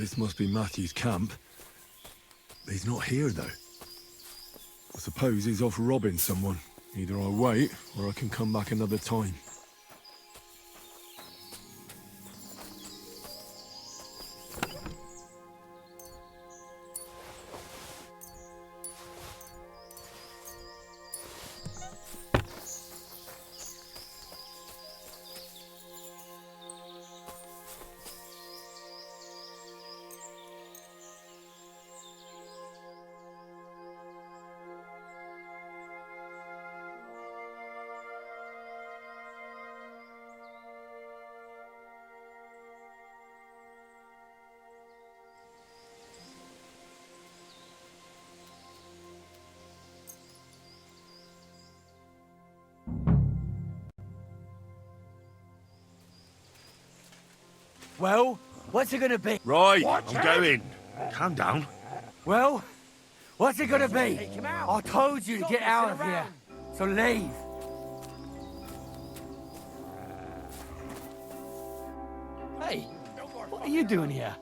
This must be Matthew's camp. He's not here, though. I suppose he's off robbing someone. Either I wait, or I can come back another time. Well, what's it gonna be? Right, I'm going. Calm down. Well, what's it gonna be? I told you to get out of here, so leave. Hey, what are you doing here?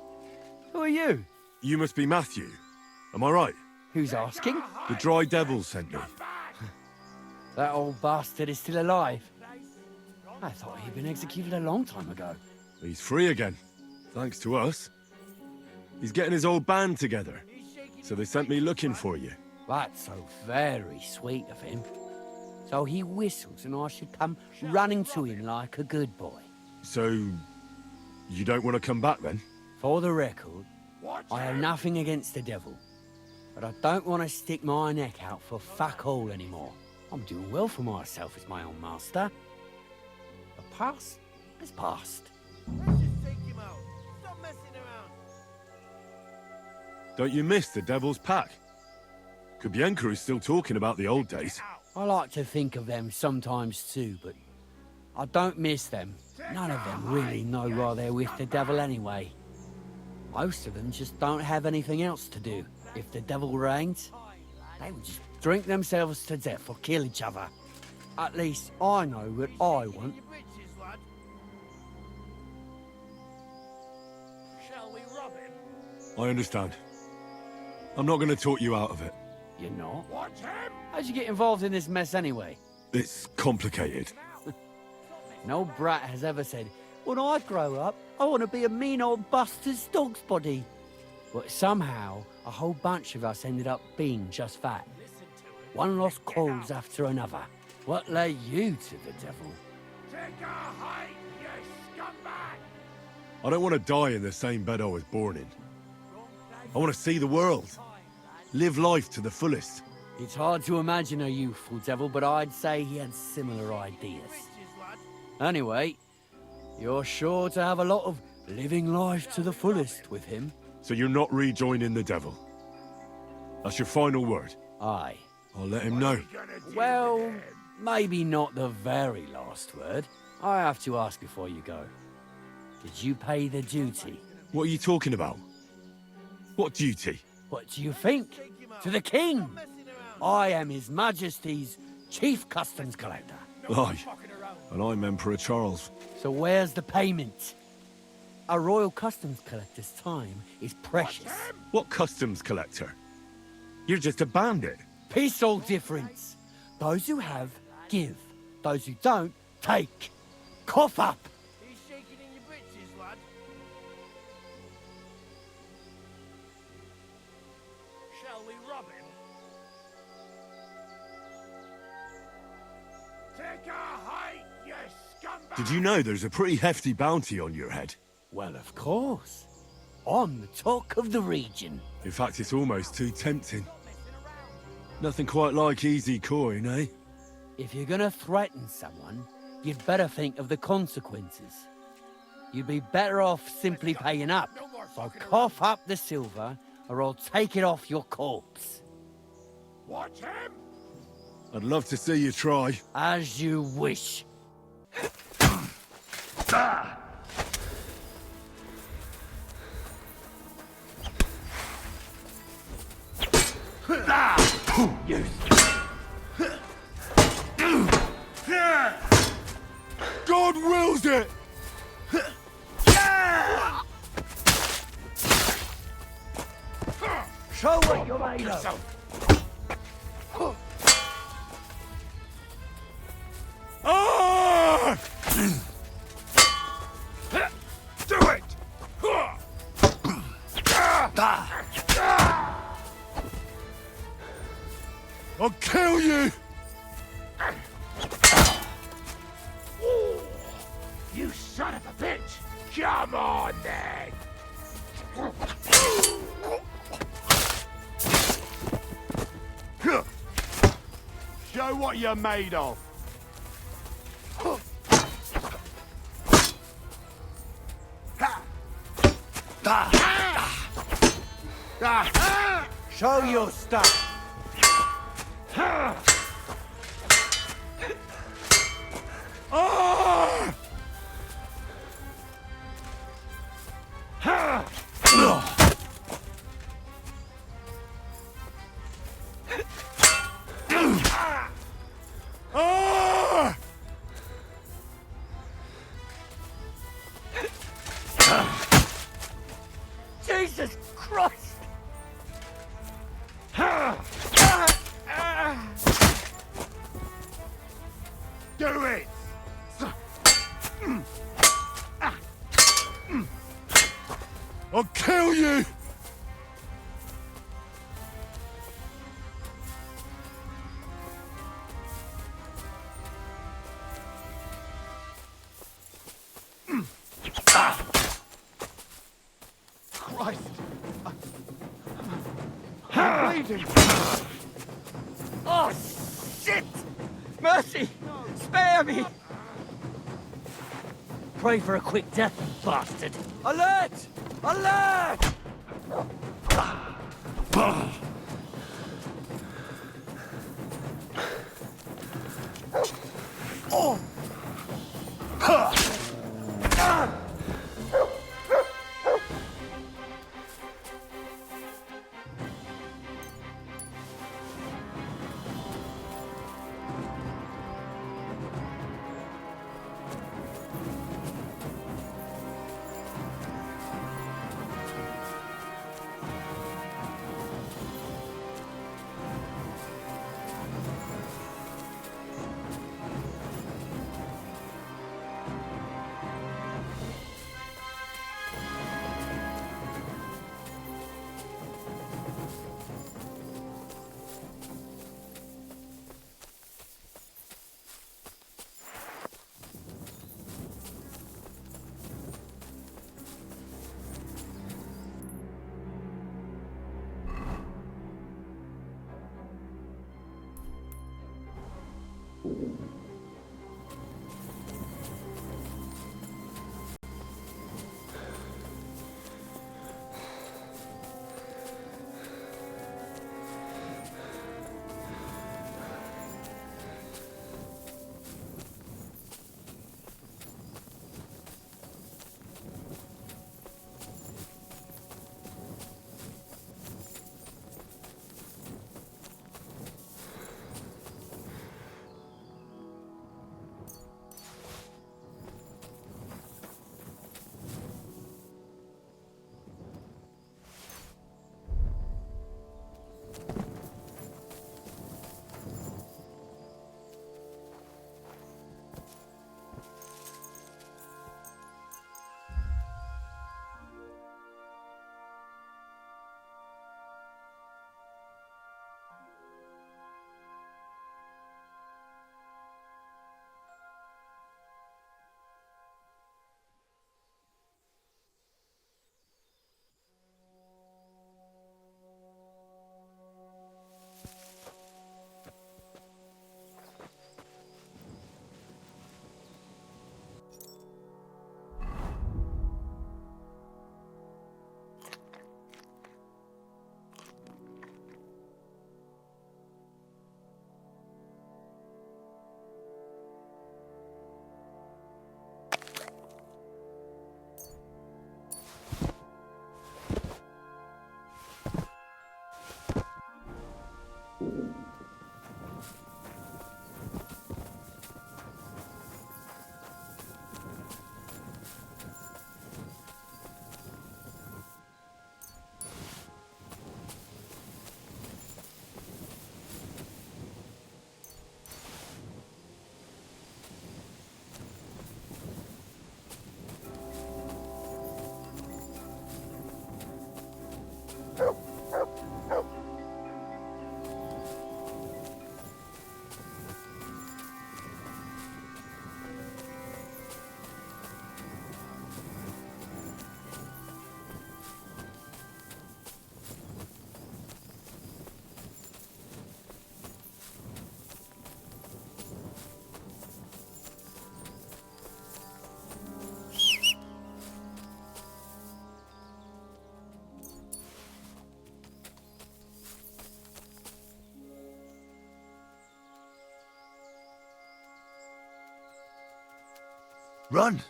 Who are you? You must be Matthew. Am I right? Who's asking? The Dry Devil sent me. That old bastard is still alive. I thought he'd been executed a long time ago. He's free again, thanks to us. He's getting his old band together, so they sent me looking for you. That's so very sweet of him. So he whistles and I should come running to him like a good boy. So, you don't want to come back then? For the record, I have nothing against the devil, but I don't want to stick my neck out for fuck all anymore. I'm doing well for myself as my own master. The past is past. Let's just take him out. Stop messing around. Don't you miss the Devil's Pack? Kubienka is still talking about the old days. I like to think of them sometimes too, but I don't miss them. None of them really know why they're with the devil anyway. Most of them just don't have anything else to do. If the devil reigns, they would just drink themselves to death or kill each other. At least I know what I want. Your britches, lad. Shall we rob him? I understand. I'm not going to talk you out of it. You're not? Watch him! How'd you get involved in this mess anyway? It's complicated. No brat has ever said, when I grow up, I want to be a mean old bastard's dog's body. But somehow, a whole bunch of us ended up being just that. One lost cause after another. What led you to the devil? Take a hike, you scumbag! I don't want to die in the same bed I was born in. I want to see the world. Live life to the fullest. It's hard to imagine a youthful devil, but I'd say he had similar ideas. Anyway, you're sure to have a lot of living life to the fullest with him. So you're not rejoining the devil? That's your final word? Aye. I'll let him know. Well, maybe not the very last word. I have to ask before you go. Did you pay the duty? What are you talking about? What duty? What do you think? To the king! I am His Majesty's Chief Customs Collector. Aye, and I'm Emperor Charles. So where's the payment? A royal customs collector's time is precious. What customs collector? You're just a bandit. Peace all difference. Those who have, give. Those who don't, take. Cough up! He's shaking in your britches, lad. Shall we rob him? Take a hike, you scumbag! Did you know there's a pretty hefty bounty on your head? Well, of course. I'm the talk of the region. In fact, it's almost too tempting. Nothing quite like easy coin, eh? If you're gonna threaten someone, you'd better think of the consequences. You'd be better off simply paying up. So cough up the silver, or I'll take it off your corpse. Watch him! I'd love to see you try. As you wish. God wills it! Fuck yourself. Ah! Do it! I'll kill you! You son of a bitch! Come on, then! Show what you're made of! Show your stuff. Jesus Christ! Do it! I'll kill you! Christ! I'm bleeding! Oh, shit! Mercy! Spare me! Pray for a quick death, bastard! Alert! Alert! Run!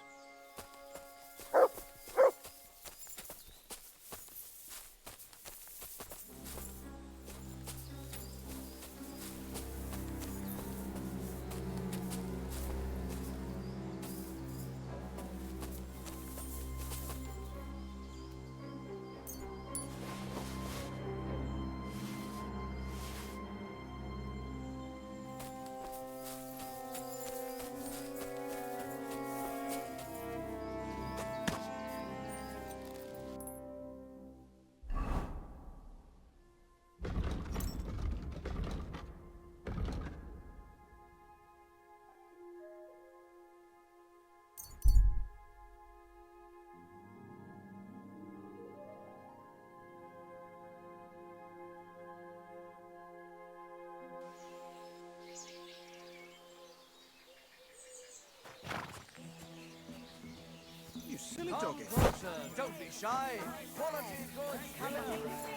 You silly doggy. Don't be shy. Quality goods.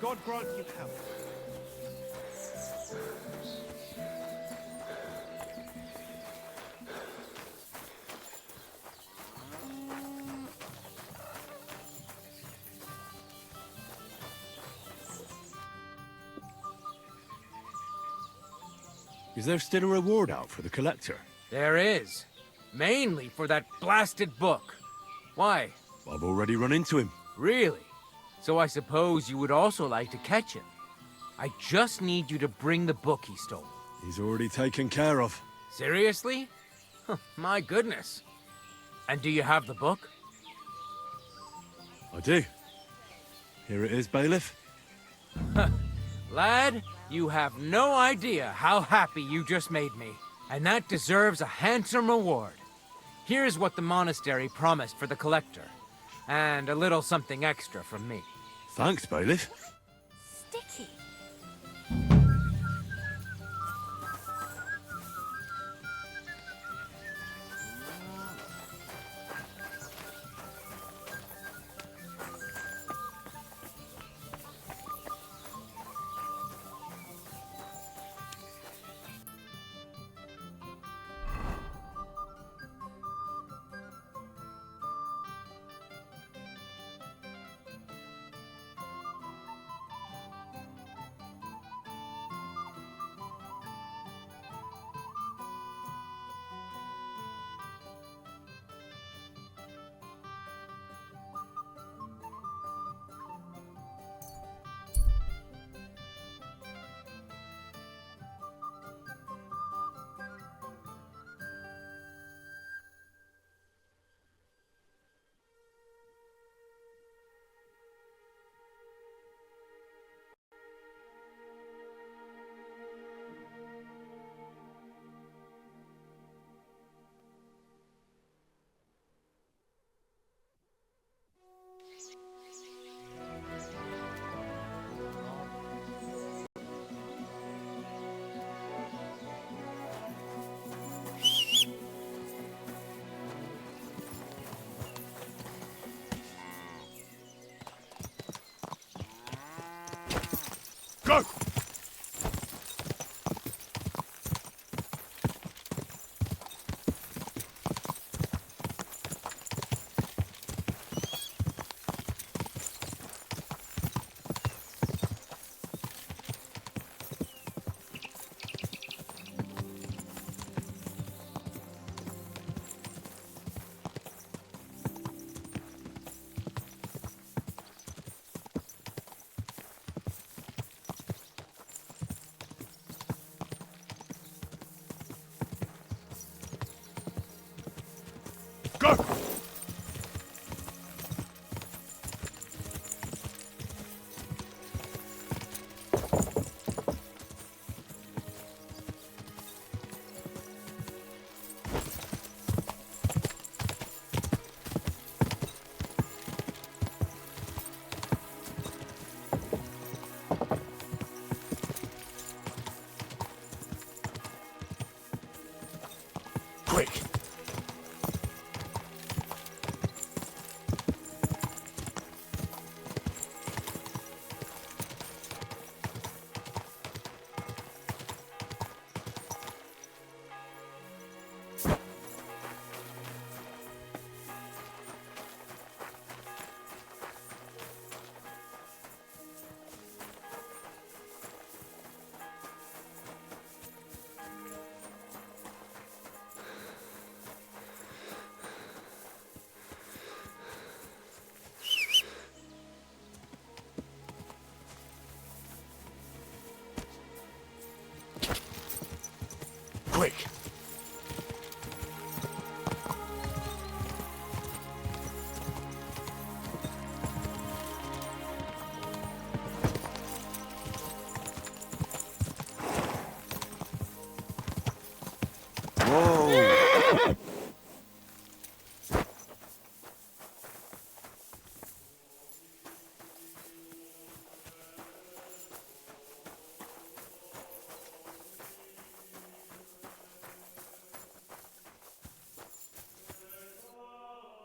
God grant you health. Is there still a reward out for the collector? There is. Mainly for that blasted book. Why? I've already run into him. Really? So I suppose you would also like to catch him. I just need you to bring the book he stole. He's already taken care of. Seriously? Huh, my goodness. And do you have the book? I do. Here it is, bailiff. Lad, you have no idea how happy you just made me. And that deserves a handsome reward. Here's what the monastery promised for the collector. And a little something extra from me. Thanks, bailiff. Sticky.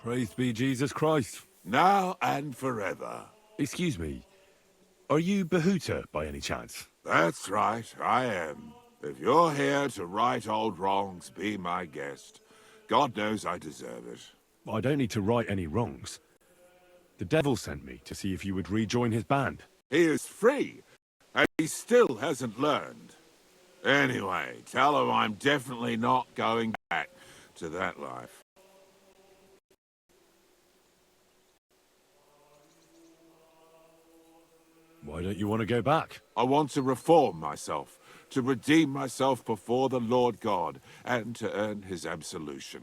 Praised be Jesus Christ. Now and forever. Excuse me, are you Behuta by any chance? That's right, I am. If you're here to right old wrongs, be my guest. God knows I deserve it. I don't need to right any wrongs. The devil sent me to see if you would rejoin his band. He is free, and he still hasn't learned. Anyway, tell him I'm definitely not going back to that life. Why don't you want to go back? I want to reform myself, to redeem myself before the Lord God, and to earn his absolution.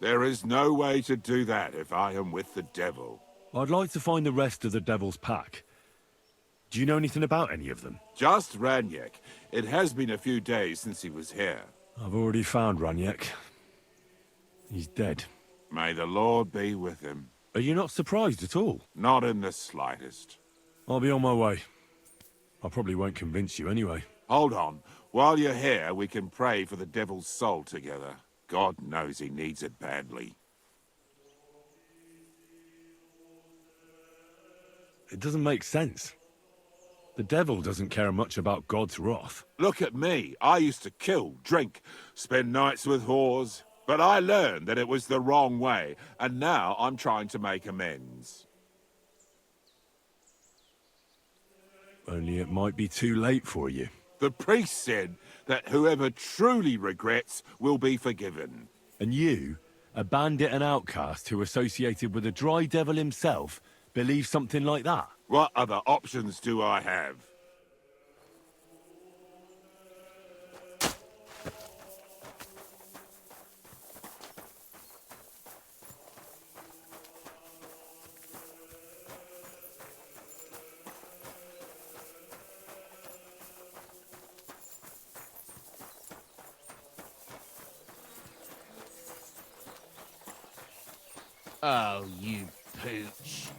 There is no way to do that if I am with the devil. I'd like to find the rest of the devil's pack. Do you know anything about any of them? Just Ranyek. It has been a few days since he was here. I've already found Ranyek. He's dead. May the Lord be with him. Are you not surprised at all? Not in the slightest. I'll be on my way. I probably won't convince you anyway. Hold on. While you're here, we can pray for the devil's soul together. God knows he needs it badly. It doesn't make sense. The devil doesn't care much about God's wrath. Look at me. I used to kill, drink, spend nights with whores. But I learned that it was the wrong way, and now I'm trying to make amends. Only it might be too late for you. The priest said that whoever truly regrets will be forgiven. And you, a bandit and outcast who associated with the dry devil himself, believe something like that? What other options do I have? Oh, you pooch.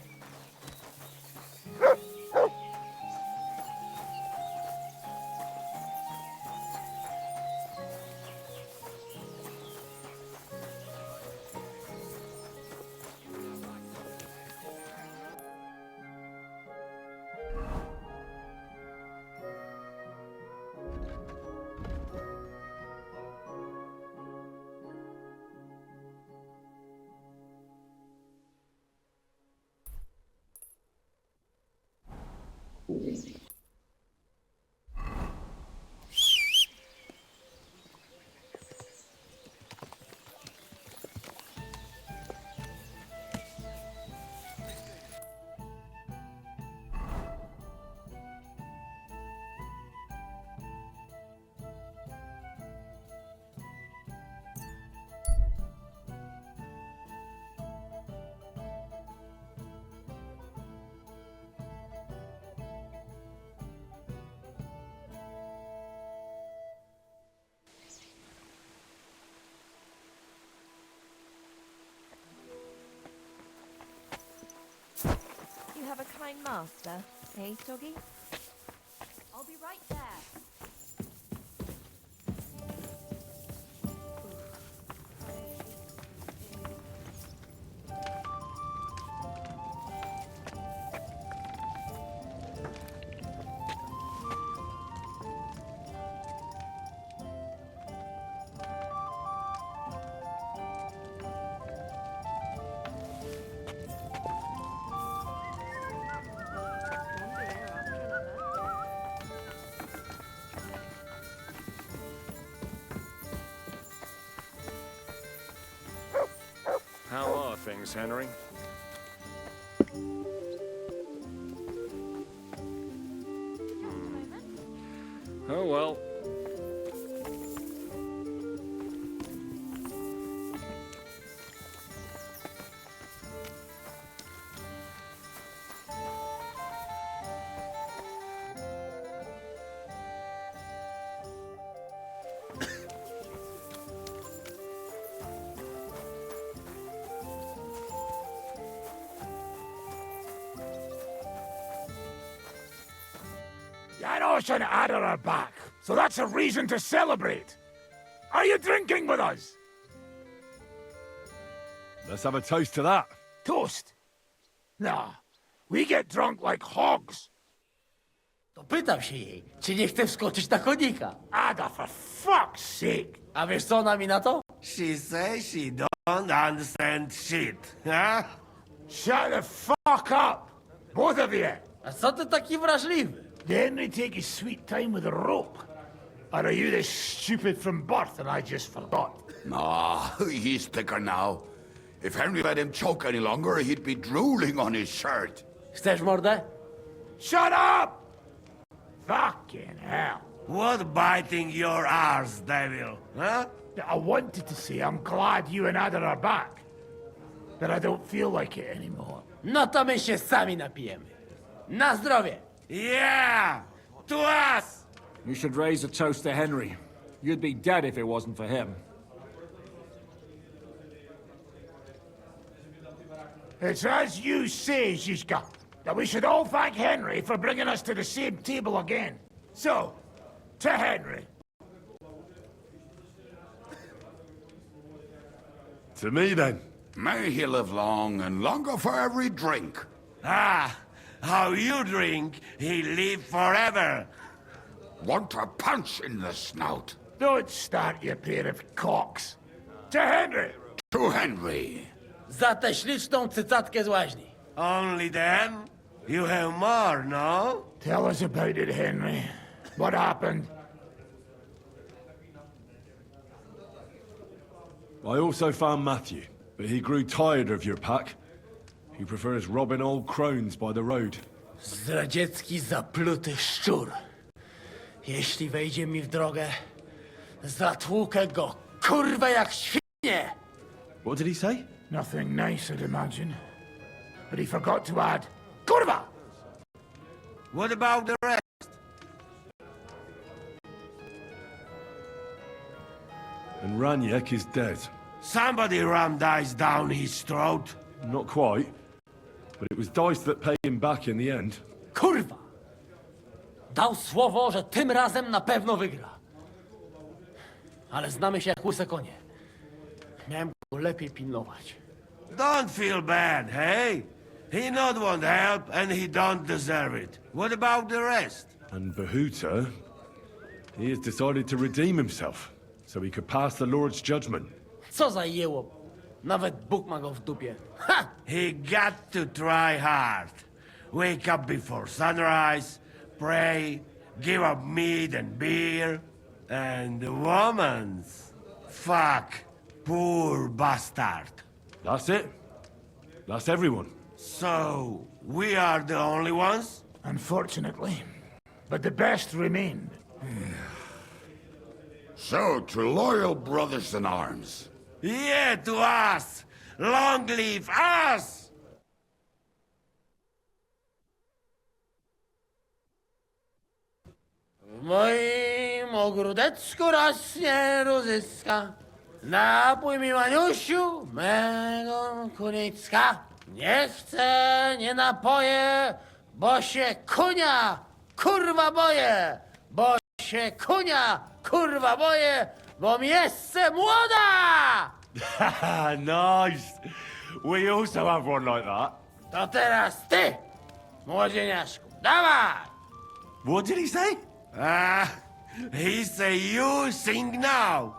You have a kind master, eh, Doggy? I'll be right there. How are things, Henry? Oh well. Janos and Ada are back, so that's a reason to celebrate. Are you drinking with us? Let's have a toast to that. Toast? Nah, we get drunk like hogs. To pytam się jej, czy nie chce wskoczyć na konika. Ada, for fuck's sake. A wiesz co ona mi na to? She says she don't understand shit, huh? Shut the fuck up, both of you. A co ty taki wrażliwy? Did Henry take his sweet time with a rope? Or are you this stupid from birth and I just forgot? No, he's thicker now. If Henry let him choke any longer, he'd be drooling on his shirt. Chcesz mordę? Shut up! Fucking hell. What biting your arse, devil, huh? I wanted to say I'm glad you and Ada are back. But I don't feel like it anymore. No to my się sami napijemy. Na zdrowie! Yeah! To us! You should raise a toast to Henry. You'd be dead if it wasn't for him. It's as you say, Zizka, that we should all thank Henry for bringing us to the same table again. So, to Henry. To me, then. May he live long and longer for every drink. Ah, how you drink, he live forever. Want a punch in the snout. Don't start, you pair of cocks. To Henry. To Henry. Za tę śliczną cycatkę z łaźni. Only them? You have more, no? Tell us about it, Henry. What happened? I also found Matthew, but he grew tired of your pack. He prefers robbing old crones by the road. Zdradziecki, zapluty szczur. Jeśli wejdzie mi w drogę, zatłukę go, kurwa, jak świnie! What did he say? Nothing nice, I'd imagine. But he forgot to add, Kurva! What about the rest? And Raniek is dead. Somebody rammed dice down his throat. Not quite, but it was dice that paid him back in the end. Kurwa! Dał słowo, że tym razem na pewno wygra. Ale znamy się jak łyse konie. Miałem go lepiej pilnować. Don't feel bad, hey? He not want help and he don't deserve it. What about the rest? And Bahuta, he has decided to redeem himself, so he could pass the Lord's judgment. Co za jełop. Nawet Bóg ma go w dupie. Ha! He got to try hard. Wake up before sunrise, pray, give up meat and beer, and the womans. Fuck, poor bastard. That's it. That's everyone. So, we are the only ones? Unfortunately. But the best remained. So, to loyal brothers in arms. Yeah, to us! Long live us! W moim ogródeczku rośnie różyska. Napój mi, Maniusiu, mego kunicka. Nie chcę, nie napoję, bo się kunia, kurwa boję. Bo się kunia, kurwa boję, bo mi jeszcze młoda! Nice. We also have one like that. To teraz ty, młodzieniaszku, dawaj! What did he say? Ah, he say you sing now.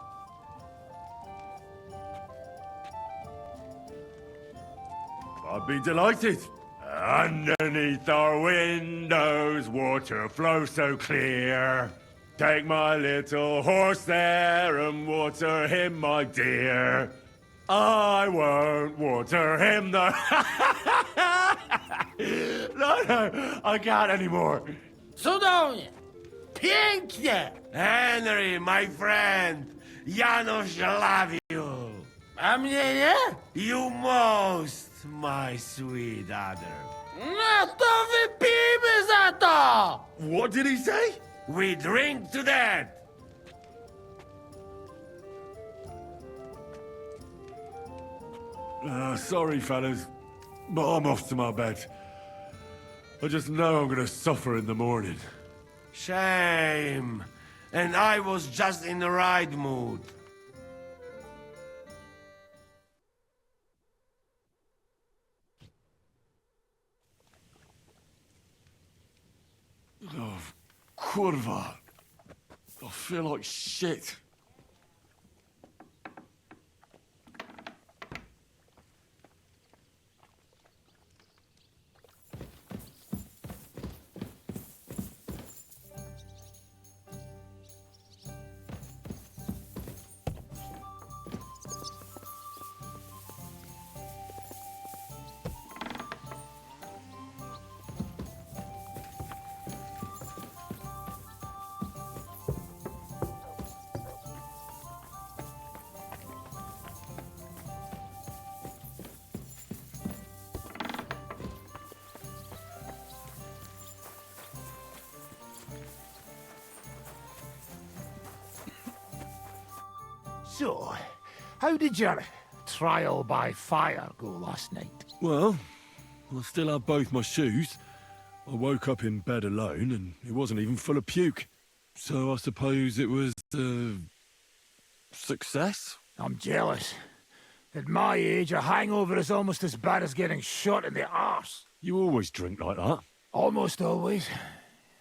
I'd be delighted. Underneath our windows, water flows so clear. Take my little horse there and water him, my dear. I won't water him, though. No, I can't anymore. Cudownie! Pięknie! Henry, my friend, Janusz love you. A mnie nie? You most, my sweet other. No to wypijmy za to! What did he say? We drink to that. Sorry, fellas, but I'm off to my bed. I just know I'm gonna suffer in the morning. Shame. And I was just in the right mood. Oh, kurwa. I feel like shit. So, how did your trial by fire go last night? Well, I still have both my shoes. I woke up in bed alone, and it wasn't even full of puke. So I suppose it was, success? I'm jealous. At my age, a hangover is almost as bad as getting shot in the arse. You always drink like that. Almost always.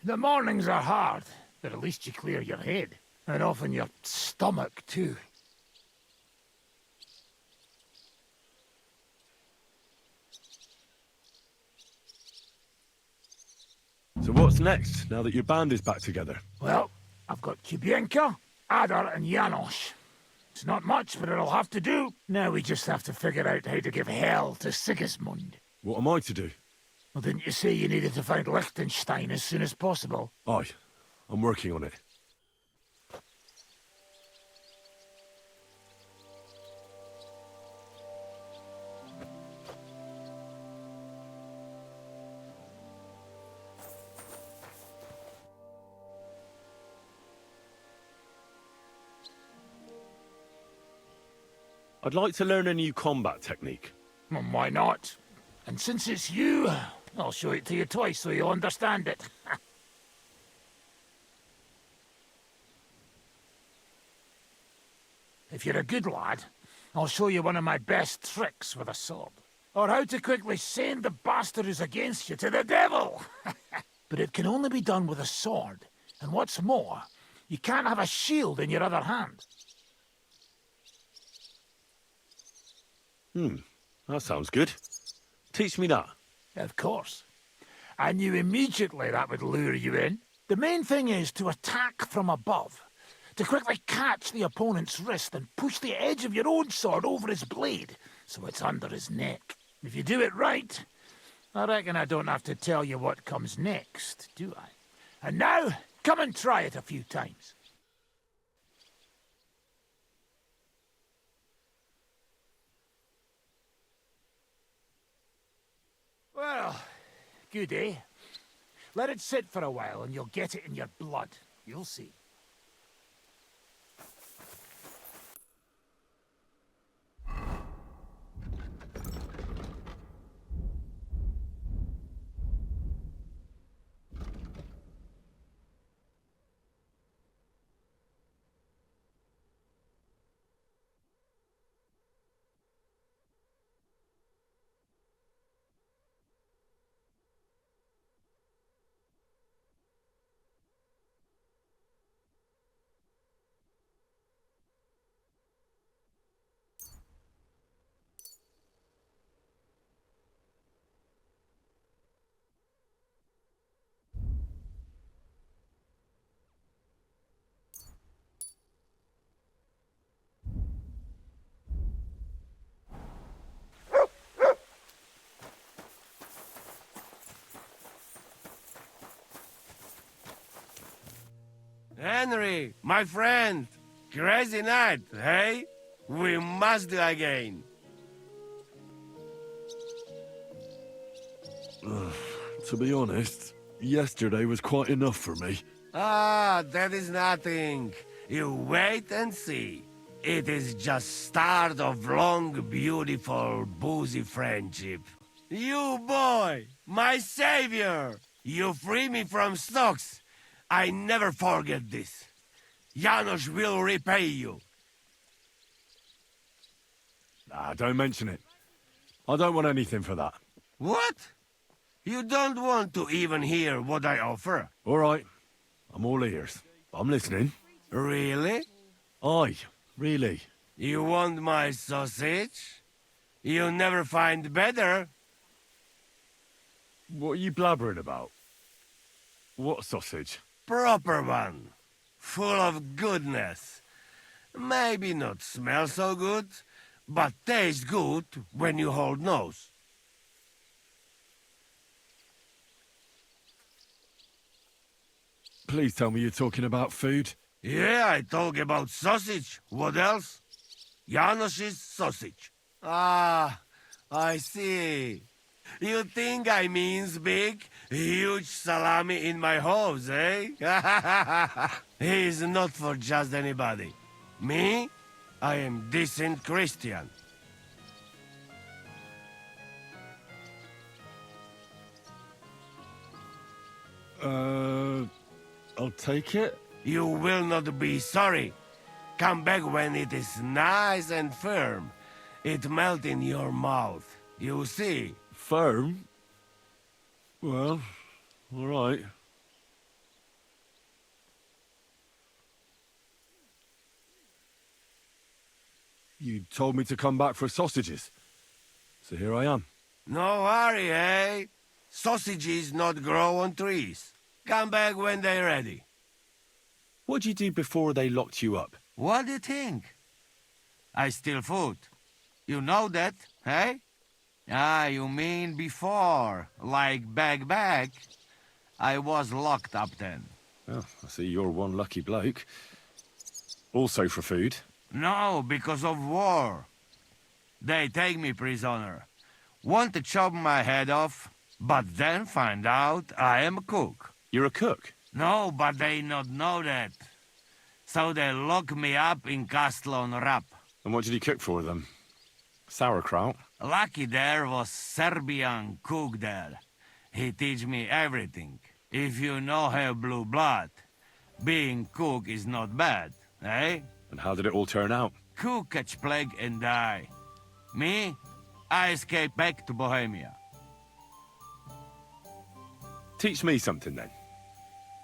The mornings are hard, but at least you clear your head. And often your stomach, too. So what's next, now that your band is back together? Well, I've got Kubienka, Adar, and Janos. It's not much, but it'll have to do. Now we just have to figure out how to give hell to Sigismund. What am I to do? Well, didn't you say you needed to find Liechtenstein as soon as possible? Aye, I'm working on it. I'd like to learn a new combat technique. Well, why not? And since it's you, I'll show it to you twice so you'll understand it. If you're a good lad, I'll show you one of my best tricks with a sword. Or how to quickly send the bastard who's against you to the devil! But it can only be done with a sword. And what's more, you can't have a shield in your other hand. That sounds good. Teach me that. Of course. I knew immediately that would lure you in. The main thing is to attack from above. To quickly catch the opponent's wrist and push the edge of your own sword over his blade, so it's under his neck. If you do it right, I reckon I don't have to tell you what comes next, do I? And now, come and try it a few times. Well, good, eh? Let it sit for a while and you'll get it in your blood. You'll see. Henry, my friend, crazy night, hey? We must do again. To be honest, yesterday was quite enough for me. Ah, that is nothing. You wait and see. It is just start of long, beautiful, boozy friendship. You boy, my savior! You free me from stocks. I never forget this. Janos will repay you. Don't mention it. I don't want anything for that. What? You don't want to even hear what I offer. All right. I'm all ears. I'm listening. Really? Aye, really. You want my sausage? You'll never find better. What are you blabbering about? What sausage? Proper one. Full of goodness. Maybe not smell so good, but taste good when you hold nose. Please tell me you're talking about food. Yeah, I talk about sausage. What else? Janosch's sausage. Ah, I see. You think I means big, huge salami in my hose, eh? He's not for just anybody. Me? I am decent Christian. I'll take it. You will not be sorry. Come back when it is nice and firm. It melt in your mouth. You see? Firm? Well, all right. You told me to come back for sausages. So here I am. No hurry, eh? Sausages not grow on trees. Come back when they're ready. What'd you do before they locked you up? What do you think? I steal food. You know that, eh? Ah, you mean before, like back. I was locked up then. Oh, I see you're one lucky bloke. Also for food. No, because of war. They take me prisoner. Want to chop my head off, but then find out I am a cook. You're a cook? No, but they not know that. So they lock me up in Castle on Rap. And what did you cook for them? Sauerkraut? Lucky there was Serbian cook there. He teach me everything. If you know have blue blood, being cook is not bad, eh? And how did it all turn out? Cook catch plague and die. Me? I escape back to Bohemia. Teach me something then.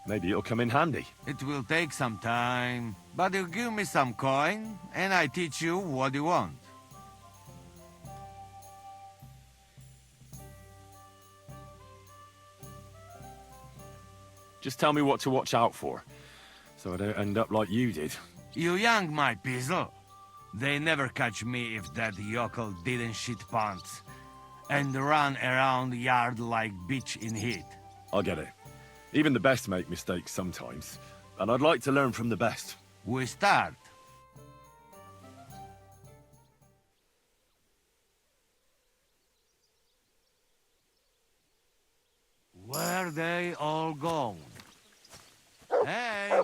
Maybe it'll come in handy. It will take some time, but you give me some coin, and I teach you what you want. Just tell me what to watch out for, so I don't end up like you did. You young, my pizzle. They never catch me if that yokel didn't shit pants and run around the yard like bitch in heat. I get it. Even the best make mistakes sometimes, and I'd like to learn from the best. We start. Where they all gone? Hey!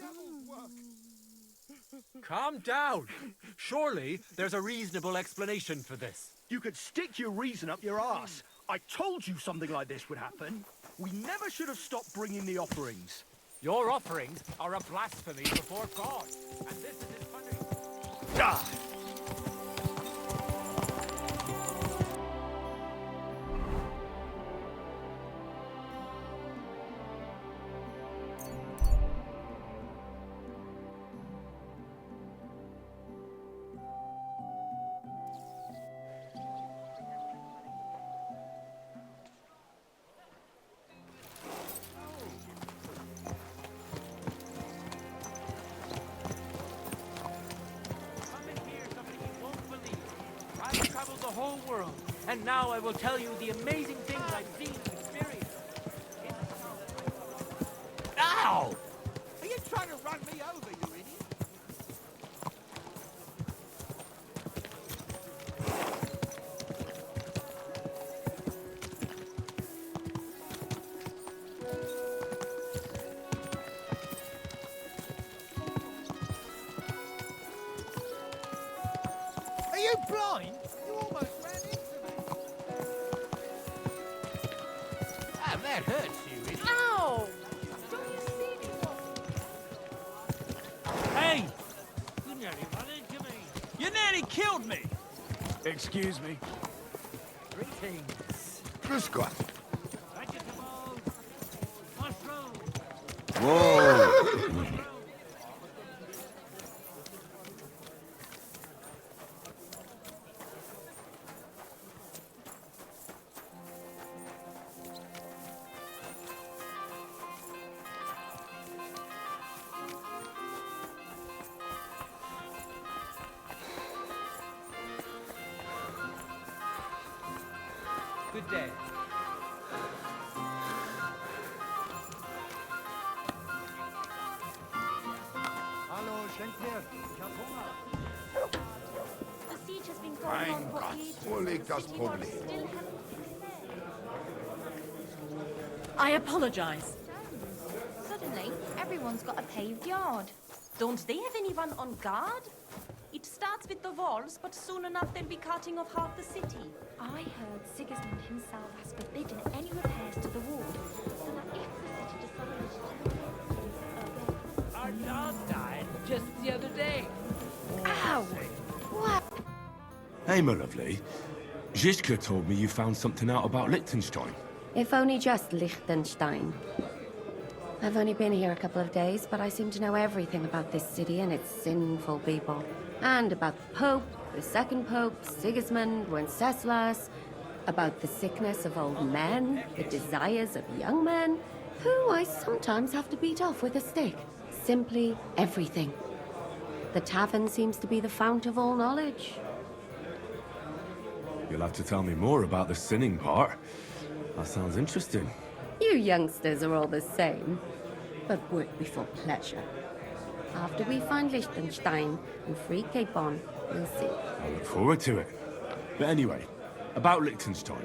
devil's work. Calm down. Surely there's a reasonable explanation for this. You could stick your reason up your ass. I told you something like this would happen. We never should have stopped bringing the offerings. Your offerings are a blasphemy before God, and this is his punishment. Ah! I've traveled the whole world, and now I will tell you the amazing things I've seen and experienced. Ow! Are you trying to run me over, you idiot? Are you blind? You almost ran into me. Ah, that hurts you. Ow! Don't you see me? Hey! You nearly ran into me. You nearly killed me. Excuse me. Greetings. Grüß Gott. Vegetables. Mushrooms. Whoa! Good day. Hallo, schenk mir. Ich hab Hunger. The siege has been going Mein on for Gott, ages. wo liegt The das city walls Problem? still haven't been I apologize. Suddenly, everyone's got a paved yard. Don't they have anyone on guard? It starts with the walls, but soon enough they'll be cutting off half the city. I heard Sigismund himself has forbidden any repairs to the wall, so that if the city decides to... Our dog died just the other day. Ow! What? Hey, my lovely. Zizka told me you found something out about Liechtenstein. If only just Liechtenstein. I've only been here a couple of days, but I seem to know everything about this city and its sinful people. And about the Pope, the second Pope, Sigismund, Wenceslas, about the sickness of old men, the desires of young men, who I sometimes have to beat off with a stick. Simply everything. The tavern seems to be the fount of all knowledge. You'll have to tell me more about the sinning part. That sounds interesting. You youngsters are all the same, but work before pleasure. After we find Liechtenstein and free Cape Bon, we'll see. I look forward to it. But anyway, about Liechtenstein.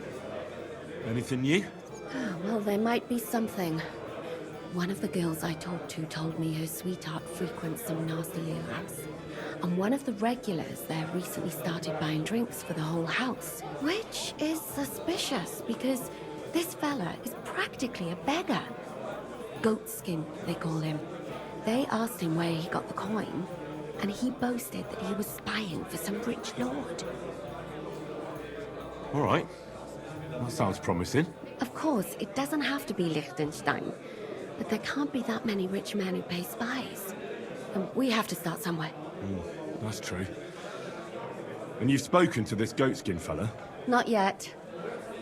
Anything new? Well, there might be something. One of the girls I talked to told me her sweetheart frequents some nasty alehouse. And one of the regulars there recently started buying drinks for the whole house. Which is suspicious, because this fella is practically a beggar. Goatskin, they call him. They asked him where he got the coin, and he boasted that he was spying for some rich lord. All right. That sounds promising. Of course, it doesn't have to be Liechtenstein, but there can't be that many rich men who pay spies. And we have to start somewhere. That's true. And you've spoken to this goatskin fella? Not yet.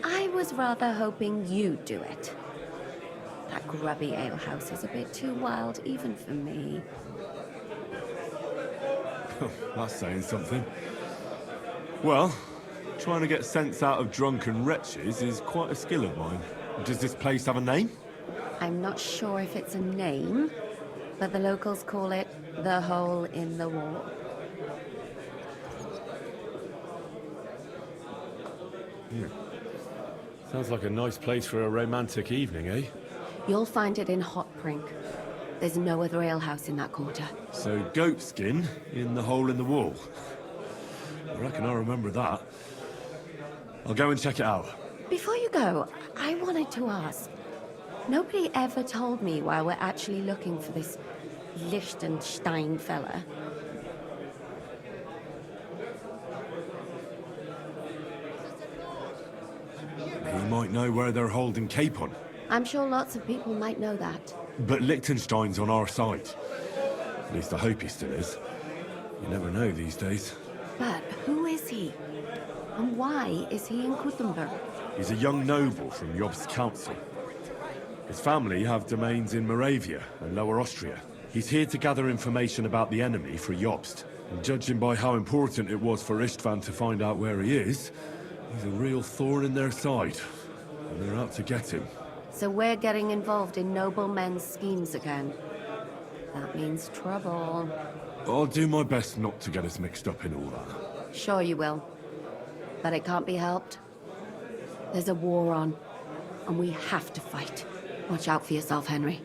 I was rather hoping you'd do it. That grubby alehouse is a bit too wild even for me. That's saying something. Well, trying to get sense out of drunken wretches is quite a skill of mine. Does this place have a name? I'm not sure if it's a name, but the locals call it the Hole in the Wall. Sounds like a nice place for a romantic evening, eh? You'll find it in Hot Brink. There's no other alehouse in that quarter. So goat skin in the hole in the wall. I reckon I remember that. I'll go and check it out. Before you go, I wanted to ask. Nobody ever told me why we're actually looking for this Liechtenstein fella. He might know where they're holding Capon. I'm sure lots of people might know that. But Liechtenstein's on our side. At least I hope he still is. You never know these days. But who is he? And why is he in Kuttenberg? He's a young noble from Jobst's council. His family have domains in Moravia and Lower Austria. He's here to gather information about the enemy for Jobst. And judging by how important it was for Istvan to find out where he is, he's a real thorn in their side. And they're out to get him. So we're getting involved in noblemen's schemes again. That means trouble. I'll do my best not to get us mixed up in all that. Sure you will. But it can't be helped. There's a war on, and we have to fight. Watch out for yourself, Henry.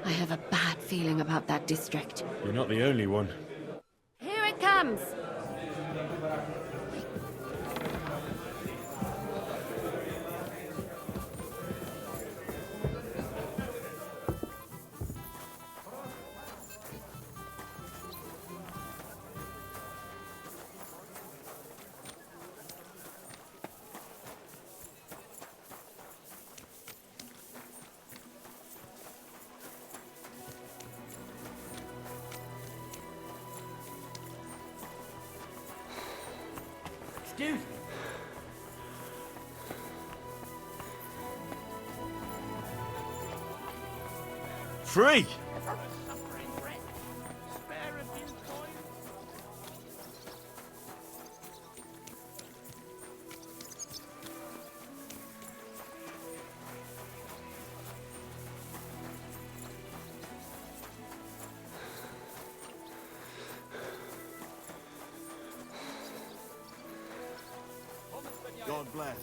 I have a bad feeling about that district. You're not the only one. Here it comes! Excuse me. Free! God bless.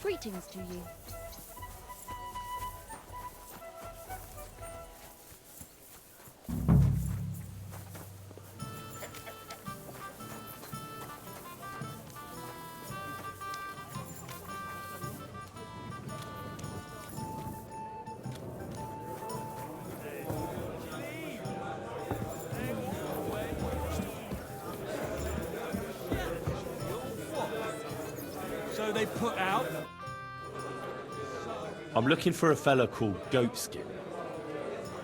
Greetings to you. So they put out. I'm looking for a fella called Goatskin.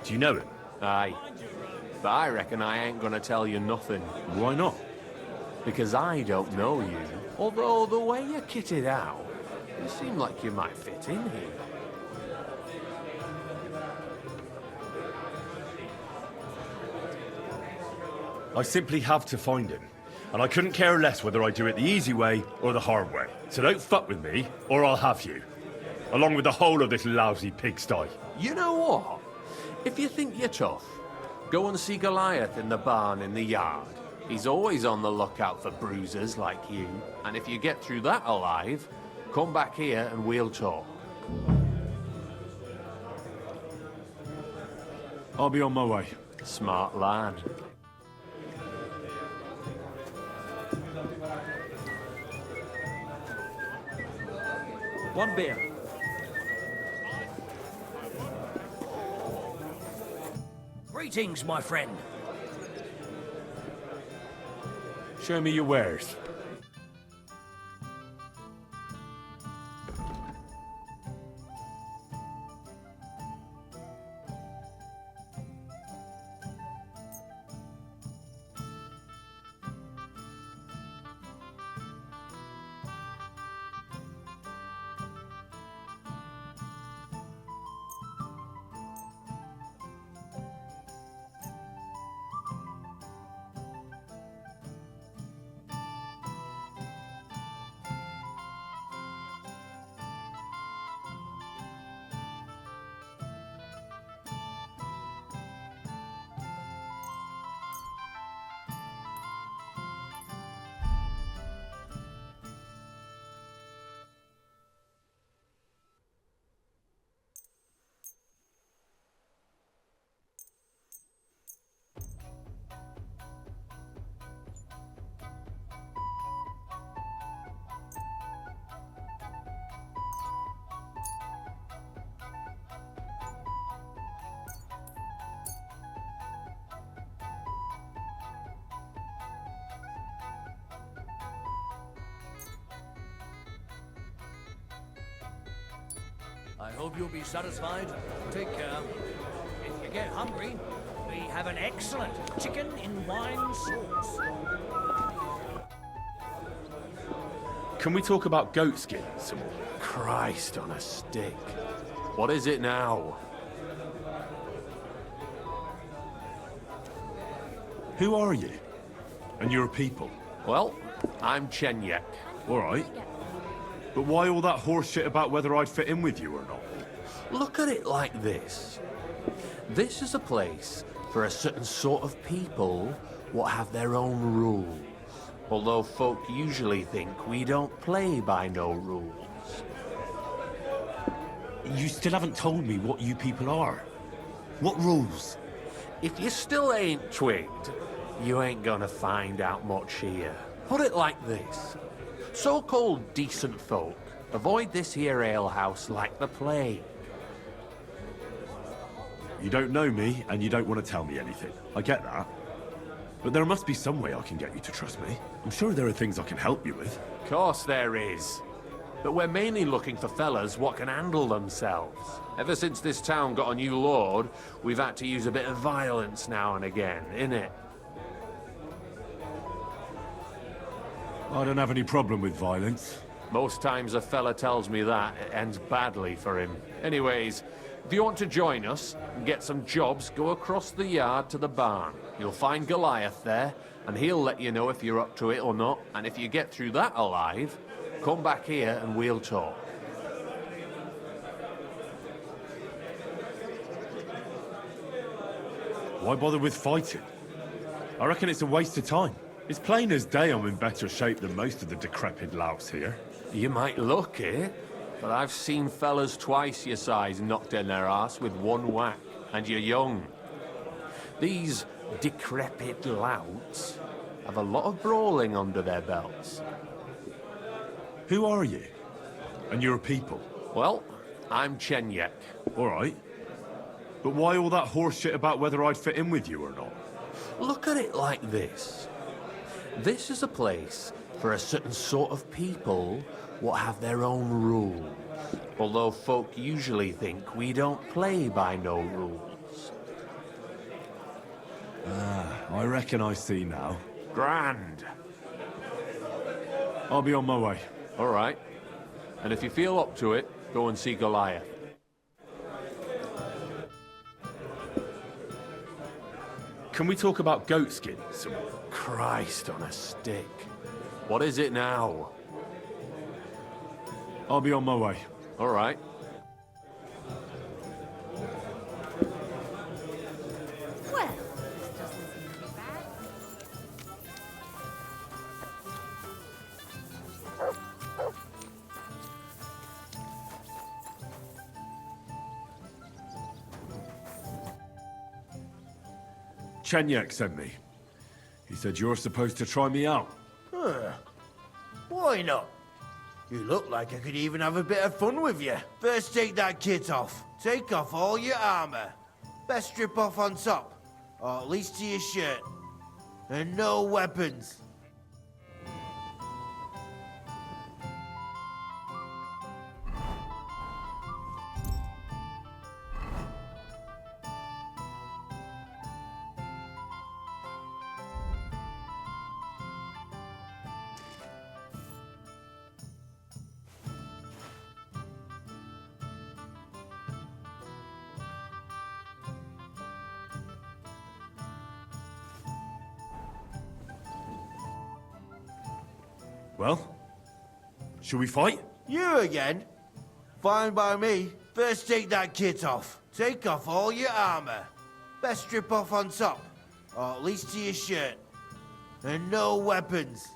Do you know him? Aye. But I reckon I ain't gonna tell you nothing. Why not? Because I don't know you. Although the way you're kitted out, you seem like you might fit in here. I simply have to find him. And I couldn't care less whether I do it the easy way or the hard way. So don't fuck with me, or I'll have you. Along with the whole of this lousy pigsty. You know what? If you think you're tough, go and see Goliath in the barn in the yard. He's always on the lookout for bruisers like you. And if you get through that alive, come back here and we'll talk. I'll be on my way. Smart lad. One beer. Greetings, my friend. Show me your wares. I hope you'll be satisfied. Take care. If you get hungry, we have an excellent chicken in wine sauce. Can we talk about goat skin some more? Christ on a stick. What is it now? Who are you? And your people? Well, I'm Chenyek. All right. But why all that horse shit about whether I'd fit in with you or not? Look at it like this. This is a place for a certain sort of people what have their own rules. Although folk usually think we don't play by no rules. You still haven't told me what you people are. What rules? If you still ain't twigged, you ain't gonna find out much here. Put it like this. So-called decent folk avoid this here alehouse like the plague. You don't know me, and you don't want to tell me anything. I get that. But there must be some way I can get you to trust me. I'm sure there are things I can help you with. Course there is. But we're mainly looking for fellas what can handle themselves. Ever since this town got a new lord, we've had to use a bit of violence now and again, innit? I don't have any problem with violence. Most times a fella tells me that, it ends badly for him. Anyways, if you want to join us and get some jobs, go across the yard to the barn. You'll find Goliath there, and he'll let you know if you're up to it or not. And if you get through that alive, come back here and we'll talk. Why bother with fighting? I reckon it's a waste of time. It's plain as day I'm in better shape than most of the decrepit louts here. You might look it, but I've seen fellas twice your size knocked in their arse with one whack, and you're young. These decrepit louts have a lot of brawling under their belts. Who are you? And your people? Well, I'm Chenyek. All right. But why all that horse shit about whether I'd fit in with you or not? Look at it like this. This is a place for a certain sort of people what have their own rules. Although folk usually think we don't play by no rules. I reckon I see now. Grand. I'll be on my way. All right. And if you feel up to it, go and see Goliath. Can we talk about goatskin some more? Christ on a stick. What is it now? I'll be on my way. All right. Well, this doesn't seem to be bad. Chenyak sent me. He said you're supposed to try me out. Why not? You look like I could even have a bit of fun with you. First take that kit off. Take off all your armor. Best strip off on top, or at least to your shirt. And no weapons. Well, shall we fight? You again? Fine by me. First take that kit off. Take off all your armor. Best strip off on top, or at least to your shirt. And no weapons.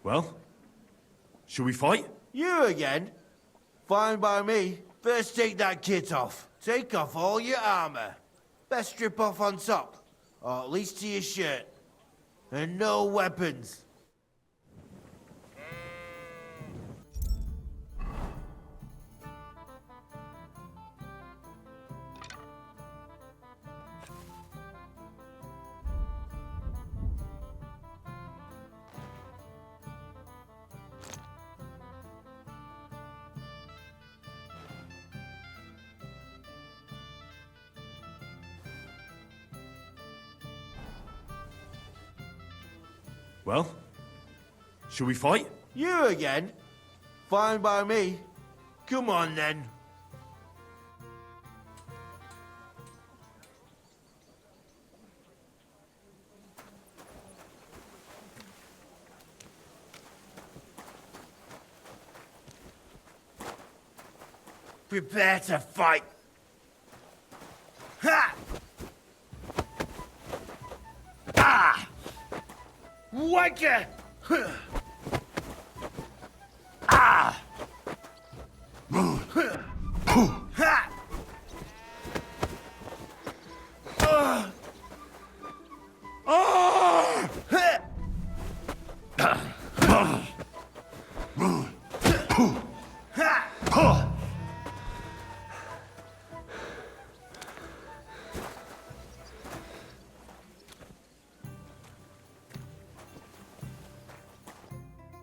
Well, shall we fight? You again? Fine by me. First take that kit off. Take off all your armor. Best strip off on top, or at least to your shirt. And no weapons. Well, shall we fight? You again? Fine by me. Come on then. Prepare to fight. Ha! Ah! Wanker! Ah! Ha!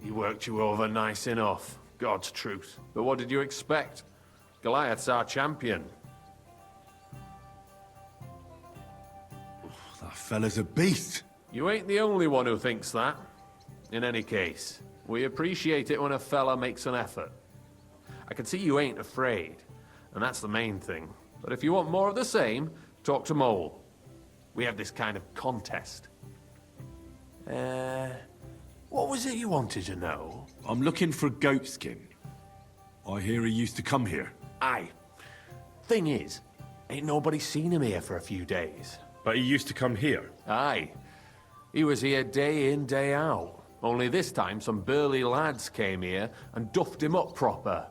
He worked you over nice enough, God's truth. But what did you expect? Goliath's our champion. That fella's a beast. You ain't the only one who thinks that. In any case, we appreciate it when a fella makes an effort. I can see you ain't afraid, and that's the main thing. But if you want more of the same, talk to Mole. We have this kind of contest. What was it you wanted to know? I'm looking for goatskin. I hear he used to come here. Aye. Thing is, ain't nobody seen him here for a few days. But he used to come here. Aye. He was here day in, day out. Only this time some burly lads came here and duffed him up proper.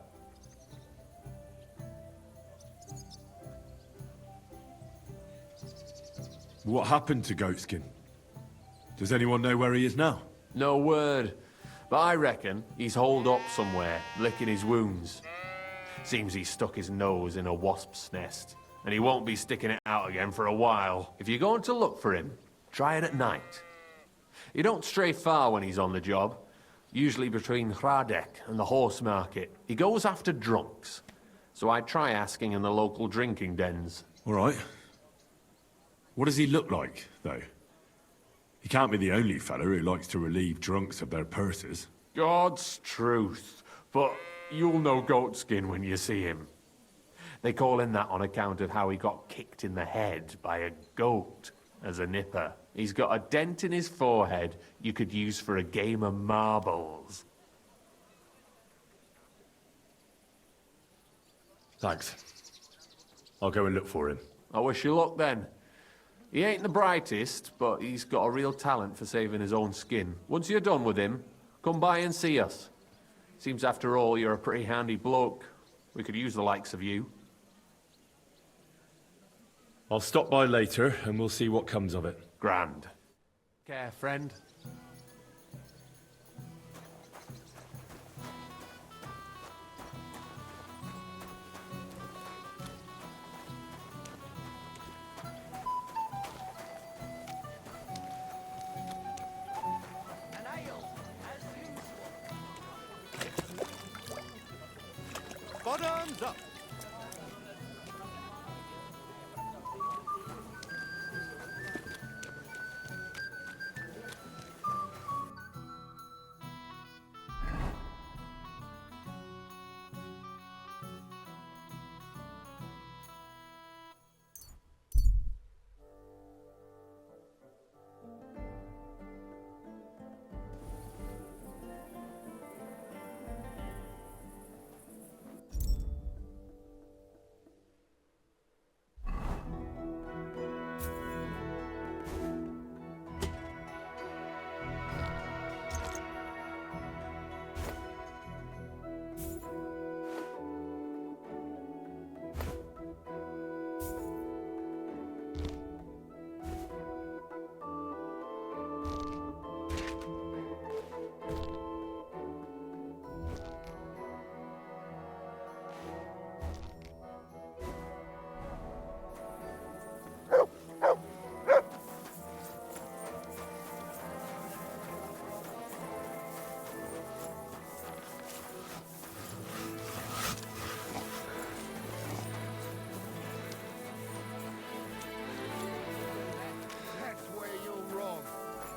What happened to Goatskin? Does anyone know where he is now? No word. But I reckon he's holed up somewhere, licking his wounds. Seems he stuck his nose in a wasp's nest, and he won't be sticking it out again for a while. If you're going to look for him, try it at night. You don't stray far when he's on the job. Usually between Hradek and the horse market. He goes after drunks. So I try asking in the local drinking dens. All right. What does he look like, though? He can't be the only fella who likes to relieve drunks of their purses. God's truth. But you'll know Goatskin when you see him. They call him that on account of how he got kicked in the head by a goat as a nipper. He's got a dent in his forehead you could use for a game of marbles. Thanks. I'll go and look for him. I wish you luck then. He ain't the brightest, but he's got a real talent for saving his own skin. Once you're done with him, come by and see us. Seems after all you're a pretty handy bloke. We could use the likes of you. I'll stop by later and we'll see what comes of it. Grand. Care, friend. Bottoms up!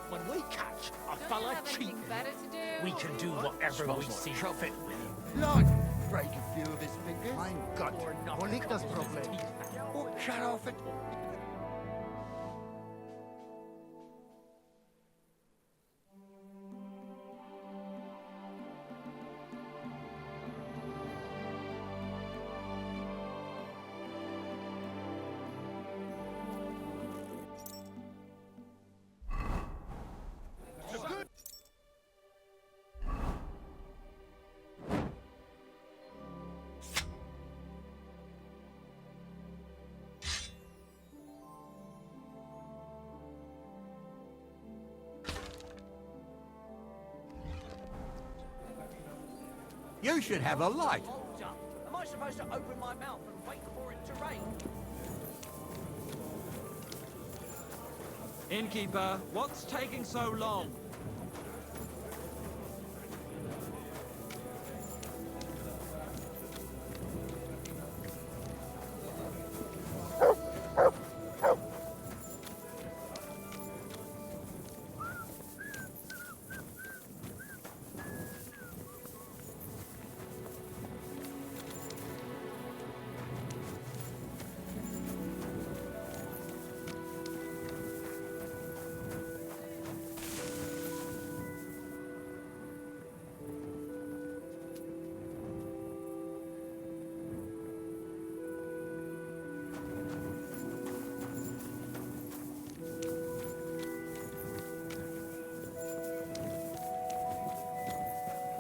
When we catch a fella cheating, we can do whatever we see fit with him. Lord, break a few of his fingers. Mein Gott, wo liegt das Problem? Oh, shut off it. You should have a light. Am I supposed to open my mouth and wait for it to rain? Innkeeper, what's taking so long?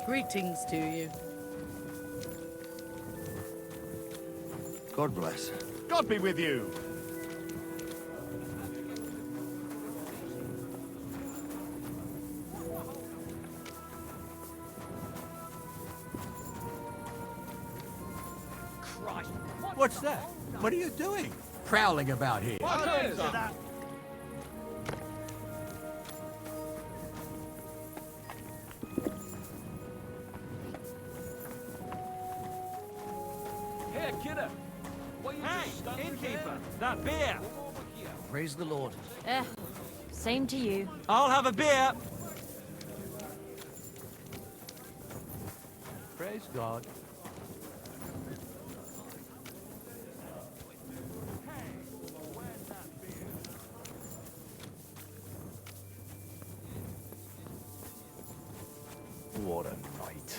Greetings to you. God bless. God be with you. What's that? What are you doing? Prowling about here. Here, kiddo. Hey, innkeeper, that beer. Praise the Lord. Same to you. I'll have a beer. Praise God. What a night.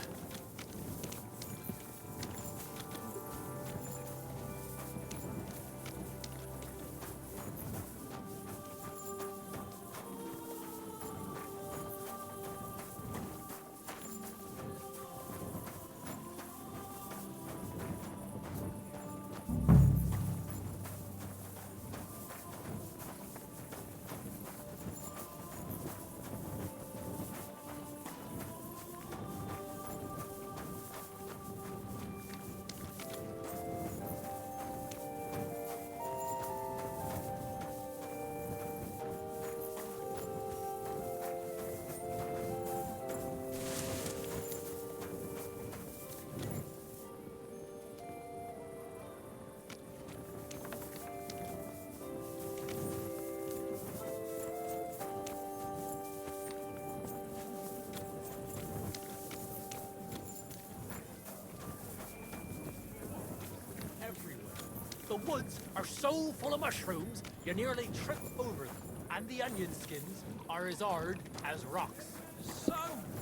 The woods are so full of mushrooms, you nearly trip over them. And the onion skins are as hard as rocks. So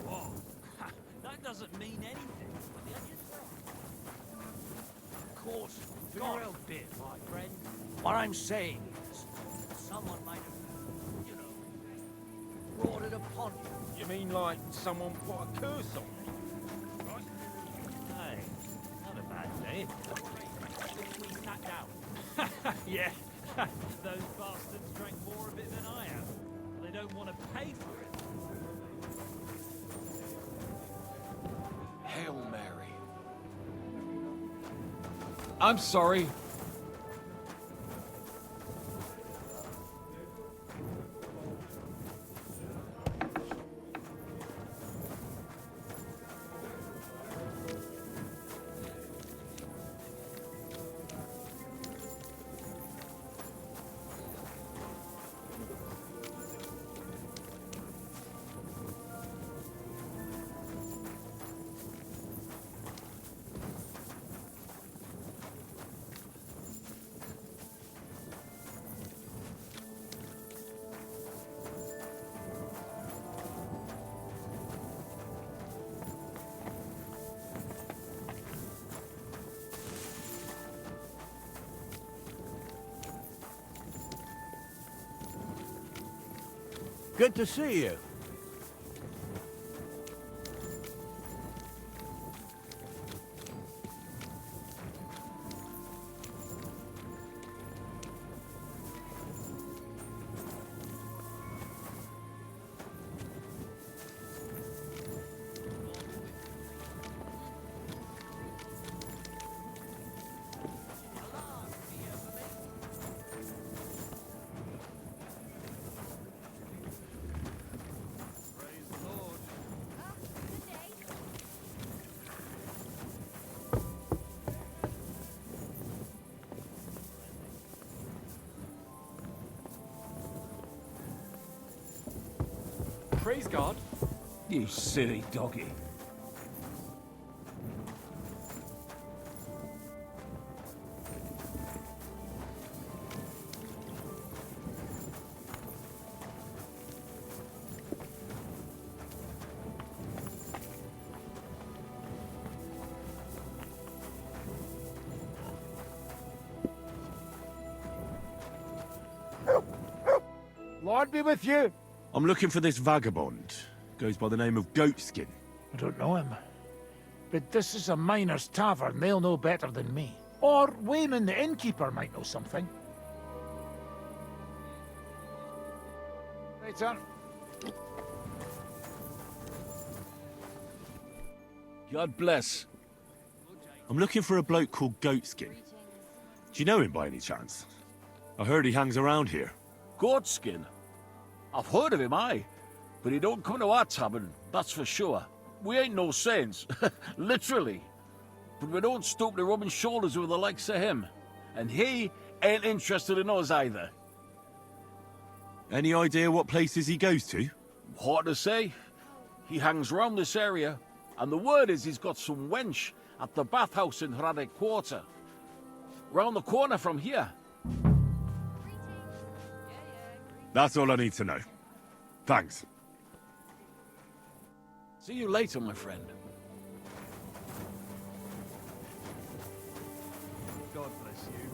what? That doesn't mean anything. The onions are. Of course, God forbid, my friend. What I'm saying is, someone might have, you know, brought it upon you. You mean like someone put a curse on me? Right? Hey, not a bad day. We sat down. Yeah. Those bastards drank more of it than I have. They don't want to pay for it. Hail Mary. I'm sorry. Good to see you. Praise God. You silly doggy. Lord be with you. I'm looking for this vagabond. Goes by the name of Goatskin. I don't know him. But this is a miner's tavern. They'll know better than me. Or Wayman the innkeeper might know something. Right, son. God bless. I'm looking for a bloke called Goatskin. Do you know him by any chance? I heard he hangs around here. Goatskin? I've heard of him, aye. But he don't come to our tavern, that's for sure. We ain't no saints, literally. But we don't stoop to rubbing shoulders with the likes of him. And he ain't interested in us either. Any idea what places he goes to? Hard to say. He hangs round this area, and the word is he's got some wench at the bathhouse in Hradec Quarter. Round the corner from here. That's all I need to know. Thanks. See you later, my friend. God bless you.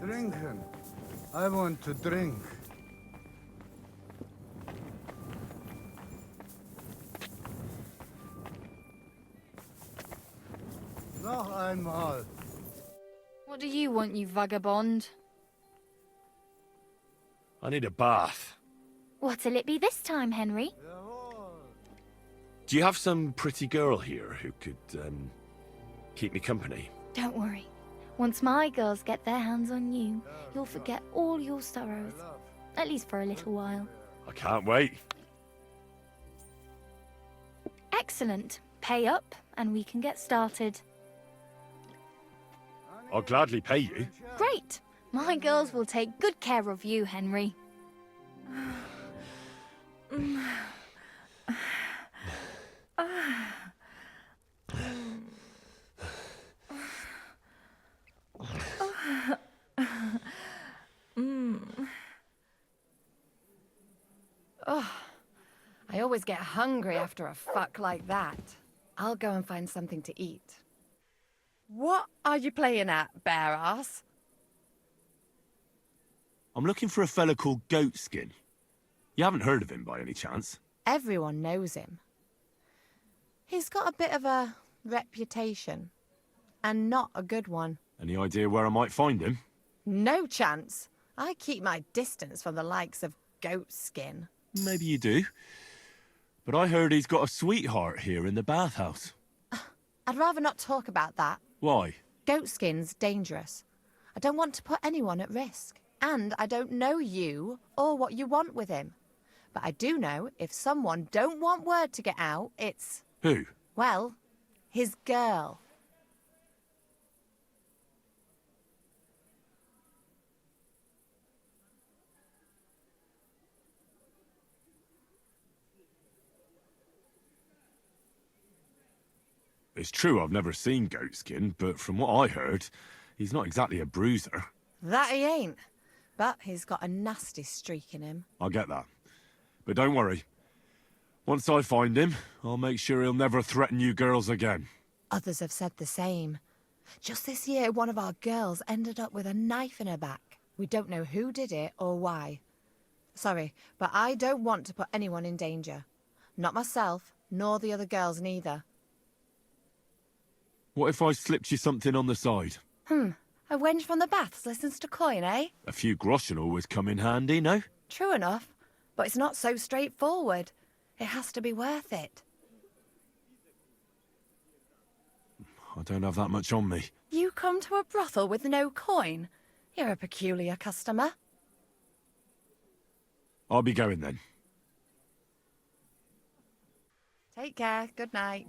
Drinking. I want to drink. Noch einmal. What do you want, you vagabond? I need a bath. What'll it be this time, Henry? Do you have some pretty girl here who could, keep me company? Don't worry. Once my girls get their hands on you, you'll forget all your sorrows. At least for a little while. I can't wait. Excellent. Pay up, and we can get started. I'll gladly pay you. Great. My girls will take good care of you, Henry. I always get hungry after a fuck like that. I'll go and find something to eat. What are you playing at, bare ass? I'm looking for a fella called Goatskin. You haven't heard of him by any chance? Everyone knows him. He's got a bit of a reputation, and not a good one. Any idea where I might find him? No chance. I keep my distance from the likes of Goatskin. Maybe you do. But I heard he's got a sweetheart here in the bathhouse. I'd rather not talk about that. Why? Goatskin's dangerous. I don't want to put anyone at risk. And I don't know you or what you want with him. But I do know if someone don't want word to get out, it's... Who? Well, his girl. It's true I've never seen Goatskin, but from what I heard, he's not exactly a bruiser. That he ain't. But he's got a nasty streak in him. I get that. But don't worry. Once I find him, I'll make sure he'll never threaten you girls again. Others have said the same. Just this year, one of our girls ended up with a knife in her back. We don't know who did it or why. Sorry, but I don't want to put anyone in danger. Not myself, nor the other girls neither. What if I slipped you something on the side? A wench from the baths listens to coin, eh? A few groschen always come in handy, no? True enough, but it's not so straightforward. It has to be worth it. I don't have that much on me. You come to a brothel with no coin? You're a peculiar customer. I'll be going then. Take care. Good night.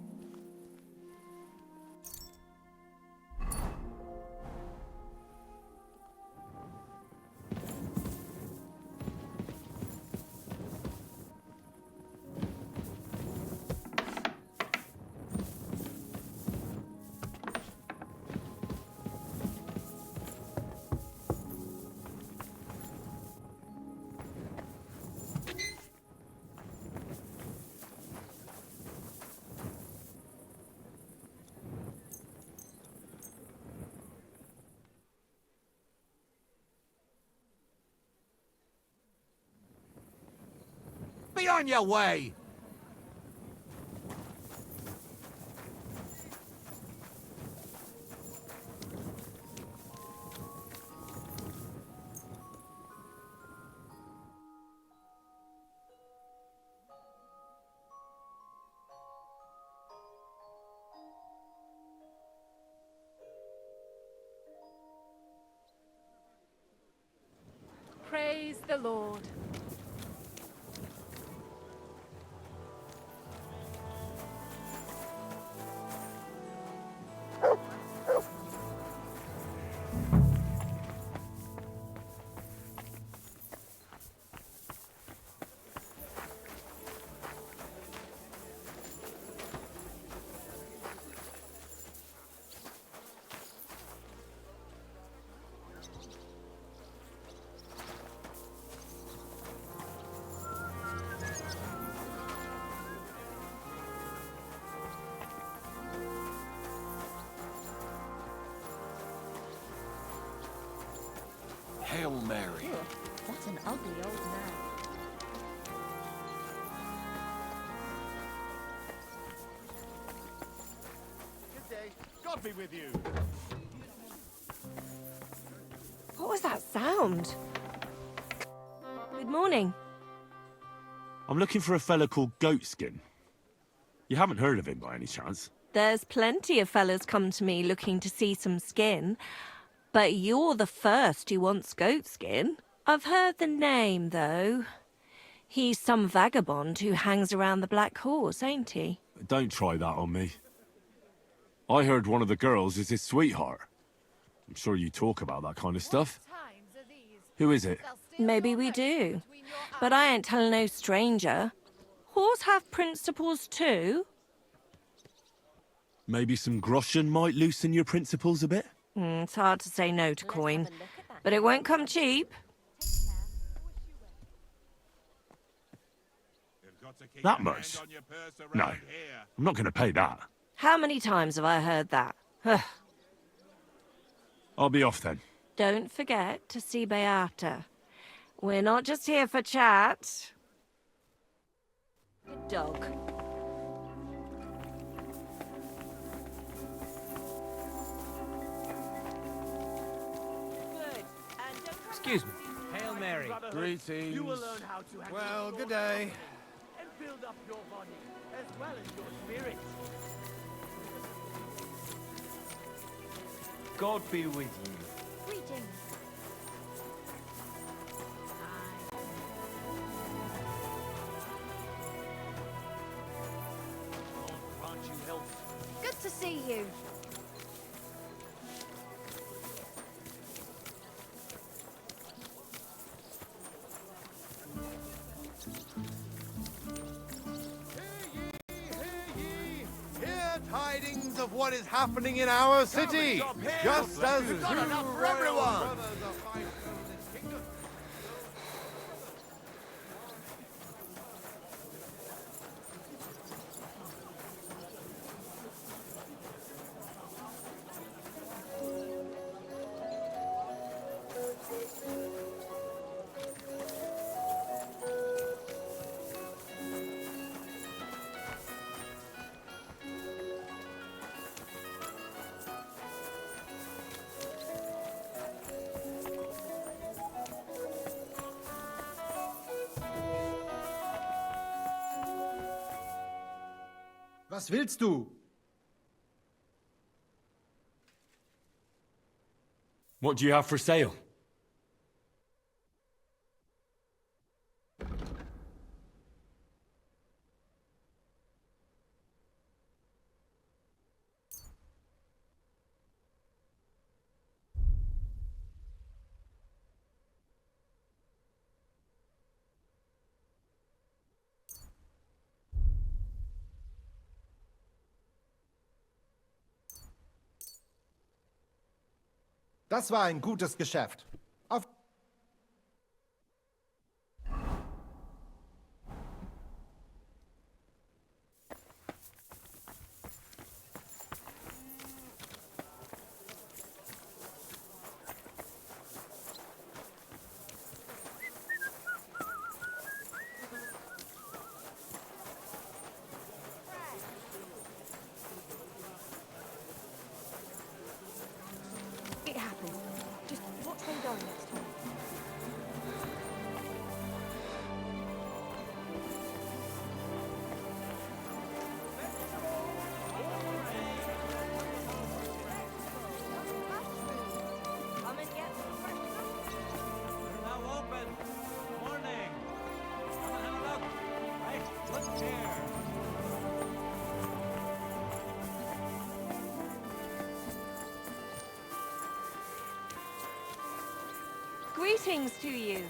Be on your way! Praise the Lord. Hail Mary. What an ugly old man. Good day. God be with you. What was that sound? Good morning. I'm looking for a fella called Goatskin. You haven't heard of him by any chance? There's plenty of fellas come to me looking to see some skin. But you're the first who wants goat skin. I've heard the name, though. He's some vagabond who hangs around the Black Horse, ain't he? Don't try that on me. I heard one of the girls is his sweetheart. I'm sure you talk about that kind of stuff. Who is it? Maybe we do. But I ain't telling no stranger. Whores have principles too. Maybe some groschen might loosen your principles a bit? It's hard to say no to coin, but it won't come cheap. That much? No, I'm not going to pay that. How many times have I heard that? I'll be off then. Don't forget to see Beata. We're not just here for chat. Good dog. Excuse me. Hail Mary. Greetings. You will learn how to handle Well, good day. and build up your body as well as your spirit. God be with you. Greetings. Grant you health. Good to see you. Hear tidings of what is happening in our city, just as We've got enough for everyone. Was willst du? What do you have for sale? Das war ein gutes Geschäft. Auf It happens. Just watch where you're going next time. Come and get some fresh We're now open. Morning. Come and have a look. Right, look here. Greetings to you.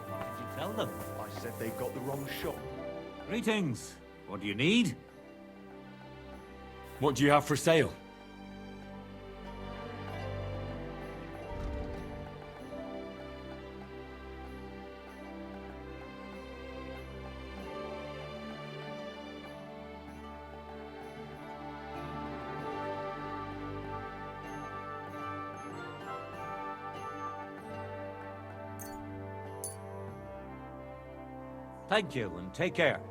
What did you tell them? I said they got the wrong shop. Greetings. What do you need? What do you have for sale? Thank you, and take care.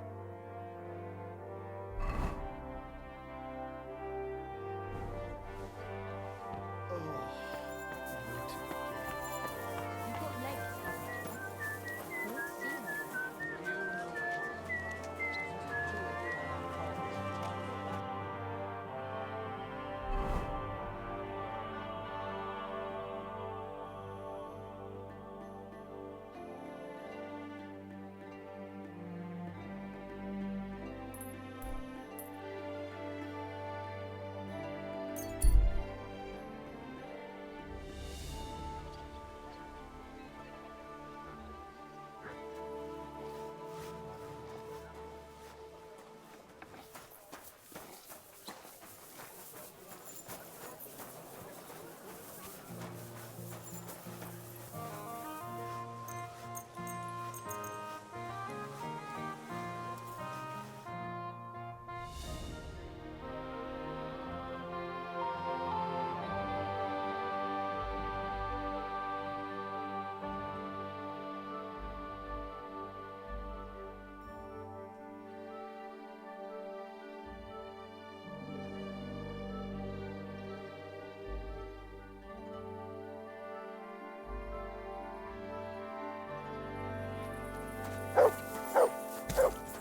You've got legs, haven't you? We'll see them.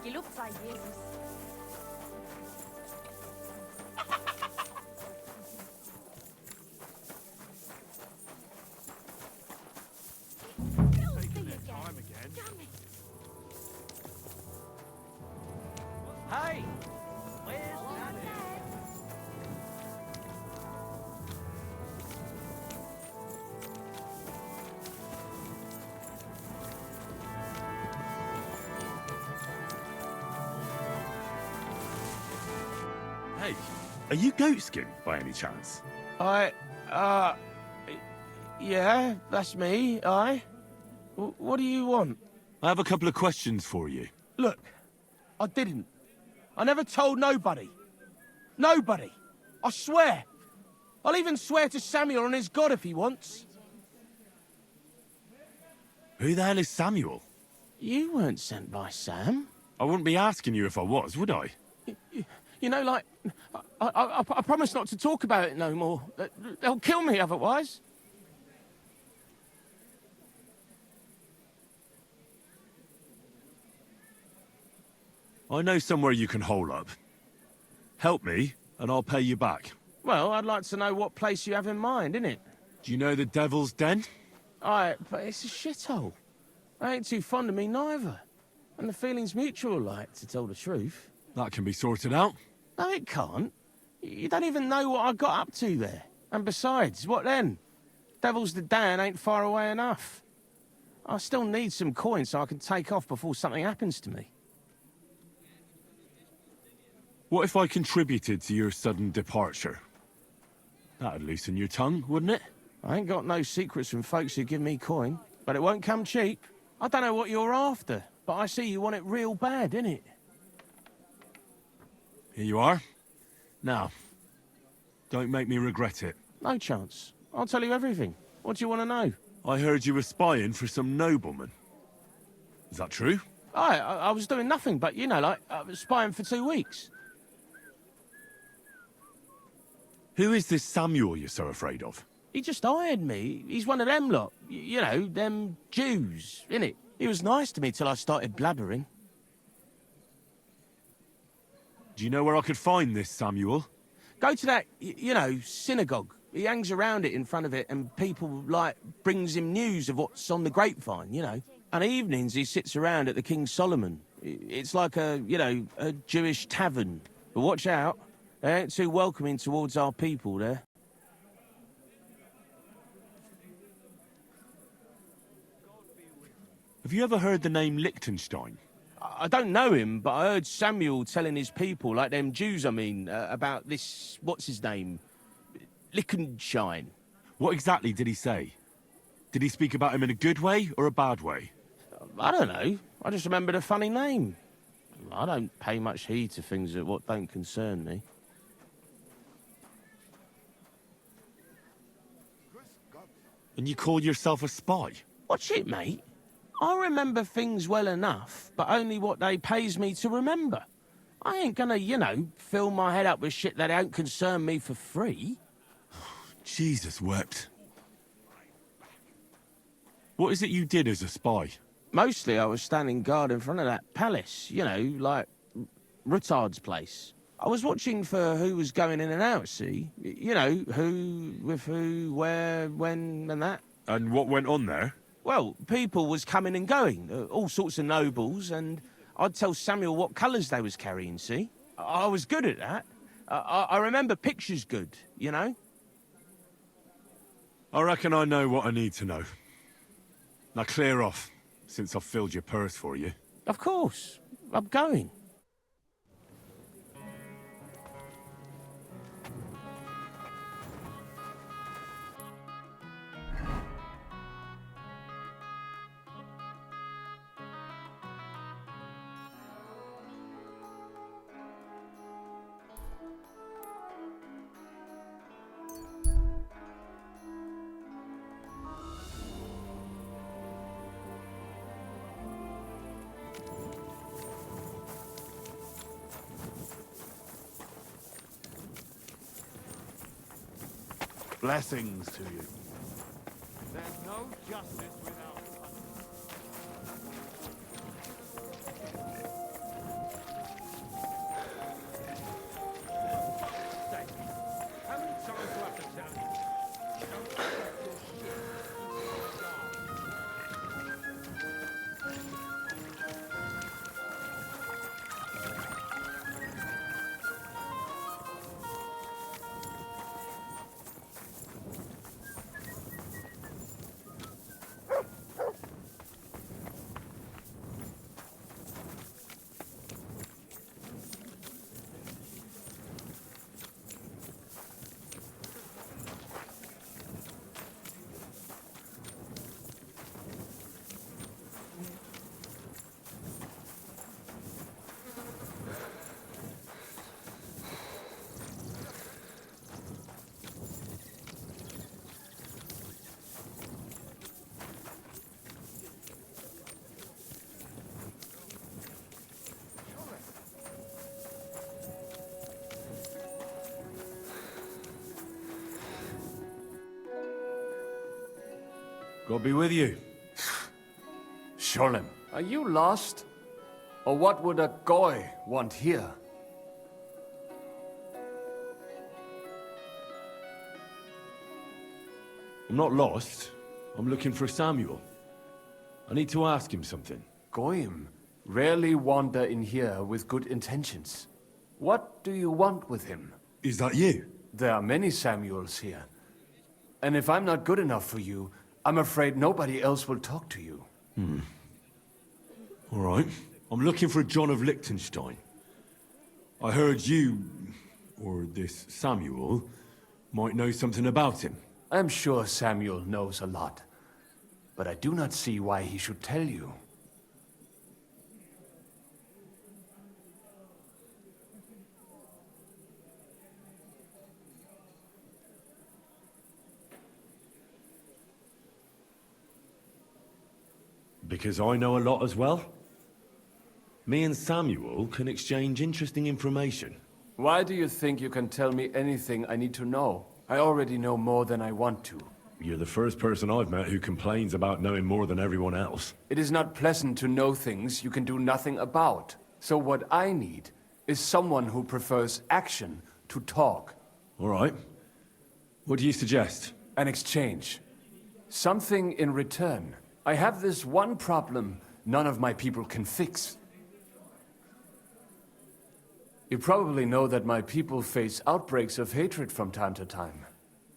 Gelobt sei Jesus. Taking their time again. Hey! Where's Daddy? Hey, are you Goatskin by any chance? Yeah, that's me, What do you want? I have a couple of questions for you. Look, I didn't. I never told nobody. Nobody. I swear. I'll even swear to Samuel and his God if he wants. Who the hell is Samuel? You weren't sent by Sam. I wouldn't be asking you if I was, would I? You know, like, I promise not to talk about it no more. They'll kill me otherwise. I know somewhere you can hole up. Help me, and I'll pay you back. Well, I'd like to know what place you have in mind, innit? Do you know the Devil's Den? Aye, but it's a shithole. They ain't too fond of me neither. And the feeling's mutual, like, to tell the truth. That can be sorted out. No, it can't. You don't even know what I got up to there. And besides, what then? Devil's the Den ain't far away enough. I still need some coins so I can take off before something happens to me. What if I contributed to your sudden departure? That'd loosen your tongue, wouldn't it? I ain't got no secrets from folks who give me coin, but it won't come cheap. I don't know what you're after, but I see you want it real bad, innit? Here you are. Now, don't make me regret it. No chance. I'll tell you everything. What do you want to know? I heard you were spying for some nobleman. Is that true? I was doing nothing but, you know, like, I was spying for 2 weeks. Who is this Samuel you're so afraid of? He just hired me. He's one of them lot. You know, them Jews, innit? He was nice to me till I started blabbering. Do you know where I could find this Samuel? Go to that, you know, synagogue. He hangs around it in front of it and people, like, brings him news of what's on the grapevine, you know. And evenings he sits around at the King Solomon. It's like a, you know, a Jewish tavern. But watch out. They ain't too welcoming towards our people there. Have you ever heard the name Liechtenstein? I don't know him, but I heard Samuel telling his people, like them Jews, I mean, about this, what's his name? Liechtenstein. What exactly did he say? Did he speak about him in a good way or a bad way? I don't know. I just remembered a funny name. I don't pay much heed to things that what don't concern me. And you call yourself a spy? Watch it, mate. I remember things well enough, but only what they pays me to remember. I ain't gonna, you know, fill my head up with shit that don't concern me for free. Jesus wept. What is it you did as a spy? Mostly I was standing guard in front of that palace, you know, like Rutard's place. I was watching for who was going in and out, see? You know, who, with who, where, when, and that. And what went on there? Well, people was coming and going, all sorts of nobles, and I'd tell Samuel what colours they was carrying, see? I was good at that. I remember pictures good, you know? I reckon I know what I need to know. Now clear off, since I've filled your purse for you. Of course. I'm going. Blessings to you. There's no justice without How many times do I have to tell you? Don't accept your shit. God be with you. Sholem. Are you lost? Or what would a goy want here? I'm not lost. I'm looking for Samuel. I need to ask him something. Goyim rarely wander in here with good intentions. What do you want with him? Is that you? There are many Samuels here. And if I'm not good enough for you, I'm afraid nobody else will talk to you. All right. I'm looking for John of Liechtenstein. I heard you, or this Samuel, might know something about him. I'm sure Samuel knows a lot. But I do not see why he should tell you. Because I know a lot as well? Me and Samuel can exchange interesting information. Why do you think you can tell me anything I need to know? I already know more than I want to. You're the first person I've met who complains about knowing more than everyone else. It is not pleasant to know things you can do nothing about. So what I need is someone who prefers action to talk. All right. What do you suggest? An exchange. Something in return. I have this one problem none of my people can fix. You probably know that my people face outbreaks of hatred from time to time.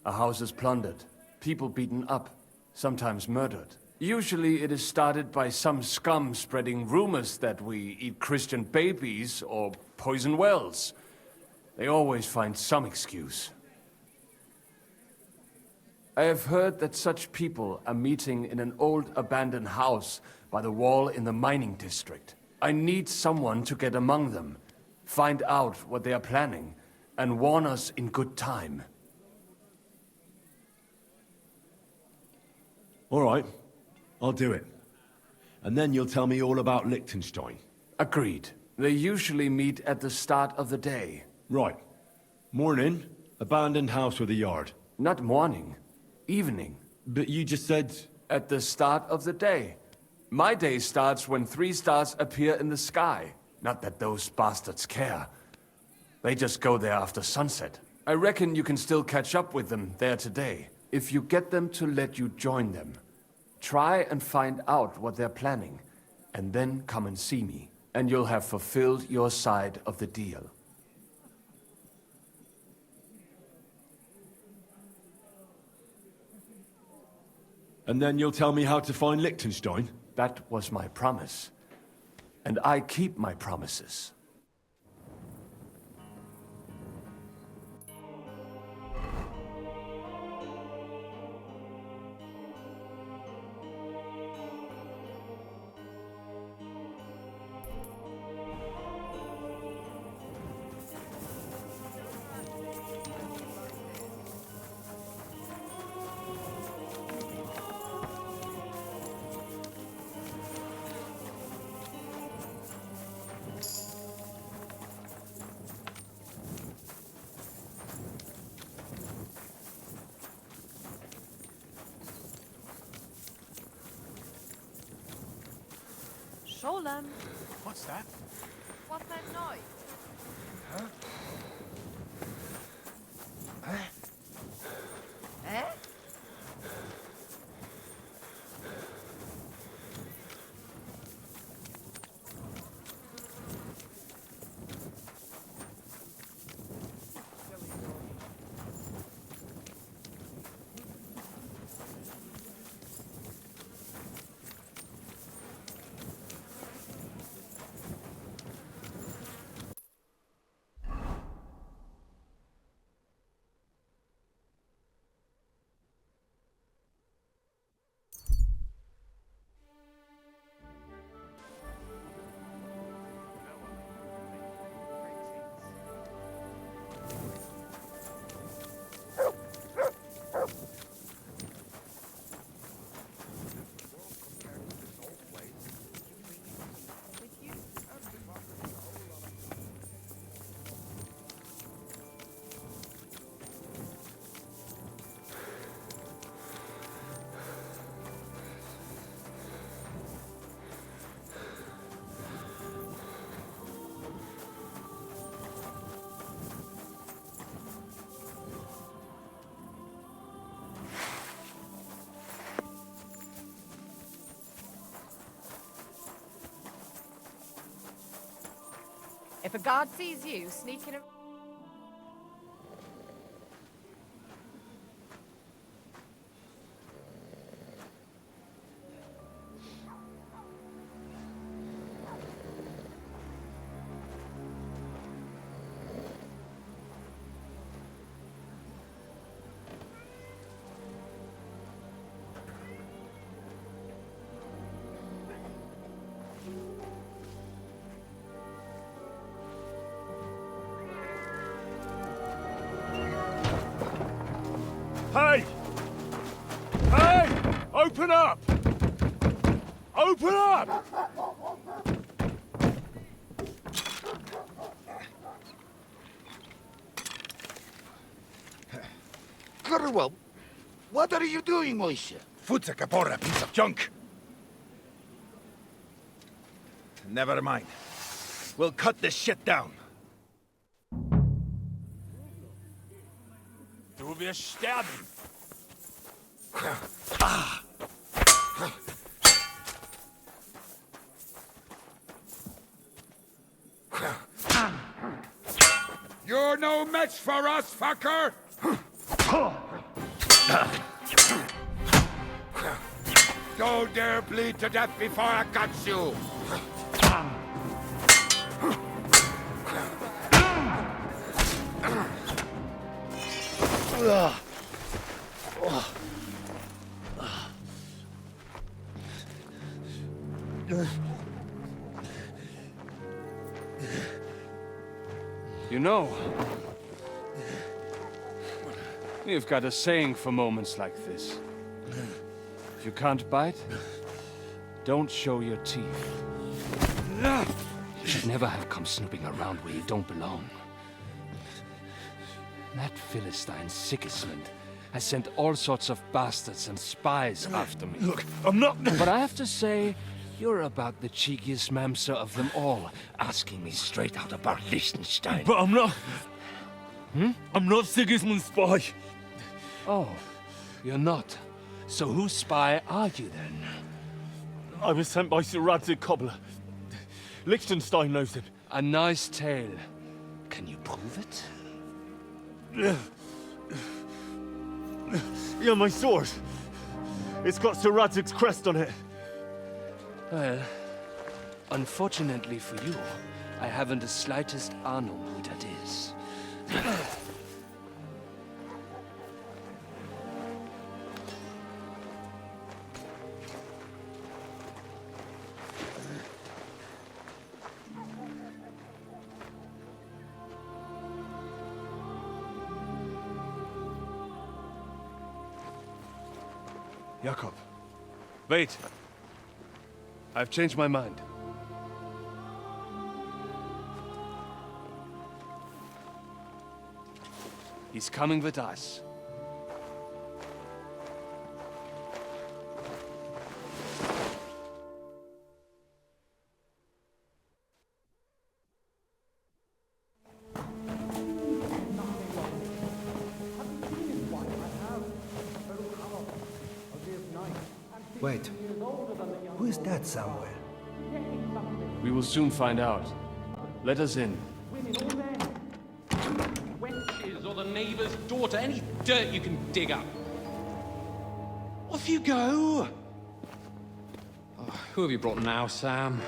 A house is plundered, people beaten up, sometimes murdered. Usually it is started by some scum spreading rumors that we eat Christian babies or poison wells. They always find some excuse. I have heard that such people are meeting in an old abandoned house by the wall in the mining district. I need someone to get among them, find out what they are planning, and warn us in good time. All right. I'll do it. And then you'll tell me all about Liechtenstein. Agreed. They usually meet at the start of the day. Right. Morning, abandoned house with a yard. Not morning. Evening. But you just said... At the start of the day. My day starts when 3 stars appear in the sky. Not that those bastards care. They just go there after sunset. I reckon you can still catch up with them there today. If you get them to let you join them. Try and find out what they're planning. And then come and see me. And you'll have fulfilled your side of the deal. And then you'll tell me how to find Liechtenstein? That was my promise. And I keep my promises. Sholem. What's that? What's that noise? Huh? Eh? If a guard sees you sneaking around... Hey! Hey! Open up! Open up! Well, what are you doing, Moishe? Foot's a caporra, piece of junk. Never mind. We'll cut this shit down. Du wirst sterben! You're no match for us, fucker! Don't dare bleed to death before I cut you! You know, we've got a saying for moments like this. If you can't bite, don't show your teeth. You should never have come snooping around where you don't belong. That Philistine Sigismund has sent all sorts of bastards and spies after me. Look, I'm not... But I have to say, you're about the cheekiest mamser of them all, asking me straight out about Liechtenstein. But I'm not... I'm not Sigismund's spy. Oh, you're not. So whose spy are you then? I was sent by Sir Radzig Cobbler. Liechtenstein knows him. A nice tale. Can you prove it? Yeah, my sword. It's got Sir Radzig's crest on it. Well, unfortunately for you, I haven't the slightest ahnung who that is. Jakob, wait. I've changed my mind. He's coming with us. Wait, who is that somewhere? We will soon find out. Let us in. Wenches or the neighbour's daughter, any dirt you can dig up. Off you go! Oh, who have you brought now, Sam?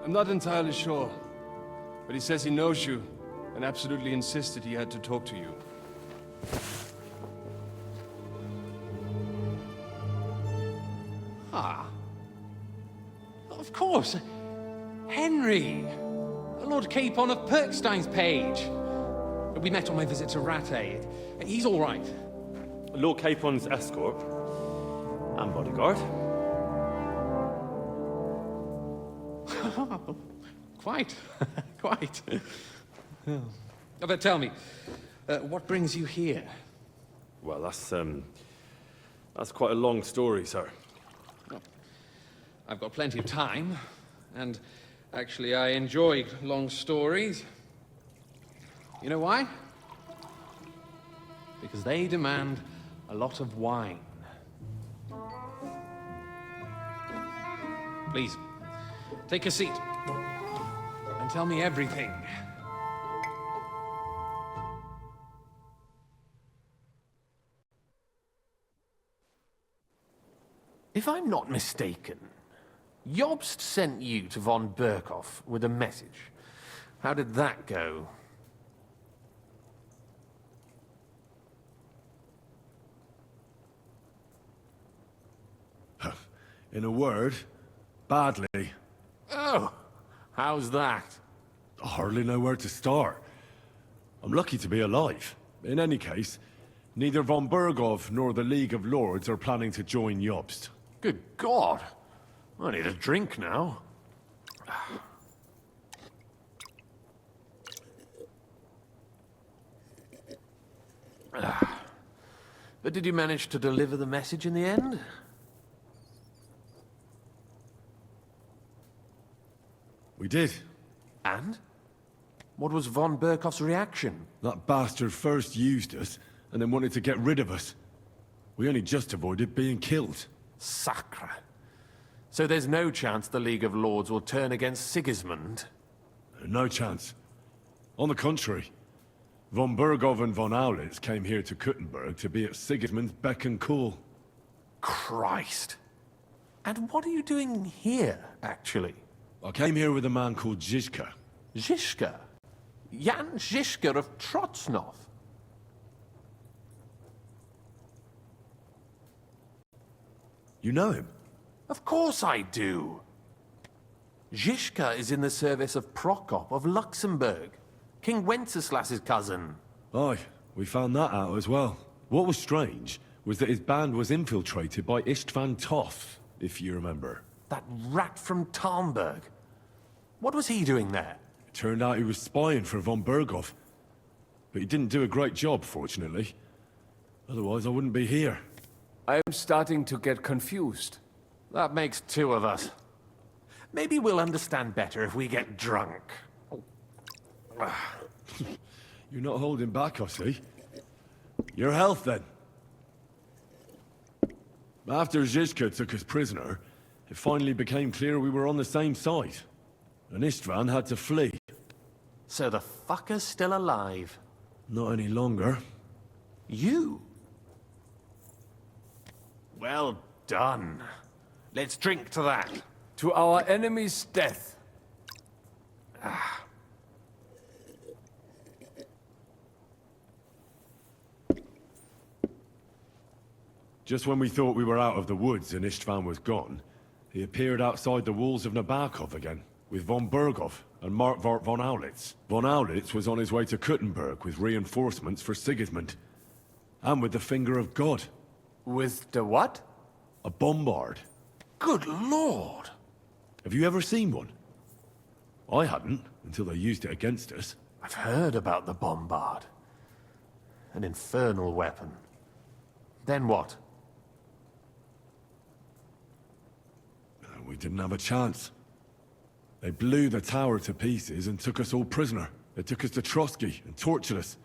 I'm not entirely sure, but he says he knows you and absolutely insisted he had to talk to you. Ah. Of course. Henry. Lord Capon of Perkstein's page. We met on my visit to Rattay. He's all right. Lord Capon's escort. And bodyguard. Quite. Quite. But tell me, what brings you here? Well, that's quite a long story, sir. I've got plenty of time, and actually I enjoy long stories. You know why? Because they demand a lot of wine. Please, take a seat. and tell me everything. If I'm not mistaken, Jobst sent you to von Berkhoff with a message. How did that go? In a word, badly. Oh, how's that? I hardly know where to start. I'm lucky to be alive. In any case, neither von Berghoff nor the League of Lords are planning to join Jobst. Good God. I need a drink now. But did you manage to deliver the message in the end? We did. And? What was von Berkhoff's reaction? That bastard first used us, and then wanted to get rid of us. We only just avoided being killed. Sacre. So there's no chance the League of Lords will turn against Sigismund? No chance. On the contrary. Von Berghoff and von Aulitz came here to Kuttenberg to be at Sigismund's beck and call. Christ. And what are you doing here, actually? I came here with a man called Zizka. Zizka? Jan Zizka of Trotznov? You know him? Of course I do. Zizka is in the service of Prokop of Luxembourg, King Wenceslas's cousin. Aye, we found that out as well. What was strange was that his band was infiltrated by Istvan Toth, if you remember. That rat from Talmberg. What was he doing there? It turned out he was spying for von Berghoff. But he didn't do a great job, fortunately. Otherwise, I wouldn't be here. I am starting to get confused. That makes two of us. Maybe we'll understand better if we get drunk. You're not holding back, I see. Your health, then. After Zizka took us prisoner, it finally became clear we were on the same side. And Istvan had to flee. So the fucker's still alive? Not any longer. You? Well done. Let's drink to that. To our enemy's death. Just when we thought we were out of the woods and Istvan was gone, he appeared outside the walls of Nabokov again, with von Berghoff and Markvart von Aulitz. Von Aulitz was on his way to Kuttenberg with reinforcements for Sigismund. And with the finger of God. With the what? A bombard. Good Lord! Have you ever seen one? I hadn't, until they used it against us. I've heard about the bombard. An infernal weapon. Then what? We didn't have a chance. They blew the tower to pieces and took us all prisoner. They took us to Trotsky and tortured us.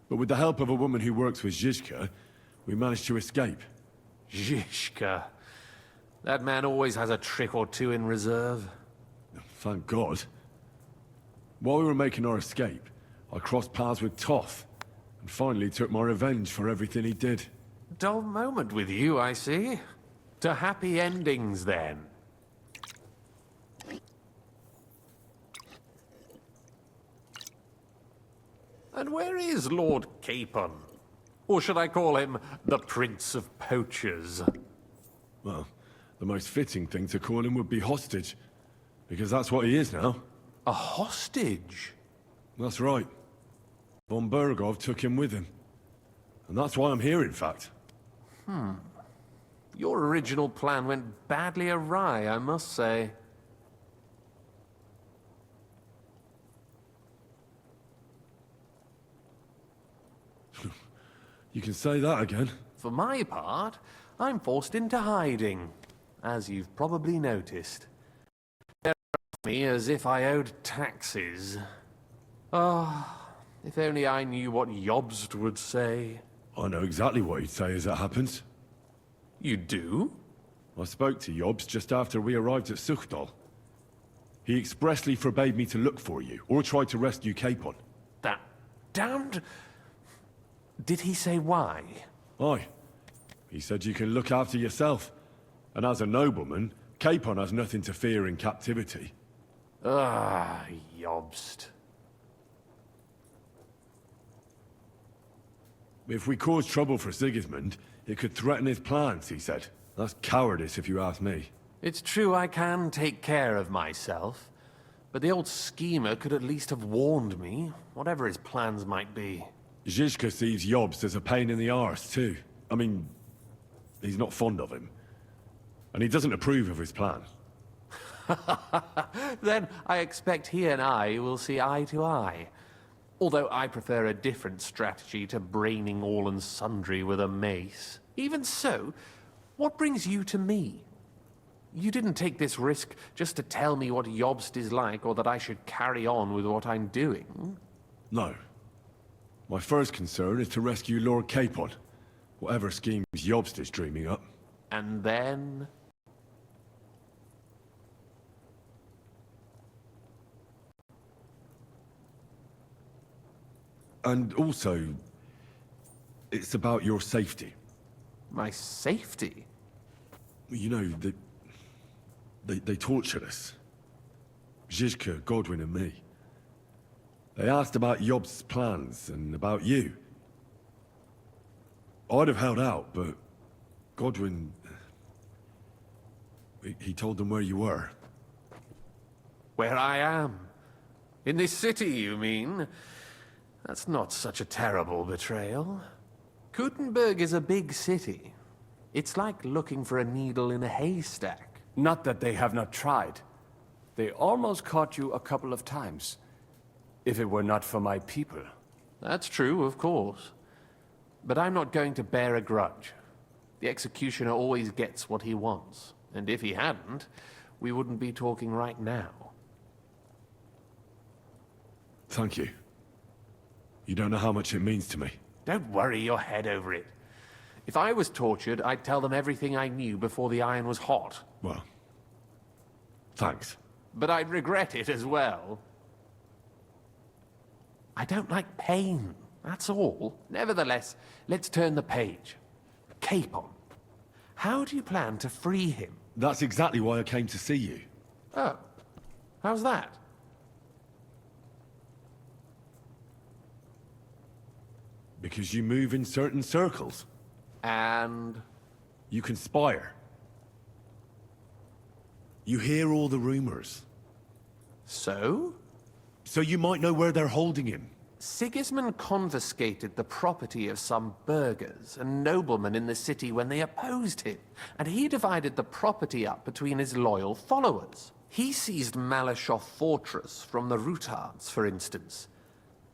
But with the help of a woman who works with Zizka, we managed to escape. Zizka. That man always has a trick or two in reserve. Thank God. While we were making our escape, I crossed paths with Toth, and finally took my revenge for everything he did. Dull moment with you, I see. To happy endings, then. And where is Lord Capon? Or should I call him the Prince of Poachers? Well, the most fitting thing to call him would be hostage, because that's what he is now. A hostage? That's right. Von Berghoff took him with him. And that's why I'm here, in fact. Your original plan went badly awry, I must say. You can say that again. For my part, I'm forced into hiding, as you've probably noticed. They're after me as if I owed taxes. Ah, if only I knew what Jobst would say. I know exactly what he'd say as it happens. You do? I spoke to Jobst just after we arrived at Suchdal. He expressly forbade me to look for you, or try to rescue Capon. That damned... Did he say why? Aye. He said you can look after yourself. And as a nobleman, Capon has nothing to fear in captivity. Ah, Jobst. If we cause trouble for Sigismund, it could threaten his plans, he said. That's cowardice, if you ask me. It's true I can take care of myself, but the old schemer could at least have warned me, whatever his plans might be. Zizka sees Jobst as a pain in the arse, too. I mean, he's not fond of him. And he doesn't approve of his plan. Then I expect he and I will see eye to eye. Although I prefer a different strategy to braining all and sundry with a mace. Even so, what brings you to me? You didn't take this risk just to tell me what Jobst is like, or that I should carry on with what I'm doing. No. My first concern is to rescue Lord Capon, whatever schemes Jobst is dreaming up. And then... And also, it's about your safety. My safety? You know, they tortured us. Zizka, Godwin and me. They asked about Jobst's plans and about you. I'd have held out, but Godwin... He told them where you were. Where I am? In this city, you mean? That's not such a terrible betrayal. Kuttenberg is a big city. It's like looking for a needle in a haystack. Not that they have not tried. They almost caught you a couple of times. If it were not for my people. That's true, of course. But I'm not going to bear a grudge. The executioner always gets what he wants. And if he hadn't, we wouldn't be talking right now. Thank you. You don't know how much it means to me. Don't worry your head over it. If I was tortured, I'd tell them everything I knew before the iron was hot. Well, thanks. But I'd regret it as well. I don't like pain, that's all. Nevertheless, let's turn the page. Capon. How do you plan to free him? That's exactly why I came to see you. Oh. How's that? Because you move in certain circles. And? You conspire. You hear all the rumors. So? So you might know where they're holding him. Sigismund confiscated the property of some burghers and noblemen in the city when they opposed him, and he divided the property up between his loyal followers. He seized Malyshoff Fortress from the Rutards, for instance.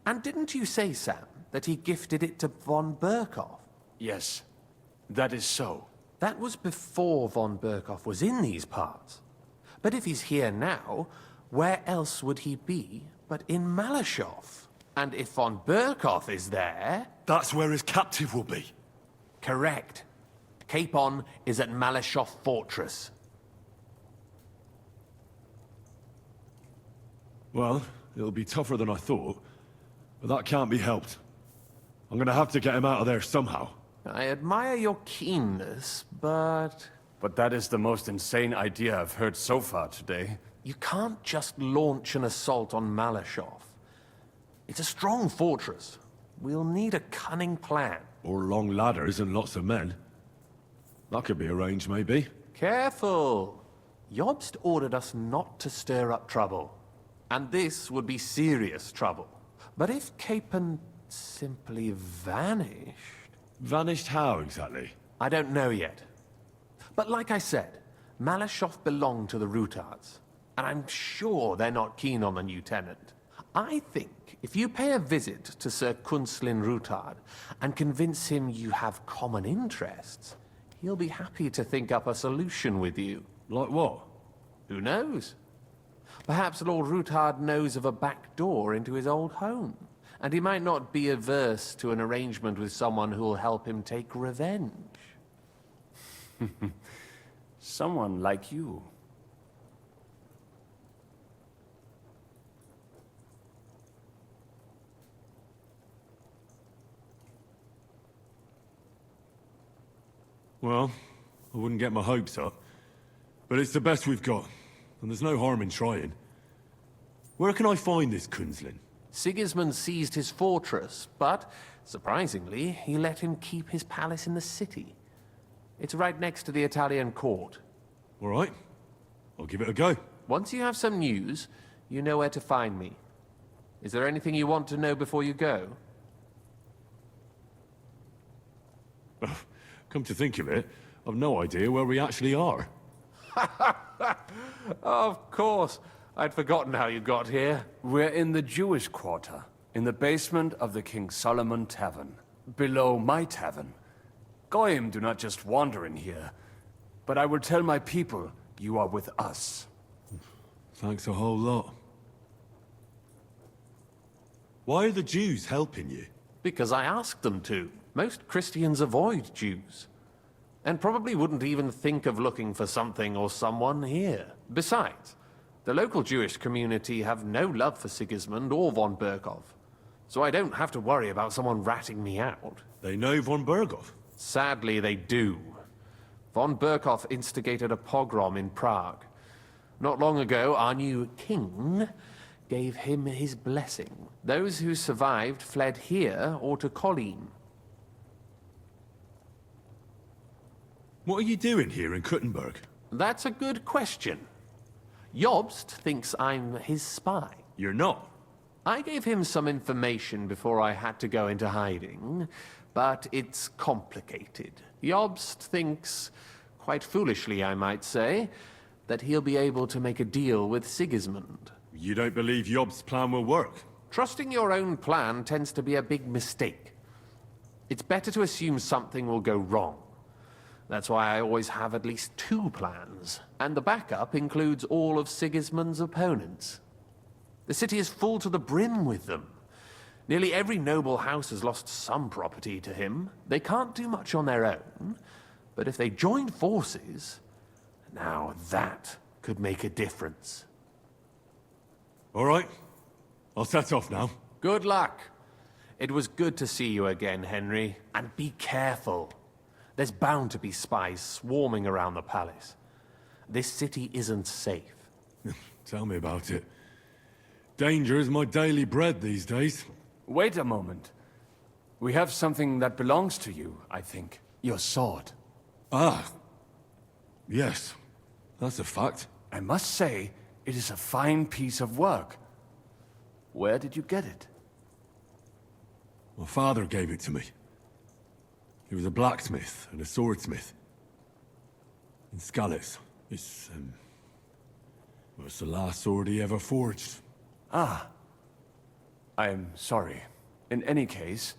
And didn't you say, Sam, that he gifted it to von Berkoff? Yes, that is so. That was before von Berkoff was in these parts. But if he's here now, where else would he be but in Malyshoff? And if von Berkoff is there... That's where his captive will be. Correct. Capon is at Malyshoff Fortress. Well, it'll be tougher than I thought, but that can't be helped. I'm gonna have to get him out of there somehow. I admire your keenness, but... But that is the most insane idea I've heard so far today. You can't just launch an assault on Malyshoff. It's a strong fortress. We'll need a cunning plan. Or long ladders and lots of men. That could be arranged, maybe. Careful! Jobst ordered us not to stir up trouble. And this would be serious trouble. But if Capon simply vanished... Vanished how, exactly? I don't know yet. But like I said, Malyshoff belonged to the Rutards. And I'm sure they're not keen on the new tenant. I think if you pay a visit to Sir Kunslin Rutard and convince him you have common interests, he'll be happy to think up a solution with you. Like what? Who knows? Perhaps Lord Rutard knows of a back door into his old home, and he might not be averse to an arrangement with someone who'll help him take revenge. Someone like you. Well, I wouldn't get my hopes up. But it's the best we've got, and there's no harm in trying. Where can I find this Kunzlin? Sigismund seized his fortress, but, surprisingly, he let him keep his palace in the city. It's right next to the Italian court. All right. I'll give it a go. Once you have some news, you know where to find me. Is there anything you want to know before you go? Come to think of it, I've no idea where we actually are. Of course. I'd forgotten how you got here. We're in the Jewish quarter, in the basement of the King Solomon Tavern, below my tavern. Goyim do not just wander in here, but I will tell my people you are with us. Thanks a whole lot. Why are the Jews helping you? Because I asked them to. Most Christians avoid Jews. And probably wouldn't even think of looking for something or someone here. Besides, the local Jewish community have no love for Sigismund or von Berkov. So I don't have to worry about someone ratting me out. They know von Berkov? Sadly, they do. Von Berkov instigated a pogrom in Prague. Not long ago, our new king gave him his blessing. Those who survived fled here or to Kolin. What are you doing here in Kuttenberg? That's a good question. Jobst thinks I'm his spy. You're not? I gave him some information before I had to go into hiding, but it's complicated. Jobst thinks, quite foolishly I might say, that he'll be able to make a deal with Sigismund. You don't believe Jobst's plan will work? Trusting your own plan tends to be a big mistake. It's better to assume something will go wrong. That's why I always have at least 2 plans, and the backup includes all of Sigismund's opponents. The city is full to the brim with them. Nearly every noble house has lost some property to him. They can't do much on their own, but if they join forces, now that could make a difference. All right. I'll set off now. Good luck. It was good to see you again, Henry. And be careful. There's bound to be spies swarming around the palace. This city isn't safe. Tell me about it. Danger is my daily bread these days. Wait a moment. We have something that belongs to you, I think. Your sword. Ah. Yes. That's a fact. I must say, it is a fine piece of work. Where did you get it? My father gave it to me. He was a blacksmith and a swordsmith. In Skalitz. It's the last sword he ever forged. Ah. I am sorry. In any case,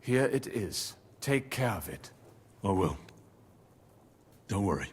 here it is. Take care of it. I will. Don't worry.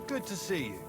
Good to see you.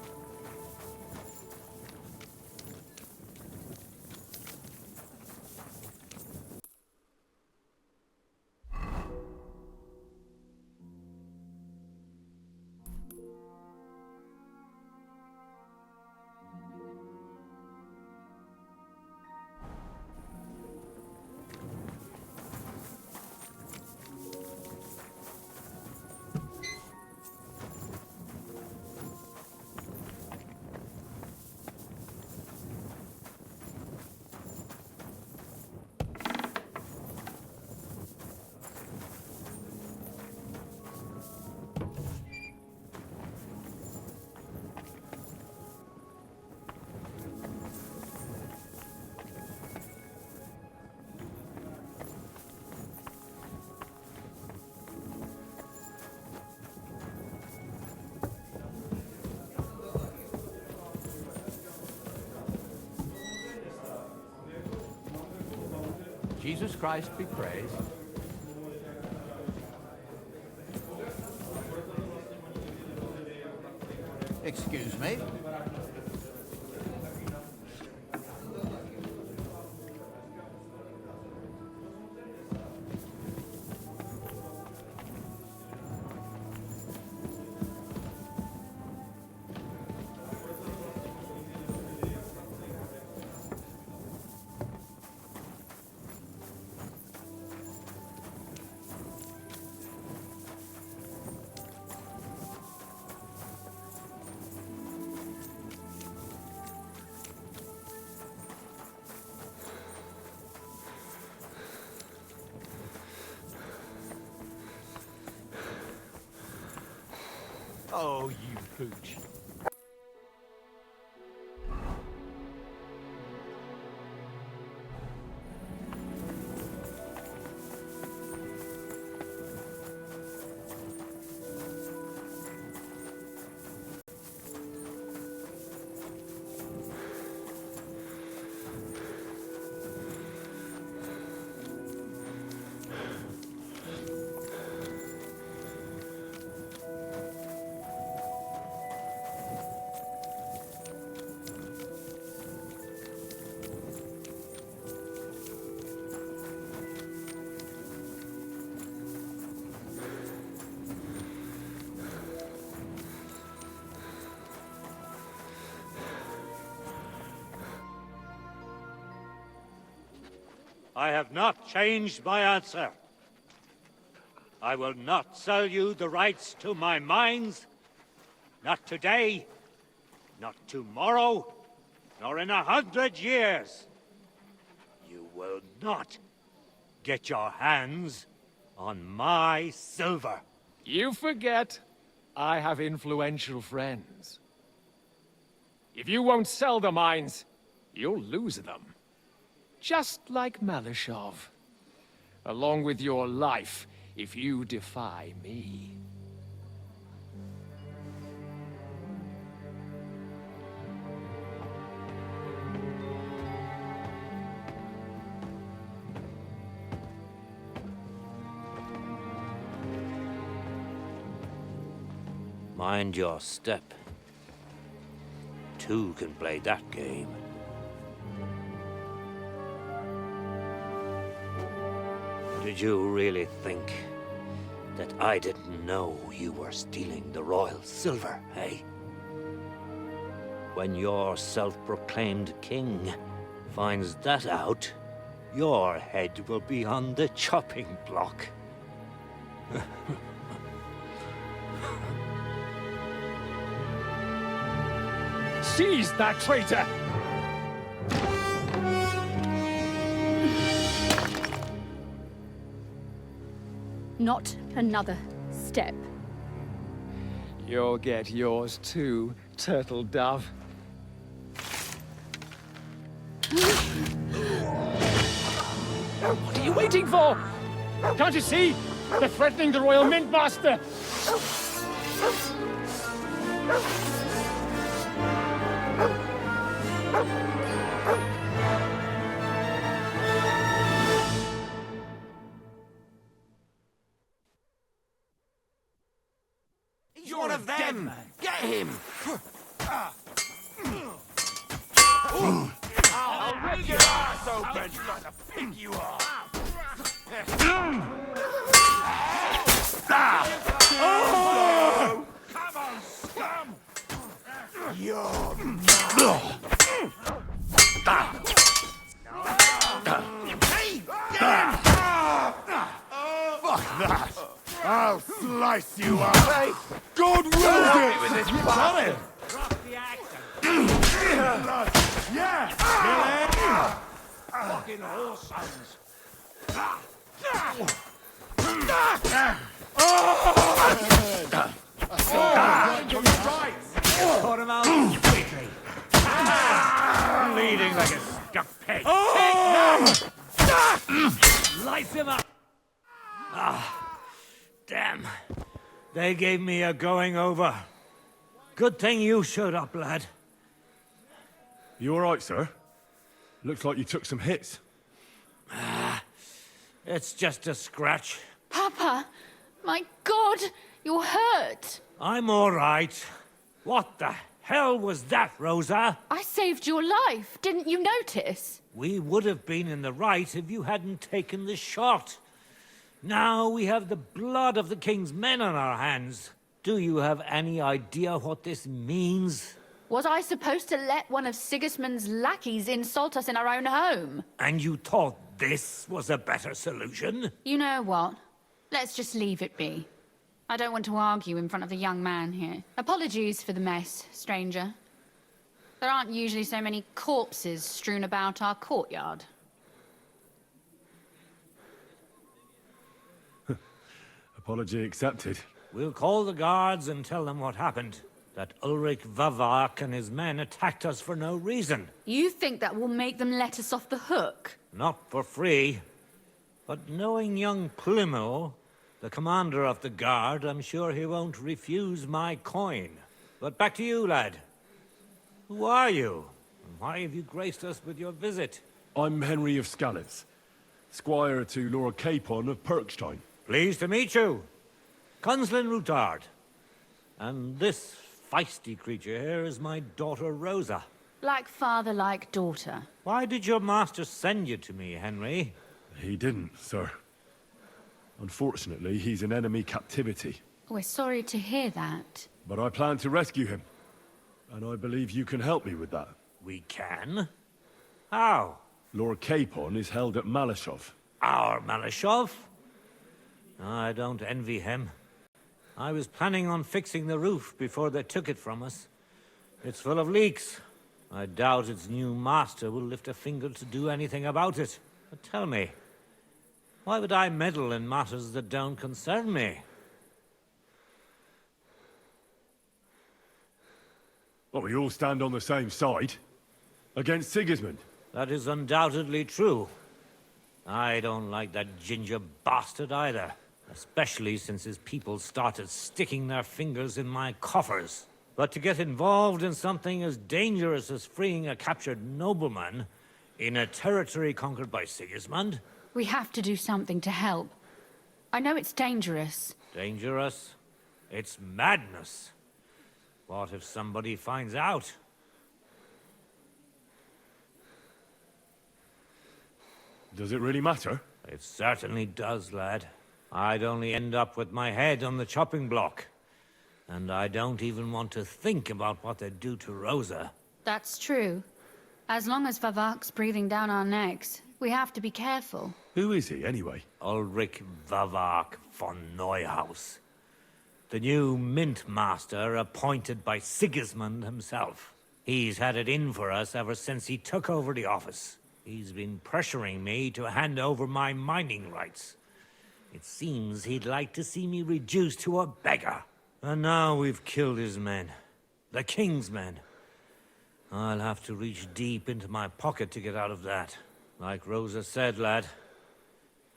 Jesus Christ be praised. Excuse me? Oh, you pooch. I have not changed my answer. I will not sell you the rights to my mines. Not today, not tomorrow, nor in 100 years. You will not get your hands on my silver. You forget I have influential friends. If you won't sell the mines, you'll lose them. Just like Malishov. Along with your life, if you defy me. Mind your step. Two can play that game. Did you really think that I didn't know you were stealing the royal silver, eh? When your self-proclaimed king finds that out, your head will be on the chopping block. Seize that traitor! Not another step. You'll get yours too, turtle dove. What are you waiting for? Can't you see? They're threatening the Royal Mint Master! He's one of them! Get him! I'll rip your ass open like a pig you are! Oh! Come on, scum! You're Hey! Fuck that! I'll slice you up! Hey! God wills it! With this bastard! Drop the axe! Yeah! Fucking horse sons! Caught him out quickly. Bleeding like a stuck pig. Slice him up. Damn. They gave me a going over. Good thing you showed up, lad. You all right, sir? Looks like you took some hits. It's just a scratch. Papa! My God! You're hurt! I'm all right. What the hell was that, Rosa? I saved your life. Didn't you notice? We would have been in the right if you hadn't taken the shot. Now we have the blood of the king's men on our hands. Do you have any idea what this means? Was I supposed to let one of Sigismund's lackeys insult us in our own home? And you thought this was a better solution? You know what? Let's just leave it be. I don't want to argue in front of the young man here. Apologies for the mess, stranger. There aren't usually so many corpses strewn about our courtyard. Apology accepted. We'll call the guards and tell them what happened. That Ulrich Vavak and his men attacked us for no reason. You think that will make them let us off the hook? Not for free. But knowing young Plimo, the commander of the guard, I'm sure he won't refuse my coin. But back to you, lad. Who are you? And why have you graced us with your visit? I'm Henry of Scalitz, squire to Lord Capon of Perkstein. Pleased to meet you. Conslin Routard. And this feisty creature here is my daughter Rosa. Like father, like daughter. Why did your master send you to me, Henry? He didn't, sir. Unfortunately, he's in enemy captivity. We're sorry to hear that. But I plan to rescue him. And I believe you can help me with that. We can? How? Lord Capon is held at Malashov. Our Malashov? I don't envy him. I was planning on fixing the roof before they took it from us. It's full of leaks. I doubt its new master will lift a finger to do anything about it. But tell me, why would I meddle in matters that don't concern me? Well, we all stand on the same side. Against Sigismund. That is undoubtedly true. I don't like that ginger bastard either. Especially since his people started sticking their fingers in my coffers. But to get involved in something as dangerous as freeing a captured nobleman in a territory conquered by Sigismund? We have to do something to help. I know it's dangerous. Dangerous? It's madness. What if somebody finds out? Does it really matter? It certainly does, lad. I'd only end up with my head on the chopping block. And I don't even want to think about what they'd do to Rosa. That's true. As long as Vavak's breathing down our necks, we have to be careful. Who is he, anyway? Ulrich Vavak von Neuhaus. The new mint master appointed by Sigismund himself. He's had it in for us ever since he took over the office. He's been pressuring me to hand over my mining rights. It seems he'd like to see me reduced to a beggar. And now we've killed his men. The king's men. I'll have to reach deep into my pocket to get out of that. Like Rosa said, lad.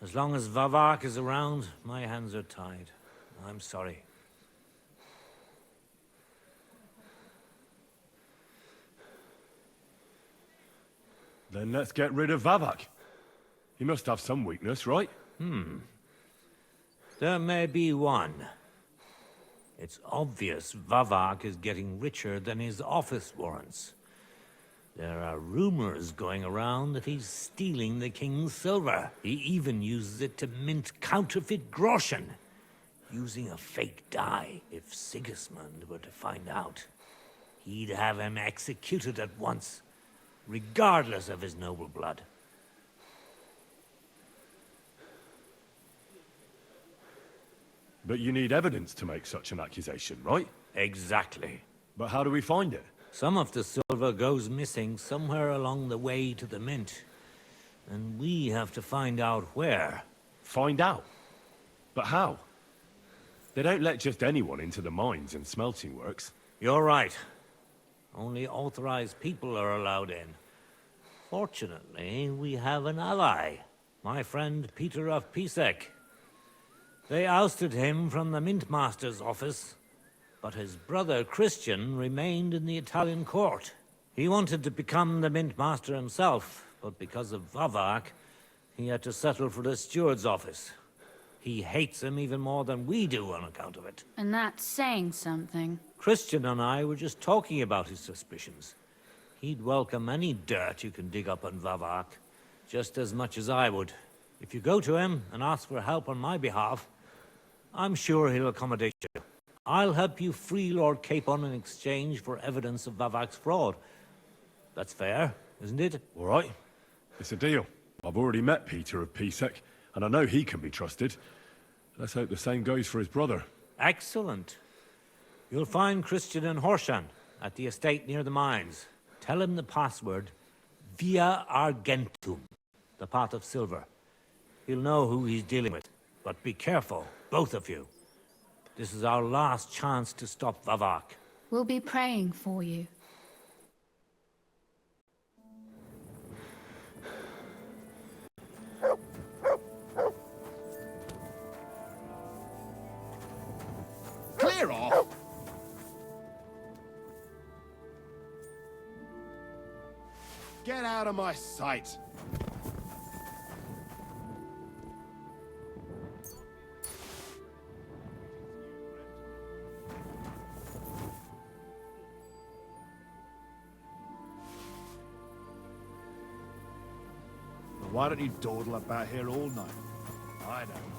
As long as Vavak is around, my hands are tied. I'm sorry. Then let's get rid of Vavak. He must have some weakness, right? There may be one. It's obvious Vavak is getting richer than his office warrants. There are rumors going around that he's stealing the king's silver. He even uses it to mint counterfeit groschen, using a fake dye. If Sigismund were to find out, he'd have him executed at once, regardless of his noble blood. But you need evidence to make such an accusation, right? Exactly. But how do we find it? Some of the silver goes missing somewhere along the way to the mint. And we have to find out where. Find out? But how? They don't let just anyone into the mines and smelting works. You're right. Only authorized people are allowed in. Fortunately, we have an ally. My friend Peter of Pisek. They ousted him from the Mint Master's office, but his brother Christian remained in the Italian court. He wanted to become the Mint Master himself, but because of Vavak, He had to settle for the steward's office. He hates him even more than we do on account of it. And that's saying something. Christian and I were just talking about his suspicions. He'd welcome any dirt you can dig up on Vavak, just as much as I would. If you go to him and ask for help on my behalf, I'm sure he'll accommodate you. I'll help you free Lord Capon in exchange for evidence of Vavak's fraud. That's fair, isn't it? All right. It's a deal. I've already met Peter of PSEC, and I know he can be trusted. Let's hope the same goes for his brother. Excellent. You'll find Christian and Horshan at the estate near the mines. Tell him the password, Via Argentum, the pot of silver. He'll know who he's dealing with. But be careful, both of you. This is our last chance to stop Vavak. We'll be praying for you. Clear off! Get out of my sight! Why don't you dawdle about here all night? I don't mind.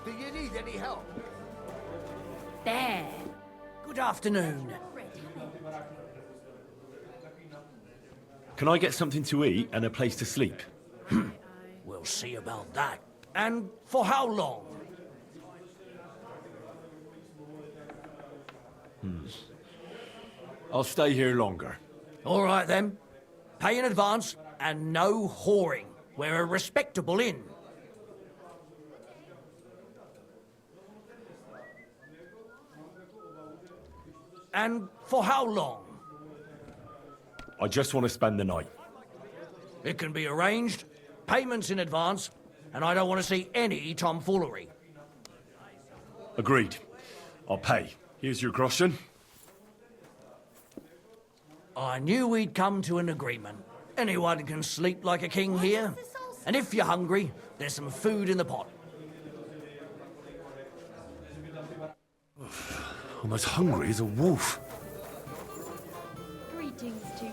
Do you need any help? There. Good afternoon. Can I get something to eat and a place to sleep? We'll see about that. And for how long? I'll stay here longer. All right then. Pay in advance and no whoring. We're a respectable inn. And for how long? I just want to spend the night. It can be arranged. Payments in advance. And I don't want to see any tomfoolery. Agreed. I'll pay. Here's your groschen. I knew we'd come to an agreement. Anyone can sleep like a king here. And if you're hungry, there's some food in the pot. I'm as hungry as a wolf. Greetings to you.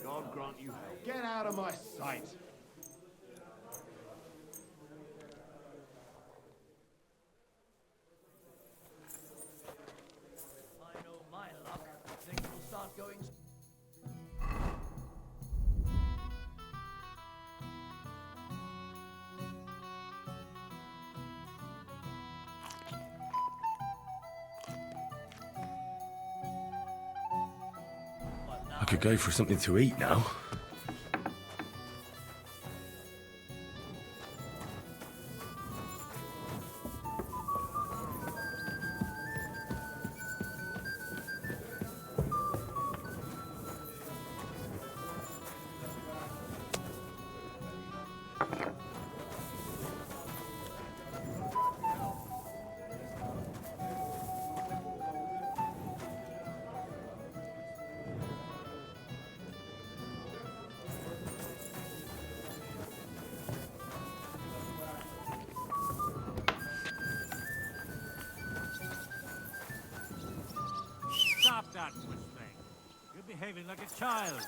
God grant you help. Get out of my sight. I know my luck. Things will start going. I could go for something to eat now. Stop that whistling. You're behaving like a child.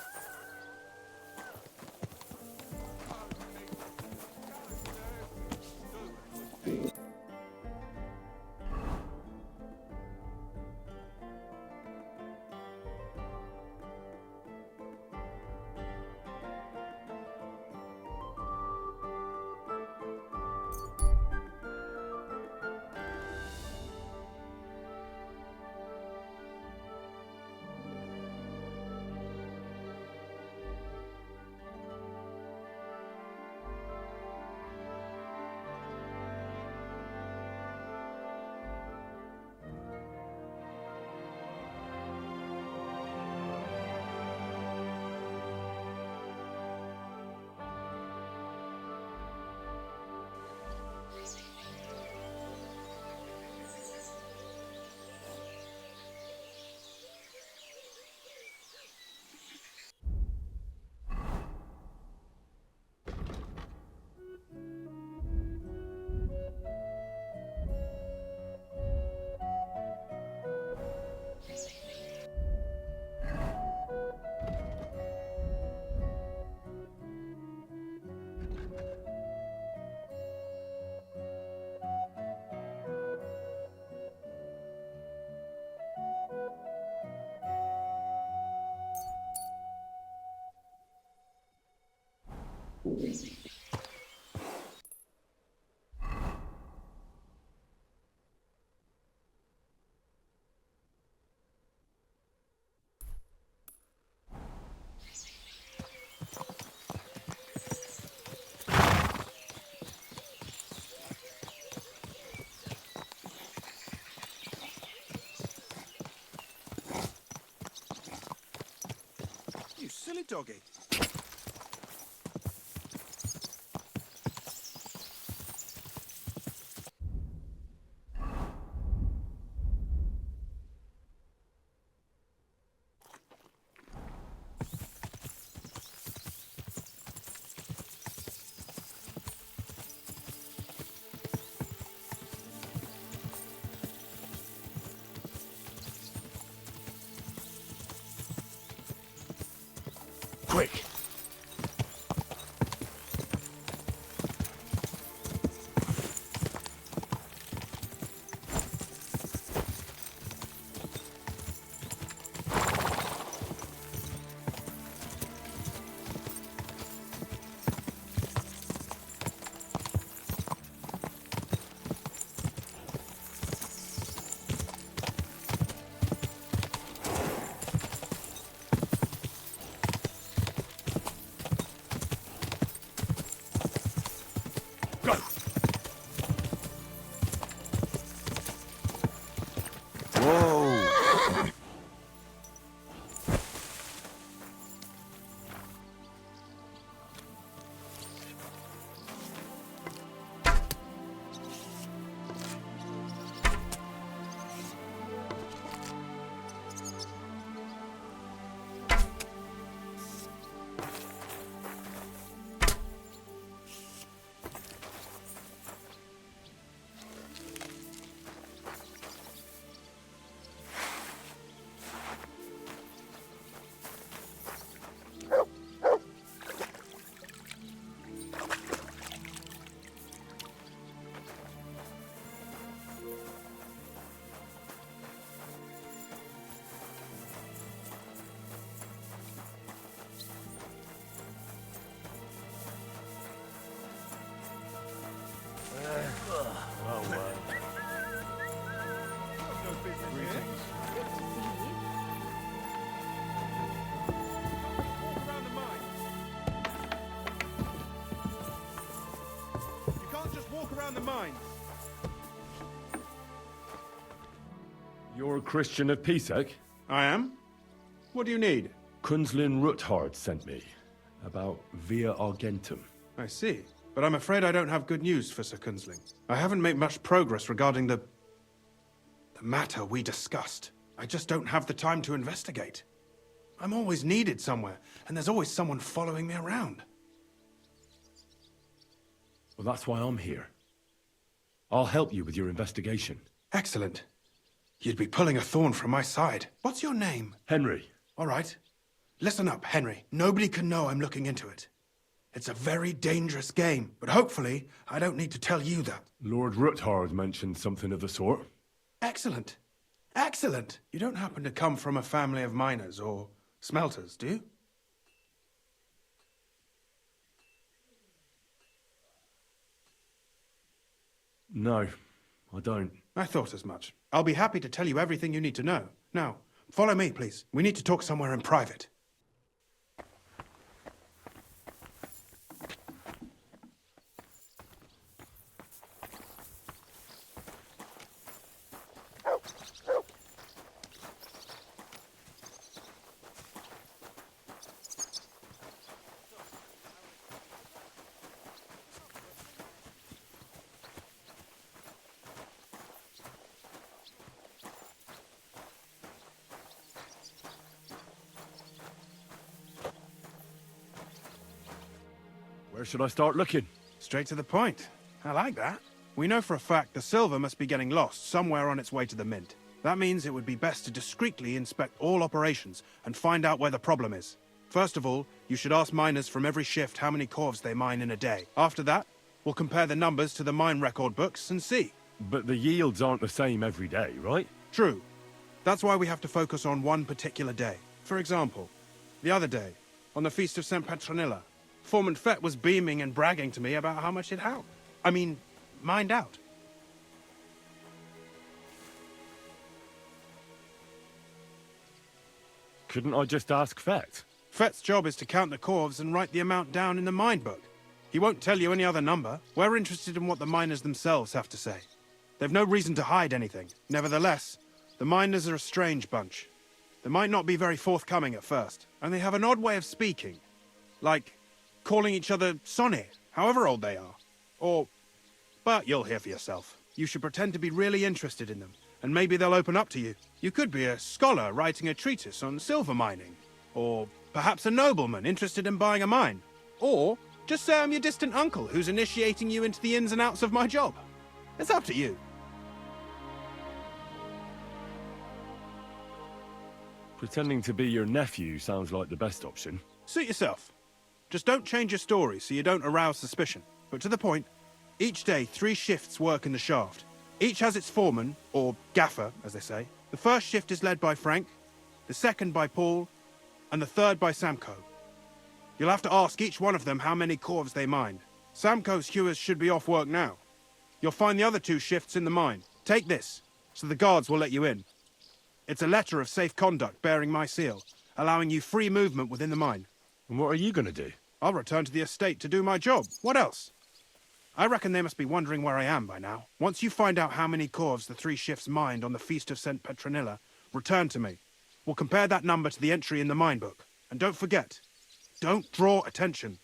You silly doggy. Quick! The mines. You're a Christian of Pisek? I am. What do you need? Kunzlin Ruthard sent me about Via Argentum. I see. But I'm afraid I don't have good news for Sir Kunzling. I haven't made much progress regarding the matter we discussed. I just don't have the time to investigate. I'm always needed somewhere, and there's always someone following me around. Well, that's why I'm here. I'll help you with your investigation. Excellent. You'd be pulling a thorn from my side. What's your name? Henry. All right. Listen up, Henry. Nobody can know I'm looking into it. It's a very dangerous game, but hopefully I don't need to tell you that. Lord Ruthard mentioned something of the sort. Excellent. Excellent. You don't happen to come from a family of miners or smelters, do you? No, I don't. I thought as much. I'll be happy to tell you everything you need to know. Now, follow me, please. We need to talk somewhere in private. Where should I start looking? Straight to the point. I like that. We know for a fact the silver must be getting lost somewhere on its way to the mint. That means it would be best to discreetly inspect all operations and find out where the problem is. First of all, you should ask miners from every shift how many corves they mine in a day. After that, we'll compare the numbers to the mine record books and see. But the yields aren't the same every day, right? True. That's why we have to focus on one particular day. For example, the other day, on the Feast of St. Petronilla, Foreman Fett was beaming and bragging to me about how much he'd mined out. Couldn't I just ask Fett? Fett's job is to count the corves and write the amount down in the mine book. He won't tell you any other number. We're interested in what the miners themselves have to say. They've no reason to hide anything. Nevertheless, the miners are a strange bunch. They might not be very forthcoming at first, and they have an odd way of speaking. Like calling each other Sonny, however old they are. But you'll hear for yourself. You should pretend to be really interested in them, and maybe they'll open up to you. You could be a scholar writing a treatise on silver mining, or perhaps a nobleman interested in buying a mine. Or just say I'm your distant uncle who's initiating you into the ins and outs of my job. It's up to you. Pretending to be your nephew sounds like the best option. Suit yourself. Just don't change your story so you don't arouse suspicion. But to the point, each day 3 shifts work in the shaft. Each has its foreman, or gaffer, as they say. The first shift is led by Frank, the second by Paul, and the third by Samko. You'll have to ask each one of them how many corves they mined. Samko's hewers should be off work now. You'll find the other 2 shifts in the mine. Take this, so the guards will let you in. It's a letter of safe conduct bearing my seal, allowing you free movement within the mine. And what are you gonna do? I'll return to the estate to do my job. What else? I reckon they must be wondering where I am by now. Once you find out how many corves the 3 shifts mined on the Feast of St. Petronilla, return to me. We'll compare that number to the entry in the mine book. And don't forget, don't draw attention.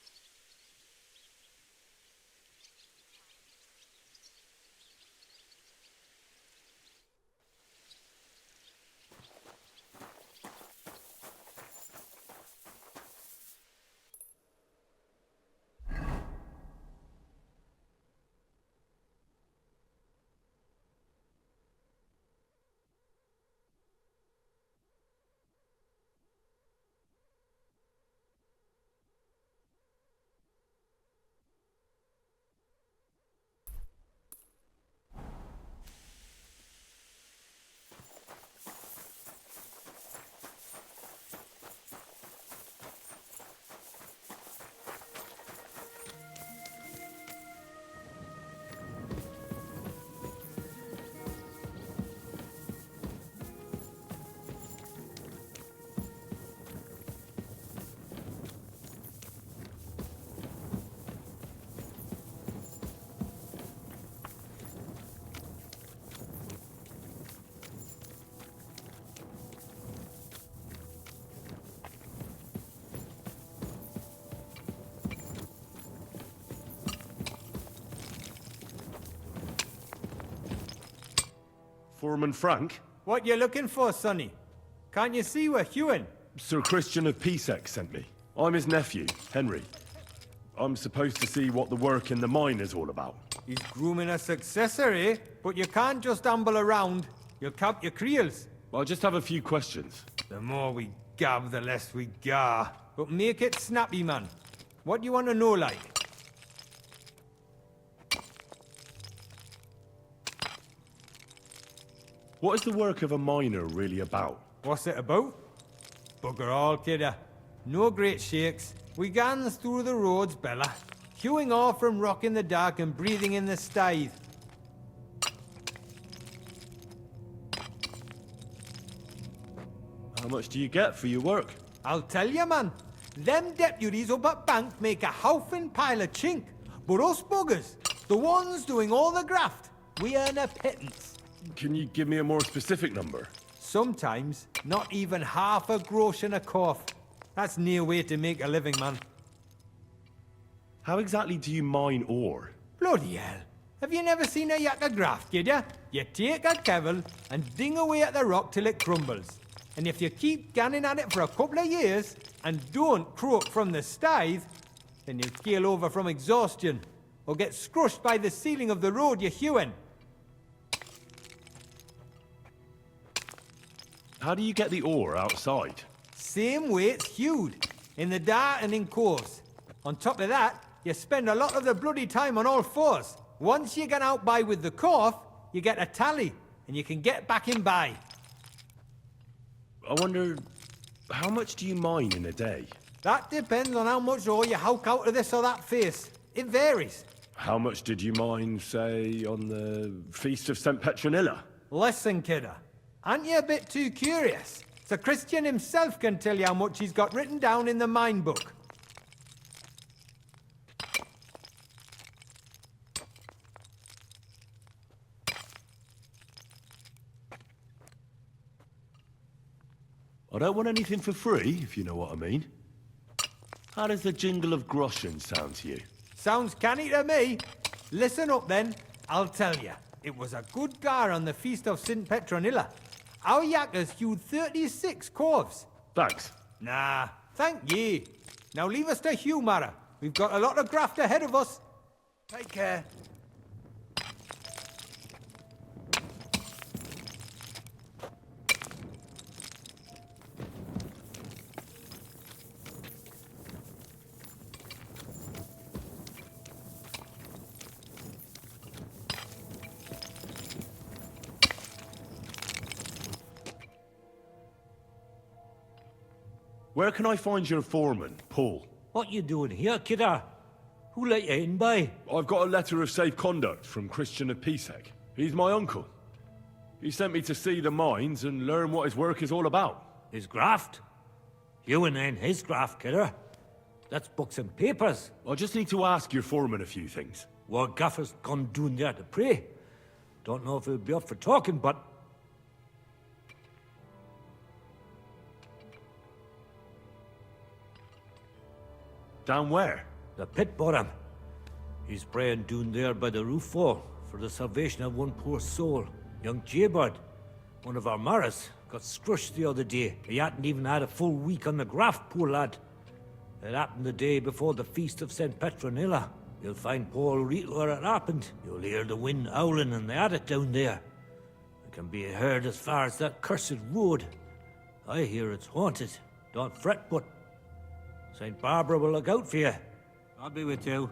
Foreman Frank? What you looking for, Sonny? Can't you see we're hewing? Sir Christian of Pisek sent me. I'm his nephew, Henry. I'm supposed to see what the work in the mine is all about. He's grooming a successor, eh? But you can't just amble around. You'll cap your creels. I'll just have a few questions. The more we gab, the less we gar. But make it snappy, man. What do you want to know, like? What is the work of a miner really about? What's it about? Bugger all, kidder. No great shakes. We gans through the roads, Bella. Hewing off from rock in the dark and breathing in the stythe. How much do you get for your work? I'll tell you, man. Them deputies up at bank make a howfing pile of chink. But us buggers, the ones doing all the graft, we earn a pittance. Can you give me a more specific number? Sometimes, not even half a grosh in a cough. That's near way to make a living, man. How exactly do you mine ore? Bloody hell. Have you never seen a yakka graft, kid ya? You take a kevel and ding away at the rock till it crumbles. And if you keep ganning at it for a couple of years and don't croak from the stythe, then you'll keel over from exhaustion or get scrushed by the ceiling of the road you're hewing. How do you get the ore outside? Same way it's hewed, in the dark and in course. On top of that, you spend a lot of the bloody time on all fours. Once you get out by with the cough, you get a tally, and you can get back in by. I wonder, how much do you mine in a day? That depends on how much ore you hulk out of this or that face. It varies. How much did you mine, say, on the Feast of St. Petronilla? Listen, kidder. Aren't you a bit too curious? Sir Christian himself can tell you how much he's got written down in the mine book. I don't want anything for free, if you know what I mean. How does the jingle of groschen sound to you? Sounds canny to me. Listen up then. I'll tell you. It was a good gar on the Feast of St. Petronilla. Our yakkers hewed 36 corves. Thanks. Nah, thank ye. Now leave us to humour. We've got a lot of graft ahead of us. Take care. Where can I find your foreman, Paul? What you doing here, kidder? Who let you in, by? I've got a letter of safe conduct from Christian of Pisek. He's my uncle. He sent me to see the mines and learn what his work is all about. His graft? You and then his graft, kidder. That's books and papers. I just need to ask your foreman a few things. What gaffer's gone doing there to pray? Don't know if he'll be up for talking, but... Down where? The pit bottom. He's praying down there by the roof wall for the salvation of one poor soul. Young Jaybird, one of our maras, got scrushed the other day. He hadn't even had a full week on the graft, poor lad. It happened the day before the Feast of St. Petronilla. You'll find Paul Reet where it happened. You'll hear the wind howling and the adit down there. It can be heard as far as that cursed road. I hear it's haunted. Don't fret, but St. Barbara will look out for you. I'll be with you.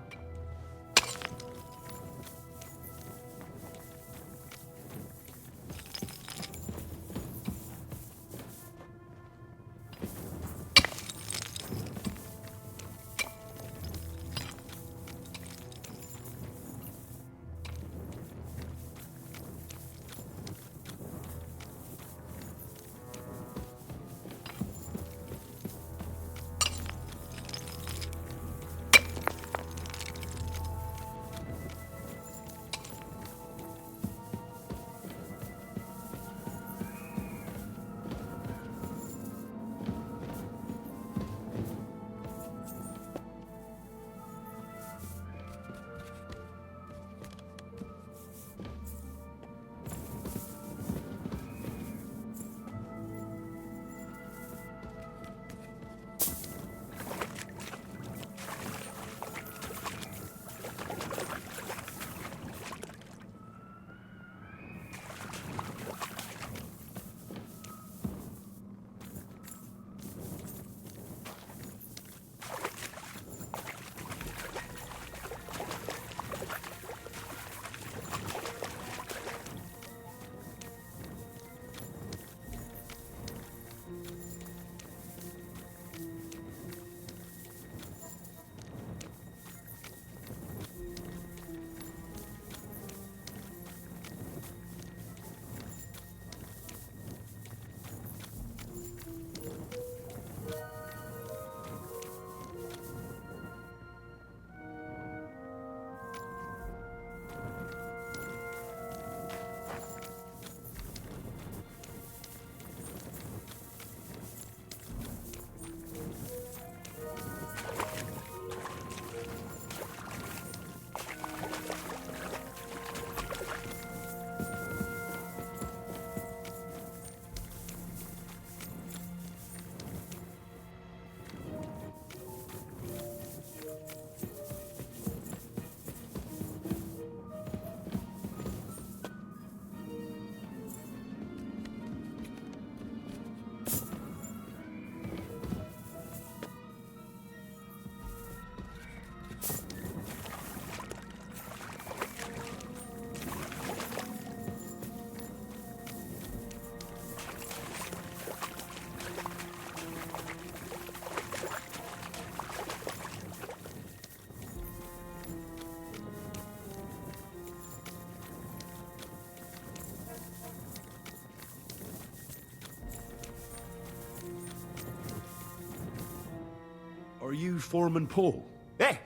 Are you Foreman Paul? Eh?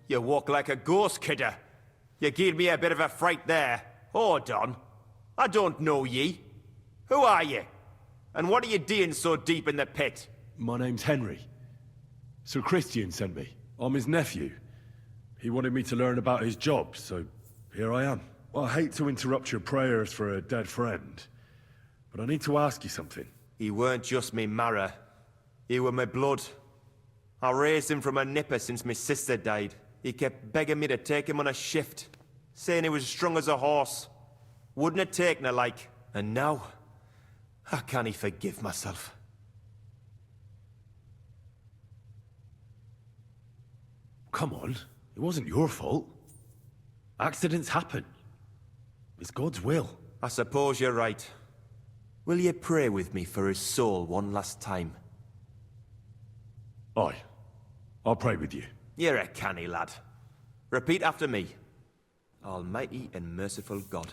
You walk like a ghost, kidder. You gave me a bit of a fright there. Hold on. I don't know ye. Who are ye? And what are you doing so deep in the pit? My name's Henry. Sir Christian sent me. I'm his nephew. He wanted me to learn about his job, so here I am. I hate to interrupt your prayers for a dead friend, but I need to ask you something. He weren't just me marrow. He were my blood. I raised him from a nipper since my sister died. He kept begging me to take him on a shift, saying he was strong as a horse. Wouldn't have taken her like. And now, I can't forgive myself. Come on, it wasn't your fault. Accidents happen. It's God's will. I suppose you're right. Will you pray with me for his soul one last time? Aye. I'll pray with you. You're a canny lad. Repeat after me. Almighty and merciful God,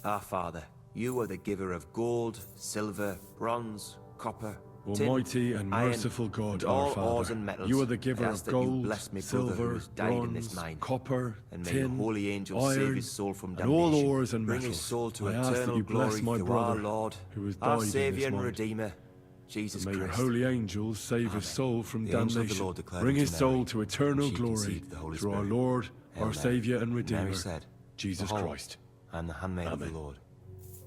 our Father, you are the giver of gold, silver, bronze, copper, tin, Almighty and iron, merciful God, and our all ores Father, and metals. you are the giver I ask of that you gold, bless me brother who silver, has died in this bronze, mine. copper, And may tin, your holy angels iron, save his soul from and damnation. all ores and Bring metals. his soul to I ask that eternal you bless glory my through brother, our Lord, who has our died in Saviour this and mine. Redeemer, Jesus And may your Christ. holy angels save his soul from The angel of the damnation. Lord declared Bring unto his soul Mary, to eternal and she glory conceived the Holy through our Spirit. Lord, Hail our Mary. Saviour and And Redeemer, Mary said, Jesus Behold, Christ. I am the handmaid of the Amen. Lord.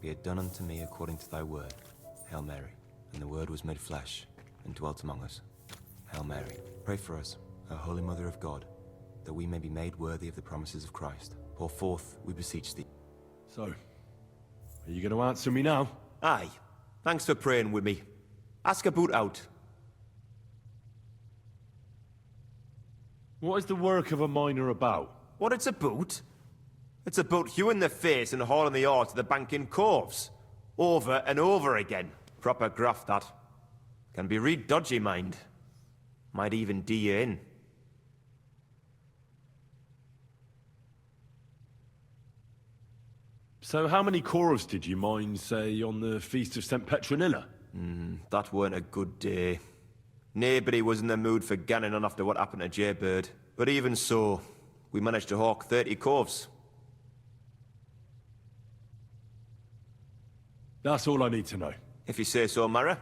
Be it done unto me according to thy word. Hail Mary. And the word was made flesh and dwelt among us. Hail Mary. Pray for us, O Holy Mother of God, that we may be made worthy of the promises of Christ. Pour forth, we beseech thee. So, are you going to answer me now? Aye. Thanks for praying with me. Ask a boot out. What is the work of a miner about? What it's about? It's about you in the face and hauling the ore to the bank in coves. Over and over again. Proper graft, that. Can be real dodgy, mind. Might even do you in. So how many corves did you mine, say, on the Feast of St. Petronilla? That weren't a good day. Nobody was in the mood for ganning on after what happened to Jaybird. But even so, we managed to hawk 30 corves. That's all I need to know. If you say so, Mara.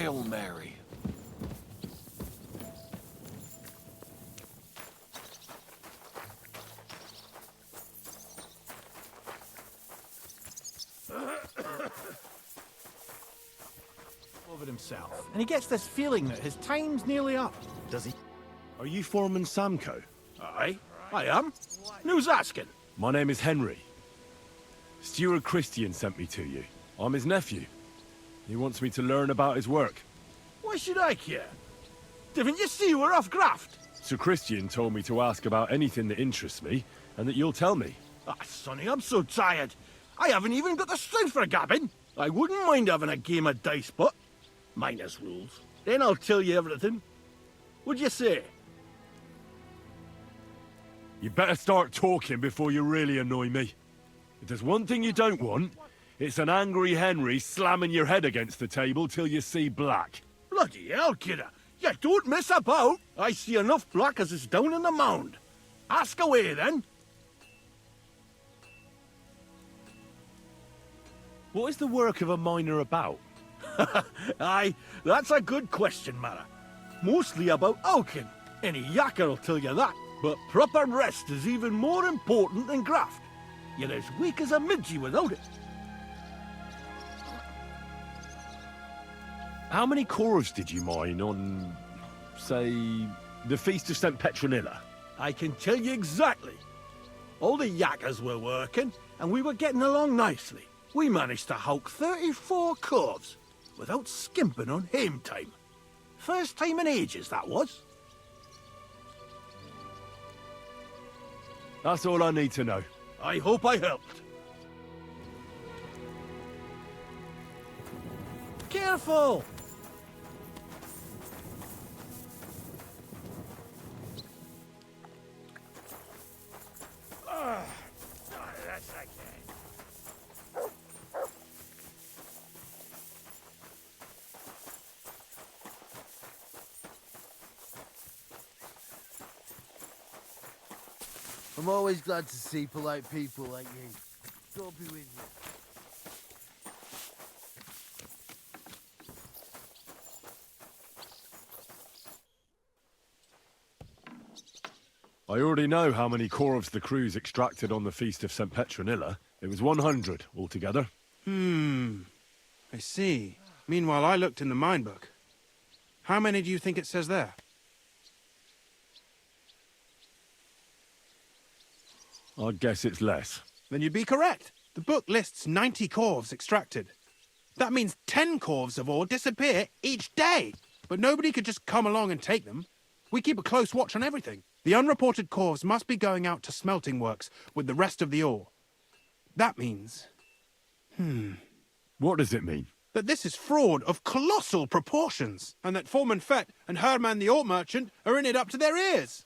Hail Mary. Over himself, and he gets this feeling that his time's nearly up. Does he? Are you Foreman Samco? Aye, I am. And who's asking? My name is Henry. Steward Christian sent me to you. I'm his nephew. He wants me to learn about his work. Why should I care? Didn't you see we're off graft? Sir Christian told me to ask about anything that interests me, and that you'll tell me. Ah, Sonny, I'm so tired. I haven't even got the strength for gabbing. I wouldn't mind having a game of dice, but minus rules. Then I'll tell you everything. What'd you say? You better start talking before you really annoy me. If there's one thing you don't want, it's an angry Henry slamming your head against the table till you see black. Bloody hell, kidder. You don't mess about. I see enough black as is down in the mound. Ask away, then. What is the work of a miner about? Aye, that's a good question, Mara. Mostly about Alkin. Any yakker will tell you that. But proper rest is even more important than graft. You're as weak as a midgie without it. How many corves did you mine on, say, the Feast of St. Petronilla? I can tell you exactly. All the yakkers were working, and we were getting along nicely. We managed to hulk 34 corves, without skimping on hame time. First time in ages, that was. That's all I need to know. I hope I helped. Careful! That's okay. I'm always glad to see polite people like you. God be with you. I already know how many corves the crews extracted on the Feast of St. Petronilla. It was 100 altogether. I see. Meanwhile, I looked in the mine book. How many do you think it says there? I'd guess it's less. Then you'd be correct. The book lists 90 corves extracted. That means 10 corves of ore disappear each day. But nobody could just come along and take them. We keep a close watch on everything. The unreported corves must be going out to smelting works with the rest of the ore. That means... What does it mean? That this is fraud of colossal proportions, and that Foreman Fett and Herman the ore merchant are in it up to their ears.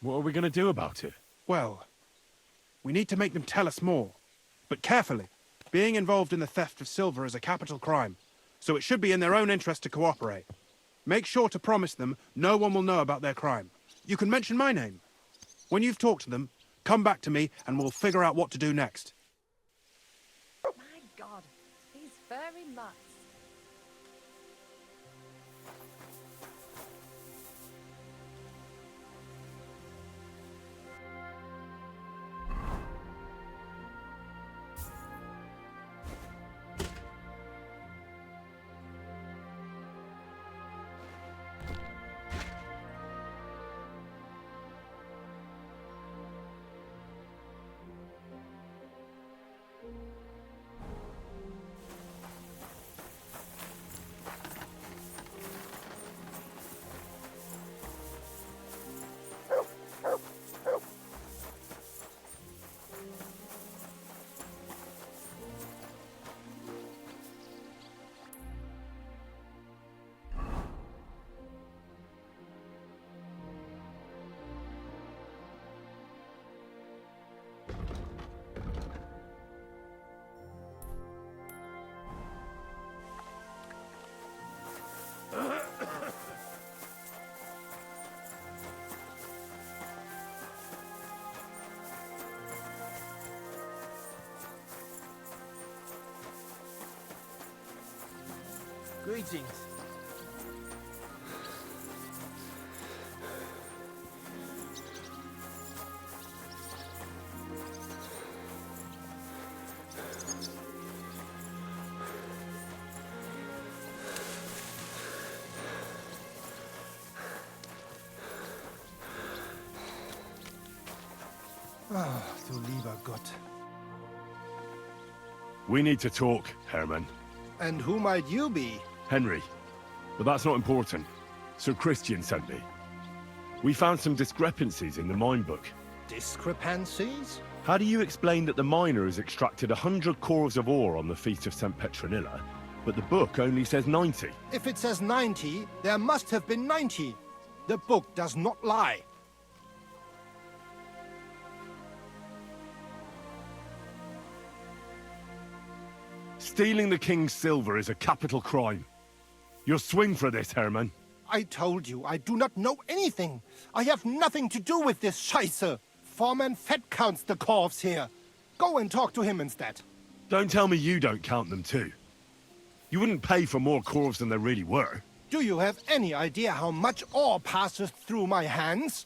What are we going to do about it? Well, we need to make them tell us more. But carefully. Being involved in the theft of silver is a capital crime, so it should be in their own interest to cooperate. Make sure to promise them no one will know about their crime. You can mention my name. When you've talked to them, come back to me and we'll figure out what to do next. My God, these furry mutts. Greetings. Ah, du lieber Gott. We need to talk, Herman. And who might you be? Henry. But that's not important. Sir Christian sent me. We found some discrepancies in the mine book. Discrepancies? How do you explain that the miner has extracted 100 cores of ore on the Feast of St. Petronilla, but the book only says 90? If it says 90, there must have been 90. The book does not lie. Stealing the king's silver is a capital crime. You'll swing for this, Herman. I told you, I do not know anything. I have nothing to do with this Scheiße. Foreman Fett counts the corves here. Go and talk to him instead. Don't tell me you don't count them too. You wouldn't pay for more corves than there really were. Do you have any idea how much ore passes through my hands?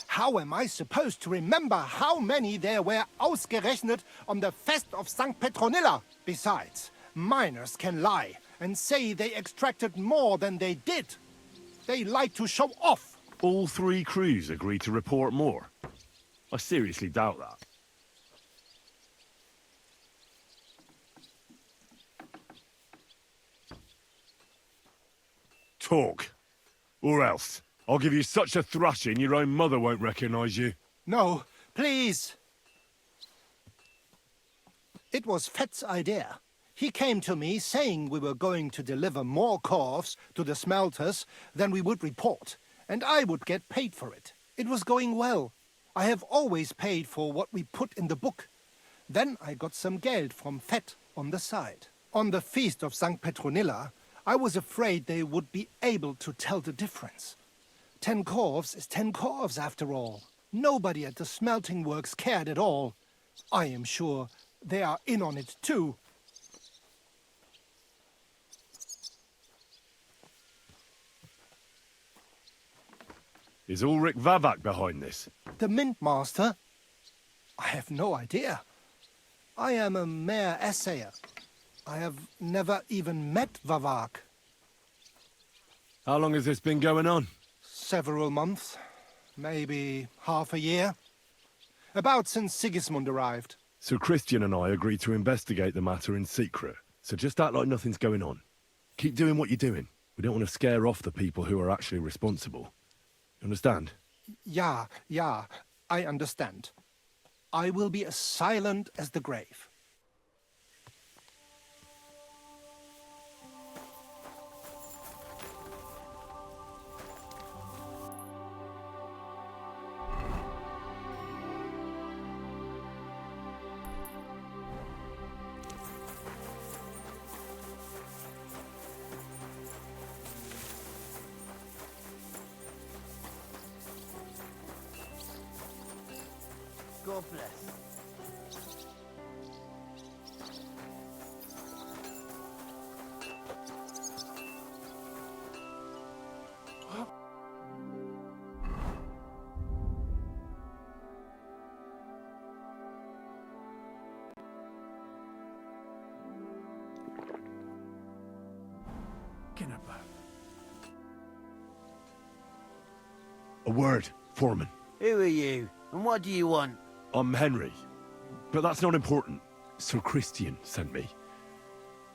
How am I supposed to remember how many there were ausgerechnet on the Fest of St. Petronilla? Besides, miners can lie and say they extracted more than they did. They like to show off. All 3 crews agreed to report more. I seriously doubt that. Talk. Or else. I'll give you such a thrashing your own mother won't recognize you. No, please. It was Fett's idea. He came to me saying we were going to deliver more corves to the smelters than we would report, and I would get paid for it. It was going well. I have always paid for what we put in the book. Then I got some geld from Fett on the side. On the Feast of St. Petronilla, I was afraid they would be able to tell the difference. 10 corves is 10 corves after all. Nobody at the smelting works cared at all. I am sure they are in on it too. Is Ulrich Vavak behind this? The Mint Master? I have no idea. I am a mere assayer. I have never even met Vavak. How long has this been going on? Several months. Maybe half a year. About since Sigismund arrived. So Christian and I agreed to investigate the matter in secret. So just act like nothing's going on. Keep doing what you're doing. We don't want to scare off the people who are actually responsible. Understand? Yeah, I understand. I will be as silent as the grave. God bless. A word, Foreman. Who are you, and what do you want? I'm Henry. But that's not important. Sir Christian sent me.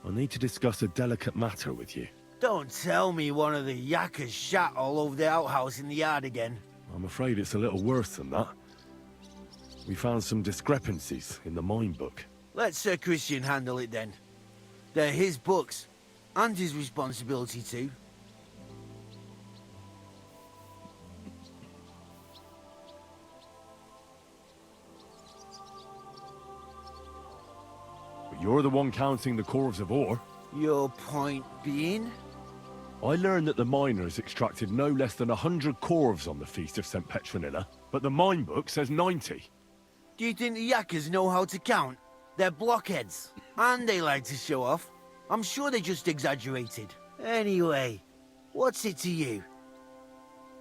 I need to discuss a delicate matter with you. Don't tell me one of the yakkers shot all over the outhouse in the yard again. I'm afraid it's a little worse than that. We found some discrepancies in the mine book. Let Sir Christian handle it then. They're his books, and his responsibility too. But you're the one counting the corves of ore. Your point being? I learned that the miners extracted no less than 100 corves on the Feast of St. Petronilla, but the mine book says 90. Do you think the yakkers know how to count? They're blockheads, and they like to show off. I'm sure they just exaggerated. Anyway, what's it to you?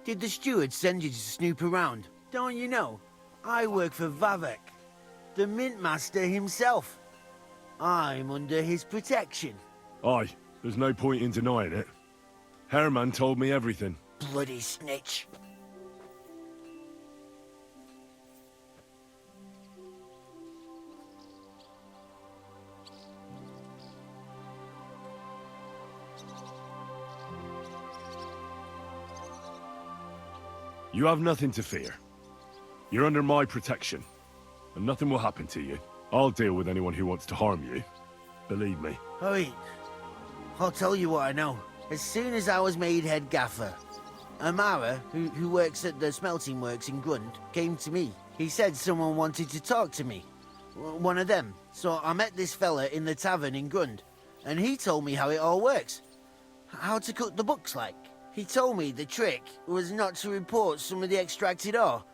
Did the steward send you to snoop around? Don't you know? I work for Vavek, the mint master himself. I'm under his protection. Aye, there's no point in denying it. Herman told me everything. Bloody snitch. You have nothing to fear. You're under my protection, and nothing will happen to you. I'll deal with anyone who wants to harm you. Believe me. Oi, I'll tell you what I know. As soon as I was made head gaffer, Amara, who works at the smelting works in Grund, came to me. He said someone wanted to talk to me. One of them. So I met this fella in the tavern in Grund, and he told me how it all works. How to cook the books like. He told me the trick was not to report some of the extracted ore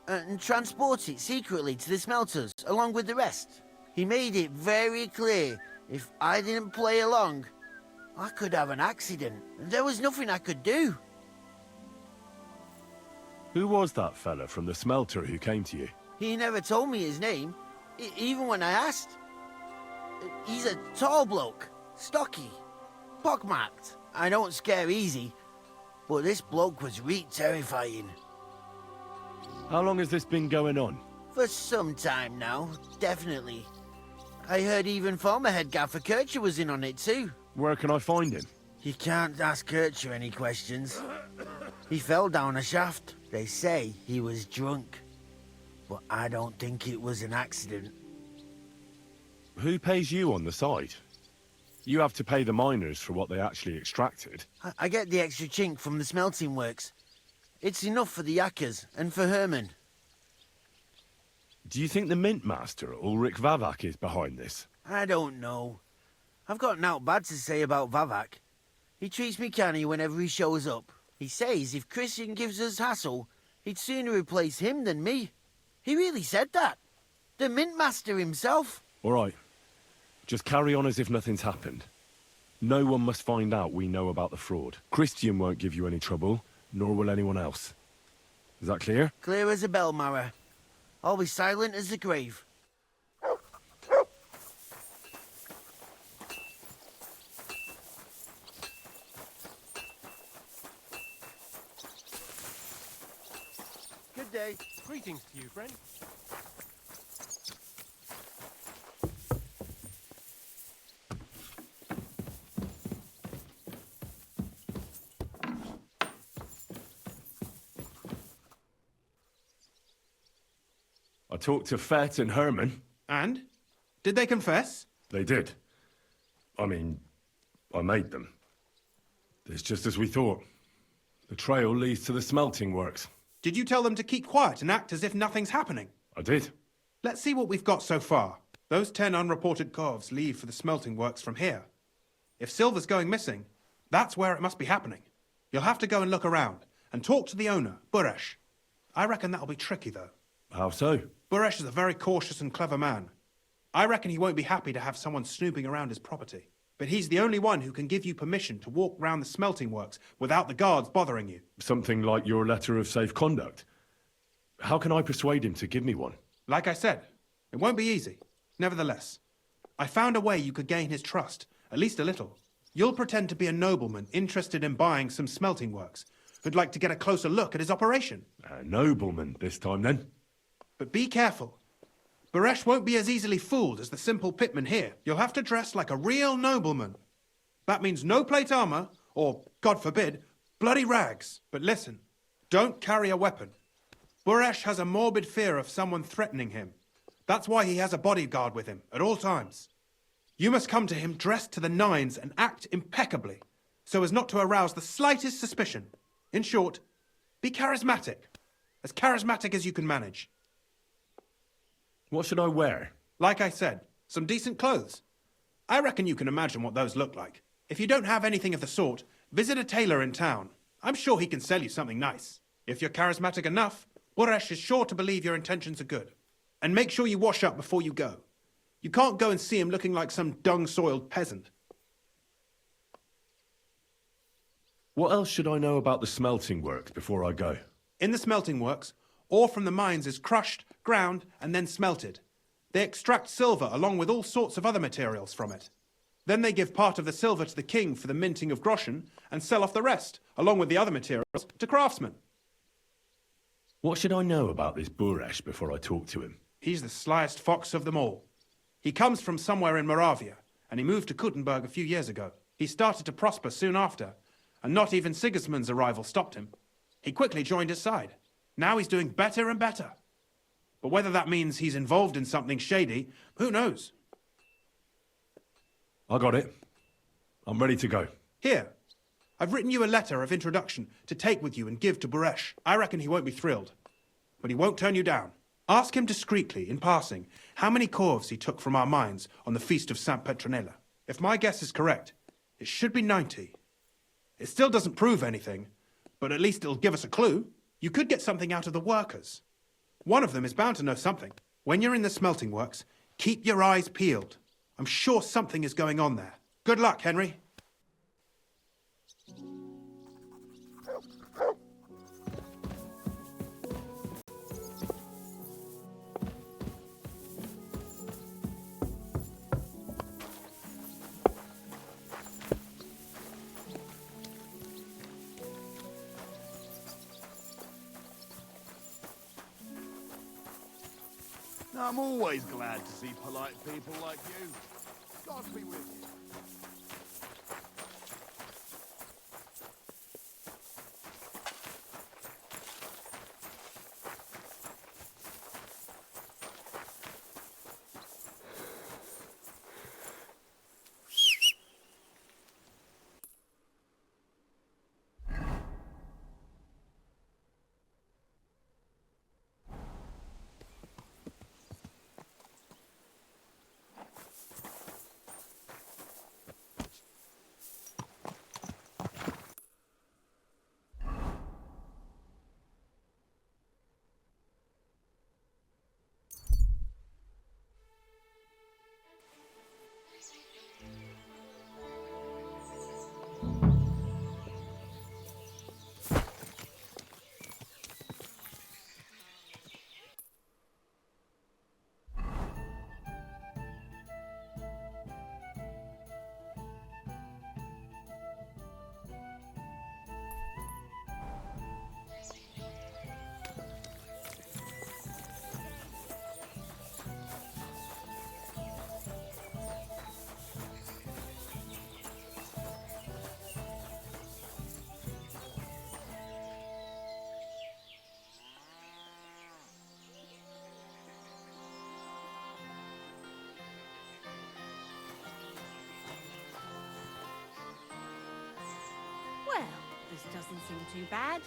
and transport it secretly to the smelters along with the rest. He made it very clear if I didn't play along, I could have an accident. There was nothing I could do. Who was that fella from the smelter who came to you? He never told me his name, even when I asked. He's a tall bloke, stocky, pockmarked. I don't scare easy, but this bloke was terrifying. How long has this been going on? For some time now, definitely. I heard even former head gaffer Kircher was in on it too. Where can I find him? You can't ask Kircher any questions. He fell down a shaft. They say he was drunk, but I don't think it was an accident. Who pays you on the side? You have to pay the miners for what they actually extracted. I get the extra chink from the smelting works. It's enough for the yakkers and for Herman. Do you think the mint master, Ulrich Vavak, is behind this? I don't know. I've got naught bad to say about Vavak. He treats me canny whenever he shows up. He says if Christian gives us hassle, he'd sooner replace him than me. He really said that. The mint master himself. All right. Just carry on as if nothing's happened. No one must find out we know about the fraud. Christian won't give you any trouble, nor will anyone else. Is that clear? Clear as a bell, Mara. I'll be silent as the grave. Good day. Greetings to you, friend. I talked to Fett and Herman. And? Did they confess? They did. I mean, I made them. It's just as we thought. The trail leads to the smelting works. Did you tell them to keep quiet and act as if nothing's happening? I did. Let's see what we've got so far. Those 10 unreported corves leave for the smelting works from here. If silver's going missing, that's where it must be happening. You'll have to go and look around and talk to the owner, Buresh. I reckon that'll be tricky, though. How so? Buresh is a very cautious and clever man. I reckon he won't be happy to have someone snooping around his property. But he's the only one who can give you permission to walk round the smelting works without the guards bothering you. Something like your letter of safe conduct. How can I persuade him to give me one? Like I said, it won't be easy. Nevertheless, I found a way you could gain his trust, at least a little. You'll pretend to be a nobleman interested in buying some smelting works, who'd like to get a closer look at his operation. A nobleman this time, then? But be careful. Buresh won't be as easily fooled as the simple pitman here. You'll have to dress like a real nobleman. That means no plate armor, or, God forbid, bloody rags. But listen, don't carry a weapon. Buresh has a morbid fear of someone threatening him. That's why he has a bodyguard with him at all times. You must come to him dressed to the nines and act impeccably, so as not to arouse the slightest suspicion. In short, be charismatic as you can manage. What should I wear? Like I said, some decent clothes. I reckon you can imagine what those look like. If you don't have anything of the sort, visit a tailor in town. I'm sure he can sell you something nice. If you're charismatic enough, Buresh is sure to believe your intentions are good. And make sure you wash up before you go. You can't go and see him looking like some dung-soiled peasant. What else should I know about the smelting works before I go? In the smelting works, ore from the mines is crushed, ground, and then smelted. They extract silver along with all sorts of other materials from it. Then they give part of the silver to the king for the minting of groschen and sell off the rest, along with the other materials, to craftsmen. What should I know about this Buresh before I talk to him? He's the slyest fox of them all. He comes from somewhere in Moravia, and he moved to Kuttenberg a few years ago. He started to prosper soon after, and not even Sigismund's arrival stopped him. He quickly joined his side. Now he's doing better and better. But whether that means he's involved in something shady, who knows? I got it. I'm ready to go. Here. I've written you a letter of introduction to take with you and give to Buresh. I reckon he won't be thrilled. But he won't turn you down. Ask him discreetly, in passing, how many corves he took from our mines on the feast of St. Petronilla. If my guess is correct, it should be 90. It still doesn't prove anything, but at least it'll give us a clue. You could get something out of the workers. One of them is bound to know something. When you're in the smelting works, keep your eyes peeled. I'm sure something is going on there. Good luck, Henry. I'm always glad to see polite people like you. God be with you. Well, this doesn't seem too bad.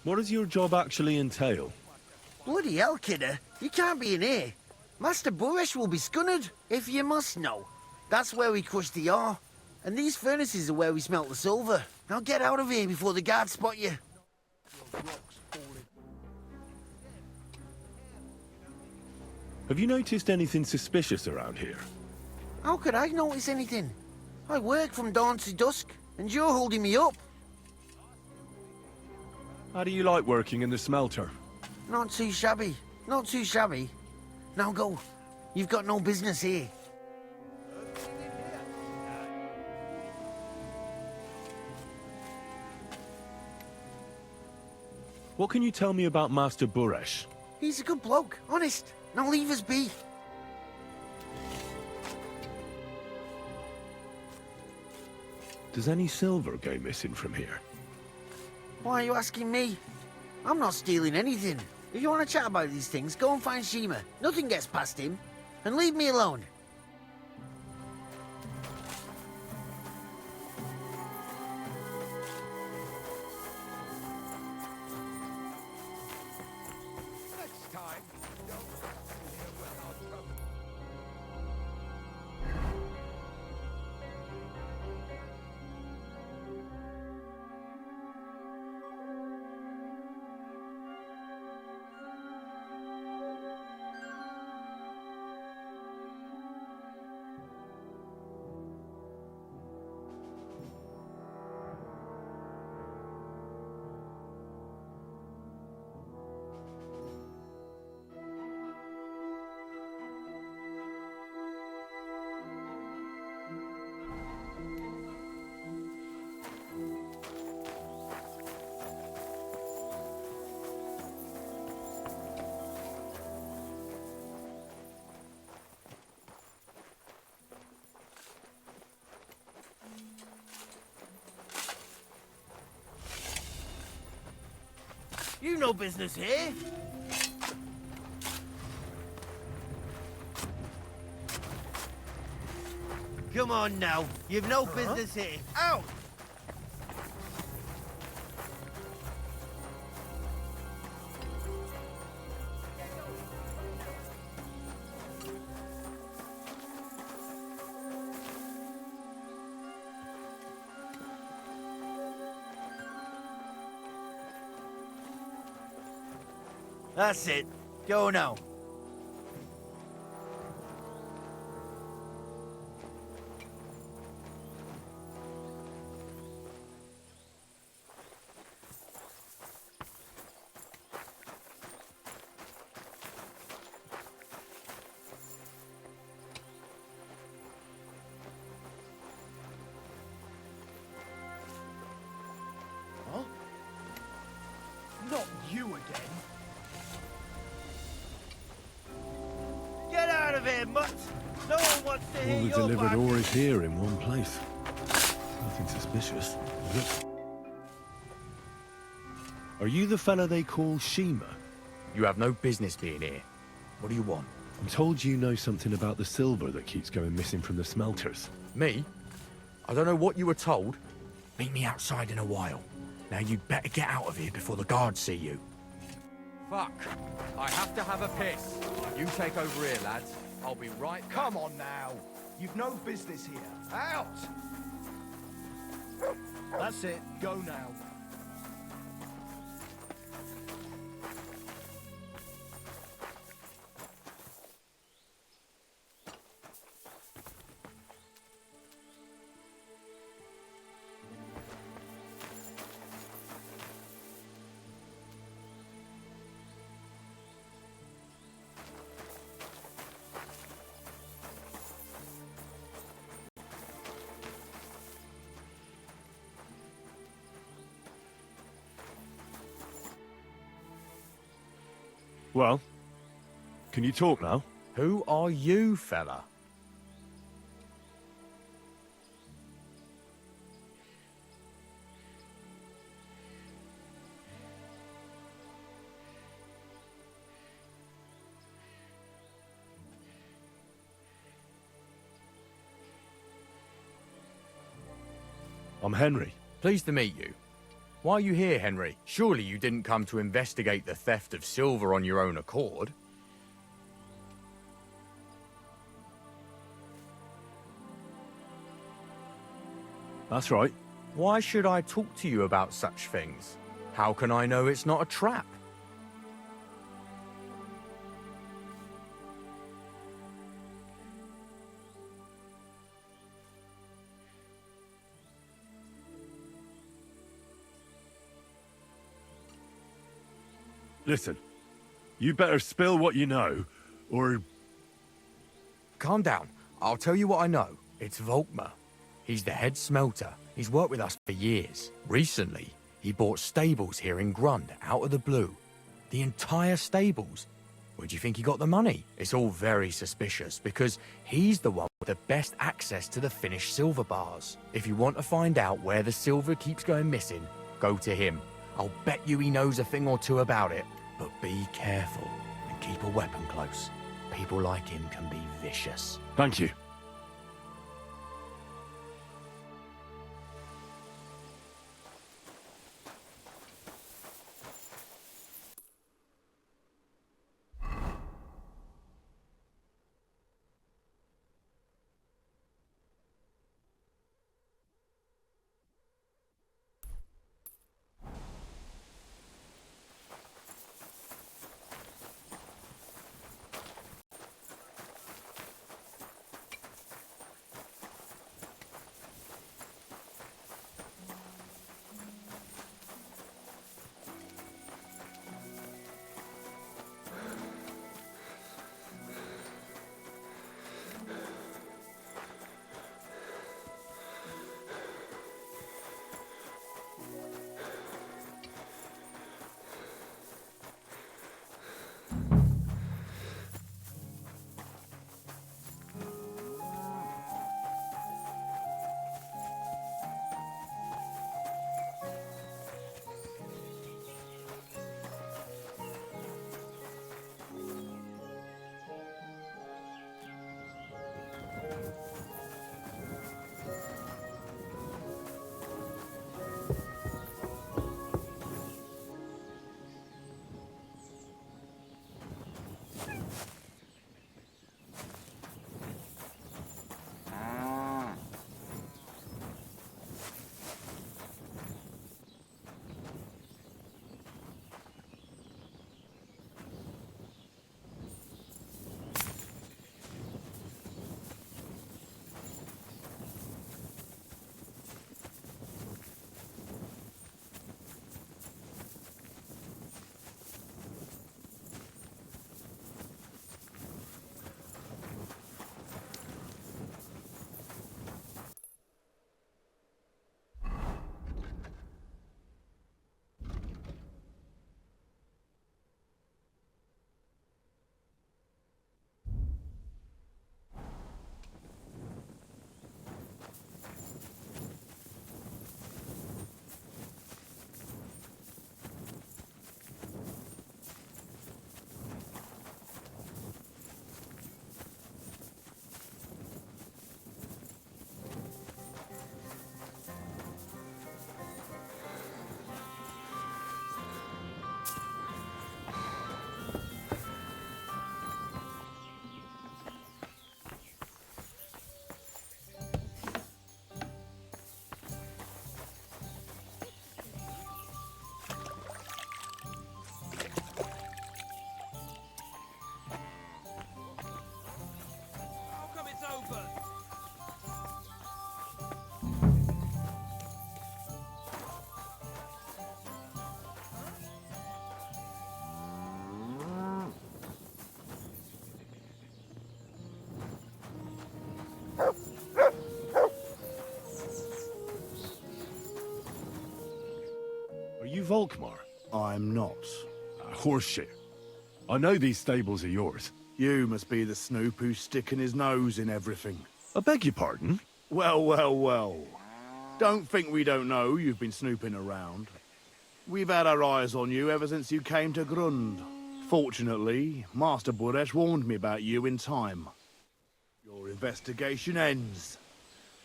What does your job actually entail? Bloody hell, kidder. You can't be in here. Master Buresh will be scunnered, if you must know. That's where we crush the ore. And these furnaces are where we smelt the silver. Now get out of here before the guards spot you. Have you noticed anything suspicious around here? How could I notice anything? I work from dawn to dusk, and you're holding me up. How do you like working in the smelter? Not too shabby. Not too shabby. Now go. You've got no business here. What can you tell me about Master Buresh? He's a good bloke, honest. Now leave us be. Does any silver go missing from here? Why are you asking me? I'm not stealing anything. If you want to chat about these things, go and find Shima. Nothing gets past him. And leave me alone. Next time, don't hear when our trouble. You no business here. Come on now. You've no business here. Out! That's it. Go now. Huh? Not you again. Get out of here, mutt! No one wants to hear All the your delivered barking. ore is here in one place. Nothing suspicious, is it? Are you the fella they call Shima? You have no business being here. What do you want? I'm told you know something about the silver that keeps going missing from the smelters. Me? I don't know what you were told. Meet me outside in a while. Now you'd better get out of here before the guards see you. Fuck. I have to have a piss. You take over here, lads. I'll be right back. Come on now. You've no business here. Out! That's it. Go now. Well, can you talk now? Who are you, fella? I'm Henry. Pleased to meet you. Why are you here, Henry? Surely you didn't come to investigate the theft of silver on your own accord? That's right. Why should I talk to you about such things? How can I know it's not a trap? Listen, you better spill what you know, or... Calm down. I'll tell you what I know. It's Volkmar. He's the head smelter. He's worked with us for years. Recently, He bought stables here in Grund, out of the blue. The entire stables. Where do you think he got the money? It's all very suspicious, because he's the one with the best access to the finished silver bars. If you want to find out where the silver keeps going missing, go to him. I'll bet you he knows a thing or two about it. But be careful, and keep a weapon close. People like him can be vicious. Thank you. Are you Volkmar? I'm not. Horseshit. I know these stables are yours. You must be the snoop who's sticking his nose in everything. I beg your pardon? Well, well, well. Don't think we don't know you've been snooping around. We've had our eyes on you ever since you came to Grund. Fortunately, Master Buresh warned me about you in time. Your investigation ends.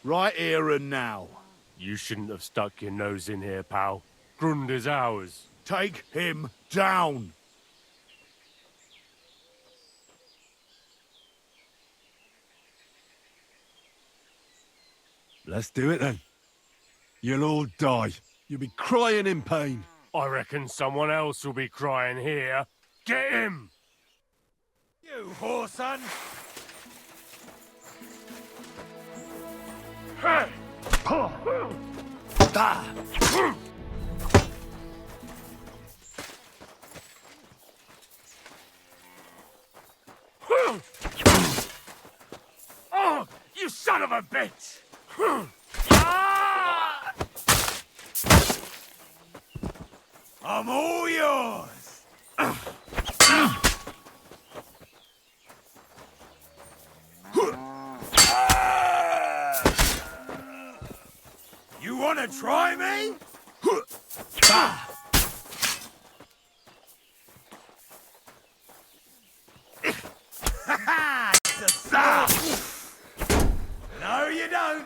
Right here and now. You shouldn't have stuck your nose in here, pal. Grund is ours. Take him down! Let's do it then. You'll all die. You'll be crying in pain. I reckon someone else will be crying here. Get him! You whoreson! Hey! Oh, you son of a bitch! I'm all yours! You wanna try me? It's a stop! No, you don't!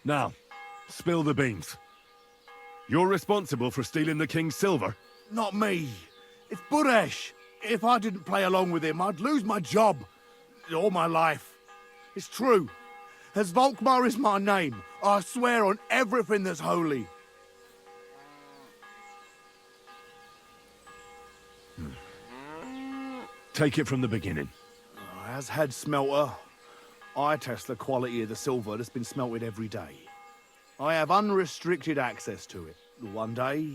Now, spill the beans. You're responsible for stealing the king's silver? Not me. It's Buresh. If I didn't play along with him, I'd lose my job. All my life. It's true. As Volkmar is my name, I swear on everything that's holy. Take it from the beginning. As head smelter, I test the quality of the silver that's been smelted every day. I have unrestricted access to it. One day,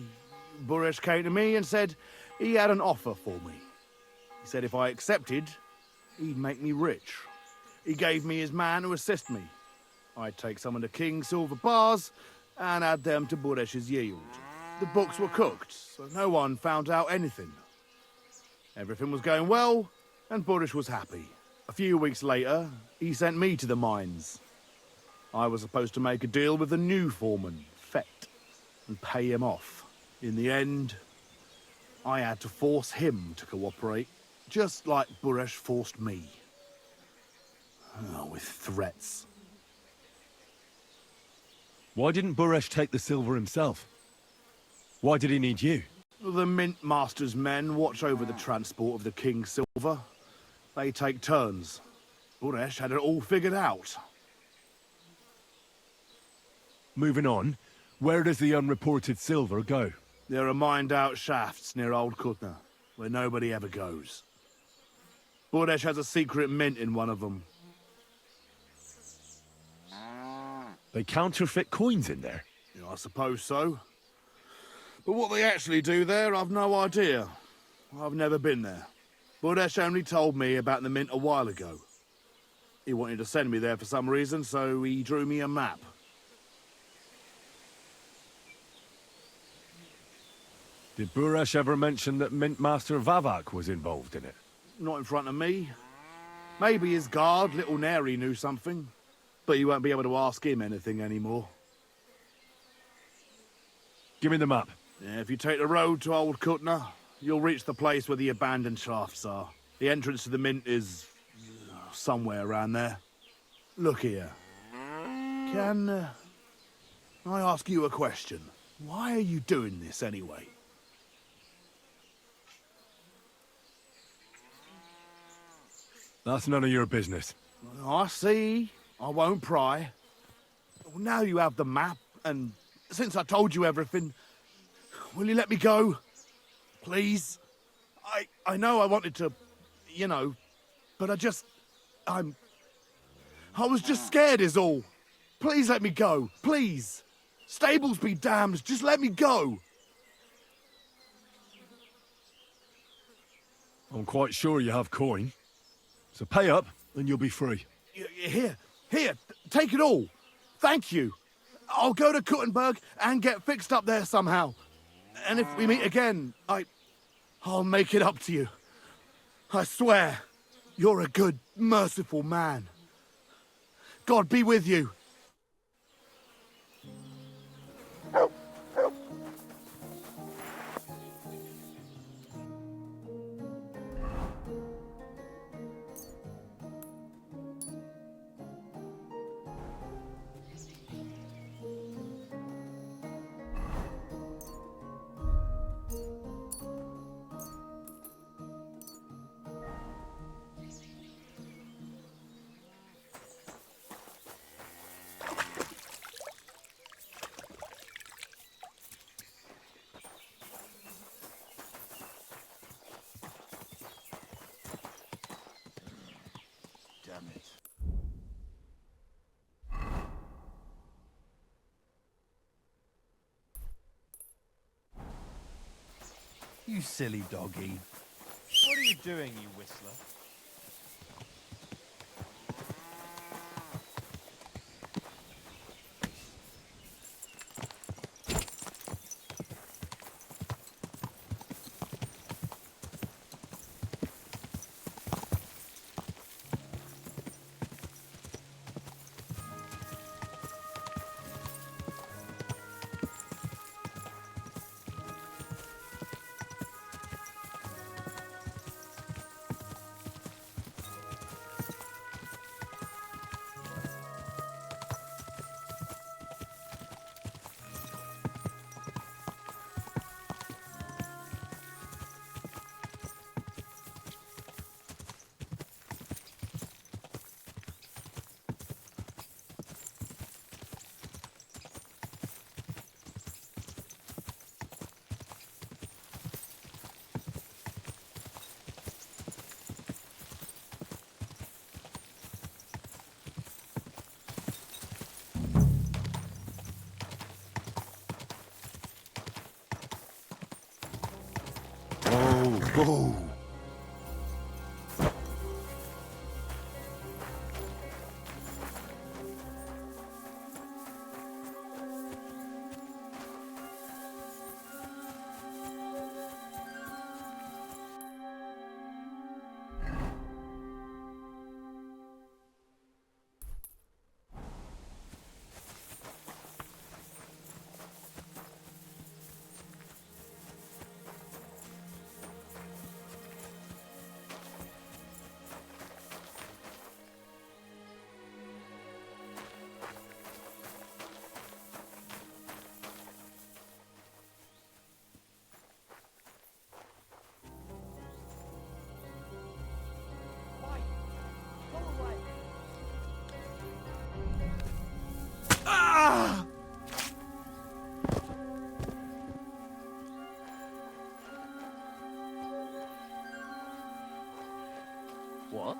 Buresh came to me and said he had an offer for me. He said if I accepted, he'd make me rich. He gave me his man to assist me. I'd take some of the king's silver bars and add them to Buresh's yield. The books were cooked, so no one found out anything. Everything was going well, and Buresh was happy. A few weeks later, he sent me to the mines. I was supposed to make a deal with the new foreman, Fett, and pay him off. In the end, I had to force him to cooperate, just like Buresh forced me. Oh, with threats. Why didn't Buresh take the silver himself? Why did he need you? The Mint Master's men watch over the transport of the king's silver. They take turns. Buresh had it all figured out. Moving on, where does the unreported silver go? There are mined-out shafts near Old Kutna, where nobody ever goes. Buresh has a secret mint in one of them. They counterfeit coins in there? Yeah, I suppose so. But what they actually do there, I've no idea. I've never been there. Buresh only told me about the mint a while ago. He wanted to send me there for some reason, so he drew me a map. Did Buresh ever mention that Mint Master Vavak was involved in it? Not in front of me. Maybe his guard, Little Neri, knew something. But you won't be able to ask him anything anymore. Give me the map. Yeah, if you take the road to Old Kutna, you'll reach the place where the abandoned shafts are. The entrance to the mint is somewhere around there. Look here. Can I ask you a question? Why are you doing this anyway? That's none of your business. I see. I won't pry. Now you have the map, and since I told you everything, will you let me go? Please? I know I wanted to, you know, but I was just scared is all. Please let me go, please. Stables be damned, just let me go. I'm quite sure you have coin. So pay up, and you'll be free. Here, take it all. Thank you. I'll go to Kuttenberg and get fixed up there somehow. And if we meet again, I'll make it up to you. I swear, you're a good, merciful man. God be with you. silly doggy. What are you doing, you whistler? Whoa! What?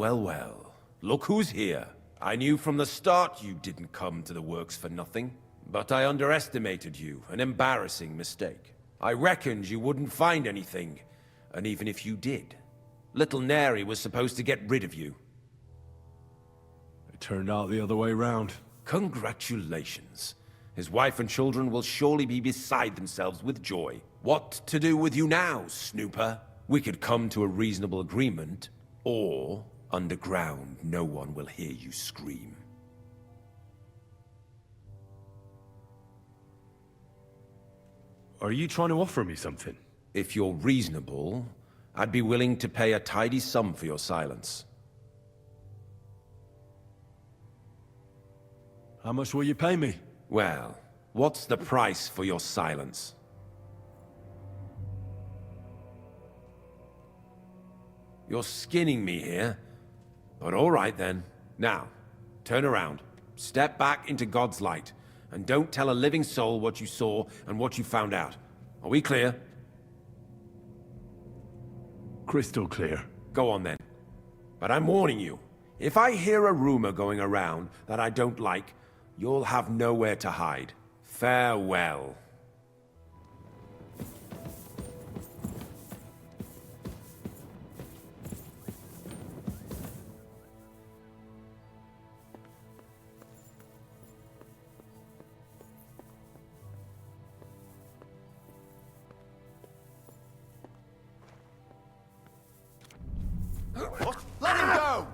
well, well. Look who's here. I knew from the start you didn't come to the works for nothing. But I underestimated you, an embarrassing mistake. I reckoned you wouldn't find anything, and even if you did, little Neri was supposed to get rid of you. It turned out the other way round. Congratulations. His wife and children will surely be beside themselves with joy. What to do with you now, snooper? We could come to a reasonable agreement, or underground no one will hear you scream. Are you trying to offer me something? If you're reasonable, I'd be willing to pay a tidy sum for your silence. How much will you pay me? Well, what's the price for your silence? You're skinning me here, but all right then. Now, turn around, step back into God's light, and don't tell a living soul what you saw and what you found out. Are we clear? Crystal clear. Go on then. But I'm warning you, if I hear a rumor going around that I don't like, you'll have nowhere to hide. Farewell. Let him go!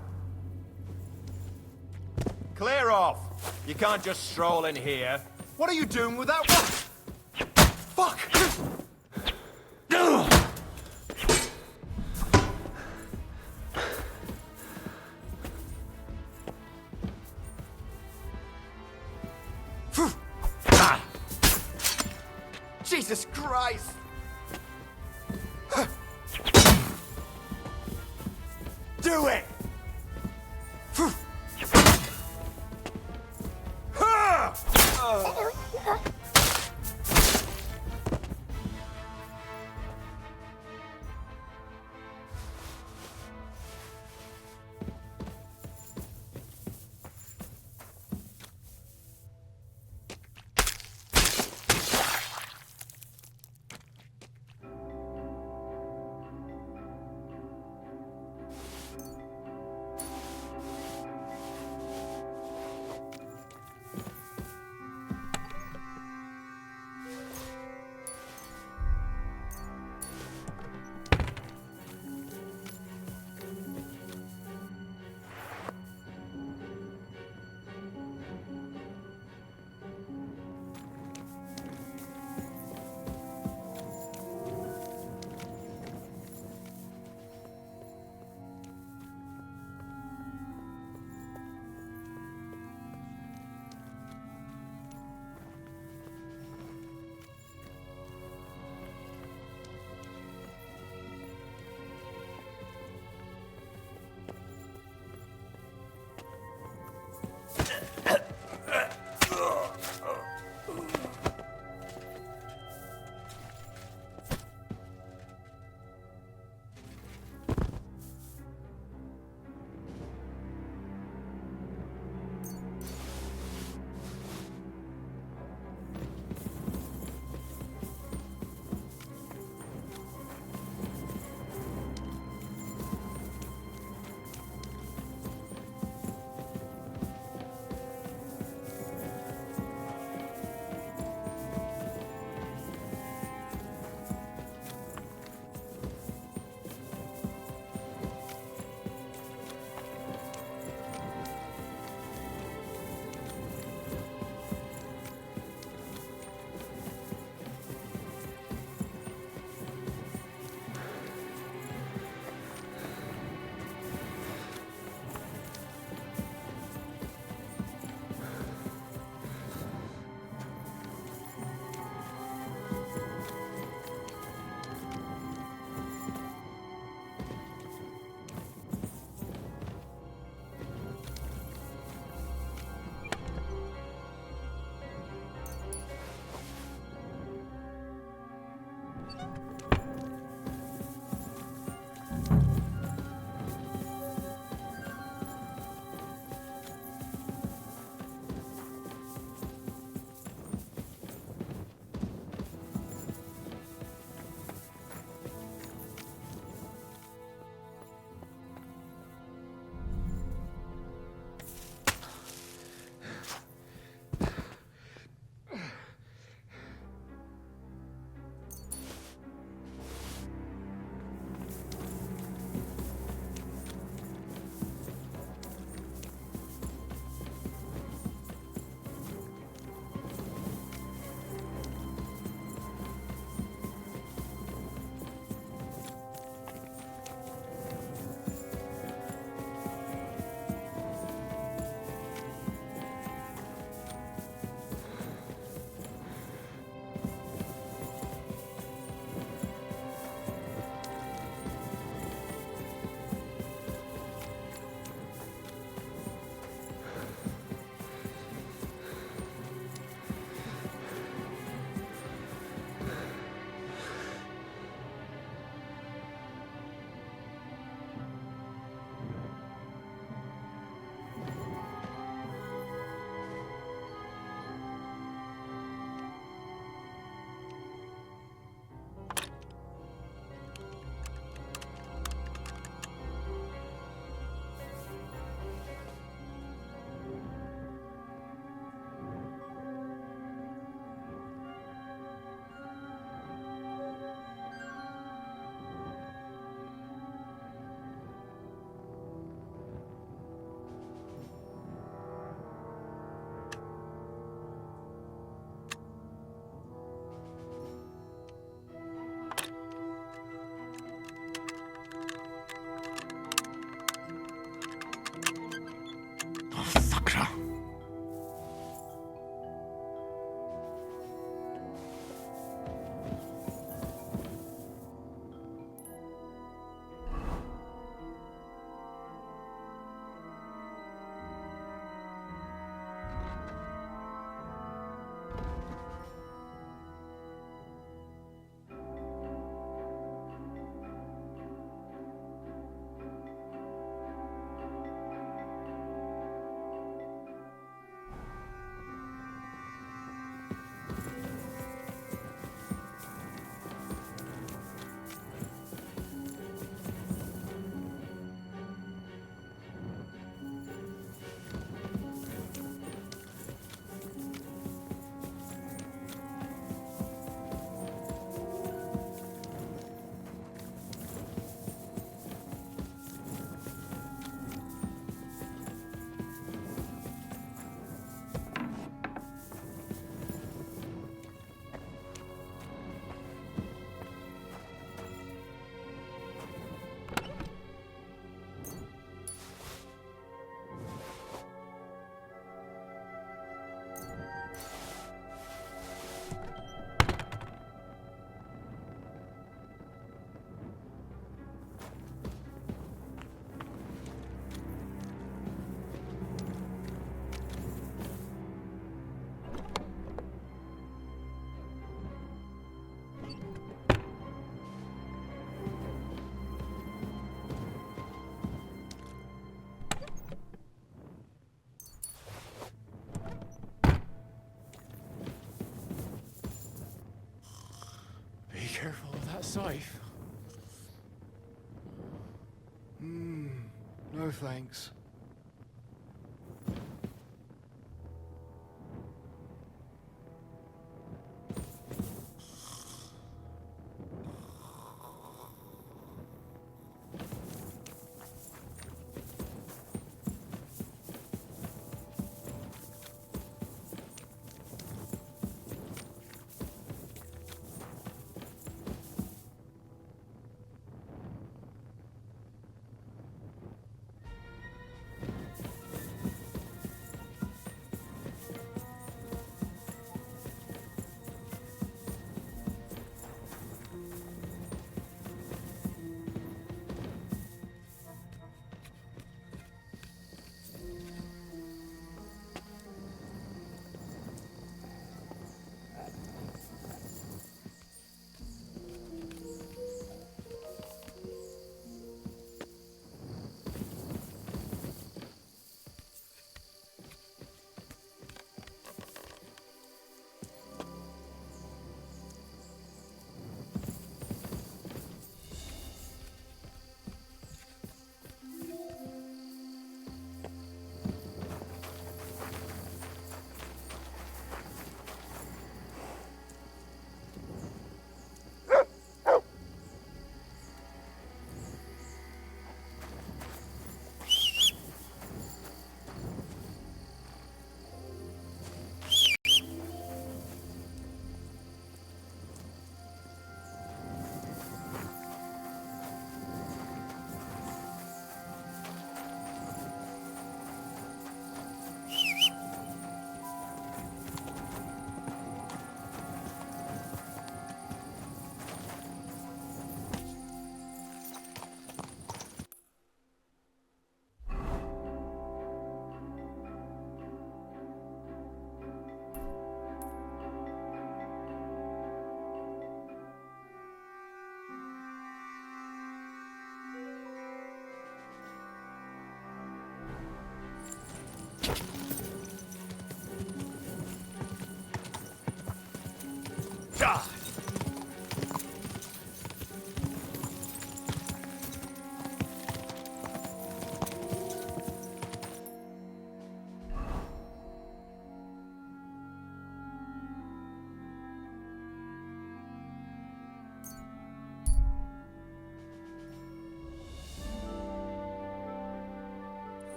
Clear off! You can't just stroll in here. What are you doing with that one? Fuck! Jesus Christ! Do it! that safe? No thanks.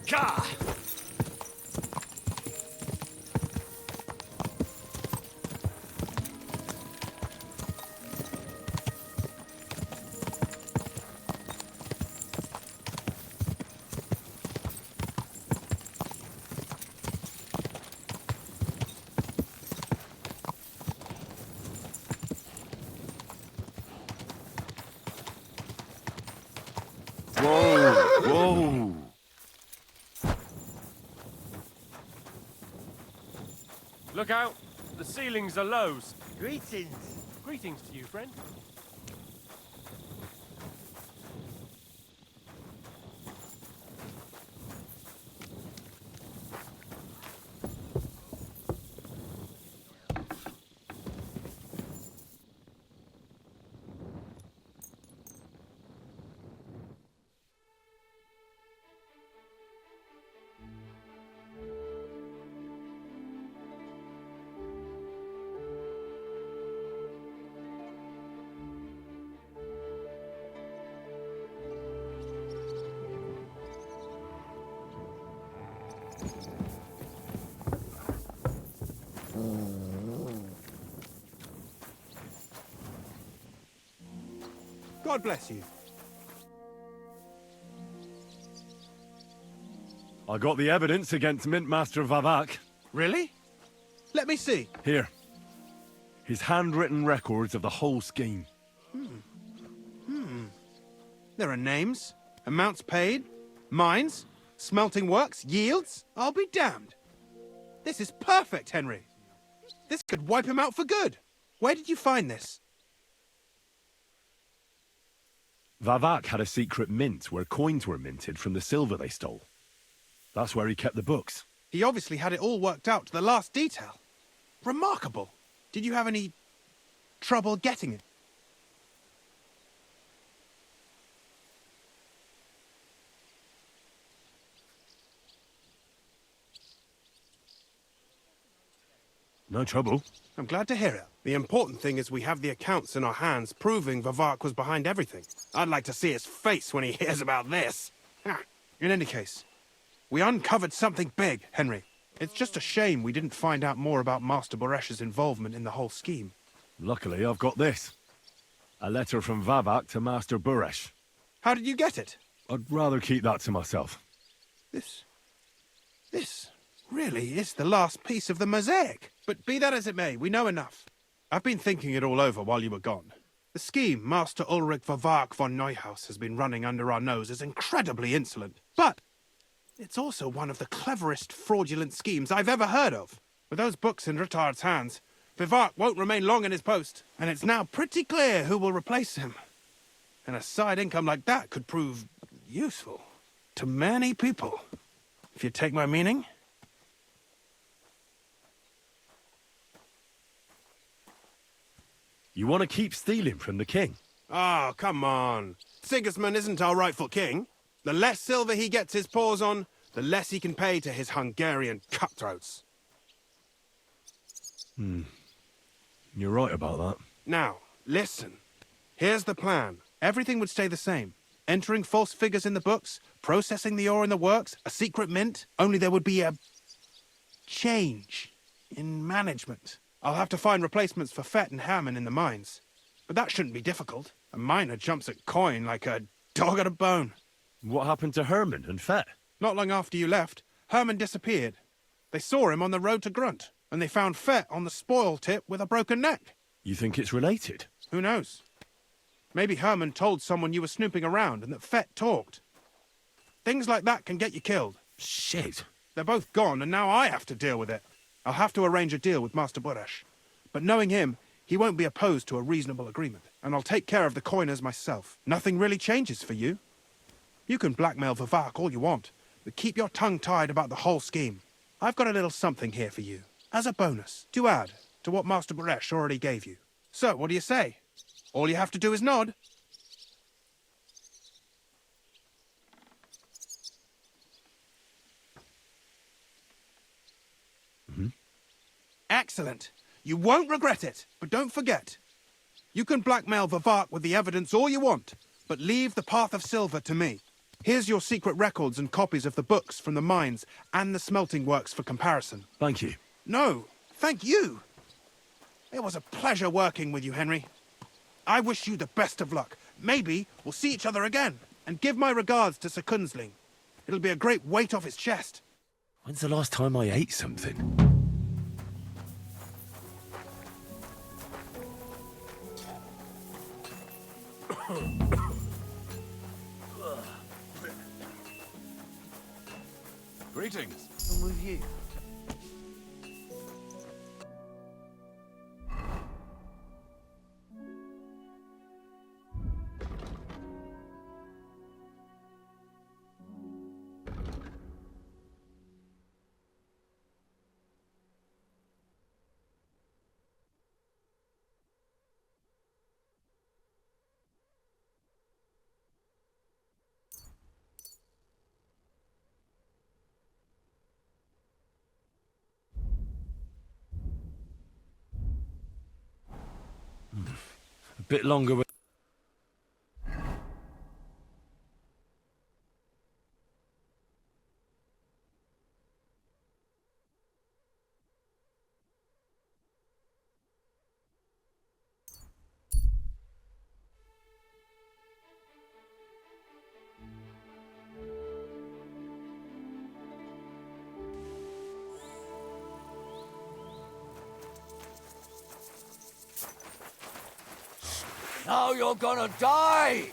Ka! Whoa, whoa. Look out! The ceilings are lows. Greetings. Greetings to you, friend. God bless you. I got the evidence against Mintmaster Vavak. Really? Let me see. Here. His handwritten records of the whole scheme. There are names, Amounts paid? Mines? Smelting works? Yields? I'll be damned. This is perfect, Henry. This could wipe him out for good. Where did you find this? Vavak had a secret mint where coins were minted from the silver they stole. That's where he kept the books. He obviously had it all worked out to the last detail. Remarkable. Did you have any trouble getting it? No trouble. I'm glad to hear it. The important thing is we have the accounts in our hands proving Vavak was behind everything. I'd like to see his face when he hears about this. In any case, we uncovered something big, Henry. It's just a shame we didn't find out more about Master Boresh's involvement in the whole scheme. Luckily, I've got this. A letter from Vavak to Master Boresh. How did you get it? I'd rather keep that to myself. This really is the last piece of the mosaic. But be that as it may, we know enough. I've been thinking it all over while you were gone. The scheme Master Ulrich Vavak von Neuhaus has been running under our nose is incredibly insolent. But it's also one of the cleverest fraudulent schemes I've ever heard of. With those books in Retard's hands, Vivak won't remain long in his post, and it's now pretty clear who will replace him. And a side income like that could prove useful to many people, if you take my meaning. You want to keep stealing from the king? Oh, come on. Sigismund isn't our rightful king. The less silver he gets his paws on, the less he can pay to his Hungarian cutthroats. You're right about that. Now, listen. Here's the plan. Everything would stay the same. Entering false figures in the books, processing the ore in the works, a secret mint, only there would be a change in management. I'll have to find replacements for Fett and Hammond in the mines. But that shouldn't be difficult. A miner jumps at coin like a dog at a bone. What happened to Herman and Fett? Not long after you left, Herman disappeared. They saw him on the road to Grunt, and they found Fett on the spoil tip with a broken neck. You think it's related? Who knows? Maybe Herman told someone you were snooping around and that Fett talked. Things like that can get you killed. Shit. They're both gone, and now I have to deal with it. I'll have to arrange a deal with Master Boresh. But knowing him, he won't be opposed to a reasonable agreement. And I'll take care of the coiners myself. Nothing really changes for you. You can blackmail Vivak all you want, but keep your tongue tied about the whole scheme. I've got a little something here for you, as a bonus, to add to what Master Boresh already gave you. So, what do you say? All you have to do is nod. Excellent. You won't regret it, but don't forget. You can blackmail Vivak with the evidence all you want, but leave the path of silver to me. Here's your secret records and copies of the books from the mines and the smelting works for comparison. Thank you. No, thank you. It was a pleasure working with you, Henry. I wish you the best of luck. Maybe we'll see each other again. And give my regards to Sir Kunzling. It'll be a great weight off his chest. When's the last time I ate something? Greetings. I'm with you. A bit longer with... Now you're gonna die!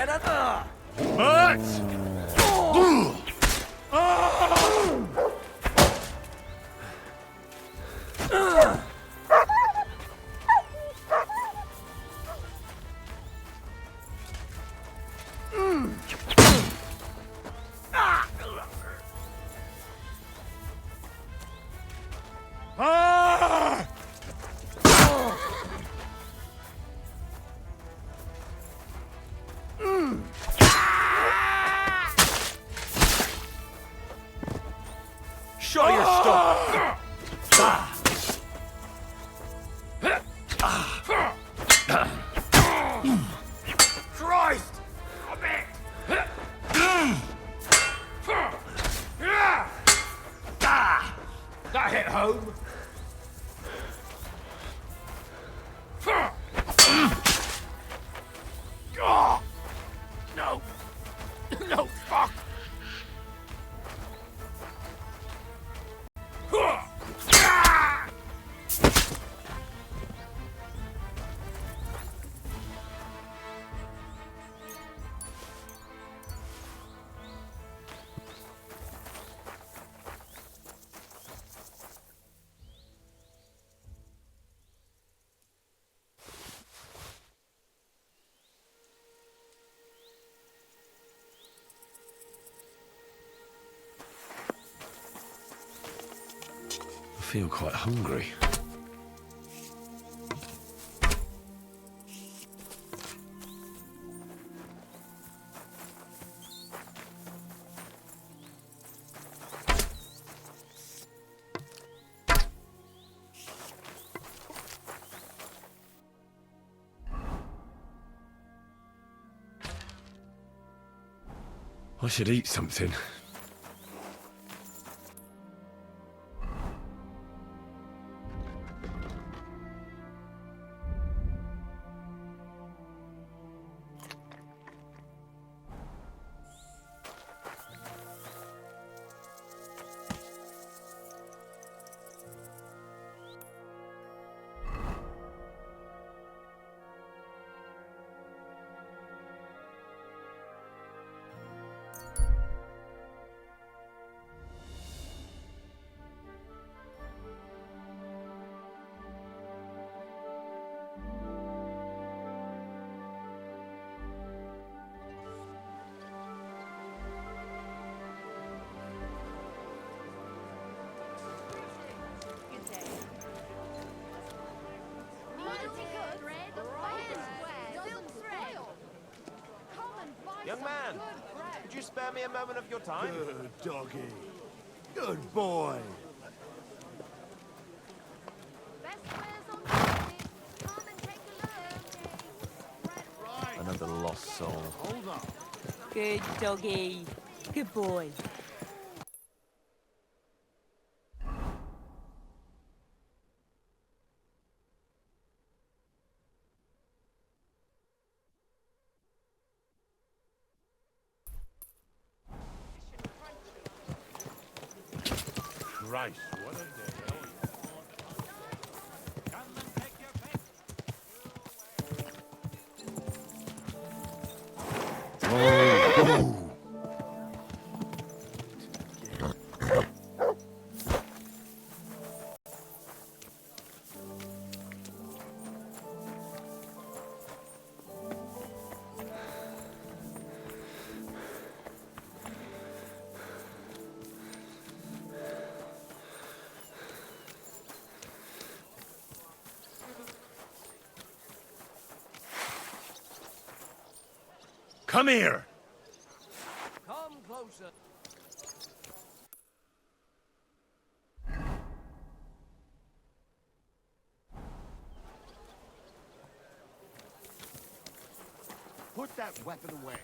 get it? Show your stuff! Christ! Stop it! That hit home. No! No, fuck! I feel quite hungry. I should eat something. Young man, could you spare me a moment of your time? Good doggy. Good boy. Another lost soul. Hold on. Good doggy. Good boy. Christ, what a day. Come here! Come closer. Put that weapon away.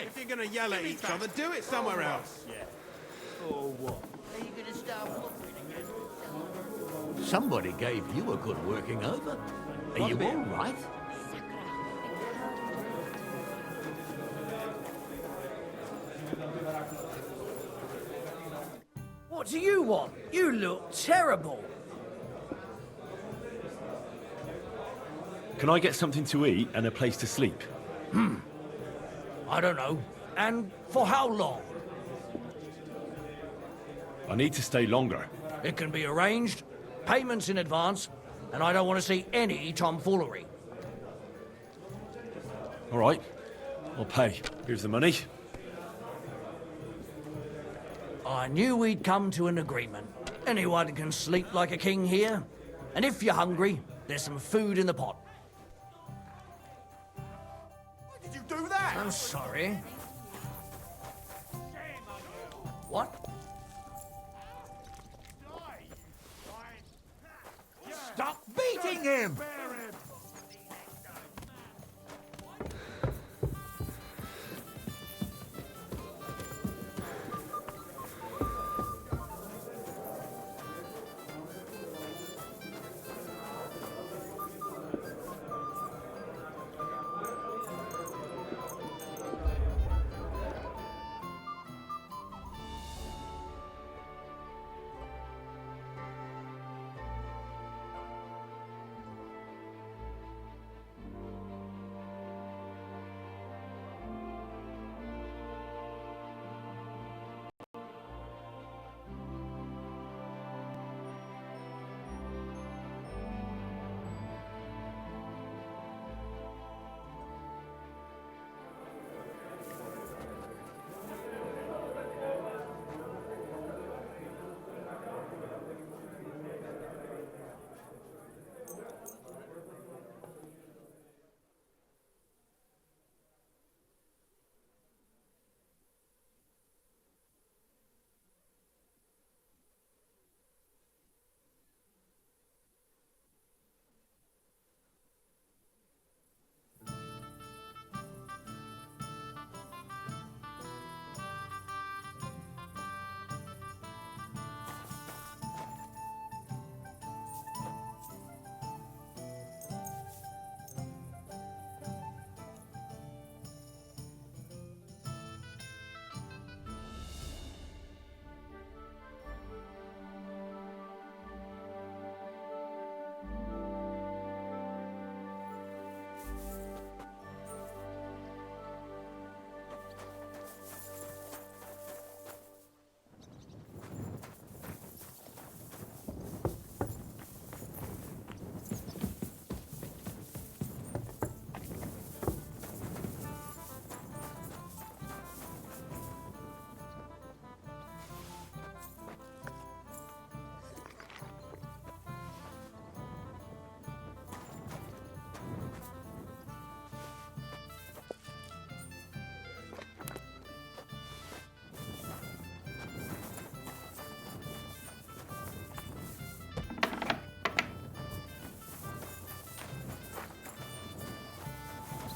If you're gonna yell at each other, do it somewhere else. Yeah. Or what? Are you gonna start bluffing again? Somebody gave you a good working over. Are you all right? What do you want? You look terrible. Can I get something to eat and a place to sleep? I don't know. And for how long? I need to stay longer. It can be arranged. Payments in advance. And I don't want to see any tomfoolery. All right, I'll pay. Here's the money. I knew we'd come to an agreement. Anyone can sleep like a king here. And if you're hungry, there's some food in the pot. Why did you do that? I'm sorry. What? Stop beating him!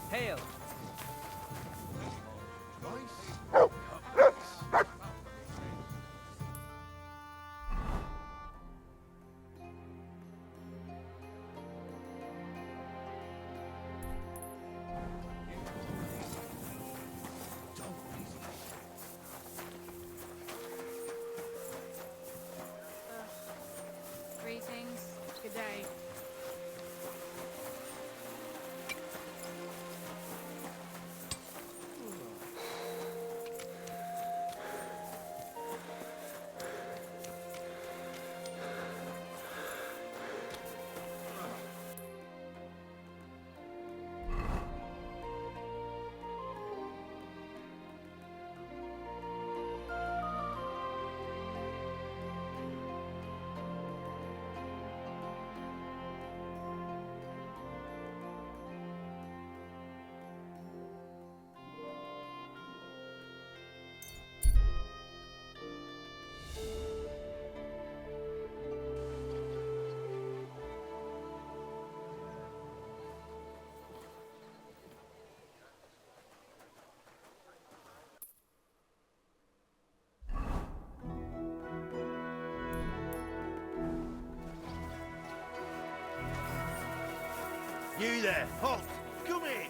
Hail. Greetings. Good day. You there, halt! Come here!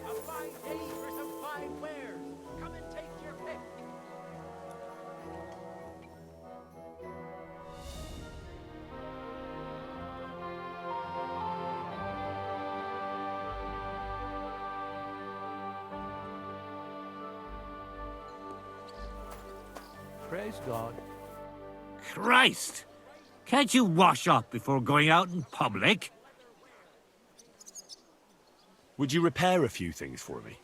A fine day for some fine wares. Come and take your pick. Praise God. Christ! Can't you wash up before going out in public? Would you repair a few things for me?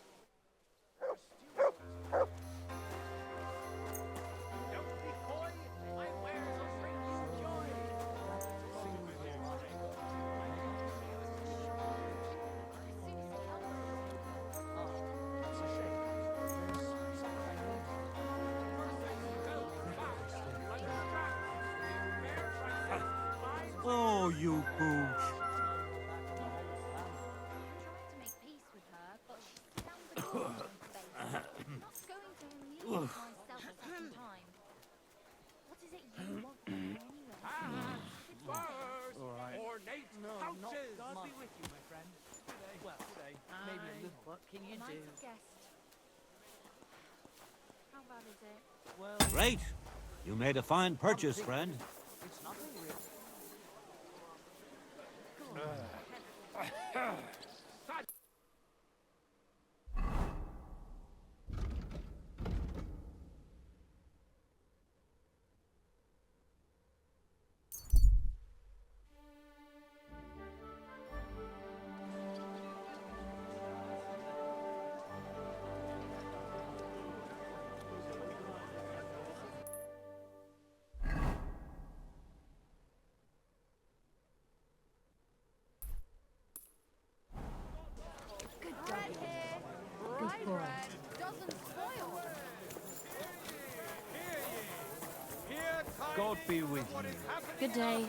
Oh, you booch. God be with you, my friend. Well, maybe a little. What can you do? How bad is it? Well, Great. You made a fine purchase, friend. it's nothing really. Good boy. Doesn't spoil. God be with you. Good day.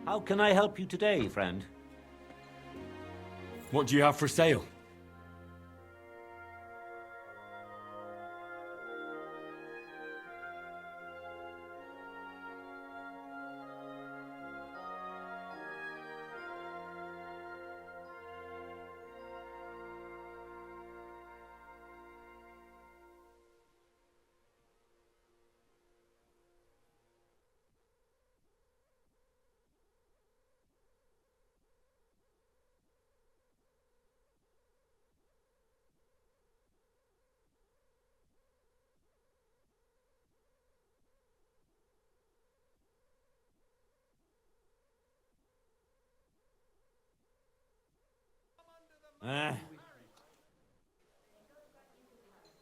How can I help you today, friend? What do you have for sale?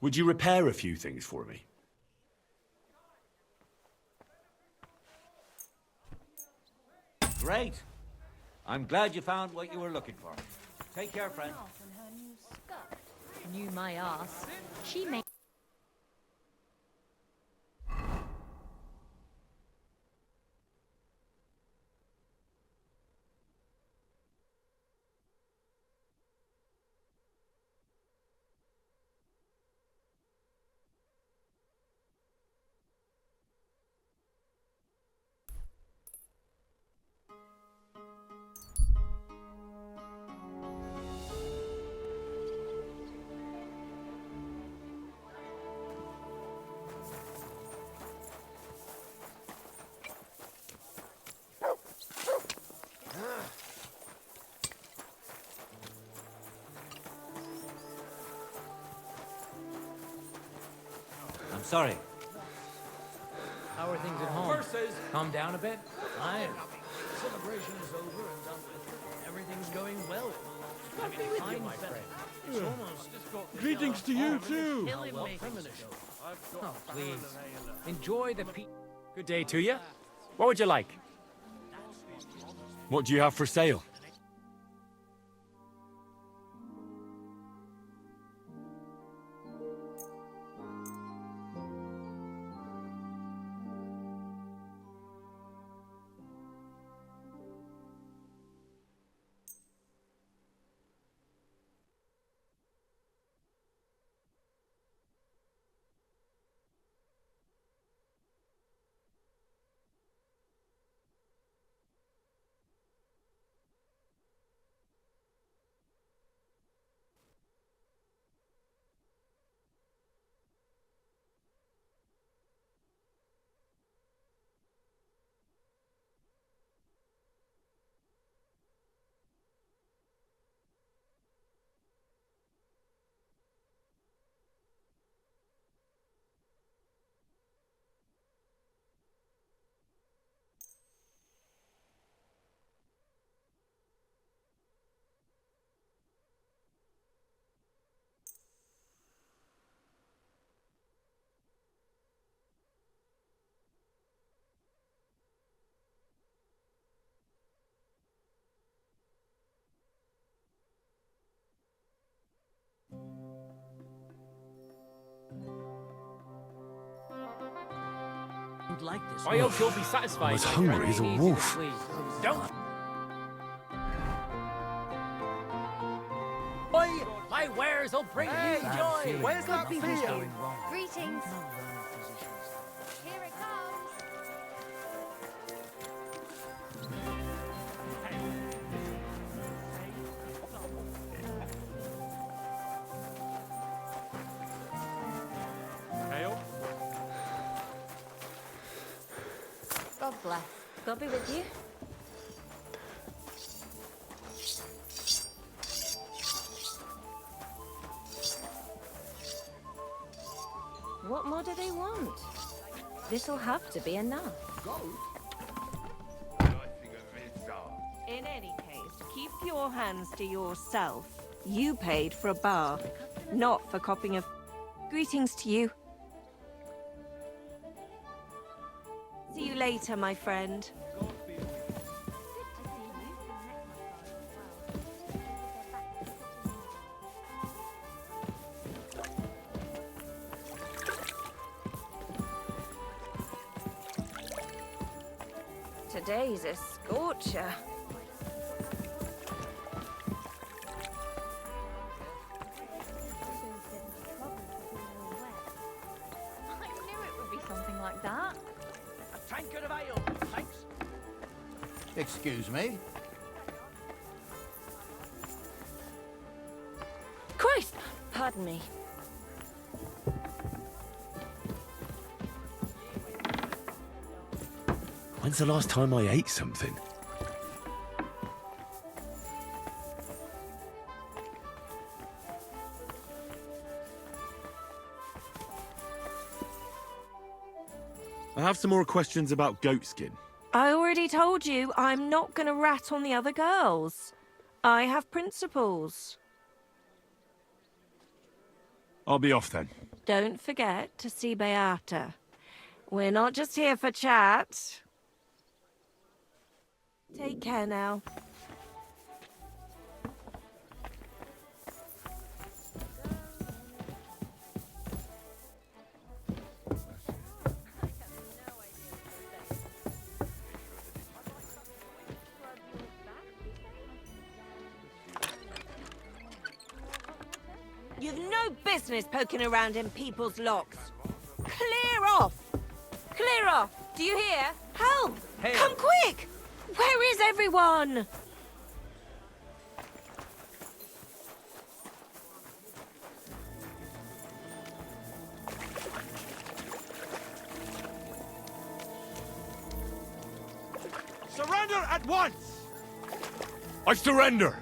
Would you repair a few things for me? Great. I'm glad you found what you were looking for. Take care, friend. Knew my ass. She made. I'm sorry. How are things at home? Versus. Calm down a bit? Fine. Celebration is over and done with. Everything's going well. God be with you, my friend. It's almost just got Greetings to you too. Oh, please. Enjoy the Good day to you. What would you like? What do you have for sale? would like this. I hope you'll be satisfied. I'm as hungry as a wolf. Don't. Oi, my wares will bring you joy. Where's that beer? Greetings. Here it comes. Ale? God bless. God be with you. What more do they want? This'll have to be enough. In any case, keep your hands to yourself. You paid for a bar, not for copying a... Greetings to you. See you later, my friend. Today's a scorcher. I knew it would be something like that. A tankard of ale, thanks. Excuse me? Christ! Pardon me. When's the last time I ate something? I have some more questions about goatskin. I already told you I'm not gonna rat on the other girls. I have principles. I'll be off then. Don't forget to see Beata. We're not just here for chat. Take care now. You've no business poking around in people's locks. Clear off! Clear off! Do you hear? Help! Hey. Come quick! Where is everyone? Surrender at once! I surrender!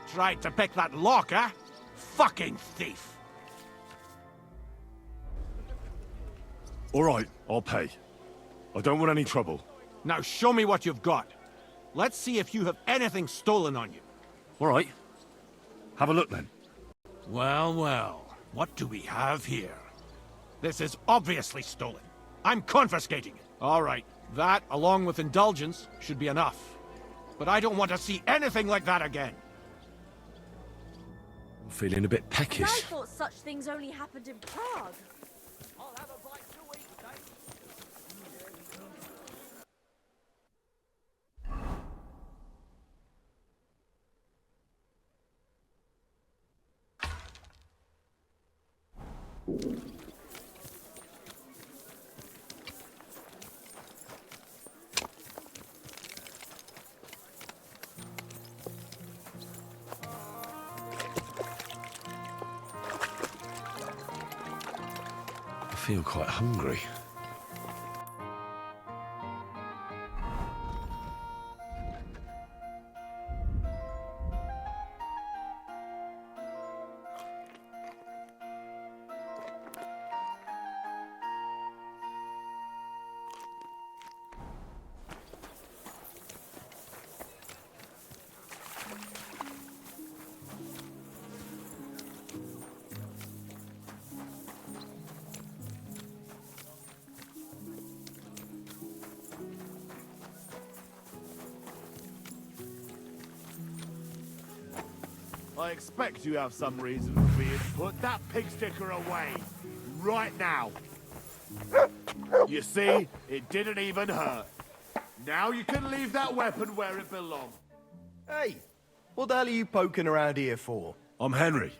Tried to pick that lock, eh? Fucking thief! All right, I'll pay. I don't want any trouble. Now show me what you've got. Let's see if you have anything stolen on you. All right. Have a look then. Well, well. What do we have here? This is obviously stolen. I'm confiscating it. All right. That, along with indulgence, should be enough. But I don't want to see anything like that again. I'm feeling a bit I peckish. thought such things only happened in Prague. I'll have a bite to eat, thanks. I feel quite hungry. I expect you have some reason for being put that pig sticker away. Right now. You see, it didn't even hurt. Now you can leave that weapon where it belongs. Hey, what the hell are you poking around here for? I'm Henry.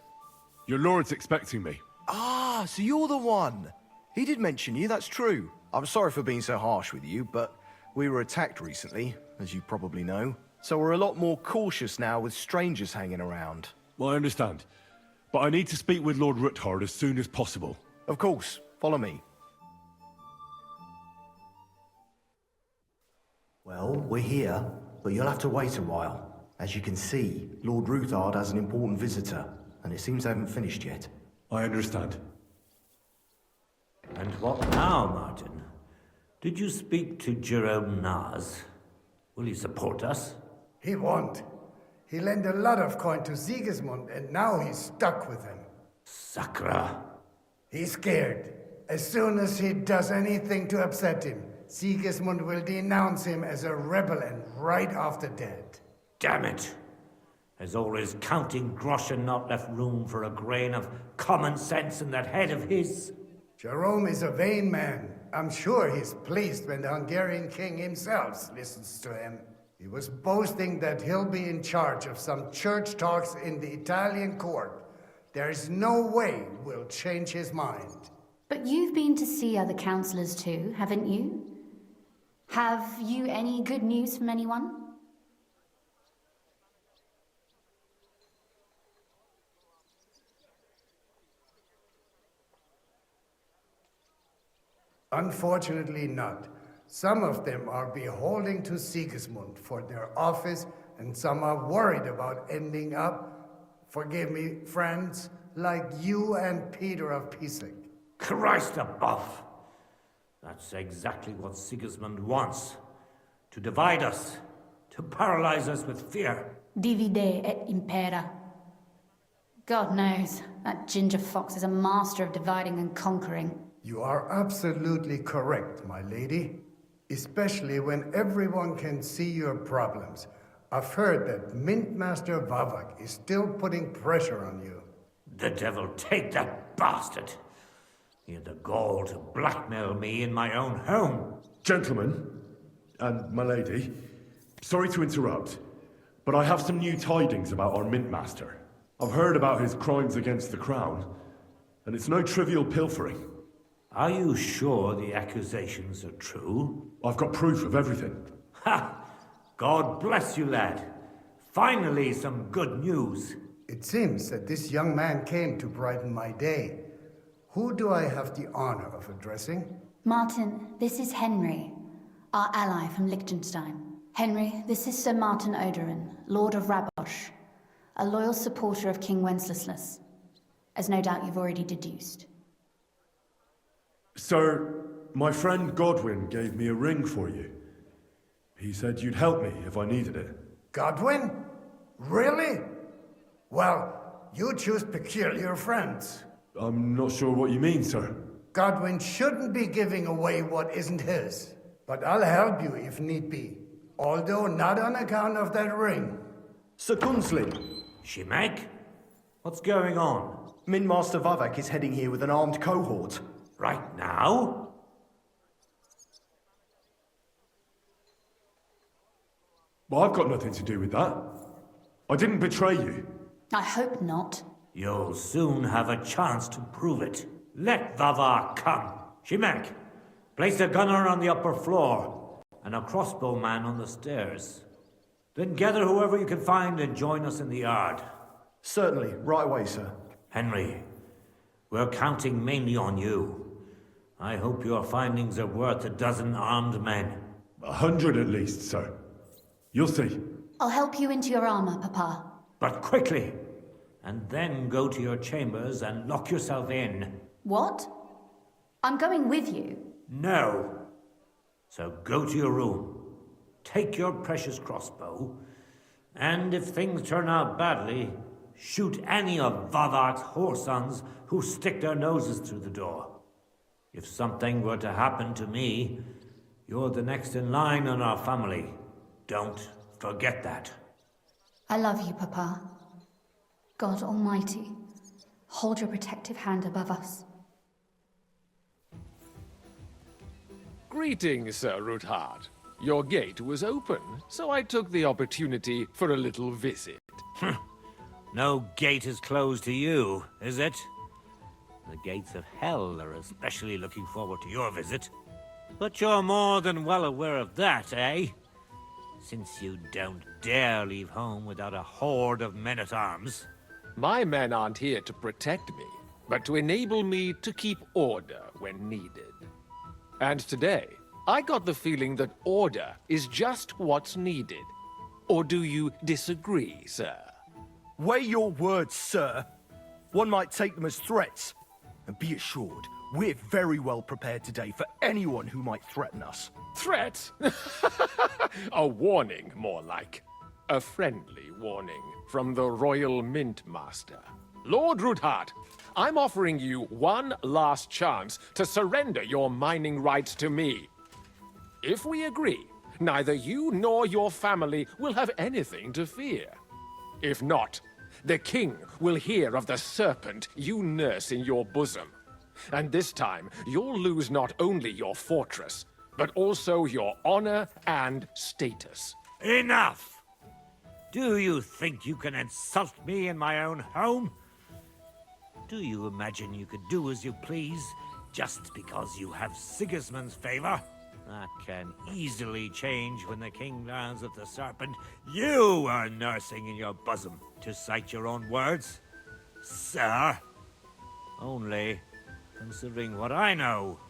Your lord's expecting me. Ah, so you're the one. He did mention you, that's true. I'm sorry for being so harsh with you, but we were attacked recently, as you probably know. So we're a lot more cautious now with strangers hanging around. Well, I understand. But I need to speak with Lord Ruthard as soon as possible. Of course. Follow me. Well, we're here, but you'll have to wait a while. As you can see, Lord Ruthard has an important visitor, and it seems they haven't finished yet. I understand. And what now, Martin? Did you speak to Jerome Naz? Will he support us? He won't. He lent a lot of coin to Sigismund, and now he's stuck with him. Sakra. He's scared. As soon as he does anything to upset him, Sigismund will denounce him as a rebel and right off the dead. Damn it! Has all his counting groschen not left room for a grain of common sense in that head of his? Jerome is a vain man. I'm sure he's pleased when the Hungarian king himself listens to him. He was boasting that he'll be in charge of some church talks in the Italian court. There's no way we'll change his mind. But you've been to see other councillors too, haven't you? Have you any good news from anyone? Unfortunately not. Some of them are beholden to Sigismund for their office, and some are worried about ending up, forgive me, friends, like you and Peter of Pisek. Christ above! That's exactly what Sigismund wants. To divide us, to paralyze us with fear. Divide et impera. God knows, that ginger fox is a master of dividing and conquering. You are absolutely correct, my lady. Especially when everyone can see your problems. I've heard that Mint Master Vavak is still putting pressure on you. The devil take that bastard! He had the gall to blackmail me in my own home. Gentlemen, and my lady, sorry to interrupt, but I have some new tidings about our Mint Master. I've heard about his crimes against the Crown, and it's no trivial pilfering. Are you sure the accusations are true? I've got proof of everything. Ha! God bless you, lad. Finally, some good news. It seems that this young man came to brighten my day. Who do I have the honor of addressing? Martin, this is Henry, our ally from Liechtenstein. Henry, this is Sir Martin Odorin, Lord of Rabosh, a loyal supporter of King Wenceslas, as no doubt you've already deduced. Sir, my friend Godwin gave me a ring for you. He said you'd help me if I needed it. Godwin? Really? Well, you choose peculiar friends. I'm not sure what you mean, sir. Godwin shouldn't be giving away what isn't his. But I'll help you if need be. Although not on account of that ring. Sir Gunslin. Shimek? What's going on? Min Master Vavak is heading here with an armed cohort. Right now? Well, I've got nothing to do with that. I didn't betray you. I hope not. You'll soon have a chance to prove it. Let Vavar come. Shimek, place a gunner on the upper floor and a crossbowman on the stairs. Then gather whoever you can find and join us in the yard. Certainly, right away, sir. Henry, we're counting mainly on you. I hope your findings are worth a dozen armed men. 100 at least, sir. You'll see. I'll help you into your armor, Papa. But quickly! And then go to your chambers and lock yourself in. What? I'm going with you. No. So go to your room. Take your precious crossbow. And if things turn out badly, shoot any of Vavak's whoresons who stick their noses through the door. If something were to happen to me, you're the next in line in our family. Don't forget that. I love you, Papa. God Almighty, hold your protective hand above us. Greetings, Sir Ruthard. Your gate was open, so I took the opportunity for a little visit. No gate is closed to you, is it? The gates of hell are especially looking forward to your visit. But you're more than well aware of that, eh? Since you don't dare leave home without a horde of men-at-arms. My men aren't here to protect me, but to enable me to keep order when needed. And today, I got the feeling that order is just what's needed. Or do you disagree, sir? Weigh your words, sir. One might take them as threats. And be assured, we're very well prepared today for anyone who might threaten us. Threat? A warning, more like. A friendly warning from the Royal Mint Master. Lord Ruthard, I'm offering you one last chance to surrender your mining rights to me. If we agree, neither you nor your family will have anything to fear. If not, the king will hear of the serpent you nurse in your bosom. And this time, you'll lose not only your fortress, but also your honor and status. Enough! Do you think you can insult me in my own home? Do you imagine you could do as you please just because you have Sigismund's favor? That can easily change when the king learns of the serpent you are nursing in your bosom, to cite your own words, sir. Only, considering what I know,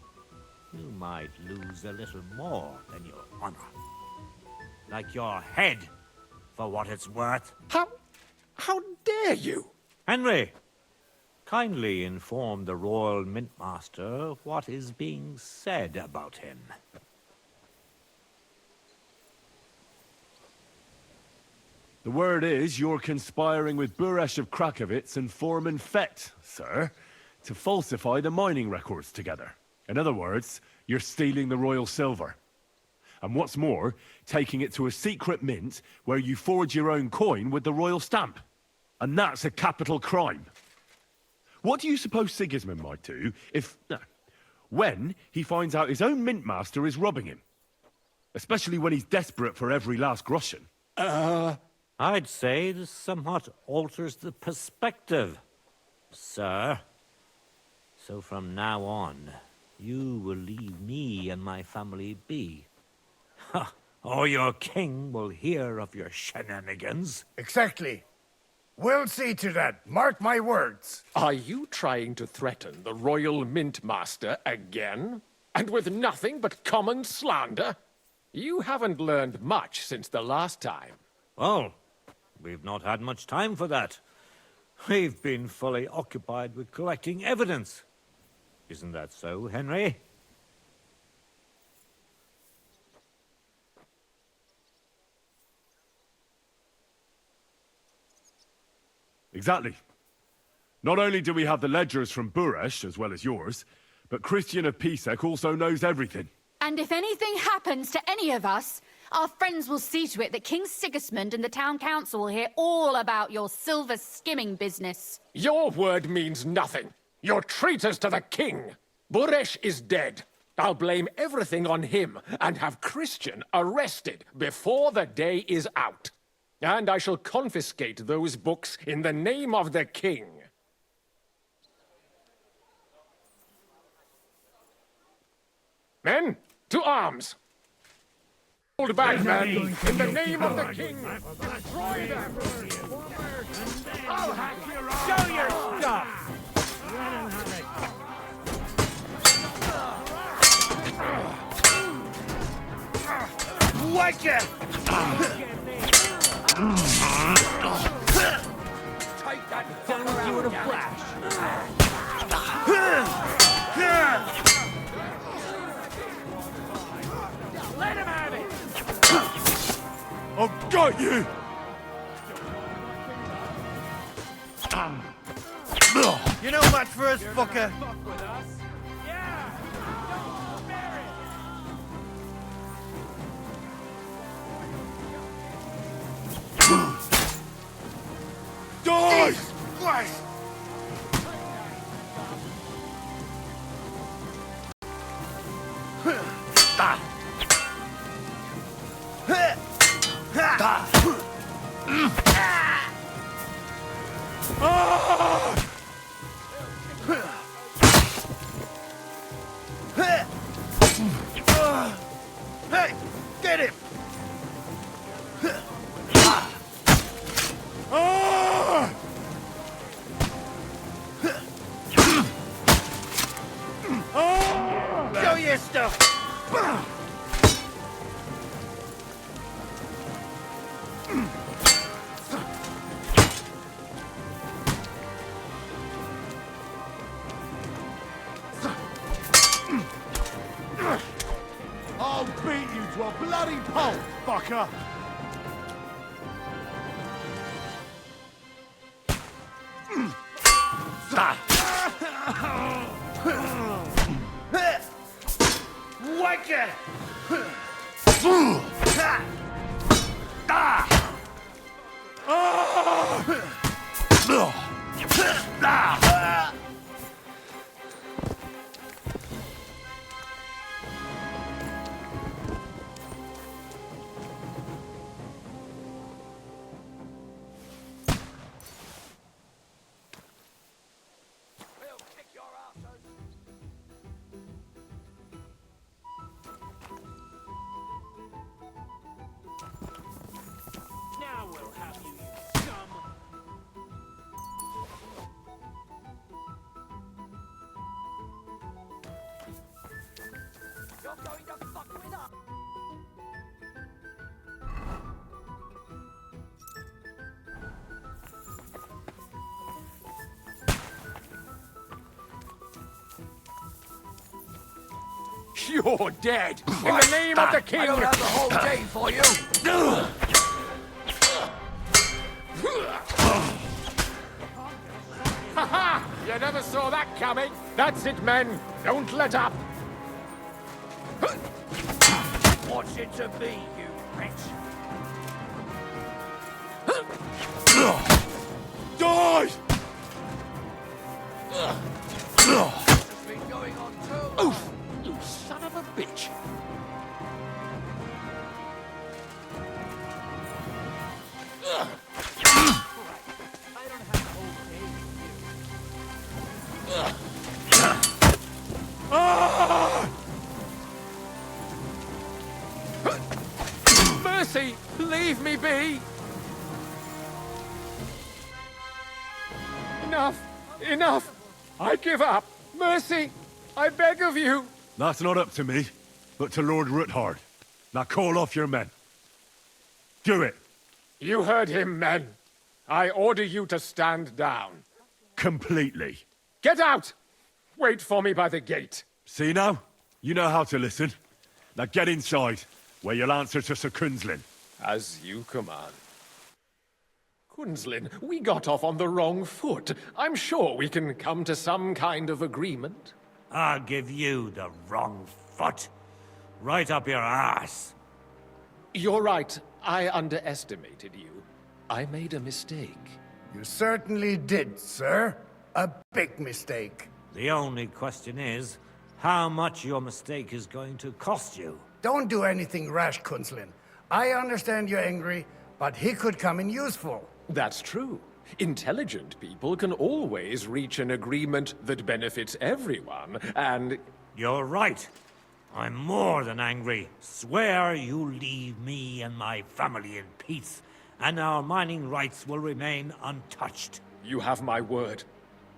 you might lose a little more than your honor. Like your head, for what it's worth. How dare you? Henry, kindly inform the Royal Mint Master what is being said about him. The word is you're conspiring with Buresh of Krakowitz and Foreman Fett, sir, to falsify the mining records together. In other words, you're stealing the royal silver. And what's more, taking it to a secret mint where you forge your own coin with the royal stamp. And that's a capital crime. What do you suppose Sigismund might do when he finds out his own mint master is robbing him? Especially when he's desperate for every last groschen. I'd say this somewhat alters the perspective, sir. So from now on, you will leave me and my family be. Or your king will hear of your shenanigans. Exactly. We'll see to that. Mark my words. Are you trying to threaten the Royal Mint Master again? And with nothing but common slander? You haven't learned much since the last time. Well, we've not had much time for that. We've been fully occupied with collecting evidence. Isn't that so, Henry? Exactly. Not only do we have the ledgers from Buresh, as well as yours, but Christian of Pisek also knows everything. And if anything happens to any of us, our friends will see to it that King Sigismund and the town council will hear all about your silver skimming business. Your word means nothing. You're traitors to the king. Buresh is dead. I'll blame everything on him and have Christian arrested before the day is out. And I shall confiscate those books in the name of the king. Men, to arms! Hold back, men! In the name of the king! Destroy them! I'll hack your arms! Show your stuff! Whack it! Take that down with you in a flash. Let him have it! I've got you! You know much for us, fucker. Die! Christ! sister! I'll beat you to a bloody pulp, fucker! Wicked! Now we'll have you, you scum! You're going to fuck with us! You're dead! In the name of the king! I don't have the whole day for you! Ha ha! You never saw that coming! That's it, men! Don't let up! What's it to be, you wretch? Die! It's been going on too. Oof! You son of a bitch! I don't have the whole day with you. Mercy! Leave me be! Enough! Enough! I give up! Mercy! I beg of you! That's not up to me, but to Lord Ruthard. Now call off your men. Do it. You heard him, men. I order you to stand down. Completely. Get out! Wait for me by the gate. See now? You know how to listen. Now get inside, where you'll answer to Sir Kunzlin. As you command. Kunzlin, we got off on the wrong foot. I'm sure we can come to some kind of agreement. I'll give you the wrong foot. Right up your ass. You're right. I underestimated you. I made a mistake. You certainly did, sir. A big mistake. The only question is, how much your mistake is going to cost you. Don't do anything rash, Kunzlin. I understand you're angry, but he could come in useful. That's true. Intelligent people can always reach an agreement that benefits everyone, and... You're right. I'm more than angry. Swear you leave me and my family in peace, and our mining rights will remain untouched. You have my word.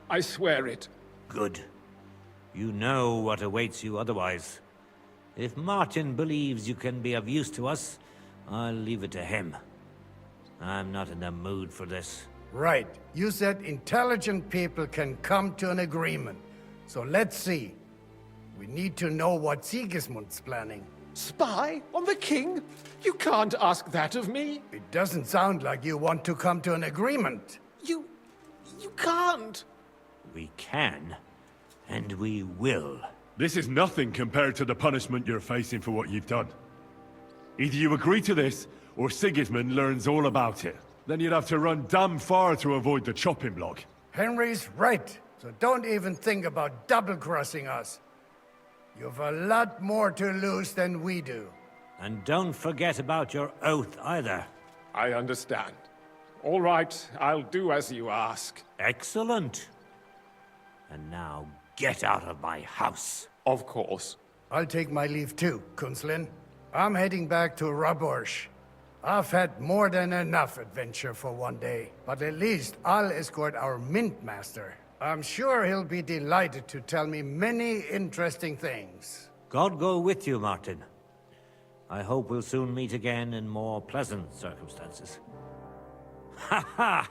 I swear it. Good. You know what awaits you otherwise. If Martin believes you can be of use to us, I'll leave it to him. I'm not in the mood for this. Right. You said intelligent people can come to an agreement. So let's see. We need to know what Sigismund's planning. Spy on the king? You can't ask that of me. It doesn't sound like you want to come to an agreement. You can't. We can, and we will. This is nothing compared to the punishment you're facing for what you've done. Either you agree to this, or Sigismund learns all about it. Then you'd have to run damn far to avoid the chopping block. Henry's right, so don't even think about double-crossing us. You've a lot more to lose than we do. And don't forget about your oath either. I understand. All right, I'll do as you ask. Excellent. And now get out of my house. Of course. I'll take my leave too, Kunzlin. I'm heading back to Raborsch. I've had more than enough adventure for one day, but at least I'll escort our Mint Master. I'm sure he'll be delighted to tell me many interesting things. God go with you, Martin. I hope we'll soon meet again in more pleasant circumstances. Ha ha!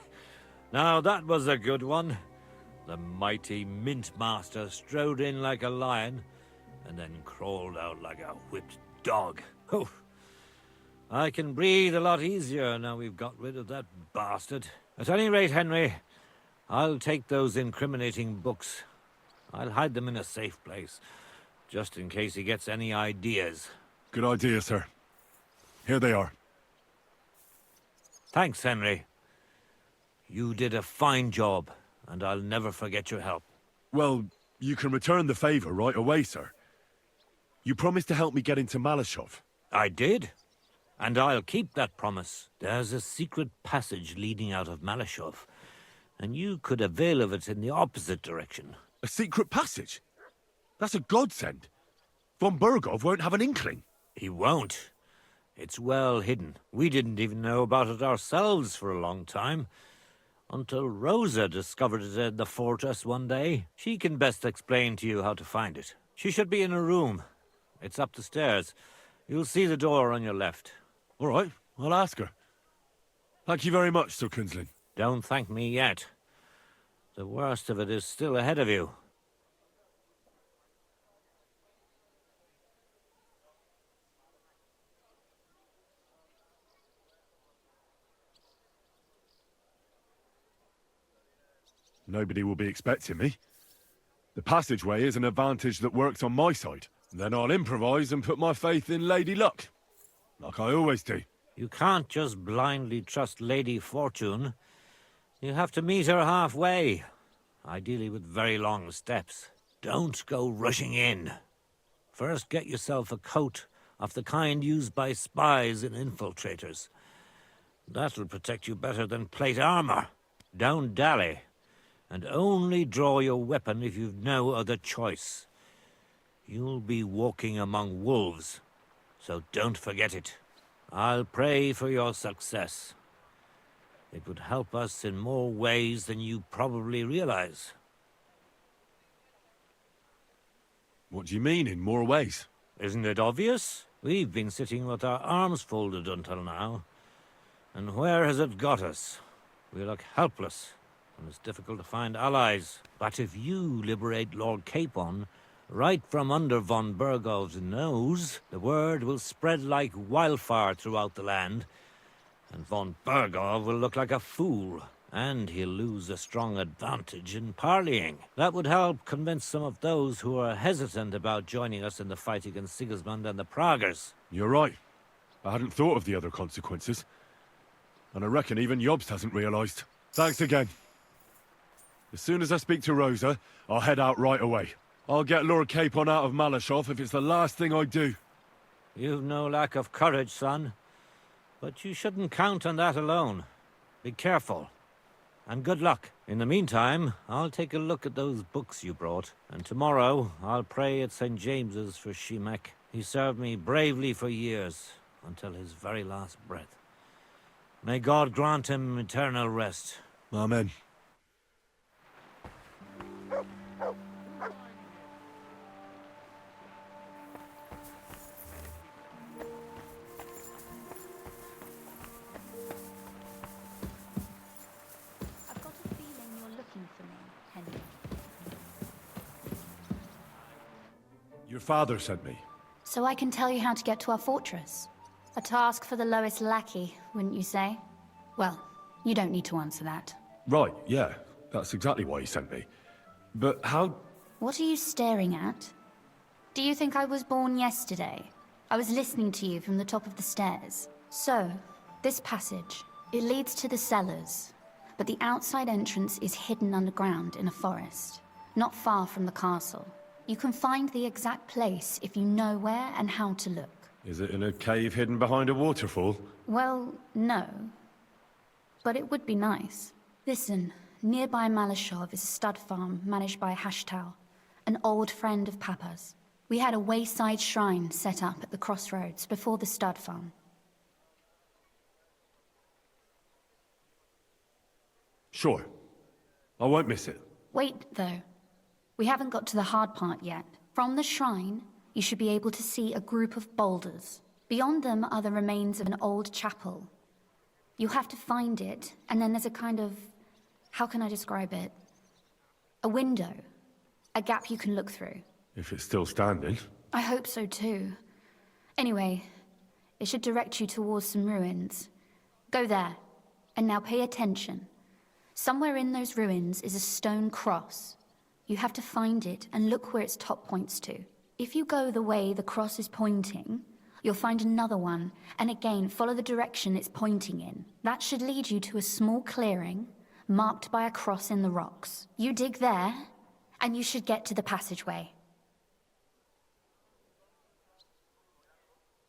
Now that was a good one. The mighty Mint Master strode in like a lion, and then crawled out like a whipped dog. Oof. I can breathe a lot easier now we've got rid of that bastard. At any rate, Henry, I'll take those incriminating books. I'll hide them in a safe place, just in case he gets any ideas. Good idea, sir. Here they are. Thanks, Henry. You did a fine job, and I'll never forget your help. Well, you can return the favor right away, sir. You promised to help me get into Malashov. I did. And I'll keep that promise. There's a secret passage leading out of Malashov, and you could avail of it in the opposite direction. A secret passage? That's a godsend. Von Bergov won't have an inkling. He won't. It's well hidden. We didn't even know about it ourselves for a long time. Until Rosa discovered it in the fortress one day. She can best explain to you how to find it. She should be in her room. It's up the stairs. You'll see the door on your left. All right, I'll ask her. Thank you very much, Sir Kinslin. Don't thank me yet. The worst of it is still ahead of you. Nobody will be expecting me. The passageway is an advantage that works on my side. Then I'll improvise and put my faith in Lady Luck. Like I always do. You can't just blindly trust Lady Fortune. You have to meet her halfway. Ideally with very long steps. Don't go rushing in. First get yourself a coat of the kind used by spies and infiltrators. That'll protect you better than plate armor. Don't dally. And only draw your weapon if you've no other choice. You'll be walking among wolves, so don't forget it. I'll pray for your success. It would help us in more ways than you probably realize. What do you mean, in more ways? Isn't it obvious? We've been sitting with our arms folded until now. And where has it got us? We look helpless, and it's difficult to find allies. But if you liberate Lord Capon, right from under von Bergov's nose, the word will spread like wildfire throughout the land, and von Bergov will look like a fool, and he'll lose a strong advantage in parleying. That would help convince some of those who are hesitant about joining us in the fight against Sigismund and the Praguers. You're right. I hadn't thought of the other consequences. And I reckon even Jobst hasn't realized. Thanks again. As soon as I speak to Rosa, I'll head out right away. I'll get Lord Capon out of Malashov if it's the last thing I do. You've no lack of courage, son. But you shouldn't count on that alone. Be careful. And good luck. In the meantime, I'll take a look at those books you brought. And tomorrow, I'll pray at St. James's for Shemek. He served me bravely for years, until his very last breath. May God grant him eternal rest. Amen. Your father sent me. So I can tell you how to get to our fortress. A task for the lowest lackey, wouldn't you say? Well, you don't need to answer that. Right, yeah. That's exactly why he sent me. But how... What are you staring at? Do you think I was born yesterday? I was listening to you from the top of the stairs. So, this passage, it leads to the cellars, but the outside entrance is hidden underground in a forest, not far from the castle. You can find the exact place if you know where and how to look. Is it in a cave hidden behind a waterfall? Well, no. But it would be nice. Listen, nearby Malashov is a stud farm managed by Hashtal, an old friend of Papa's. We had a wayside shrine set up at the crossroads before the stud farm. Sure. I won't miss it. Wait, though. We haven't got to the hard part yet. From the shrine, you should be able to see a group of boulders. Beyond them are the remains of an old chapel. You have to find it, and then there's a kind of... how can I describe it? A window. A gap you can look through. If it's still standing. I hope so too. Anyway, it should direct you towards some ruins. Go there, and now pay attention. Somewhere in those ruins is a stone cross. You have to find it and look where its top points to. If you go the way the cross is pointing, you'll find another one, and again follow the direction it's pointing in. That should lead you to a small clearing, marked by a cross in the rocks. You dig there, and you should get to the passageway.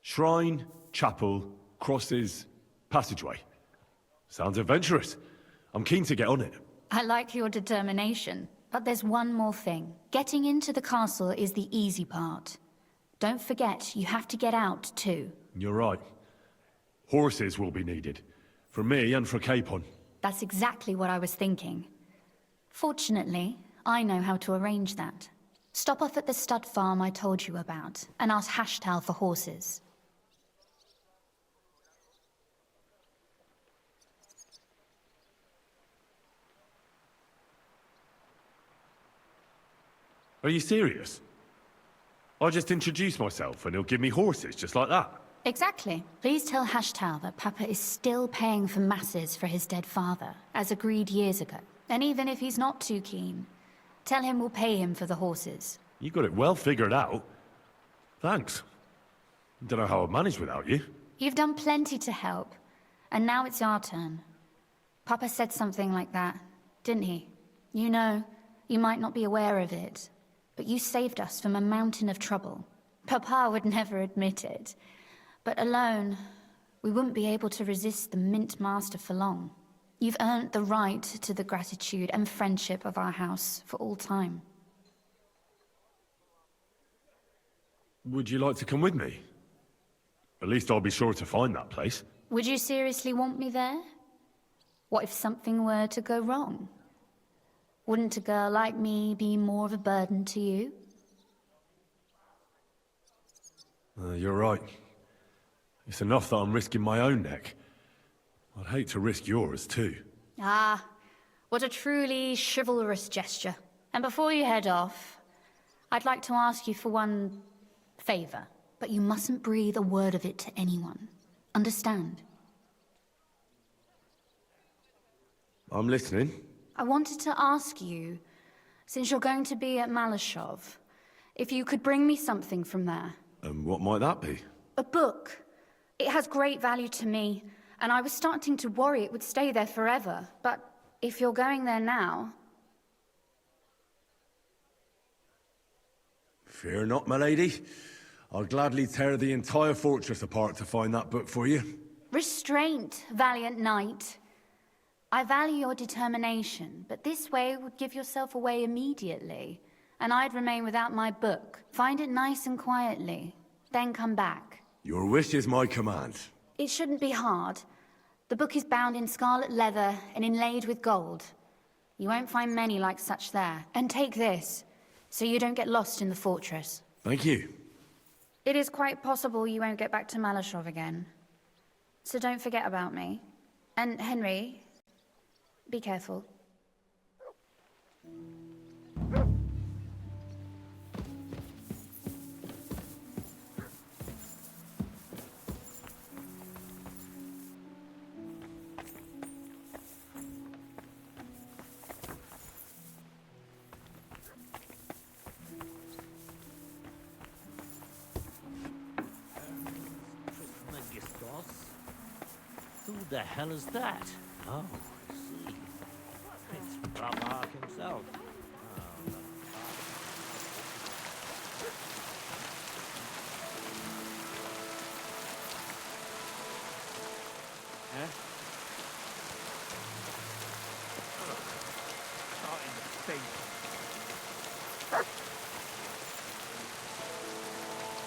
Shrine, chapel, crosses, passageway. Sounds adventurous. I'm keen to get on it. I like your determination, but there's one more thing. Getting into the castle is the easy part. Don't forget, you have to get out too. You're right. Horses will be needed. For me and for Capon. That's exactly what I was thinking. Fortunately, I know how to arrange that. Stop off at the stud farm I told you about, and ask Hashtal for horses. Are you serious? I'll just introduce myself and he'll give me horses just like that. Exactly. Please tell Hashtal that Papa is still paying for masses for his dead father, as agreed years ago. And even if he's not too keen, tell him we'll pay him for the horses. You got it well figured out. Thanks. Don't know how I'd manage without you. You've done plenty to help, and now it's our turn. Papa said something like that, didn't he? You know, you might not be aware of it, but you saved us from a mountain of trouble. Papa would never admit it, but alone, we wouldn't be able to resist the Mint Master for long. You've earned the right to the gratitude and friendship of our house for all time. Would you like to come with me? At least I'll be sure to find that place. Would you seriously want me there? What if something were to go wrong? Wouldn't a girl like me be more of a burden to you? You're right. It's enough that I'm risking my own neck. I'd hate to risk yours, too. Ah, what a truly chivalrous gesture. And before you head off, I'd like to ask you for one favor, but you mustn't breathe a word of it to anyone. Understand? I'm listening. I wanted to ask you, since you're going to be at Malashov, if you could bring me something from there. And what might that be? A book. It has great value to me, and I was starting to worry it would stay there forever. But if you're going there now... Fear not, my lady. I'll gladly tear the entire fortress apart to find that book for you. Restraint, valiant knight. I value your determination, but this way would give yourself away immediately, and I'd remain without my book. Find it nice and quietly, then come back. Your wish is my command. It shouldn't be hard. The book is bound in scarlet leather and inlaid with gold. You won't find many like such there. And take this, so you don't get lost in the fortress. Thank you. It is quite possible you won't get back to Malashov again. So don't forget about me. And Henry, be careful. Who the hell is that? Oh, I see. It's Barak himself.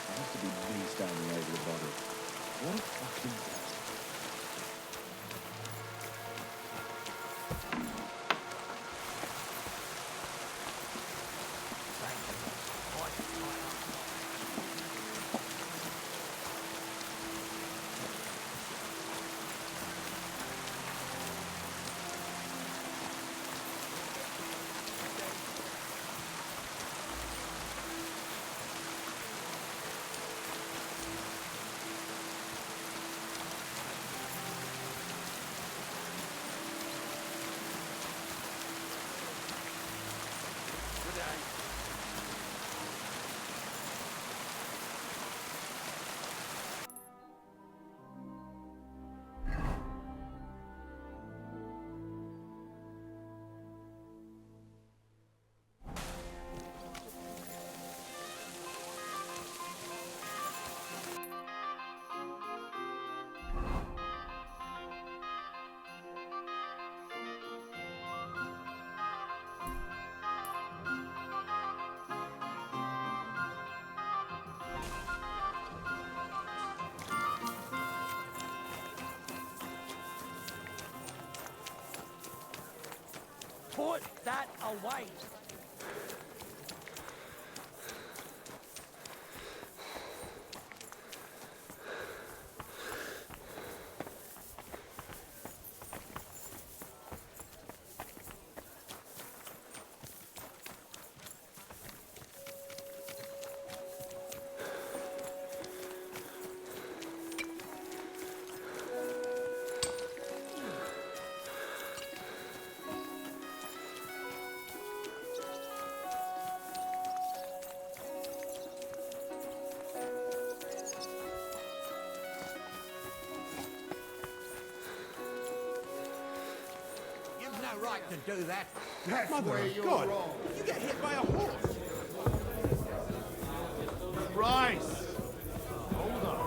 Has to be me standing over the body. What a fucking... Put that away. No right to do that. That's Mother where of you're God. wrong. You get hit by a horse. Bryce! Hold on.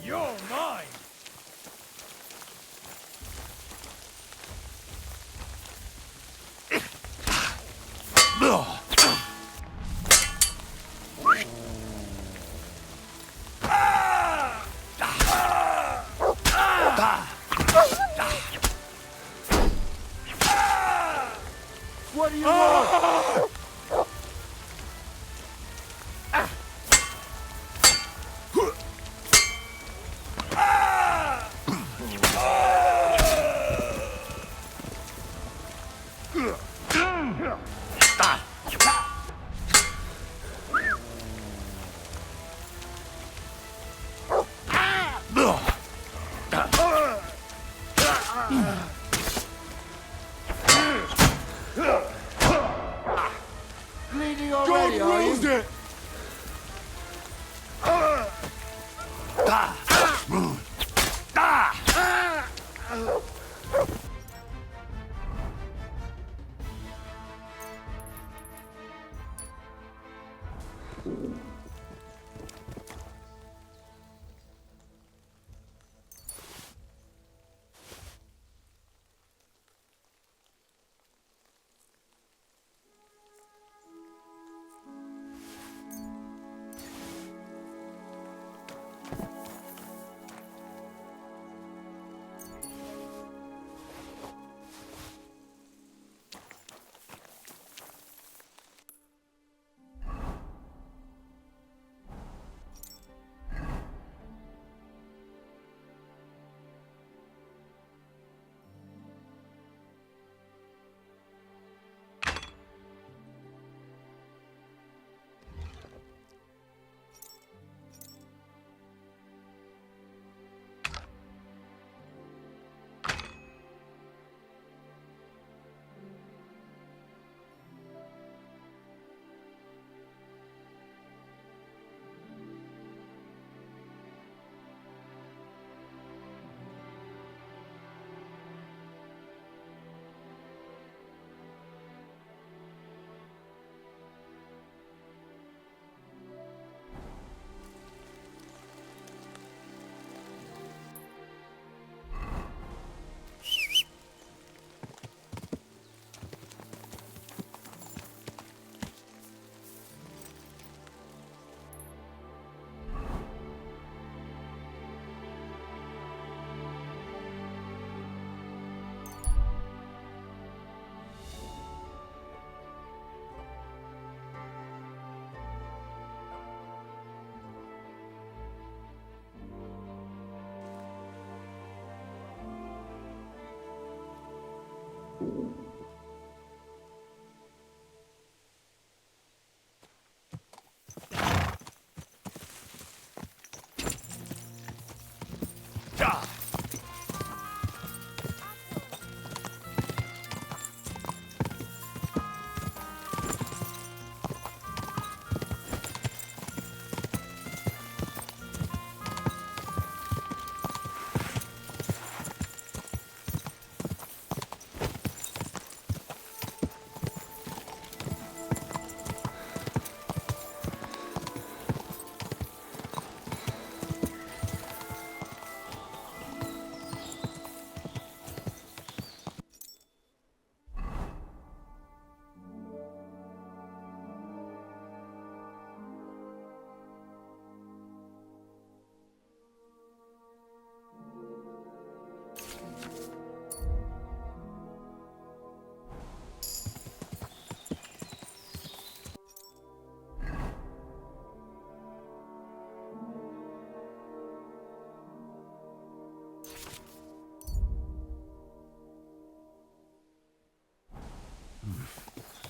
You're mine! What do you want? Bleeding already, God wills it!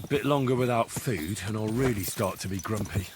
Bit longer without food, and I'll really start to be grumpy.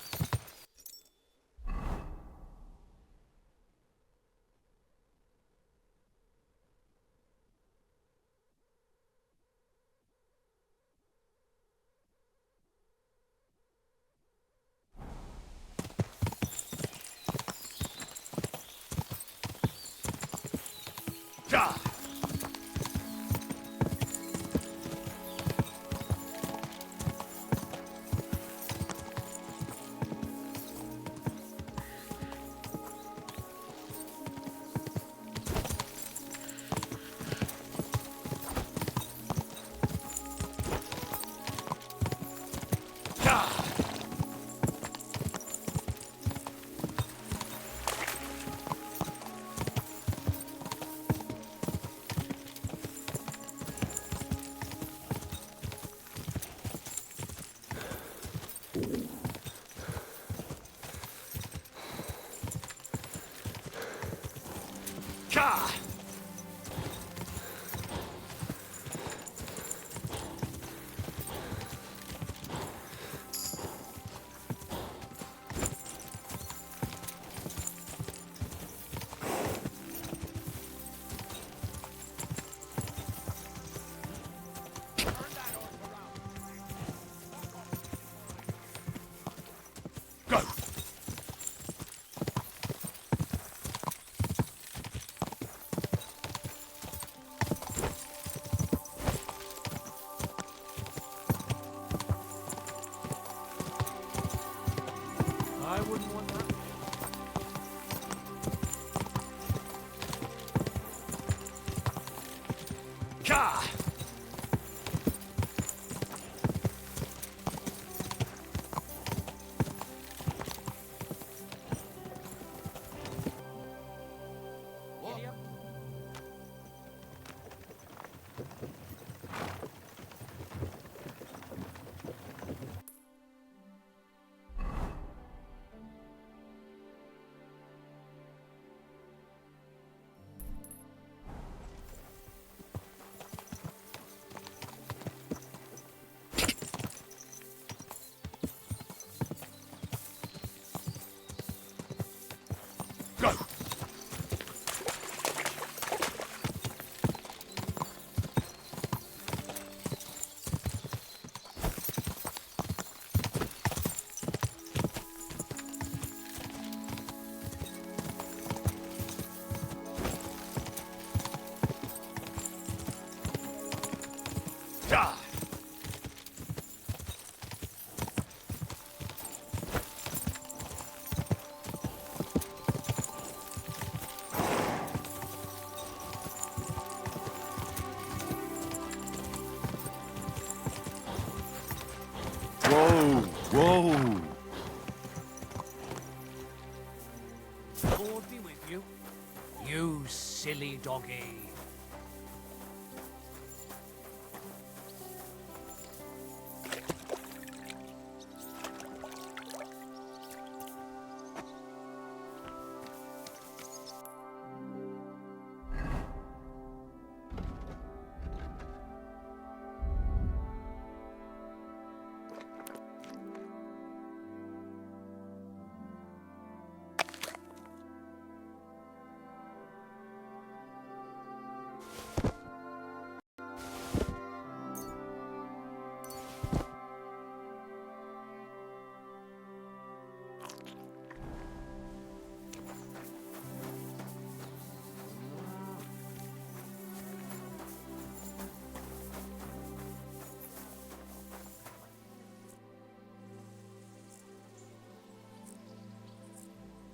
Go! I wouldn't want that. Ka! Go! Die! Whoa, whoa. Lord be with you. You silly doggy.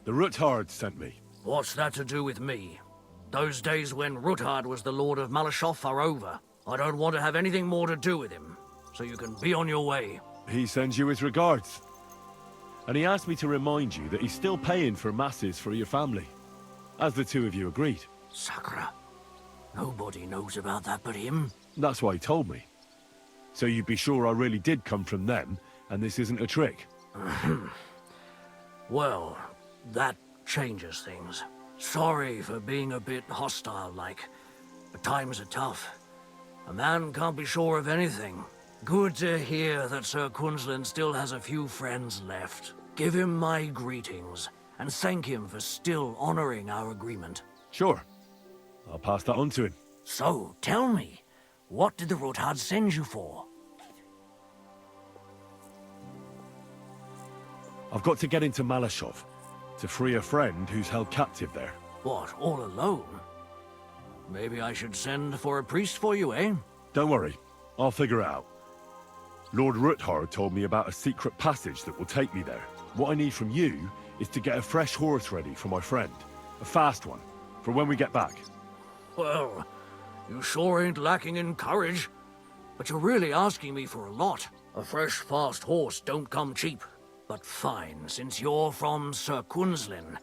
The Ruthard sent me. What's that to do with me? Those days when Ruthard was the Lord of Malashoff are over. I don't want to have anything more to do with him, so you can be on your way. He sends you his regards. And he asked me to remind you that he's still paying for masses for your family, as the two of you agreed. Sakra. Nobody knows about that but him. That's why he told me. So you'd be sure I really did come from them, and this isn't a trick. Well, that changes things. Sorry for being a bit hostile-like, but times are tough. A man can't be sure of anything. Good to hear that Sir Quinlan still has a few friends left. Give him my greetings, and thank him for still honoring our agreement. Sure. I'll pass that on to him. So, tell me, what did the Ruthard send you for? I've got to get into Malashov to free a friend who's held captive there. What, all alone? Maybe I should send for a priest for you, eh? Don't worry, I'll figure it out. Lord Ruthard told me about a secret passage that will take me there. What I need from you is to get a fresh horse ready for my friend. A fast one, for when we get back. Well, you sure ain't lacking in courage. But you're really asking me for a lot. A fresh, fast horse don't come cheap. But fine, since you're from Sir Quinlan,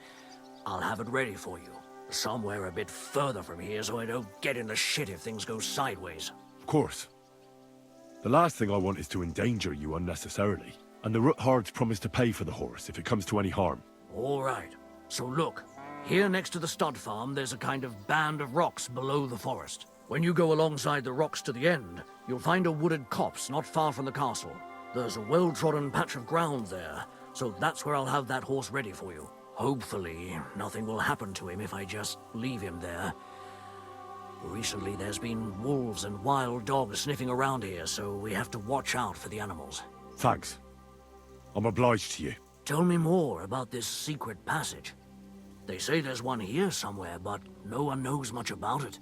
I'll have it ready for you. Somewhere a bit further from here so I don't get in the shit if things go sideways. Of course. The last thing I want is to endanger you unnecessarily. And the Ruthards promised to pay for the horse if it comes to any harm. All right. So look, here next to the stud farm, there's a kind of band of rocks below the forest. When you go alongside the rocks to the end, you'll find a wooded copse not far from the castle. There's a well-trodden patch of ground there, so that's where I'll have that horse ready for you. Hopefully, nothing will happen to him if I just leave him there. Recently, there's been wolves and wild dogs sniffing around here, so we have to watch out for the animals. Thanks. I'm obliged to you. Tell me more about this secret passage. They say there's one here somewhere, but no one knows much about it.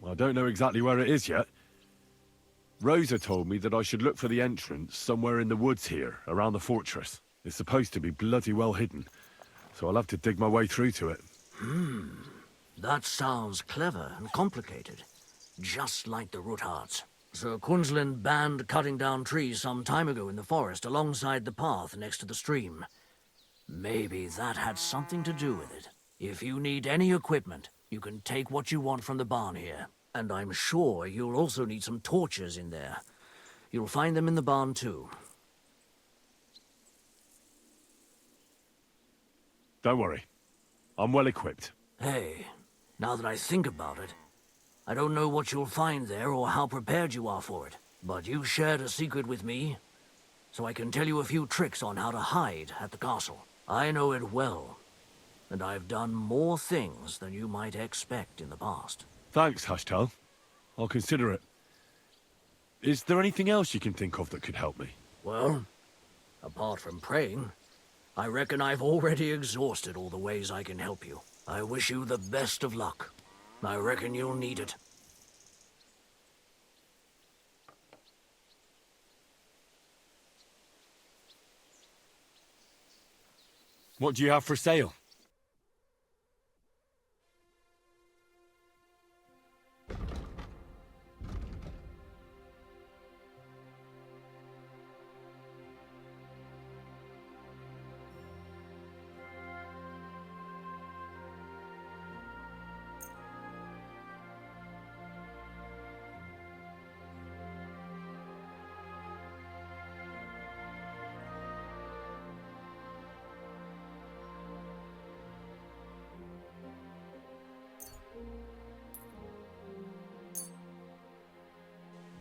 I don't know exactly where it is yet. Rosa told me that I should look for the entrance somewhere in the woods here, around the fortress. It's supposed to be bloody well hidden, so I'll have to dig my way through to it. That sounds clever and complicated. Just like the Ruthards. Sir Quinlan banned cutting down trees some time ago in the forest alongside the path next to the stream. Maybe that had something to do with it. If you need any equipment, you can take what you want from the barn here. And I'm sure you'll also need some torches in there. You'll find them in the barn too. Don't worry. I'm well equipped. Hey, now that I think about it, I don't know what you'll find there or how prepared you are for it. But you shared a secret with me, so I can tell you a few tricks on how to hide at the castle. I know it well, and I've done more things than you might expect in the past. Thanks, Hashtal. I'll consider it. Is there anything else you can think of that could help me? Well, apart from praying, I reckon I've already exhausted all the ways I can help you. I wish you the best of luck. I reckon you'll need it. What do you have for sale?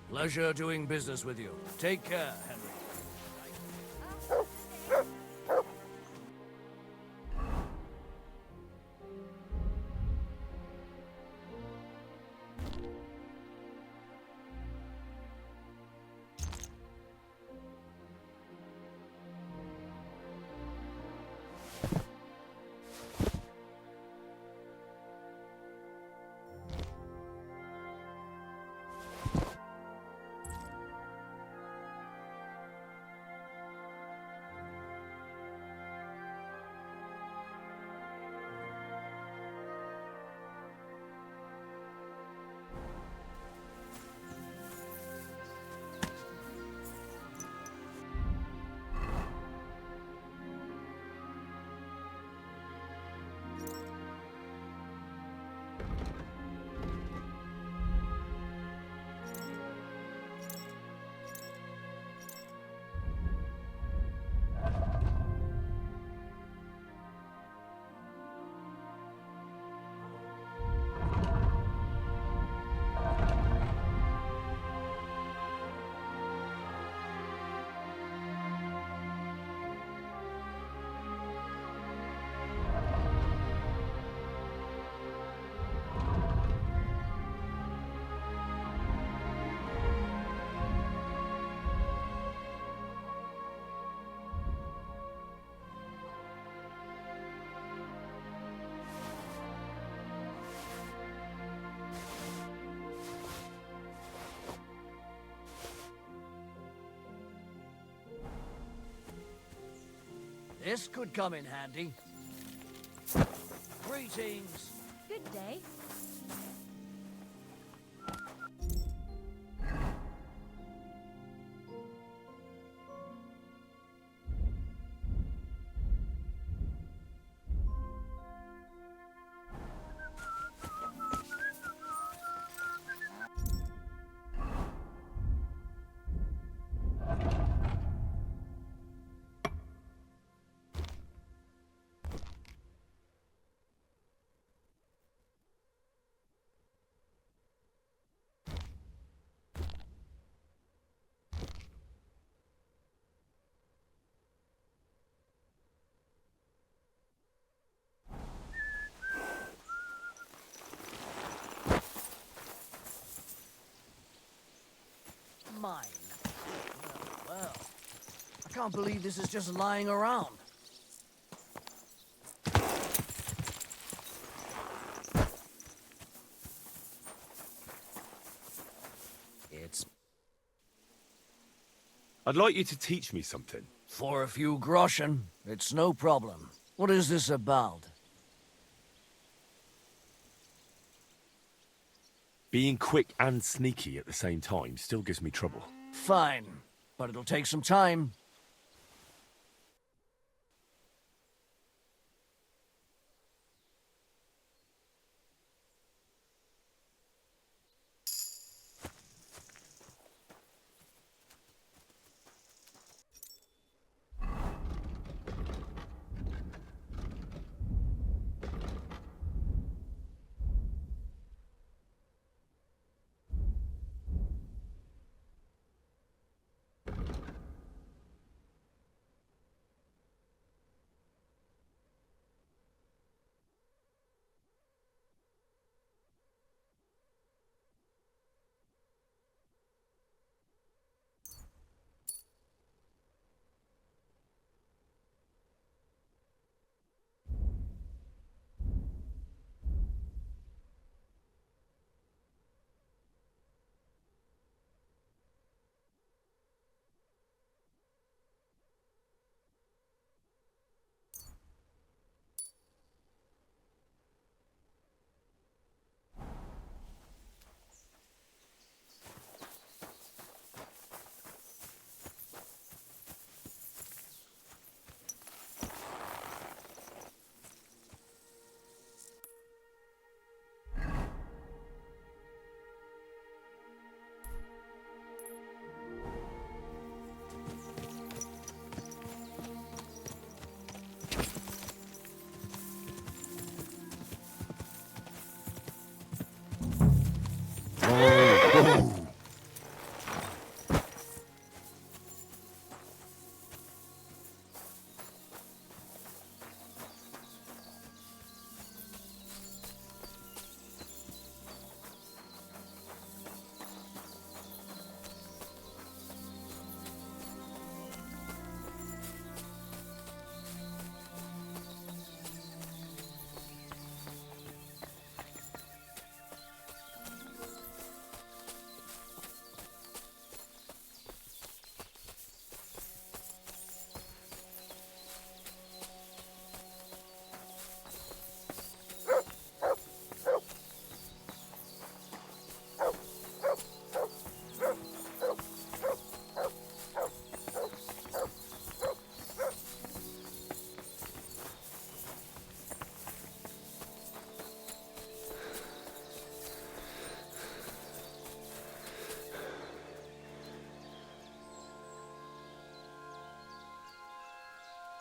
Pleasure doing business with you. Take care, Henry. This could come in handy. Greetings. Good day. Mine. Can't believe this is just lying around. It's I'd like you to teach me something. for a few groschen. It's no problem. What is this about? Being quick and sneaky at the same time still gives me trouble. Fine, but it'll take some time.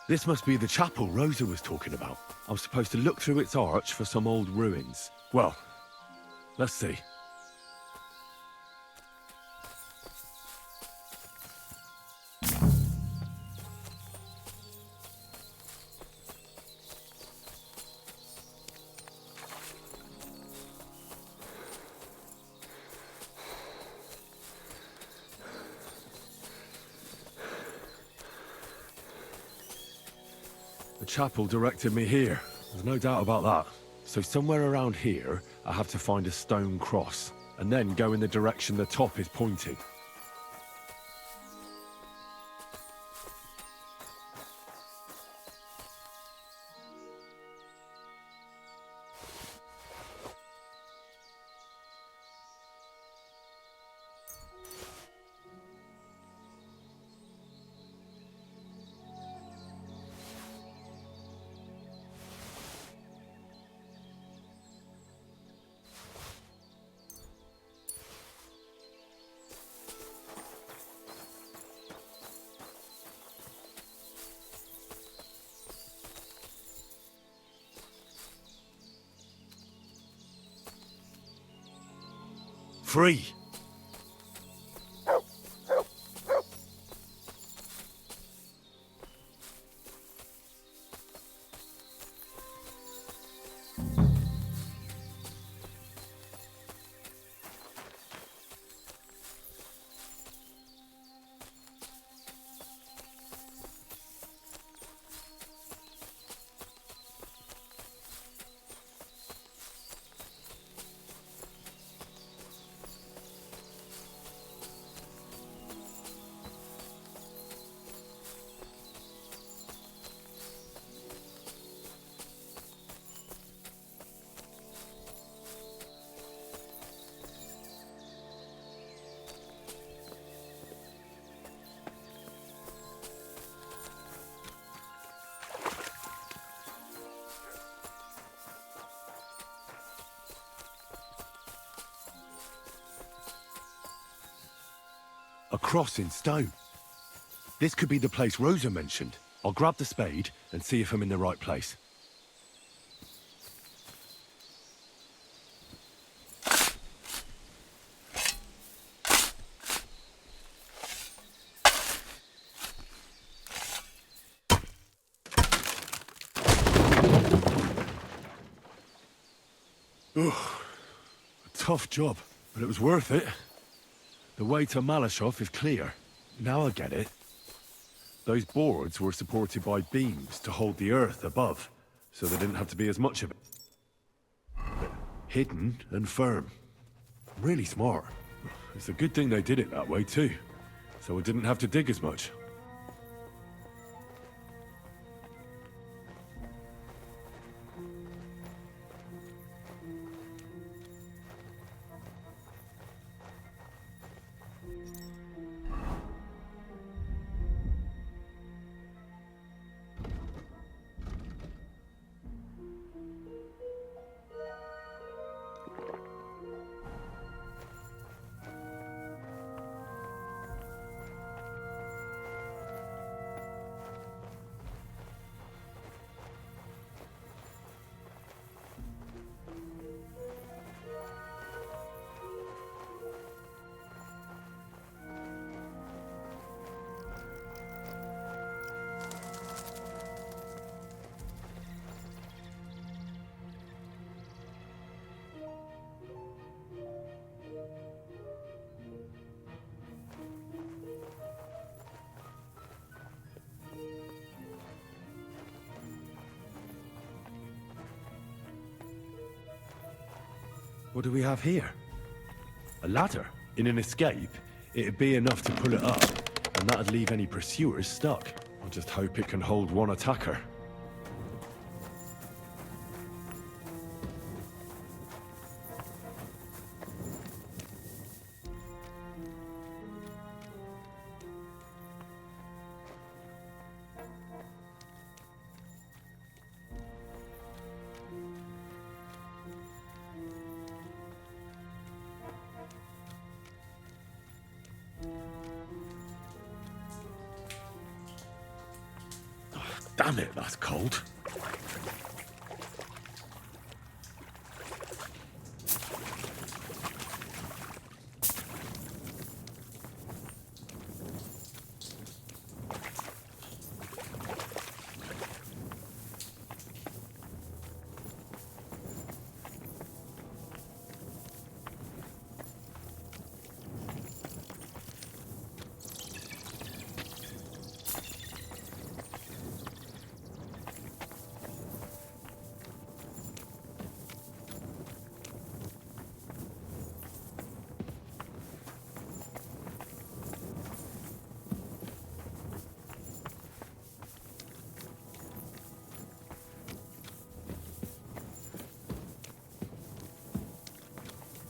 This must be the chapel Rosa was talking about. I was supposed to look through its arch for some old ruins. Well, let's see. The chapel directed me here. There's no doubt about that. So somewhere around here, I have to find a stone cross, and then go in the direction the top is pointing. Free! A cross in stone. This could be the place Rosa mentioned. I'll grab the spade and see if I'm in the right place. Ugh. A tough job, but it was worth it. The way to Malashov is clear. Now I get it. Those boards were supported by beams to hold the earth above, so there didn't have to be as much of it. But hidden and firm. Really smart. It's a good thing they did it that way too, so we didn't have to dig as much. What do we have here? A ladder? In an escape, it'd be enough to pull it up, and that'd leave any pursuers stuck. I'll just hope it can hold one attacker. Damn it, that's cold.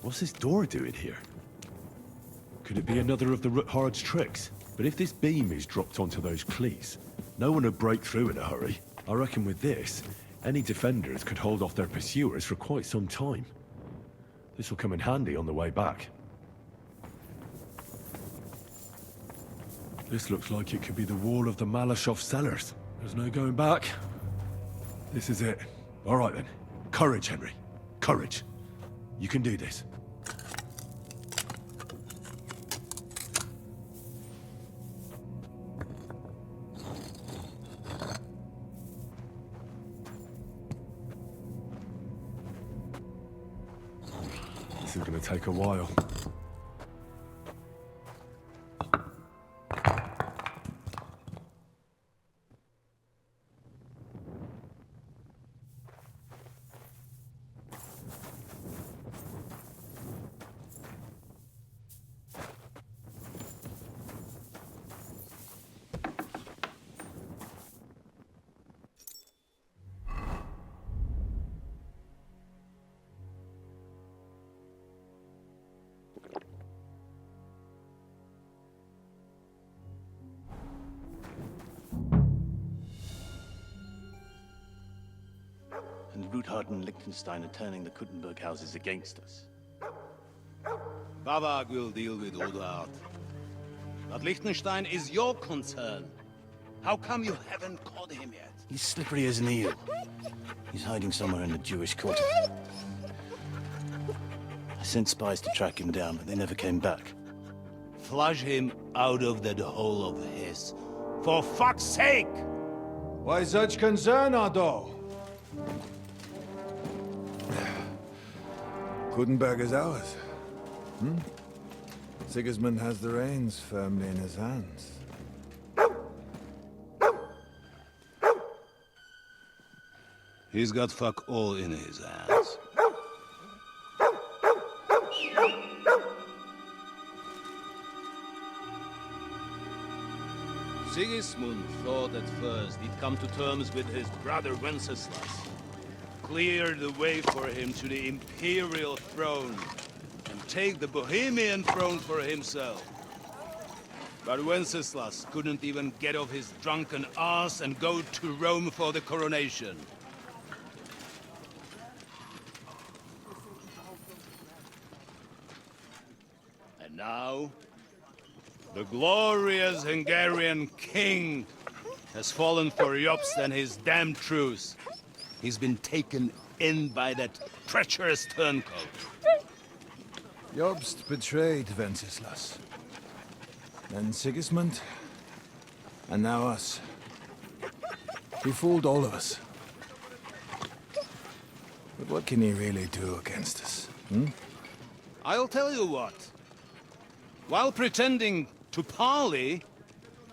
What's this door doing here? Could it be another of the Ruthard's tricks? But if this beam is dropped onto those cleats, no one would break through in a hurry. I reckon with this, any defenders could hold off their pursuers for quite some time. This will come in handy on the way back. This looks like it could be the wall of the Malashov cellars. There's no going back. This is it. All right then. Courage, Henry. Courage. You can do this. This is going to take a while. And Ruthard and Liechtenstein are turning the Kuttenberg houses against us. Babak will deal with Ruthard. But Liechtenstein is your concern. How come you haven't caught him yet? He's slippery as an eel. He's hiding somewhere in the Jewish quarter. I sent spies to track him down, but they never came back. Flush him out of that hole of his. For fuck's sake! Why such concern, Ardo? Gutenberg is ours. Sigismund has the reins firmly in his hands. He's got fuck all in his hands. Sigismund thought at first he'd come to terms with his brother Wenceslas, clear the way for him to the imperial throne, and take the Bohemian throne for himself. But Wenceslas couldn't even get off his drunken ass and go to Rome for the coronation. And now, the glorious Hungarian king has fallen for Jobst and his damned truce. He's been taken in by that treacherous turncoat. Jobst betrayed Wenceslas. Then Sigismund. And now us. He fooled all of us. But what can he really do against us? I'll tell you what. While pretending to parley,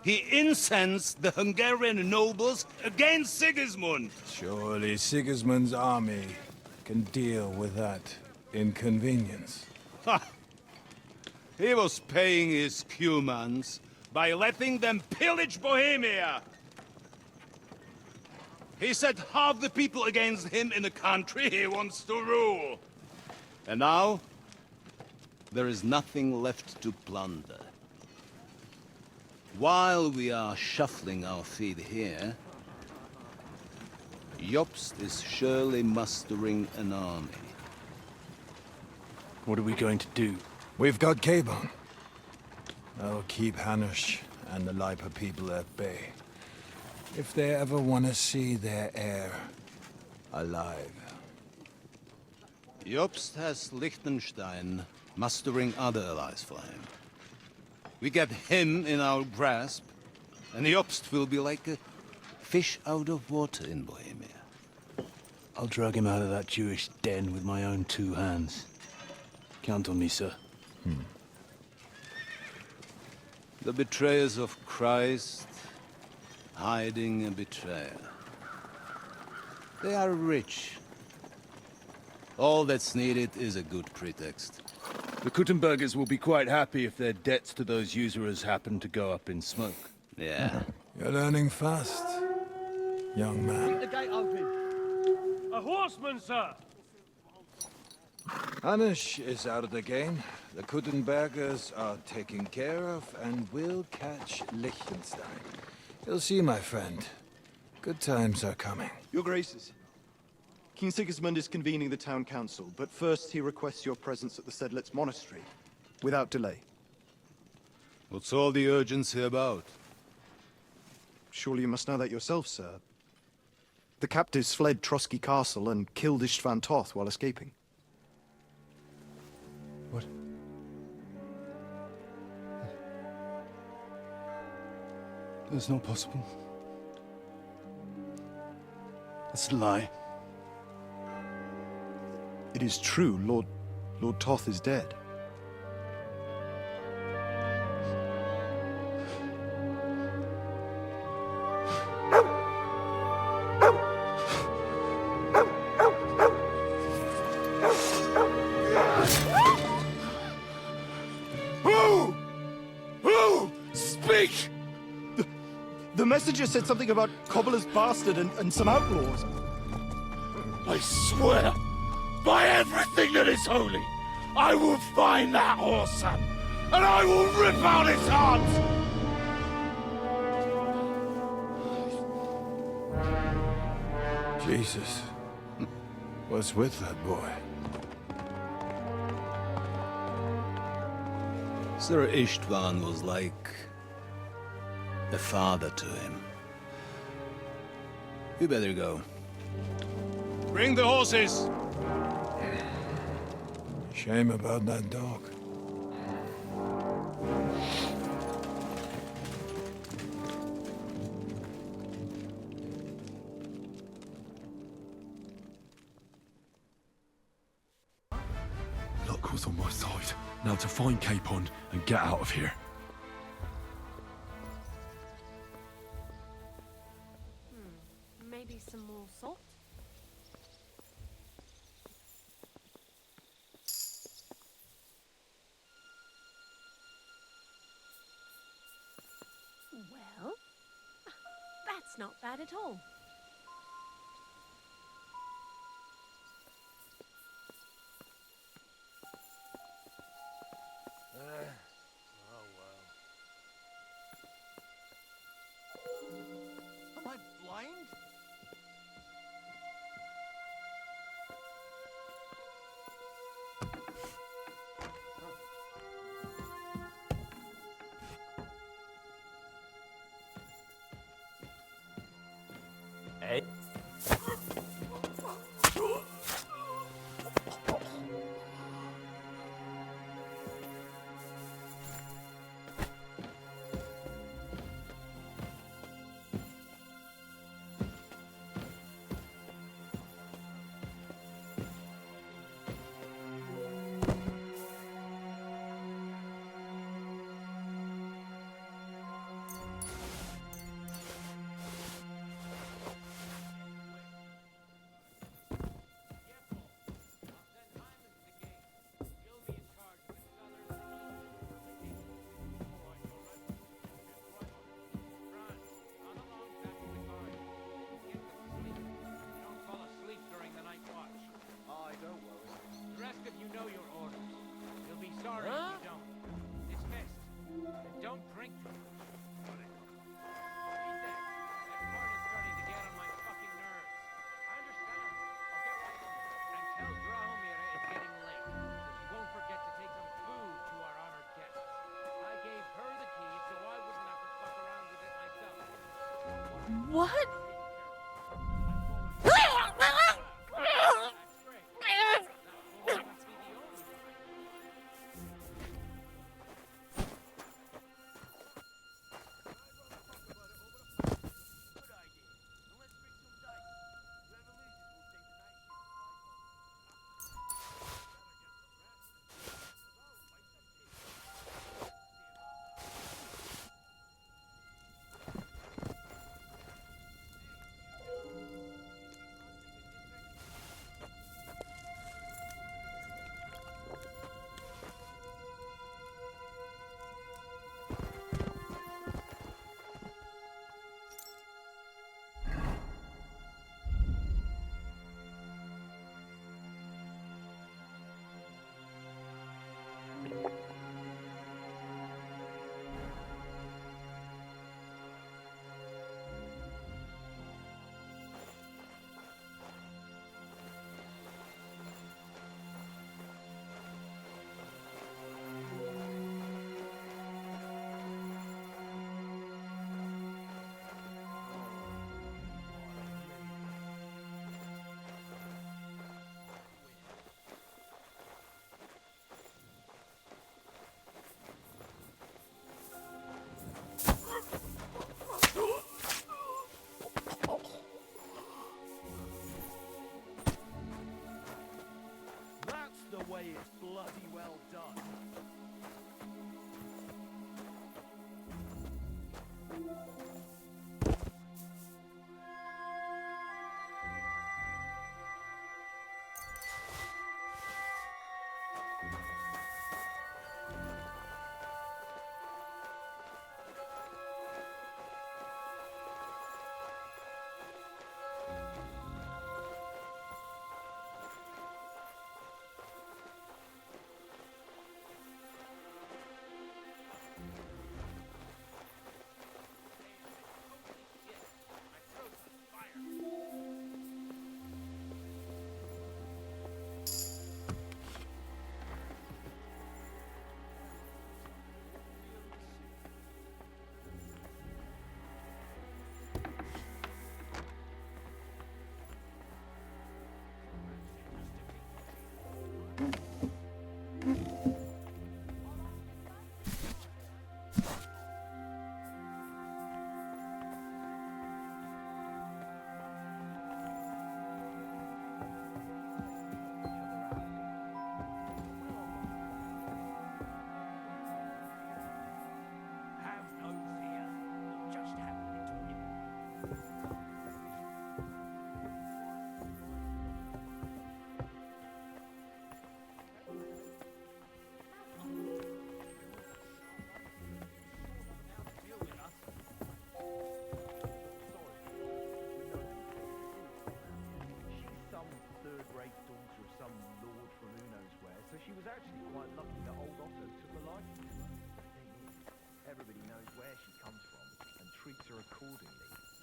he incensed the Hungarian nobles against Sigismund. Surely Sigismund's army can deal with that inconvenience. Ha! He was paying his Cumans by letting them pillage Bohemia. He set half the people against him in the country he wants to rule. And now, there is nothing left to plunder. While we are shuffling our feet here, Jobst is surely mustering an army. What are we going to do? We've got Cabon. I'll keep Hanush and the Lipa people at bay. If they ever want to see their heir alive. Jobst has Liechtenstein mustering other allies for him. We get him in our grasp, and Jobst will be like a fish out of water in Bohemia. I'll drag him out of that Jewish den with my own 2 hands. Count on me, sir. The betrayers of Christ, hiding a betrayer. They are rich. All that's needed is a good pretext. The Kuttenbergers will be quite happy if their debts to those usurers happen to go up in smoke. Yeah. You're learning fast, young man. Keep the gate open. A horseman, sir! Hanush is out of the game. The Kuttenbergers are taken care of, and we'll catch Liechtenstein. You'll see, my friend. Good times are coming. Your Graces, King Sigismund is convening the town council, but first he requests your presence at the Sedlitz monastery, without delay. What's all the urgency about? Surely you must know that yourself, sir. The captives fled Trotsky Castle and killed Istvan Toth while escaping. What? That's not possible. That's a lie. It is true, Lord Toth is dead. Who? Speak! The messenger said something about Cobbler's bastard and some outlaws. I swear, by everything that is holy, I will find that whoreson, and I will rip out his heart! Jesus. What's with that boy? Sir Istvan was like a father to him. You better go. Bring the horses! Shame about that dog. Luck was on my side. Now to find Capon and get out of here. Maybe some more salt? Well, that's not bad at all. Oh well. Am I blind? Hey. Sorry if you don't. Dismissed. And don't drink. Read that. That part is starting to get on my fucking nerves. I understand. I'll get right on it. And tell Drahomira it's getting late. So she won't forget to take some food to our honored guests. I gave her the key so I wouldn't have to fuck around with it myself. What?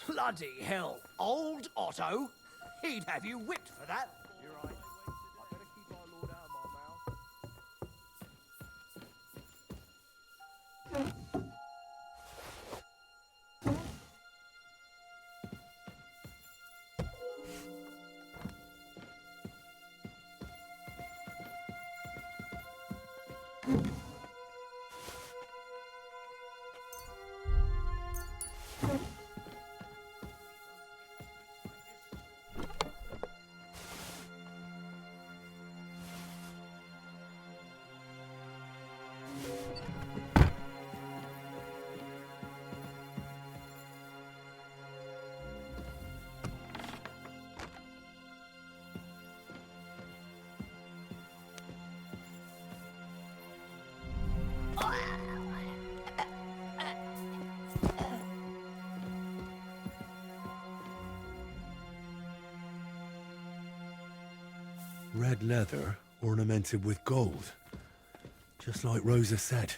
Bloody hell, old Otto? He'd have you whipped for that. You're right. I better keep our lord out of my mouth. Red leather ornamented with gold, just like Rosa said.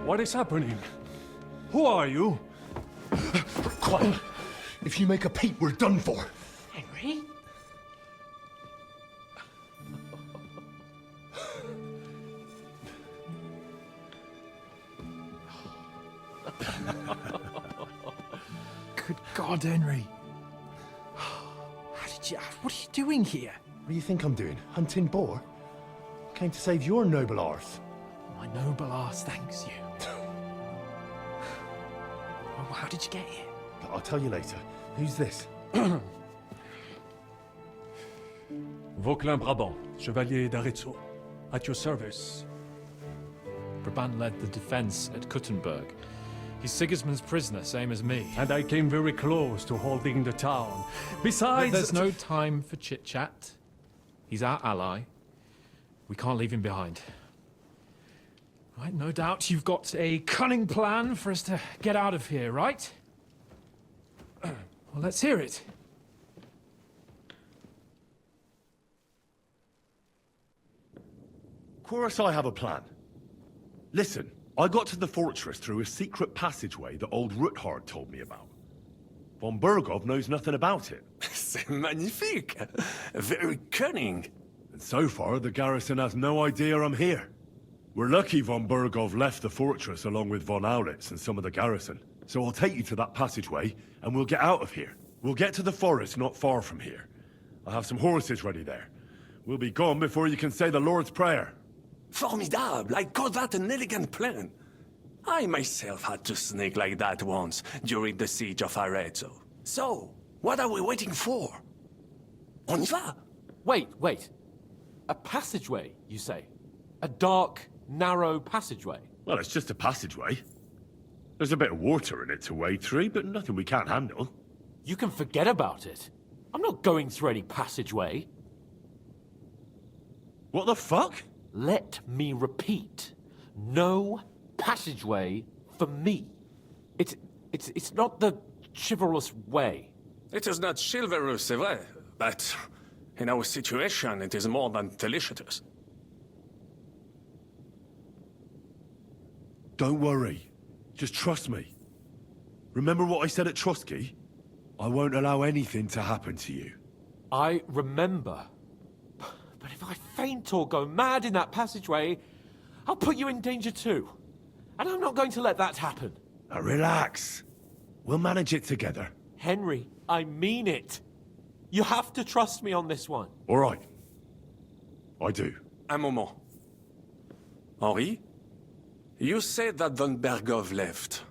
What is happening? Who are you? Quiet. If you make a peep, we're done for. Henry? Good God, Henry. What are you doing here? What do you think I'm doing? Hunting boar? Came to save your noble arse. My noble arse thanks you. Oh, how did you get here? I'll tell you later. Who's this? Vauquelin Brabant, Chevalier d'Arezzo. At your service. Brabant led the defense at Kuttenberg. He's Sigismund's prisoner, same as me. And I came very close to holding the town. Besides... There's no time for chit-chat. He's our ally. We can't leave him behind. Right, no doubt you've got a cunning plan for us to get out of here, right? Well, let's hear it. Of course I have a plan. Listen, I got to the fortress through a secret passageway that old Ruthard told me about. Von Bergov knows nothing about it. C'est magnifique! Very cunning. And so far, the garrison has no idea I'm here. We're lucky von Bergov left the fortress along with von Aulitz and some of the garrison. So I'll take you to that passageway, and we'll get out of here. We'll get to the forest not far from here. I have some horses ready there. We'll be gone before you can say the Lord's Prayer. Formidable! I call that an elegant plan. I myself had to sneak like that once during the siege of Arezzo. So, what are we waiting for? On y va! Wait. A passageway, you say? A dark, narrow passageway? Well, it's just a passageway. There's a bit of water in it to wade through, but nothing we can't handle. You can forget about it. I'm not going through any passageway. What the fuck? Let me repeat. No passageway for me. It's not the chivalrous way. It is not chivalrous, c'est vrai, but in our situation, it is more than delicious. Don't worry. Just trust me. Remember what I said at Trotsky? I won't allow anything to happen to you. I remember. But if I faint or go mad in that passageway, I'll put you in danger too. And I'm not going to let that happen. Now relax. We'll manage it together. Henry, I mean it. You have to trust me on this one. All right. I do. Un moment. Henri? You said that Von Bergov left.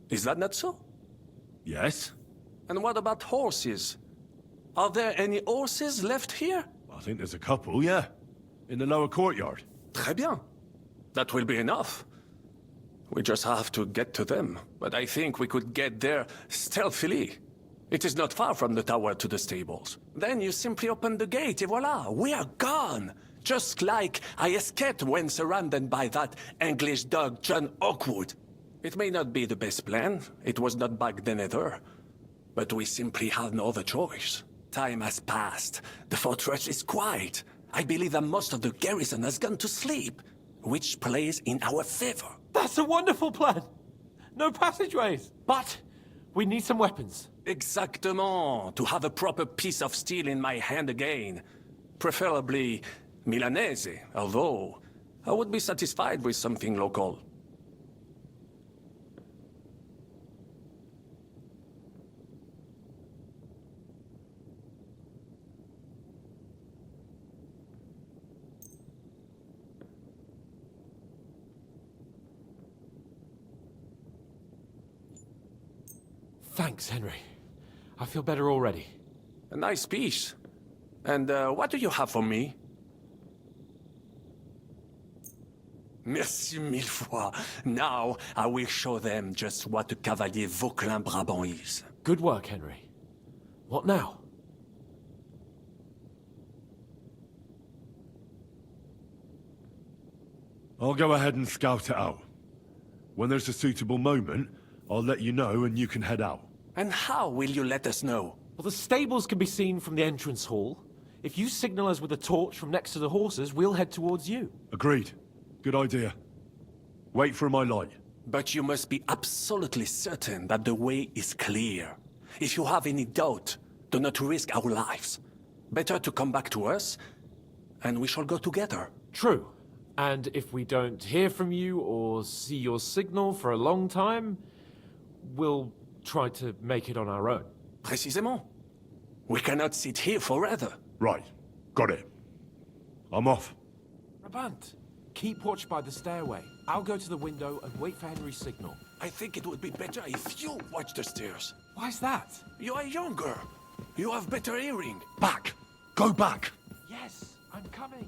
Is that not so? Yes. And what about horses? Are there any horses left here? I think there's a couple, yeah. In the lower courtyard. Très bien. That will be enough. We just have to get to them. But I think we could get there stealthily. It is not far from the tower to the stables. Then you simply open the gate, et voila, we are gone. Just like I escaped when surrounded by that English dog John Oakwood. It may not be the best plan. It was not back then either. But we simply have no other choice. Time has passed. The fortress is quiet. I believe that most of the garrison has gone to sleep, which plays in our favor. That's a wonderful plan. No passageways. But we need some weapons. Exactement. To have a proper piece of steel in my hand again. Preferably Milanese, although I would be satisfied with something local. Thanks, Henry. I feel better already. A nice piece. And what do you have for me? Merci mille fois. Now I will show them just what a Cavalier Vauquelin Brabant is. Good work, Henry. What now? I'll go ahead and scout it out. When there's a suitable moment, I'll let you know and you can head out. And how will you let us know? Well, the stables can be seen from the entrance hall. If you signal us with a torch from next to the horses, we'll head towards you. Agreed. Good idea. Wait for my light. But you must be absolutely certain that the way is clear. If you have any doubt, do not risk our lives. Better to come back to us, and we shall go together. True. And if we don't hear from you or see your signal for a long time, we'll try to make it on our own. Précisément. We cannot sit here forever. Right. Got it. I'm off. Rabant, keep watch by the stairway. I'll go to the window and wait for Henry's signal. I think it would be better if you watch the stairs. Why's that? You are younger. You have better hearing. Back! Go back! Yes, I'm coming.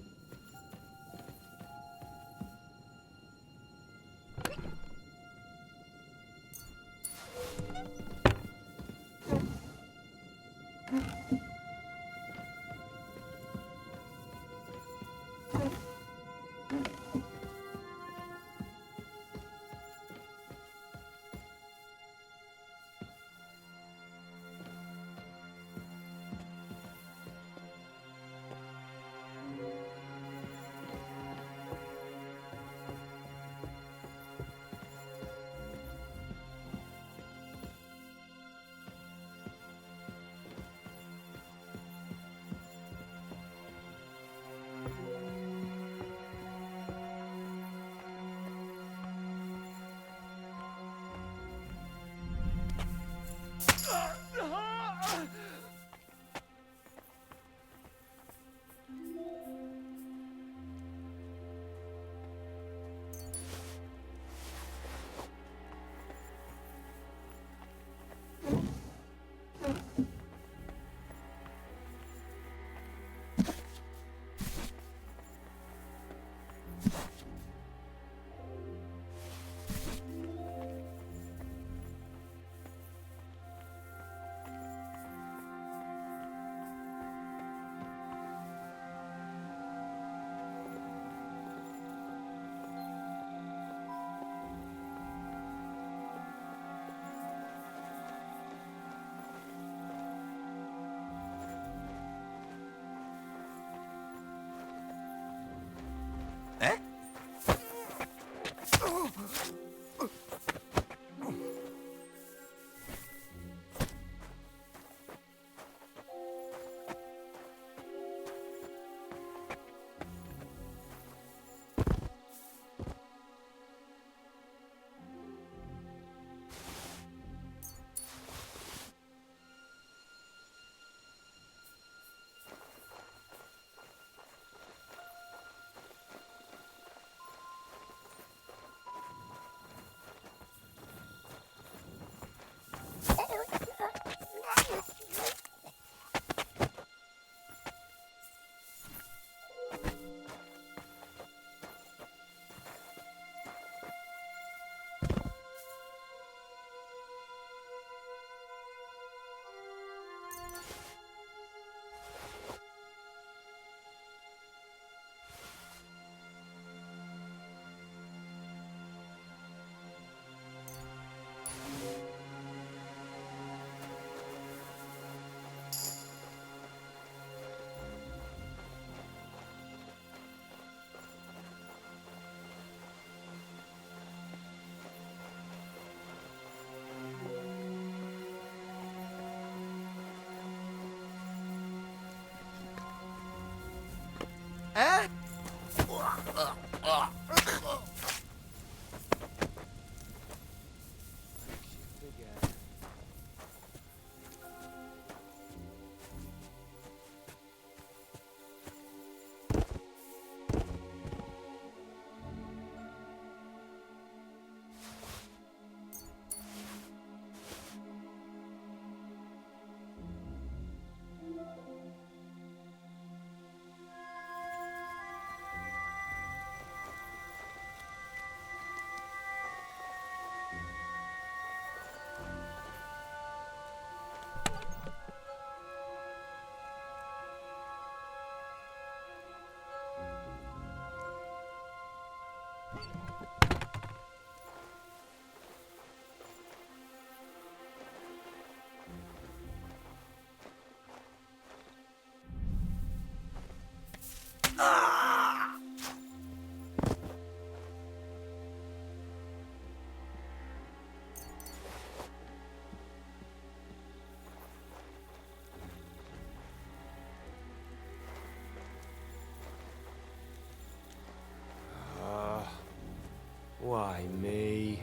Why me?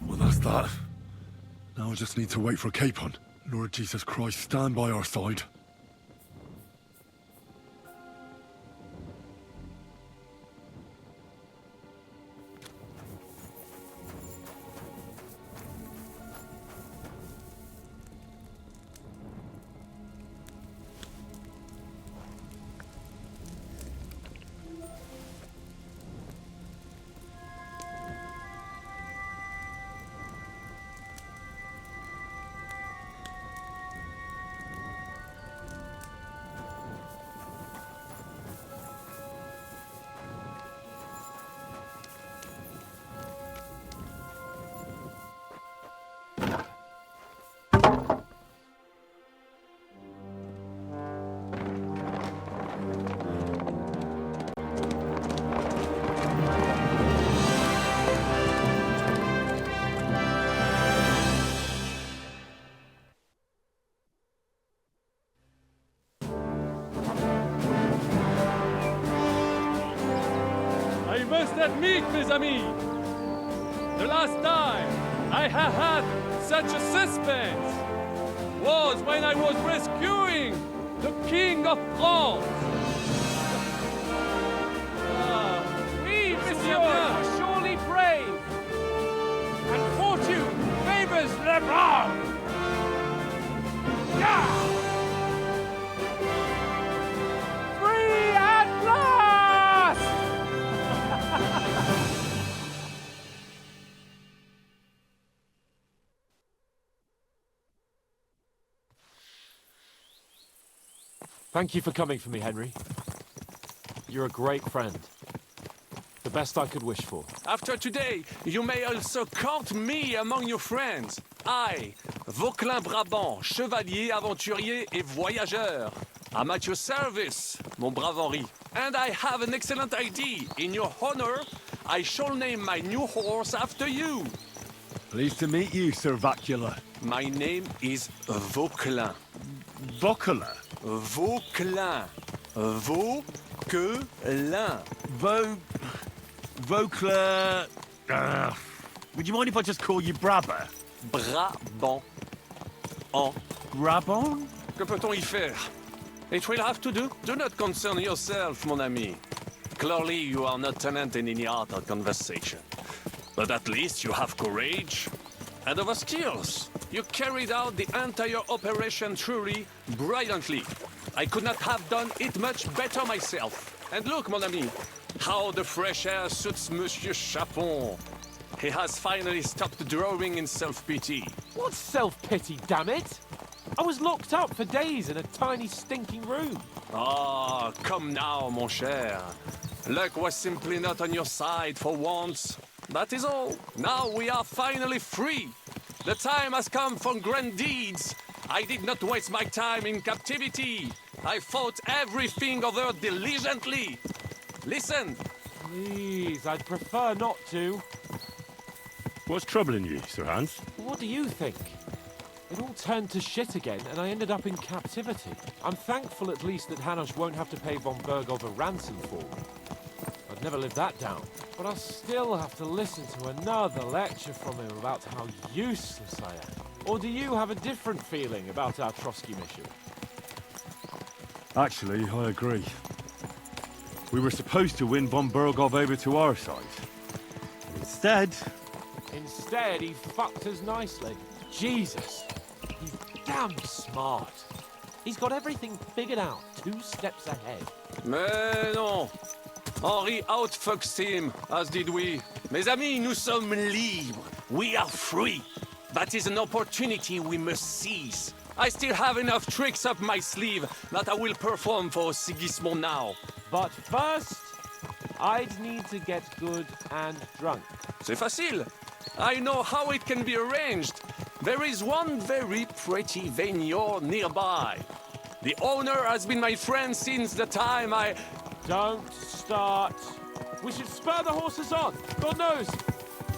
Well, that's that. Now I just need to wait for Capon. Lord Jesus Christ, stand by our side. I must admit, mes amis, the last time I have had such a suspense was when I was rescuing the King of France. Oui, monsieur, are surely brave. And fortune favors le brave. Yeah! Free at last! Thank you for coming for me, Henry. You're a great friend. The best I could wish for. After today, you may also count me among your friends. I, Vauquelin Brabant, chevalier, aventurier et voyageur. I'm at your service, mon brave Henri. And I have an excellent idea. In your honor, I shall name my new horse after you. Pleased to meet you, Sir Vacula. My name is Vauquelin. Vauquelin? Vauquelin. Vauquelin. Vauquelin... would you mind if I just call you Brabber? Brabant. En. Brabant? Que peut-on y faire? It will have to do. Do not concern yourself, mon ami. Clearly, you are not talent in any art or conversation. But at least you have courage and other skills. You carried out the entire operation truly brilliantly. I could not have done it much better myself. And look, mon ami, how the fresh air suits Monsieur Chapon. He has finally stopped drawing in self-pity. What self-pity, damn it? I was locked up for days in a tiny stinking room. Ah, come now, mon cher. Luck was simply not on your side for once. That is all. Now we are finally free. The time has come for grand deeds. I did not waste my time in captivity. I fought everything over diligently. Listen. Please, I'd prefer not to. What's troubling you, Sir Hans? What do you think? It all turned to shit again, and I ended up in captivity. I'm thankful at least that Hanush won't have to pay von Bergov a ransom for me. I'd never live that down. But I'll still have to listen to another lecture from him about how useless I am. Or do you have a different feeling about our Trotsky mission? Actually, I agree. We were supposed to win von Bergov over to our side. Instead, he fucked us nicely. Jesus. He's damn smart. He's got everything figured out 2 steps ahead. Mais non. Henri outfoxed him, as did we. Mes amis, nous sommes libres. We are free. That is an opportunity we must seize. I still have enough tricks up my sleeve that I will perform for Sigismund now. But first, I'd need to get good and drunk. C'est facile. I know how it can be arranged. There is one very pretty vineyard nearby. The owner has been my friend since the time I... Don't start. We should spur the horses on. God knows,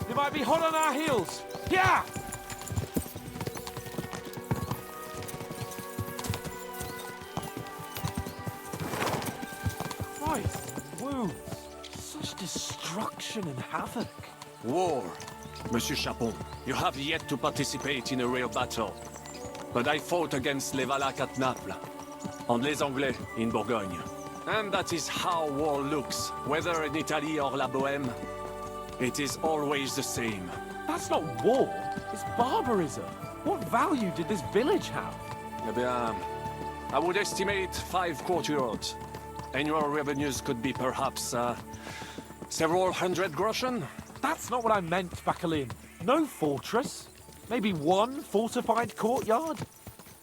they might be hot on our heels. Yeah! Christ, wounds. Such destruction and havoc. War. Monsieur Chapon, you have yet to participate in a real battle. But I fought against les Valaques at Naples, and les Anglais in Bourgogne. And that is how war looks, whether in Italy or La Bohème. It is always the same. That's not war, it's barbarism. What value did this village have? Eh bien, I would estimate 5 courtyards. Annual revenues could be perhaps, several hundred groschen. That's not what I meant, Bakalin. No fortress. Maybe 1 fortified courtyard.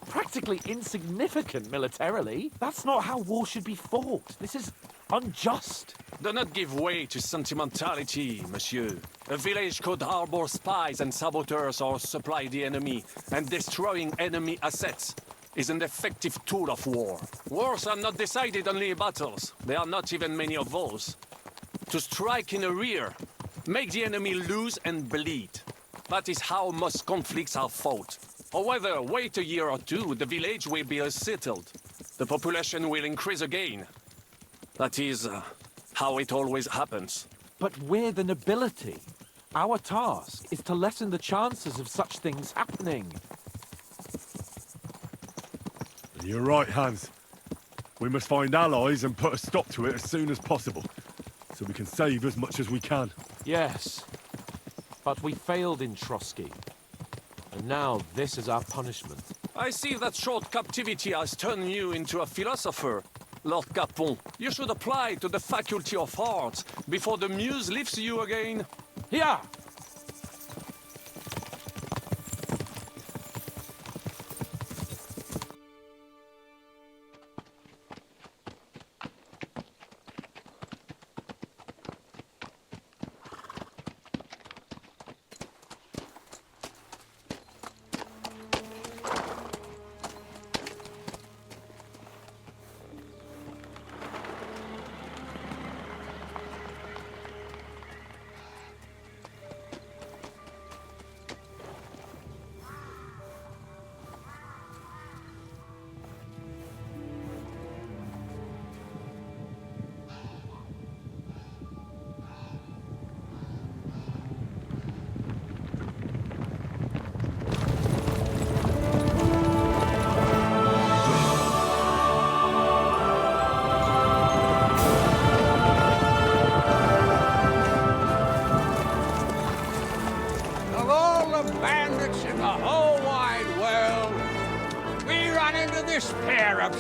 Practically insignificant militarily. That's not how war should be fought. This is unjust. Do not give way to sentimentality, monsieur. A village could harbor spies and saboteurs or supply the enemy, and destroying enemy assets is an effective tool of war. Wars are not decided only in battles. There are not even many of those. To strike in a rear, make the enemy lose and bleed. That is how most conflicts are fought. However, wait a year or 2, the village will be settled. The population will increase again. That is how it always happens. But we're the nobility. Our task is to lessen the chances of such things happening. You're right, Hans. We must find allies and put a stop to it as soon as possible, so we can save as much as we can. Yes, but we failed in Trotsky. And now this is our punishment. I see that short captivity has turned you into a philosopher, Lord Capon. You should apply to the Faculty of Arts before the muse lifts you again. Here!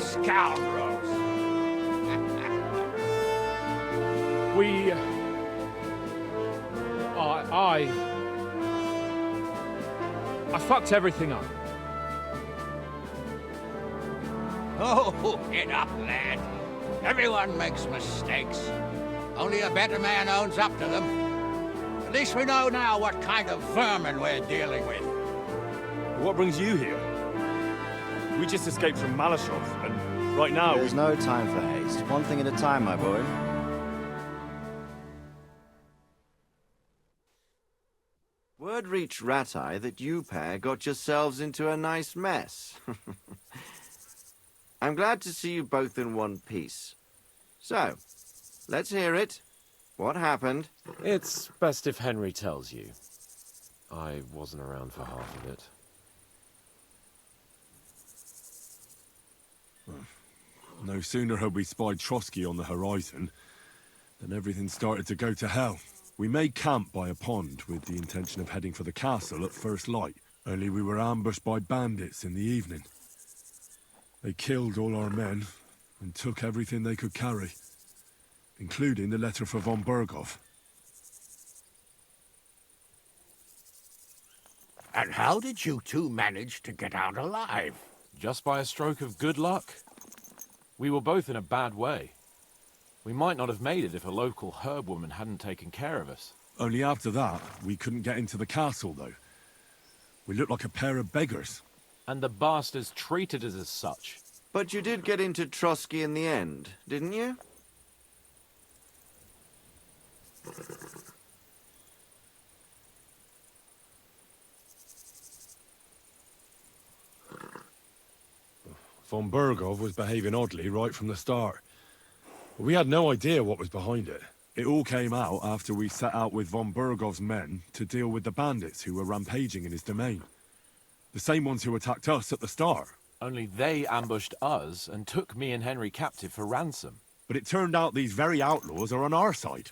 scoundrels! We... I fucked everything up. Oh, get up, lad. Everyone makes mistakes. Only a better man owns up to them. At least we know now what kind of vermin we're dealing with. What brings you here? We just escaped from Malashov, and right now... There's no time for haste. One thing at a time, my boy. Word reached Ratai that you pair got yourselves into a nice mess. I'm glad to see you both in one piece. So, let's hear it. What happened? It's best if Henry tells you. I wasn't around for half of it. No sooner had we spied Trotsky on the horizon than everything started to go to hell. We made camp by a pond with the intention of heading for the castle at first light, only we were ambushed by bandits in the evening. They killed all our men and took everything they could carry, including the letter for von Berghoff. And how did you two manage to get out alive? Just by a stroke of good luck. We were both in a bad way. We might not have made it if a local herb woman hadn't taken care of us. Only after that, we couldn't get into the castle, though. We looked like a pair of beggars. And the bastards treated us as such. But you did get into Trotsky in the end, didn't you? Von Berghoff was behaving oddly right from the start. We had no idea what was behind it. It all came out after we set out with von Berghoff's men to deal with the bandits who were rampaging in his domain. The same ones who attacked us at the start. Only they ambushed us and took me and Henry captive for ransom. But it turned out these very outlaws are on our side.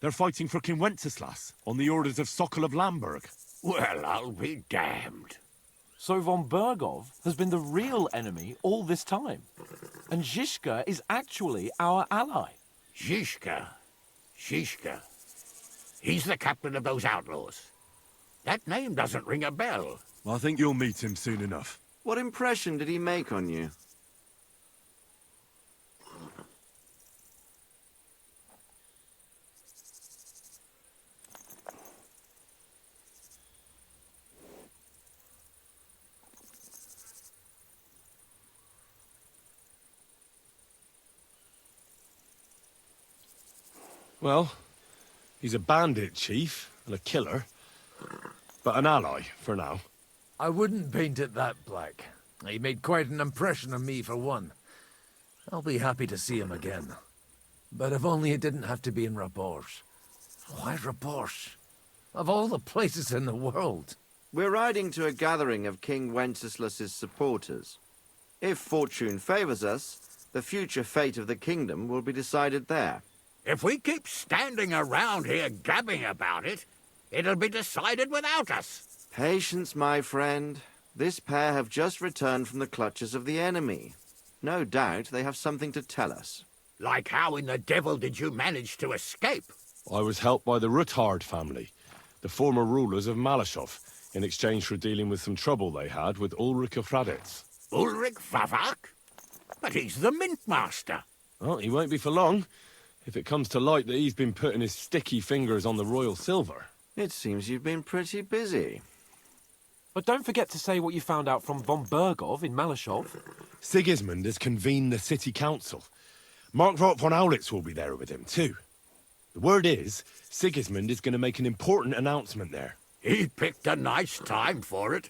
They're fighting for King Wenceslas on the orders of Sokol of Lamberg. Well, I'll be damned. So von Berghoff has been the real enemy all this time. And Zhishka is actually our ally. Zhishka? Zhishka? He's the captain of those outlaws. That name doesn't ring a bell. I think you'll meet him soon enough. What impression did he make on you? Well, he's a bandit chief and a killer, but an ally for now. I wouldn't paint it that black. He made quite an impression on me, for one. I'll be happy to see him again. But if only it didn't have to be in Rabosh. Why Rabosh? Of all the places in the world. We're riding to a gathering of King Wenceslas's supporters. If fortune favors us, the future fate of the kingdom will be decided there. If we keep standing around here gabbing about it, it'll be decided without us. Patience, my friend. This pair have just returned from the clutches of the enemy. No doubt they have something to tell us. Like how in the devil did you manage to escape? I was helped by the Ruthard family, the former rulers of Malashov, in exchange for dealing with some trouble they had with Ulrich of Raditz. Ulrich Favak? But he's the mint master. Well, he won't be for long, if it comes to light that he's been putting his sticky fingers on the royal silver. It seems you've been pretty busy. But don't forget to say what you found out from von Berghoff in Malashov. Sigismund has convened the city council. Markvart von Aulitz will be there with him, too. The word is, Sigismund is going to make an important announcement there. He picked a nice time for it.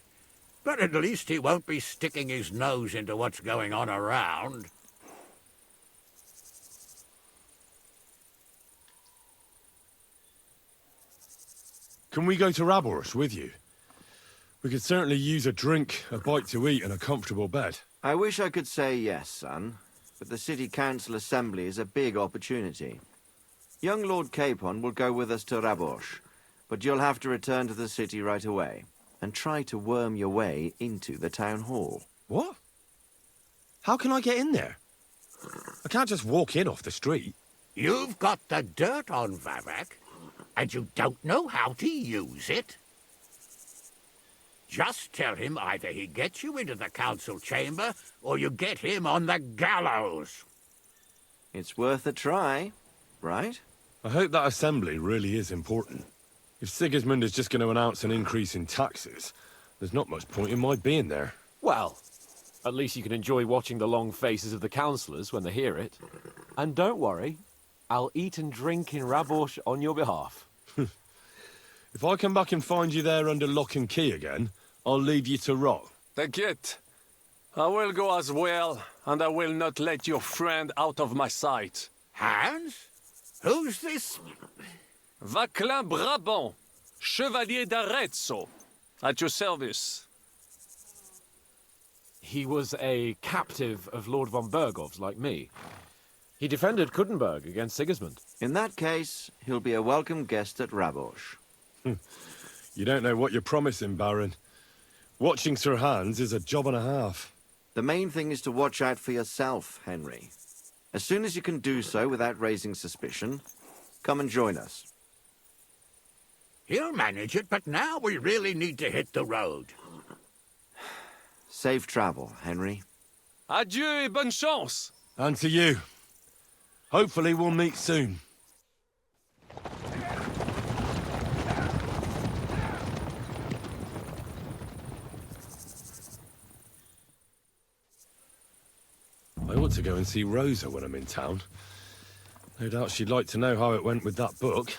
But at least he won't be sticking his nose into what's going on around. Can we go to Raborsh with you? We could certainly use a drink, a bite to eat, and a comfortable bed. I wish I could say yes, son, but the City Council Assembly is a big opportunity. Young Lord Capon will go with us to Raborsh, but you'll have to return to the city right away, and try to worm your way into the town hall. What? How can I get in there? I can't just walk in off the street. You've got the dirt on Vavak, and you don't know how to use it? Just tell him either he gets you into the council chamber, or you get him on the gallows. It's worth a try, right? I hope that assembly really is important. If Sigismund is just going to announce an increase in taxes, there's not much point in my being there. Well, at least you can enjoy watching the long faces of the councillors when they hear it. And don't worry, I'll eat and drink in Rabosh on your behalf. If I come back and find you there under lock and key again, I'll leave you to rot. Take it. I will go as well, and I will not let your friend out of my sight. Hans? Who's this? Vaclin Brabant, Chevalier d'Arezzo, at your service. He was a captive of Lord von Bergov's, like me. He defended Kuttenberg against Sigismund. In that case, he'll be a welcome guest at Rabosh. You don't know what you're promising, Baron. Watching Sir Hans is a job and a half. The main thing is to watch out for yourself, Henry. As soon as you can do so without raising suspicion, come and join us. He'll manage it, but now we really need to hit the road. Safe travel, Henry. Adieu et bonne chance. And to you. Hopefully we'll meet soon. I ought to go and see Rosa when I'm in town. No doubt she'd like to know how it went with that book.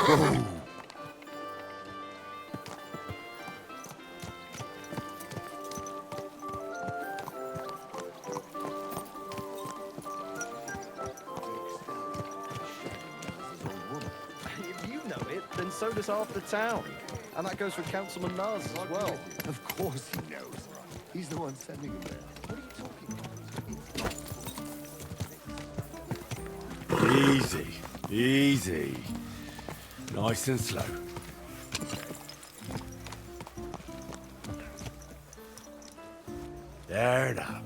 Go! If you know it, then so does half the town. And that goes for Councilman Nars as well. Of course he knows. He's the one sending him there. What are you talking about? Easy, easy. Nice and slow. There now.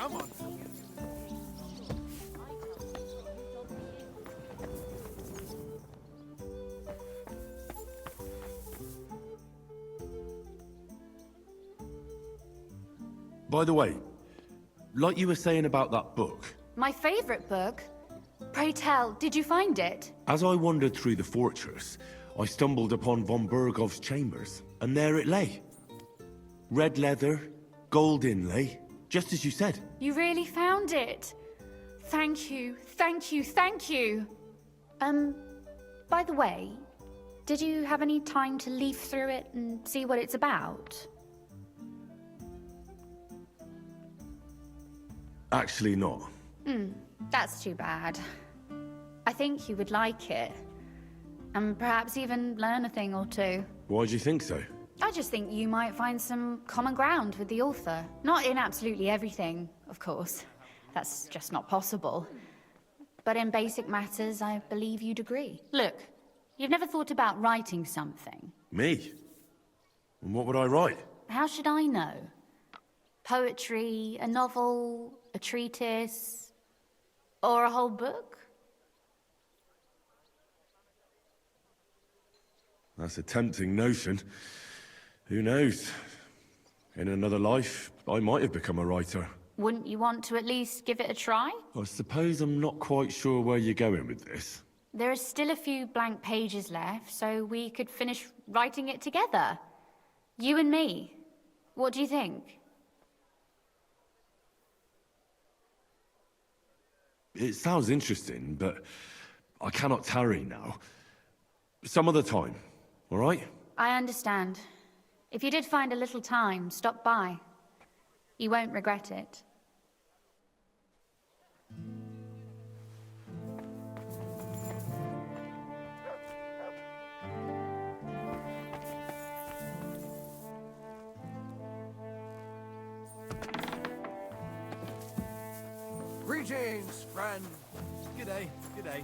Come on. By the way, like you were saying about that book, My favorite book? Pray tell, did you find it? as I wandered through the fortress, I stumbled upon von Bergov's chambers, and there it lay. Red leather, gold inlay, just as you said. You really found it. Thank you, thank you, thank you. By the way, did you have any time to leaf through it and see what it's about? Actually not. That's too bad. I think you would like it. And perhaps even learn a thing or two. Why do you think so? I just think you might find some common ground with the author. Not in absolutely everything, of course. That's just not possible. But in basic matters, I believe you'd agree. Look, you've never thought about writing something. Me? And what would I write? How should I know? Poetry, a novel, a treatise, or a whole book? That's a tempting notion. Who knows? In another life, I might have become a writer. Wouldn't you want to at least give it a try? I suppose I'm not quite sure where you're going with this. There are still a few blank pages left, so we could finish writing it together. You and me. What do you think? It sounds interesting, but I cannot tarry now. Some other time, all right? I understand. If you did find a little time, stop by. You won't regret it. Greetings, friend. G'day, g'day.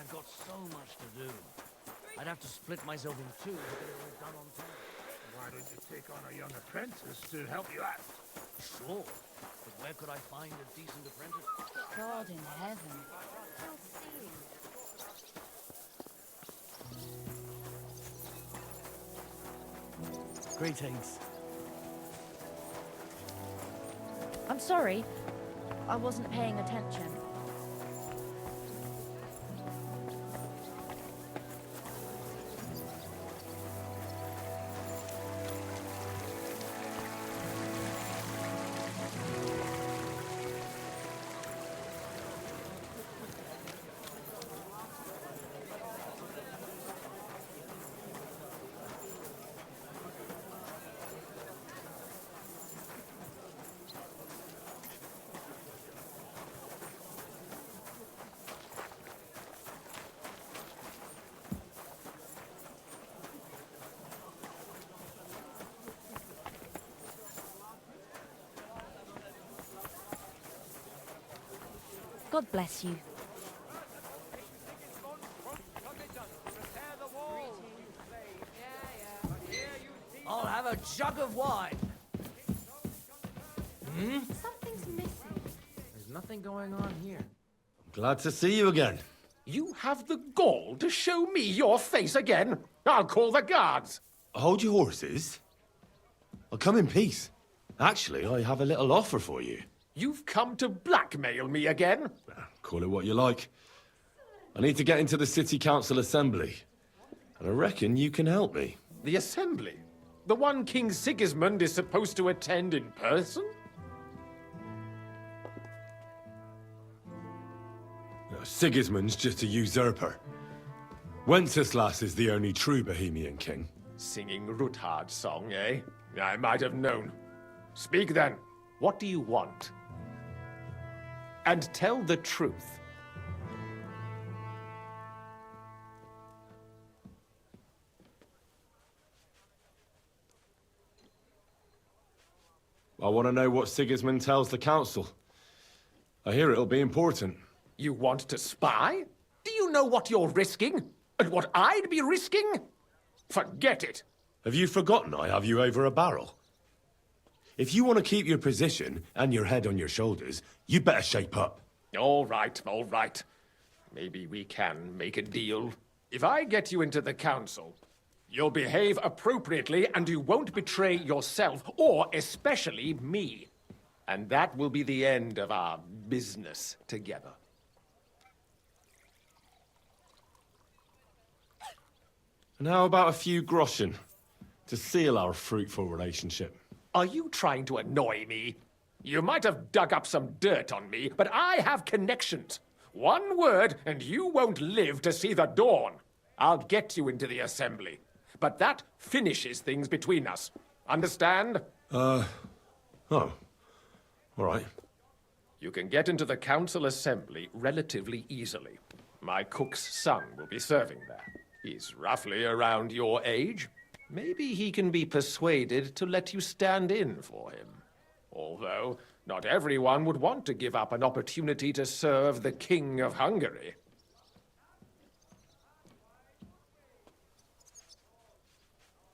I've got so much to do. I'd have to split myself in two to get it all done on time. Why don't you take on a young apprentice to help you out? Sure, but where could I find a decent apprentice? God in heaven. Greetings. I'm sorry. I wasn't paying attention. God bless you. I'll have a jug of wine. Something's missing. There's nothing going on here. Glad to see you again. You have the gall to show me your face again? I'll call the guards. Hold your horses. I'll come in peace. Actually, I have a little offer for you. You've come to blackmail me again? Call it what you like. I need to get into the City Council Assembly. And I reckon you can help me. The Assembly? The one King Sigismund is supposed to attend in person? Sigismund's just a usurper. Wenceslas is the only true Bohemian king. Singing Ruthard's song, eh? I might have known. Speak then. What do you want? And tell the truth. I want to know what Sigismund tells the council. I hear it'll be important. You want to spy? Do you know what you're risking? And what I'd be risking? Forget it. Have you forgotten I have you over a barrel? If you want to keep your position and your head on your shoulders, you better shape up. All right, all right. Maybe we can make a deal. If I get you into the council, you'll behave appropriately and you won't betray yourself, or especially me. And that will be the end of our business together. And how about a few groschen to seal our fruitful relationship? Are you trying to annoy me? You might have dug up some dirt on me, but I have connections. One word, and you won't live to see the dawn. I'll get you into the Assembly. But that finishes things between us. Understand? Oh. All right. You can get into the Council Assembly relatively easily. My cook's son will be serving there. He's roughly around your age. Maybe he can be persuaded to let you stand in for him. Although, not everyone would want to give up an opportunity to serve the King of Hungary.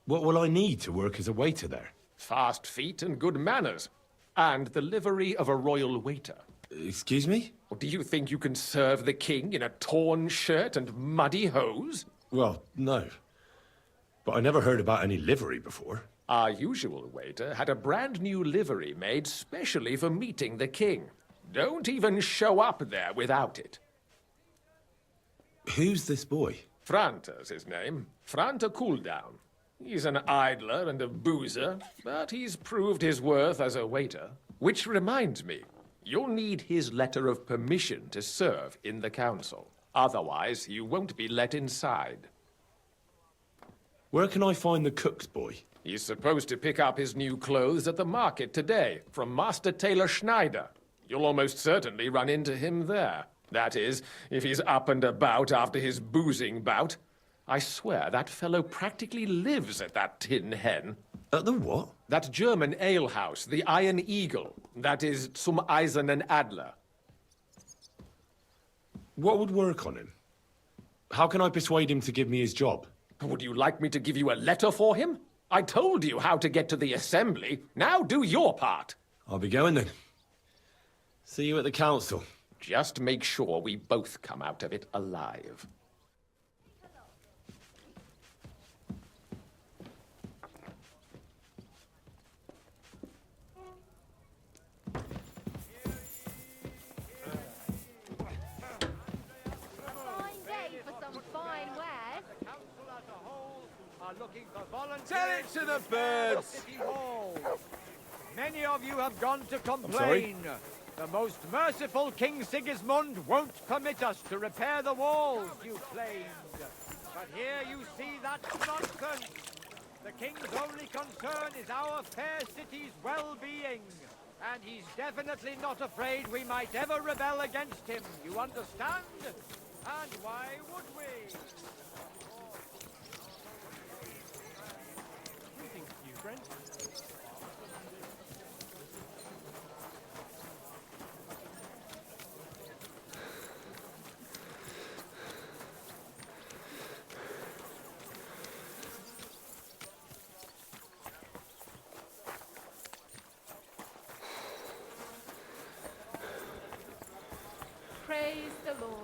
What will I need to work as a waiter there? Fast feet and good manners. And the livery of a royal waiter. Excuse me? Do you think you can serve the king in a torn shirt and muddy hose? Well, no. But I never heard about any livery before. Our usual waiter had a brand new livery made specially for meeting the king. Don't even show up there without it. Who's this boy? Franta's his name. Franta Cooldown. He's an idler and a boozer, but he's proved his worth as a waiter. Which reminds me, you'll need his letter of permission to serve in the council. Otherwise, you won't be let inside. Where can I find the cook's boy? He's supposed to pick up his new clothes at the market today, from Master Tailor Schneider. You'll almost certainly run into him there. That is, if he's up and about after his boozing bout. I swear that fellow practically lives at that Tin Hen. At the what? That German alehouse, the Iron Eagle. That is Zum Eisernen Adler. What would work on him? How can I persuade him to give me his job? Would you like me to give you a letter for him? I told you how to get to the Assembly. Now do your part. I'll be going then. See you at the council. Just make sure we both come out of it alive. Looking for volunteers. Tell it to the birds. Many of you have gone to complain. The most merciful King Sigismund won't permit us to repair the walls, you claimed. But here you see that's nonsense. The king's only concern is our fair city's well-being. And he's definitely not afraid we might ever rebel against him. You understand? And why would we? Praise the Lord.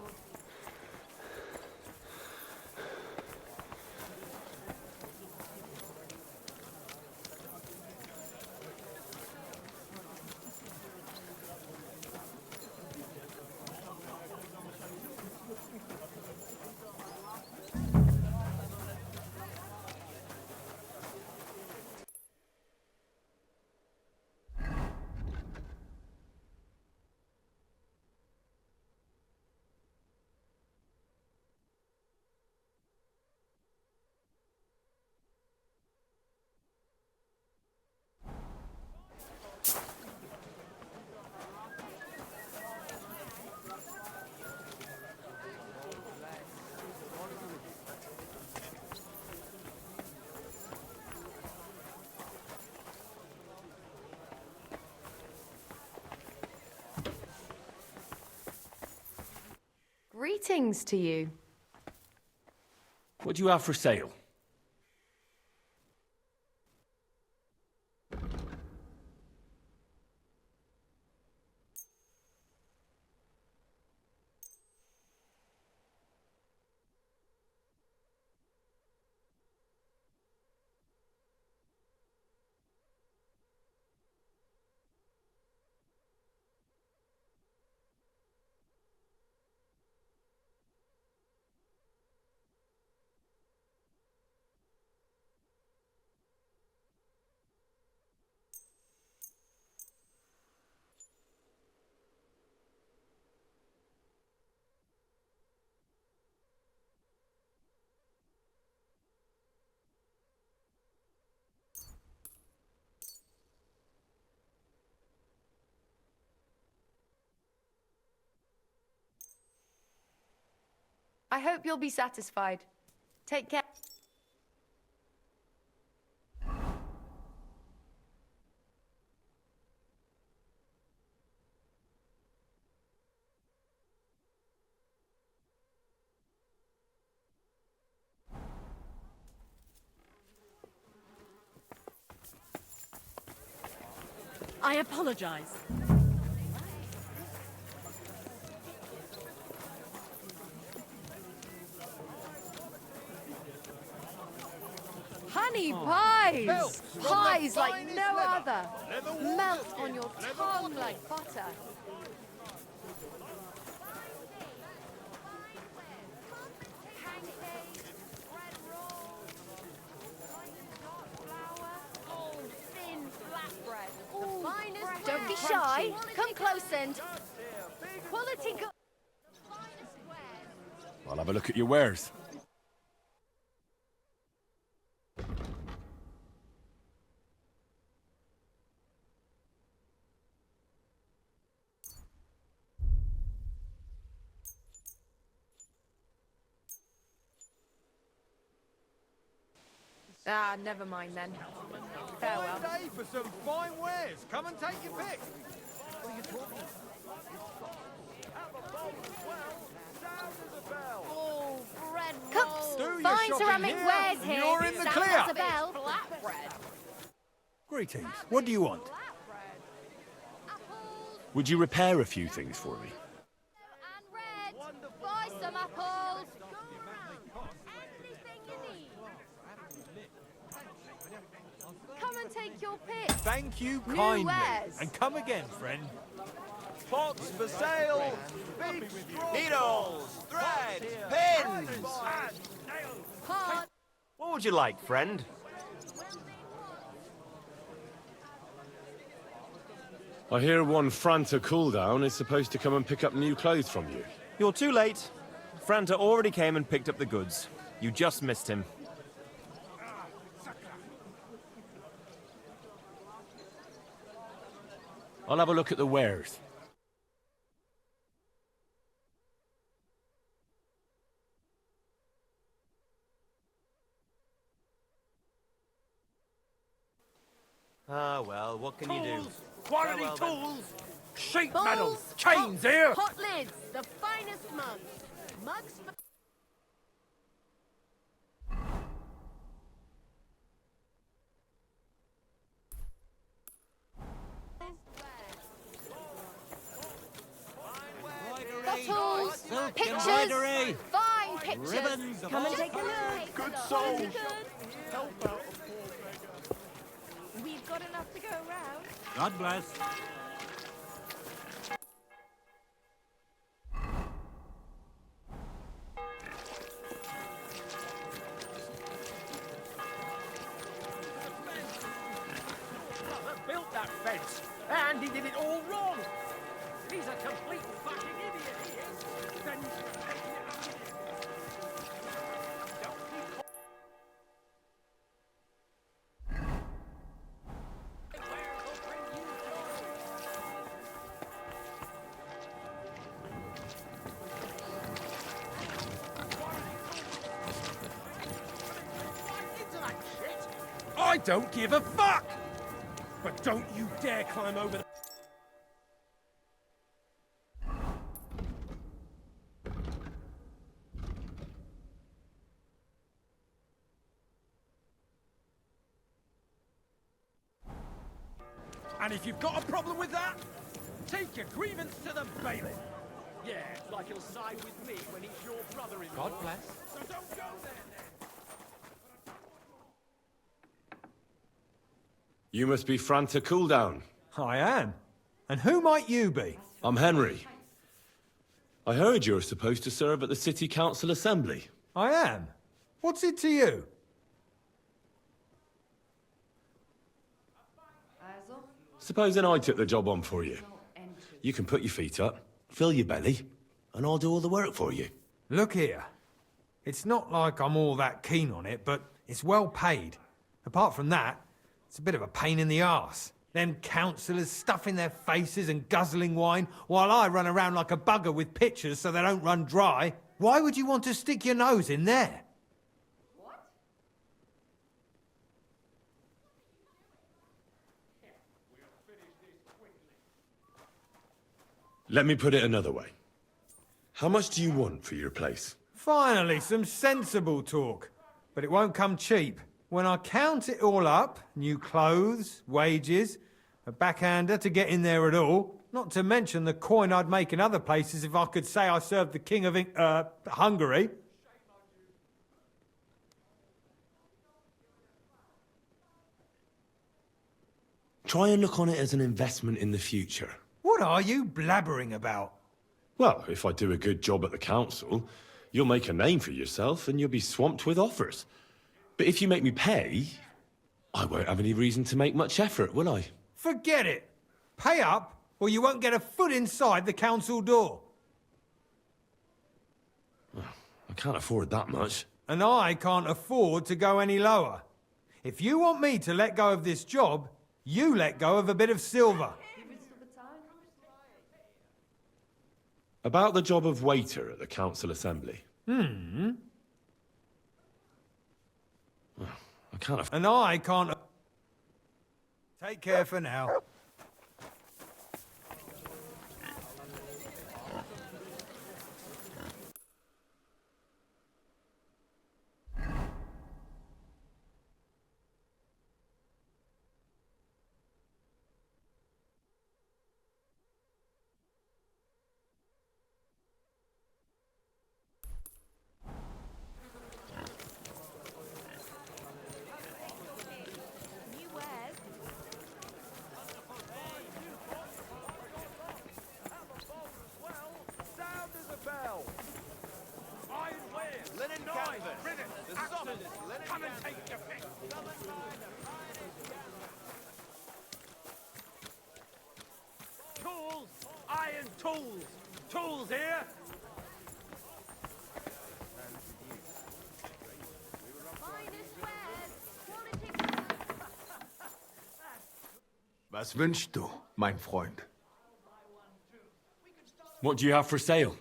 Greetings to you. What do you have for sale? I hope you'll be satisfied. Take care. I apologize. Honey pies! Pies like no other. Melt on your tongue like butter. Don't be shy. Come close and quality good. I'll have a look at your wares. Ah, never mind then. Farewell. Fine day for some fine wares. Come and take your pick. What are you talking about? Have a bowl as well. Sound as a bell. Oh, bread Cups, rolls. fine ceramic wares here. You're in the Sound clear. as a bell. Flatbread. Greetings. What do you want? Would you repair a few things for me? Buy some apples. Anything you need. Come and take your pick. Thank you New kindly. wares. And come again, friend. Pots for sale. Big straw. Needles, thread, pins. Pot. What would you like, friend? I hear one Franta cooldown is supposed to come and pick up new clothes from you. You're too late. Franta already came and picked up the goods. You just missed him. I'll have a look at the wares. Ah, well, what can you do? Quality Farewell, then. tools! Sheet Bowls, metal! Chains here! Hot lids. The finest mugs. Mugs for... Bottles, pictures, embroidery, fine pictures. ribbons, Come and take a look. Good Quality souls. good. Help out. We've got enough to go around. God bless. Built that fence, and he did it all wrong. He's a complete fucking idiot, he is. Then... I don't give a fuck! But don't you dare climb over the... And if you've got a problem with that, take your grievance to the bailiff. Yeah, like he'll side with me when he's your brother-in-law. God bless. So don't go there then. You must be Franta Cooldown. I am. And who might you be? I'm Henry. I heard you're supposed to serve at the City Council Assembly. I am. What's it to you? Supposing I took the job on for you. You can put your feet up, fill your belly, and I'll do all the work for you. Look here. It's not like I'm all that keen on it, but it's well paid. Apart from that, it's a bit of a pain in the arse. Them councillors stuffing their faces and guzzling wine, while I run around like a bugger with pitchers so they don't run dry. Why would you want to stick your nose in there? Let me put it another way. How much do you want for your place? Finally, some sensible talk. But it won't come cheap. When I count it all up, new clothes, wages, a backhander to get in there at all, not to mention the coin I'd make in other places if I could say I served the King of Hungary. Try and look on it as an investment in the future. What are you blabbering about? Well, if I do a good job at the council, you'll make a name for yourself and you'll be swamped with offers. But if you make me pay, I won't have any reason to make much effort, will I? Forget it. Pay up, or you won't get a foot inside the council door. I can't afford that much. And I can't afford to go any lower. If you want me to let go of this job, you let go of a bit of silver. About the job of waiter at the council assembly. Hmm. I can't afford... And I can't... Take care for now. Tools! Iron tools! Tools here! Was wünschst du, mein Freund? What do you have for sale?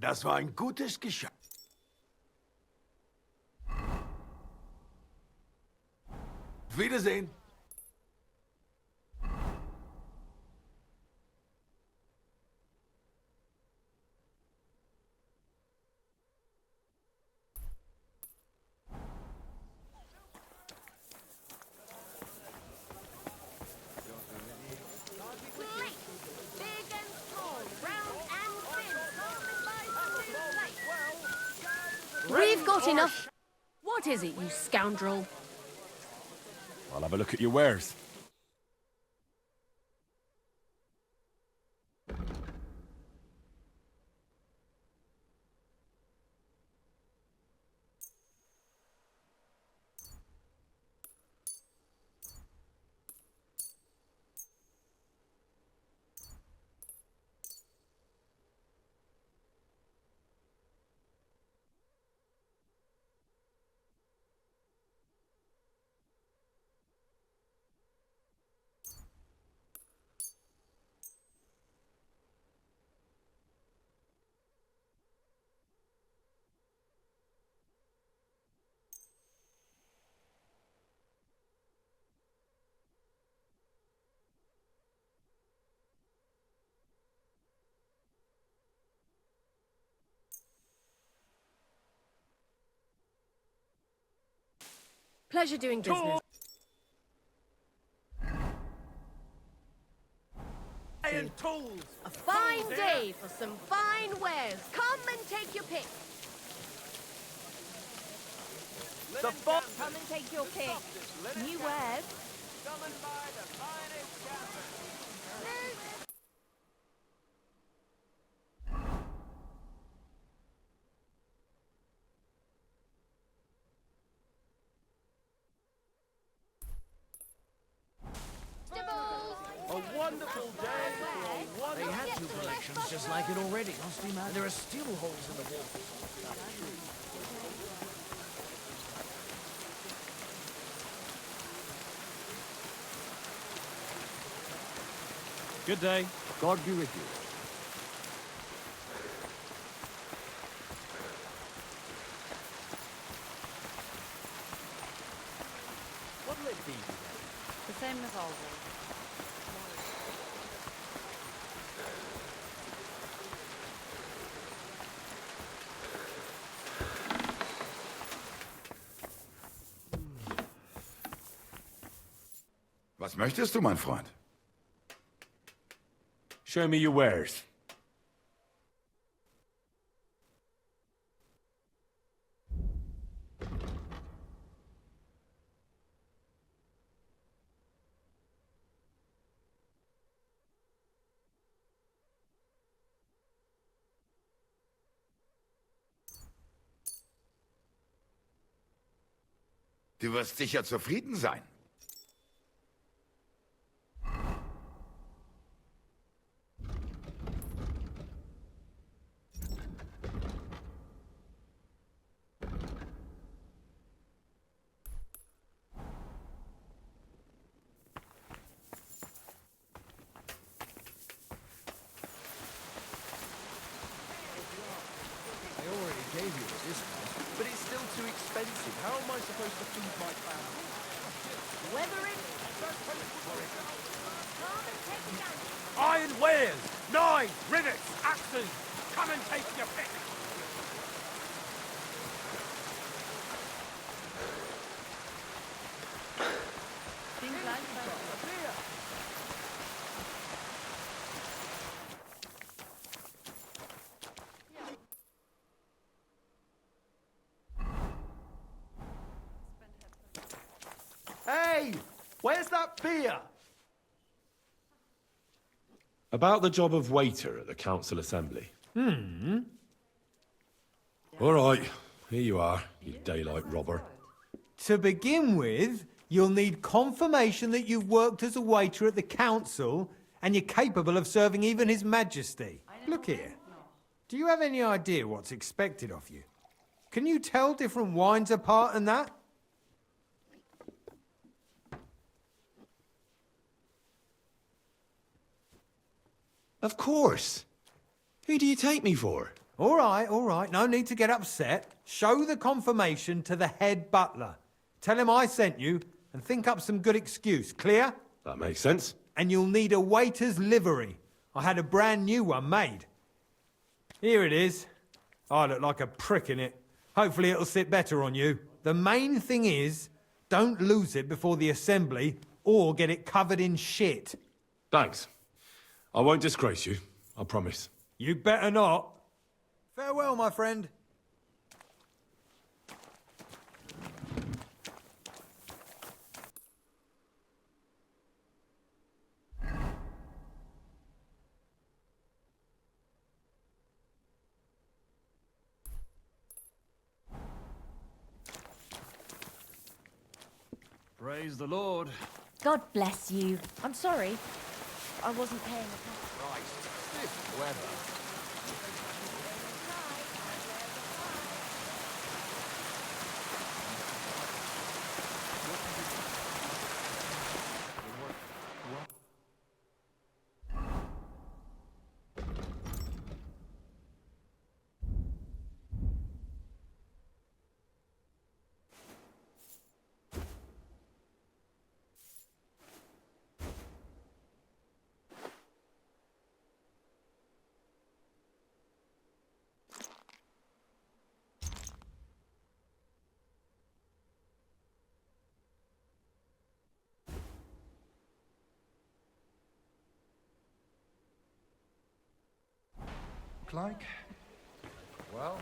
Das war ein gutes Geschäft. Wiedersehen. We've got enough. What is it, you scoundrel? I'll have a look at your wares. Pleasure doing business. And tools! A fine day for some fine wares. Come and take your pick. Come and take your pick. New wares. A wonderful day for a wonderful... They had two collections just like it already. And there are still holes in the wall. Good day. God be with you. What'll it be today? The same as always. Was möchtest du, mein Freund? Show me your wares. Du wirst sicher zufrieden sein. But it's still too expensive. How am I supposed to feed my family? Weathering. Iron wares, knives, rivets, axes. Come and take your pick. Hey, where's that beer? About the job of waiter at the council assembly. All right, here you are, you daylight robber. To begin with, you'll need confirmation that you've worked as a waiter at the council and you're capable of serving even His Majesty. Look here. Do you have any idea what's expected of you? Can you tell different wines apart and that? Of course. Who do you take me for? All right. No need to get upset. Show the confirmation to the head butler. Tell him I sent you and think up some good excuse. Clear? That makes sense. And you'll need a waiter's livery. I had a brand new one made. Here it is. I look like a prick in it. Hopefully it'll sit better on you. The main thing is, don't lose it before the assembly or get it covered in shit. Thanks. I won't disgrace you, I promise. You better not. Farewell, my friend. Praise the Lord. God bless you. I'm sorry. I wasn't paying attention. Christ, this weather. look like? Well...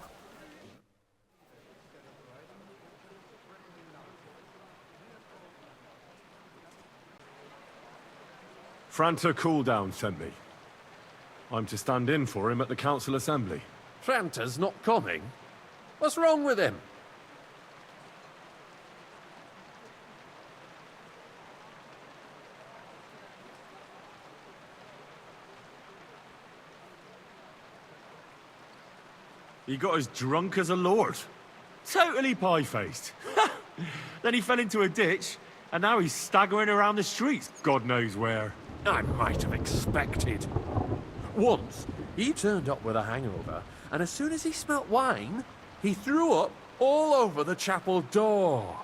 Franta Cooldown sent me. I'm to stand in for him at the council assembly. Franta's not coming? What's wrong with him? He got as drunk as a lord. Totally pie-faced. Then he fell into a ditch, and now he's staggering around the streets, God knows where. I might have expected. Once, he turned up with a hangover, and as soon as he smelt wine, he threw up all over the chapel door.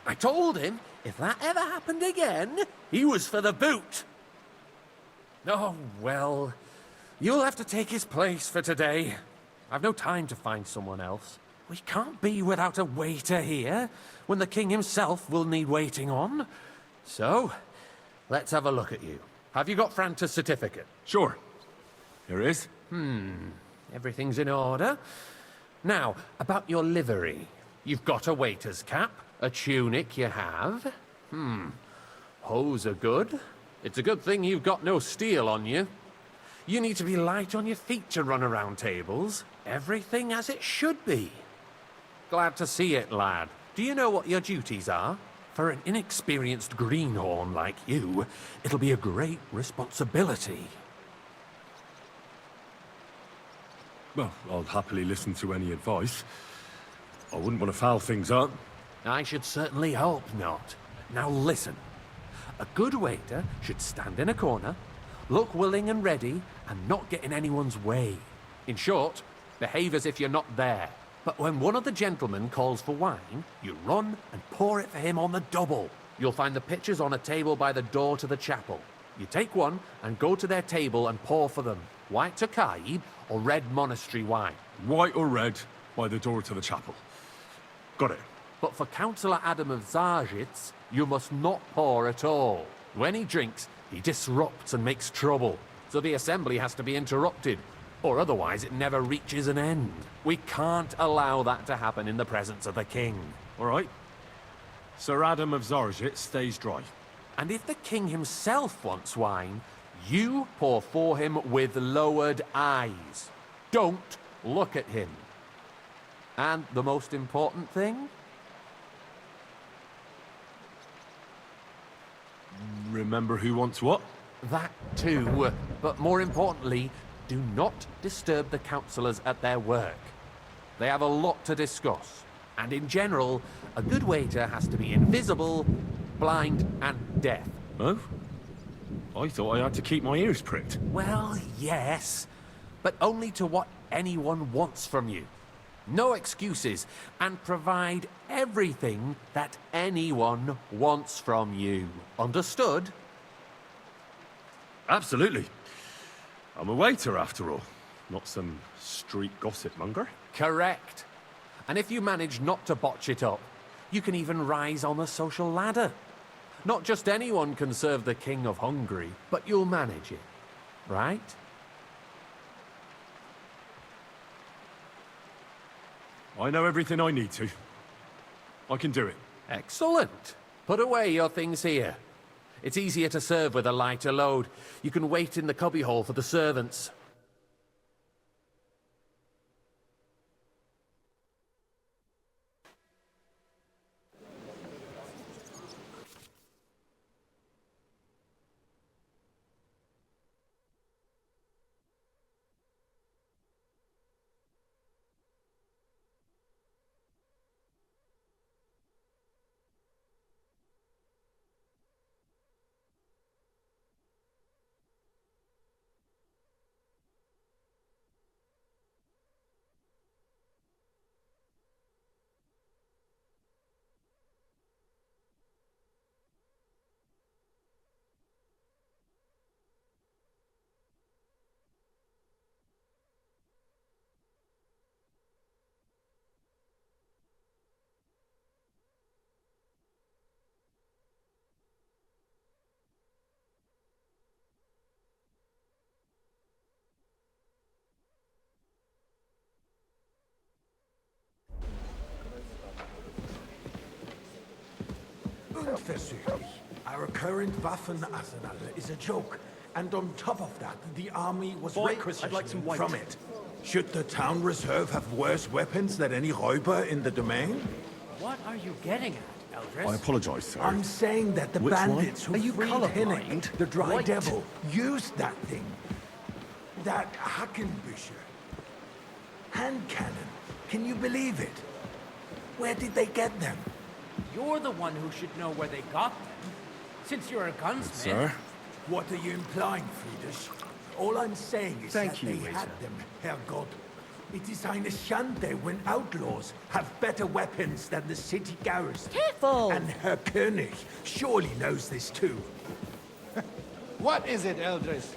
I told him if that ever happened again, he was for the boot. Oh, well, you'll have to take his place for today. I've no time to find someone else. We can't be without a waiter here, when the king himself will need waiting on. So, let's have a look at you. Have you got Franta's certificate? Sure. Here it is. Everything's in order. Now, about your livery. You've got a waiter's cap, a tunic you have. Hose are good. It's a good thing you've got no steel on you. You need to be light on your feet to run around tables. Everything as it should be. Glad to see it, lad. Do you know what your duties are? For an inexperienced greenhorn like you, it'll be a great responsibility. Well, I'll happily listen to any advice. I wouldn't want to foul things up. I should certainly hope not. Now listen. A good waiter should stand in a corner, look willing and ready, and not get in anyone's way. In short, behave as if you're not there. But when one of the gentlemen calls for wine, you run and pour it for him on the double. You'll find the pitchers on a table by the door to the chapel. You take one and go to their table and pour for them. White Tokaib or red monastery wine. White or red, by the door to the chapel. Got it. But for Councillor Adam of Zarjitz, you must not pour at all. When he drinks, he disrupts and makes trouble. So the assembly has to be interrupted, or otherwise it never reaches an end. We can't allow that to happen in the presence of the king. All right. Sir Adam of Zarjit stays dry. And if the king himself wants wine, you pour for him with lowered eyes. Don't look at him. And the most important thing? Remember who wants what? That too. But more importantly, do not disturb the councillors at their work. They have a lot to discuss. And in general, a good waiter has to be invisible, blind, and deaf. Oh? I thought I had to keep my ears pricked. Well, yes, but only to what anyone wants from you. No excuses, and provide everything that anyone wants from you. Understood? Absolutely. I'm a waiter, after all. Not some street gossip monger. Correct. And if you manage not to botch it up, you can even rise on the social ladder. Not just anyone can serve the King of Hungary, but you'll manage it, right? I know everything I need to. I can do it. Excellent. Put away your things here. It's easier to serve with a lighter load. You can wait in the cubbyhole for the servants. unversöhnlich. Our current Waffenarsenal is a joke. And on top of that, the army was requisitioned I'd like some white. from it. Should the town reserve have worse weapons than any Räuber in the domain? What are you getting at, Eldris? I apologize, sir. I'm saying that the Which bandits one? who freed Henning, the Dry White. Devil, used that thing. That Hackenbücher. Hand cannon. Can you believe it? Where did they get them? You're the one who should know where they got them. Since you're a gunsmith. Sir? What are you implying, Friedrich? All I'm saying is Thank that you, they Waiter. had them, Herrgott. It is eine Schande when outlaws have better weapons than the city garrison. Careful! And Herr König surely knows this too. What is it, Eldris?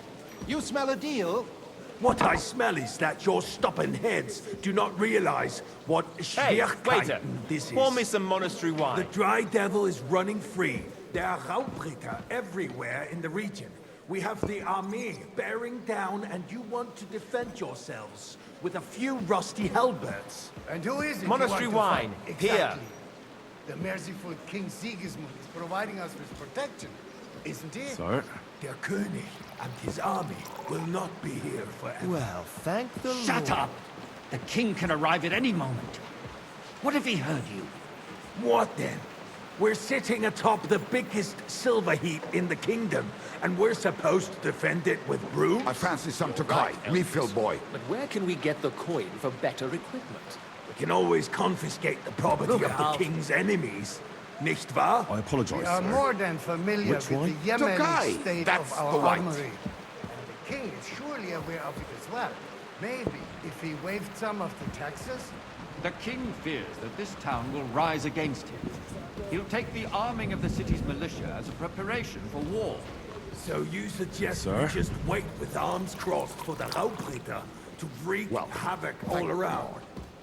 You smell a deal? What I smell is that your stubborn heads do not realize what Hey, waiter. Schwierigkeiten this is. Pour me some monastery wine. The Dry Devil is running free. There are Raubritter everywhere in the region. We have the army bearing down, and you want to defend yourselves with a few rusty halberds. And who is it? Monastery you want to wine. fight? Here. Exactly. The merciful King Sigismund is providing us with protection, isn't he? Sir? Der König and his army will not be here forever. Well, thank the Lord. Shut up! The king can arrive at any moment. What if he heard you? What then? We're sitting atop the biggest silver heap in the kingdom, and we're supposed to defend it with brooms? I fancy some Tokai. Refill, boy. But where can we get the coin for better equipment? We can always confiscate the property of the king's enemies. Nicht wahr? I apologize, We are sir. more than familiar Which with one? the Yemeni Tokai. state That's of our the white. armory. And the king is surely aware of it as well. Maybe if he waived some of the taxes. The king fears that this town will rise against him. He'll take the arming of the city's militia as a preparation for war. So you suggest Sir? we just wait with arms crossed for the Raubritter to wreak havoc all around?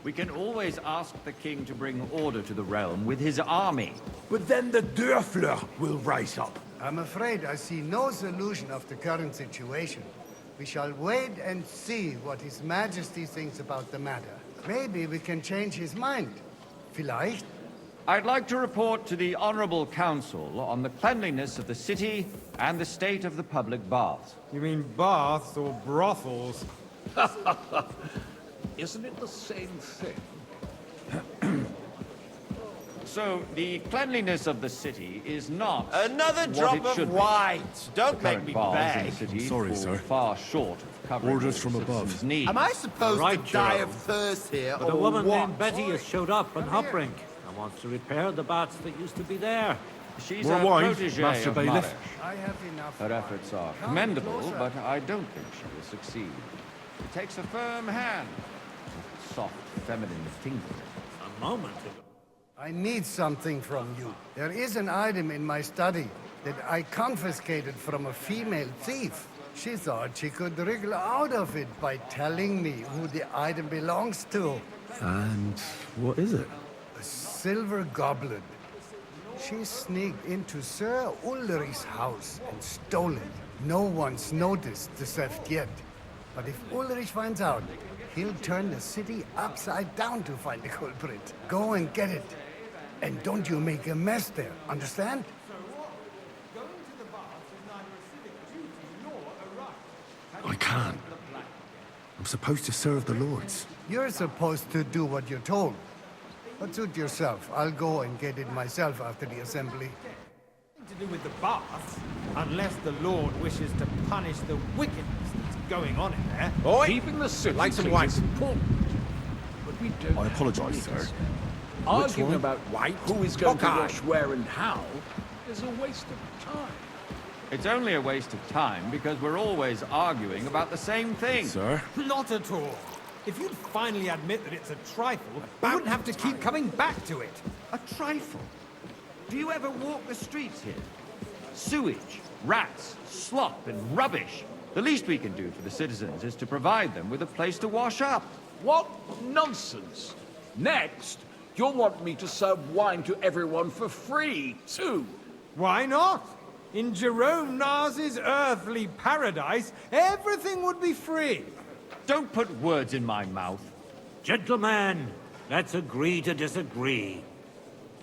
We can always ask the king to bring order to the realm with his army. But then the Dörfler will rise up. I'm afraid I see no solution of the current situation. We shall wait and see what His Majesty thinks about the matter. Maybe we can change his mind. Vielleicht? I'd like to report to the Honorable Council on the cleanliness of the city and the state of the public baths. You mean baths or brothels? Isn't it the same thing? So, the cleanliness of the city is not Another what drop it of should be. wine. Don't make Current me baths in beg. the city sorry, fall sir. far short of covering Orders all from the above. citizens' needs. Am I supposed Right, to die Jerome. of thirst here, But or a woman what? named Betty has showed up on Hopbrink and wants to repair the baths that used to be there. She's More a wine, protege Master of Bailiff. Marish. I have enough. Her efforts are Come commendable, closer. but I don't think she will succeed. It takes a firm hand. Soft, feminine fingers. A moment ago. I need something from you. There is an item in my study that I confiscated from a female thief. She thought she could wriggle out of it by telling me who the item belongs to. And what is it? A silver goblet. She sneaked into Sir Ulrich's house and stole it. No one's noticed the theft yet. But if Ulrich finds out, he'll turn the city upside down to find the culprit. Go and get it. And don't you make a mess there, understand? I can't. I'm supposed to serve the lords. You're supposed to do what you're told. But suit yourself. I'll go and get it myself after the assembly. To do with the baths, unless the Lord wishes to punish the wickedness that's going on in there. Oi! Keeping the city Like some clean white. is important. But we don't I have apologise, to do this. sir. Arguing one? about who is going to wash where and how is a waste of time. It's only a waste of time because we're always arguing about the same thing. Sir? Not at all. If you'd finally admit that it's a trifle, we wouldn't have to keep coming back to it. A trifle? Do you ever walk the streets here? Sewage, rats, slop, and rubbish. The least we can do for the citizens is to provide them with a place to wash up. What nonsense! Next, you'll want me to serve wine to everyone for free, too. Why not? In Jerome Nas's earthly paradise, everything would be free. Don't put words in my mouth. Gentlemen, let's agree to disagree.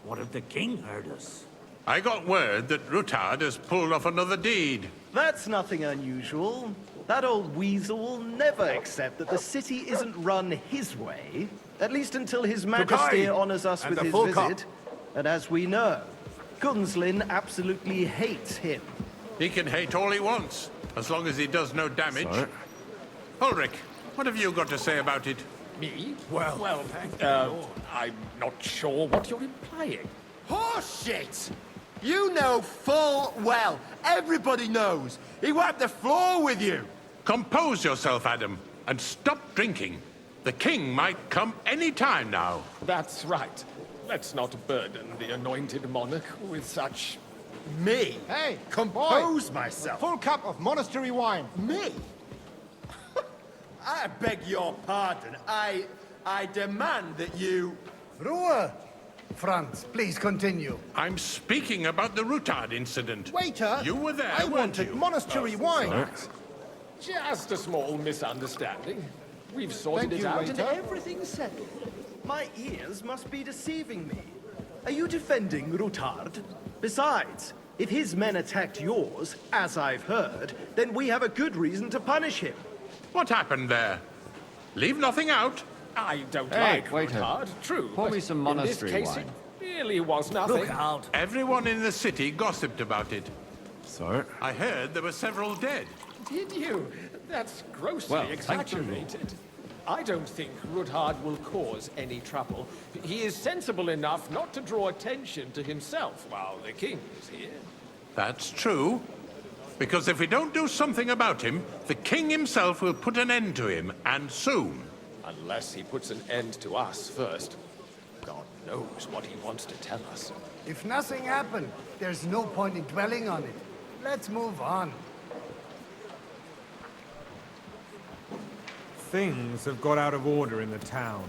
What if the king heard us? I got word that Rutard has pulled off another deed. That's nothing unusual. That old weasel will never accept that the city isn't run his way, at least until His Majesty honors us with his visit. And as we know, Gunslin absolutely hates him. He can hate all he wants, as long as he does no damage. Sorry. Ulrich, what have you got to say about it? Me? Well, I'm not sure what you're implying. Horseshit! You know full well, everybody knows, he wiped the floor with you! Compose yourself, Adam, and stop drinking. The king might come any time now. That's right. Let's not burden the anointed monarch with such... Me? Hey, compose myself. Full cup of monastery wine. Me? I beg your pardon. I demand that you... Ruhe! Franz, please continue. I'm speaking about the Rutard incident. Waiter! You were there, I weren't wanted you? monastery wine. Just a small misunderstanding. We've sorted it out and everything's settled. My ears must be deceiving me. Are you defending Rutard? Besides, if his men attacked yours, as I've heard, then we have a good reason to punish him. What happened there? Leave nothing out. I don't like Rutard, true. Pour me some monastery in this case, wine. It really was nothing. Look out. Everyone in the city gossiped about it. Sorry? I heard there were several dead. Did you? That's grossly exaggerated. I don't think Rutard will cause any trouble. He is sensible enough not to draw attention to himself while the king is here. That's true. Because if we don't do something about him, the king himself will put an end to him, and soon. Unless he puts an end to us first. God knows what he wants to tell us. If nothing happened, there's no point in dwelling on it. Let's move on. Things have got out of order in the town.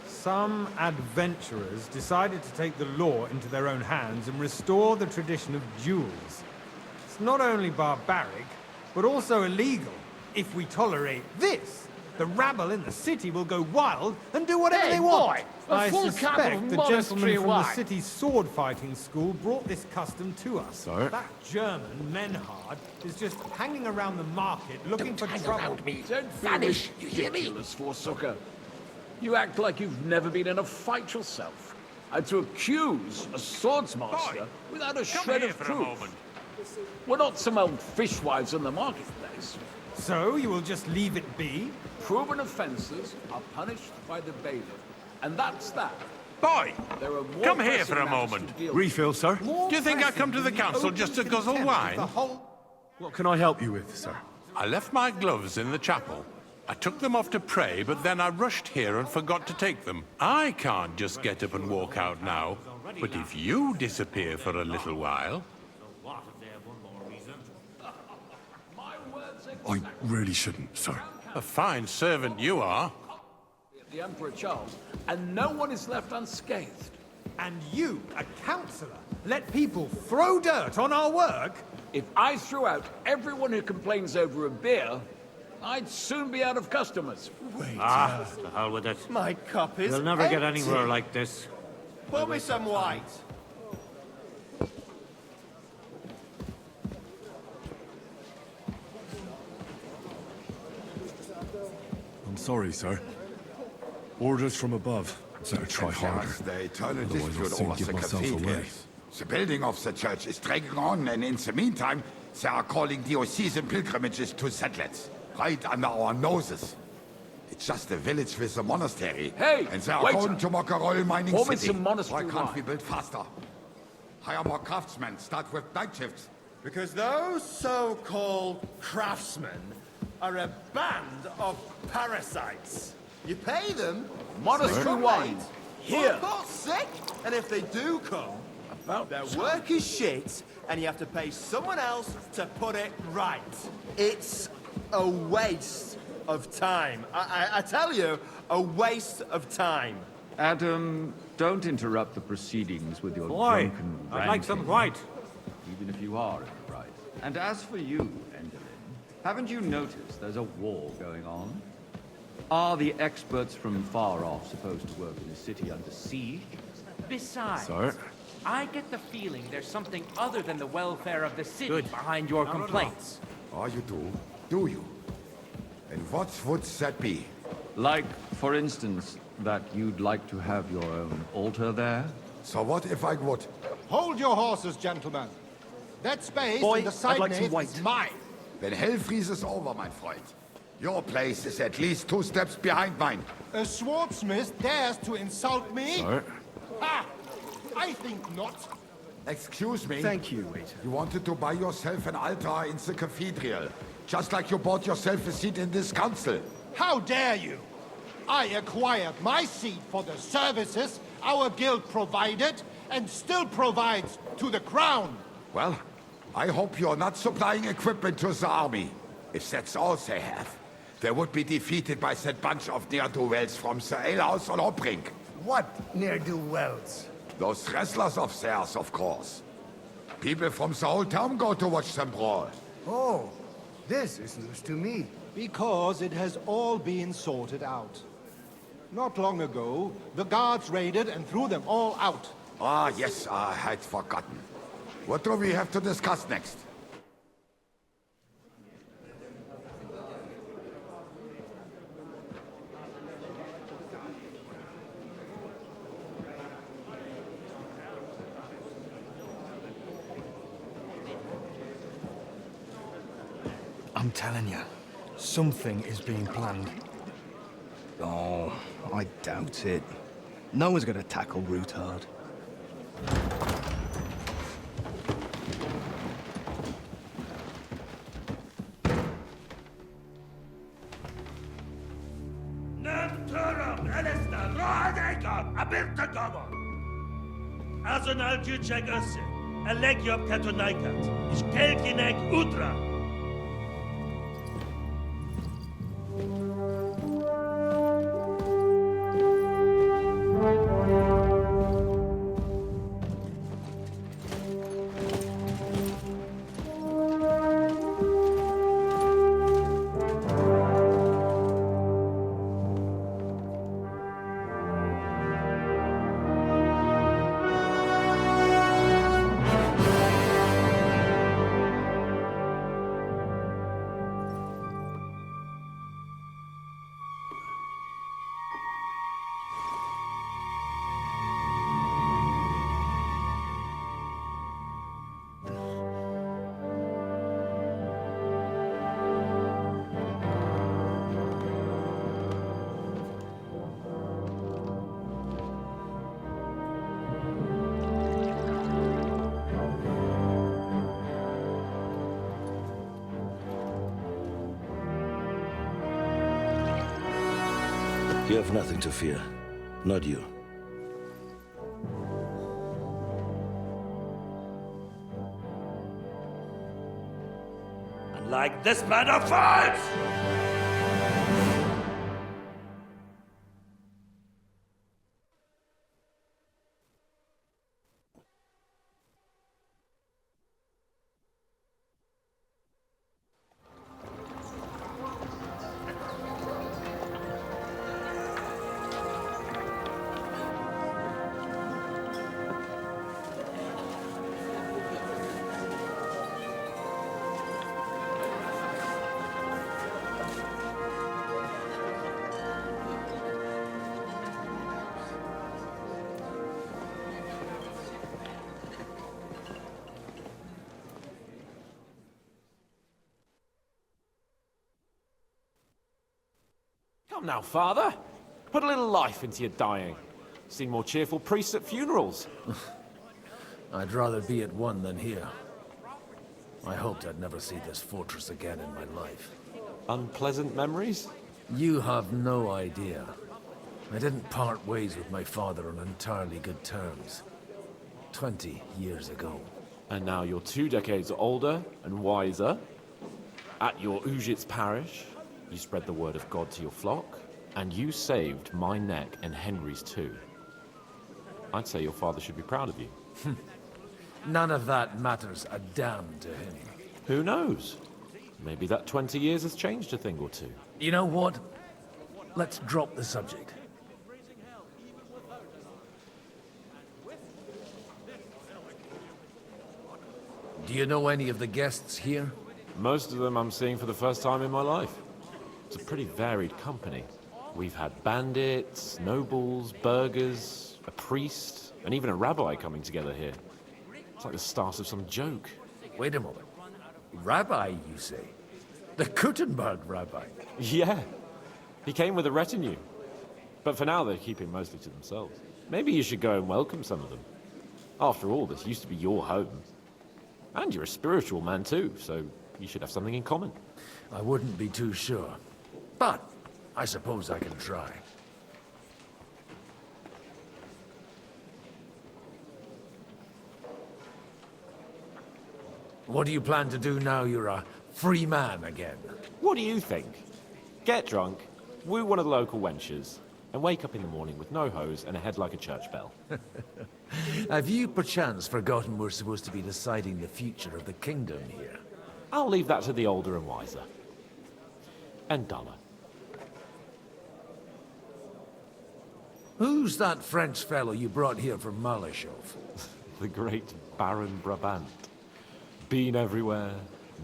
Some adventurers decided to take the law into their own hands and restore the tradition of duels. It's not only barbaric, but also illegal. If we tolerate this, the rabble in the city will go wild and do whatever they want. I suspect the gentleman from the city's sword-fighting school brought this custom to us. Sorry? That German, Menhard, is just hanging around the market looking for trouble. Don't vanish, you hear me? Ridiculous, Forsucker. You act like you've never been in a fight yourself. And to accuse a swordsmaster without a shred of proof. We're not some old fishwives in the marketplace. So you will just leave it be? Proven offences are punished by the bailiff. And that's that. Boy, There are more come here pressing for a matters moment. to deal with. Refill, sir? Do you think I come to the council just to guzzle wine? What can I help you with, sir? I left my gloves in the chapel. I took them off to pray, but then I rushed here and forgot to take them. I can't just get up and walk out now. But if you disappear for a little while... I really shouldn't, sir. A fine servant you are. The Emperor Charles, and no one is left unscathed. And you, a councillor, let people throw dirt on our work? If I threw out everyone who complains over a beer, I'd soon be out of customers. Wait. To hell with it. My cup is We'll never get empty. anywhere like this. Pour me some wine. I'm sorry, sir. Orders from above. Better try harder. The eternal Otherwise I'll dispute soon over give the myself cathedral. away. The building of the church is dragging on, and in the meantime, they are calling diocesan pilgrimages to settlers, right under our noses. It's just a village with a monastery. Hey, and they are waiter. going to mock a royal mining Pour me city. some monastery Why can't wine. we build faster? Hire more craftsmen, start with night shifts. Because those so-called craftsmen are a band of parasites. You pay them... Monastery they come wine. late, Here. report sick, and if they do come, their work is shit, and you have to pay someone else to put it right. It's a waste of time. I tell you, a waste of time. Adam, don't interrupt the proceedings with your Why? drunken I'd like some ranting, right. even if you are in the right. And as for you, Enderlin, haven't you noticed there's a war going on? Are the experts from far off supposed to work in a city under siege? Besides, Sir? I get the feeling there's something other than the welfare of the city behind your complaints. Oh, you do? Do you? And what would that be? Like, for instance, that you'd like to have your own altar there? So what if I would? Hold your horses, gentlemen. That space Boy, in the side I'd like to nave wait. is mine. Then hell freezes over, mein Freund. Your place is at least 2 steps behind mine. A swordsmith dares to insult me? Sir? Ha! I think not. Excuse me? Thank you, waiter. You wanted to buy yourself an altar in the cathedral, just like you bought yourself a seat in this council. How dare you? I acquired my seat for the services our guild provided and still provides to the crown. Well, I hope you're not supplying equipment to the army. If that's all they have, they would be defeated by that bunch of ne'er-do-wells from the alehouse on Hopring. What ne'er-do-wells? Those wrestlers of theirs, of course. People from the whole town go to watch them brawl. Oh, this is news to me. Because it has all been sorted out. Not long ago, the guards raided and threw them all out. Ah, yes, I had forgotten. What do we have to discuss next? I'm telling you, something is being planned. Oh, I doubt it. No one's gonna tackle Rootard. Azonal Gyurcsák össze. A legjobb katonákat, és kelkinek útra! You have nothing to fear. Not you. And like this man of fights! Come now, Father. Put a little life into your dying. Seen more cheerful priests at funerals. I'd rather be at one than here. I hoped I'd never see this fortress again in my life. Unpleasant memories? You have no idea. I didn't part ways with my father on entirely good terms. 20 years ago. And now you're 2 decades older and wiser. At your Ujit's parish, you spread the word of God to your flock, and you saved my neck and Henry's too. I'd say your father should be proud of you. None of that matters a damn to him. Who knows? Maybe that 20 years has changed a thing or two. You know what? Let's drop the subject. Do you know any of the guests here? Most of them I'm seeing for the first time in my life. It's a pretty varied company. We've had bandits, nobles, burghers, a priest, and even a rabbi coming together here. It's like the start of some joke. Wait a moment. Rabbi, you say? The Gutenberg rabbi? Yeah. He came with a retinue. But for now, they're keeping mostly to themselves. Maybe you should go and welcome some of them. After all, this used to be your home. And you're a spiritual man too, so you should have something in common. I wouldn't be too sure. But I suppose I can try. What do you plan to do now you're a free man again? What do you think? Get drunk, woo one of the local wenches, and wake up in the morning with no hose and a head like a church bell. Have you perchance forgotten we're supposed to be deciding the future of the kingdom here? I'll leave that to the older and wiser. And duller. Who's that French fellow you brought here from Malashov? The great Baron Brabant. Been everywhere,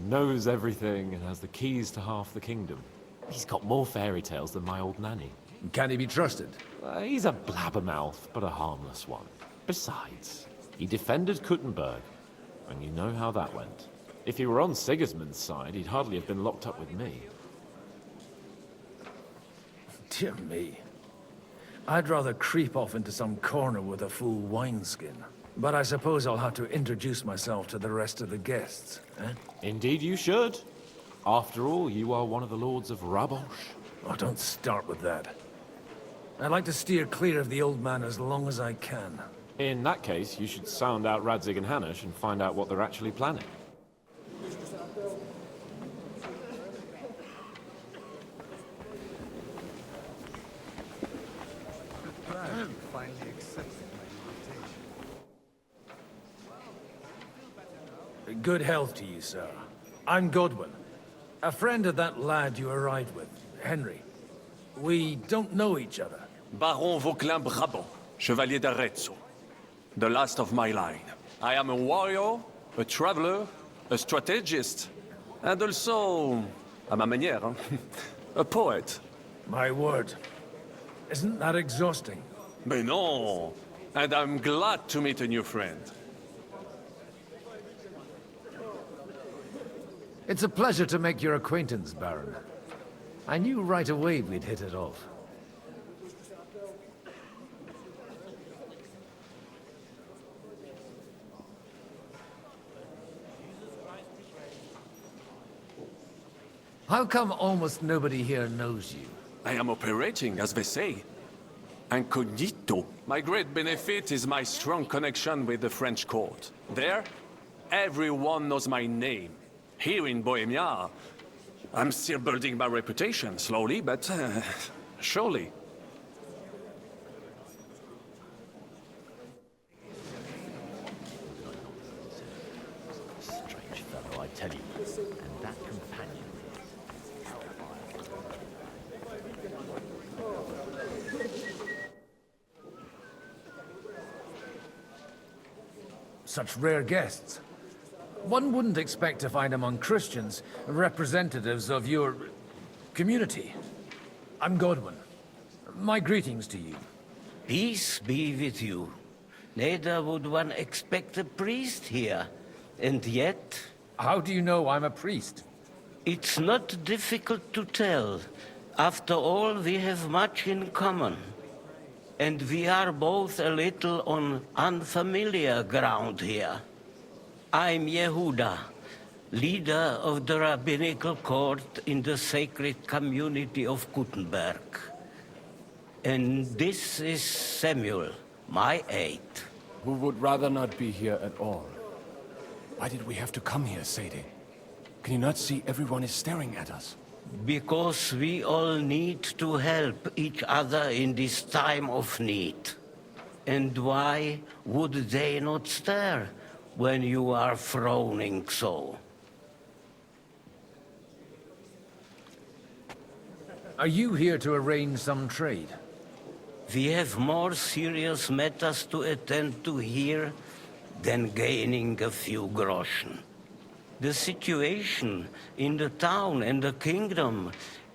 knows everything, and has the keys to half the kingdom. He's got more fairy tales than my old nanny. Can he be trusted? He's a blabbermouth, but a harmless one. Besides, he defended Gutenberg, and you know how that went. If he were on Sigismund's side, he'd hardly have been locked up with me. Dear me. I'd rather creep off into some corner with a full wineskin. But I suppose I'll have to introduce myself to the rest of the guests, eh? Indeed you should. After all, you are one of the lords of Rabosh. Oh, don't start with that. I'd like to steer clear of the old man as long as I can. In that case, you should sound out Radzig and Hanush and find out what they're actually planning. Finally accepted my invitation. Good health to you, sir. I'm Godwin. A friend of that lad you arrived with, Henry. We don't know each other. Baron Vauquelin Brabant, Chevalier d'Arezzo. The last of my line. I am a warrior, a traveler, a strategist, and also, à ma manière, hein? A poet. My word. Isn't that exhausting? Mais non! And I'm glad to meet a new friend. It's a pleasure to make your acquaintance, Baron. I knew right away we'd hit it off. How come almost nobody here knows you? I am operating, as they say. Incognito. My great benefit is my strong connection with the French court. There, everyone knows my name. Here in Bohemia, I'm still building my reputation, slowly, but surely. Strange fellow, I tell you. And that companion. Such rare guests. One wouldn't expect to find among Christians representatives of your community. I'm Godwin. My greetings to you. Peace be with you. Neither would one expect a priest here. And yet... How do you know I'm a priest? It's not difficult to tell. After all, we have much in common. And we are both a little on unfamiliar ground here. I'm Yehuda, leader of the rabbinical court in the sacred community of Gutenberg. And this is Samuel, my aide. Who would rather not be here at all. Why did we have to come here, Sadie? Can you not see everyone is staring at us? Because we all need to help each other in this time of need. And why would they not stare when you are frowning so? Are you here to arrange some trade? We have more serious matters to attend to here than gaining a few groschen. The situation in the town and the kingdom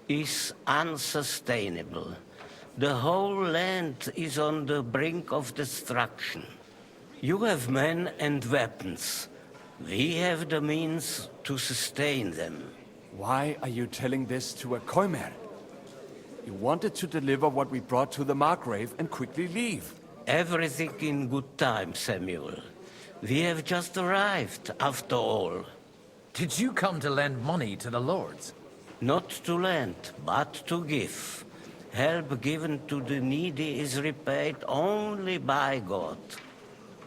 is unsustainable. The whole land is on the brink of destruction. You have men and weapons. We have the means to sustain them. Why are you telling this to a Koimer? You wanted to deliver what we brought to the Margrave and quickly leave. Everything in good time, Samuel. We have just arrived, after all. Did you come to lend money to the lords? Not to lend, but to give. Help given to the needy is repaid only by God.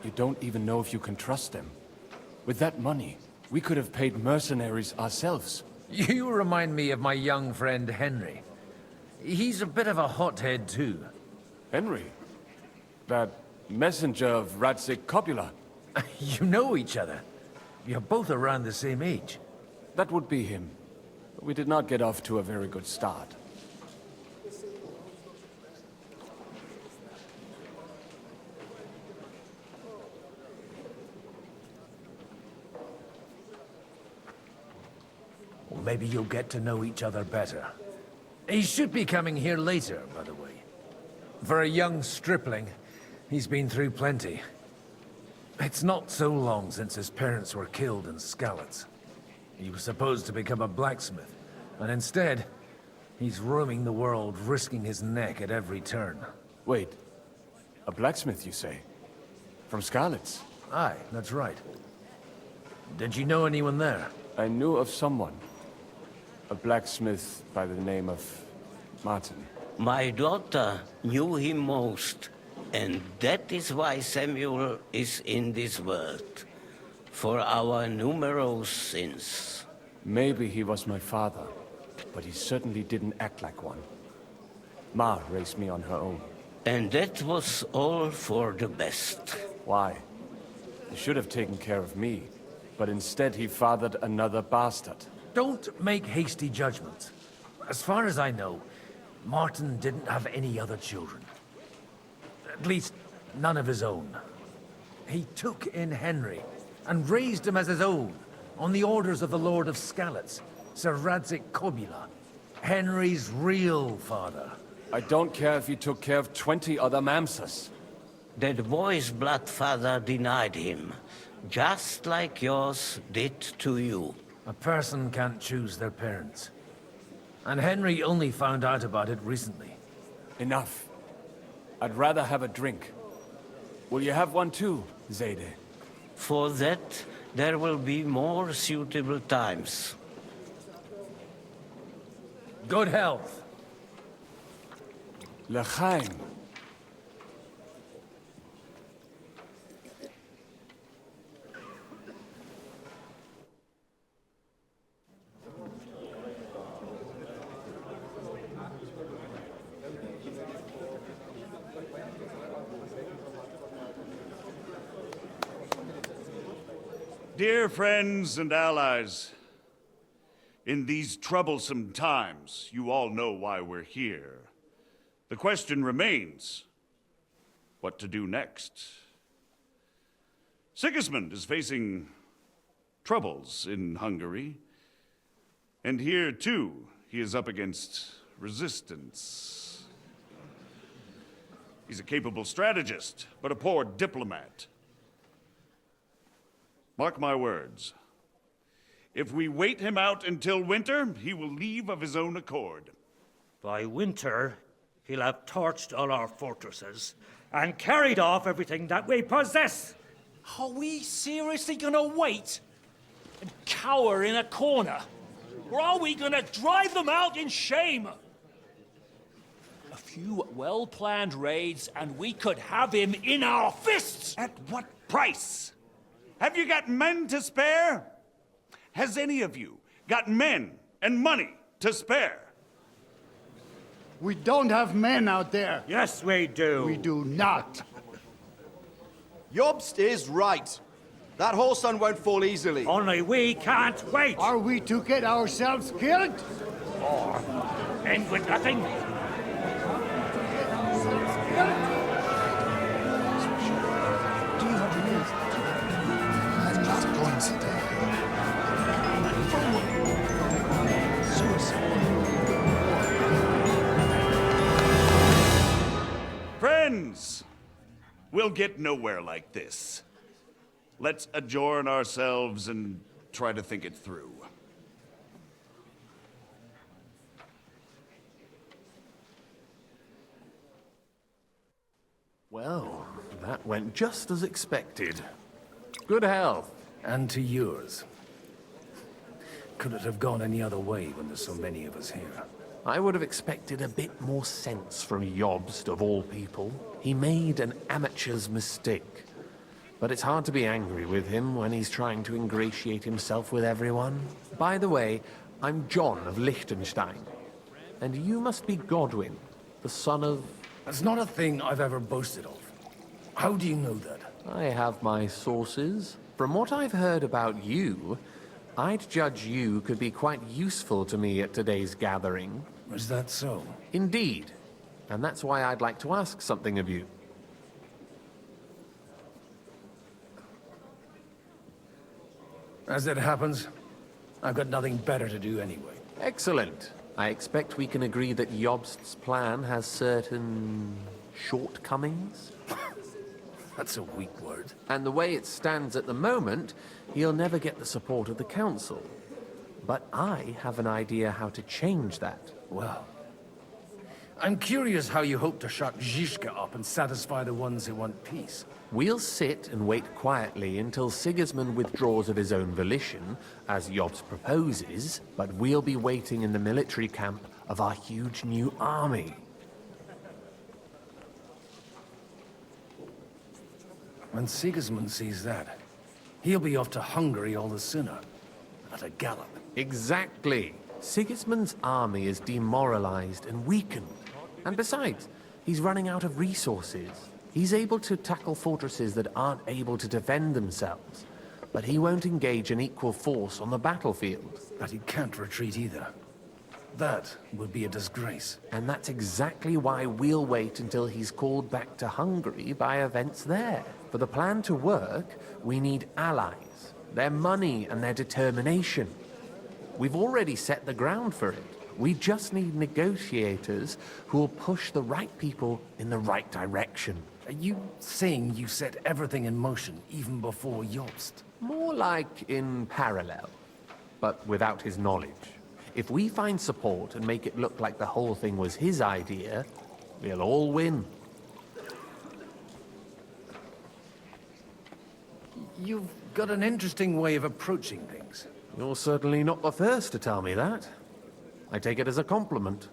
You don't even know if you can trust them. With that money, we could have paid mercenaries ourselves. You remind me of my young friend Henry. He's a bit of a hothead too. Henry? That messenger of Radzik Copula? You know each other. You're both around the same age. That would be him. We did not get off to a very good start. Well, maybe you'll get to know each other better. He should be coming here later, by the way. For a young stripling, he's been through plenty. It's not so long since his parents were killed in Skalitz. He was supposed to become a blacksmith, and instead, he's roaming the world, risking his neck at every turn. Wait, a blacksmith, you say? From Skalitz? Aye, that's right. Did you know anyone there? I knew of someone. A blacksmith by the name of Martin. My daughter knew him most, and that is why Samuel is in this world. For our numerous sins. Maybe he was my father, but he certainly didn't act like one. Ma raised me on her own. And that was all for the best. Why? He should have taken care of me, but instead he fathered another bastard. Don't make hasty judgments. As far as I know, Martin didn't have any other children. At least, none of his own. He took in Henry, and raised him as his own, on the orders of the Lord of Skalitz, Sir Radzik Copula, Henry's real father. I don't care if he took care of 20 other Mamsas. That boy's blood father denied him, just like yours did to you. A person can't choose their parents. And Henry only found out about it recently. Enough. I'd rather have a drink. Will you have one too, Zayde? For that, there will be more suitable times. Good health. L'chaim. Dear friends and allies, in these troublesome times, you all know why we're here. The question remains, what to do next? Sigismund is facing troubles in Hungary, and here, too, he is up against resistance. He's a capable strategist, but a poor diplomat. Mark my words. If we wait him out until winter, he will leave of his own accord. By winter, he'll have torched all our fortresses and carried off everything that we possess. Are we seriously gonna wait and cower in a corner? Or are we gonna drive them out in shame? A few well-planned raids and we could have him in our fists! At what price? Have you got men to spare? Has any of you got men and money to spare? We don't have men out there. Yes, we do. We do not. Jobst is right. That whole sun won't fall easily. Only we can't wait. Are we to get ourselves killed? Or end with nothing? Do you have the news? I've just considered. We'll get nowhere like this. Let's adjourn ourselves and try to think it through. Well, that went just as expected. Good health. And to yours. Could it have gone any other way when there's so many of us here? I would have expected a bit more sense from Jobst, of all people. He made an amateur's mistake. But it's hard to be angry with him when he's trying to ingratiate himself with everyone. By the way, I'm John of Liechtenstein. And you must be Godwin, the son of... That's not a thing I've ever boasted of. How do you know that? I have my sources. From what I've heard about you, I'd judge you could be quite useful to me at today's gathering. Is that so? Indeed. And that's why I'd like to ask something of you. As it happens, I've got nothing better to do anyway. Excellent. I expect we can agree that Jobst's plan has certain... shortcomings? That's a weak word. And the way it stands at the moment, he'll never get the support of the council. But I have an idea how to change that. Well, I'm curious how you hope to shut Zizka up and satisfy the ones who want peace. We'll sit and wait quietly until Sigismund withdraws of his own volition, as Jobst proposes, but we'll be waiting in the military camp of our huge new army. When Sigismund sees that, he'll be off to Hungary all the sooner. At a gallop. Exactly. Sigismund's army is demoralized and weakened. And besides, he's running out of resources. He's able to tackle fortresses that aren't able to defend themselves. But he won't engage an equal force on the battlefield. But he can't retreat either. That would be a disgrace. And that's exactly why we'll wait until he's called back to Hungary by events there. For the plan to work, we need allies, their money and their determination. We've already set the ground for it. We just need negotiators who will push the right people in the right direction. Are you saying you set everything in motion even before Jobst? More like in parallel, but without his knowledge. If we find support and make it look like the whole thing was his idea, we'll all win. You've got an interesting way of approaching things. You're certainly not the first to tell me that. I take it as a compliment.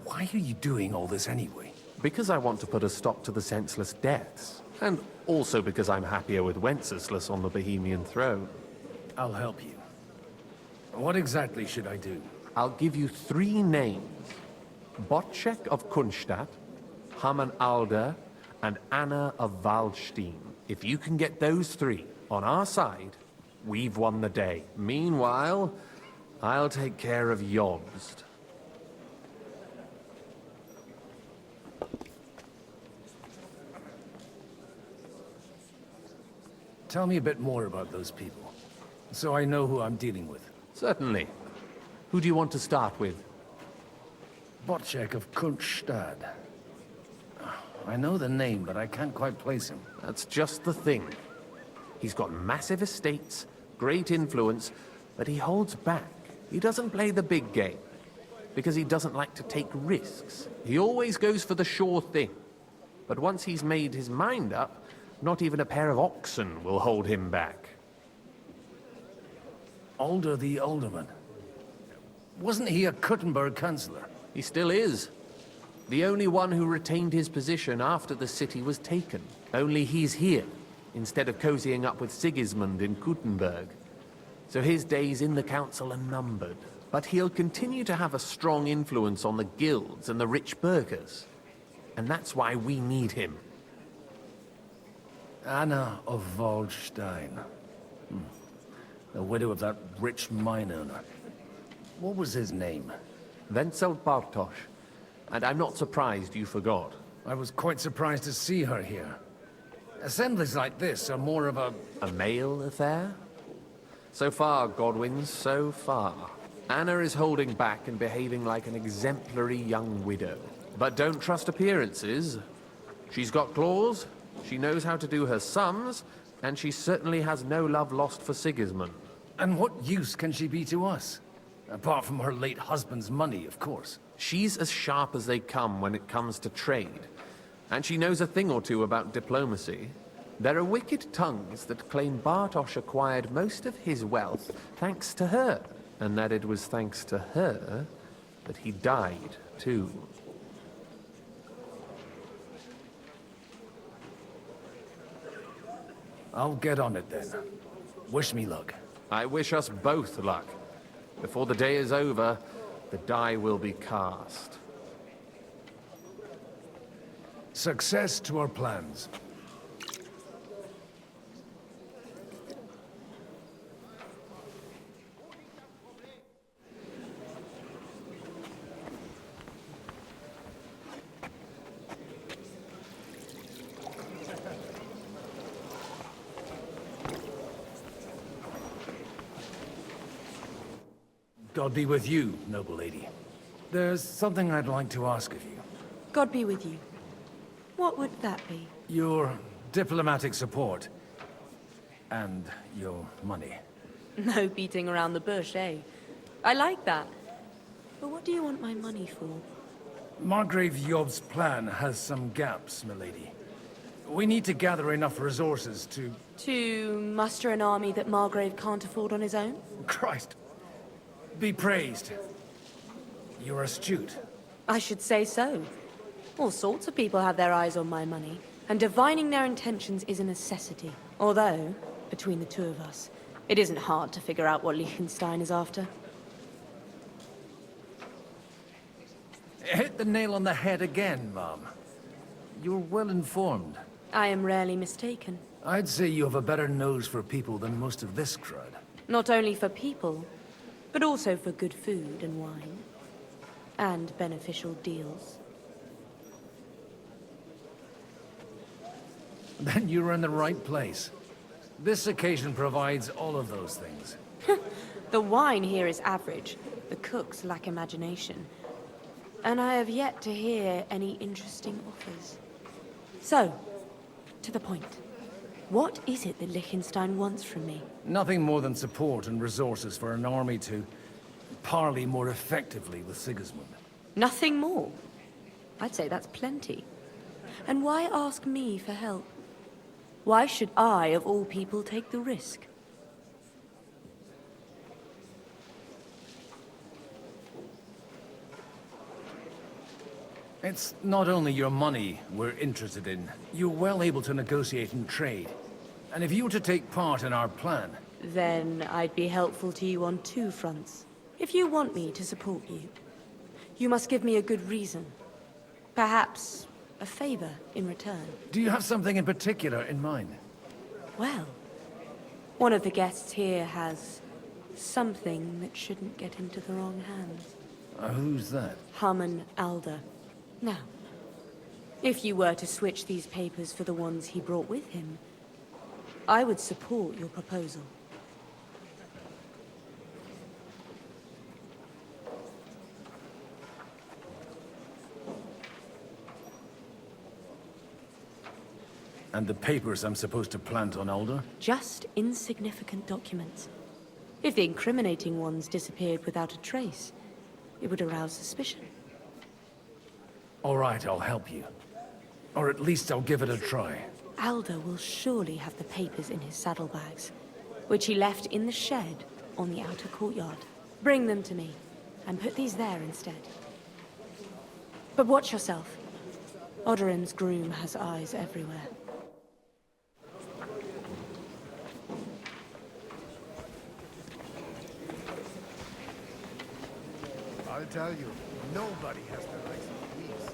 Why are you doing all this anyway? Because I want to put a stop to the senseless deaths. And also because I'm happier with Wenceslas on the Bohemian throne. I'll help you. What exactly should I do? I'll give you 3 names. Botchek of Kunstadt, Hamann Alder, and Anna of Waldstein. If you can get those 3 on our side, we've won the day. Meanwhile, I'll take care of Jobst. Tell me a bit more about those people, so I know who I'm dealing with. Certainly. Who do you want to start with? Botchek of Kunstadt. I know the name, but I can't quite place him. That's just the thing. He's got massive estates, great influence, but he holds back. He doesn't play the big game, because he doesn't like to take risks. He always goes for the sure thing. But once he's made his mind up, not even a pair of oxen will hold him back. Alder the Alderman. Wasn't he a Kuttenberg councillor? He still is. The only one who retained his position after the city was taken. Only he's here, instead of cozying up with Sigismund in Kuttenberg. So his days in the council are numbered. But he'll continue to have a strong influence on the guilds and the rich burghers. And that's why we need him. Anna of Waldstein. The widow of that rich mine owner. What was his name? Wenzel Bartosz. And I'm not surprised you forgot. I was quite surprised to see her here. Assemblies like this are more of a... A male affair? So far, Godwin, so far. Anna is holding back and behaving like an exemplary young widow. But don't trust appearances. She's got claws, She knows how to do her sums, and she certainly has no love lost for Sigismund. And what use can she be to us? Apart from her late husband's money, of course. She's as sharp as they come when it comes to trade. And she knows a thing or two about diplomacy. There are wicked tongues that claim Bartosz acquired most of his wealth thanks to her, and that it was thanks to her that he died, too. I'll get on it then. Wish me luck. I wish us both luck. Before the day is over, the die will be cast. Success to our plans. God be with you, noble lady. There's something I'd like to ask of you. God be with you. What would that be? Your diplomatic support. And your money. No beating around the bush, eh? I like that. But what do you want my money for? Margrave Yob's plan has some gaps, milady. We need to gather enough resources to... To muster an army that Margrave can't afford on his own? Christ. Be praised. You're astute. I should say so. All sorts of people have their eyes on my money, and divining their intentions is a necessity. Although, between the two of us, it isn't hard to figure out what Liechtenstein is after. Hit the nail on the head again, Mom. You're well informed. I am rarely mistaken. I'd say you have a better nose for people than most of this crowd. Not only for people, but also for good food and wine. And beneficial deals. Then you're in the right place. This occasion provides all of those things. The wine here is average. The cooks lack imagination. And I have yet to hear any interesting offers. So, to the point. What is it that Liechtenstein wants from me? Nothing more than support and resources for an army to parley more effectively with Sigismund. Nothing more? I'd say that's plenty. And why ask me for help? Why should I, of all people, take the risk? It's not only your money we're interested in. You're well able to negotiate and trade. And if you were to take part in our plan... Then I'd be helpful to you on two fronts. If you want me to support you, you must give me a good reason. Perhaps a favor in return. Do you have something in particular in mind? Well, one of the guests here has something that shouldn't get into the wrong hands. Who's that? Harman Alder. Now, if you were to switch these papers for the ones he brought with him, I would support your proposal. And the papers I'm supposed to plant on Alder? Just insignificant documents. If the incriminating ones disappeared without a trace, it would arouse suspicion. All right, I'll help you. Or at least I'll give it a try. Alder will surely have the papers in his saddlebags, which he left in the shed on the outer courtyard. Bring them to me, and put these there instead. But watch yourself. Odorin's groom has eyes everywhere. I'll tell you, nobody has the likes of these.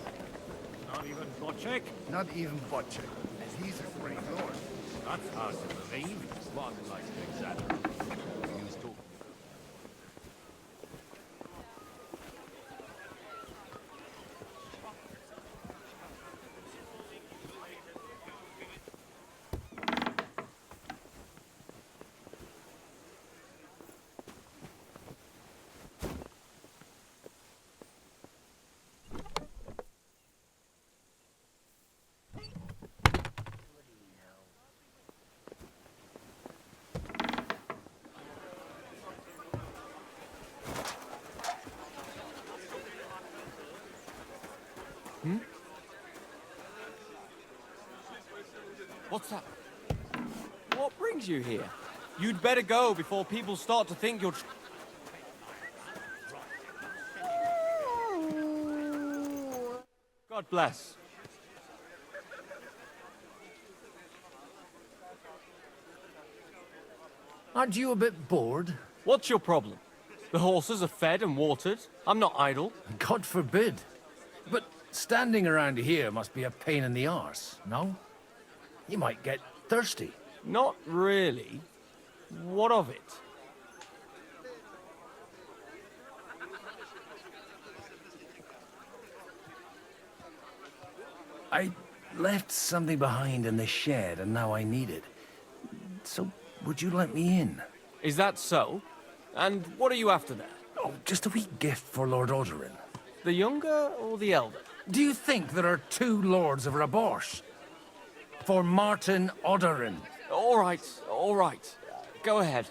Not even Bocek? Not even Bocek. And he's a great lord. That's hard to believe. Martin likes to exaggerate. What's that? What brings you here? You'd better go before people start to think you're... God bless. Aren't you a bit bored? What's your problem? The horses are fed and watered. I'm not idle. God forbid. But standing around here must be a pain in the arse, no? You might get thirsty. Not really. What of it? I left something behind in the shed and now I need it. So, would you let me in? Is that so? And what are you after there? Oh, just a wee gift for Lord Odorin. The younger or the elder? Do you think there are two lords of Raborsh? For Martin Odorin. All right. Go ahead.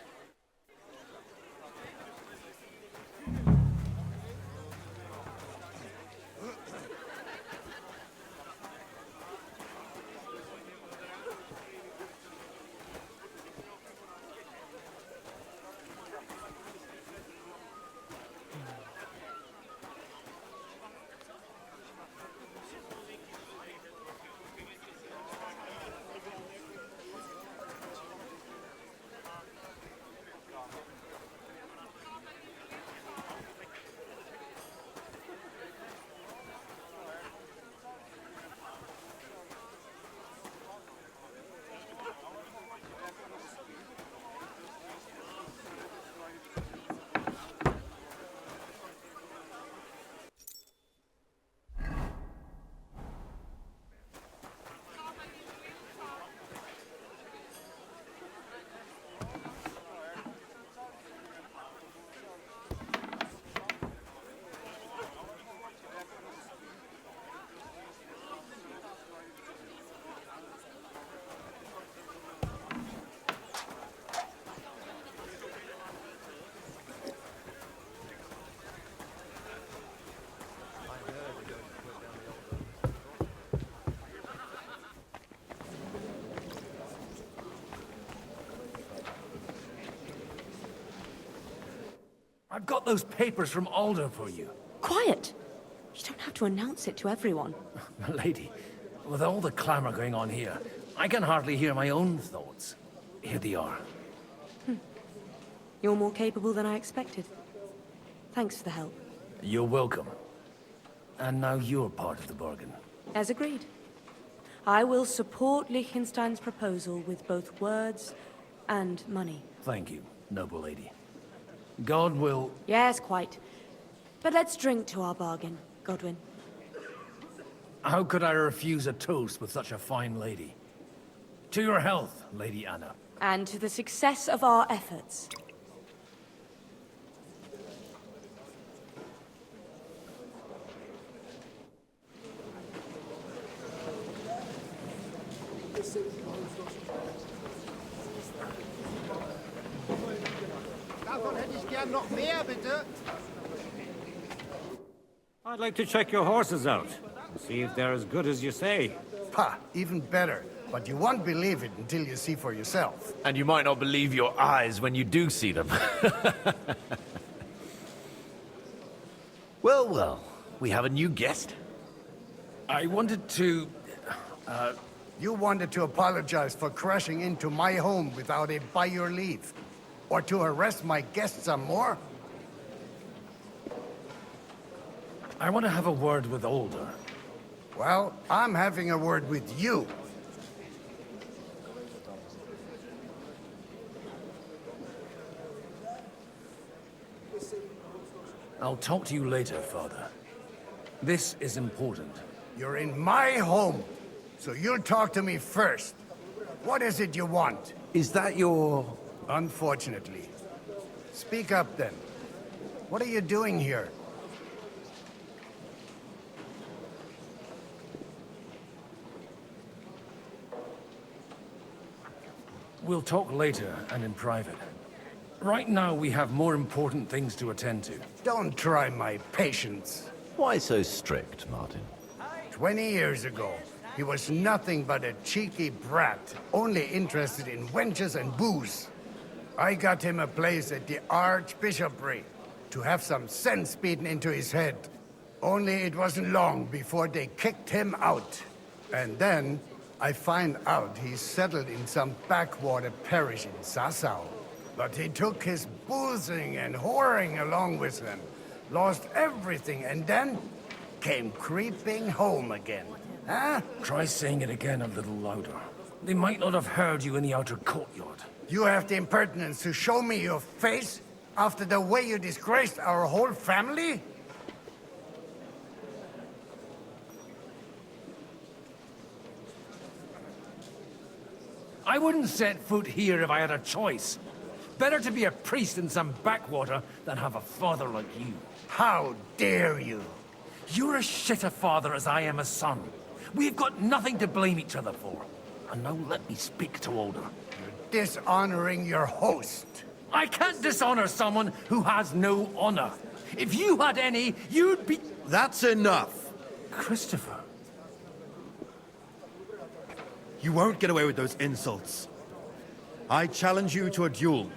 I've got those papers from Alder for you. Quiet! You don't have to announce it to everyone. Lady, with all the clamor going on here, I can hardly hear my own thoughts. Here they are. You're more capable than I expected. Thanks for the help. You're welcome. And now you're part of the bargain. As agreed. I will support Liechtenstein's proposal with both words and money. Thank you, noble lady. God will... Yes, quite. But let's drink to our bargain, Godwin. How could I refuse a toast with such a fine lady? To your health, Lady Anna. And to the success of our efforts. Davon hätte ich gern noch mehr, bitte. I'd like to check your horses out. See if they're as good as you say. Ha, even better. But you won't believe it until you see for yourself. And you might not believe your eyes when you do see them. Well, well, we have a new guest. I wanted to... You wanted to apologize for crashing into my home without it by your leave. Or to harass my guests some more? I want to have a word with Alder. Well, I'm having a word with you. I'll talk to you later, Father. This is important. You're in my home, so you'll talk to me first. What is it you want? Is that your... Unfortunately. Speak up, then. What are you doing here? We'll talk later and in private. Right now, we have more important things to attend to. Don't try my patience. Why so strict, Martin? 20 years ago, He was nothing but a cheeky brat, only interested in wenches and booze. I got him a place at the Archbishopric to have some sense beaten into his head. Only it wasn't long before they kicked him out. And then I find out he's settled in some backwater parish in Sassau. But he took his boozing and whoring along with him, lost everything, and then came creeping home again. Huh? Try saying it again a little louder. They might not have heard you in the outer courtyard. You have the impertinence to show me your face after the way you disgraced our whole family? I wouldn't set foot here if I had a choice. Better to be a priest in some backwater than have a father like you. How dare you? You're as shit a father as I am a son. We've got nothing to blame each other for. And now let me speak to Older. You're dishonoring your host. I can't dishonor someone who has no honor. If you had any, you'd be... That's enough. Christopher. You won't get away with those insults. I challenge you to a duel.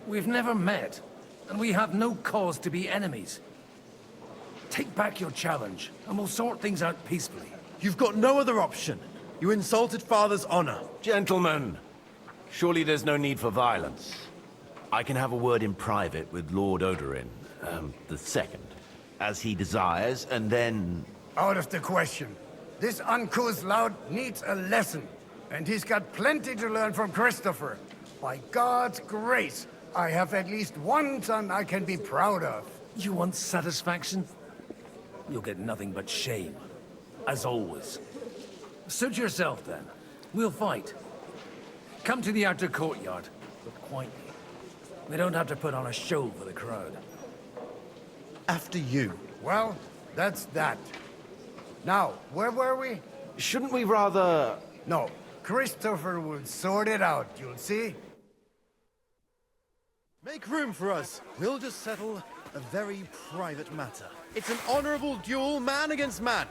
We've never met, and we have no cause to be enemies. Take back your challenge, and we'll sort things out peacefully. You've got no other option. You insulted Father's honor. Gentlemen, surely there's no need for violence. I can have a word in private with Lord Odorin, the second, as he desires, and then... Out of the question. This uncouth lout needs a lesson, and he's got plenty to learn from Christopher. By God's grace, I have at least one son I can be proud of. You want satisfaction? You'll get nothing but shame, as always. Suit yourself, then. We'll fight. Come to the outer courtyard, but quietly. We don't have to put on a show for the crowd. After you. Well, that's that. Now, where were we? Shouldn't we rather... No, Christopher will sort it out, you'll see. Make room for us. We'll just settle a very private matter. It's an honorable duel, man against man.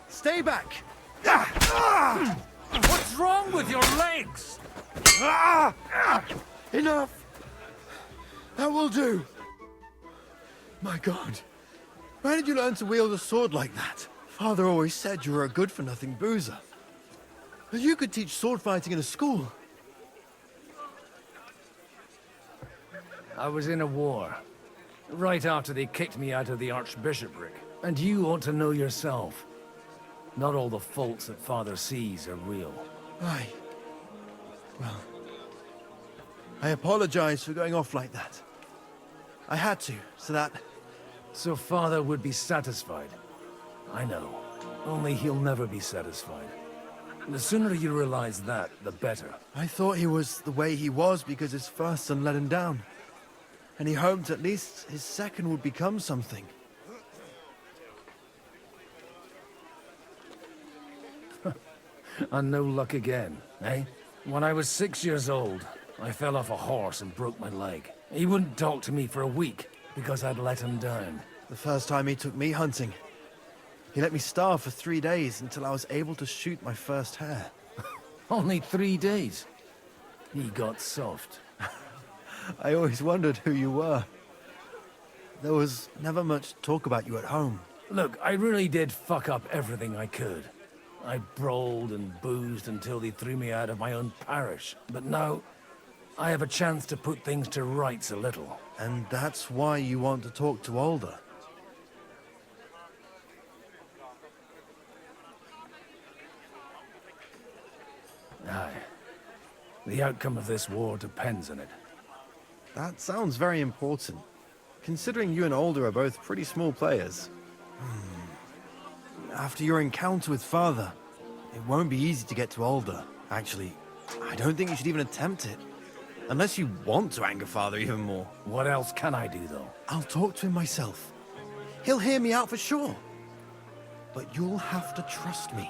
Stay back. What's wrong with your legs? Enough. That will do. My God. Where did you learn to wield a sword like that? Father always said you were a good-for-nothing boozer. But you could teach sword fighting in a school. I was in a war. Right after they kicked me out of the Archbishopric. And you ought to know yourself. Not all the faults that Father sees are real. Aye. Well, I apologize for going off like that. I had to, so that... So Father would be satisfied. I know. Only he'll never be satisfied. The sooner you realize that, the better. I thought he was the way he was because his first son let him down. And he hoped at least his second would become something. And no luck again, eh? When I was 6 years old, I fell off a horse and broke my leg. He wouldn't talk to me for a week because I'd let him down. The first time he took me hunting, he let me starve for 3 days until I was able to shoot my first hare. Only 3 days? He got soft. I always wondered who you were. There was never much talk about you at home. Look, I really did fuck up everything I could. I brawled and boozed until they threw me out of my own parish. But now, I have a chance to put things to rights a little. And that's why you want to talk to Older. Aye. The outcome of this war depends on it. That sounds very important, considering you and Older are both pretty small players. After your encounter with Father, it won't be easy to get to Older. Actually, I don't think you should even attempt it. Unless you want to anger Father even more. What else can I do, though? I'll talk to him myself. He'll hear me out for sure. But you'll have to trust me,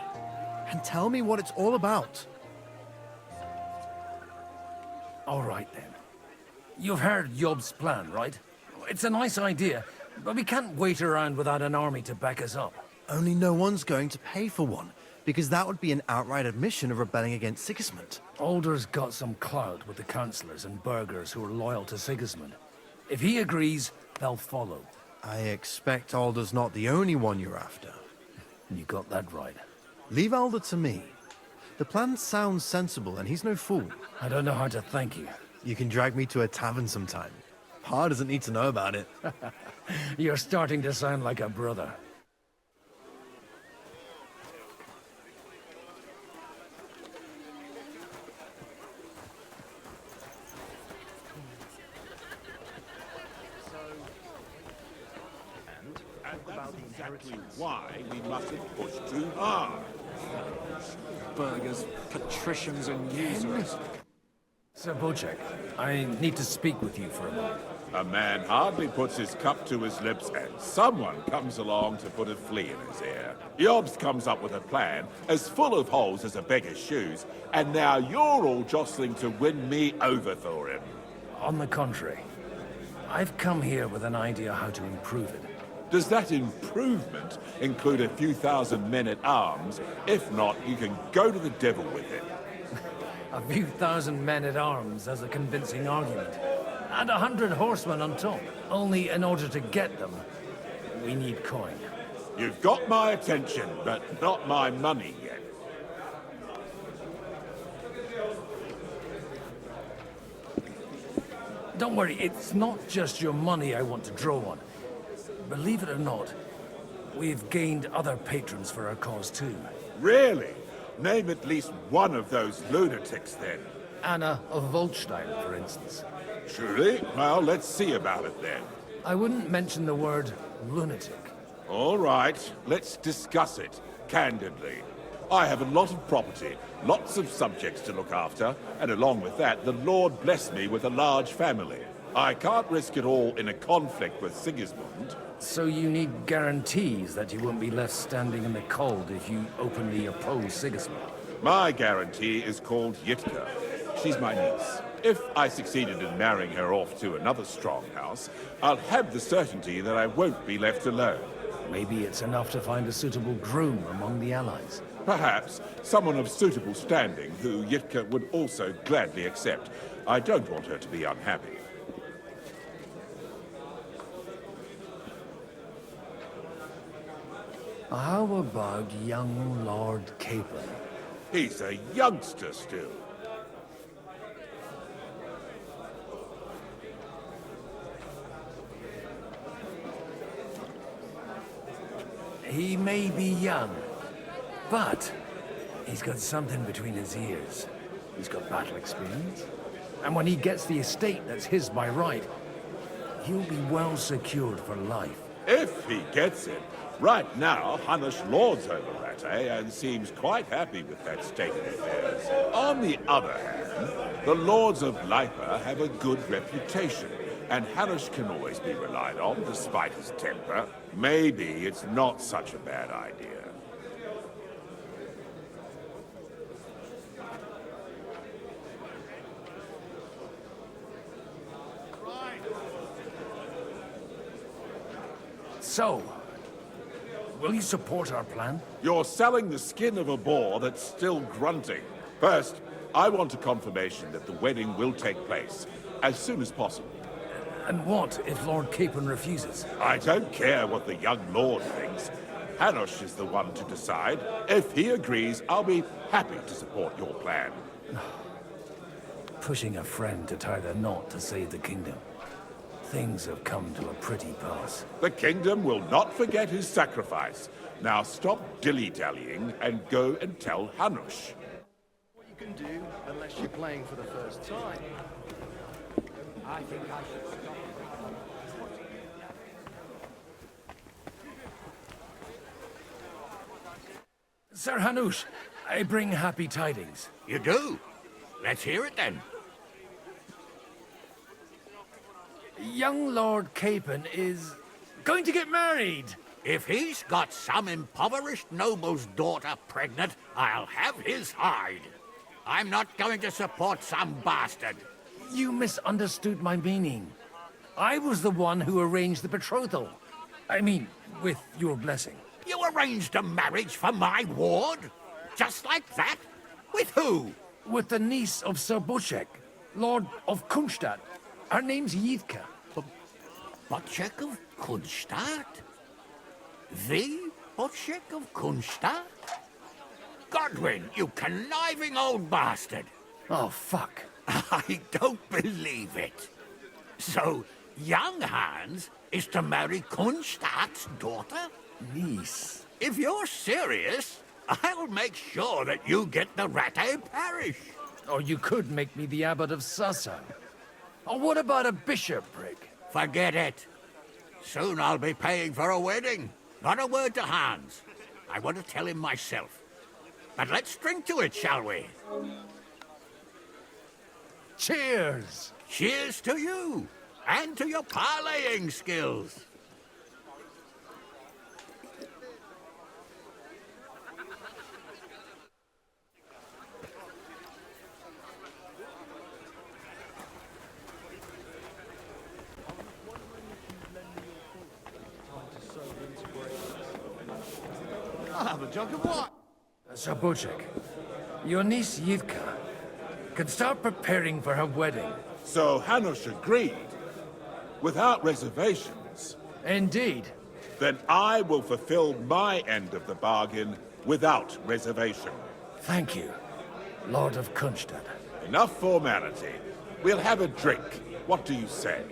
and tell me what it's all about. All right, then. You've heard Yob's plan, right? It's a nice idea, But we can't wait around without an army to back us up. Only no one's going to pay for one, because that would be an outright admission of rebelling against Sigismund. Alder's got some clout with the councillors and burghers who are loyal to Sigismund. If he agrees, they'll follow. I expect Alder's not the only one you're after. You got that right. Leave Alder to me. The plan sounds sensible, and he's no fool. I don't know how to thank you. You can drag me to a tavern sometime. Pa doesn't need to know about it. You're starting to sound like a brother. Exactly why we mustn't push too hard. Burghers, patricians, and users. Sir Bocek, I need to speak with you for a moment. A man hardly puts his cup to his lips and someone comes along to put a flea in his ear. Yobs comes up with a plan as full of holes as a beggar's shoes, and now you're all jostling to win me over for him. On the contrary, I've come here with an idea how to improve it. Does that improvement include a few thousand men-at-arms? If not, you can go to the devil with it. A few thousand men-at-arms as a convincing argument. And 100 horsemen on top. Only in order to get them, we need coin. You've got my attention, but not my money yet. Don't worry, it's not just your money I want to draw on. Believe it or not, we've gained other patrons for our cause too. Really? Name at least one of those lunatics then. Anna of Volstein, for instance. Truly? Well, let's see about it then. I wouldn't mention the word lunatic. All right, let's discuss it, candidly. I have a lot of property, lots of subjects to look after, and along with that, the Lord blessed me with a large family. I can't risk it all in a conflict with Sigismund. So you need guarantees that you won't be left standing in the cold if you openly oppose Sigismund? My guarantee is called Yitka. She's my niece. If I succeeded in marrying her off to another strong house, I'll have the certainty that I won't be left alone. Maybe it's enough to find a suitable groom among the allies. Perhaps someone of suitable standing who Yitka would also gladly accept. I don't want her to be unhappy. How about young Lord Capon? He's a youngster still. He may be young, but he's got something between his ears. He's got battle experience. And when he gets the estate that's his by right, he'll be well secured for life. If he gets it. Right now, Hanush lords over Rattay and seems quite happy with that state of affairs. On the other hand, the lords of Lipa have a good reputation, and Hanush can always be relied on despite his temper. Maybe it's not such a bad idea. So, will you support our plan? You're selling the skin of a boar that's still grunting. First, I want a confirmation that the wedding will take place as soon as possible. And what if Lord Capon refuses? I don't care what the young lord thinks. Hanush is the one to decide. If he agrees, I'll be happy to support your plan. Pushing a friend to tie the knot to save the kingdom. Things have come to a pretty pass. The kingdom will not forget his sacrifice. Now stop dilly-dallying and go and tell Hanush. What you can do, unless you're playing for the first time. I think I should stop. Sir Hanush, I bring happy tidings. You do? Let's hear it then. Young Lord Capon is going to get married. If he's got some impoverished noble's daughter pregnant, I'll have his hide. I'm not going to support some bastard. You misunderstood my meaning. I was the one who arranged the betrothal. I mean, with your blessing. You arranged a marriage for my ward? Just like that? With who? With the niece of Sir Boczek, Lord of Kunstadt. Her name's Yidka. Boczek of Kunstadt? The Boczek of Kunstadt? Godwin, you conniving old bastard! Oh, fuck. I don't believe it. So, young Hans is to marry Kunstadt's daughter? Niece. If you're serious, I'll make sure that you get the Rattay parish. Or you could make me the abbot of Sassa. Or what about a bishopric? Forget it. Soon I'll be paying for a wedding. Not a word to Hans. I want to tell him myself. But let's drink to it, shall we? Cheers! Cheers to you, and to your parleying skills. I'll have a jug of wine. Sir Boczek, your niece Yivka can start preparing for her wedding. So Hanush agreed, without reservations. Indeed. Then I will fulfill my end of the bargain without reservation. Thank you, Lord of Kunstadt. Enough formality. We'll have a drink. What do you say?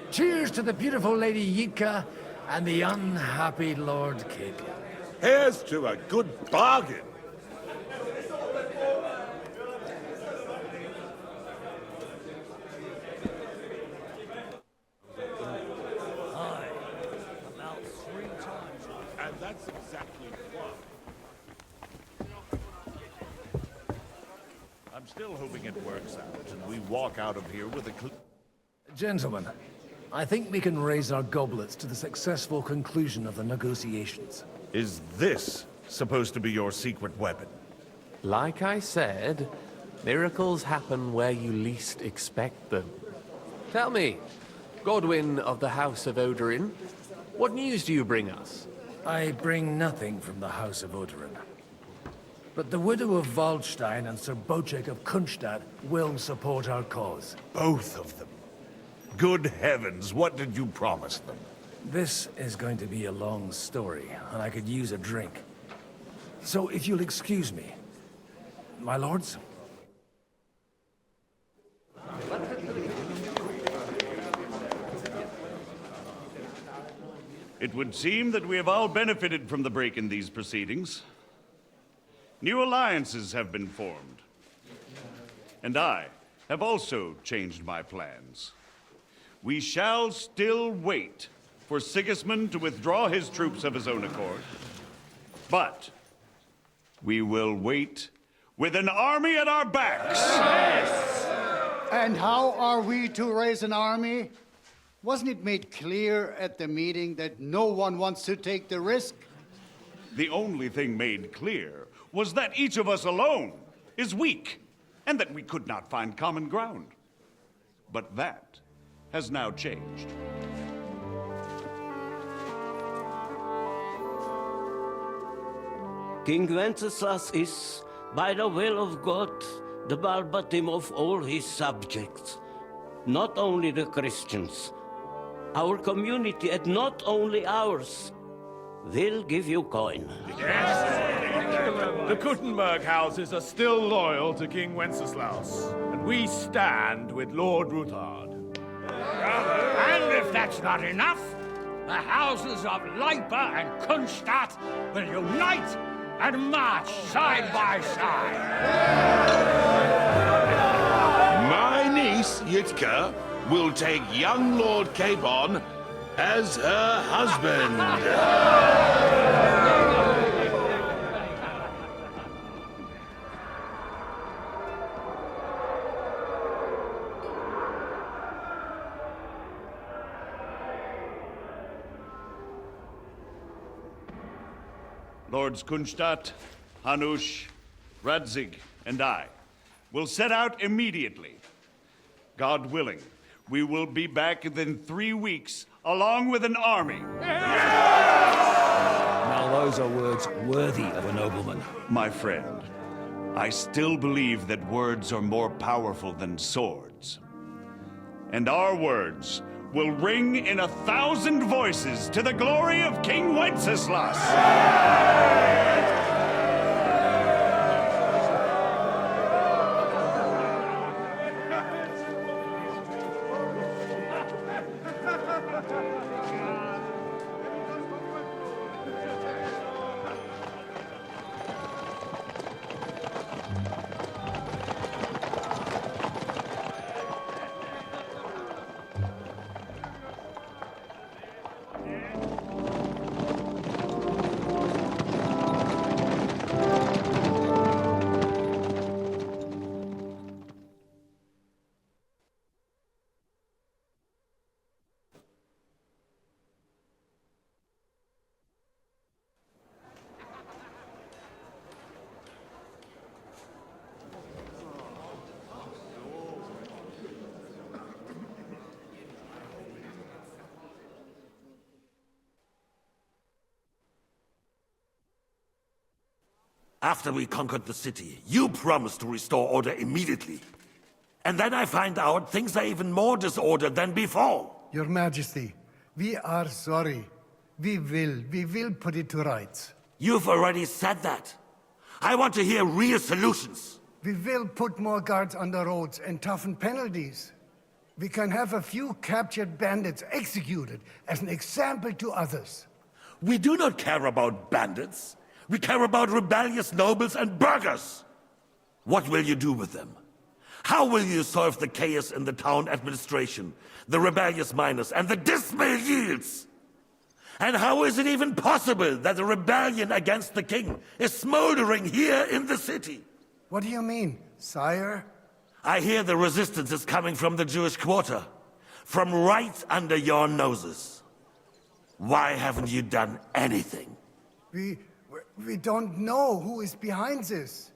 Cheers to the beautiful Lady Yidka and the unhappy Lord Capian. Here's to a good bargain. And that's exactly what. I'm still hoping it works out, and we walk out of here with a Gentlemen, I think we can raise our goblets to the successful conclusion of the negotiations. Is this supposed to be your secret weapon? Like I said, miracles happen where you least expect them. Tell me, Godwin of the House of Odorin, what news do you bring us? I bring nothing from the House of Odorin. But the widow of Waldstein and Sir Boczek of Kunstadt will support our cause. Both of them. Good heavens, what did you promise them? This is going to be a long story, and I could use a drink. So if you'll excuse me, my lords? It would seem that we have all benefited from the break in these proceedings. New alliances have been formed. And I have also changed my plans. We shall still wait for Sigismund to withdraw his troops of his own accord. But we will wait with an army at our backs. Yes. And how are we to raise an army? Wasn't it made clear at the meeting that no one wants to take the risk? The only thing made clear was that each of us alone is weak, and that we could not find common ground. But that has now changed. King Wenceslas is, by the will of God, the balbatim of all his subjects. Not only the Christians, our community, and not only ours, will give you coin. The Kuttenberg houses are still loyal to King Wenceslaus, and we stand with Lord Ruthard. And if that's not enough, the houses of Leipa and Kunstadt will unite and march side by side. My niece, Yitka, will take young Lord Capon as her husband. Lords Kunstadt, Hanush, Radzig, and I will set out immediately. God willing, We will be back within 3 weeks, along with an army. Now those are words worthy of a nobleman. My friend, I still believe that words are more powerful than swords. And our words will ring in 1,000 voices to the glory of King Wenceslas! After we conquered the city, you promised to restore order immediately. And then I find out things are even more disordered than before. Your Majesty, we are sorry. We will put it to rights. You've already said that. I want to hear real solutions. We will put more guards on the roads and toughen penalties. We can have a few captured bandits executed as an example to others. We do not care about bandits. We care about rebellious nobles and burghers. What will you do with them? How will you solve the chaos in the town administration, the rebellious miners, and the dismal yields? And how is it even possible that a rebellion against the king is smoldering here in the city? What do you mean, sire? I hear the resistance is coming from the Jewish quarter, from right under your noses. Why haven't you done anything? We don't know who is behind this.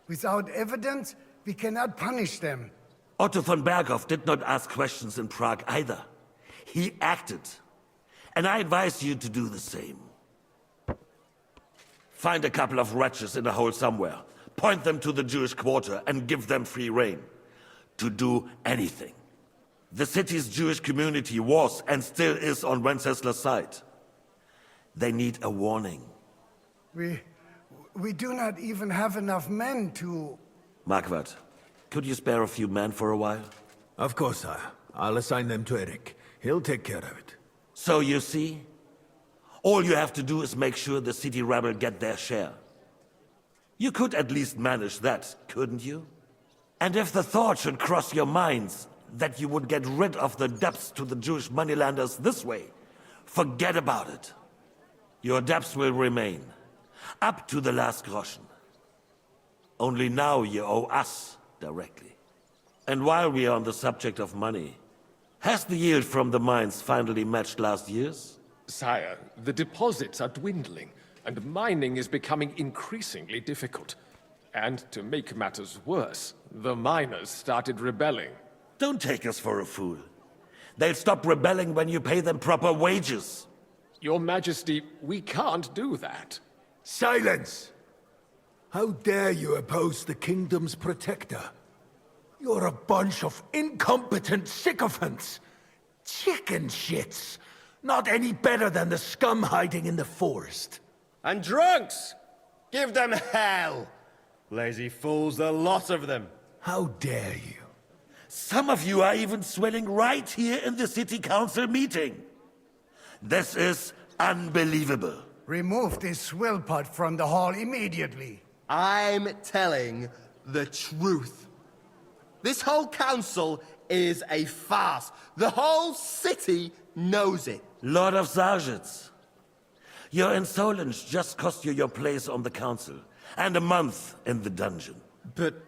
Without evidence, we cannot punish them. Otto von Berghoff did not ask questions in Prague either. He acted. And I advise you to do the same. Find a couple of wretches in a hole somewhere, point them to the Jewish quarter, and give them free rein to do anything. The city's Jewish community was and still is on Wenceslas' side. They need a warning. We do not even have enough men to... Marquardt, could you spare a few men for a while? Of course, sire. I'll assign them to Eric. He'll take care of it. So you see, all you have to do is make sure the city rebel get their share. You could at least manage that, couldn't you? And if the thought should cross your minds that you would get rid of the debts to the Jewish moneylenders this way, forget about it. Your debts will remain. Up to the last groschen. Only now you owe us directly. And while we are on the subject of money, has the yield from the mines finally matched last year's? Sire, the deposits are dwindling, and mining is becoming increasingly difficult. And to make matters worse, the miners started rebelling. Don't take us for a fool. They'll stop rebelling when you pay them proper wages. Your Majesty, we can't do that. Silence! How dare you oppose the kingdom's protector? You're a bunch of incompetent sycophants. Chicken shits. Not any better than the scum hiding in the forest. And drunks! Give them hell! Lazy fools, the lot of them. How dare you? Some of you are even swelling right here in the city council meeting. This is unbelievable. Remove this swillpot from the hall immediately. I'm telling the truth. This whole council is a farce. The whole city knows it. Lord of Sargitz, your insolence just cost you your place on the council, and a month in the dungeon. But...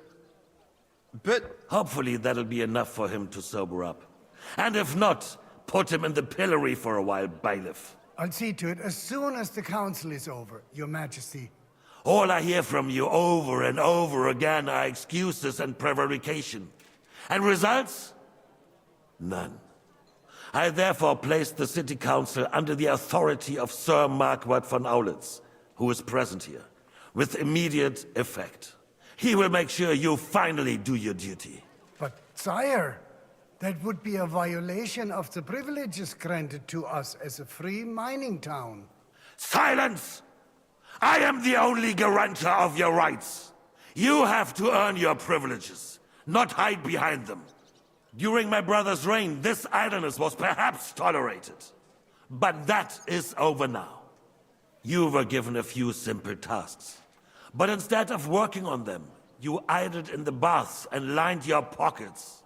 Hopefully that'll be enough for him to sober up. And if not, put him in the pillory for a while, bailiff. I'll see to it as soon as the council is over, Your Majesty. All I hear from you over and over again are excuses and prevarication. And results? None. I therefore placed the city council under the authority of Sir Marquardt von Aulitz, who is present here, with immediate effect. He will make sure you finally do your duty. But, sire, that would be a violation of the privileges granted to us as a free mining town. Silence! I am the only guarantor of your rights. You have to earn your privileges, not hide behind them. During my brother's reign, this idleness was perhaps tolerated. But that is over now. You were given a few simple tasks. But instead of working on them, you idled in the baths and lined your pockets.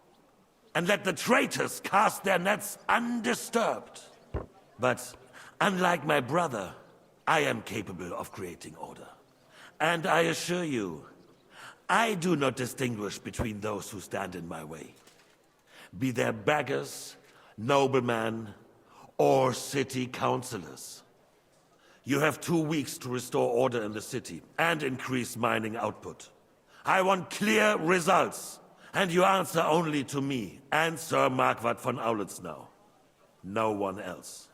And let the traitors cast their nets undisturbed. But unlike my brother, I am capable of creating order. And I assure you, I do not distinguish between those who stand in my way. Be they beggars, noblemen, or city councillors. You have 2 weeks to restore order in the city and increase mining output. I want clear results, and you answer only to me and Sir Marquardt von Aulitz now. No one else.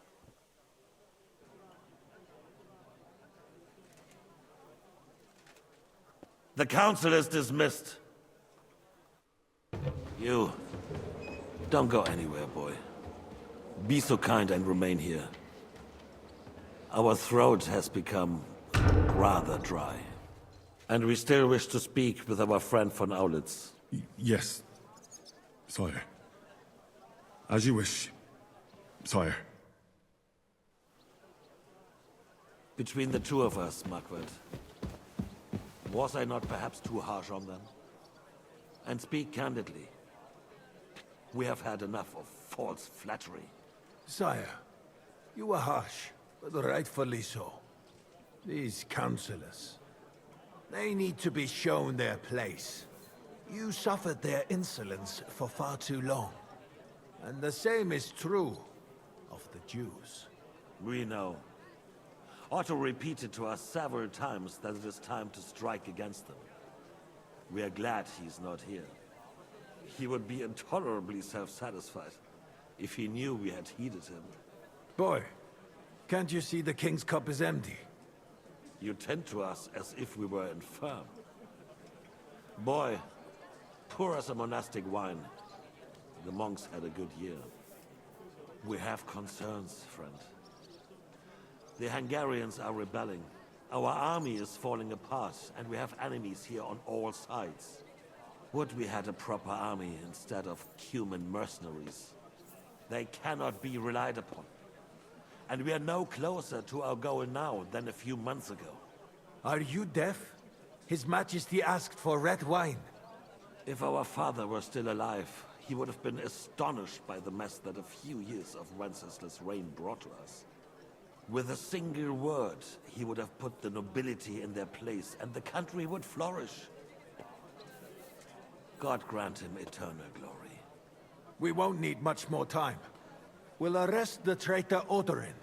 The council is dismissed. You, don't go anywhere, boy. Be so kind and remain here. Our throat has become rather dry. And we still wish to speak with our friend von Aulitz. Yes, sire. As you wish, sire. Between the two of us, Marquardt, was I not perhaps too harsh on them? And speak candidly. We have had enough of false flattery. Sire, you were harsh, but rightfully so. These councillors, they need to be shown their place. You suffered their insolence for far too long. And the same is true of the Jews. We know. Otto repeated to us several times that it is time to strike against them. We are glad he's not here. He would be intolerably self-satisfied if he knew we had heeded him. Boy, can't you see the king's cup is empty? You tend to us as if we were infirm. Boy, pour us a monastic wine. The monks had a good year. We have concerns, friend. The Hungarians are rebelling. Our army is falling apart, and we have enemies here on all sides. Would we had a proper army instead of human mercenaries? They cannot be relied upon. And we are no closer to our goal now than a few months ago. Are you deaf? His Majesty asked for red wine. If our father were still alive, he would have been astonished by the mess that a few years of Wenceslaus' reign brought to us. With a single word, he would have put the nobility in their place, and the country would flourish. God grant him eternal glory. We won't need much more time. We'll arrest the traitor Odorin,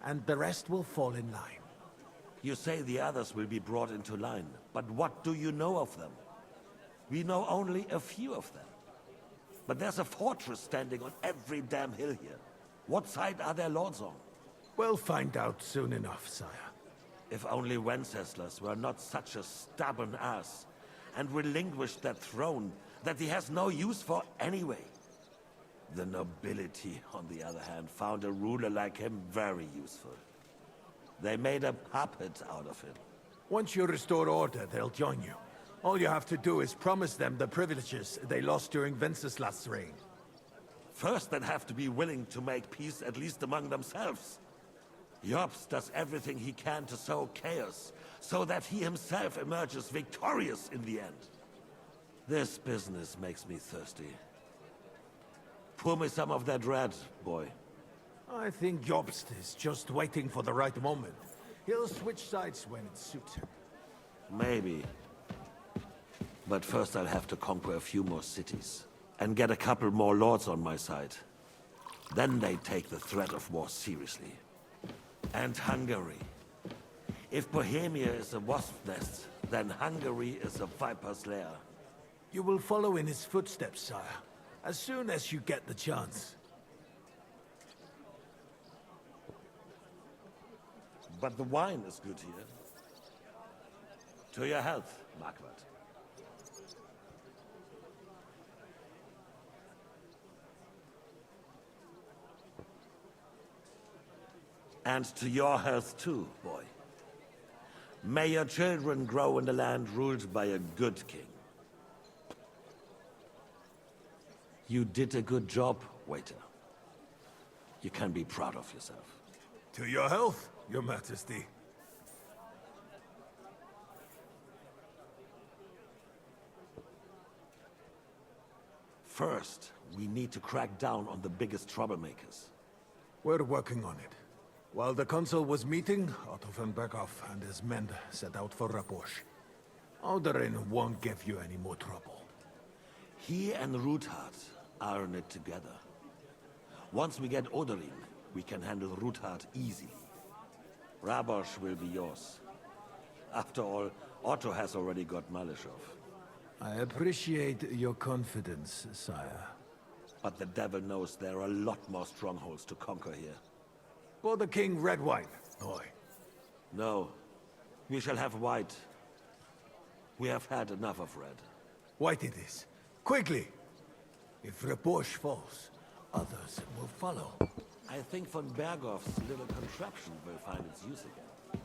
and the rest will fall in line. You say the others will be brought into line, but what do you know of them? We know only a few of them. But there's a fortress standing on every damn hill here. What side are their lords on? We'll find out soon enough, sire. If only Wenceslas were not such a stubborn ass, and relinquished that throne that he has no use for anyway. The nobility, on the other hand, found a ruler like him very useful. They made a puppet out of him. Once you restore order, they'll join you. All you have to do is promise them the privileges they lost during Wenceslas' reign. First, they'd have to be willing to make peace at least among themselves. Jobst does everything he can to sow chaos, so that he himself emerges victorious in the end. This business makes me thirsty. Pour me some of that red, boy. I think Jobst is just waiting for the right moment. He'll switch sides when it suits him. Maybe. But first I'll have to conquer a few more cities, and get a couple more lords on my side. Then they take the threat of war seriously. And Hungary. If Bohemia is a wasp's nest, then Hungary is a viper's lair. You will follow in his footsteps, sire. as soon as you get the chance. But the wine is good here. To your health, Marquardt. And to your health too, boy. May your children grow in a land ruled by a good king. You did a good job, waiter. You can be proud of yourself. To your health, Your Majesty. First, we need to crack down on the biggest troublemakers. We're working on it. While the council was meeting, Otto von Berghoff and his men set out for Raposh. Alderin won't give you any more trouble. He and Ruthard are in it together. Once we get Oderin, we can handle Ruthard easily. Rabosh will be yours. After all, Otto has already got Malishov. I appreciate your confidence, sire. But the devil knows there are a lot more strongholds to conquer here. For the king, red wine, boy. No. We shall have white. We have had enough of red. White it is. Quickly! If Raposh falls, others will follow. I think von Berghoff's little contraption will find its use again.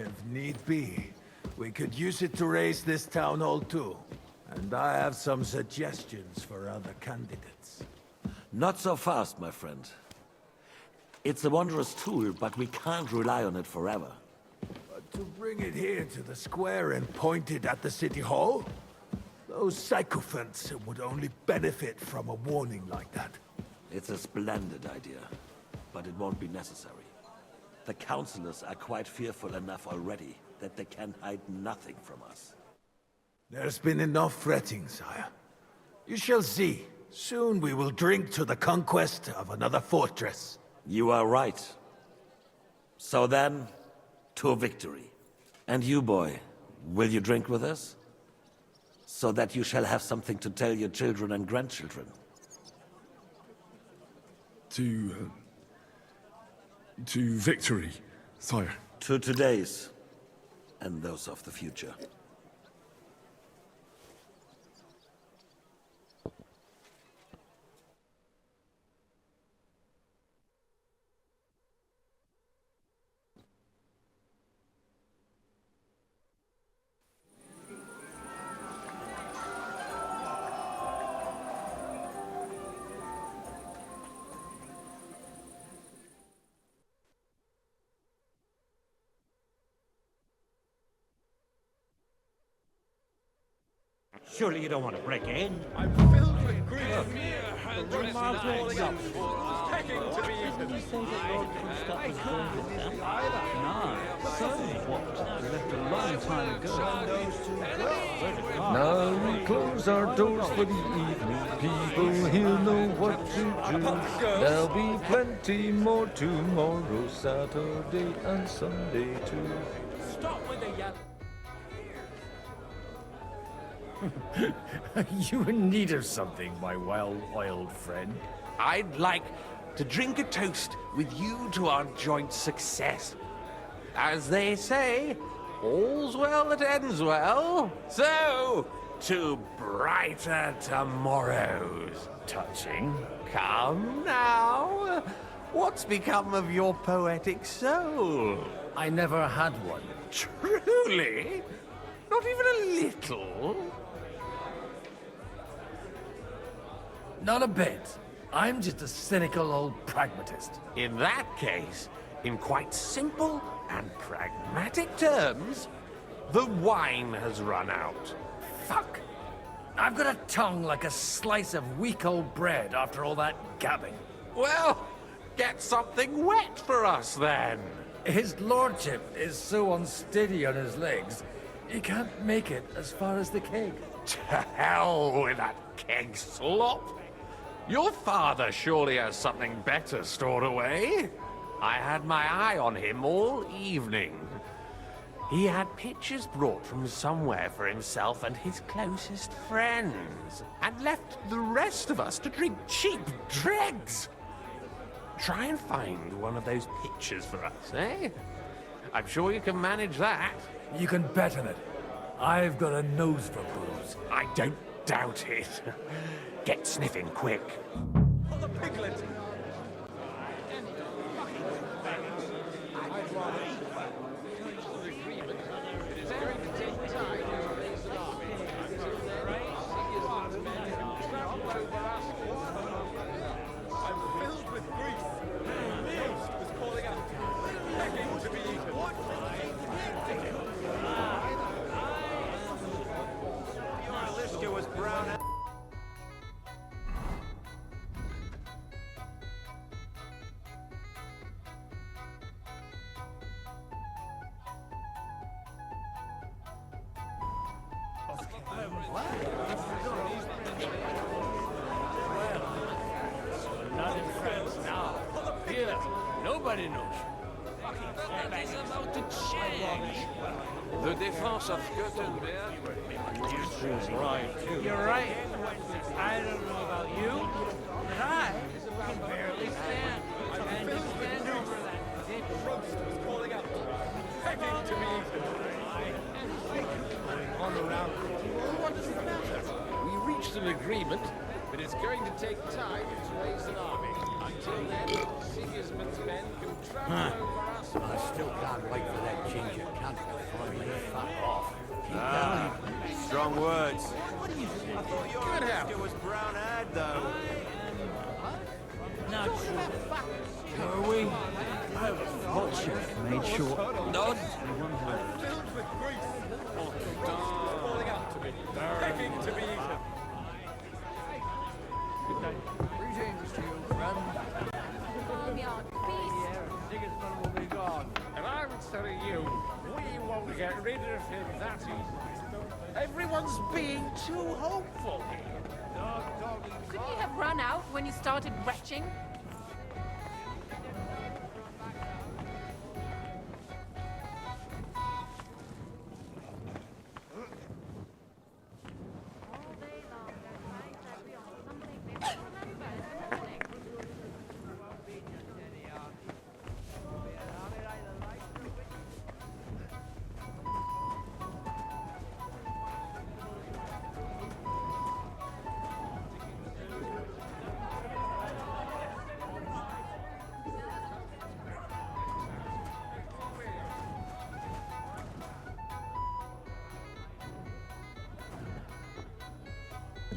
If need be, we could use it to raise this town hall too. And I have some suggestions for other candidates. Not so fast, my friend. It's a wondrous tool, but we can't rely on it forever. But to bring it here to the square and point it at the city hall? Those sycophants would only benefit from a warning like that. It's a splendid idea, but it won't be necessary. The councillors are quite fearful enough already that they can hide nothing from us. There's been enough fretting, sire. You shall see. Soon we will drink to the conquest of another fortress. You are right. So then, to victory. And you, boy, will you drink with us? So that you shall have something to tell your children and grandchildren. To victory, sire. To today's, and those of the future. Surely you don't want to break in? I'm filled with grief. The room is rolling up. Begging to be eaten. Didn't you say that Lord Kunstad was born here? No. So what? We left a long time ago. Now we close our doors for the evening. People here know what to do. There'll be plenty more tomorrow, Saturday and Sunday too. Stop with the yell. You in need of something, my well-oiled friend? I'd like to drink a toast with you to our joint success. As they say, all's well that ends well. So, to brighter tomorrows. Touching. Come now. What's become of your poetic soul? I never had one. Truly? Not even a little? Not a bit. I'm just a cynical old pragmatist. In that case, in quite simple and pragmatic terms, the wine has run out. Fuck. I've got a tongue like a slice of weak old bread after all that gabbing. Well, get something wet for us then. His lordship is so unsteady on his legs, he can't make it as far as the keg. To hell with that keg slop. Your father surely has something better stored away. I had my eye on him all evening. He had pictures brought from somewhere for himself and his closest friends, and left the rest of us to drink cheap dregs. Try and find one of those pictures for us, eh? I'm sure you can manage that. You can bet on it. I've got a nose for booze. I don't doubt it. Get sniffing quick. Oh, the piglet! Nobody knows. That is about to change. The defense of Gutenberg. You're right. I don't know about you, but I can barely stand. And you stand over that dip. Roast was calling out. Begging to be On the round. What does it matter? We reached an agreement, but it's going to take time to raise an army. Until then, Sigismund's men can travel over us. I still can't wait for that ginger cunt to finally fuck off. Strong words. I thought your sister was brown-eyed, though. Not true. Are we? What's your made short? None. Filled with grease. Calling out to me. Begging to be eaten. Greetings to you, friend. Sigismund will be gone. And I would say you, we won't get rid of him that easily. Everyone's being too hopeful here. Couldn't you have run out when you started retching?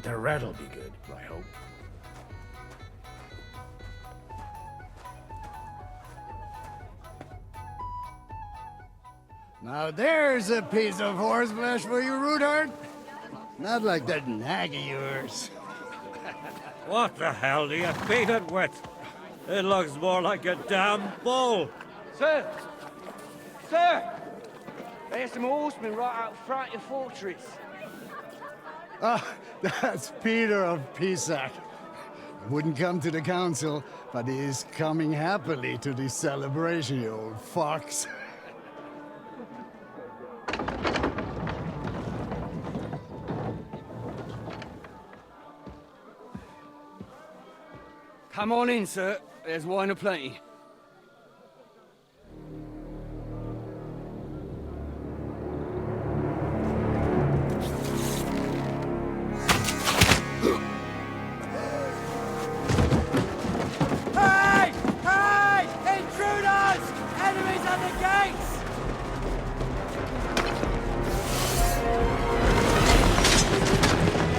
The rat'll be good, I hope. Now there's a piece of horseflesh for you, Rootheart. Not like that nag of yours. What the hell do you feed it with? It looks more like a damn bull. Sir! Sir! There's some horsemen right out front of your fortress. Ah, that's Peter of Pisac. Wouldn't come to the council, but he's coming happily to the celebration, you old fox. Come on in, sir. There's wine aplenty. Hey! Hey! Intruders! Enemies at the gates!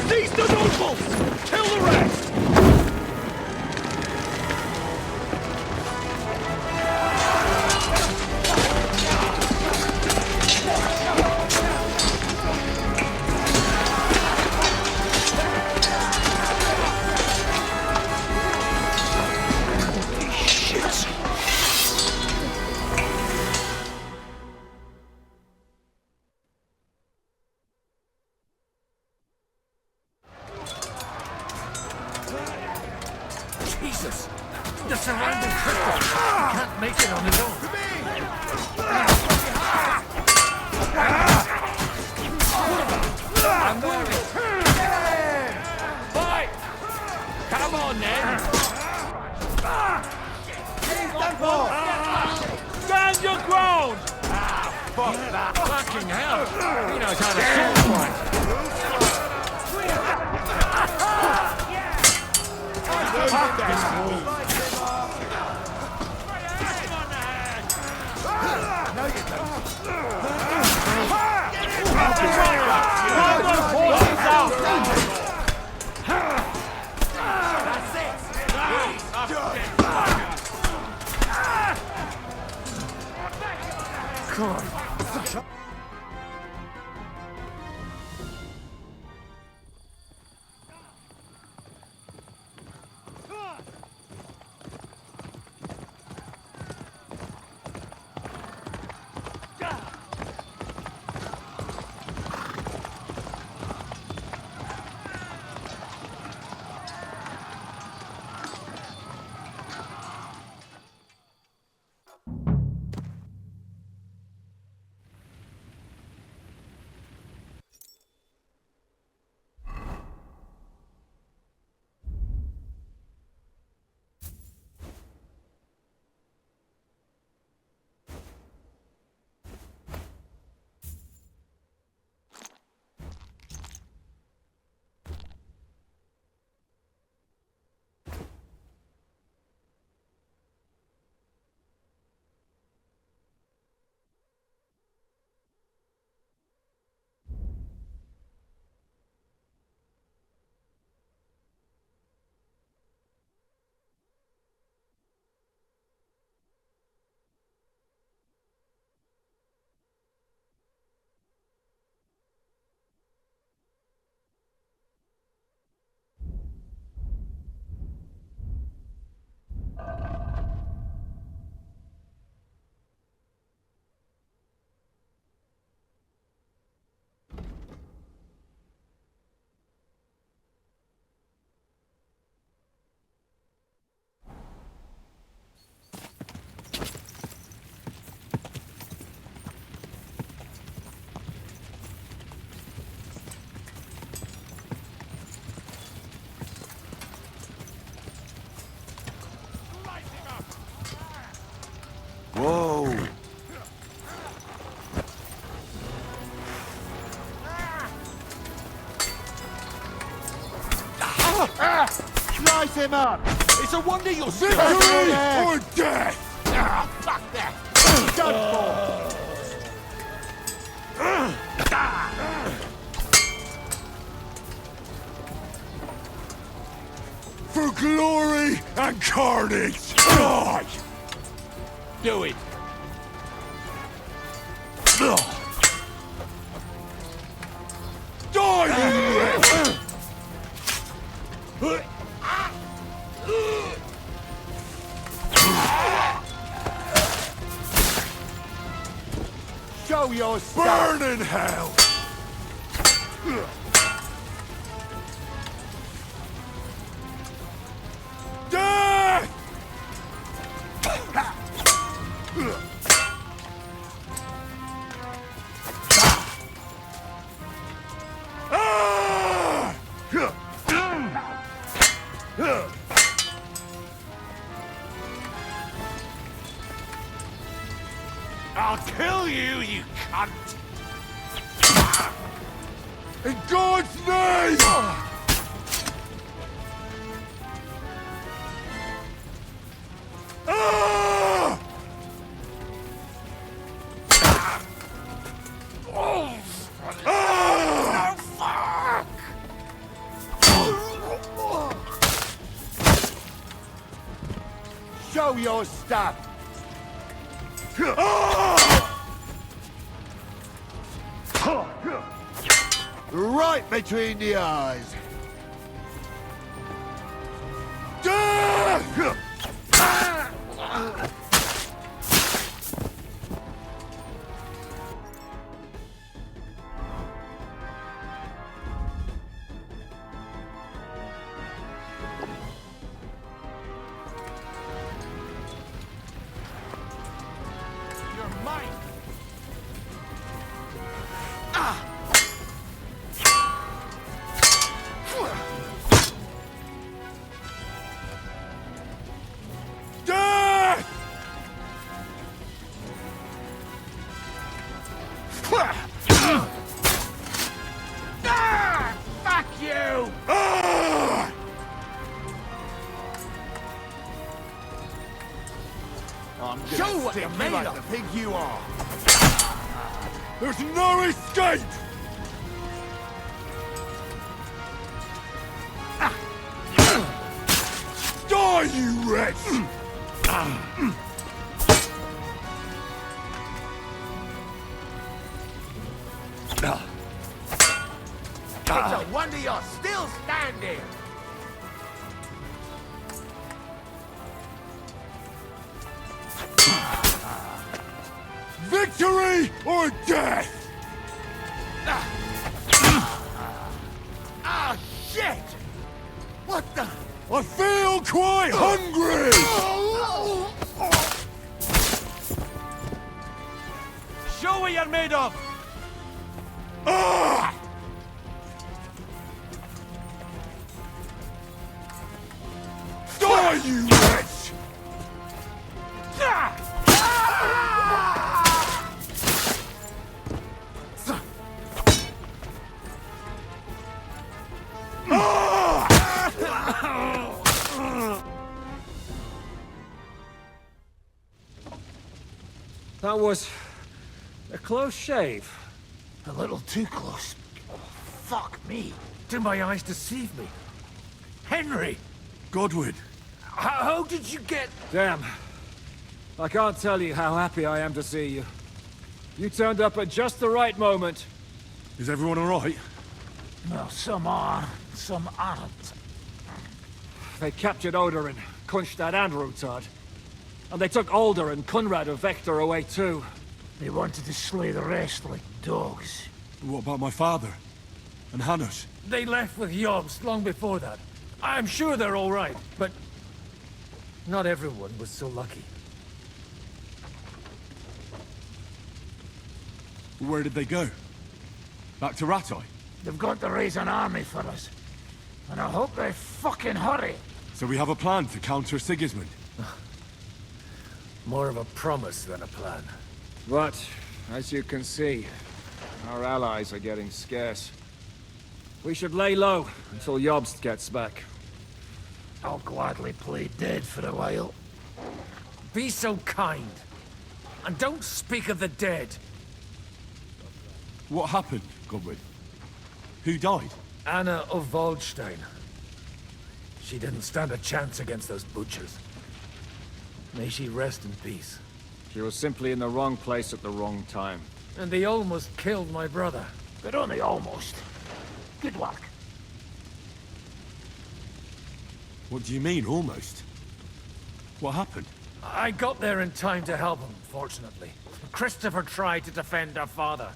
Seize the nobles! Kill the rest! Jesus! The surrounding cripple can't make it on his own. I'm very... Fight! Come on, then! Stand your ground! Fuck that! Fucking hell! He knows how to sword fight! Whoa! Slice him up! It's a wonder you're still Victory there. or death! Ah, fuck that! Done For glory and carnage! Die! Do it! Die, you wretch! Show your Burn in hell! Death! I'll kill you, you cunt! In God's name! Show your stuff! Right between the eyes! what you're made of. The pig you are. There's no escape! Die, you wretch! It's a wonder you're still standing. Victory or death! Ah, shit! What the? I feel quite hungry! Show what you're made of! Ah! Die, you wretch! That was a close shave. A little too close. Oh, fuck me. Did my eyes deceive me? Henry! Godwin. How did you get... Damn. I can't tell you how happy I am to see you. You turned up at just the right moment. Is everyone alright? Well, some are, some aren't. They captured Odorin, Kunstad and Rutard. And they took Alder and Kunrad of Vector away too. They wanted to slay the rest like dogs. What about my father? And Hanush? They left with Yobs long before that. I'm sure they're all right, but... not everyone was so lucky. Where did they go? Back to Ratai? They've got to raise an army for us. And I hope they fucking hurry. So we have a plan to counter Sigismund? More of a promise than a plan. But, as you can see, our allies are getting scarce. We should lay low until Jobst gets back. I'll gladly play dead for a while. Be so kind. And don't speak of the dead. What happened, Godwin? Who died? Anna of Waldstein. She didn't stand a chance against those butchers. May she rest in peace. She was simply in the wrong place at the wrong time. And they almost killed my brother. But only almost. Good work. What do you mean, almost? What happened? I got there in time to help him, fortunately. Christopher tried to defend our father,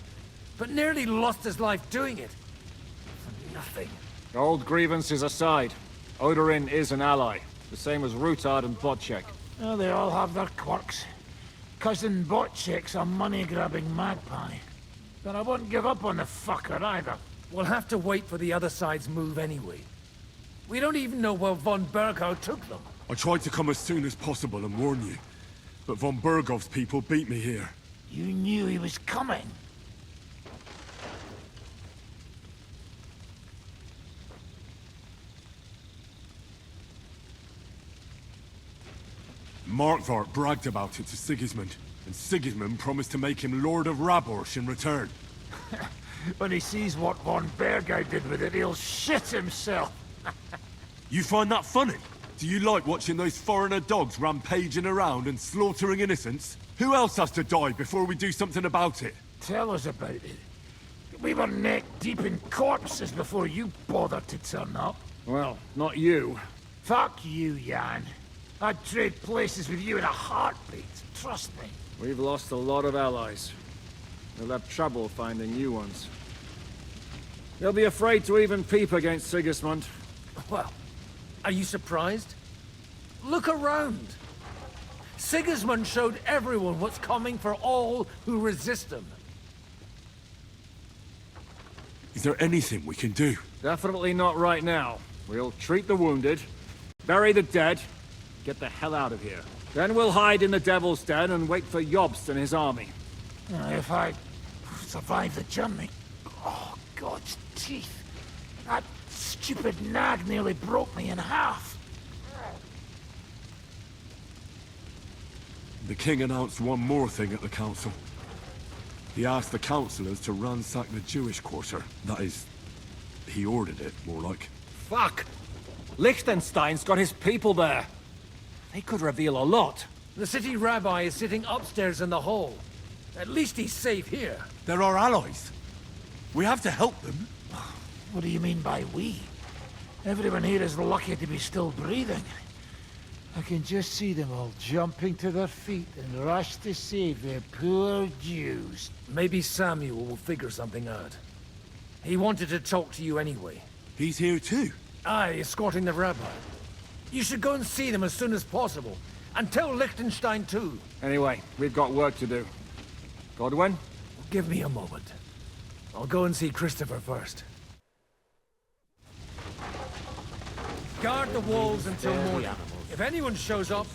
but nearly lost his life doing it. For nothing. Old grievances aside, Odorin is an ally, the same as Rutard and Bocek. Oh, they all have their quirks. Cousin Bocek's a money-grabbing magpie. But I won't give up on the fucker either. We'll have to wait for the other side's move anyway. We don't even know where von Berghow took them. I tried to come as soon as possible and warn you, but von Bergov's people beat me here. You knew he was coming. Markvart bragged about it to Sigismund, and Sigismund promised to make him Lord of Raborsh in return. When he sees what von Berghow did with it, he'll shit himself. You find that funny? Do you like watching those foreigner dogs rampaging around and slaughtering innocents? Who else has to die before we do something about it? Tell us about it. We were neck deep in corpses before you bothered to turn up. Well, not you. Fuck you, Jan. I'd trade places with you in a heartbeat. Trust me. We've lost a lot of allies. We'll have trouble finding new ones. They'll be afraid to even peep against Sigismund. Well, are you surprised? Look around. Sigismund showed everyone what's coming for all who resist him. Is there anything we can do? Definitely not right now. We'll treat the wounded, bury the dead, get the hell out of here. Then we'll hide in the Devil's Den and wait for Jobst and his army. If I survive the journey... Oh, God's teeth. That stupid nag nearly broke me in half. The king announced one more thing at the council. He asked the councillors to ransack the Jewish quarter. That is, he ordered it, more like. Fuck! Liechtenstein's got his people there. They could reveal a lot. The city rabbi is sitting upstairs in the hall. At least he's safe here. They're our allies. We have to help them. What do you mean by we? Everyone here is lucky to be still breathing. I can just see them all jumping to their feet and rush to save their poor Jews. Maybe Samuel will figure something out. He wanted to talk to you anyway. He's here too? Aye, escorting the rabbi. You should go and see them as soon as possible. And tell Liechtenstein too. Anyway, we've got work to do. Godwin? Give me a moment. I'll go and see Christopher first. Guard the walls until morning. If anyone shows up,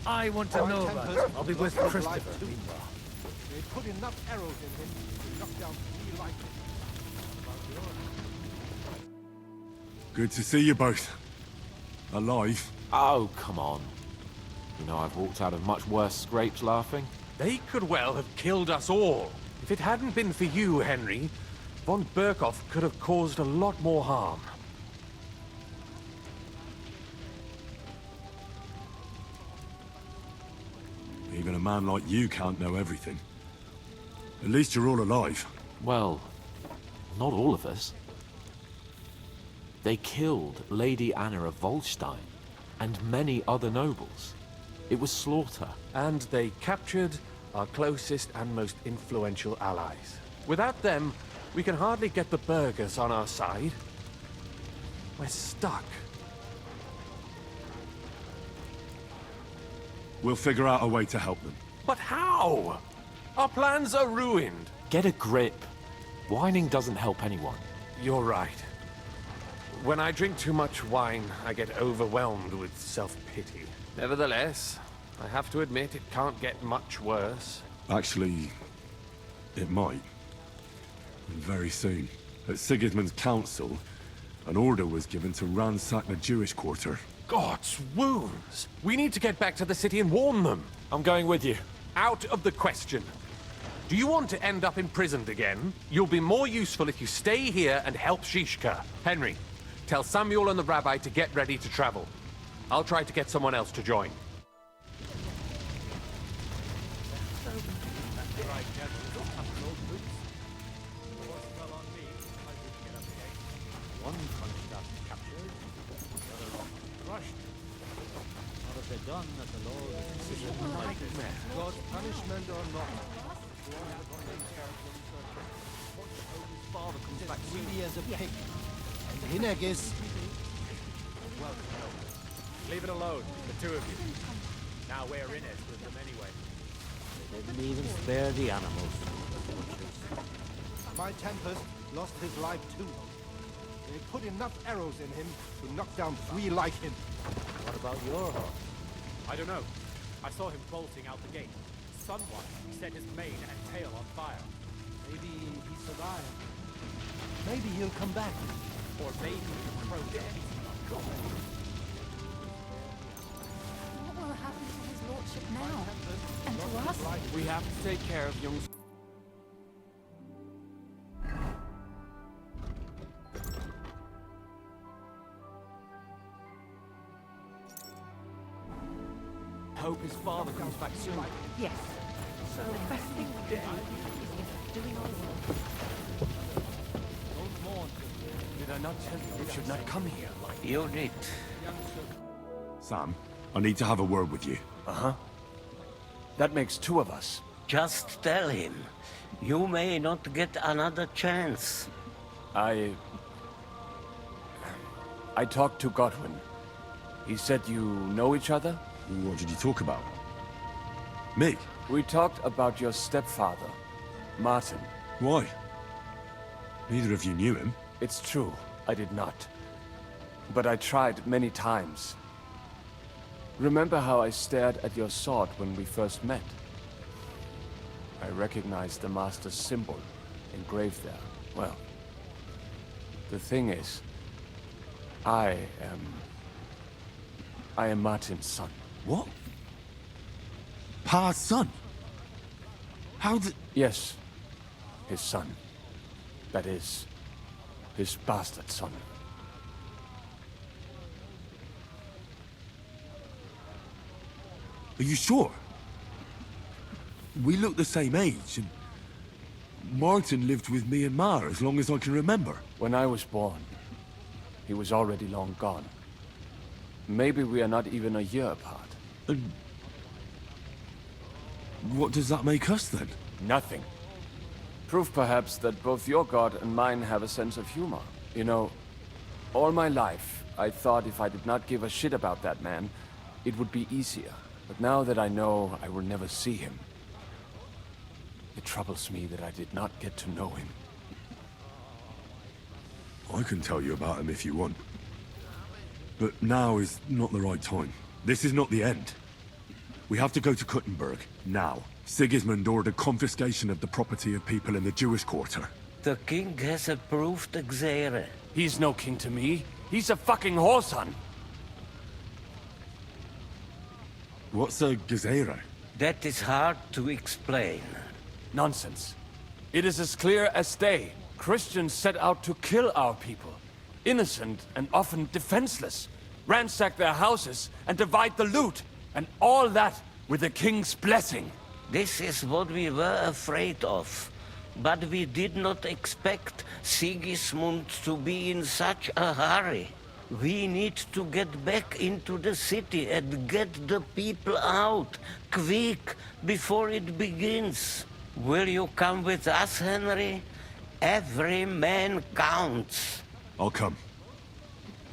I want to know about it. I'll be with Christopher meanwhile. They put enough arrows in him to knock down 3 lightning. Good to see you both. Alive. Oh, come on. You know, I've walked out of much worse scrapes laughing. They could well have killed us all. If it hadn't been for you, Henry, von Berkhoff could have caused a lot more harm. Even a man like you can't know everything. At least you're all alive. Well, not all of us. They killed Lady Anna of Volstein and many other nobles. It was slaughter. And they captured our closest and most influential allies. Without them, we can hardly get the burghers on our side. We're stuck. We'll figure out a way to help them. But how? Our plans are ruined. Get a grip. Whining doesn't help anyone. You're right. When I drink too much wine, I get overwhelmed with self-pity. Nevertheless, I have to admit it can't get much worse. Actually, it might. And very soon. At Sigismund's council, an order was given to ransack the Jewish quarter. God's wounds! We need to get back to the city and warn them. I'm going with you. Out of the question. Do you want to end up imprisoned again? You'll be more useful if you stay here and help Shishka. Henry, tell Samuel and the rabbi to get ready to travel. I'll try to get someone else to join. Done at the Lord's decision. God's punishment or not. Father comes back greedy as a pig. And Hinnegis. Leave it alone, the two of you. Now we're in it with them anyway. They didn't even spare the animals. My Tempest lost his life too. They put enough arrows in him to knock down 3 like him. What about your horse? I don't know. I saw him bolting out the gate. Someone set his mane and tail on fire. Maybe he survived. Maybe he'll come back. Or maybe the crow did. What will happen to his lordship now? And to us? We have to take care of young... Hope his father comes back soon. Yes. So the best thing we can do is doing our work. Don't mourn. Did I not tell you we should not come here? You did. Sam, I need to have a word with you. Uh-huh. That makes 2 of us. Just tell him. You may not get another chance. I talked to Godwin. He said you know each other? What did you talk about? Me? We talked about your stepfather, Martin. Why? Neither of you knew him. It's true, I did not. But I tried many times. Remember how I stared at your sword when we first met? I recognized the Master's symbol engraved there. Well, the thing is, I am Martin's son. What? Pa's son? How did... Yes. His son. That is, his bastard son. Are you sure? We look the same age, and Martin lived with me and Ma as long as I can remember. When I was born, he was already long gone. Maybe we are not even a year apart. And what does that make us, then? Nothing. Proof, perhaps, that both your god and mine have a sense of humor. You know, all my life, I thought if I did not give a shit about that man, it would be easier. But now that I know I will never see him, it troubles me that I did not get to know him. I can tell you about him if you want. But now is not the right time. This is not the end. We have to go to Kuttenberg, now. Sigismund ordered confiscation of the property of people in the Jewish quarter. The king has approved Xere. He's no king to me. He's a fucking whoreson. What's a Gezerah? That is hard to explain. Nonsense. It is as clear as day. Christians set out to kill our people. Innocent and often defenseless. Ransack their houses and divide the loot. And all that with the king's blessing. This is what we were afraid of. But we did not expect Sigismund to be in such a hurry. We need to get back into the city and get the people out, quick, before it begins. Will you come with us, Henry? Every man counts. I'll come.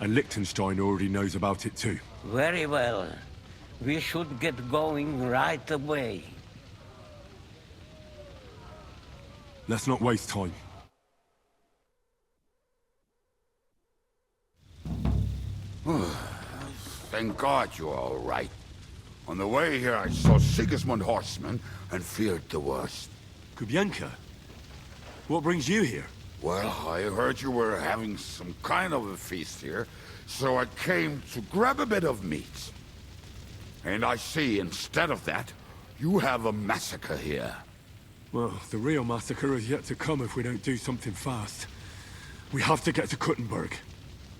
And Liechtenstein already knows about it too. Very well. We should get going right away. Let's not waste time. Thank God you're all right. On the way here, I saw Sigismund horsemen and feared the worst. Kubienka? What brings you here? Well, I heard you were having some kind of a feast here, so I came to grab a bit of meat. And I see, instead of that, you have a massacre here. Well, the real massacre is yet to come if we don't do something fast. We have to get to Kuttenberg.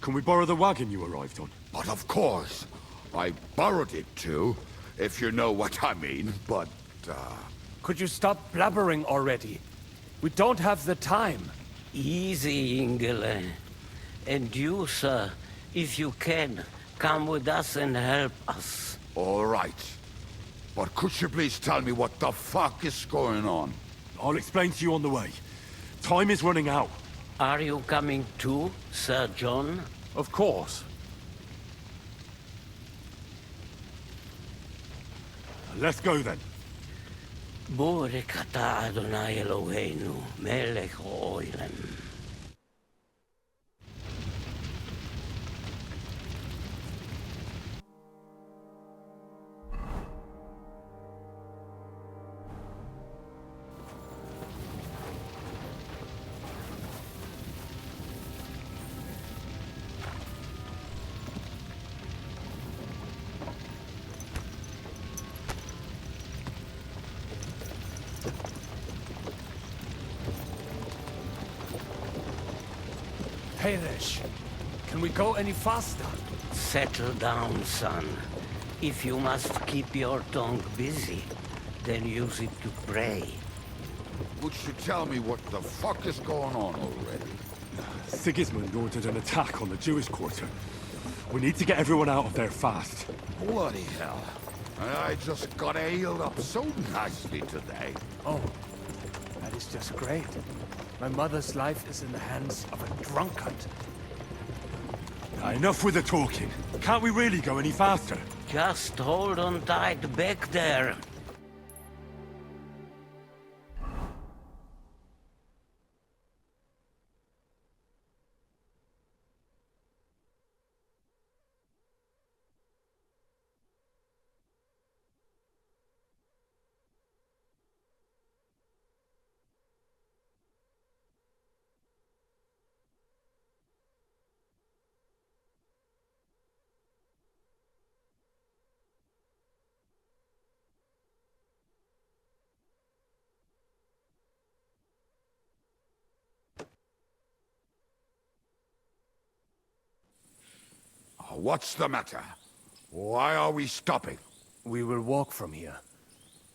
Can we borrow the wagon you arrived on? But of course. I borrowed it too, if you know what I mean, but, Could you stop blabbering already? We don't have the time. Easy, Ingele. And you, sir, if you can, come with us and help us. All right. But could you please tell me what the fuck is going on? I'll explain to you on the way. Time is running out. Are you coming too, Sir John? Of course. Let's go then. Barak atah Adonai Eloheinu, melech ha'olam. Hamish, can we go any faster? Settle down, son. If you must keep your tongue busy, then use it to pray. Would you tell me what the fuck is going on already? Sigismund ordered an attack on the Jewish quarter. We need to get everyone out of there fast. Bloody hell. I just got ailed up so nicely today. Oh, that is just great. My mother's life is in the hands of a drunkard. Enough with the talking. Can't we really go any faster? Just hold on tight back there. what's the matter? Why are we stopping? We will walk from here.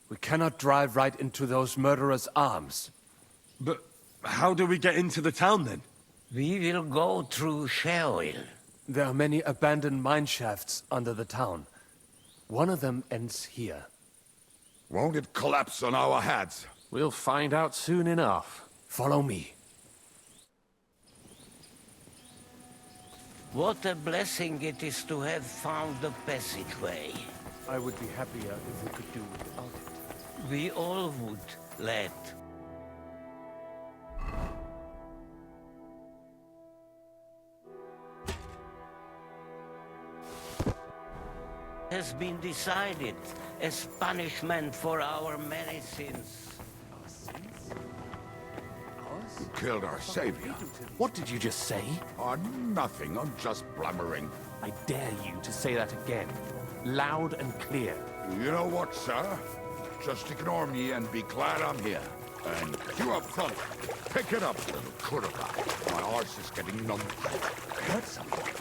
We cannot drive right into those murderers' arms. But how do we get into the town then? We will go through Sherwell. There are many abandoned mine shafts under the town. One of them ends here. Won't it collapse on our heads? We'll find out soon enough. Follow me. What a blessing it is to have found the passageway. I would be happier if we could do without it. We all would, lad. Has been decided as punishment for our many sins. You killed our savior. What did you just say? Oh, nothing. I'm just blubbering. I dare you to say that again. Loud and clear. You know what, sir? Just ignore me and be glad I'm here. And you up front, pick it up, little quarterback. My arse is getting numb. Hurt something.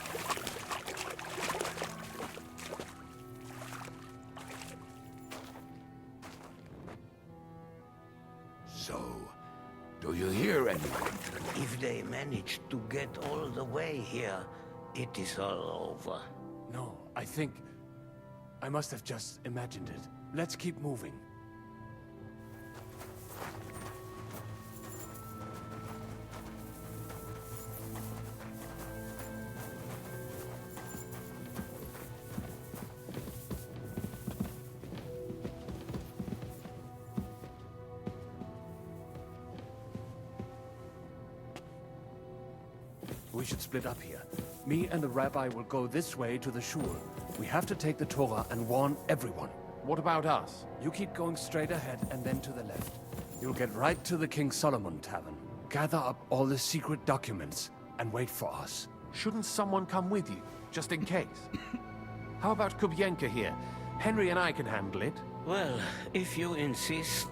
So, do you hear anything? If they manage to get all the way here, it is all over. No, I think... I must have just imagined it. Let's keep moving. We should split up here. Me and the rabbi will go this way to the shul. We have to take the Torah and warn everyone. What about us? You keep going straight ahead and then to the left. You'll get right to the King Solomon Tavern. Gather up all the secret documents and wait for us. Shouldn't someone come with you, just in case? How about Kubyenka here? Henry and I can handle it. Well, if you insist.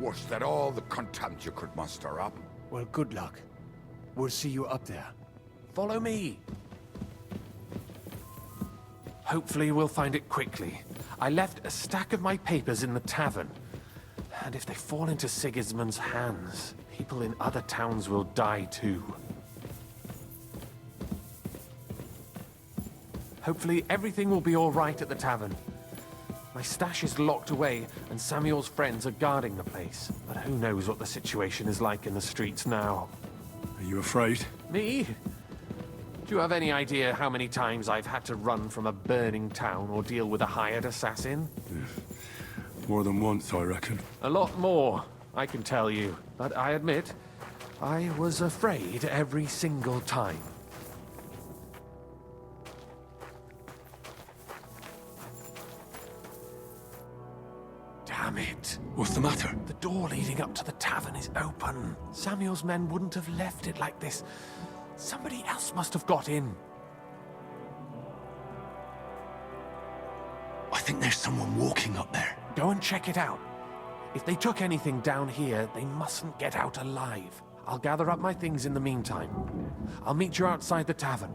Was that all the contempt you could muster up? Well, good luck. We'll see you up there. Follow me. Hopefully we'll find it quickly. I left a stack of my papers in the tavern. And if they fall into Sigismund's hands, people in other towns will die too. Hopefully everything will be all right at the tavern. My stash is locked away, and Samuel's friends are guarding the place. But who knows what the situation is like in the streets now. Are you afraid? Me? Do you have any idea how many times I've had to run from a burning town or deal with a hired assassin? More than once, I reckon. A lot more, I can tell you. But I admit, I was afraid every single time. Damn it. What's the matter? The door leading up to the tavern is open. Samuel's men wouldn't have left it like this. Somebody else must have got in. I think there's someone walking up there. Go and check it out. If they took anything down here, they mustn't get out alive. I'll gather up my things in the meantime. I'll meet you outside the tavern.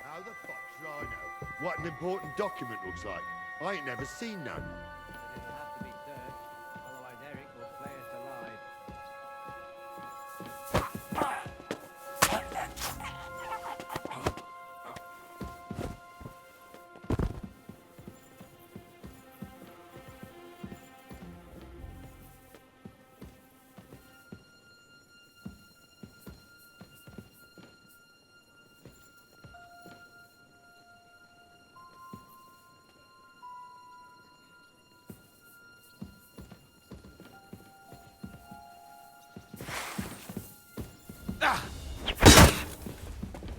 How the fuck should I know what an important document looks like? I ain't never seen none. It'll have to be searched, otherwise Eric will flay us alive.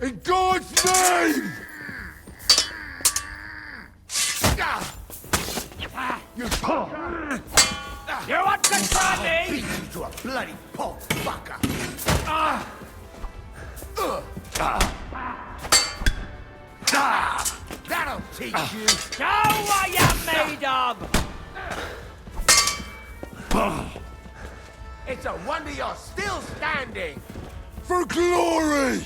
In God's name! You want to try me? Beat you to a bloody pulp, fucker! That'll teach you! Show what you're made of! It's a wonder you're still standing! For glory!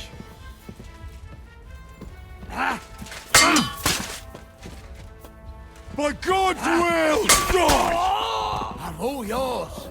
By God's will! I'm all yours!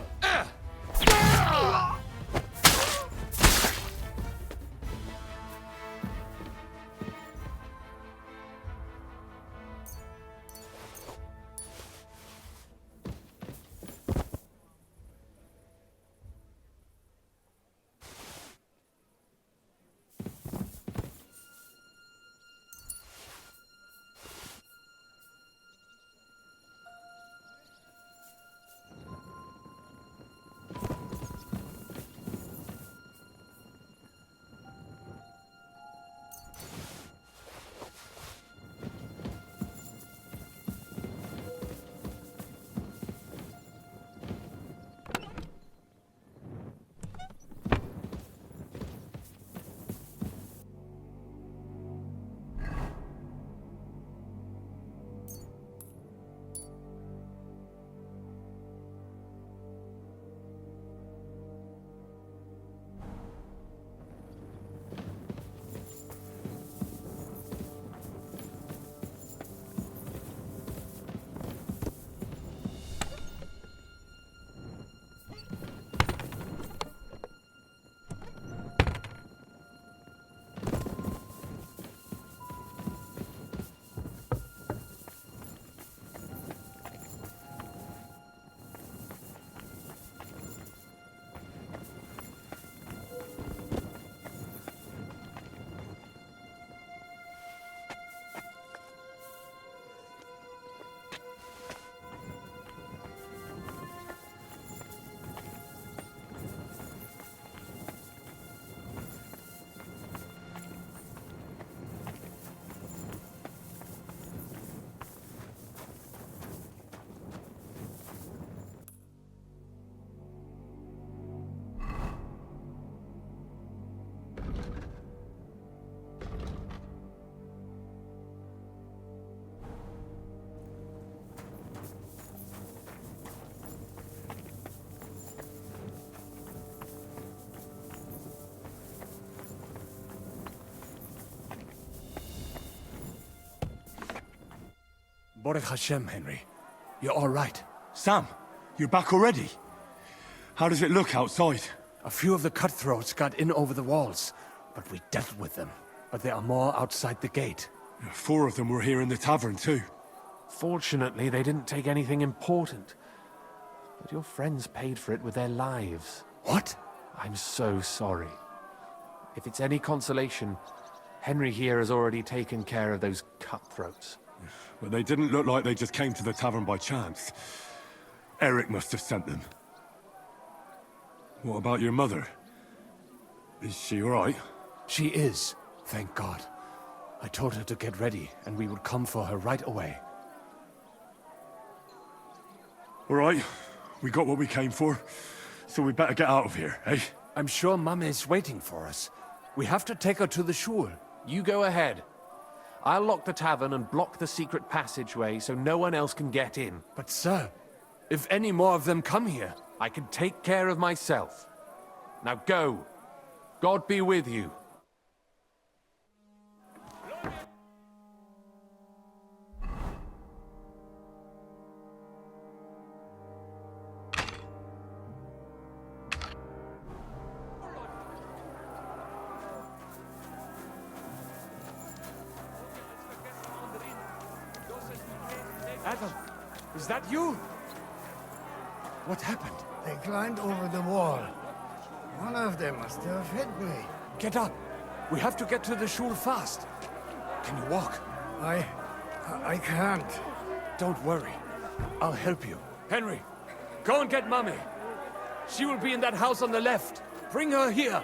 Baruch Hashem, Henry. You're all right. Sam, you're back already? How does it look outside? A few of the cutthroats got in over the walls, but we dealt with them. But there are more outside the gate. 4 of them were here in the tavern, too. Fortunately, they didn't take anything important. But your friends paid for it with their lives. What? I'm so sorry. If it's any consolation, Henry here has already taken care of those cutthroats. But they didn't look like they just came to the tavern by chance. Eric must have sent them. What about your mother? Is she all right? She is, thank God. I told her to get ready, and we would come for her right away. All right, we got what we came for, so we better get out of here, eh? I'm sure Mum is waiting for us. We have to take her to the shul. You go ahead. I'll lock the tavern and block the secret passageway so no one else can get in. But sir, if any more of them come here... I can take care of myself. Now go. God be with you. Adam, is that you? What happened? They climbed over the wall. One of them must have hit me. Get up. We have to get to the shul fast. Can you walk? I can't. Don't worry. I'll help you. Henry, go and get Mummy. She will be in that house on the left. Bring her here.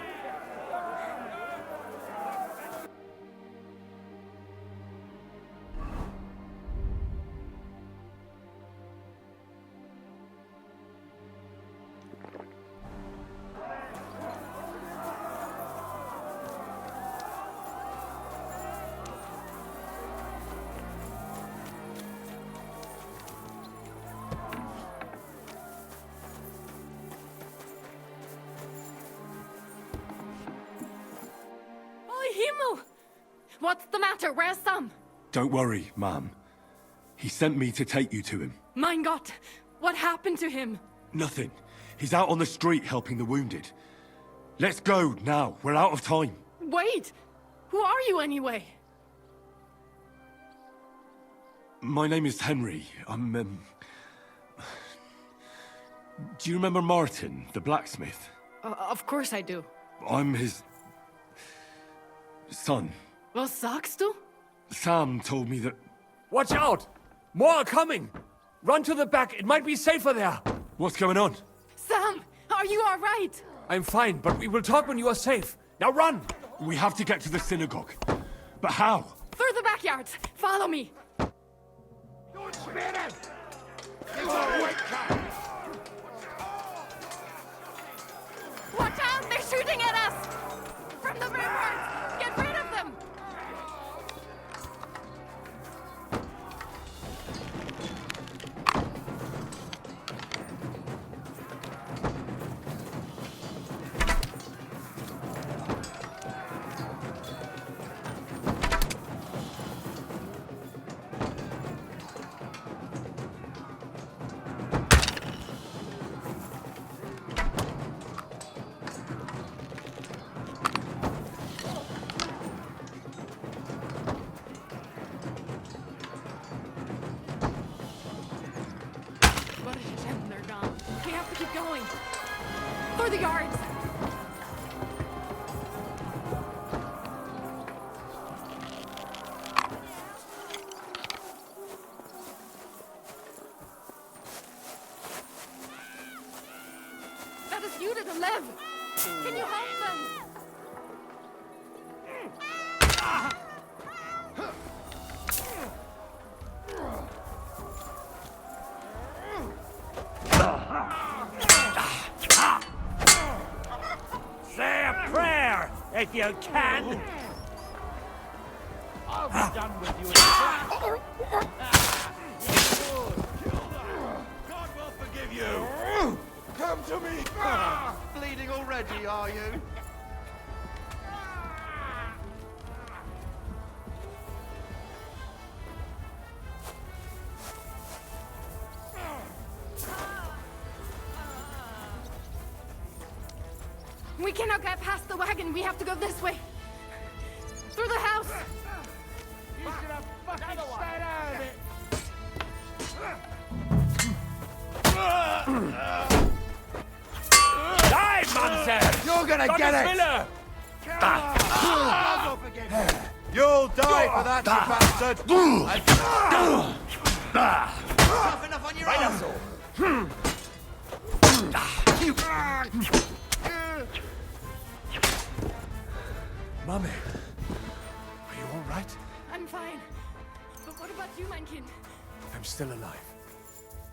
Himmel! What's the matter? Where's Sam? Don't worry, ma'am. He sent me to take you to him. Mein Gott! What happened to him? Nothing. He's out on the street helping the wounded. Let's go now. We're out of time. Wait! Who are you anyway? My name is Henry. I'm, Do you remember Martin, the blacksmith? Of course I do. I'm his... son. Was sagst du? Sam told me that... Watch out! More are coming! Run to the back, it might be safer there! What's going on? Sam, are you all right? I'm fine, but we will talk when you are safe. Now run! We have to get to the synagogue. But how? Through the backyards. Follow me. Watch out! They're shooting at us! From the ramparts! Get rid of them! Through the yards! That is you to the left! Can you help them? Say a prayer, if you can. I'll be done with you in a sec. God will forgive you. Come to me. Bleeding already, are you? We cannot get past the wagon. We have to go this way. Through the house. You should have fucking stayed out of it. Die, Manser! You're gonna get it! Miller! You'll die for that, you bastard! Tough enough on your own. Mommy, are you all right? I'm fine. But what about you, mein Kind? I'm still alive.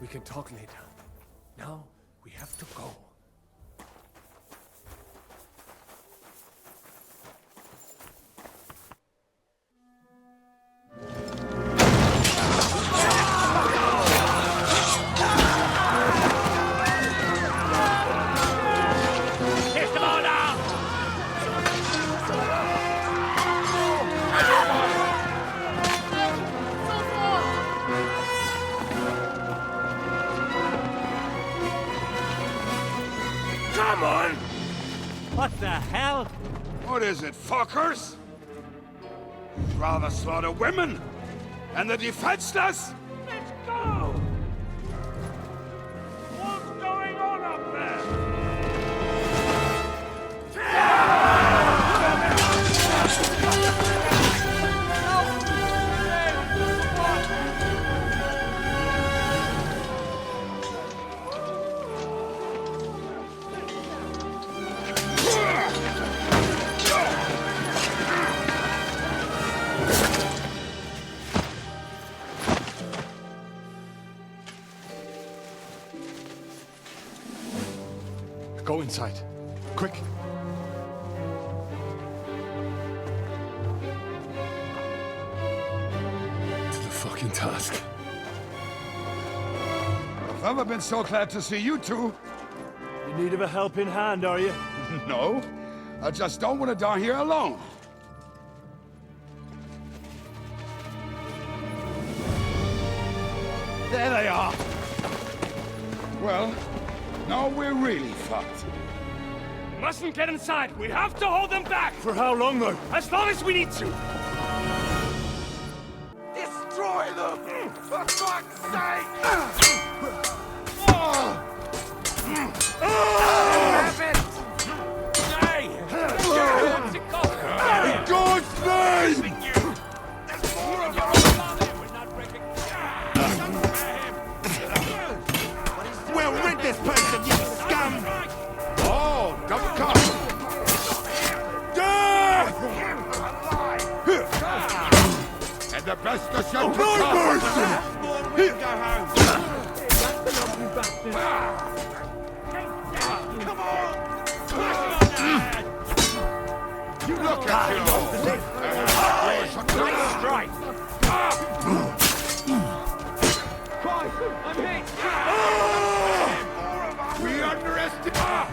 We can talk later. Now, we have to go. Come on! What the hell? What is it, fuckers? You'd rather slaughter women and the defenseless? Let's go! What's going on up there? Go inside. Quick. To the fucking task. I've never been so glad to see you two. In need of a helping hand, are you? No, I just don't want to die here alone. Well, now we're really fucked. We mustn't get inside. We have to hold them back. For how long, though? As long as we need to. Destroy them! For fuck's sake! God's name! We'll rid this person, you scum! Oh, double cut! And the best of shall come! Come on! Look at you! Nice strike! I'm hit! We underestimate!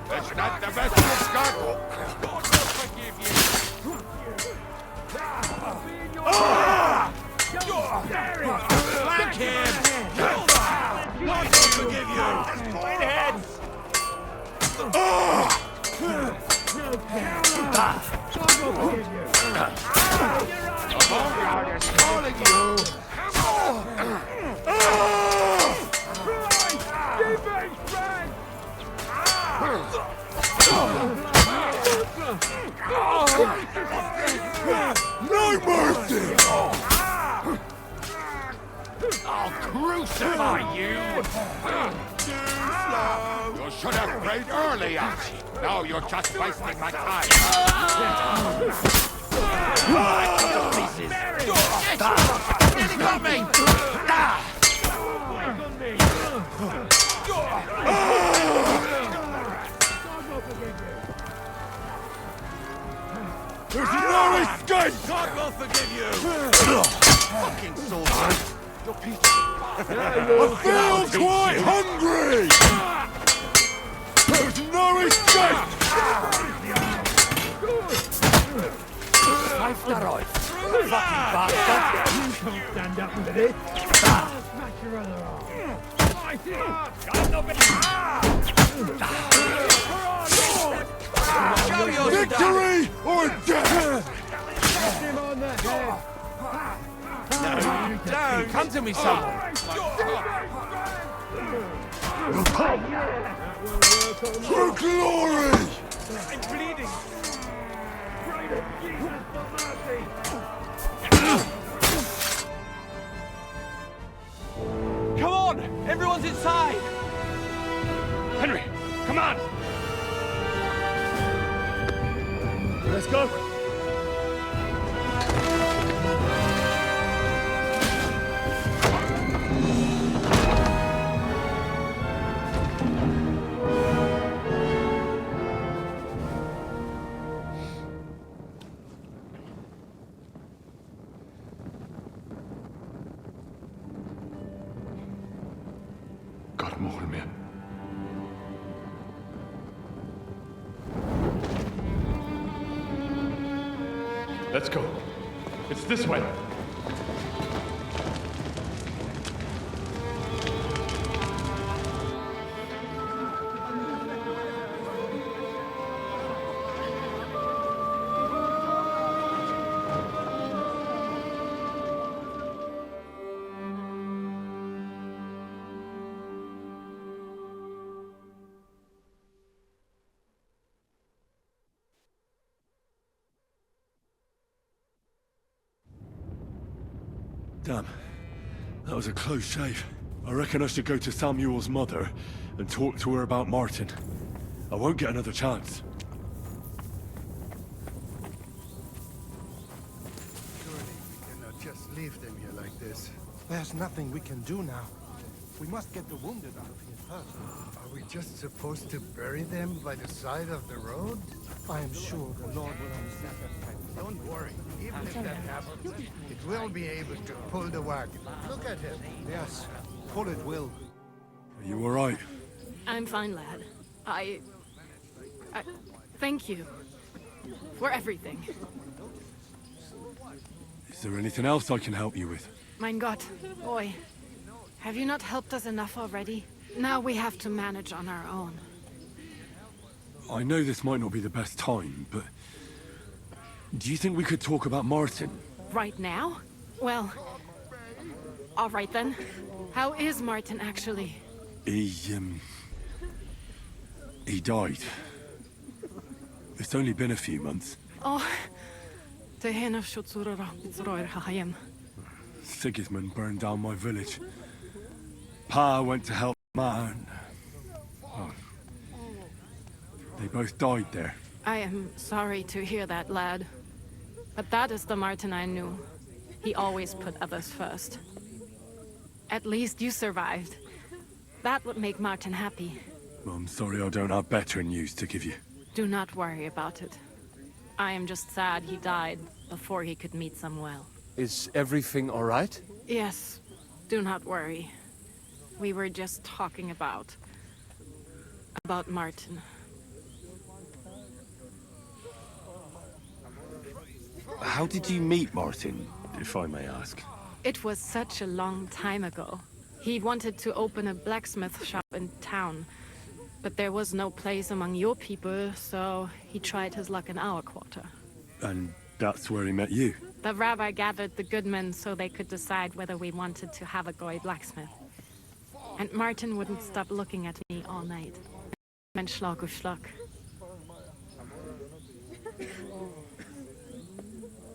That's not the best you've got! God will forgive you! Flank him! God will forgive you! Point heads! Calling you! No mercy! I'll crucify you! You should have prayed earlier! Now you're just wasting my time! Nearly got me! There's no escape! God will forgive you! Fucking soldier! I feel quite hungry! There's no escape! Fucking bastard! You can't stand up with it! Smash your other arm! Victory or death! Get him on the head! No, come to me, someone. For glory! I'm bleeding. Come on! Everyone's inside! Henry, come on! Let's go. Got him over, man. Let's go. It's this way. Damn. That was a close shave. I reckon I should go to Samuel's mother and talk to her about Martin. I won't get another chance. Surely we cannot just leave them here like this. There's nothing we can do now. We must get the wounded out of here first. Are we just supposed to bury them by the side of the road? I am sure the Lord will understand that. Don't worry. Even if that happens, it will be able to pull the wagon. Look at him. Yes, pull it will. Are you all right? I'm fine, lad. Thank you. For everything. Is there anything else I can help you with? Mein Gott, boy. Have you not helped us enough already? Now we have to manage on our own. I know this might not be the best time, but... do you think we could talk about Martin? Right now? Well... all right then. How is Martin actually? He died. It's only been a few months. Oh... Sigismund burned down my village. Pa went to help Ma and... oh, they both died there. I am sorry to hear that, lad. But that is the Martin I knew. He always put others first. At least you survived. That would make Martin happy. I'm sorry I don't have better news to give you. Do not worry about it. I am just sad he died before he could meet Samuel. Is everything all right? Yes, do not worry. We were just talking about Martin. How did you meet Martin, if I may ask? It was such a long time ago. He wanted to open a blacksmith shop in town, but there was no place among your people, so he tried his luck in our quarter. And that's where he met you? The rabbi gathered the good men so they could decide whether we wanted to have a goy blacksmith. And Martin wouldn't stop looking at me all night. And Schlag auf Schlag.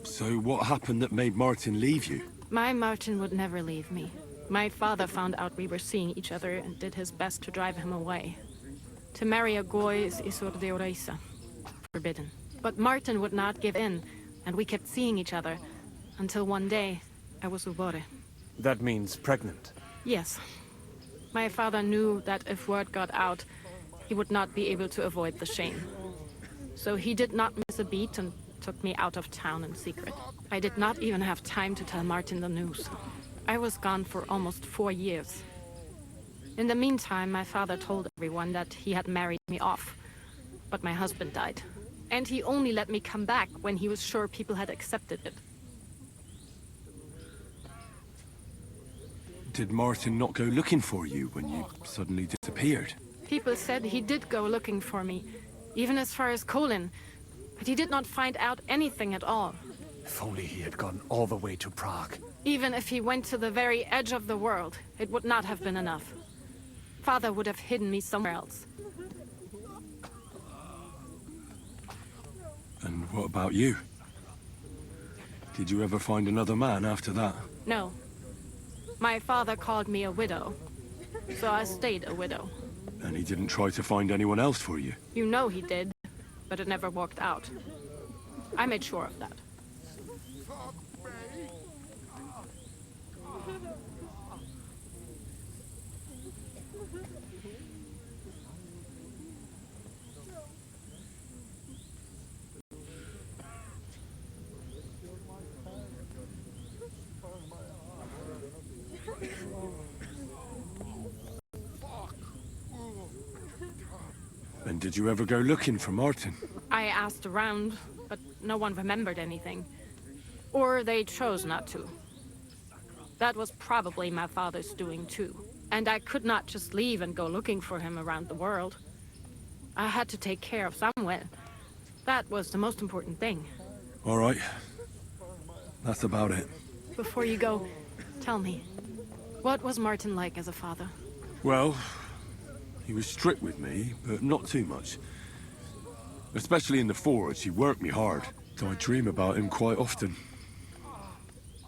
So what happened that made Martin leave you? My Martin would never leave me. My father found out we were seeing each other and did his best to drive him away. To marry a goy is isur deoraisa, forbidden. But Martin would not give in, and we kept seeing each other, until one day, I was ubore. That means pregnant. Yes. My father knew that if word got out, he would not be able to avoid the shame. So he did not miss a beat and took me out of town in secret. I did not even have time to tell Martin the news. I was gone for almost 4 years. In the meantime, my father told everyone that he had married me off. But my husband died. And he only let me come back when he was sure people had accepted it. Did Martin not go looking for you when you suddenly disappeared? People said he did go looking for me, even as far as Colin. But he did not find out anything at all. If only he had gone all the way to Prague. Even if he went to the very edge of the world, it would not have been enough. Father would have hidden me somewhere else. And what about you? Did you ever find another man after that? No. My father called me a widow, so I stayed a widow. And he didn't try to find anyone else for you? You know he did, but it never worked out. I made sure of that. And did you ever go looking for Martin? I asked around, but no one remembered anything. Or they chose not to. That was probably my father's doing too. And I could not just leave and go looking for him around the world. I had to take care of Samuel. That was the most important thing. All right. That's about it. Before you go, tell me, what was Martin like as a father? Well, he was strict with me, but not too much. Especially in the forge, he worked me hard. So I dream about him quite often.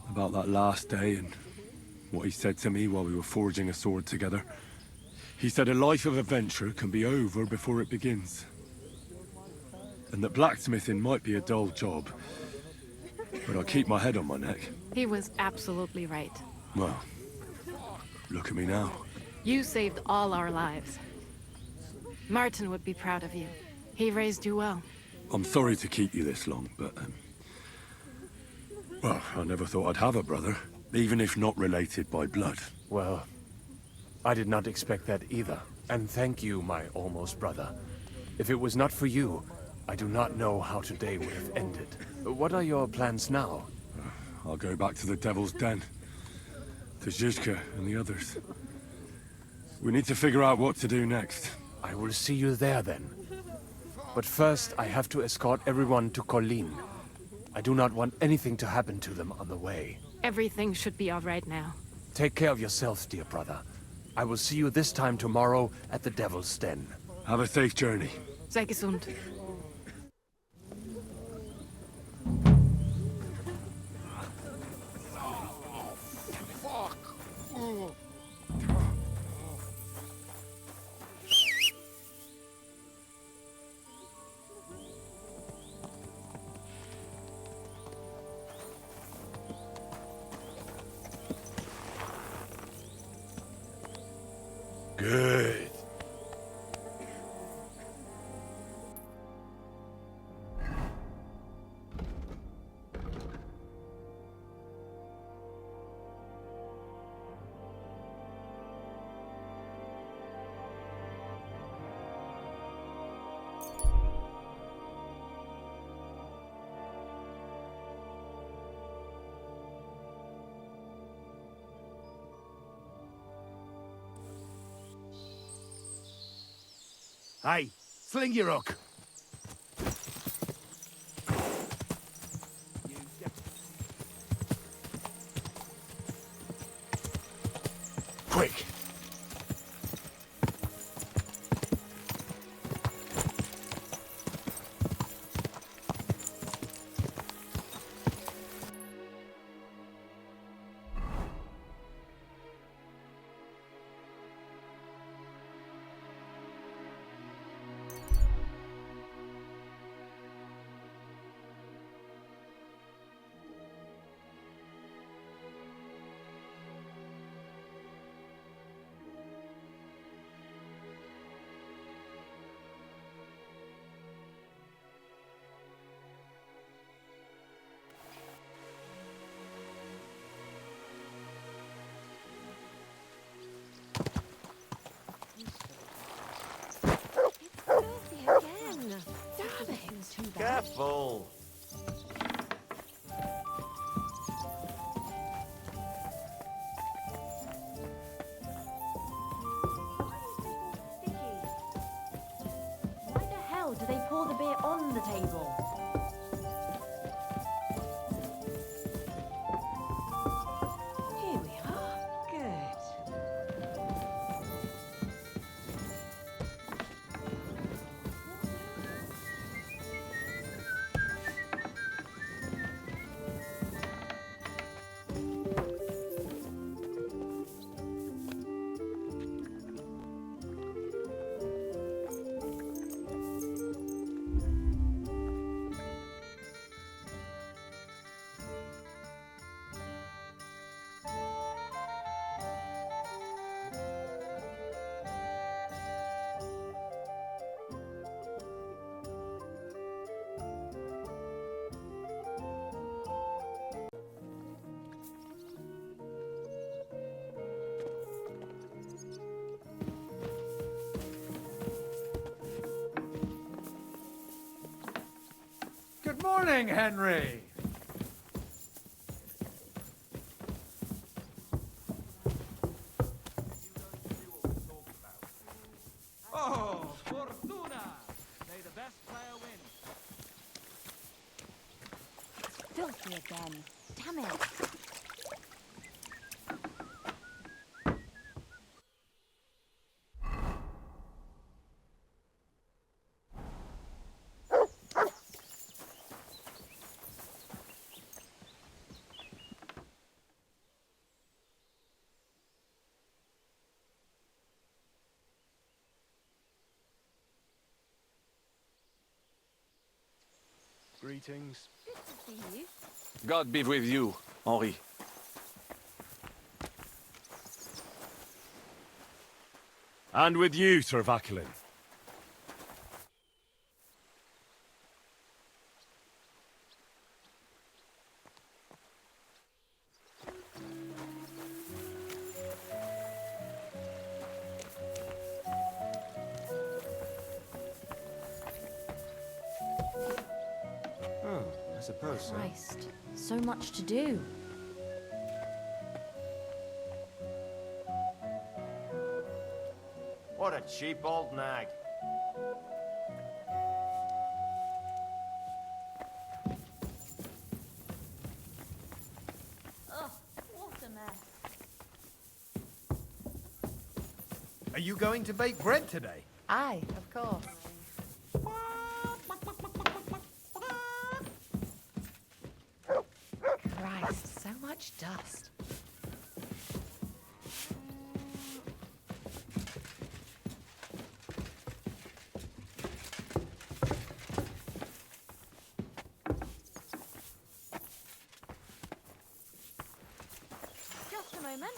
About that last day and what he said to me while we were forging a sword together. He said a life of adventure can be over before it begins. And that blacksmithing might be a dull job, but I keep my head on my neck. He was absolutely right. Well, look at me now. You saved all our lives. Martin would be proud of you. He raised you well. I'm sorry to keep you this long, but... well, I never thought I'd have a brother, even if not related by blood. Well, I did not expect that either. And thank you, my almost brother. If it was not for you, I do not know how today would have ended. What are your plans now? I'll go back to the Devil's Den. To Zhizka and the others. We need to figure out what to do next. I will see you there then. But first, I have to escort everyone to Colleen. I do not want anything to happen to them on the way. Everything should be all right now. Take care of yourself, dear brother. I will see you this time tomorrow at the Devil's Den. Have a safe journey. Sei gesund. Good. Hey, sling your hook. Quick. Careful! Why the hell do they pour the beer on the table? Here we are. Good. Good morning, Henry. Oh, Fortuna! May the best player win. Filthy again. Damn it. Greetings. Good to see you. God be with you, Henri. And with you, Sir Vaculin. suppose so. Christ, so much to do. What a cheap old nag. Ugh, what a mess. Are you going to bake bread today? Aye, of course. Christ, so much dust. Just a moment.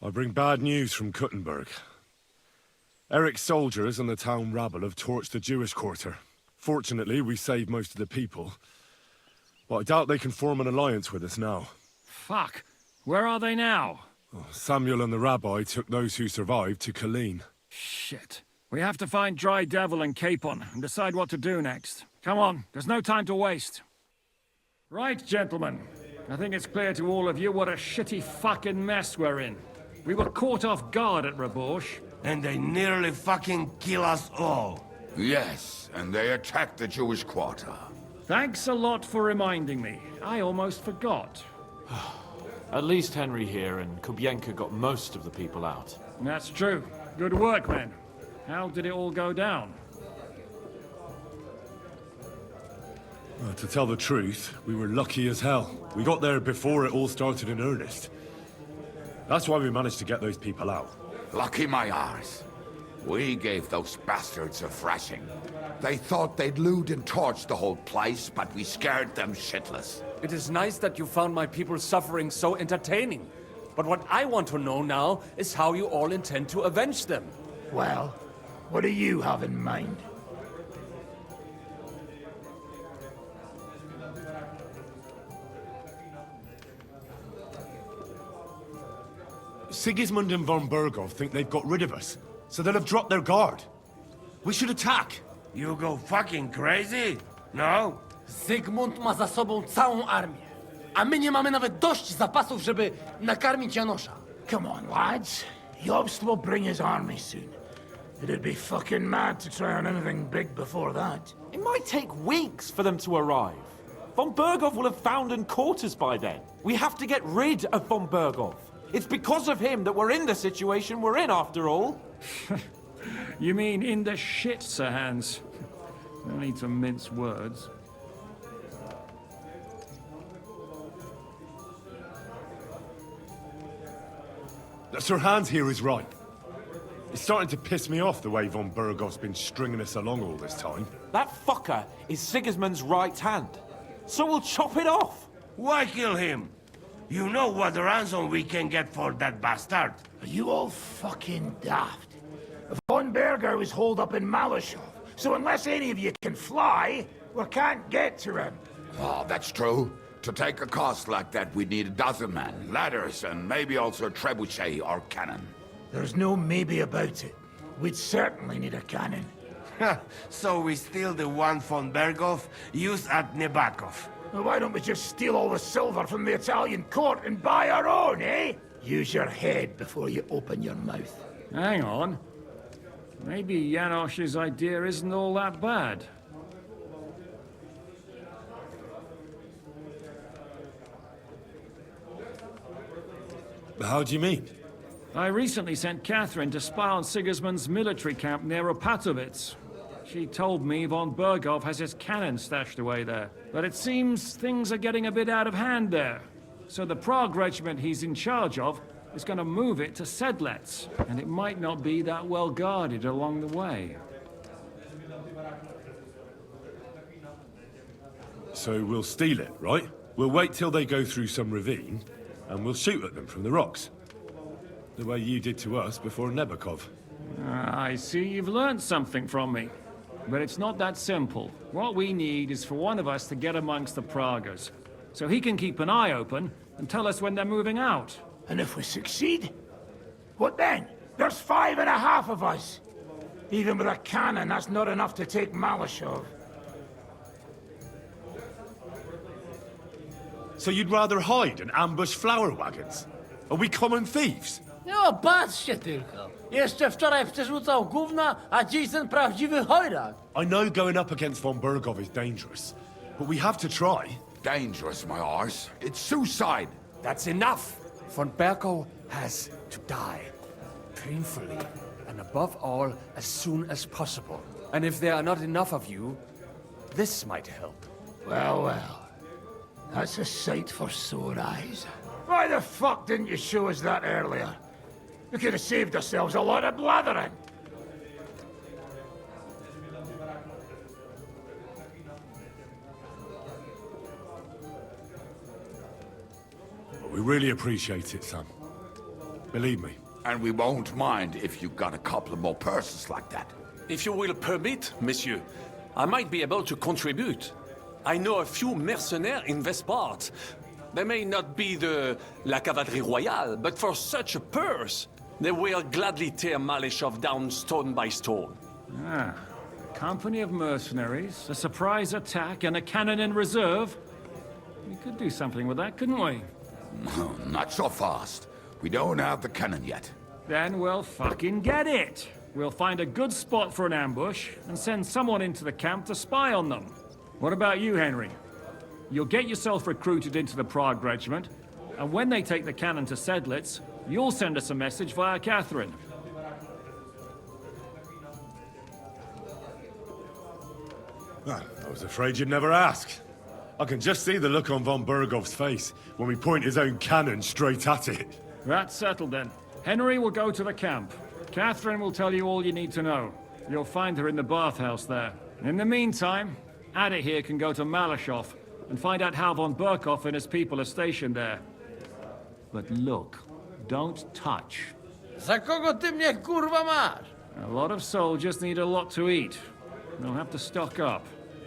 I bring bad news from Kuttenberg. Eric's soldiers and the town rabble have torched the Jewish quarter. Fortunately, we saved most of the people. But I doubt they can form an alliance with us now. Fuck. Where are they now? Oh, Samuel and the rabbi took those who survived to Colleen. Shit. We have to find Dry Devil and Capon and decide what to do next. Come on, there's no time to waste. Right, gentlemen. I think it's clear to all of you what a shitty fucking mess we're in. We were caught off guard at Rabosh. And they nearly fucking kill us all. Yes, and they attacked the Jewish quarter. Thanks a lot for reminding me. I almost forgot. At least Henry here and Kubienka got most of the people out. That's true. Good work, men. How did it all go down? To tell the truth, we were lucky as hell. We got there before it all started in earnest. That's why we managed to get those people out. Lucky my arse. We gave those bastards a thrashing. They thought they'd loot and torch the whole place, but we scared them shitless. It is nice that you found my people's suffering so entertaining. But what I want to know now is how you all intend to avenge them. Well, what do you have in mind? Sigismund and von Berghoff think they've got rid of us, so they'll have dropped their guard. We should attack. You go fucking crazy? No? Zygmunt ma za sobą całą armię, a my nie mamy nawet dość zapasów, żeby nakarmić Janosza. Come on, lads. Jobst will bring his army soon. It'd be fucking mad to try on anything big before that. It might take weeks for them to arrive. Von Berghoff will have found and caught us by then. We have to get rid of von Berghoff. It's because of him that we're in the situation we're in, after all. You mean in the shit, Sir Hans? No need to mince words. Sir Hans here is right. It's starting to piss me off the way von Berghoff's been stringing us along all this time. That fucker is Sigismund's right hand. So we'll chop it off. Why kill him? You know what ransom we can get for that bastard. Are you all fucking daft? Von Berger was holed up in Malashov, so unless any of you can fly, we can't get to him. Oh, that's true. To take a cost like that, we'd need a dozen men, ladders, and maybe also a trebuchet or cannon. There's no maybe about it. We'd certainly need a cannon. So we steal the one von Berghoff, use at Nebakov. Well, why don't we just steal all the silver from the Italian court and buy our own, eh? Use your head before you open your mouth. Hang on. Maybe Janosch's idea isn't all that bad. How do you mean? I recently sent Catherine to spy on Sigismund's military camp near Opatovitz. She told me von Berghoff has his cannon stashed away there. But it seems things are getting a bit out of hand there. So the Prague regiment he's in charge of is going to move it to Sedlets. And it might not be that well guarded along the way. So we'll steal it, right? We'll wait till they go through some ravine, and we'll shoot at them from the rocks. The way you did to us before Nebakov. I see you've learned something from me. But it's not that simple. What we need is for one of us to get amongst the Pragas, so he can keep an eye open and tell us when they're moving out. And if we succeed? What then? There's 5.5 of us. Even with a cannon, that's not enough to take Malashov. So you'd rather hide and ambush flower wagons? Are we common thieves? No, patrzcie tylko. Jeszcze wczoraj przerzucał gówna, a dziś ten prawdziwy chojrak. I know going up against von Bergov is dangerous, but we have to try. Dangerous, my arse. It's suicide. That's enough! Von Bergov has to die. Painfully, and above all, as soon as possible. And if there are not enough of you, this might help. Well, well. That's a sight for sore eyes. Why the fuck didn't you show us that earlier? We could have saved ourselves a lot of blathering. We really appreciate it, son. Believe me. And we won't mind if you got a couple of more persons like that. If you will permit, monsieur, I might be able to contribute. I know a few mercenaires in this part. They may not be la cavalerie royale, but for such a purse, they will gladly tear Malishov down stone by stone. Ah, a company of mercenaries, a surprise attack, and a cannon in reserve. We could do something with that, couldn't we? No, not so fast. We don't have the cannon yet. Then we'll fucking get it. We'll find a good spot for an ambush and send someone into the camp to spy on them. What about you, Henry? You'll get yourself recruited into the Prague regiment, and when they take the cannon to Sedlitz, you'll send us a message via Catherine. Ah, I was afraid you'd never ask. I can just see the look on von Bergov's face when we point his own cannon straight at it. That's settled then. Henry will go to the camp. Catherine will tell you all you need to know. You'll find her in the bathhouse there. In the meantime, Ada here can go to Malishov and find out how von Berkov and his people are stationed there. But look, don't touch. Za kogo ty mnie kurwa masz? A lot of soldiers need a lot to eat. They'll have to stock up.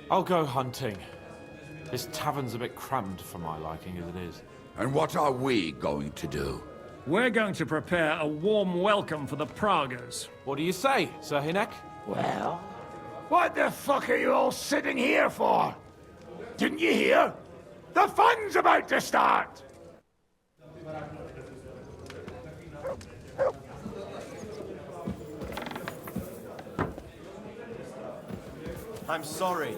I'll go hunting. This tavern's a bit crammed for my liking as it is. And what are we going to do? We're going to prepare a warm welcome for the Praguers. What do you say, Sir Hinek? Well, what the fuck are you all sitting here for? Didn't you hear? The fun's about to start! I'm sorry.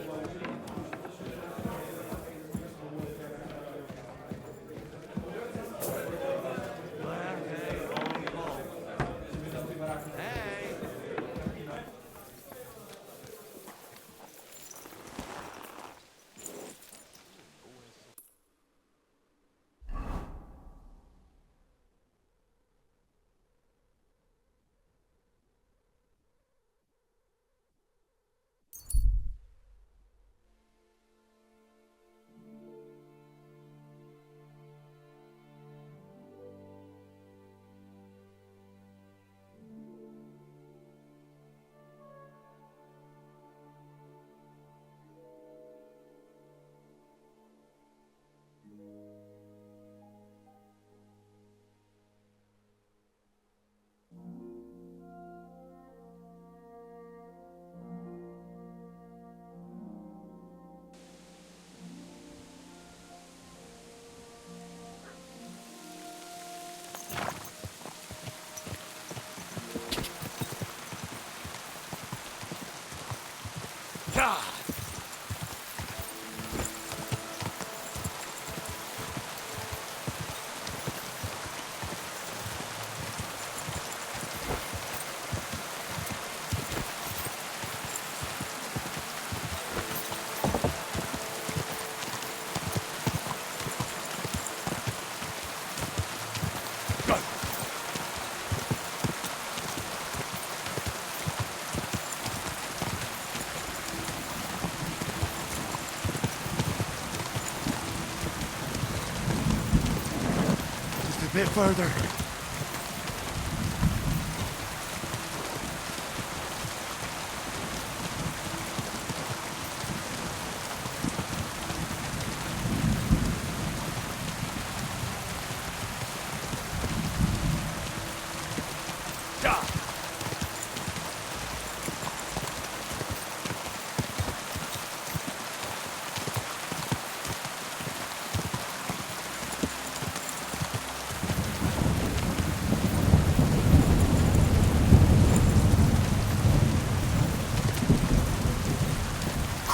A bit further.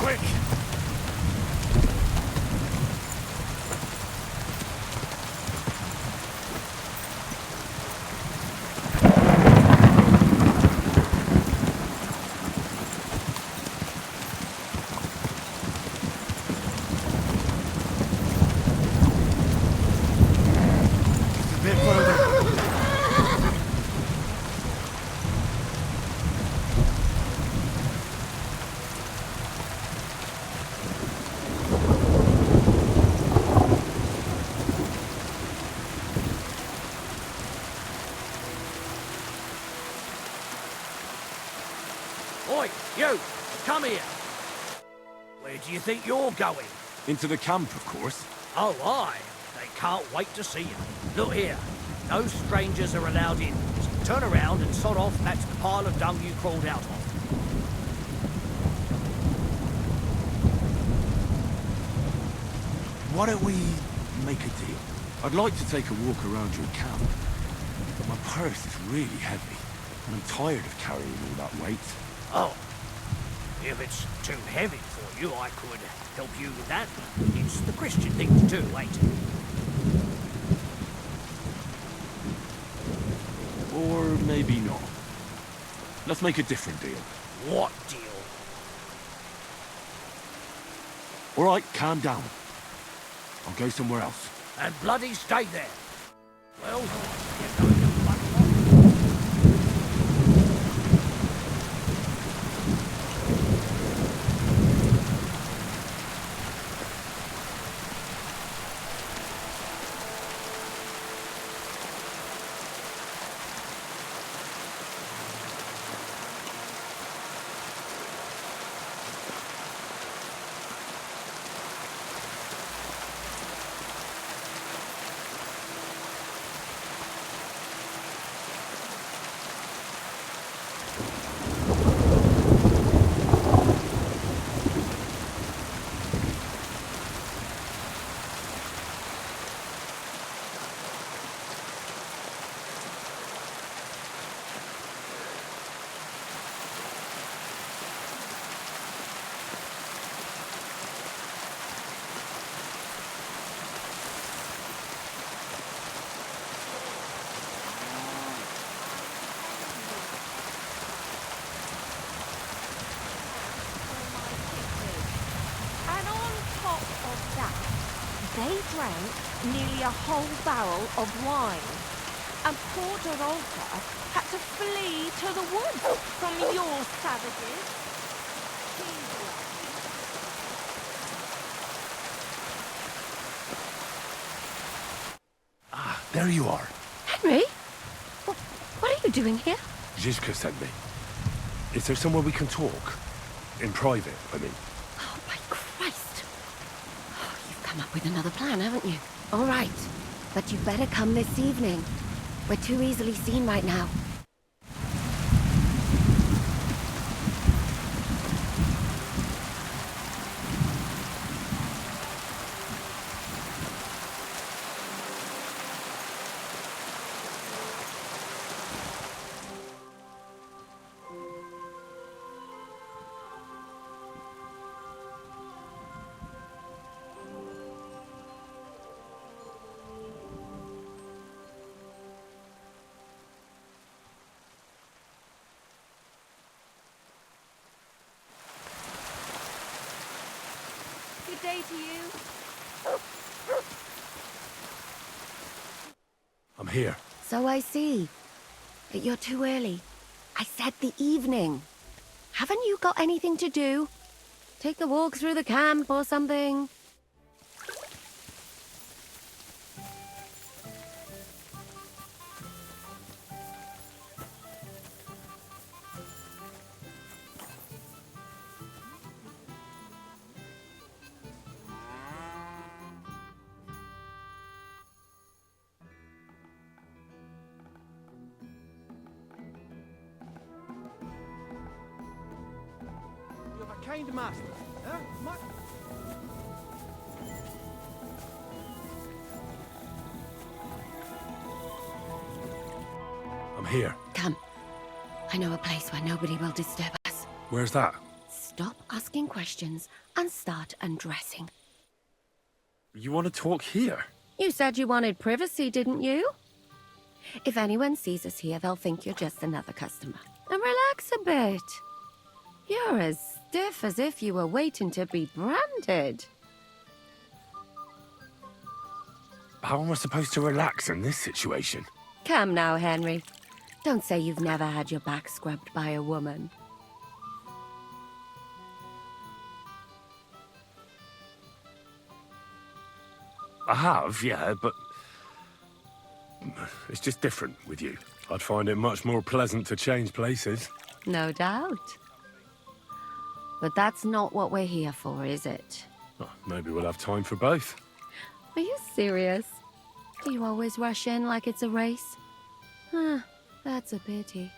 quick! Oi, you! Come here! Where do you think you're going? Into the camp, of course. Oh, aye. They can't wait to see you. Look here. No strangers are allowed in. So turn around and sod off back to the pile of dung you crawled out of. Why don't we make a deal? I'd like to take a walk around your camp, but my purse is really heavy, and I'm tired of carrying all that weight. Oh. If it's too heavy for you, I could help you with that. It's the Christian thing to do, ain't it? Or maybe not. Let's make a different deal. What deal? All right, calm down. I'll go somewhere else. And bloody stay there. Well, they drank nearly a whole barrel of wine. And poor Dorota had to flee to the woods from your savages. Ah, there you are. Henry? What are you doing here? Zizka sent me. Is there somewhere we can talk? In private, I mean. Oh, my Christ. Oh, you've come up with another plan, haven't you? All right. But you'd better come this evening. We're too easily seen right now. Good day to you. I'm here. So I see. But you're too early. I said the evening. Haven't you got anything to do? Take a walk through the camp or something? You have a kind master, huh? I'm here. Come. I know a place where nobody will disturb us. Where's that? stop asking questions and start undressing. You want to talk here? You said you wanted privacy, didn't you? If anyone sees us here, they'll think you're just another customer. And relax a bit. You're as stiff as if you were waiting to be branded. How am I supposed to relax in this situation? Come now, Henry. Don't say you've never had your back scrubbed by a woman. I have, yeah, but it's just different with you. I'd find it much more pleasant to change places. No doubt. But that's not what we're here for, is it? Oh, maybe we'll have time for both. Are you serious? Do you always rush in like it's a race? Huh, that's a pity.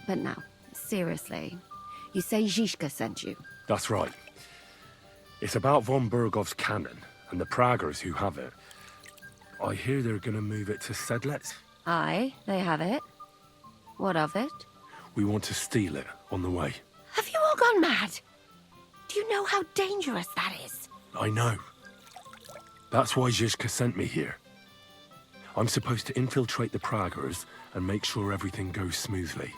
But now, seriously, you say Zizka sent you? That's right. It's about von Bergov's cannon and the Praggers who have it. I hear they're gonna move it to Sedlec. Aye, they have it. What of it? We want to steal it on the way. Have you all gone mad? Do you know how dangerous that is? I know. That's why Zizka sent me here. I'm supposed to infiltrate the Praggers and make sure everything goes smoothly.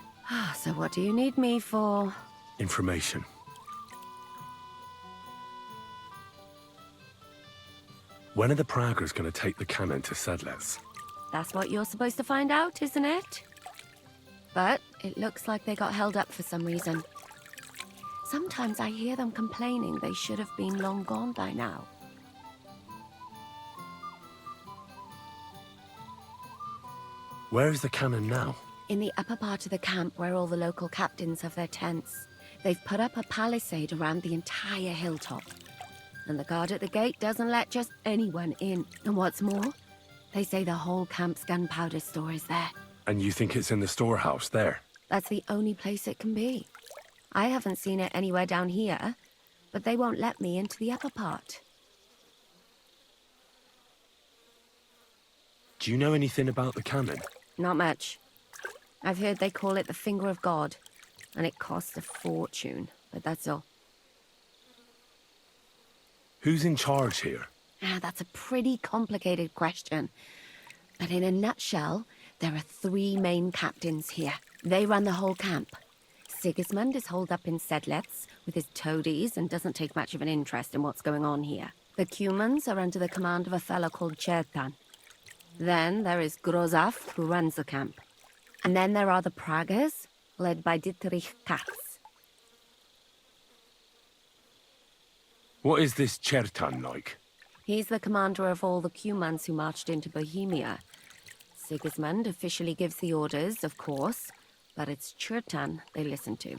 So what do you need me for? Information. When are the Praggers going to take the cannon to Sedlec? That's what you're supposed to find out, isn't it? But it looks like they got held up for some reason. Sometimes I hear them complaining they should have been long gone by now. Where is the cannon now? In the upper part of the camp where all the local captains have their tents. They've put up a palisade around the entire hilltop. And the guard at the gate doesn't let just anyone in. And what's more, they say the whole camp's gunpowder store is there. And you think it's in the storehouse there? That's the only place it can be. I haven't seen it anywhere down here, but they won't let me into the upper part. Do you know anything about the cannon? Not much. I've heard they call it the Finger of God, and it costs a fortune, but that's all. Who's in charge here? That's a pretty complicated question. But in a nutshell, there are 3 main captains here. They run the whole camp. Sigismund is holed up in Sedlec with his toadies and doesn't take much of an interest in what's going on here. The Cumans are under the command of a fellow called Chertan. Then there is Grozaf, who runs the camp. And then there are the Praggers, led by Dietrich Katz. What is this Chertan like? He's the commander of all the Cumans who marched into Bohemia. Sigismund officially gives the orders, of course, but it's Chertan they listen to.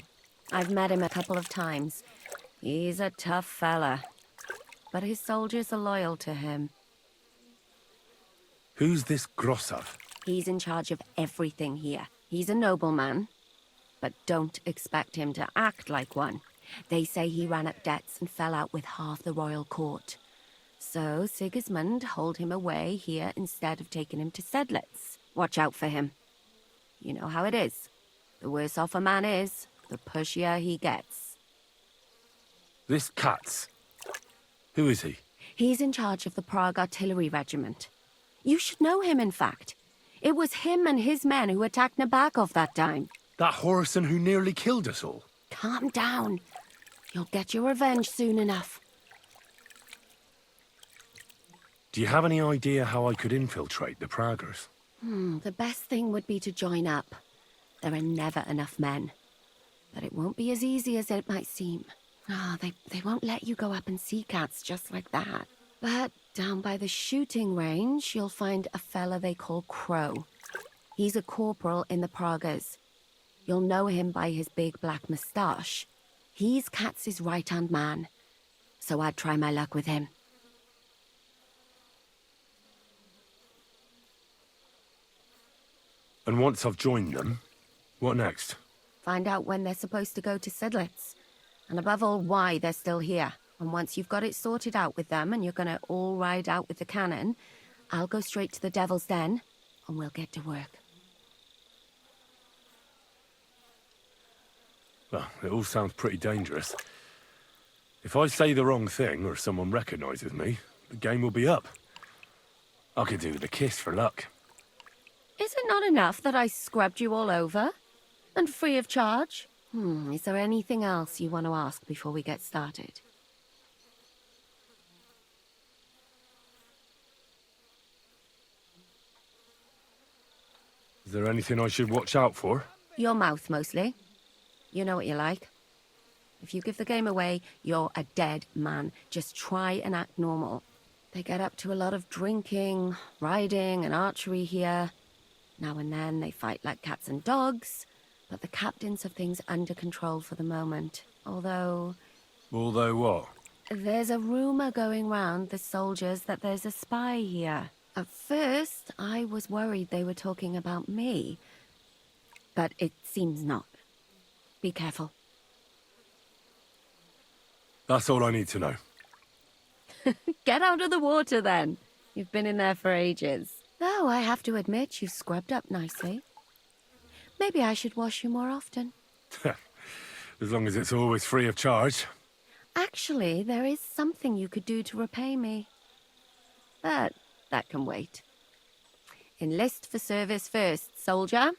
I've met him a couple of times. He's a tough fella, but his soldiers are loyal to him. Who's this Grossav? He's in charge of everything here. He's a nobleman, but don't expect him to act like one. They say he ran up debts and fell out with half the royal court. So Sigismund holed him away here instead of taking him to Sedlec. Watch out for him. You know how it is. The worse off a man is, the pushier he gets. This Katz. Who is he? He's in charge of the Prague Artillery Regiment. You should know him, in fact. It was him and his men who attacked Nabokov that time. That Horison who nearly killed us all. Calm down. You'll get your revenge soon enough. Do you have any idea how I could infiltrate the Praggers? The best thing would be to join up. There are never enough men. But it won't be as easy as it might seem. They won't let you go up and see cats just like that. But down by the shooting range, you'll find a fella they call Crow. He's a corporal in the Praggers. You'll know him by his big black moustache. He's Katz's right-hand man. So I'd try my luck with him. And once I've joined them, what next? Find out when they're supposed to go to Sedlec. And above all, why they're still here. And once you've got it sorted out with them and you're gonna all ride out with the cannon, I'll go straight to the Devil's Den and we'll get to work. Well, it all sounds pretty dangerous. If I say the wrong thing or someone recognizes me, the game will be up. I could do with a kiss for luck. Is it not enough that I scrubbed you all over? And free of charge? Is there anything else you want to ask before we get started? Is there anything I should watch out for? Your mouth, mostly. You know what you like. If you give the game away, you're a dead man. Just try and act normal. They get up to a lot of drinking, riding, and archery here. Now and then they fight like cats and dogs, but the captains have things under control for the moment. Although what? there's a rumor going round the soldiers that there's a spy here. At first, I was worried they were talking about me, but it seems not. Be careful. That's all I need to know. Get out of the water, then. You've been in there for ages. Though I have to admit, you've scrubbed up nicely. Maybe I should wash you more often. As long as it's always free of charge. Actually, there is something you could do to repay me. But that can wait. Enlist for service first, soldier.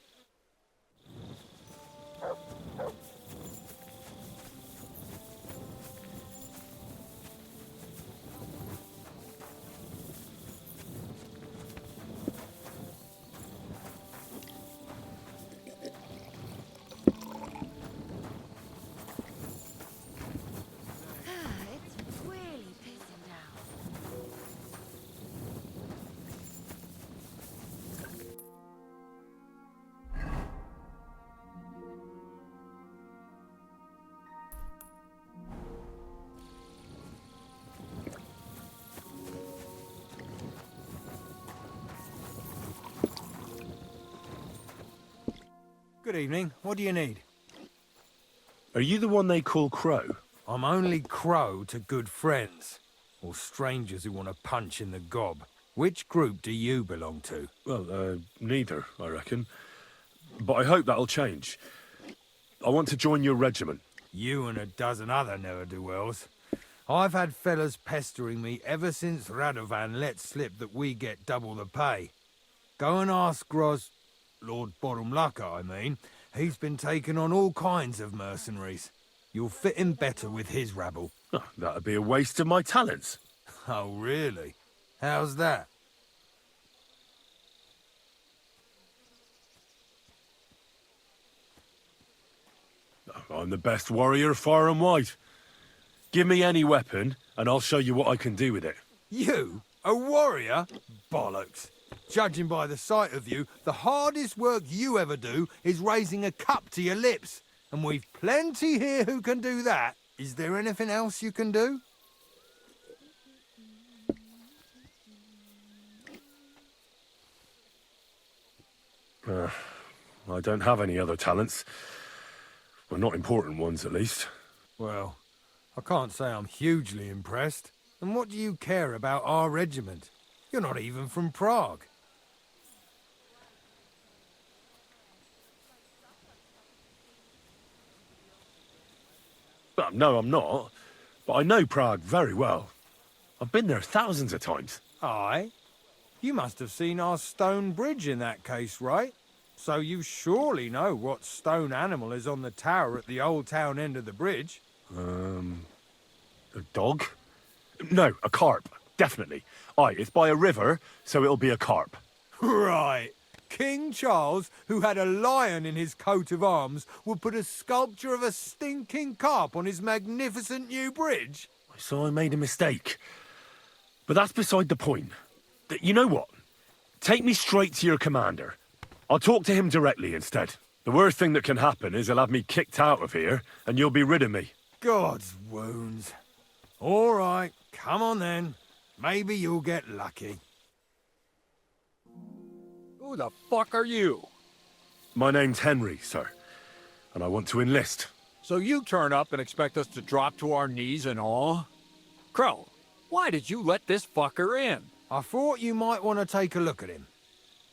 Good evening. What do you need? Are you the one they call Crow? I'm only Crow to good friends, or strangers who want to punch in the gob. Which group do you belong to? Well, neither, I reckon. But I hope that'll change. I want to join your regiment. You and a dozen other ne'er-do-wells. I've had fellas pestering me ever since Radovan let slip that we get double the pay. Go and ask Lord Borumlaka, I mean. He's been taking on all kinds of mercenaries. You'll fit in better with his rabble. Oh, that'd be a waste of my talents. Oh, really? How's that? I'm the best warrior far and wide. Give me any weapon, and I'll show you what I can do with it. You? A warrior? Bollocks. Judging by the sight of you, the hardest work you ever do is raising a cup to your lips. And we've plenty here who can do that. Is there anything else you can do? I don't have any other talents. Well, not important ones, at least. Well, I can't say I'm hugely impressed. And what do you care about our regiment? You're not even from Prague. No, I'm not. But I know Prague very well. I've been there thousands of times. Aye? You must have seen our stone bridge in that case, right? So you surely know what stone animal is on the tower at the old town end of the bridge. A dog? No, a carp. Definitely. Aye, it's by a river, so it'll be a carp. Right. King Charles, who had a lion in his coat of arms, would put a sculpture of a stinking carp on his magnificent new bridge? So I made a mistake. But that's beside the point. You know what? Take me straight to your commander. I'll talk to him directly instead. The worst thing that can happen is he'll have me kicked out of here, and you'll be rid of me. God's wounds. All right, come on then. Maybe you'll get lucky. Who the fuck are you? My name's Henry, sir, and I want to enlist. So you turn up and expect us to drop to our knees in awe? Crow, why did you let this fucker in? I thought you might want to take a look at him.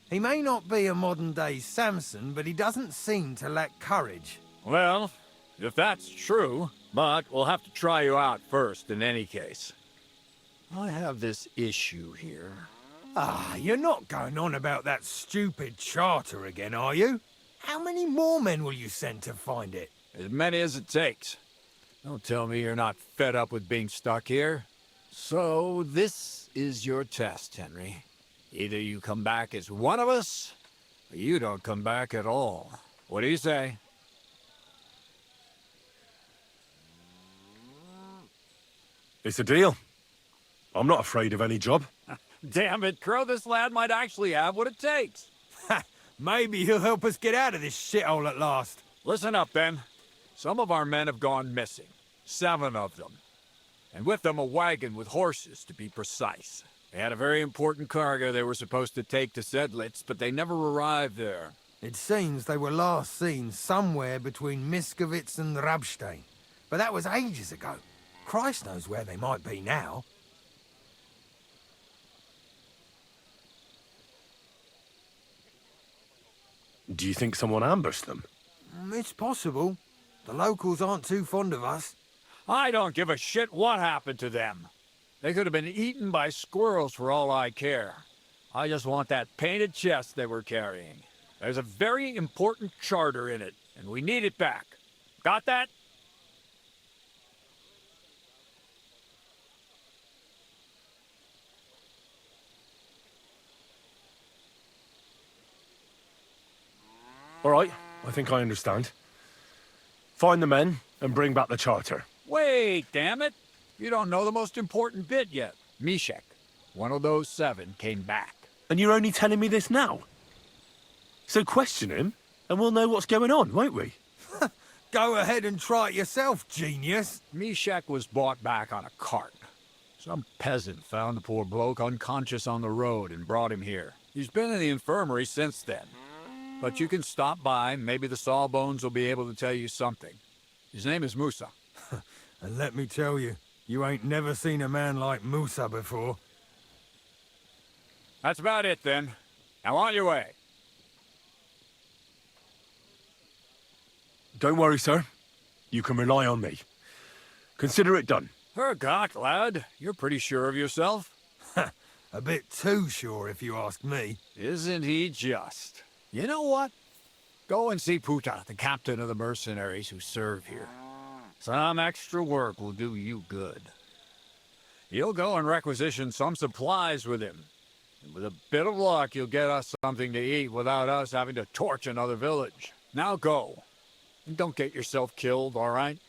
He may not be a modern-day Samson, but he doesn't seem to lack courage. Well, If that's true, but we'll have to try you out first in any case. I have this issue here. Ah, you're not going on about that stupid charter again, are you? How many more men will you send to find it? As many as it takes. Don't tell me you're not fed up with being stuck here. So, this is your test, Henry. Either you come back as one of us, or you don't come back at all. What do you say? It's a deal. I'm not afraid of any job. Damn it, Crow, this lad might actually have what it takes. Maybe he'll help us get out of this shithole at last. Listen up, then. Some of our men have gone missing. 7 of them. And with them a wagon with horses, to be precise. They had a very important cargo they were supposed to take to Sedlitz, but they never arrived there. It seems they were last seen somewhere between Miskovitz and Rabstein. But that was ages ago. Christ knows where they might be now. Do you think someone ambushed them? It's possible. The locals aren't too fond of us. I don't give a shit what happened to them. They could have been eaten by squirrels for all I care. I just want that painted chest they were carrying. There's a very important charter in it, and we need it back. Got that? All right, I think I understand. Find the men and bring back the charter. Wait, damn it! You don't know the most important bit yet. Mishek, one of those 7, came back. And you're only telling me this now? So question him, and we'll know what's going on, won't we? Go ahead and try it yourself, genius. Mishek was brought back on a cart. Some peasant found the poor bloke unconscious on the road and brought him here. He's been in the infirmary since then. But you can stop by, maybe the Sawbones will be able to tell you something. His name is Musa. And let me tell you, you ain't never seen a man like Musa before. That's about it, then. Now on your way. Don't worry, sir. You can rely on me. Consider it done. Hergott, lad. You're pretty sure of yourself. A bit too sure, if you ask me. Isn't he just? You know what? Go and see Puta, the captain of the mercenaries who serve here. Some extra work will do you good. You'll go and requisition some supplies with him. And with a bit of luck, you'll get us something to eat without us having to torch another village. Now go. And don't get yourself killed, all right?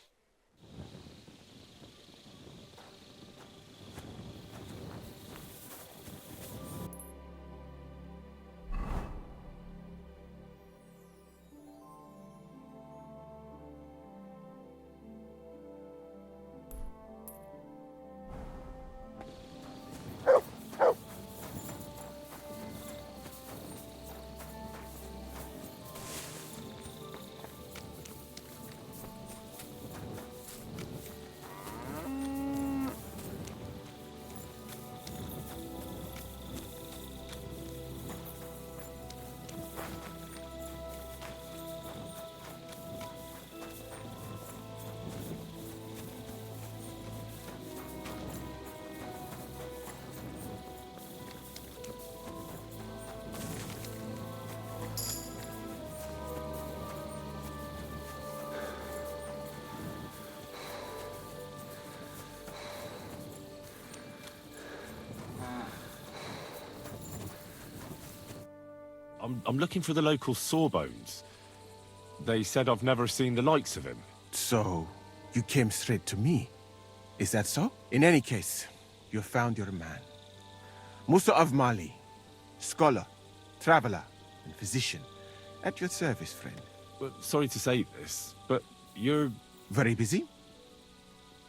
I'm looking for the local Sawbones. They said I've never seen the likes of him. So, you came straight to me. Is that so? In any case, you found your man. Musa of Mali, scholar, traveler, and physician. At your service, friend. Well, sorry to say this, but you're... Very busy?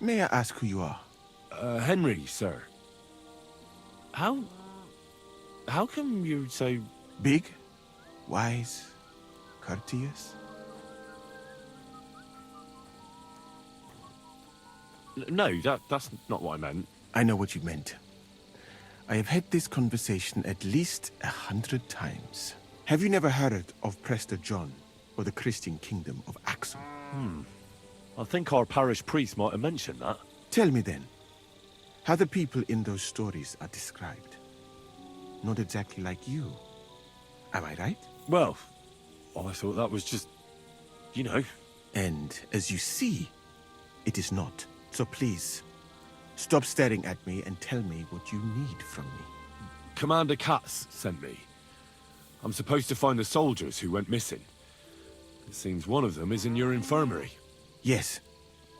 May I ask who you are? Henry, sir. How come you're so... Big? Wise? Courteous? No, that's not what I meant. I know what you meant. I have had this conversation at least 100 times. Have you never heard of Prester John or the Christian kingdom of Axum? I think our parish priest might have mentioned that. Tell me then, how the people in those stories are described. Not exactly like you. Am I right? Well, I thought that was just, you know. And as you see, it is not. So please, stop staring at me and tell me what you need from me. Commander Katz sent me. I'm supposed to find the soldiers who went missing. It seems one of them is in your infirmary. Yes,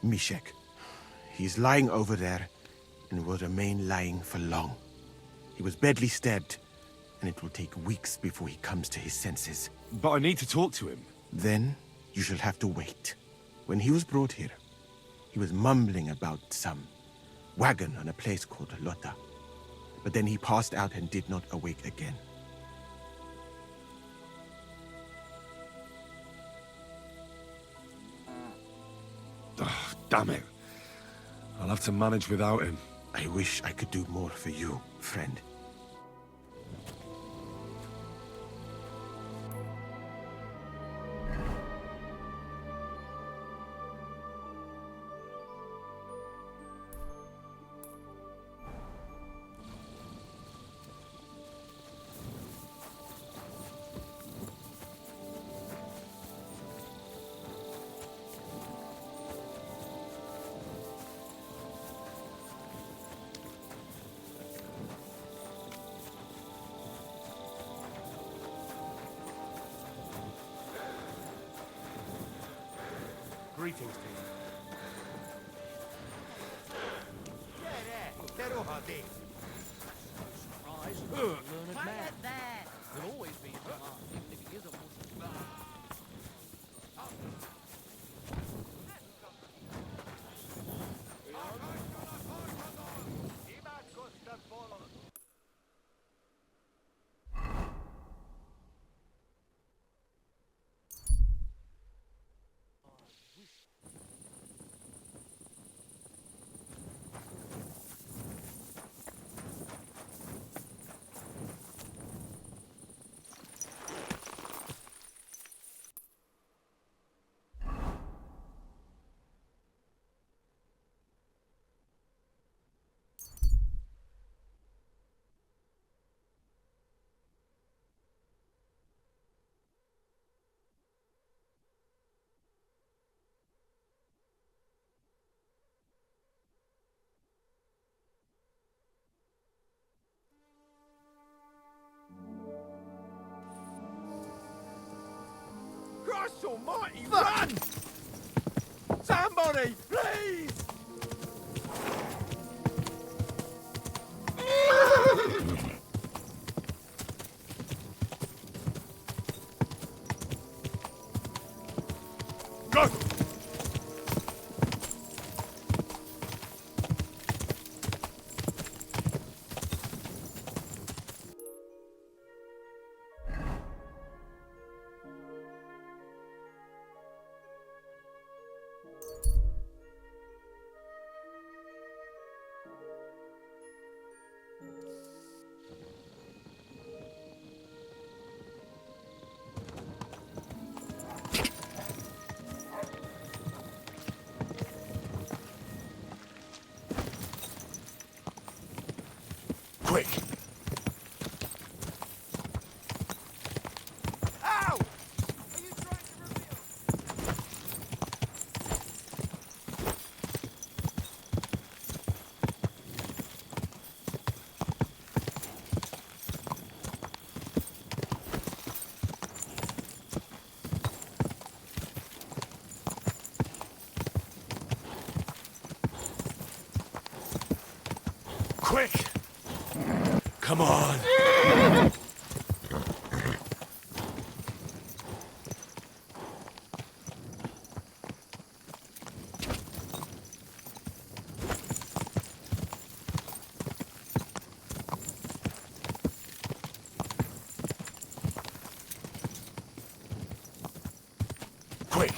Mishek. He's lying over there and will remain lying for long. He was badly stabbed, and it will take weeks before he comes to his senses. But I need to talk to him. Then you shall have to wait. When he was brought here, he was mumbling about some wagon on a place called Lota. But then he passed out and did not awake again. Oh, damn it. I'll have to manage without him. I wish I could do more for you, friend. Greetings to you. Quiet there! He'll always be in command, even if he isn't one. Christ almighty, run! Somebody, please! Go! Quick! Ow! Are you trying to reveal? Quick! Come on! Quick!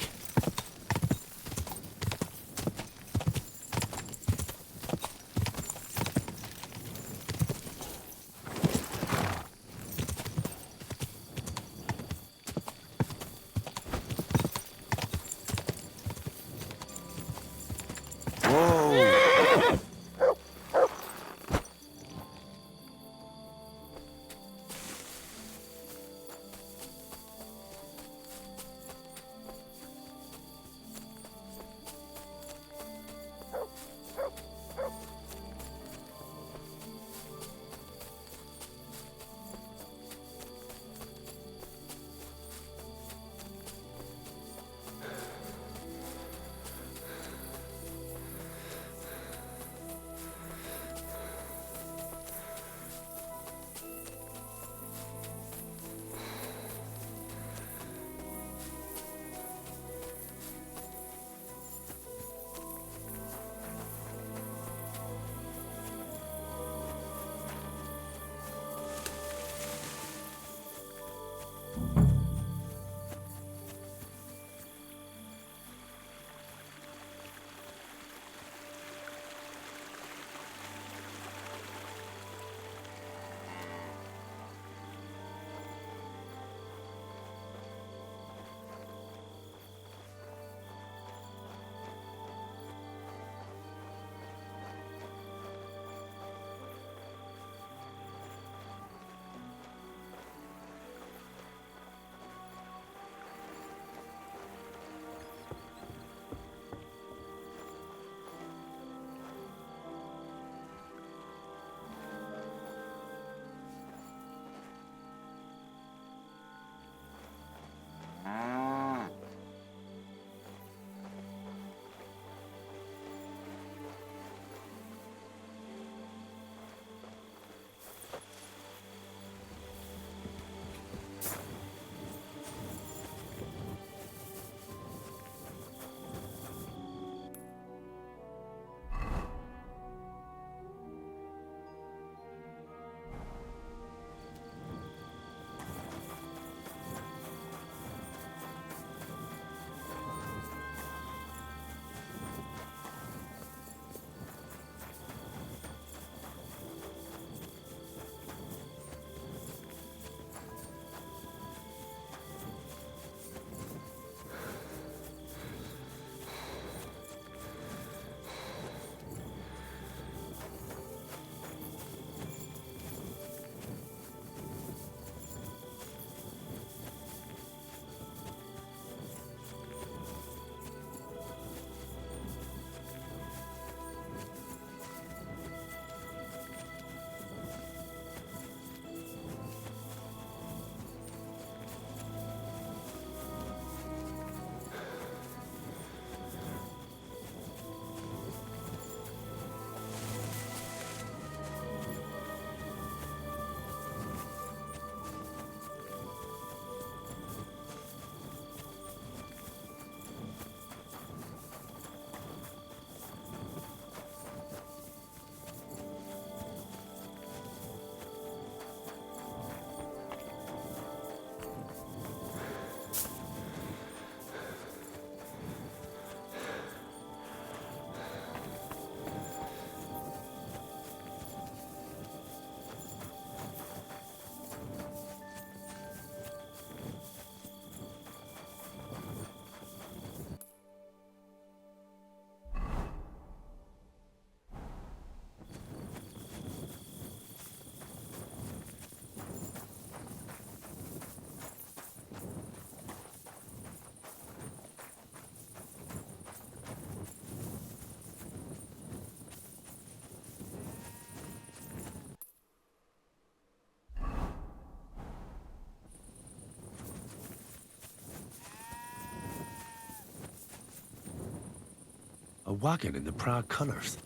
A wagon in the proud colours.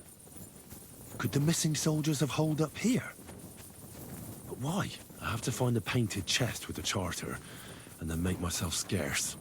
Could the missing soldiers have holed up here? But why? I have to find the painted chest with the charter, and then make myself scarce.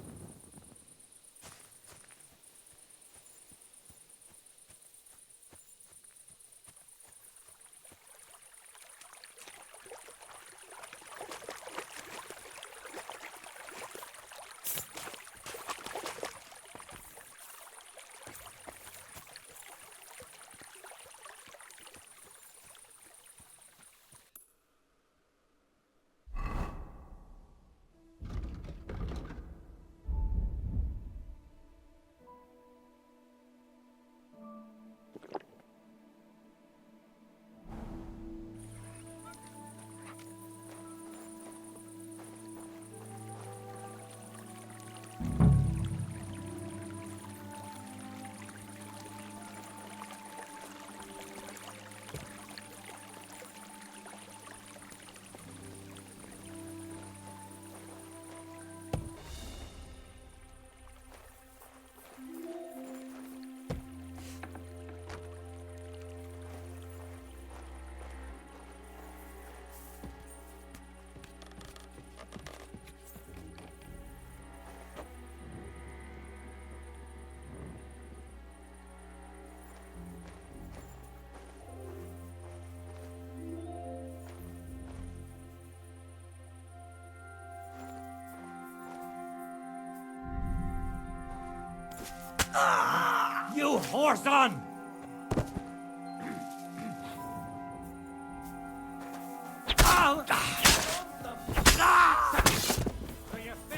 You whoreson!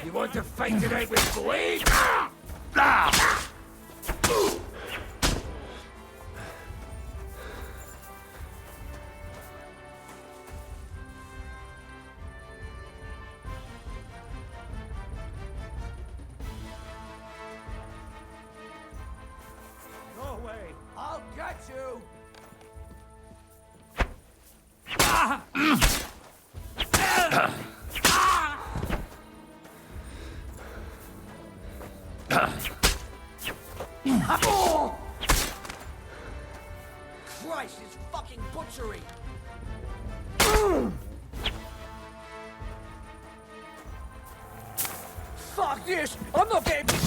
You want to fight tonight with blade? No way! I'll get you! Christ, it's fucking butchery! Fuck this! I'm not getting...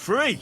free!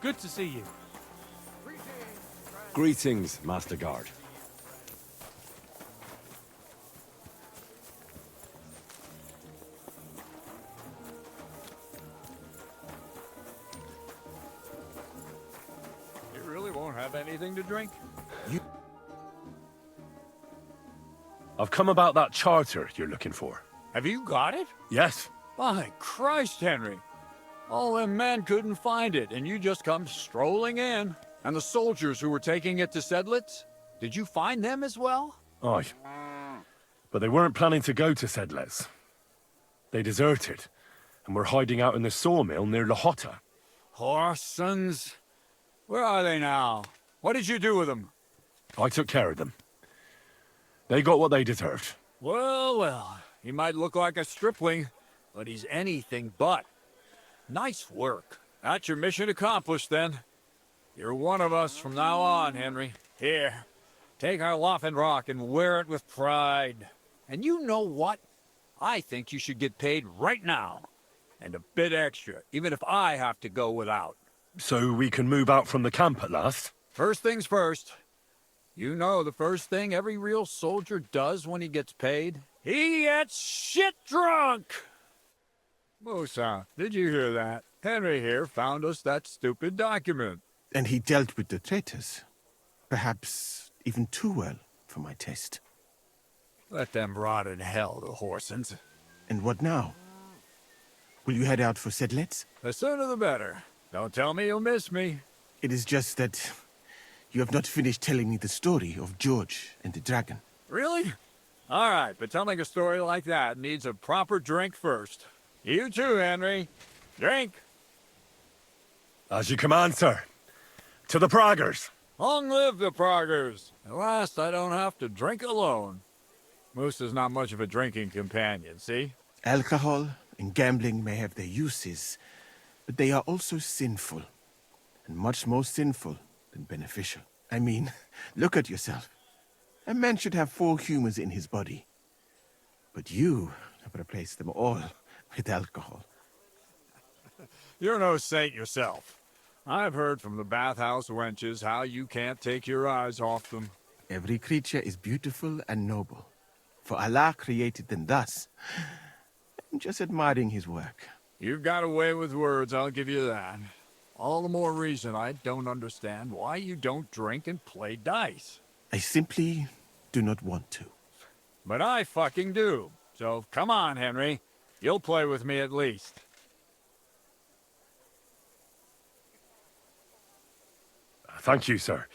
Good to see you. Greetings, Master Guard. You really won't have anything to drink? I've come about that charter you're looking for. Have you got it? Yes. By Christ, Henry. All them men couldn't find it, and you just come strolling in. And the soldiers who were taking it to Sedlitz? Did you find them as well? Aye. But they weren't planning to go to Sedlitz. They deserted, and were hiding out in the sawmill near Lahota. Horsons. Where are they now? What did you do with them? I took care of them. They got what they deserved. Well, well. He might look like a stripling, but he's anything but. Nice work. That's your mission accomplished, then. You're one of us from now on, Henry. Here, take our Laughing Rock and wear it with pride. And you know what? I think you should get paid right now. And a bit extra, even if I have to go without. So we can move out from the camp at last? First things first. You know the first thing every real soldier does when he gets paid? He gets shit drunk! Musa, did you hear that? Henry here found us that stupid document. And he dealt with the traitors. Perhaps even too well for my taste. Let them rot in hell, the Horsons. And what now? Will you head out for Sedlitz? The sooner the better. Don't tell me you'll miss me. It is just that you have not finished telling me the story of George and the dragon. Really? All right, but telling a story like that needs a proper drink first. You too, Henry. Drink. As you command, sir. To the Praggers. Long live the Praggers. At last, I don't have to drink alone. Moose is not much of a drinking companion, see? Alcohol and gambling may have their uses, but they are also sinful. And much more sinful than beneficial. I mean, look at yourself. A man should have 4 humors in his body. But you have replaced them all with alcohol. You're no saint yourself. I've heard from the bathhouse wenches how you can't take your eyes off them. Every creature is beautiful and noble. For Allah created them thus. I'm just admiring his work. You've got a way with words, I'll give you that. All the more reason I don't understand why you don't drink and play dice. I simply do not want to. But I fucking do. So come on, Henry. You'll play with me at least. Thank you, sir.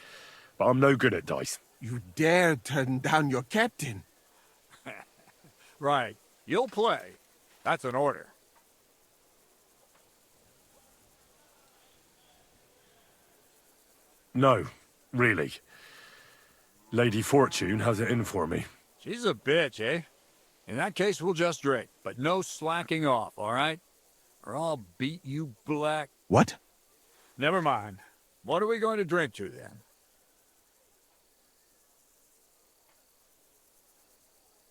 But I'm no good at dice. You dare turn down your captain? Right. You'll play. That's an order. No, really. Lady Fortune has it in for me. She's a bitch, eh? In that case, we'll just drink. But no slacking off, all right? Or I'll beat you black. What? Never mind. What are we going to drink to, then?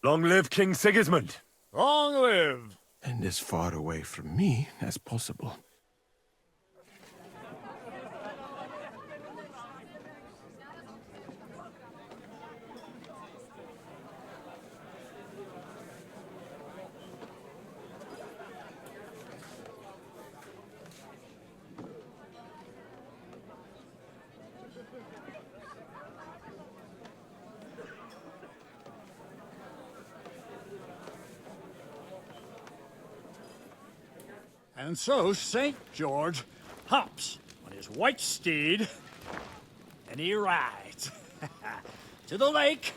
Long live King Sigismund! Long live! And as far away from me as possible. And so St. George hops on his white steed, and he rides to the lake,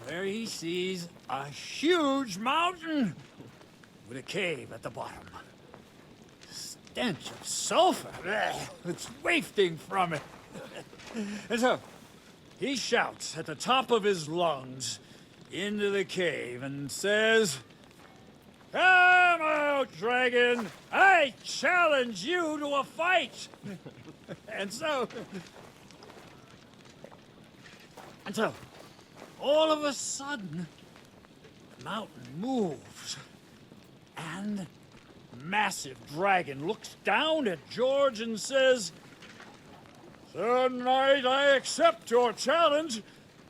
where he sees a huge mountain with a cave at the bottom. Stench of sulfur, it's wafting from it. And so he shouts at the top of his lungs into the cave and says, "Come out, dragon! I challenge you to a fight!" And so, all of a sudden, the mountain moves, and massive dragon looks down at George and says, "Sir Knight, I accept your challenge,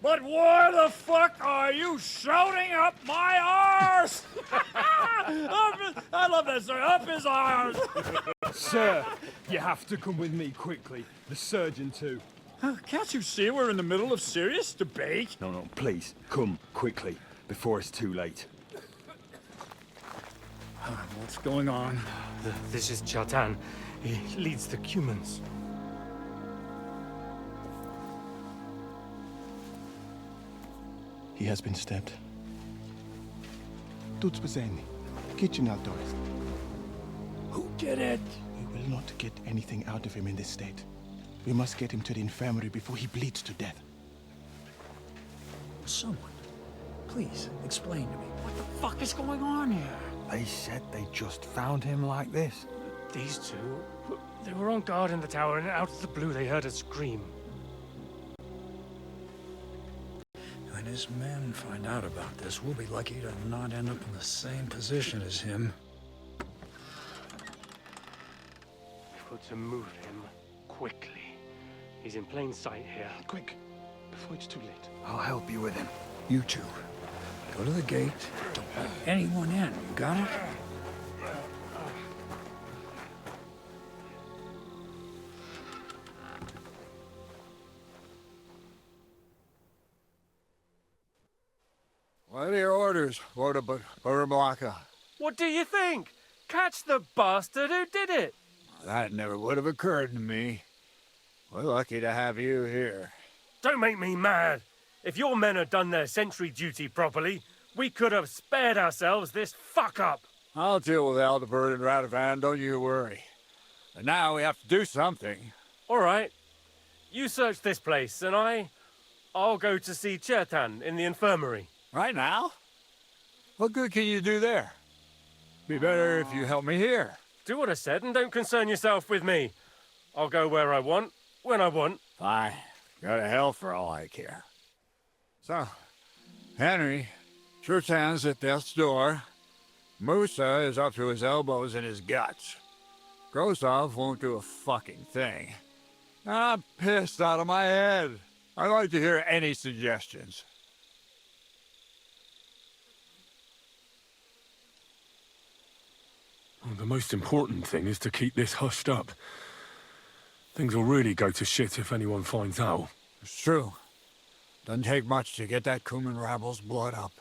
but why the fuck are you shouting up my arse?" I love that, sir. Up his arse. Sir, you have to come with me quickly. The surgeon too. Can't you see we're in the middle of serious debate? No, please, come quickly, before it's too late. What's going on? This is Chatan. He leads the Cumans. He has been stabbed. Tuts Bazeni, kitchen outdoors. Who did it? We will not get anything out of him in this state. We must get him to the infirmary before he bleeds to death. Someone, please explain to me. What the fuck is going on here? They said they just found him like this. These two, they were on guard in the tower, and out of the blue they heard a scream. When his men find out about this, we'll be lucky to not end up in the same position as him. We've got to move him quickly. He's in plain sight here. Quick, before it's too late. I'll help you with him. You two, go to the gate. Don't let anyone in. You got it? What are your orders, Lord Burblaka? What do you think? Catch the bastard who did it! That never would have occurred to me. We're lucky to have you here. Don't make me mad. If your men had done their sentry duty properly, we could have spared ourselves this fuck-up. I'll deal with Aldebert and Radovan, don't you worry. And now we have to do something. All right. You search this place, and I'll go to see Chertan in the infirmary. Right now? What good can you do there? Be better if you help me here. Do what I said and don't concern yourself with me. I'll go where I want, when I want. Fine. Go to hell for all I care. So, Henry, Chertan's at death's door. Musa is up to his elbows in his guts. Grosov won't do a fucking thing. I'm pissed out of my head. I'd like to hear any suggestions. Well, the most important thing is to keep this hushed up. Things will really go to shit if anyone finds out. It's true. Doesn't take much to get that Cuman rabble's blood up.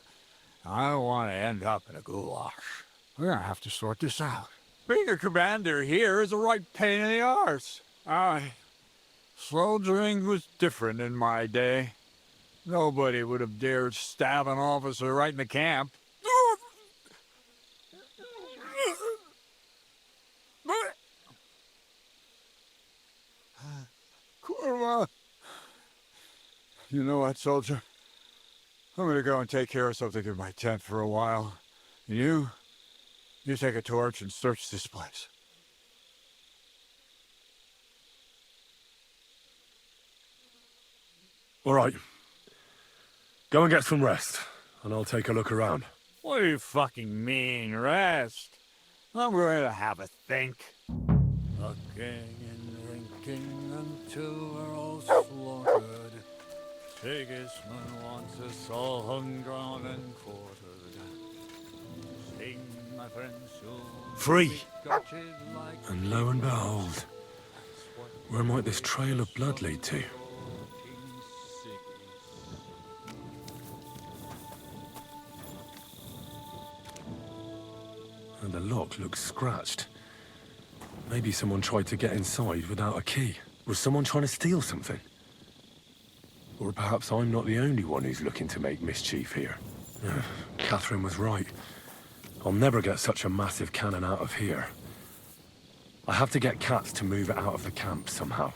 I don't want to end up in a goulash. We're gonna have to sort this out. Being a commander here is a right pain in the arse. Soldiering was different in my day. Nobody would have dared stab an officer right in the camp. Kurva! You know what, soldier? I'm gonna go and take care of something in my tent for a while. You take a torch and search this place. All right. Go and get some rest, and I'll take a look around. What do you fucking mean, rest? I'm going to have a think. Looking and drinking until we're all slaughtered. Sigismund wants us all hung, drawn, and quartered. Sing, my friends, Free! And lo and behold, where might this trail of blood lead to? And the lock looks scratched. Maybe someone tried to get inside without a key. Was someone trying to steal something? Or perhaps I'm not the only one who's looking to make mischief here. Catherine was right. I'll never get such a massive cannon out of here. I have to get Cats to move it out of the camp somehow.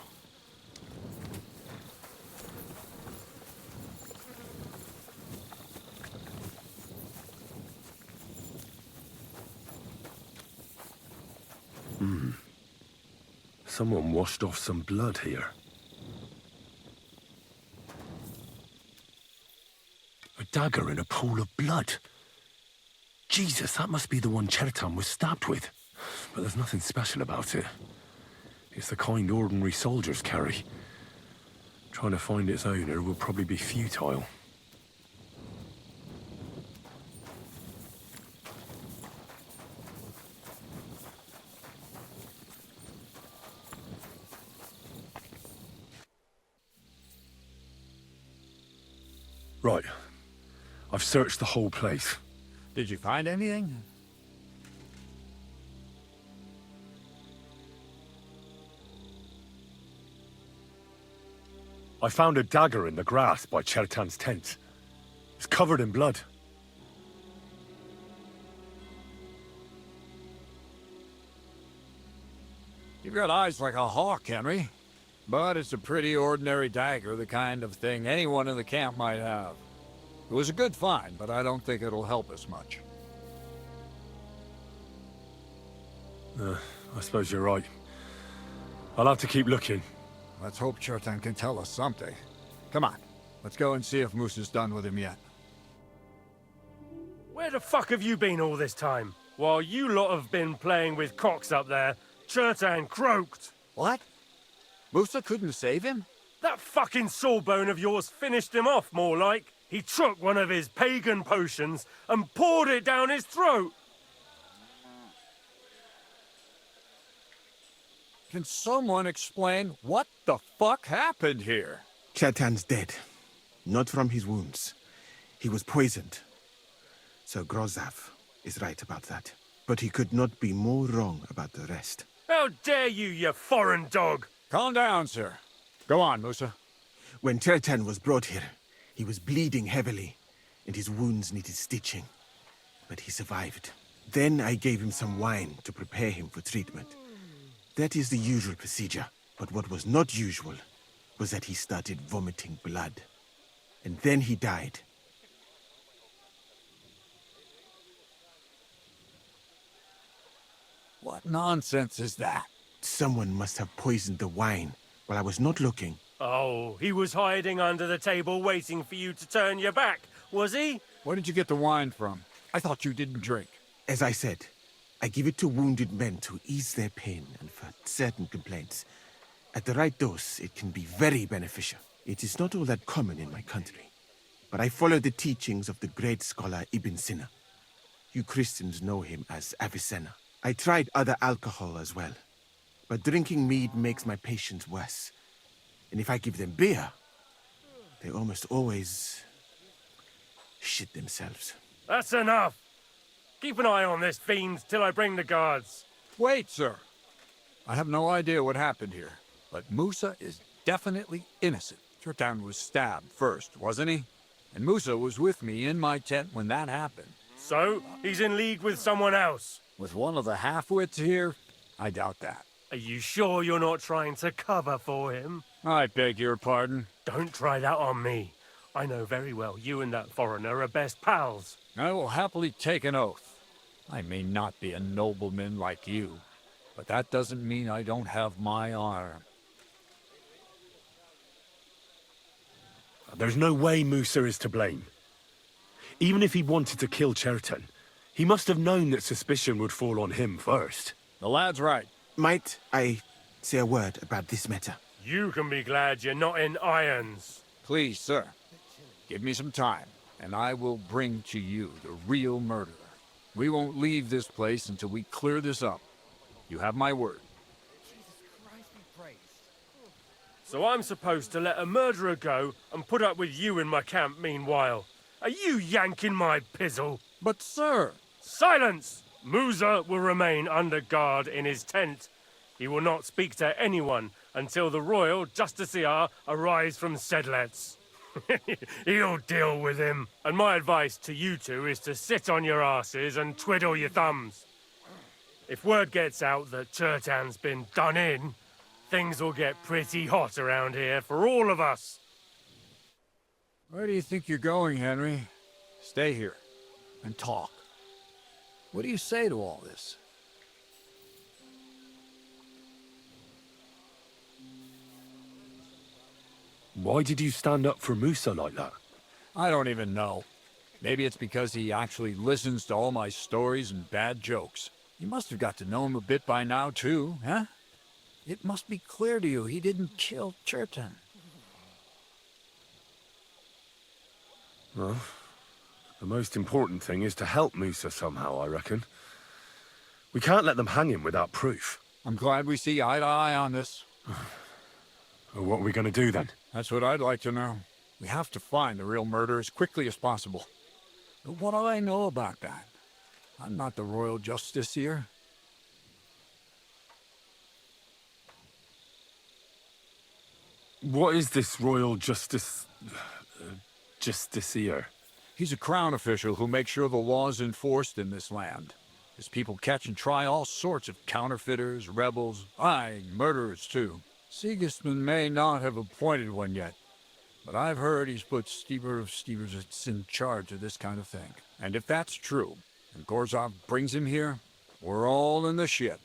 Someone washed off some blood here. A dagger in a pool of blood. Jesus, that must be the one Chertan was stabbed with. But there's nothing special about it. It's the kind ordinary soldiers carry. Trying to find its owner will probably be futile. Right. I've searched the whole place. Did you find anything? I found a dagger in the grass by Chertan's tent. It's covered in blood. You've got eyes like a hawk, Henry. But it's a pretty ordinary dagger, the kind of thing anyone in the camp might have. It was a good find, but I don't think it'll help us much. I suppose you're right. I'll have to keep looking. Let's hope Chertan can tell us something. Come on, let's go and see if Moose is done with him yet. Where the fuck have you been all this time? While you lot have been playing with cocks up there, Chertan croaked. What? Musa couldn't save him? That fucking sawbone of yours finished him off, more like. He took one of his pagan potions and poured it down his throat. Can someone explain what the fuck happened here? Chertan's dead. Not from his wounds. He was poisoned. So Grozav is right about that. But he could not be more wrong about the rest. How dare you, you foreign dog! Calm down, sir. Go on, Musa. When Chertan was brought here, he was bleeding heavily, and his wounds needed stitching. But he survived. Then I gave him some wine to prepare him for treatment. That is the usual procedure. But what was not usual was that he started vomiting blood. And then he died. What nonsense is that? Someone must have poisoned the wine while I was not looking. Oh, he was hiding under the table waiting for you to turn your back, was he? Where did you get the wine from? I thought you didn't drink. As I said, I give it to wounded men to ease their pain and for certain complaints. At the right dose, it can be very beneficial. It is not all that common in my country, but I follow the teachings of the great scholar Ibn Sina. You Christians know him as Avicenna. I tried other alcohol as well, but drinking mead makes my patients worse. And if I give them beer, they almost always shit themselves. That's enough! Keep an eye on this fiend till I bring the guards. Wait, sir. I have no idea what happened here, but Musa is definitely innocent. Chertan was stabbed first, wasn't he? And Musa was with me in my tent when that happened. So, he's in league with someone else? With one of the half-wits here? I doubt that. Are you sure you're not trying to cover for him? I beg your pardon. Don't try that on me. I know very well you and that foreigner are best pals. I will happily take an oath. I may not be a nobleman like you, but that doesn't mean I don't have my honor. There's no way Musa is to blame. Even if he wanted to kill Chertan, he must have known that suspicion would fall on him first. The lad's right. Might I say a word about this matter? You can be glad you're not in irons. Please, sir. Give me some time, and I will bring to you the real murderer. We won't leave this place until we clear this up. You have my word. So I'm supposed to let a murderer go and put up with you in my camp meanwhile. Are you yanking my pizzle? But, sir... Silence! Musa will remain under guard in his tent. He will not speak to anyone until the royal justiciar arrives from Sedlets. He'll deal with him. And my advice to you two is to sit on your asses and twiddle your thumbs. If word gets out that Chertan's been done in, things will get pretty hot around here for all of us. Where do you think you're going, Henry? Stay here and talk. What do you say to all this? Why did you stand up for Musa like that? I don't even know. Maybe it's because he actually listens to all my stories and bad jokes. You must have got to know him a bit by now, too, huh? It must be clear to you he didn't kill Chertan. Well, the most important thing is to help Musa somehow, I reckon. We can't let them hang him without proof. I'm glad we see eye to eye on this. Well, what are we going to do then? That's what I'd like to know. We have to find the real murderer as quickly as possible. But what do I know about that? I'm not the royal justiciar. What is this royal justiciar? He's a crown official who makes sure the law is enforced in this land. His people catch and try all sorts of counterfeiters, rebels, aye, murderers too. Sigismund may not have appointed one yet, but I've heard he's put Steber of Stebersitz in charge of this kind of thing. And if that's true, and Gorzov brings him here, we're all in the shit.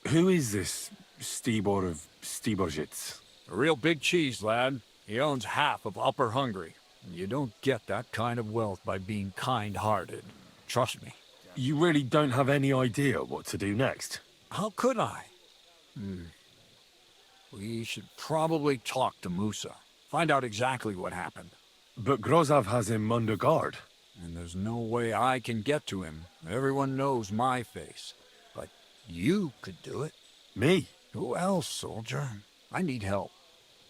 Who is this Stebor of Stebersitz? A real big cheese, lad. He owns half of Upper Hungary. And you don't get that kind of wealth by being kind-hearted. Trust me. You really don't have any idea what to do next? How could I? We should probably talk to Musa. Find out exactly what happened. But Grozov has him under guard. And there's no way I can get to him. Everyone knows my face. But you could do it. Me? Who else, soldier? I need help.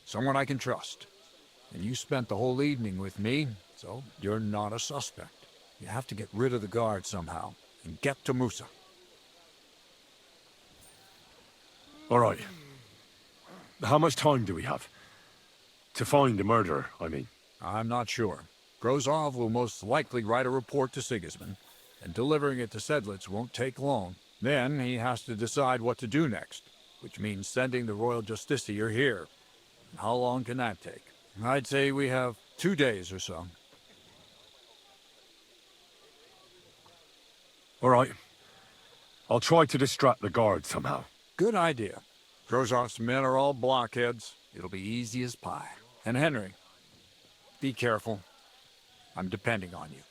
Someone I can trust. And you spent the whole evening with me, so you're not a suspect. You have to get rid of the guard somehow, and get to Musa. All right. How much time do we have? To find the murderer, I mean. I'm not sure. Grozov will most likely write a report to Sigismund, and delivering it to Sedlitz won't take long. Then he has to decide what to do next, which means sending the royal justiciar here. How long can that take? I'd say we have 2 days or so. All right. I'll try to distract the guard somehow. Good idea. Grozov's men are all blockheads. It'll be easy as pie. And Henry, be careful. I'm depending on you.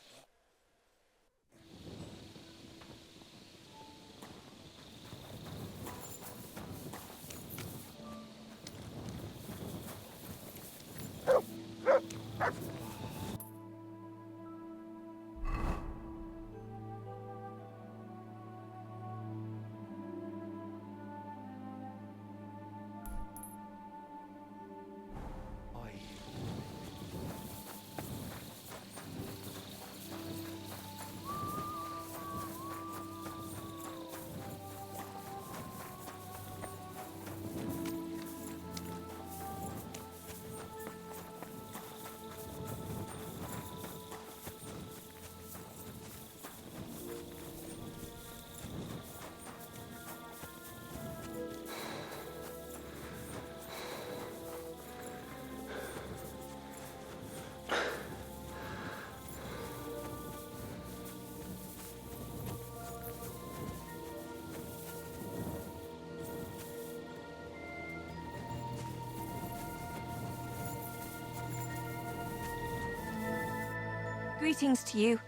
Greetings to you.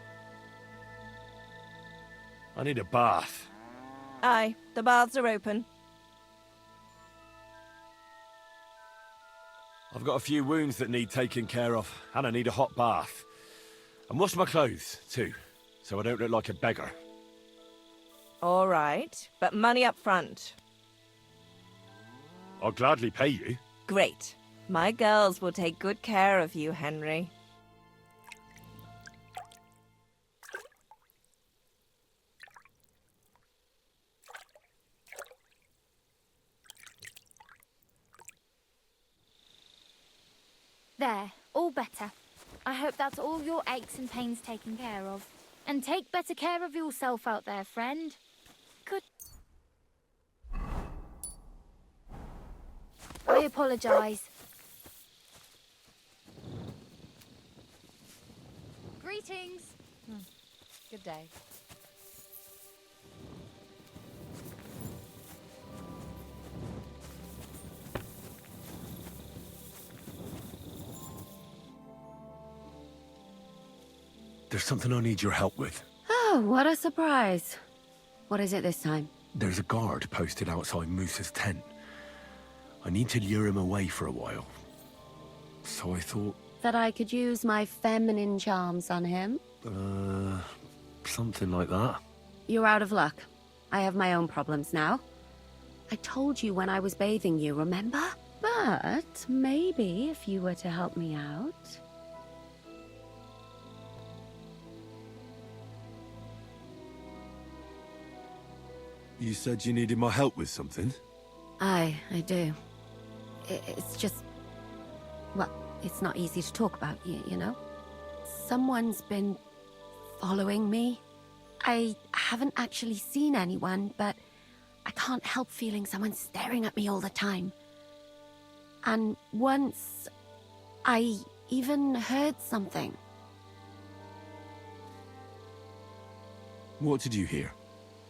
I need a bath. Aye, the baths are open. I've got a few wounds that need taking care of, and I need a hot bath. And wash my clothes, too, so I don't look like a beggar. All right, but money up front. I'll gladly pay you. Great. My girls will take good care of you, Henry. There, all better. I hope that's all your aches and pains taken care of. And take better care of yourself out there, friend. Good. I apologise. Greetings. Good day. There's something I need your help with. Oh, what a surprise. What is it this time? There's a guard posted outside Moose's tent. I need to lure him away for a while. So I thought... That I could use my feminine charms on him? Something like that. You're out of luck. I have my own problems now. I told you when I was bathing you, remember? But maybe if you were to help me out... You said you needed my help with something? I do. It's just... Well, it's not easy to talk about, you know? Someone's been following me. I haven't actually seen anyone, but I can't help feeling someone staring at me all the time. And once, I even heard something. What did you hear?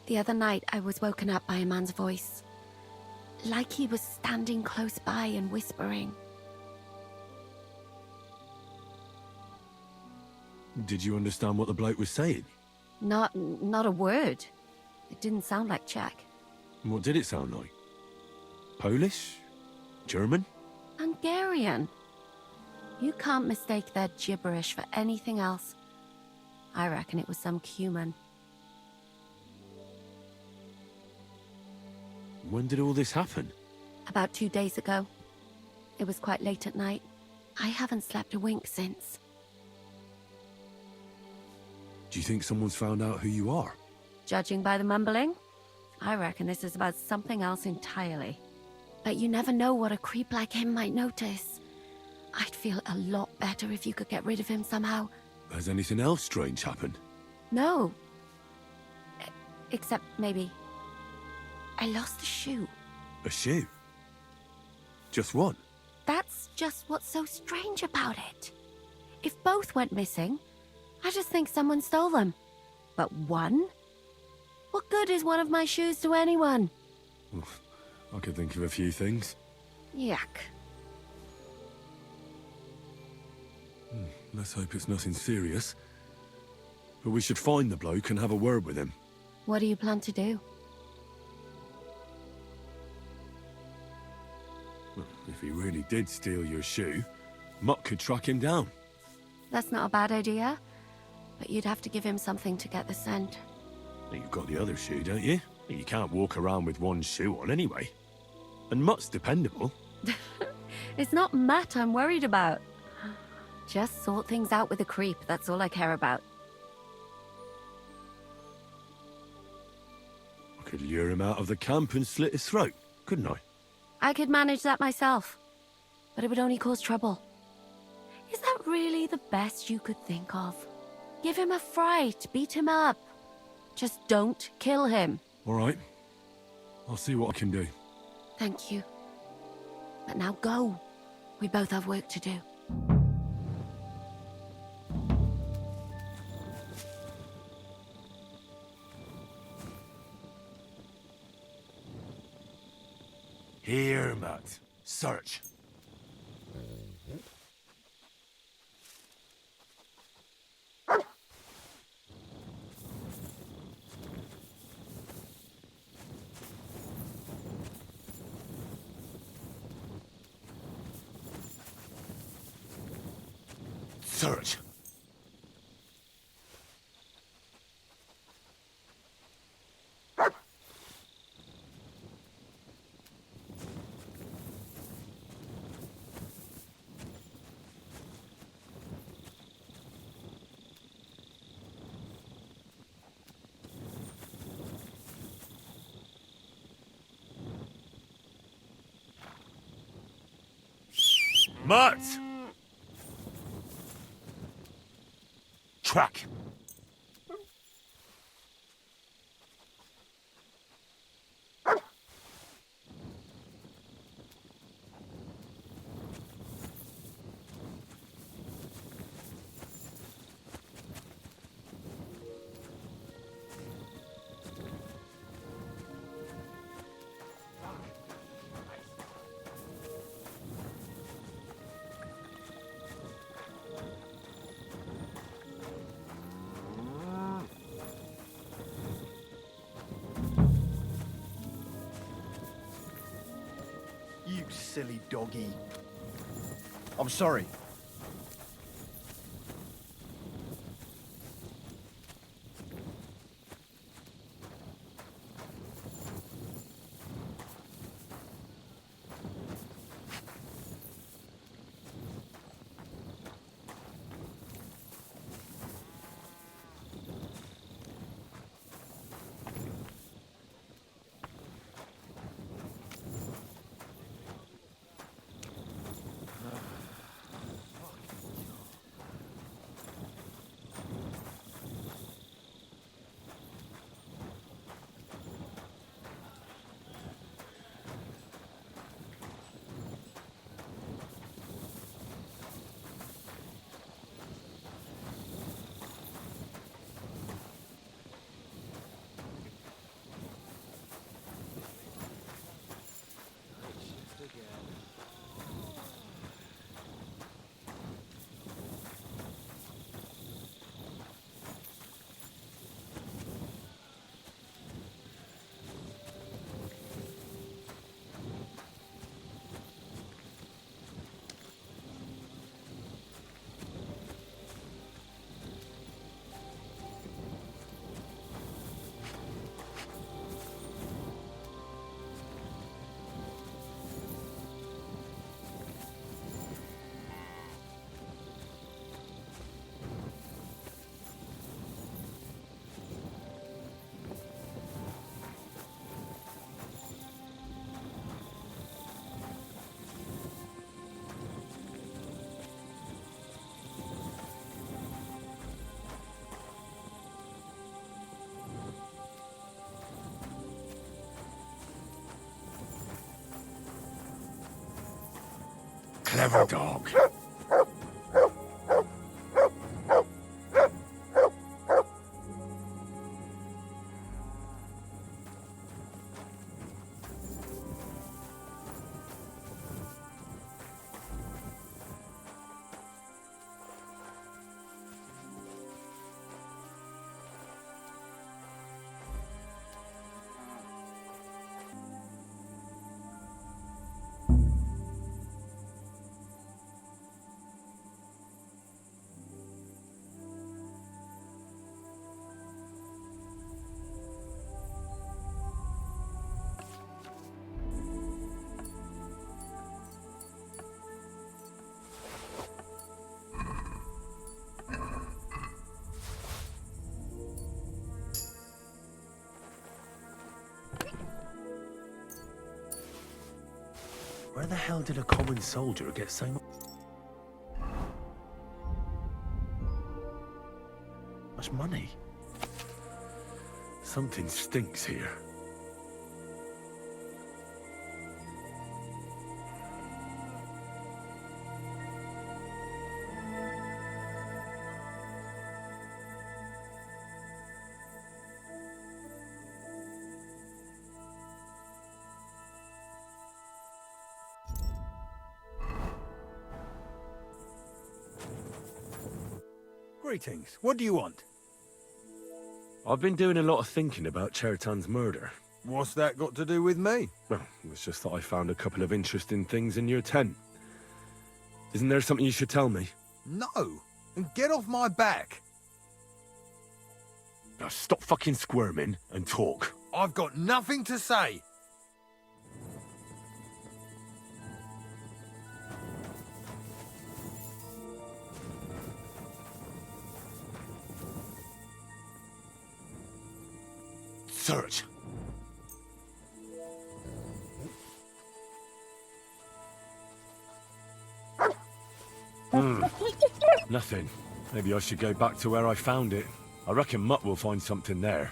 The other night, I was woken up by a man's voice. Like he was standing close by and whispering. Did you understand what the bloke was saying? Not a word. It didn't sound like Czech. What did it sound like? Polish? German? Hungarian. You can't mistake their gibberish for anything else. I reckon it was some Cuman. When did all this happen? About 2 days ago. It was quite late at night. I haven't slept a wink since. Do you think someone's found out who you are? Judging by the mumbling, I reckon this is about something else entirely. But you never know what a creep like him might notice. I'd feel a lot better if you could get rid of him somehow. Has anything else strange happened? No. Except maybe... I lost a shoe. A shoe? Just one? That's just what's so strange about it. If both went missing, I just think someone stole them. But one? What good is one of my shoes to anyone? I could think of a few things. Yuck. Let's hope it's nothing serious. But we should find the bloke and have a word with him. What do you plan to do? If he really did steal your shoe, Mutt could track him down. That's not a bad idea. But you'd have to give him something to get the scent. You've got the other shoe, don't you? You can't walk around with one shoe on anyway. And Mutt's dependable. It's not Matt I'm worried about. Just sort things out with a creep, that's all I care about. I could lure him out of the camp and slit his throat, couldn't I? I could manage that myself, but it would only cause trouble. Is that really the best you could think of? Give him a fright, beat him up. Just don't kill him. All right. I'll see what I can do. Thank you. But now go. We both have work to do. Here, Matt. Search. Search. Mutt! Track. You silly doggy. I'm sorry. Clever dog. Where the hell did a common soldier get so much money? Something stinks here. Greetings. What do you want? I've been doing a lot of thinking about Chertan's murder. What's that got to do with me? Well, it's just that I found a couple of interesting things in your tent. Isn't there something you should tell me? No. and get off my back. Now stop fucking squirming and talk. I've got nothing to say. Search. Nothing. Maybe I should go back to where I found it. I reckon Mutt will find something there.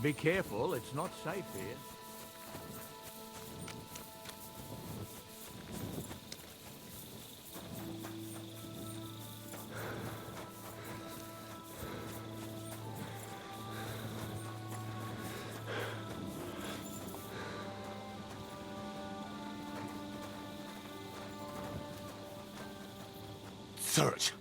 Be careful, it's not safe here. Search.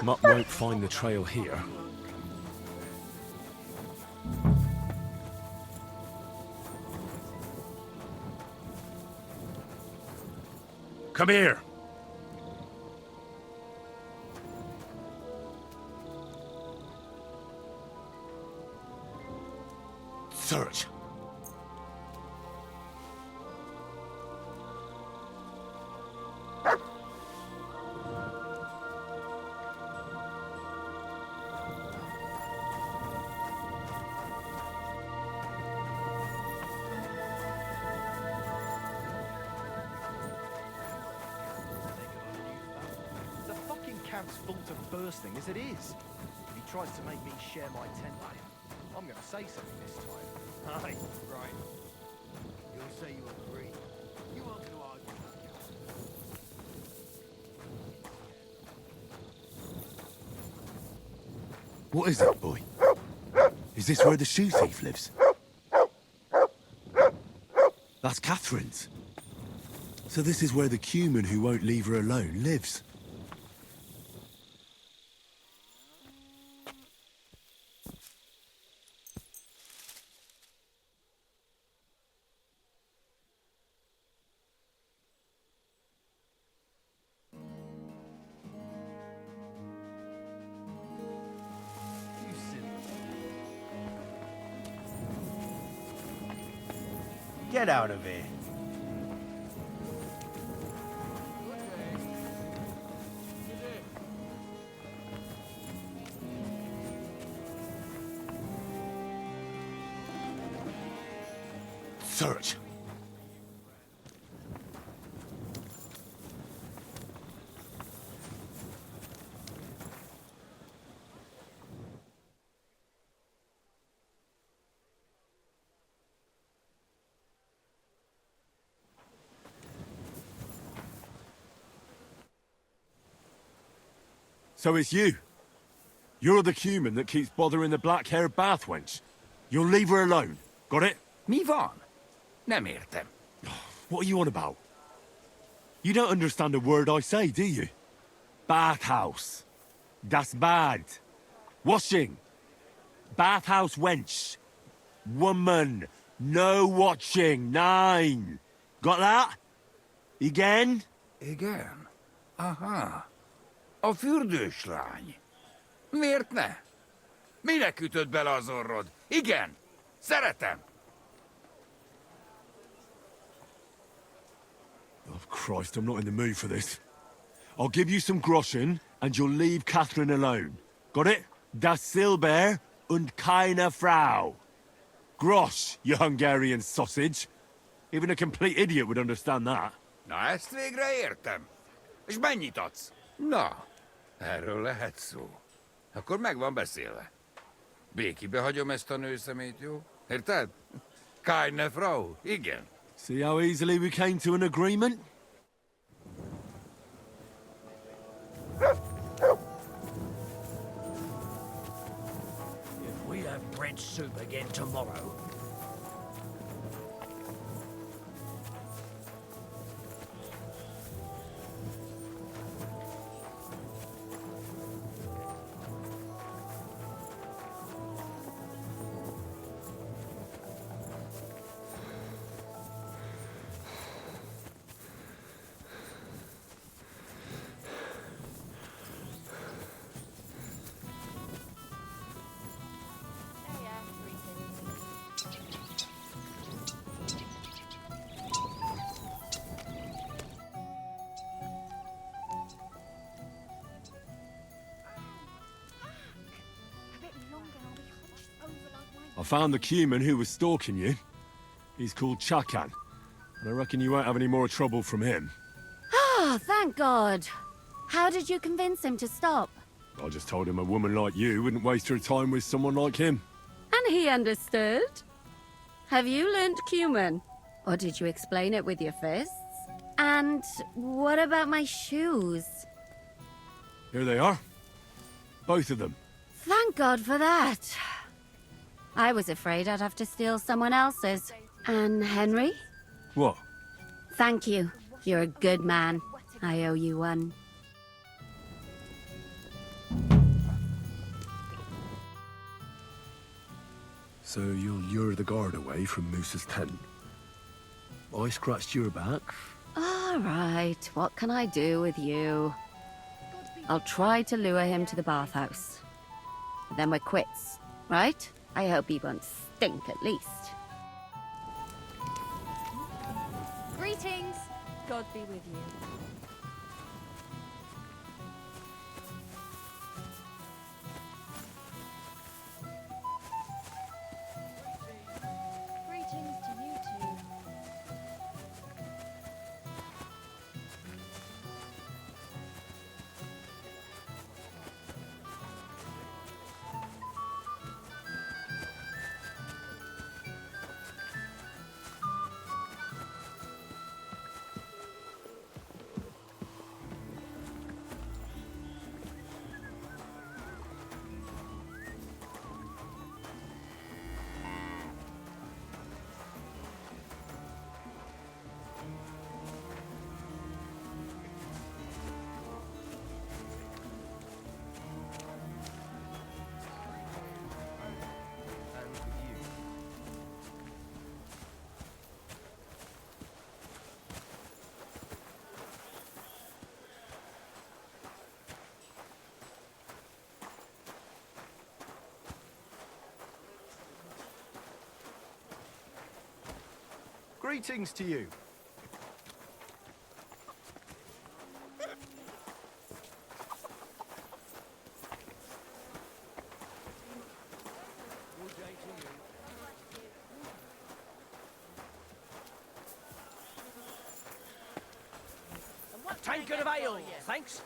Mutt won't find the trail here. Come here. Search. The fucking camp's full to bursting as it is. If he tries to make me share my tent with him, I'm gonna say something this time. Aye, right. You'll say you agree. You aren't gonna argue that. What is it, boy? Is this where the shoe thief lives? That's Catherine's. So this is where the cumin who won't leave her alone lives. Get out of here. Search. So it's you. You're the cumin that keeps bothering the black-haired bath wench. You'll leave her alone. Got it? Mi van? Nem értem. What are you on about? You don't understand a word I say, do you? Bathhouse. Das bad. Washing. Bathhouse wench. Woman. No watching. 9. Got that? Igen? Igen? Aha. A fürdős lány. Miért ne? Minek ütött bele az orrod? Igen. Szeretem. Oh, Christ, I'm not in the mood for this. I'll give you some groschen, and you'll leave Catherine alone. Got it? Das Silber und keine Frau. Grosch, you Hungarian sausage. Even a complete idiot would understand that. Na, ezt végre értem. És mennyit adsz? Na, erről lehet szó. Akkor meg van beszélve. Békibe hagyom ezt a nőszemét, jó? Érted? Keine Frau, igen. See how easily we came to an agreement? If we have bread soup again tomorrow... I found the Cuman who was stalking you. He's called Chakan, and I reckon you won't have any more trouble from him. Ah, thank God. How did you convince him to stop? I just told him a woman like you wouldn't waste her time with someone like him. And he understood? Have you learnt Cuman? Or did you explain it with your fists? And what about my shoes? Here they are. Both of them. Thank God for that. I was afraid I'd have to steal someone else's. And Henry? What? Thank you. You're a good man. I owe you one. So you'll lure the guard away from Moose's tent? I scratched your back. All right, what can I do with you? I'll try to lure him to the bathhouse. But then we're quits, right? I hope he won't stink at least. Greetings. God be with you. Greetings to you too. Greetings to you. Tankard of ale, thanks.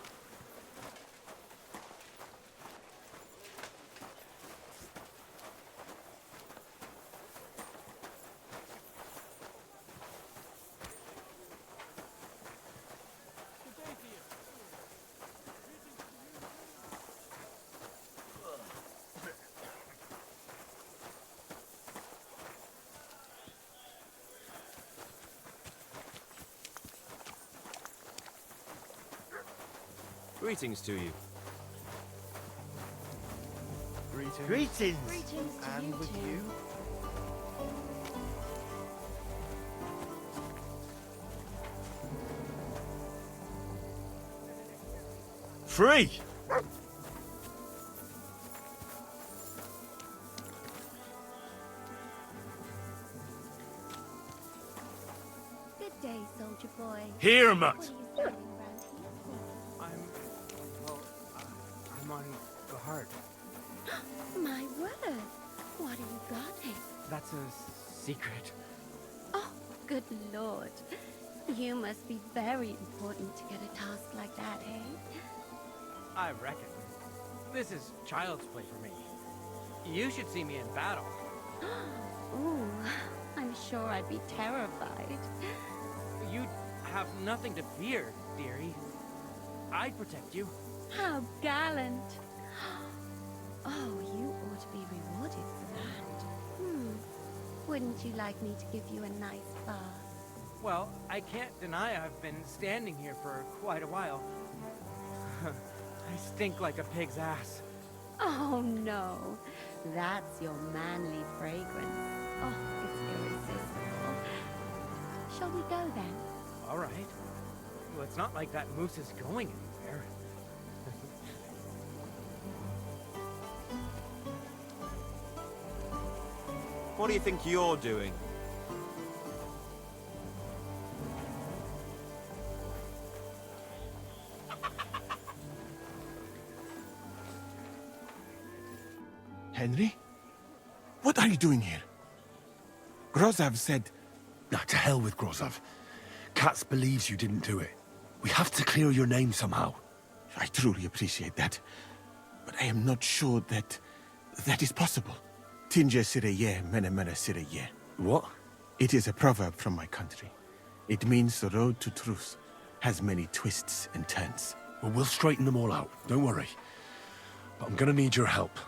Greetings to you. Greetings. Greetings to And you with too. you. Free! Good day, soldier boy. Here, What mutt. are you standing around here I'm on guard. for? My word. What are you guarding? That's a secret. Oh, good lord. You must be very important to get a task like that, eh? I reckon. This is child's play for me. You should see me in battle. Ooh, I'm sure I'd be terrified. You'd have nothing to fear, dearie. I'd protect you. How gallant. Oh, you ought to be rewarded for that. Wouldn't you like me to give you a nice bath? Well, I can't deny I've been standing here for quite a while. I stink like a pig's ass. Oh, no. That's your manly fragrance. Oh, it's irresistible. Shall we go then? All right. Well, it's not like that moose is going anywhere. What do you think you're doing? Henry? What are you doing here? Grozov said... Nah, to hell with Grozov. Katz believes you didn't do it. We have to clear your name somehow. I truly appreciate that. But I am not sure that is possible. Tinja sireye, mene mene sireye. What? It is a proverb from my country. It means the road to truth has many twists and turns. Well, we'll straighten them all out. Don't worry. But I'm gonna need your help.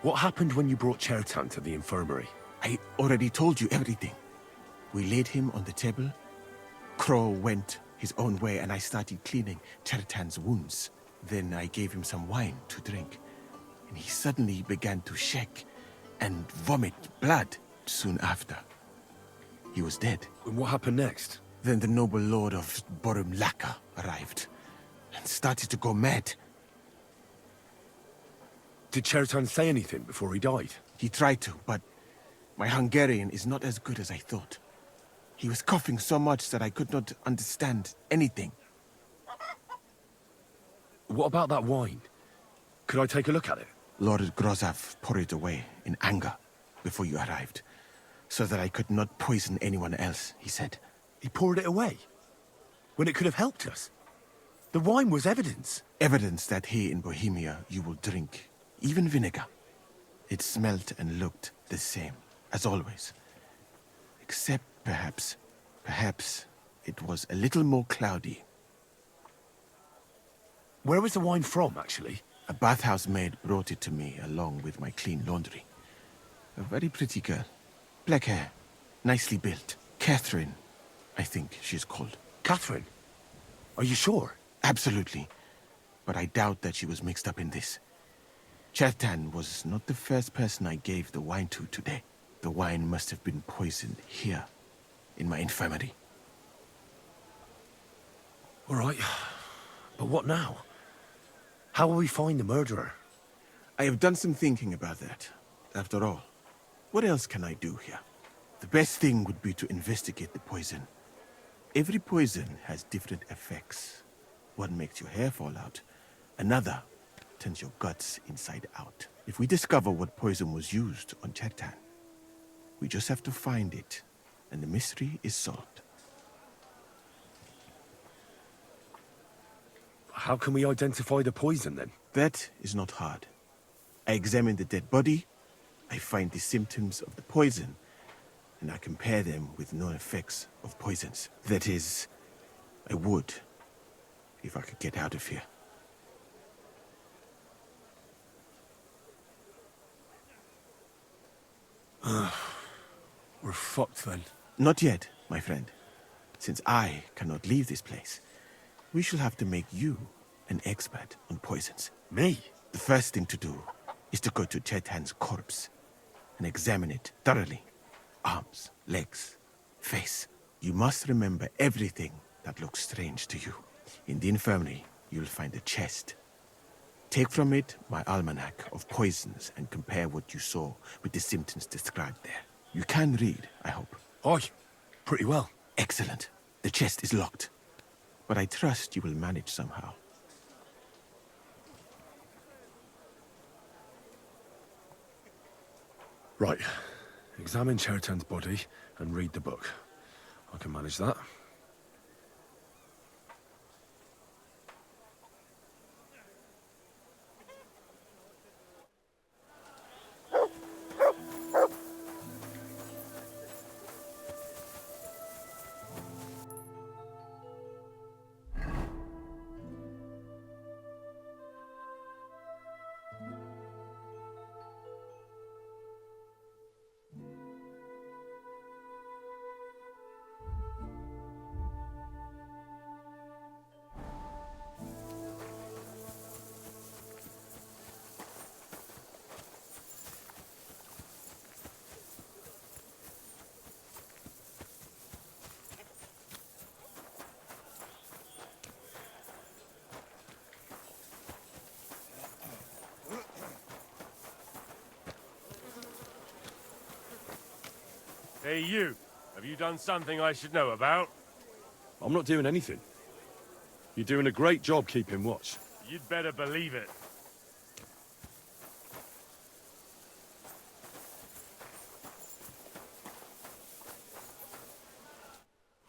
What happened when you brought Chertan to the infirmary? I already told you everything. We laid him on the table. Crow went his own way and I started cleaning Chertan's wounds. Then I gave him some wine to drink. And he suddenly began to shake and vomit blood soon after. He was dead. And what happened next? Then the noble lord of Borum Laka arrived and started to go mad. Did Chertan say anything before he died? He tried to, but my Hungarian is not as good as I thought. He was coughing so much that I could not understand anything. What about that wine? Could I take a look at it? Lord Grozov poured it away in anger before you arrived, so that I could not poison anyone else, he said. He poured it away? When it could have helped us? The wine was evidence. Evidence that here in Bohemia you will drink even vinegar. It smelt and looked the same, as always. Except perhaps it was a little more cloudy. Where was the wine from, actually? A bathhouse maid brought it to me along with my clean laundry. A very pretty girl. Black hair, nicely built. Catherine, I think she's called. Catherine? Are you sure? Absolutely. But I doubt that she was mixed up in this. Chertan was not the first person I gave the wine to today. The wine must have been poisoned here, in my infirmary. All right. But what now? How will we find the murderer? I have done some thinking about that. After all, what else can I do here? The best thing would be to investigate the poison. Every poison has different effects. One makes your hair fall out. Another turns your guts inside out. If we discover what poison was used on Chertan, we just have to find it, and the mystery is solved. How can we identify the poison, then? That is not hard. I examine the dead body, I find the symptoms of the poison, and I compare them with known effects of poisons. That is, I would, if I could get out of here. We're fucked, then. Not yet, my friend. Since I cannot leave this place, we shall have to make you an expert on poisons. Me? The first thing to do is to go to Chertan's corpse and examine it thoroughly. Arms, legs, face. You must remember everything that looks strange to you. In the infirmary, you'll find a chest. Take from it my almanac of poisons and compare what you saw with the symptoms described there. You can read, I hope. Aye, pretty well. Excellent. The chest is locked, but I trust you will manage somehow. Right. Examine Chertan's body and read the book. I can manage that. Hey, you. Have you done something I should know about? I'm not doing anything. You're doing a great job keeping watch. You'd better believe it.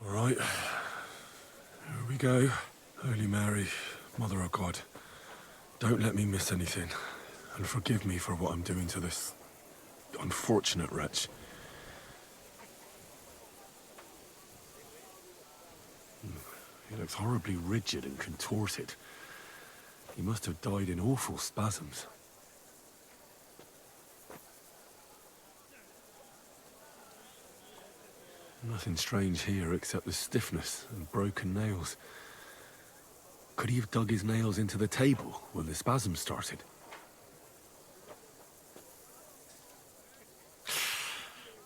All right. Here we go. Holy Mary, Mother of God, don't let me miss anything. And forgive me for what I'm doing to this unfortunate wretch. He looks horribly rigid and contorted. He must have died in awful spasms. Nothing strange here except the stiffness and broken nails. Could he have dug his nails into the table when the spasms started?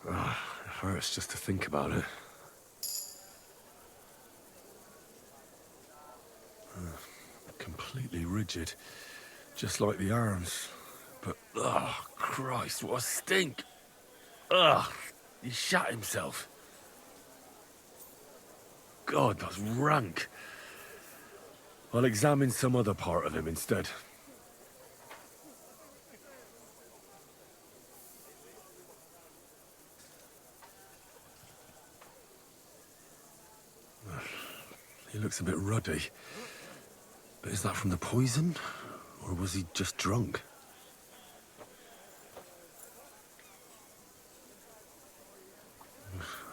It hurts just to think about it. Completely rigid, just like the arms. But, oh, Christ, what a stink! Ugh, he shat himself. God, that's rank. I'll examine some other part of him instead. He looks a bit ruddy. But is that from the poison? Or was he just drunk?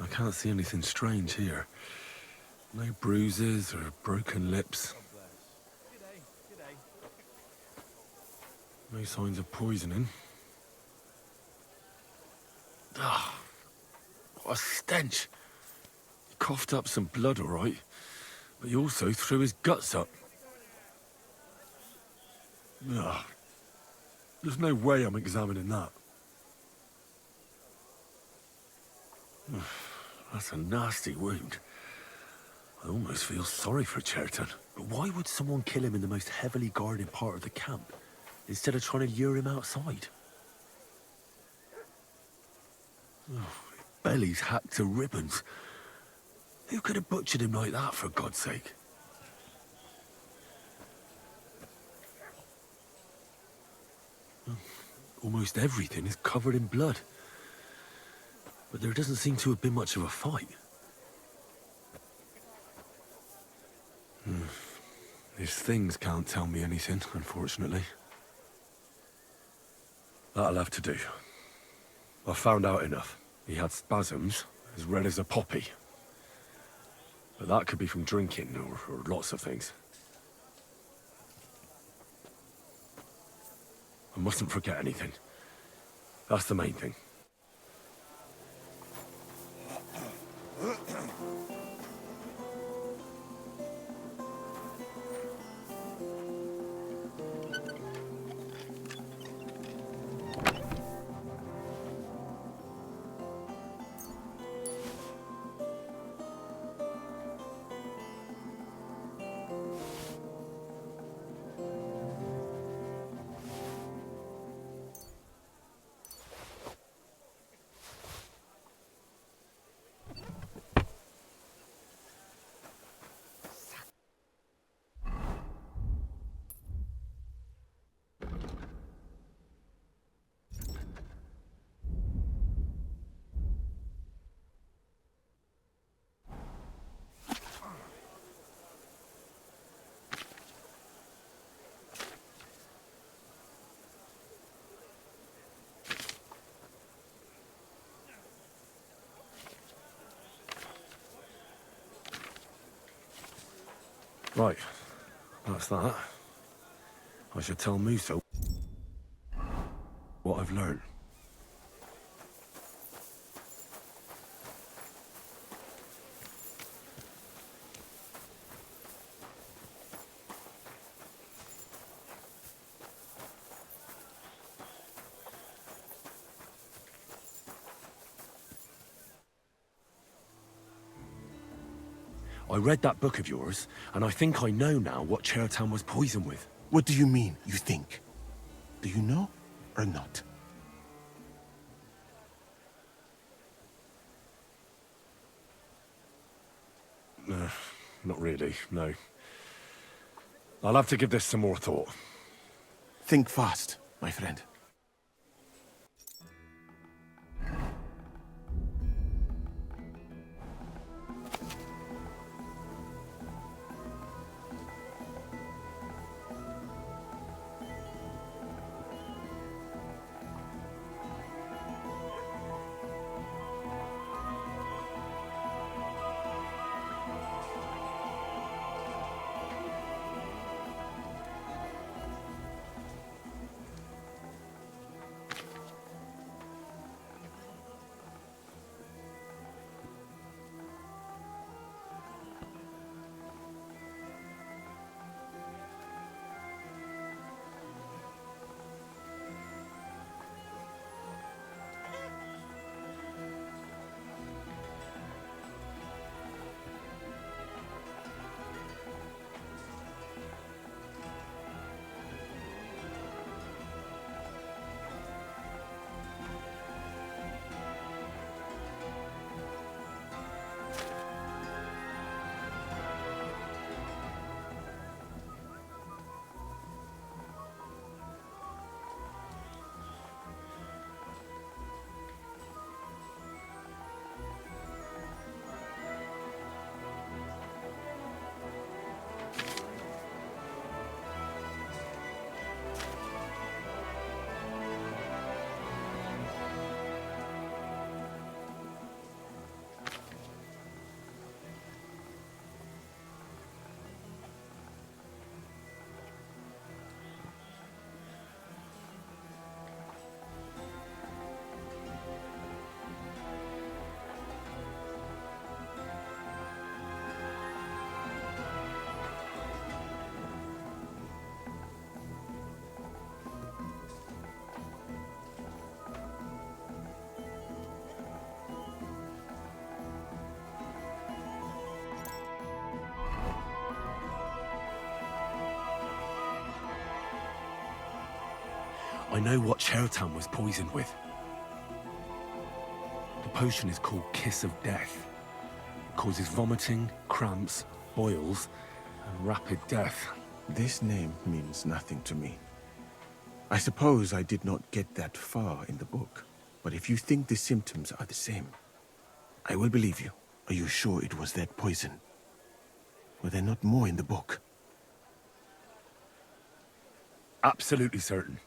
I can't see anything strange here. No bruises or broken lips. No signs of poisoning. Ah, what a stench. He coughed up some blood, all right. But he also threw his guts up. Ugh. There's no way I'm examining that. That's a nasty wound. I almost feel sorry for Cherton. But why would someone kill him in the most heavily guarded part of the camp, instead of trying to lure him outside? Oh, his belly's hacked to ribbons. Who could have butchered him like that, for God's sake? Almost everything is covered in blood. But there doesn't seem to have been much of a fight. These things can't tell me anything, unfortunately. That'll have to do. I found out enough. He had spasms, as red as a poppy. But that could be from drinking, or lots of things. I mustn't forget anything. That's the main thing. Right, that's that. I should tell Musa what I've learned. I read that book of yours, and I think I know now what Chertan was poisoned with. What do you mean, you think? Do you know, or not? Not really, no. I'll have to give this some more thought. Think fast, my friend. I know what Chertown was poisoned with. The potion is called Kiss of Death. It causes vomiting, cramps, boils, and rapid death. This name means nothing to me. I suppose I did not get that far in the book, but if you think the symptoms are the same, I will believe you. Are you sure it was that poison? Were there not more in the book? Absolutely certain.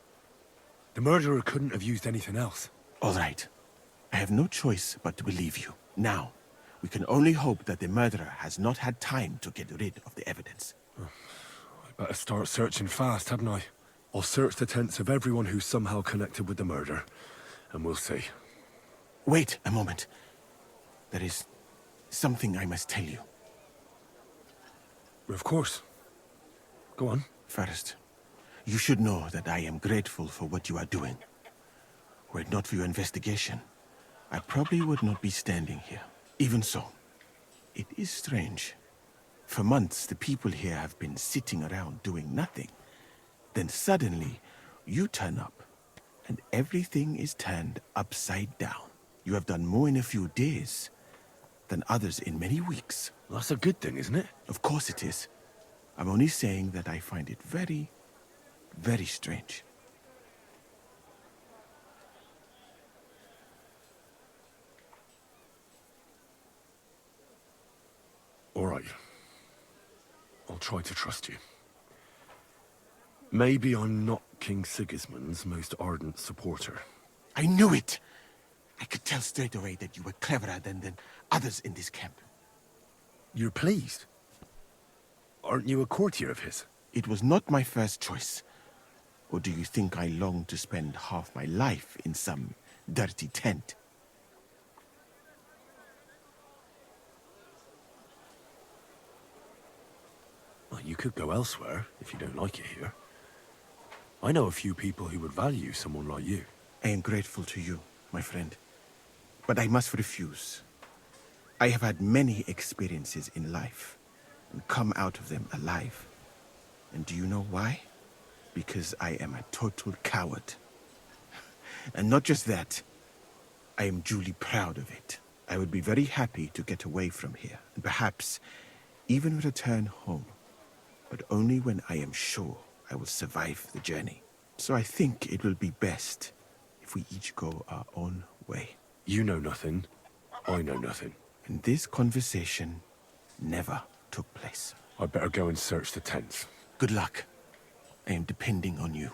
The murderer couldn't have used anything else. All right. I have no choice but to believe you. Now, we can only hope that the murderer has not had time to get rid of the evidence. I better start searching fast, hadn't I? I'll search the tents of everyone who's somehow connected with the murder, and we'll see. Wait a moment. There is something I must tell you. Of course. Go on. First, you should know that I am grateful for what you are doing. Were it not for your investigation, I probably would not be standing here. Even so, it is strange. For months, the people here have been sitting around doing nothing. Then suddenly, you turn up, and everything is turned upside down. You have done more in a few days than others in many weeks. Well, that's a good thing, isn't it? Of course it is. I'm only saying that I find it very, very strange. All right. I'll try to trust you. Maybe I'm not King Sigismund's most ardent supporter. I knew it! I could tell straight away that you were cleverer than others in this camp. You're pleased? Aren't you a courtier of his? It was not my first choice. Or do you think I long to spend half my life in some dirty tent? Well, you could go elsewhere if you don't like it here. I know a few people who would value someone like you. I am grateful to you, my friend. But I must refuse. I have had many experiences in life and come out of them alive. And do you know why? Because I am a total coward. And not just that, I am duly proud of it. I would be very happy to get away from here, and perhaps even return home. But only when I am sure I will survive the journey. So I think it will be best if we each go our own way. You know nothing. I know nothing. And this conversation never took place. I'd better go and search the tents. Good luck. I am depending on you.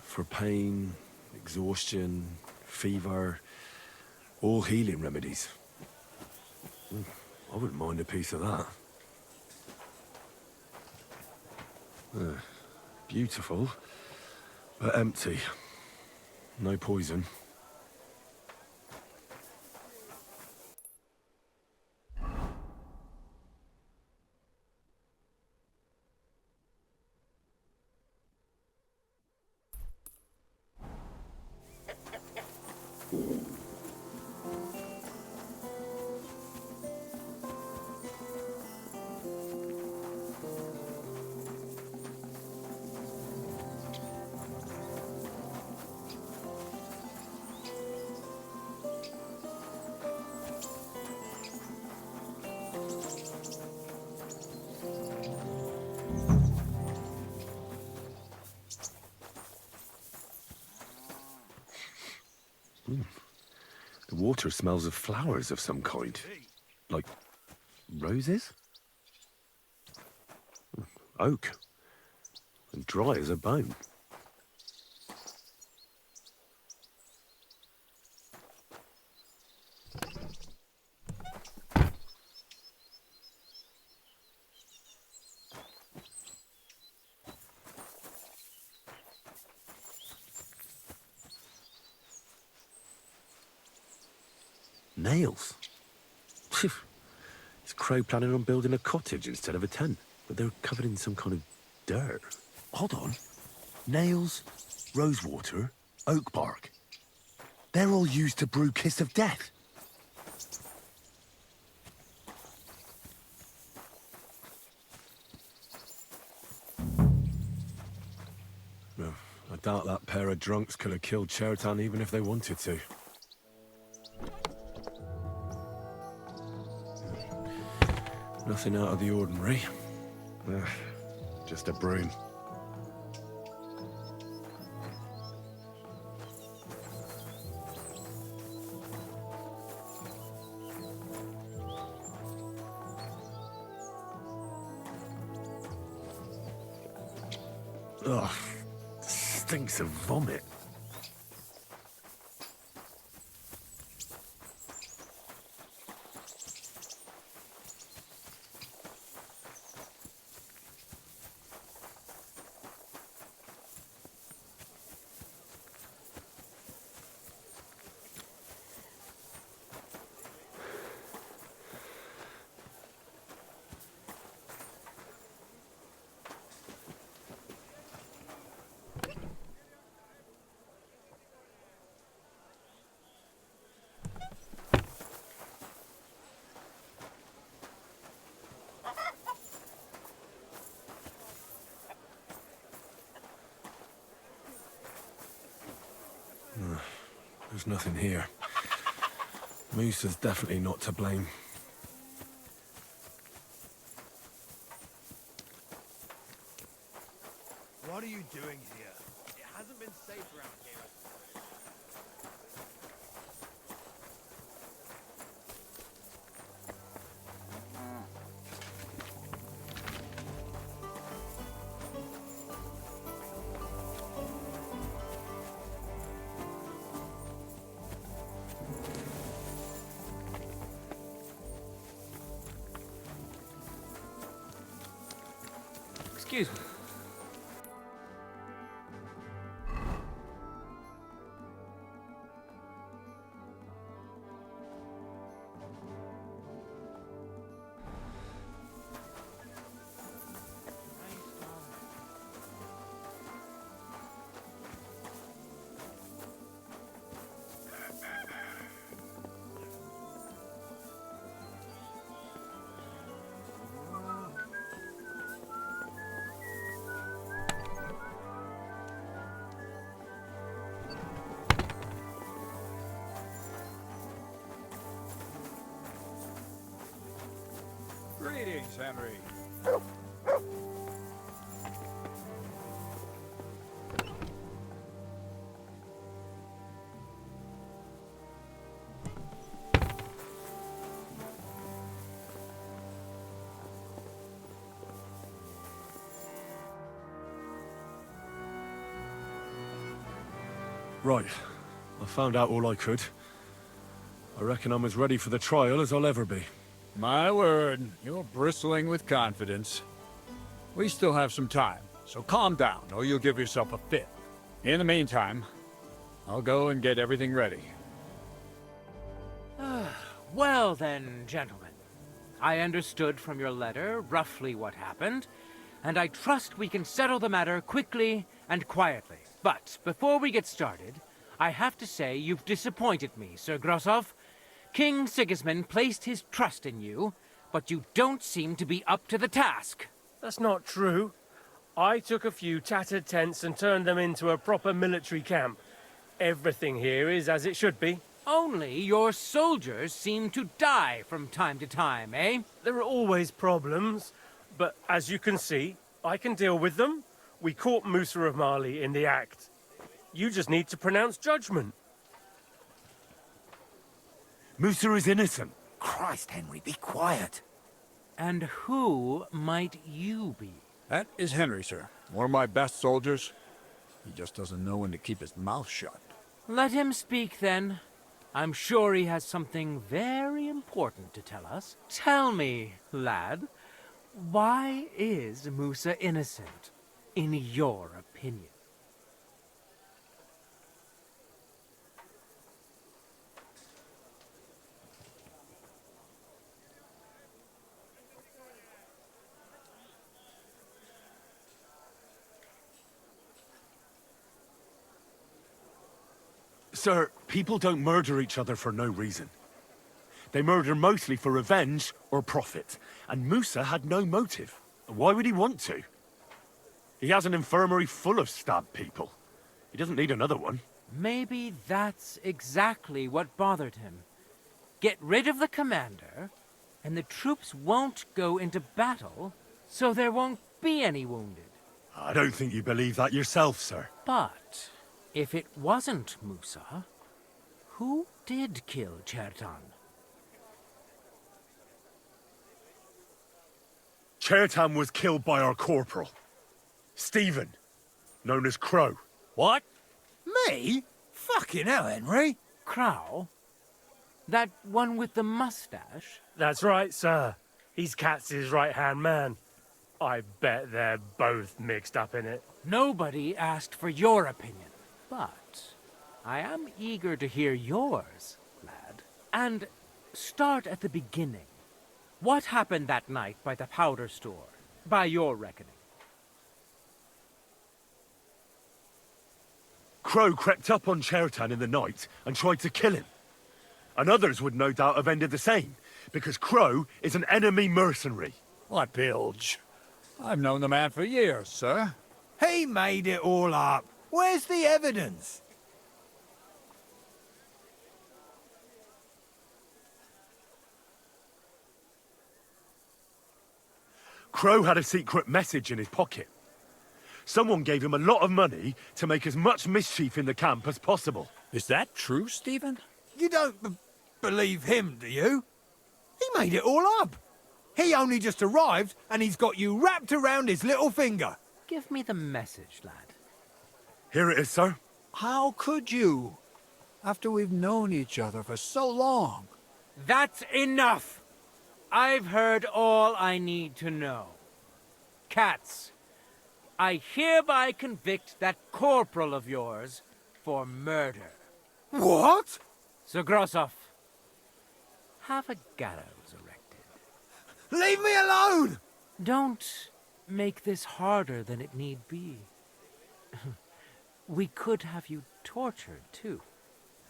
For pain, exhaustion, fever, all healing remedies. I wouldn't mind a piece of that. Beautiful, but empty. No poison. The water smells of flowers of some kind. Like roses? Oak. And dry as a bone. Nails? Is Crow planning on building a cottage instead of a tent? But they're covered in some kind of dirt. Hold on. Nails, rosewater, oak bark. They're all used to brew Kiss of Death. No, I doubt that pair of drunks could have killed Chertan even if they wanted to. Nothing out of the ordinary. Just a broom. Ugh, stinks of vomit. There's nothing here. Moose is definitely not to blame. What are you doing here? It hasn't been safe around here. Excuse me. Greetings, Henry. Right. I found out all I could. I reckon I'm as ready for the trial as I'll ever be. My word, you're bristling with confidence. We still have some time, so calm down, or you'll give yourself a fit. In the meantime, I'll go and get everything ready. Well then, gentlemen. I understood from your letter roughly what happened, and I trust we can settle the matter quickly and quietly. But before we get started, I have to say you've disappointed me, Sir Grosov. King Sigismund placed his trust in you, but you don't seem to be up to the task. That's not true. I took a few tattered tents and turned them into a proper military camp. Everything here is as it should be. Only your soldiers seem to die from time to time, eh? There are always problems, but as you can see, I can deal with them. We caught Musa of Mali in the act. You just need to pronounce judgment. Musa is innocent. Christ, Henry, be quiet. And who might you be? That is Henry, sir. One of my best soldiers. He just doesn't know when to keep his mouth shut. Let him speak, then. I'm sure he has something very important to tell us. Tell me, lad, why is Musa innocent, in your opinion? Sir, people don't murder each other for no reason. They murder mostly for revenge or profit. And Musa had no motive. Why would he want to? He has an infirmary full of stabbed people. He doesn't need another one. Maybe that's exactly what bothered him. Get rid of the commander, and the troops won't go into battle, so there won't be any wounded. I don't think you believe that yourself, sir. But if it wasn't Musa, who did kill Chertan? Chertan was killed by our corporal, Stephen, known as Crow. What? Me? Fucking hell, Henry. Crow? That one with the mustache? That's right, sir. He's Katz's right-hand man. I bet they're both mixed up in it. Nobody asked for your opinion, but I am eager to hear yours, lad. And start at the beginning. What happened that night by the powder store, by your reckoning? Crow crept up on Chertan in the night and tried to kill him. And others would no doubt have ended the same, because Crow is an enemy mercenary. What bilge? I've known the man for years, sir. He made it all up. Where's the evidence? Crow had a secret message in his pocket. Someone gave him a lot of money to make as much mischief in the camp as possible. Is that true, Stephen? You don't believe him, do you? He made it all up. He only just arrived, and he's got you wrapped around his little finger. Give me the message, lad. Here it is, sir. How could you? After we've known each other for so long. That's enough! I've heard all I need to know. Katz, I hereby convict that corporal of yours for murder. What? Sir Grossoff, have a gallows erected. Leave me alone! Don't make this harder than it need be. We could have you tortured, too.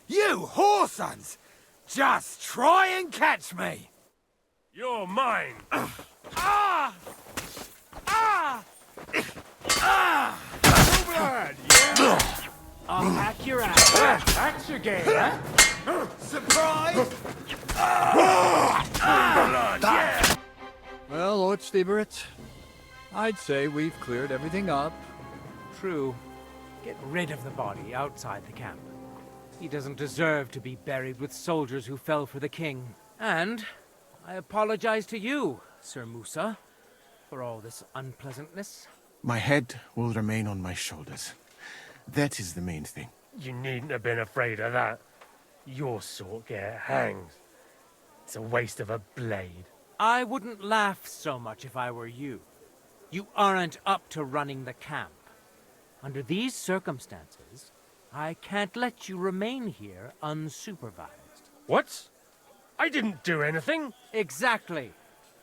You whoresons! Just try and catch me! You're mine! Ah! Ah! Ah! Blood, yeah? I'll hack your ass. That's your game, huh? Surprise! Blood, yeah! Well, Lord Stieberitz, I'd say we've cleared everything up. True. Get rid of the body outside the camp. He doesn't deserve to be buried with soldiers who fell for the king. And I apologize to you, Sir Musa, for all this unpleasantness. My head will remain on my shoulders. That is the main thing. You needn't have been afraid of that. Your sort get hanged. It's a waste of a blade. I wouldn't laugh so much if I were you. You aren't up to running the camp. Under these circumstances, I can't let you remain here unsupervised. What? I didn't do anything. Exactly.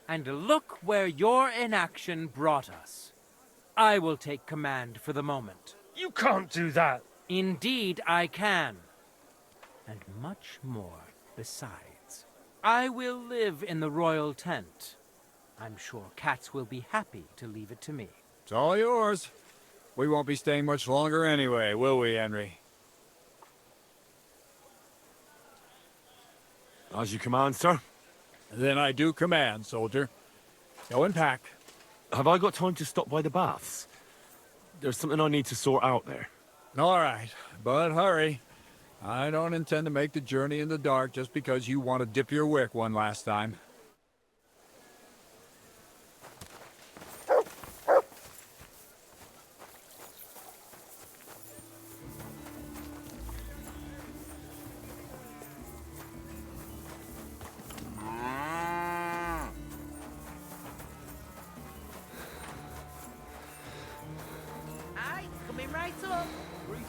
And look where your inaction brought us. I will take command for the moment. You can't do that. Indeed, I can. And much more besides. I will live in the royal tent. I'm sure Katz will be happy to leave it to me. It's all yours. We won't be staying much longer anyway, will we, Henry? As you command, sir. Then I do command, soldier. Go and pack. Have I got time to stop by the baths? There's something I need to sort out there. All right, but hurry. I don't intend to make the journey in the dark just because you want to dip your wick one last time. Aye, coming right up. Greetings.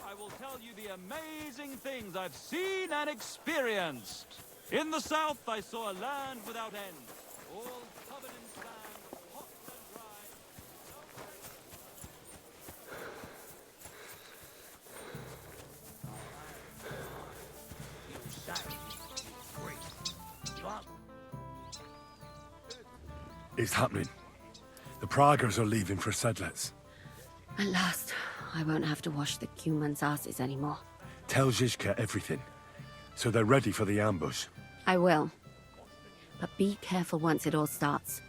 I will tell you the amazing things I've seen and experienced. In the south, I saw a land without end, all covered in sand, hot and dry. You say, free. You up? It's happening. The Praggers are leaving for Sedlets. At last, I won't have to wash the Cumans' asses anymore. Tell Zizka everything, so they're ready for the ambush. I will. But be careful once it all starts.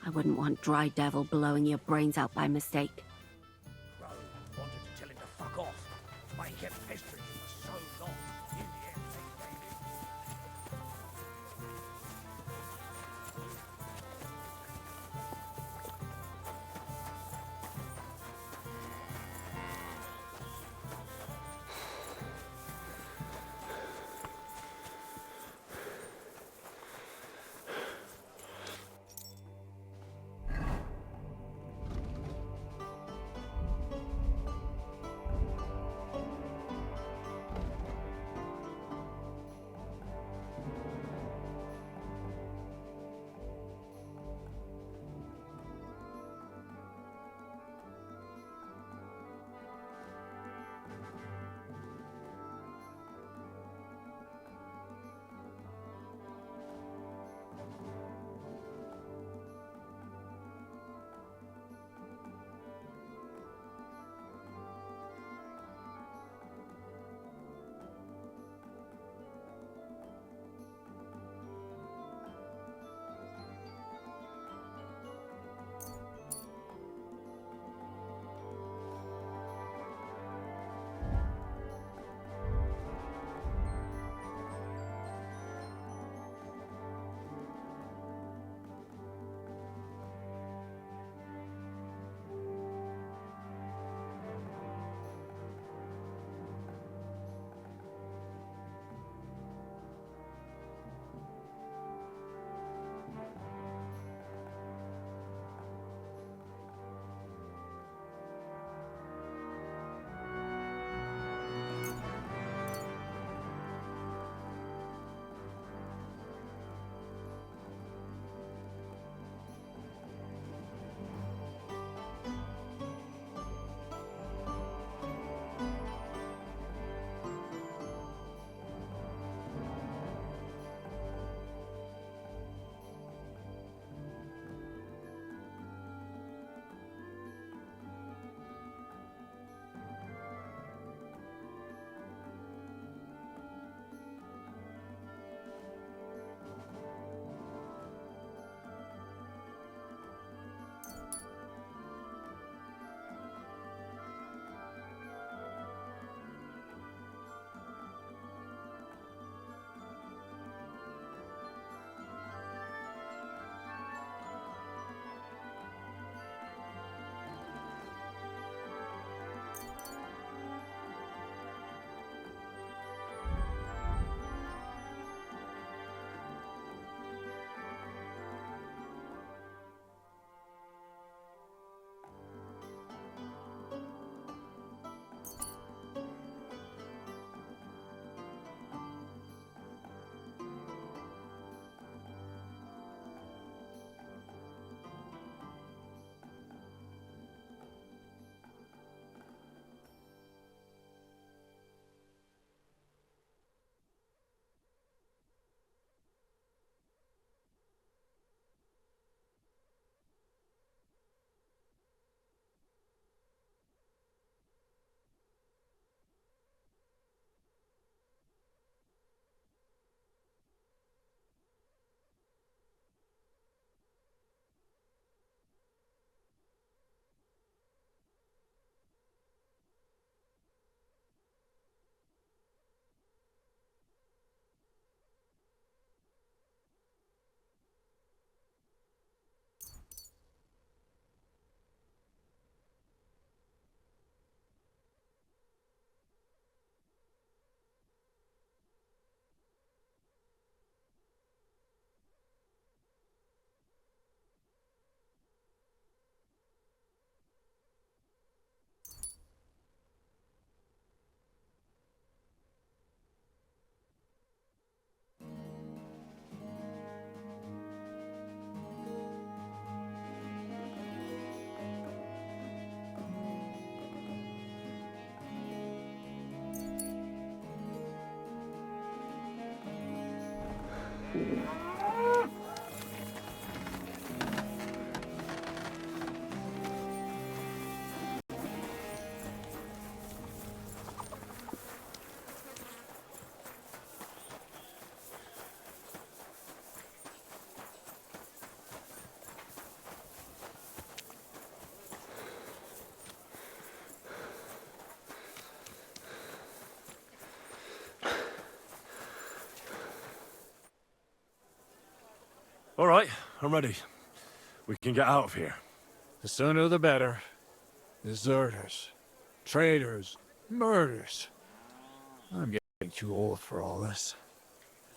I wouldn't want Dry Devil blowing your brains out by mistake. Crow wanted to tell him to fuck off, but he kept pestering him for so long. In the end, they gave in. All right, I'm ready. We can get out of here. The sooner the better. Deserters, traitors, murders. I'm getting too old for all this.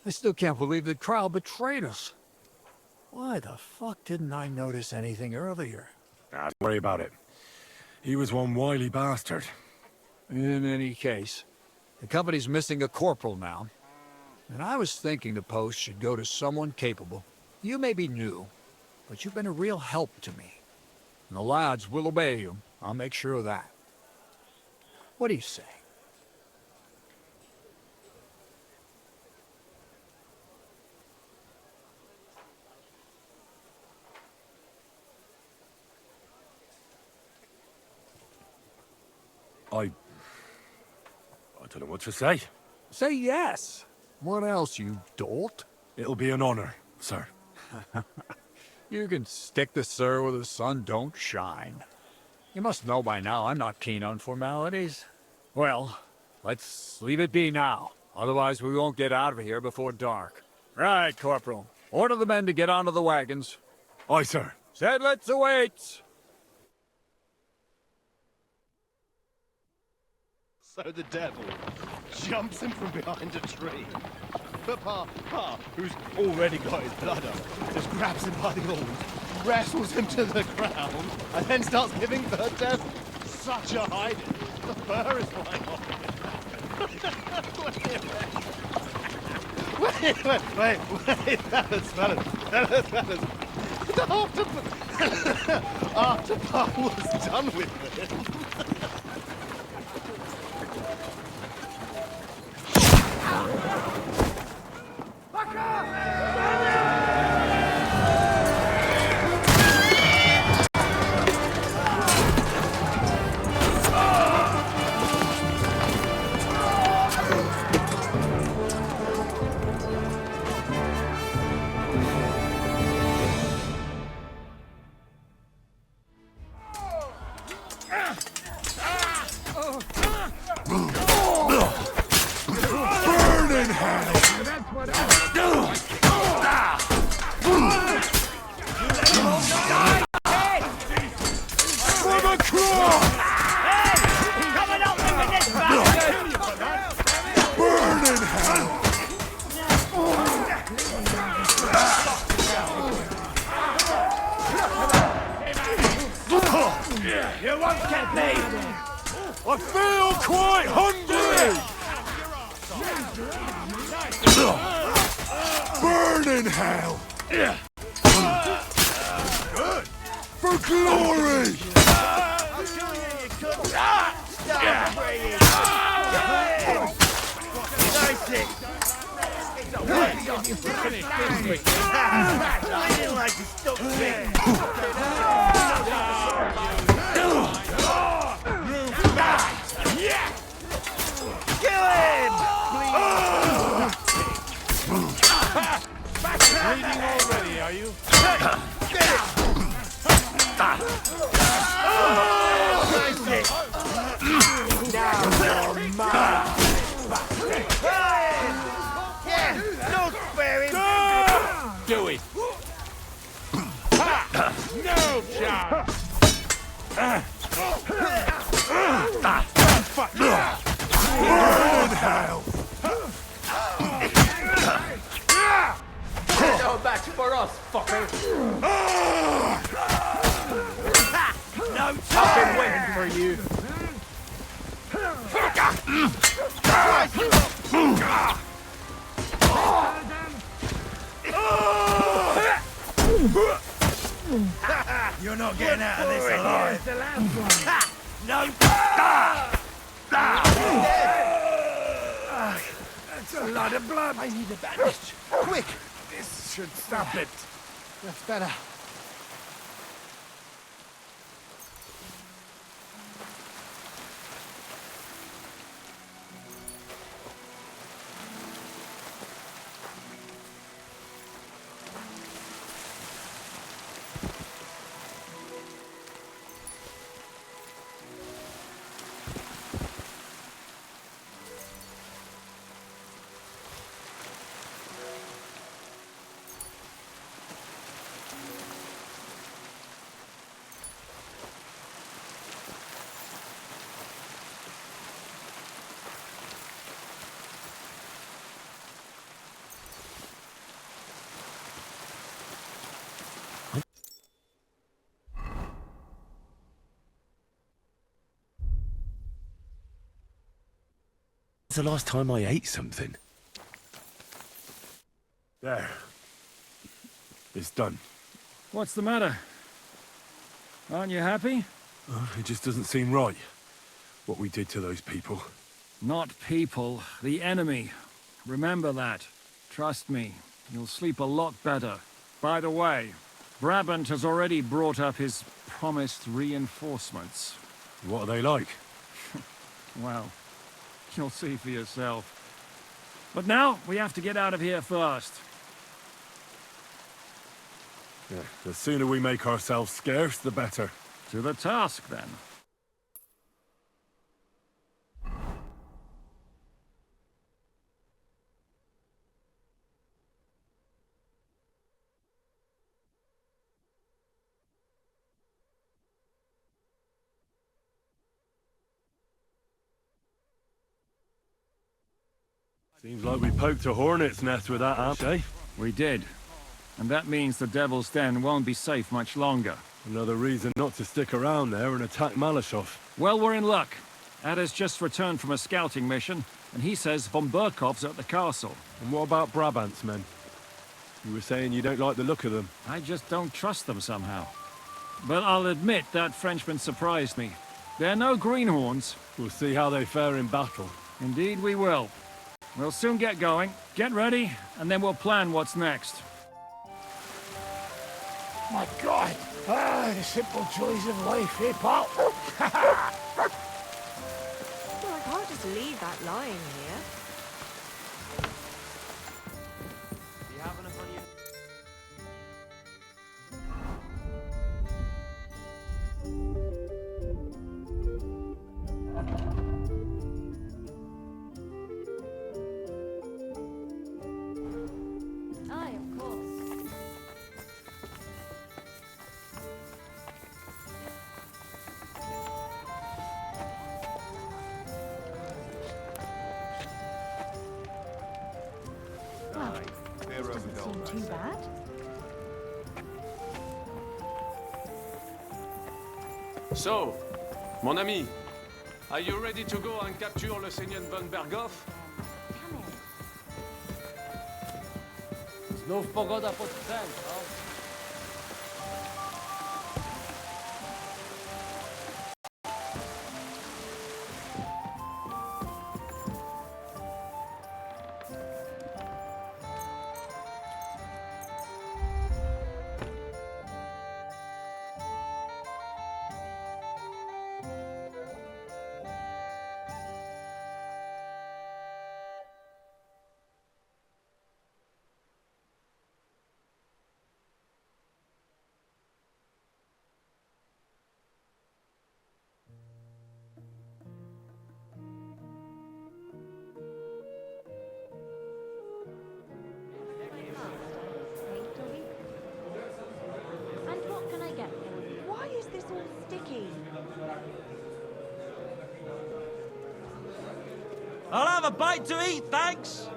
I still can't believe the crowd betrayed us. Why the fuck didn't I notice anything earlier? Don't worry about it. He was one wily bastard. In any case, the company's missing a corporal now. And I was thinking the post should go to someone capable. You may be new, but you've been a real help to me. And the lads will obey you. I'll make sure of that. What do you say? I don't know what to say. Say yes. What else, you dolt? It'll be an honor, sir. You can stick the sir where the sun don't shine. You must know by now I'm not keen on formalities. Well, let's leave it be now. Otherwise we won't get out of here before dark. Right, Corporal. Order the men to get onto the wagons. Aye, sir. Sedlets awaits. So the devil jumps him from behind a tree. But Pa, who's already got his blood up, just grabs him by the horns, wrestles him to the ground, and then starts giving the devil such a hiding. The fur is flying off. Wait, fellas. After Pa was done with it. You won't get me! I feel quite hungry! Burn in hell! Good! For glory! Bleeding already, are you? No sparing! Do it! No chance! Burn hell! No match for us, fucker! No time! I've been waiting for you. You're not getting out of this alive. No! That's a lot of blood. I need a bandage. Quick! This should stop it. That's better. When's the last time I ate something? There. It's done. What's the matter? Aren't you happy? It just doesn't seem right, what we did to those people. Not people, the enemy. Remember that. Trust me, you'll sleep a lot better. By the way, Brabant has already brought up his promised reinforcements. What are they like? Well, you'll see for yourself. But now, we have to get out of here first. Yeah, the sooner we make ourselves scarce, the better. To the task, then. Seems like we poked a hornet's nest with that amp, eh? We did. And that means the Devil's Den won't be safe much longer. Another reason not to stick around there and attack Malashov. Well, we're in luck. Ada's just returned from a scouting mission, and he says von Burkov's at the castle. And what about Brabant's men? You were saying you don't like the look of them. I just don't trust them somehow. But I'll admit that Frenchman surprised me. They're no greenhorns. We'll see how they fare in battle. Indeed we will. We'll soon get going. Get ready, and then we'll plan what's next. My God! Ah, the simple joys of life, eh, pal? Well, I can't just leave that lying here. You have enough on you? Aye, of course. Doesn't seem too bad. So, mon ami, are you ready to go and capture le Seigneur von Berghoff? Znów pogoda pod sprzęt, no? And what can I get you? Why is this all sticky? I'll have a bite to eat, thanks!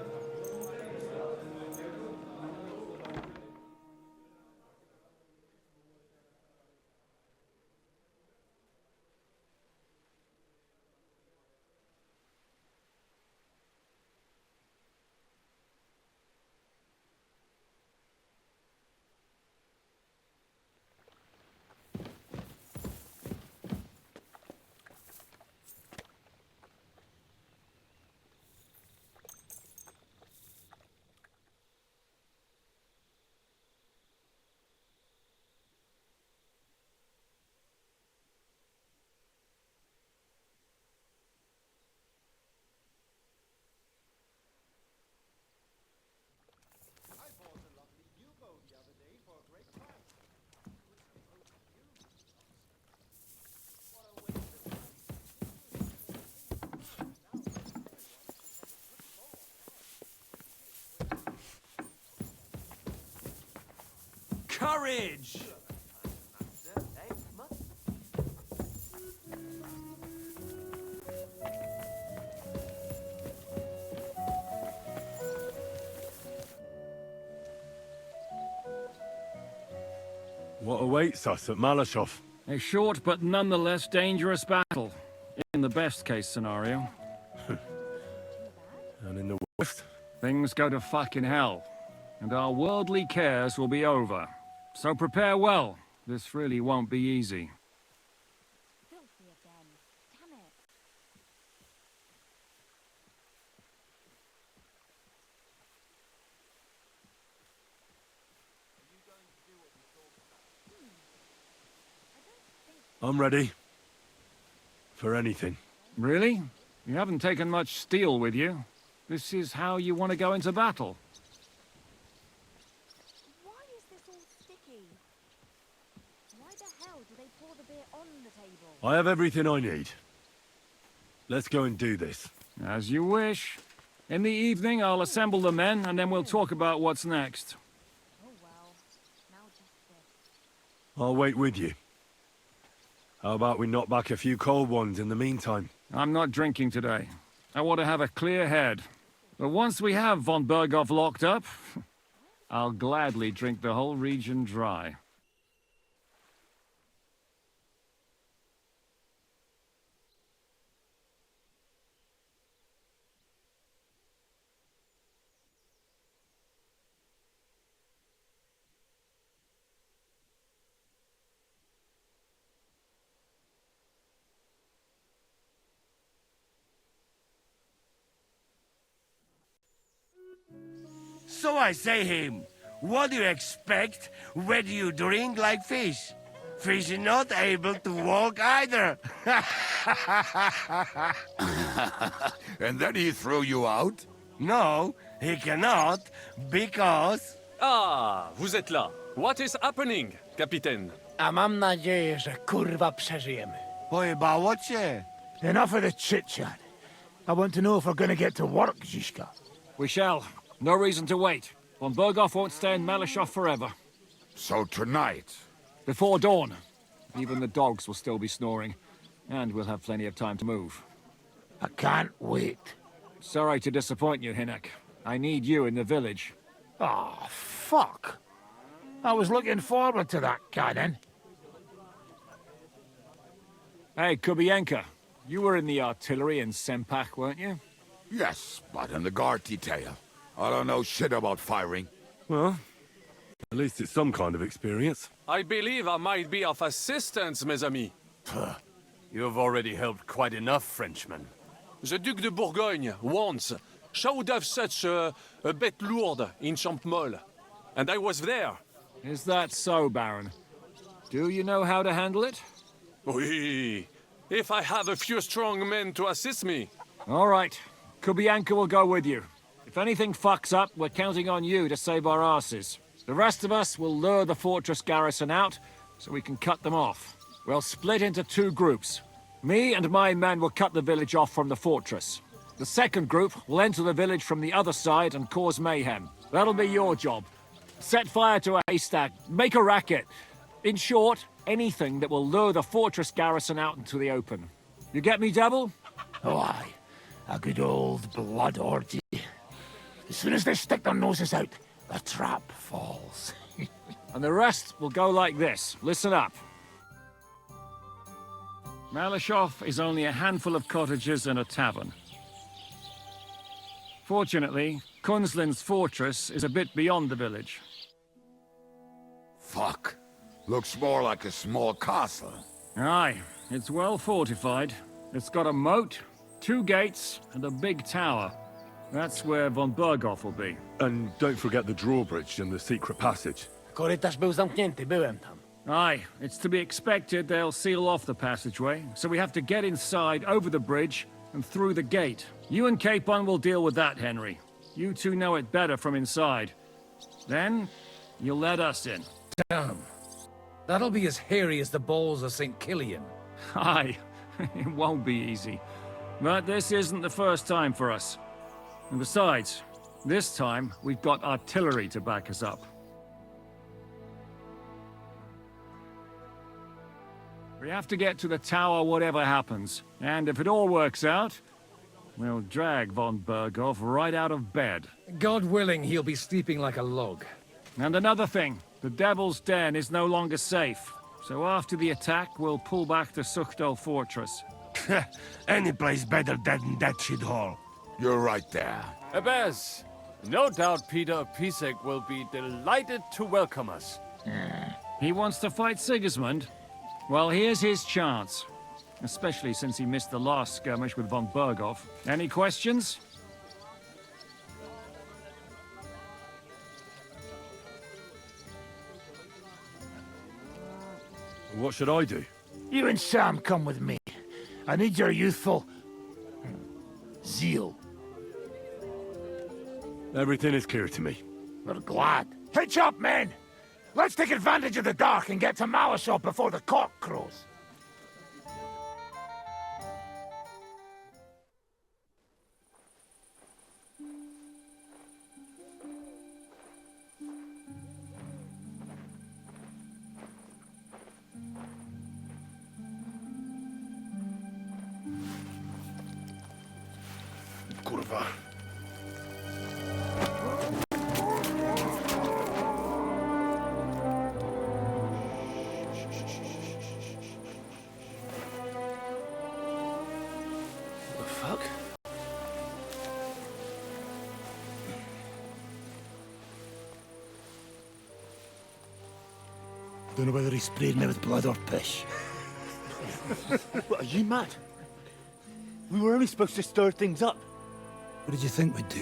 Courage! What awaits us at Malashov? A short but nonetheless dangerous battle, in the best case scenario. And in the worst? Things go to fucking hell, and our worldly cares will be over. So prepare well. This really won't be easy. I'm ready. For anything. Really? You haven't taken much steel with you. This is how you want to go into battle. Why is this all sticky? Why the hell do they pour the beer on the table? I have everything I need. Let's go and do this. As you wish. In the evening, I'll assemble the men, and then we'll talk about what's next. Oh well. Now just this. I'll wait with you. How about we knock back a few cold ones in the meantime? I'm not drinking today. I want to have a clear head. But once we have von Berghoff locked up, I'll gladly drink the whole region dry. So I say him, what do you expect when you drink like fish? Fish is not able to walk either. And then he threw you out? No, he cannot, because... Ah, vous êtes là. What is happening, Capitaine? A mam nadzieję, że kurwa przeżyjemy. Pojebało cię. Enough of the chit-chat. I want to know if we're gonna get to work, Zizka. We shall. No reason to wait. Von Berghoff won't stay in Malashov forever. So tonight? Before dawn. Even the dogs will still be snoring. And we'll have plenty of time to move. I can't wait. Sorry to disappoint you, Hinnock. I need you in the village. Oh, fuck. I was looking forward to that, Cannon. Hey, Kubienka. You were in the artillery in Sempak, weren't you? Yes, but in the guard detail. I don't know shit about firing. Well, at least it's some kind of experience. I believe I might be of assistance, mes amis. You've already helped quite enough, Frenchmen. The Duc de Bourgogne, once, showed off such a bête lourde in Champmol. And I was there. Is that so, Baron? Do you know how to handle it? Oui. If I have a few strong men to assist me. All right. Kubienka will go with you. If anything fucks up, we're counting on you to save our asses. The rest of us will lure the fortress garrison out, so we can cut them off. We'll split into two groups. Me and my men will cut the village off from the fortress. The second group will enter the village from the other side and cause mayhem. That'll be your job. Set fire to a haystack, make a racket. In short, anything that will lure the fortress garrison out into the open. You get me, Devil? Oh, aye. A good old blood orgy. As soon as they stick their noses out, the trap falls. And the rest will go like this. Listen up. Malashov is only a handful of cottages and a tavern. Fortunately, Kunzlin's fortress is a bit beyond the village. Fuck. Looks more like a small castle. Aye, it's well fortified. It's got a moat, 2 gates, and a big tower. That's where von Berghoff will be. And don't forget the drawbridge and the secret passage. Korytarz był zamknięty, byłem tam. Aye, it's to be expected they'll seal off the passageway, so we have to get inside, over the bridge, and through the gate. You and Capon will deal with that, Henry. You two know it better from inside. Then, you'll let us in. Damn. That'll be as hairy as the balls of St. Killian. Aye, it won't be easy. But this isn't the first time for us. And besides, this time, we've got artillery to back us up. We have to get to the tower whatever happens. And if it all works out, we'll drag von Berghoff right out of bed. God willing, he'll be sleeping like a log. And another thing, the Devil's Den is no longer safe. So after the attack, we'll pull back to Suchtal Fortress. Any place better than that shithole. You're right there. Abbas, no doubt Peter of Pisek will be delighted to welcome us. He wants to fight Sigismund? Well, here's his chance. Especially since he missed the last skirmish with von Berghoff. Any questions? What should I do? You and Sam come with me. I need your youthful... zeal. Everything is clear to me. We're glad. Hitch up, men! Let's take advantage of the dark and get to Malashov before the cock crows. Kurwa. Don't know whether he sprayed me with blood or piss. What, are you mad? We were only supposed to stir things up. What did you think we'd do?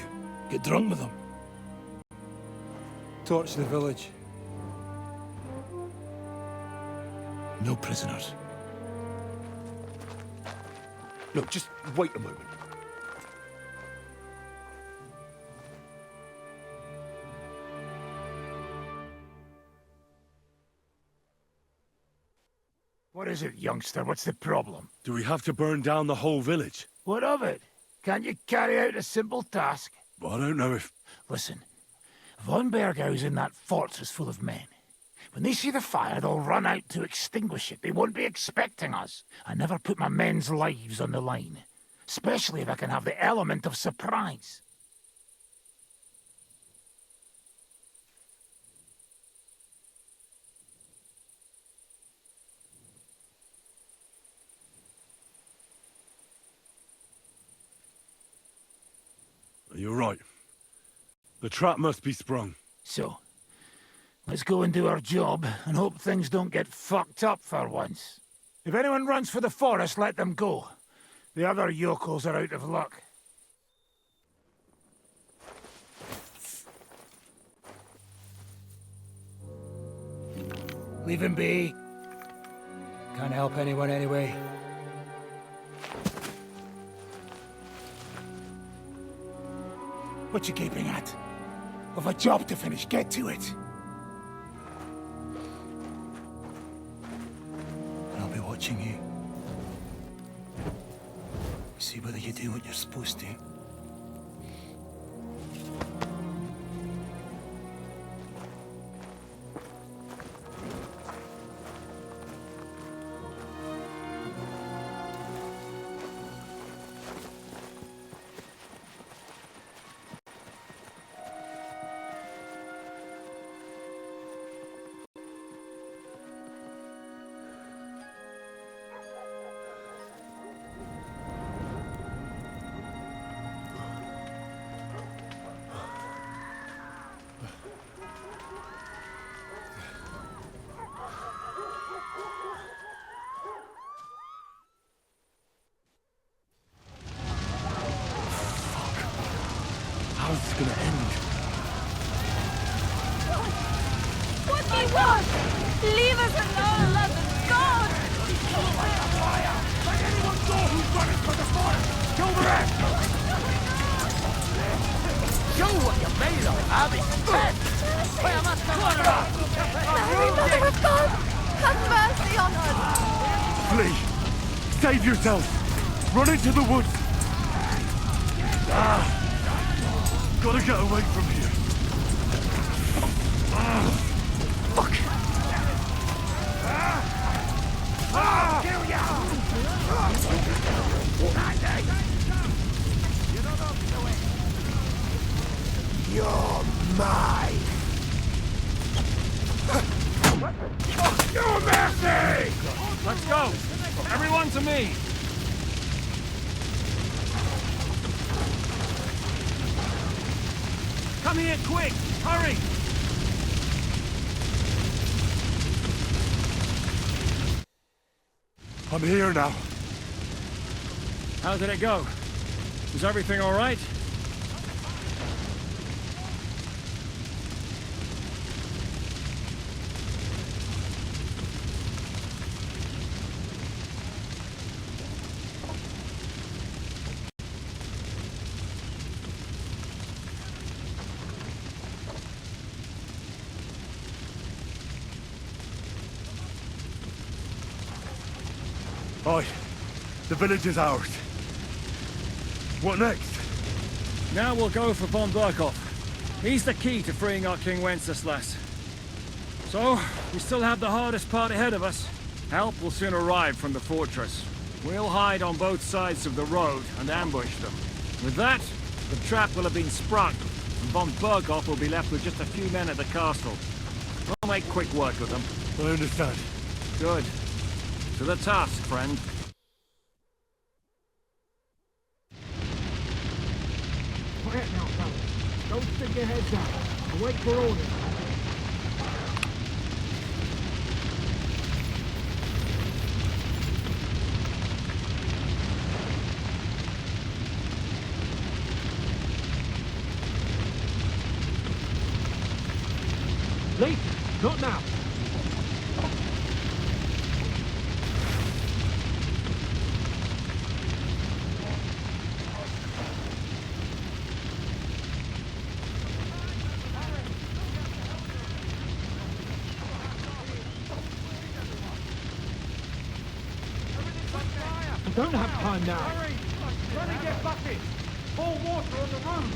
Get drunk with them? Torch the village. No prisoners. Look, just wait a moment. What is it, youngster? What's the problem? Do we have to burn down the whole village? What of it? Can't you carry out a simple task? I don't know if... Listen, von Bergau's in that fortress full of men. When they see the fire, they'll run out to extinguish it. They won't be expecting us. I never put my men's lives on the line. Especially if I can have the element of surprise. You're right. The trap must be sprung. So, let's go and do our job and hope things don't get fucked up for once. If anyone runs for the forest, let them go. The other yokels are out of luck. Leave him be. Can't help anyone anyway. What you gaping at? I've a job to finish. Get to it. And I'll be watching you. See whether you do what you're supposed to. How's this gonna end? What do you want? Leave us alone, love of God! Let anyone go who's running for the fort! Kill the rest! Show what you're made of, Abby! Mary, Mother of God! Have mercy on us! Flee! Save yourself! Run into the woods! Gotta get away from here. Fuck! kill ya! You're mine! You're messy! Let's go! Everyone to me! Come here, quick! Hurry! I'm here now. How did it go? Is everything all right? Oi, the village is ours. What next? Now we'll go for von Berkhoff. He's the key to freeing our King Wenceslas. So, we still have the hardest part ahead of us. Help will soon arrive from the fortress. We'll hide on both sides of the road and ambush them. With that, the trap will have been sprung, and von Berkhoff will be left with just a few men at the castle. We'll make quick work of them. I understand. Good. To the task, friend. Quiet now, fellas. Don't stick your heads out. And wait for orders. Later, not now. I don't have time now. Hurry! Run and get buckets! Pour water on the roof!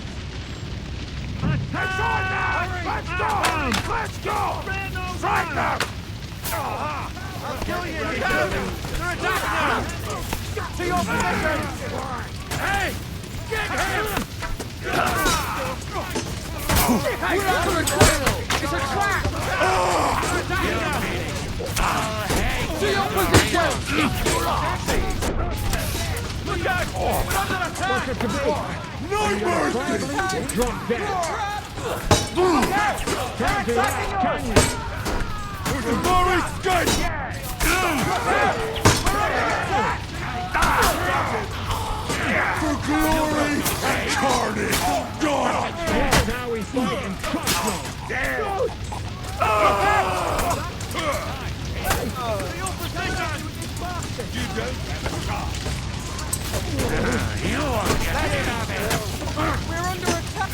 Let's on now! Let's go! Let's go! Strike them! I'll kill you! Look out! They're attacking now! To your position! Hey! Get him! We're out of the trail! It's a trap! They're attacking now! To your position! Look out! Under attack! No mercy! Drop dead. There's a more escape! For glory and carnage! God! This is how we fight in cutthroat. You don't have a chance. You won't get it out of it. We're under attack.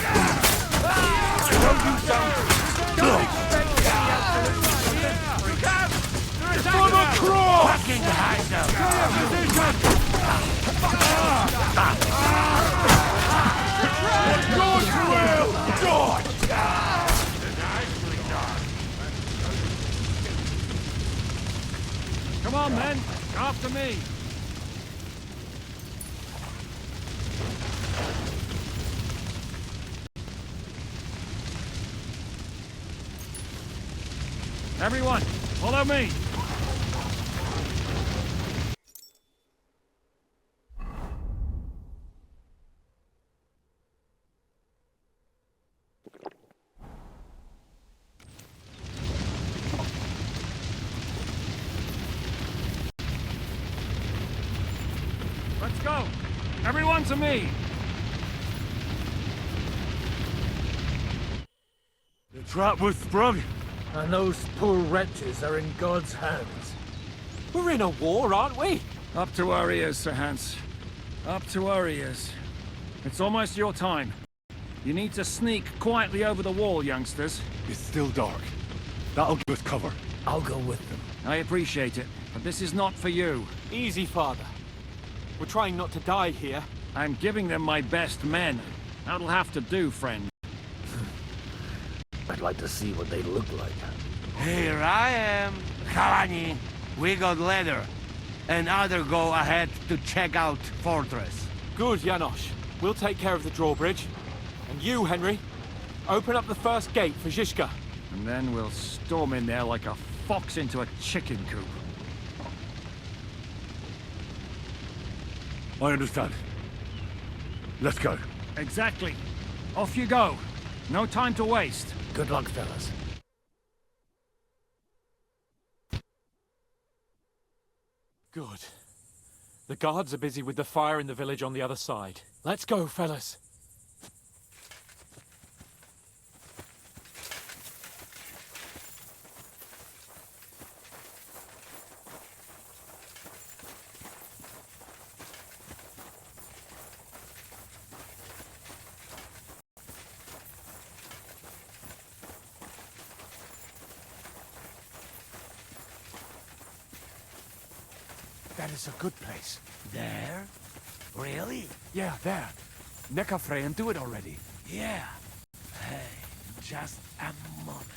Don't you don't expect to be look out! They're attacking us! Fucking hide them! God's will! God! Nicely done. Come on, men! After me! Everyone, follow me! Let's go! Everyone to me! The trap was sprung. And those poor wretches are in God's hands. We're in a war, aren't we? Up to our ears, Sir Hans. Up to our ears. It's almost your time. You need to sneak quietly over the wall, youngsters. It's still dark. That'll give us cover. I'll go with them. I appreciate it, but this is not for you. Easy, Father. We're trying not to die here. I'm giving them my best men. That'll have to do, friend. I'd like to see what they look like. Here I am. Kalani, we got leather. and other go ahead to check out fortress. Good, Janosch. We'll take care of the drawbridge. And you, Henry, open up the first gate for Zizka. And then we'll storm in there like a fox into a chicken coop. I understand. Let's go. Exactly. Off you go. No time to waste. Good luck, fellas. Good. The guards are busy with the fire in the village on the other side. Let's go, fellas. That is a good place. There? Really? Yeah, there. Neckarfreyen do it already. Yeah. Hey, just a moment.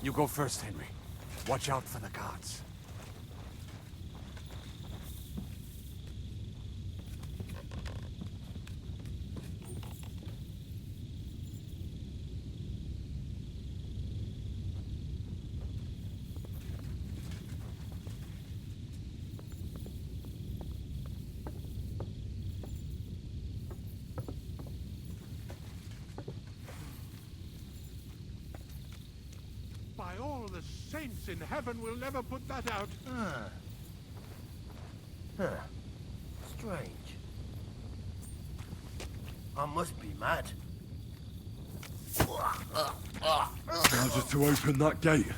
You go first, Henry. Watch out for the guards. By all the saints in heaven, we'll never put that out. Huh. Strange. I must be mad. Now just to open that gate.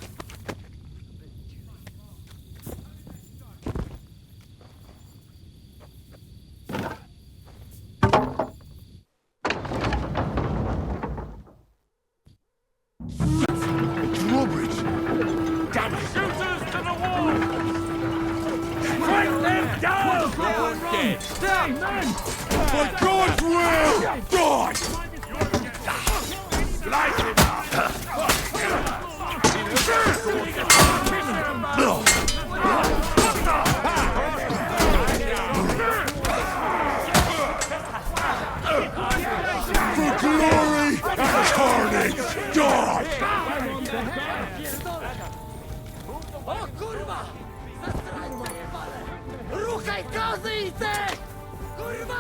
O kurwa! Zastrańcie! Ruchaj kozy i te! Kurwa!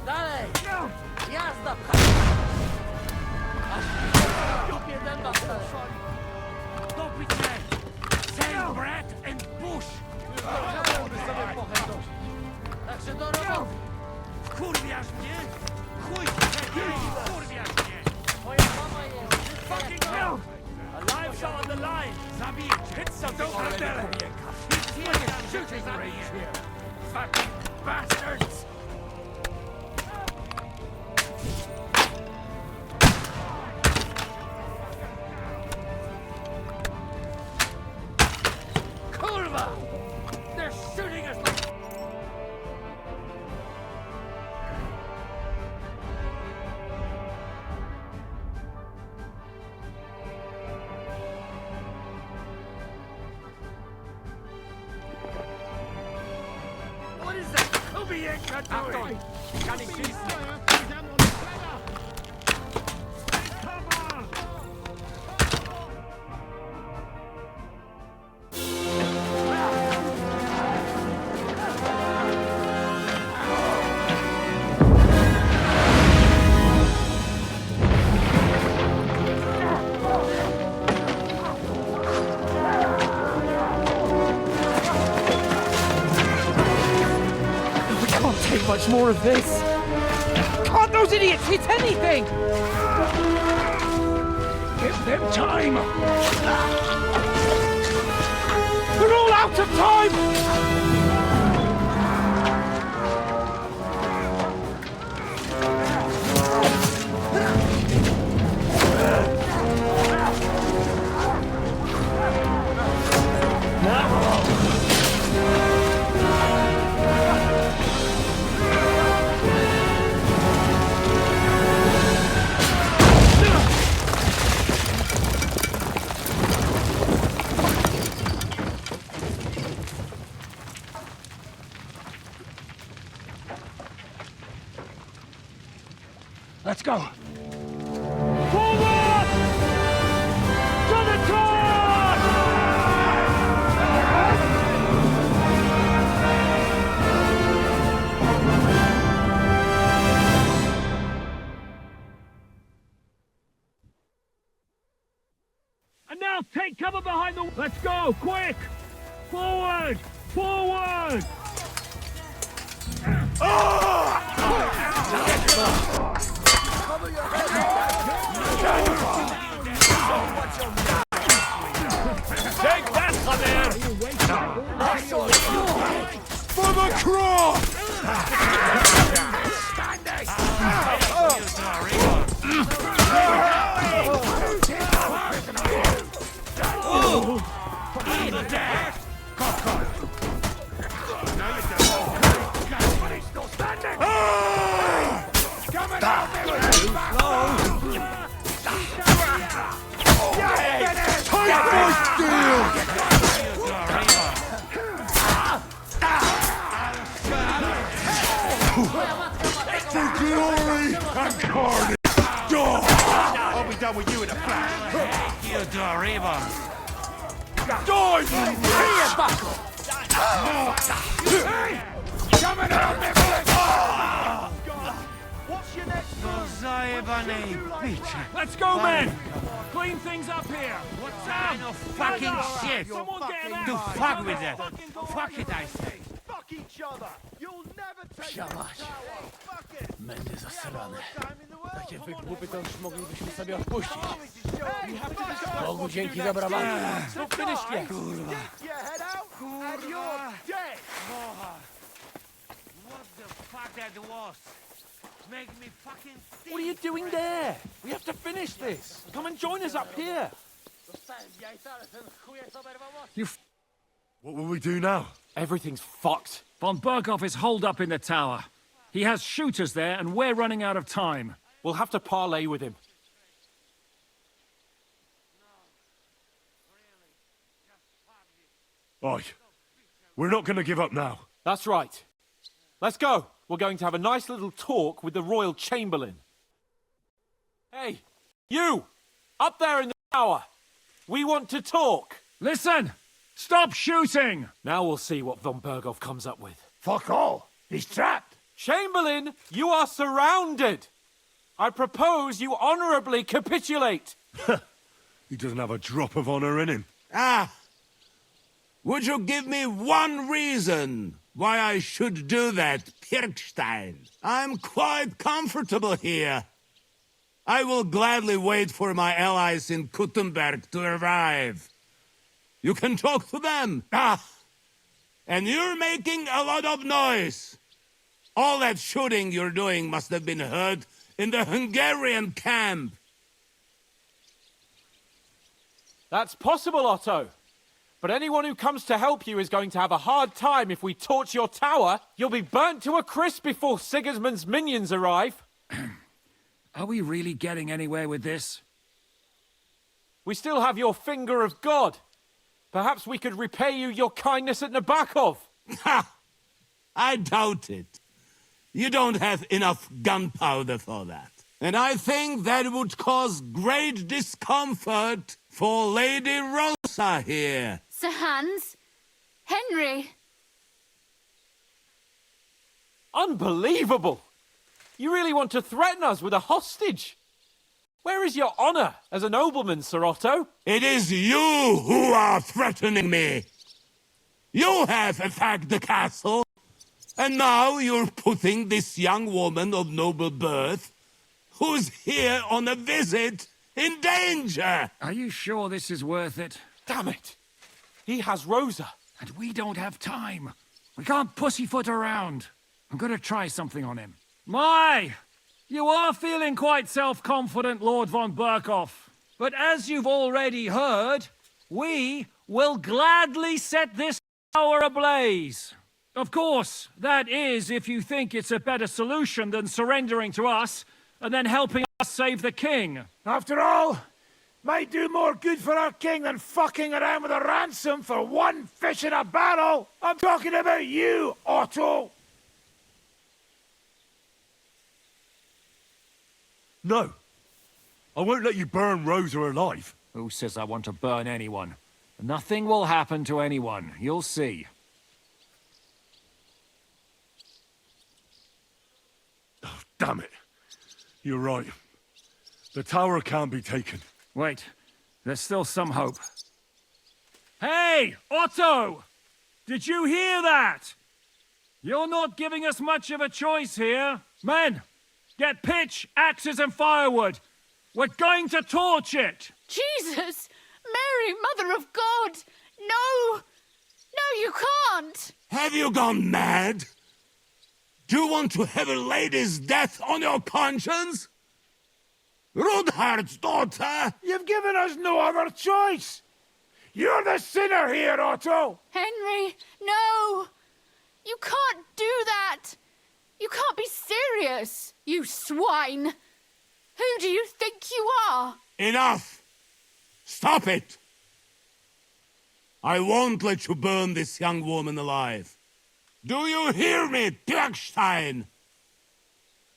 Dalej! Jazda! Aż dupie dęba wstać! Dopić mnie! Same brat and bush! Chciałby sobie pochędość! Także do roboty! Kurwiasz mnie? Chuj! Kurwiasz mnie! Moja mama jest! Fucking hell! A live shot on the line! Zabij! Hit something! Don't let that be a cut! He's here! Shooting range here! Fucking bastards! Kurva! They're shooting us like... What is that? Kubienka doing? Kann ich schießen? Take much more of this. Can't those idiots hit anything? Give them time. They're all out of time. Now. go. Forward! To the charge! And now take cover behind the... Let's go, quick! Forward! Forward! Take that, Javier! For the cross! I'll be done with you in a flash. You Doriva. Die, you Coming out, me What's your next move? Let's go, men! Clean things up here! What kind of fucking shit? Someone get out! To fuck with them. Fuck it, I say. Fuck each other. You'll never take Siamać. Fuck it. Mędy zasrane. Takie wygłupy to już moglibyśmy sobie odpuścić. Bogu dzięki za brawę. Finish yet. Stick your head out and you're dead. What the fuck that was? Make me fucking sick. What are you doing there? We have to finish this. Come and join us up here. What will we do now? Everything's fucked. Von Berghoff is holed up in the tower. He has shooters there, and we're running out of time. We'll have to parley with him. Oi, we're not going to give up now. That's right. Let's go. We're going to have a nice little talk with the Royal Chamberlain. Hey, you! Up there in the tower! We want to talk! Listen! Stop shooting! Now we'll see what von Berghoff comes up with. Fuck all. He's trapped. Chamberlain, you are surrounded! I propose you honourably capitulate! He doesn't have a drop of honor in him. Ah! Would you give me one reason why I should do that, Pirkstein? I'm quite comfortable here. I will gladly wait for my allies in Kuttenberg to arrive. You can talk to them. Ah! And you're making a lot of noise. All that shooting you're doing must have been heard in the Hungarian camp. That's possible, Otto. But anyone who comes to help you is going to have a hard time if we torch your tower. You'll be burnt to a crisp before Sigismund's minions arrive. Are we really getting anywhere with this? We still have your finger of God. Perhaps we could repay you your kindness at Nabokov. Ha! I doubt it. You don't have enough gunpowder for that. And I think that would cause great discomfort for Lady Rosa here. Sir Hans? Henry? Unbelievable! You really want to threaten us with a hostage? Where is your honor as a nobleman, Sir Otto? It is you who are threatening me. You have attacked the castle, and now you're putting this young woman of noble birth, who's here on a visit, in danger. Are you sure this is worth it? Damn it! He has Rosa. And we don't have time. We can't pussyfoot around. I'm gonna try something on him. My! You are feeling quite self-confident, Lord von Berghoff. But as you've already heard, we will gladly set this tower ablaze. Of course, that is if you think it's a better solution than surrendering to us and then helping us save the king. After all, might do more good for our king than fucking around with a ransom for one fish in a barrel. I'm talking about you, Otto. No. I won't let you burn Rosa alive. Who says I want to burn anyone? Nothing will happen to anyone. You'll see. Oh, damn it. You're right. The tower can't be taken. Wait. There's still some hope. Hey, Otto! Did you hear that? You're not giving us much of a choice here. Men, get pitch, axes and firewood. We're going to torch it! Jesus! Mary, Mother of God! No! No, you can't! Have you gone mad? Do you want to have a lady's death on your conscience? Rudhard's daughter! You've given us no other choice! You're the sinner here, Otto! Henry, no! You can't do that! You can't be serious, you swine! Who do you think you are? Enough! Stop it! I won't let you burn this young woman alive. Do you hear me, Bergstein?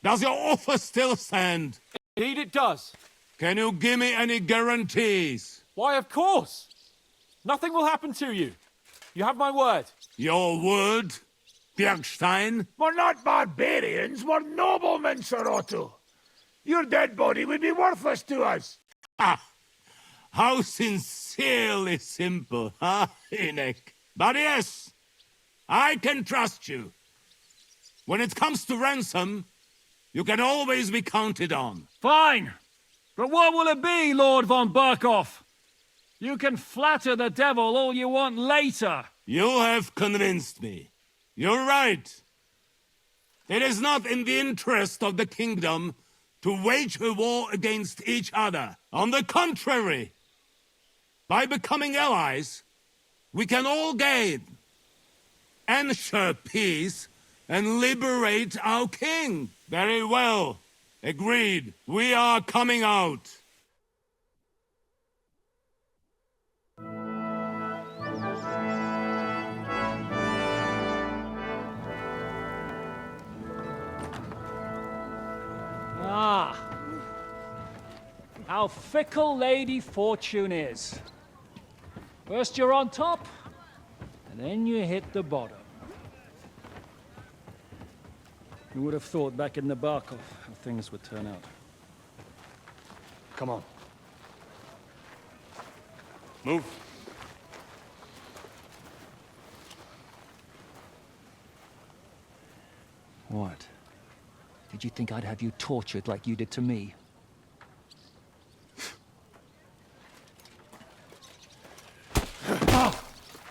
Does your offer still stand? Indeed it does. Can you give me any guarantees? Why, of course. Nothing will happen to you. You have my word. Your word, Bergstein? We're not barbarians, we're noblemen, Sir Otto. Your dead body would be worthless to us. Ah, how sincerely simple, huh, Enoch? But yes, I can trust you. When it comes to ransom, you can always be counted on. Fine. But what will it be, Lord von Berkhoff? You can flatter the devil all you want later. You have convinced me. You're right. It is not in the interest of the kingdom to wage a war against each other. On the contrary, by becoming allies, we can all gain, ensure peace, and liberate our king. Very well. Agreed. We are coming out. Ah. How fickle Lady Fortune is. First you're on top, and then you hit the bottom. Who would have thought back in the Barkov how things would turn out? Come on. Move. What? Did you think I'd have you tortured like you did to me?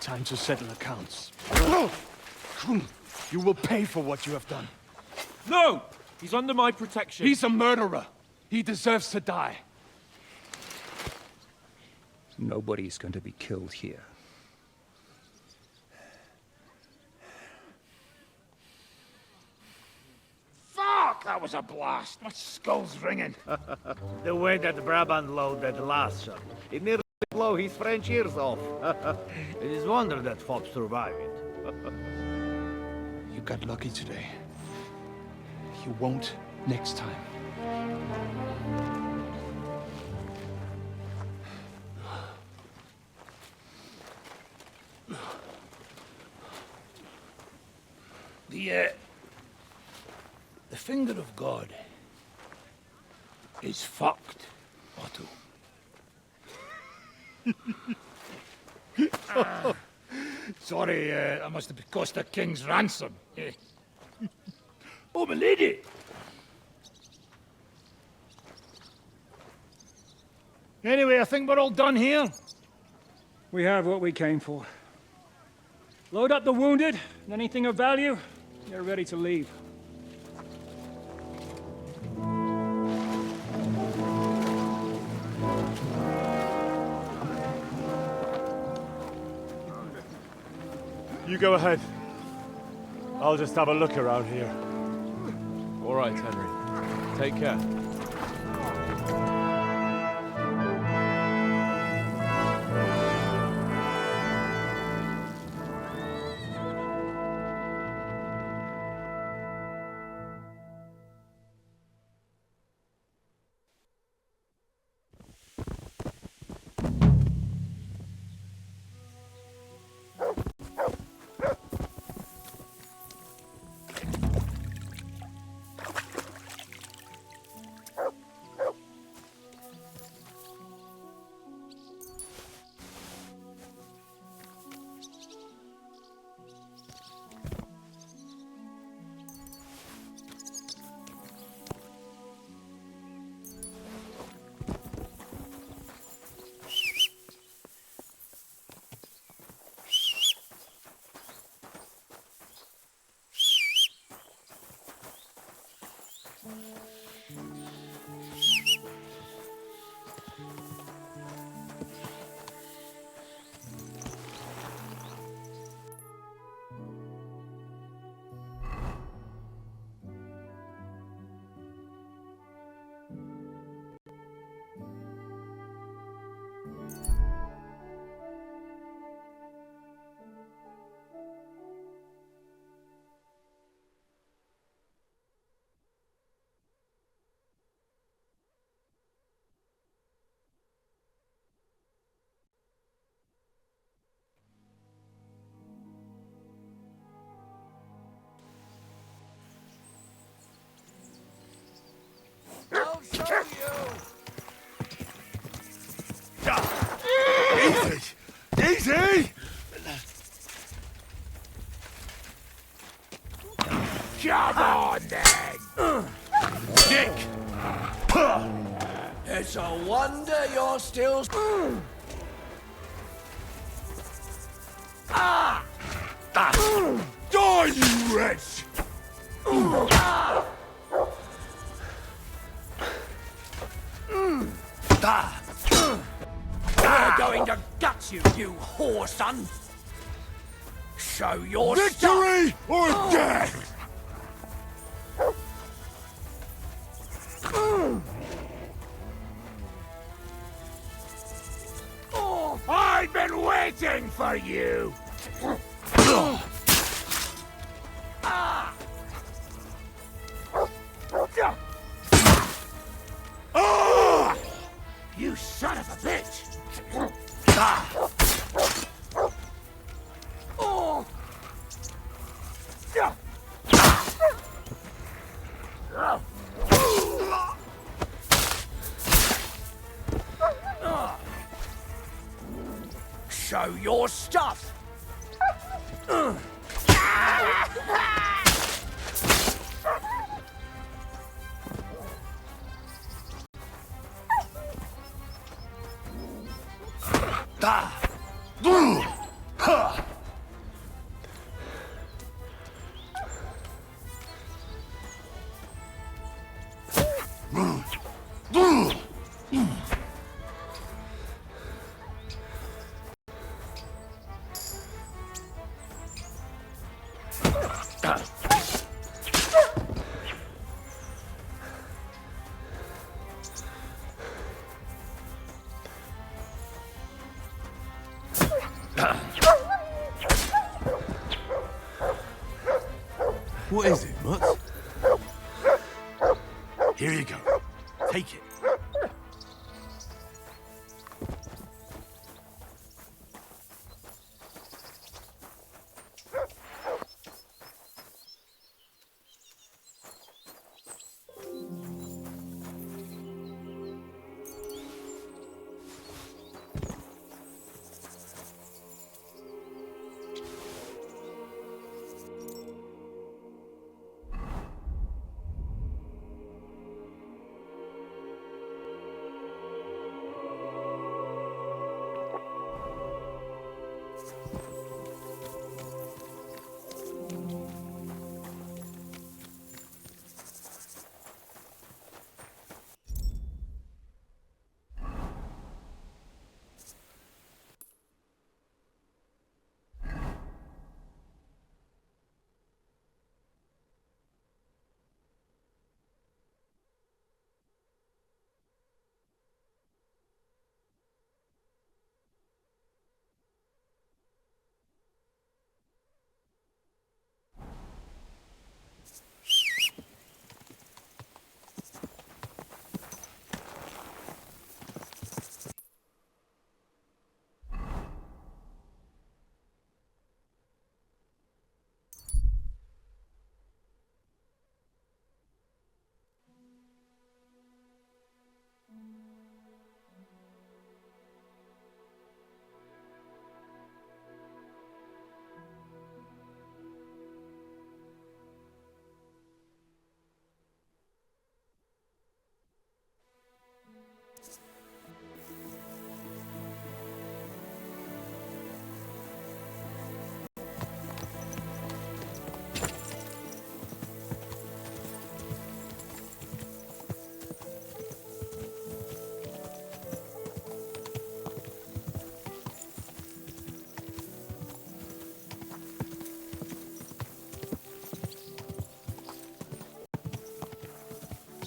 Time to settle accounts. You will pay for what you have done. No! He's under my protection. He's a murderer. He deserves to die. Nobody's going to be killed here. Fuck! That was a blast. My skull's ringing. The way that Brabant loaded last shot, it nearly blew his French ears off. It is wonder that fops survived it. You got lucky today. You won't next time. The finger of God is fucked, Otto. Sorry, I must have cost the king's ransom. Oh, my lady! Anyway, I think we're all done here. We have what we came for. Load up the wounded, and anything of value, you're ready to leave. You go ahead. I'll just have a look around here. All right, Henry. Take care. wonder you're still... Ah! Die, you wretch! We're going to gut you, you whore son! Show your Victory or death! I've been waiting for you! You son of a bitch! Show your stuff! What is it, Mutz? Here you go. Take it.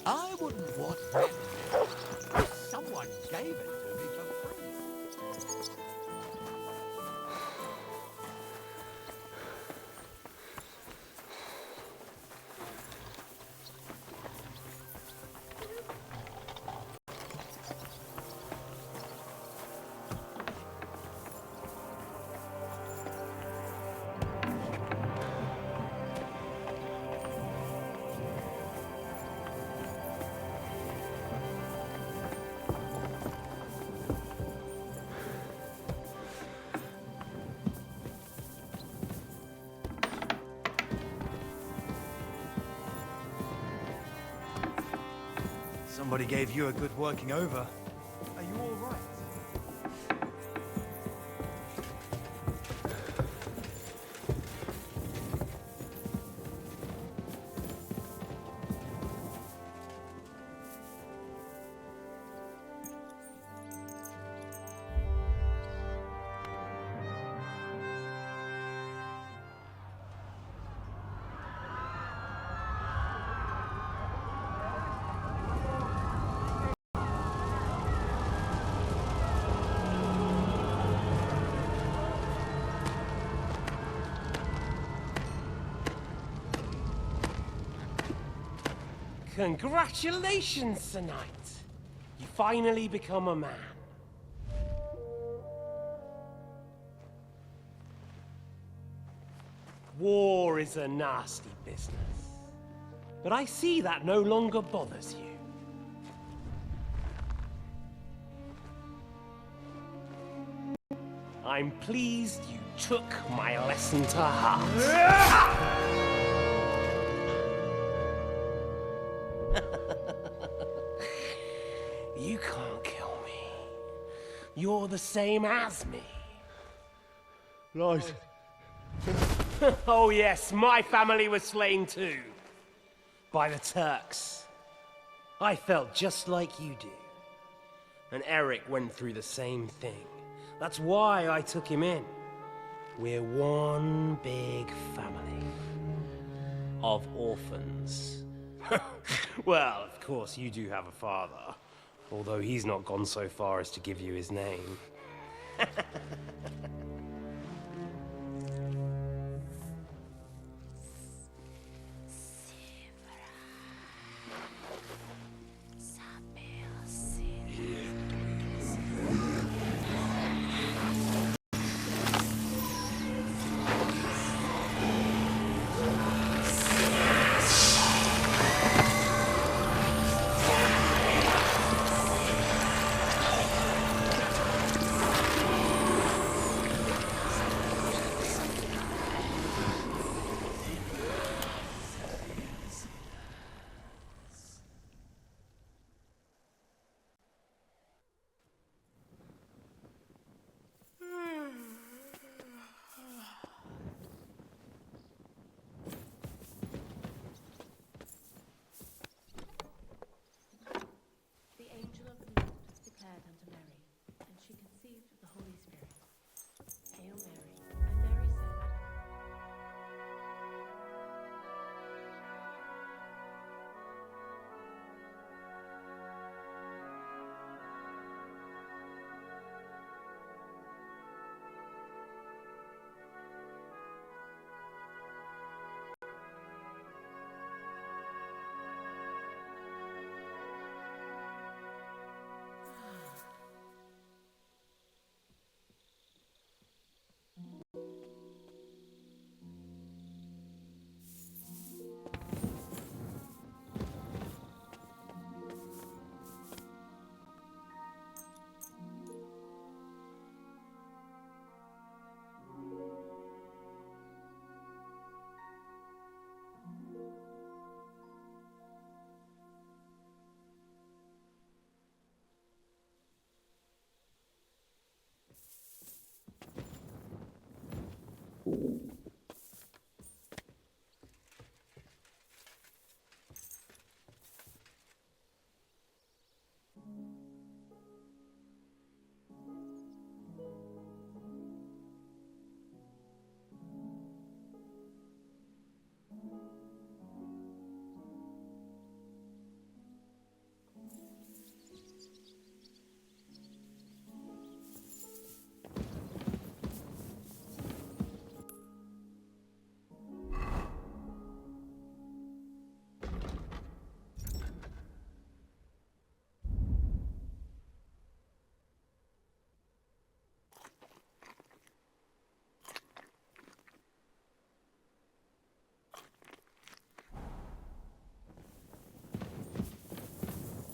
I wouldn't want that. If someone gave it to me for free. Somebody gave you a good working over. Congratulations, Sir Knight. You finally become a man. War is a nasty business, but I see that no longer bothers you. I'm pleased you took my lesson to heart. You can't kill me. You're the same as me. Right. Oh yes, my family was slain too. By the Turks. I felt just like you do. And Eric went through the same thing. That's why I took him in. We're one big family. Of orphans. Well, of course you do have a father. Although he's not gone so far as to give you his name.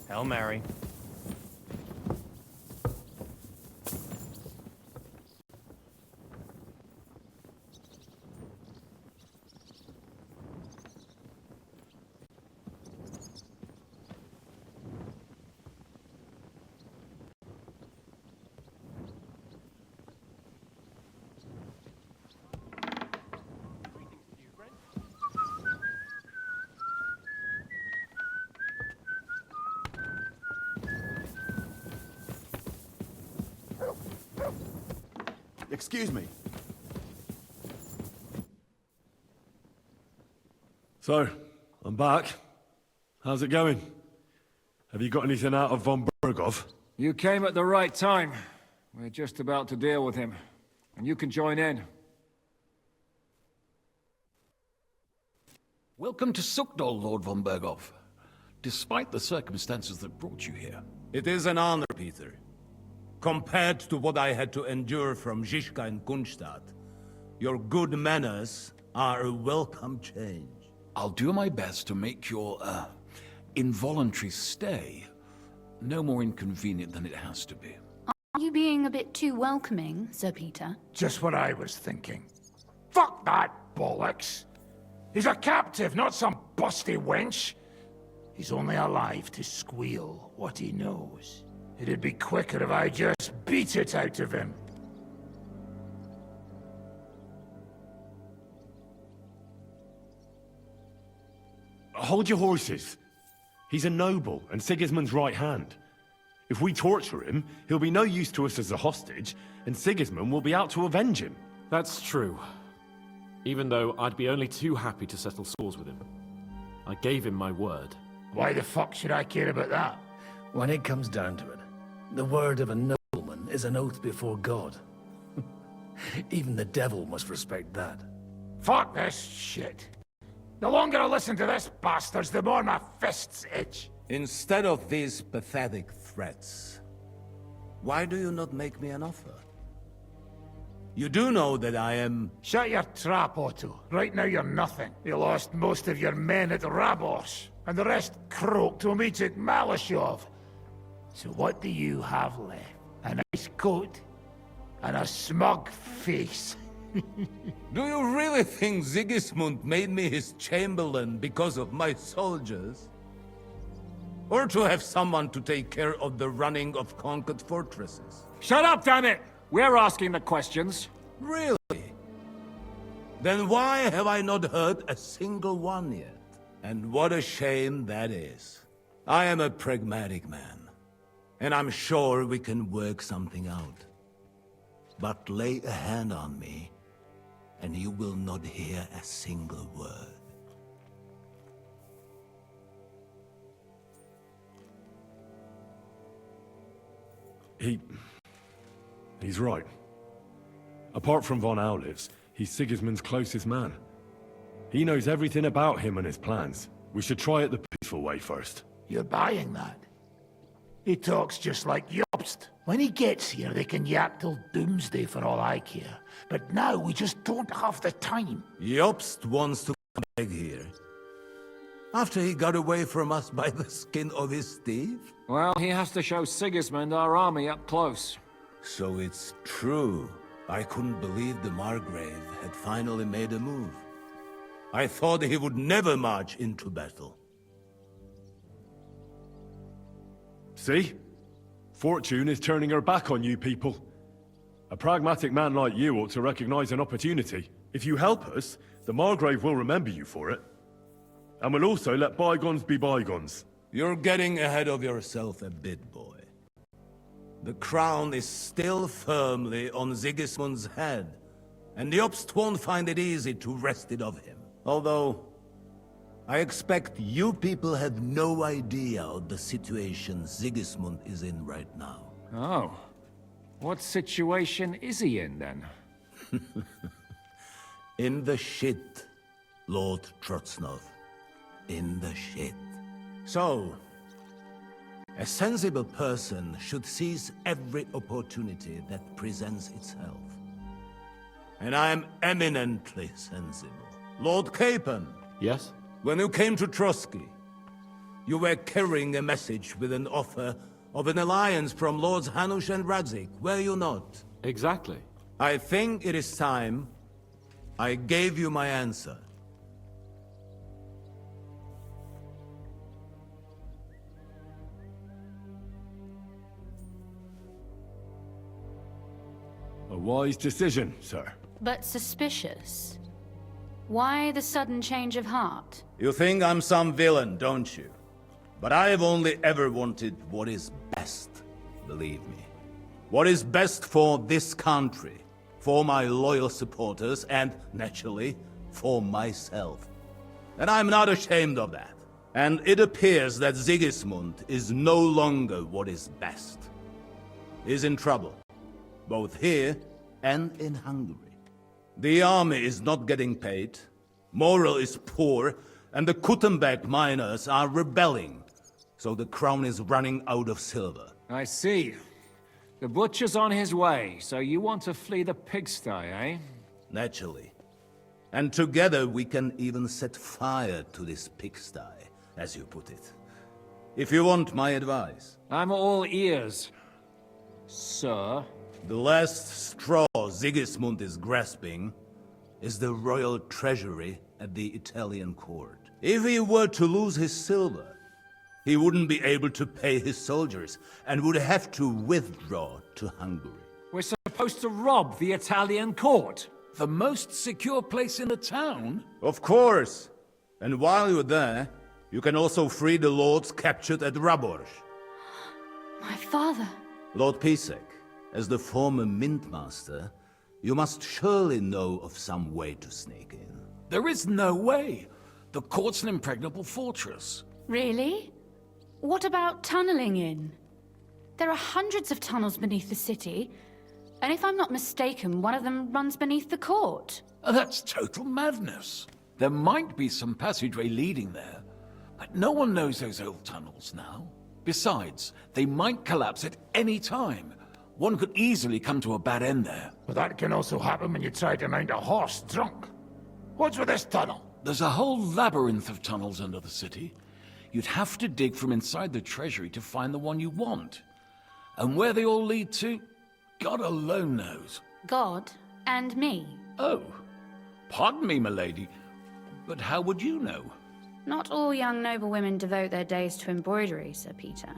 Hail Mary. Excuse me. So, I'm back. How's it going? Have you got anything out of von Berghoff? You came at the right time. We're just about to deal with him. And you can join in. Welcome to Suckdol, Lord von Berghoff. despite the circumstances that brought you here. It is an honor, Peter. Compared to what I had to endure from Zizka and Kunstadt, your good manners are a welcome change. I'll do my best to make your, involuntary stay no more inconvenient than it has to be. Are you being a bit too welcoming, Sir Peter? Just what I was thinking. Fuck that bollocks! He's a captive, not some busty wench. He's only alive to squeal what he knows. It'd be quicker if I just beat it out of him. Hold your horses. He's a noble and Sigismund's right hand. If we torture him, he'll be no use to us as a hostage, and Sigismund will be out to avenge him. That's true. Even though I'd be only too happy to settle scores with him. I gave him my word. Why the fuck should I care about that? When it comes down to it, the word of a nobleman is an oath before God. Even the devil must respect that. Fuck this shit. The longer I listen to this bastards, the more my fists itch. Instead of these pathetic threats, why do you not make me an offer? You do know that I am... Shut your trap, Otto. Right now you're nothing. You lost most of your men at Rabos, and the rest croaked when we took Malashov. So what do you have left? A nice coat? And a smug face? Do you really think Sigismund made me his chamberlain because of my soldiers? Or to have someone to take care of the running of conquered fortresses? Shut up, damn it! We're asking the questions. Really? Then why have I not heard a single one yet? And what a shame that is. I am a pragmatic man, and I'm sure we can work something out. But lay a hand on me, and you will not hear a single word. He's right. Apart from von Aulifs, he's Sigismund's closest man. He knows everything about him and his plans. We should try it the peaceful way first. You're buying that? He talks just like Jobst. When he gets here, they can yap till doomsday for all I care. But now we just don't have the time. Jobst wants to come back here. After he got away from us by the skin of his teeth? Well, he has to show Sigismund our army up close. So it's true. I couldn't believe the Margrave had finally made a move. I thought he would never march into battle. See? Fortune is turning her back on you people. A pragmatic man like you ought to recognize an opportunity. If you help us, the Margrave will remember you for it. And we'll also let bygones be bygones. You're getting ahead of yourself a bit, boy. The crown is still firmly on Sigismund's head, and the Jobst won't find it easy to wrest it of him. Although, I expect you people have no idea of the situation Sigismund is in right now. Oh. What situation is he in, then? In the shit, Lord Trotsnov. In the shit. So, a sensible person should seize every opportunity that presents itself. And I am eminently sensible. Lord Capon. Yes? When you came to Trotsky, you were carrying a message with an offer of an alliance from Lords Hanush and Radzik, were you not? Exactly. I think it is time I gave you my answer. A wise decision, sir. But suspicious. Why the sudden change of heart? You think I'm some villain, don't you? But I have only ever wanted what is best, believe me. What is best for this country, for my loyal supporters, and, naturally, for myself. And I'm not ashamed of that. And it appears that Sigismund is no longer what is best. He's in trouble, both here and in Hungary. The army is not getting paid, morale is poor, and the Kuttenberg miners are rebelling so the crown is running out of silver. I see. The butcher's on his way, so you want to flee the pigsty, eh? Naturally. And together we can even set fire to this pigsty, as you put it. If you want my advice. I'm all ears, sir. The last straw Sigismund is grasping is the royal treasury at the Italian court. If he were to lose his silver, he wouldn't be able to pay his soldiers and would have to withdraw to Hungary. We're supposed to rob the Italian court? The most secure place in the town? Of course. And while you're there, you can also free the lords captured at Raborz. My father. Lord Pisek, as the former mintmaster, you must surely know of some way to sneak in. There is no way. The court's an impregnable fortress. Really? What about tunneling in? There are hundreds of tunnels beneath the city, and if I'm not mistaken, one of them runs beneath the court. That's total madness. There might be some passageway leading there, but no one knows those old tunnels now. Besides, they might collapse at any time. One could easily come to a bad end there. But that can also happen when you try to mount a horse drunk. What's with this tunnel? There's a whole labyrinth of tunnels under the city. You'd have to dig from inside the treasury to find the one you want. And where they all lead to, God alone knows. God and me. Oh, pardon me, milady, but how would you know? Not all young noble women devote their days to embroidery, Sir Peter.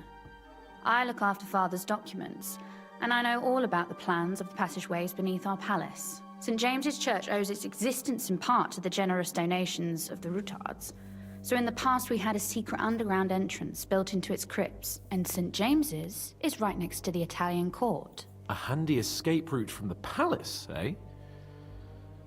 I look after Father's documents, and I know all about the plans of the passageways beneath our palace. St. James's Church owes its existence in part to the generous donations of the Routards. So in the past we had a secret underground entrance built into its crypts, and St. James's is right next to the Italian court. A handy escape route from the palace, eh?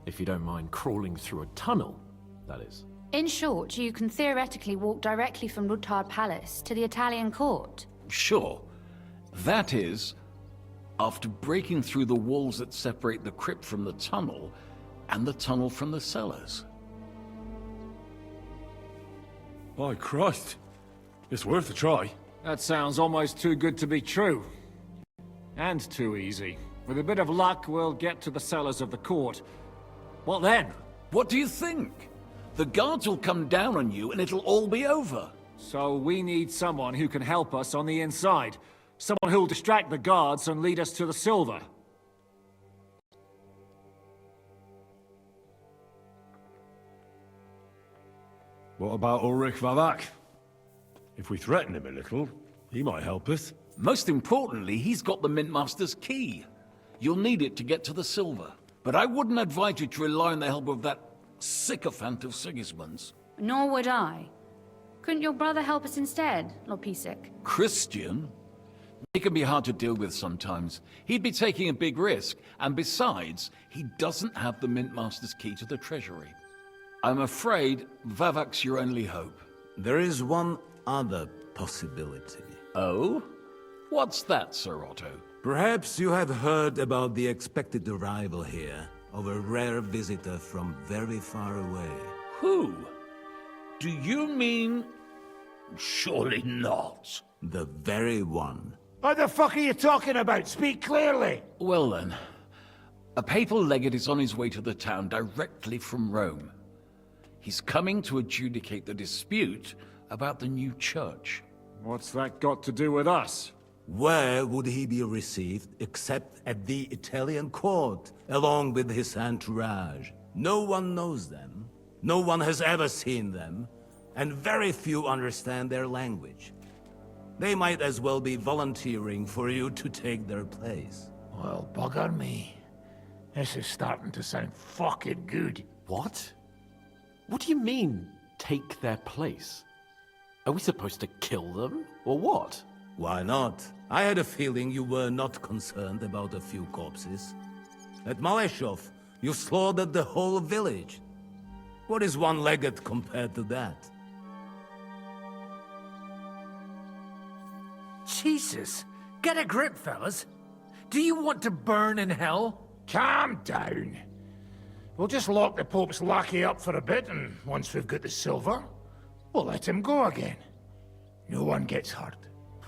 If you don't mind crawling through a tunnel, that is. In short, you can theoretically walk directly from Routard Palace to the Italian court. Sure. That is, after breaking through the walls that separate the crypt from the tunnel, and the tunnel from the cellars. By Christ. It's worth a try. That sounds almost too good to be true. And too easy. With a bit of luck, we'll get to the cellars of the court. What then? What do you think? The guards will come down on you and it'll all be over. So we need someone who can help us on the inside. Someone who'll distract the guards and lead us to the silver. What about Ulrich Vavak? If we threaten him a little, he might help us. Most importantly, he's got the Mintmaster's key. You'll need it to get to the silver. But I wouldn't advise you to rely on the help of that sycophant of Sigismund's. Nor would I. Couldn't your brother help us instead, Lord Pisek? Christian? He can be hard to deal with sometimes. He'd be taking a big risk, and besides, he doesn't have the Mintmaster's key to the treasury. I'm afraid Vavak's your only hope. There is one other possibility. Oh? What's that, Sir Otto? Perhaps you have heard about the expected arrival here of a rare visitor from very far away. Who? Do you mean... Surely not. The very one. What the fuck are you talking about? Speak clearly. Well then, a papal legate is on his way to the town directly from Rome. He's coming to adjudicate the dispute about the new church. What's that got to do with us? Where would he be received except at the Italian court, along with his entourage? No one knows them, no one has ever seen them, and very few understand their language. They might as well be volunteering for you to take their place. Well, bugger me. This is starting to sound fucking good. What? What do you mean, take their place? Are we supposed to kill them, or what? Why not? I had a feeling you were not concerned about a few corpses. At Maleshov, you slaughtered the whole village. What is one legate compared to that? Jesus! Get a grip, fellas. Do you want to burn in hell? Calm down. We'll just lock the Pope's lackey up for a bit, and once we've got the silver, we'll let him go again. No one gets hurt.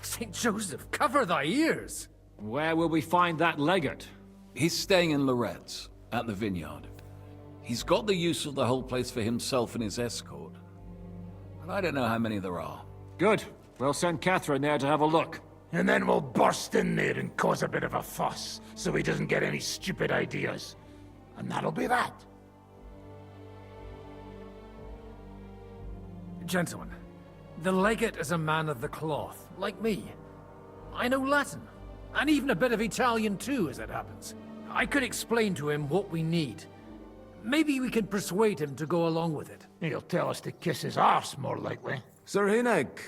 St. Joseph, cover thy ears! Where will we find that legate? He's staying in Loretz, at the vineyard. He's got the use of the whole place for himself and his escort. But I don't know how many there are. Good. We'll send Catherine there to have a look. And then we'll burst in there and cause a bit of a fuss, so he doesn't get any stupid ideas. And that'll be that. Gentlemen, the legate is a man of the cloth, like me. I know Latin, and even a bit of Italian too, as it happens. I could explain to him what we need. Maybe we can persuade him to go along with it. He'll tell us to kiss his arse, more likely. Sir Hinek,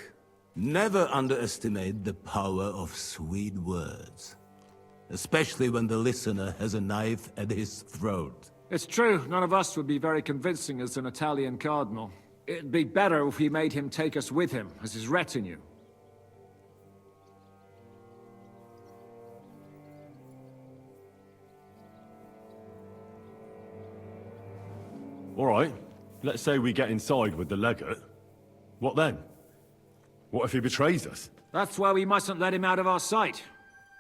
never underestimate the power of sweet words. Especially when the listener has a knife at his throat. It's true, none of us would be very convincing as an Italian cardinal. It'd be better if we made him take us with him, as his retinue. All right. Let's say we get inside with the legate. What then? What if he betrays us? That's why we mustn't let him out of our sight.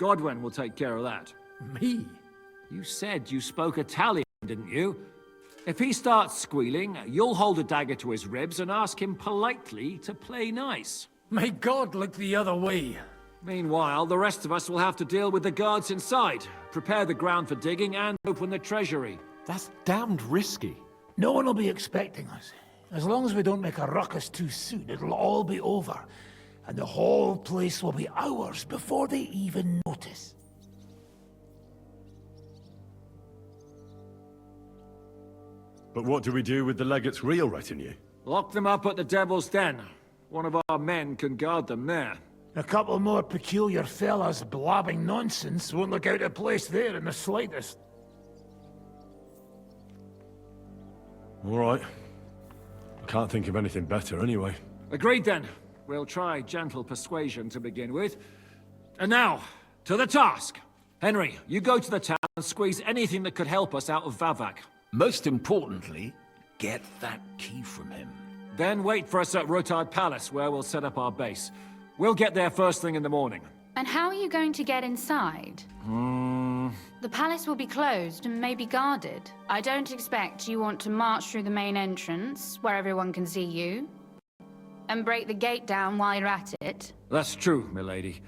Godwin will take care of that. Me? You said you spoke Italian, didn't you? If he starts squealing, you'll hold a dagger to his ribs and ask him politely to play nice. May God look the other way. Meanwhile, the rest of us will have to deal with the guards inside, prepare the ground for digging, and open the treasury. That's damned risky. No one will be expecting us. As long as we don't make a ruckus too soon, it'll all be over. And the whole place will be ours before they even notice. But what do we do with the legate's real retinue? Lock them up at the Devil's Den. One of our men can guard them there. A couple more peculiar fellas blabbing nonsense won't look out of place there in the slightest. All right. I can't think of anything better anyway. Agreed then. We'll try gentle persuasion to begin with. And now, to the task! Henry, you go to the town and squeeze anything that could help us out of Vavak. Most importantly, get that key from him. Then wait for us at Rotard Palace, where we'll set up our base. We'll get there first thing in the morning. And how are you going to get inside? The palace will be closed and maybe guarded. I don't expect you want to march through the main entrance, where everyone can see you, and break the gate down while you're at it. That's true, milady.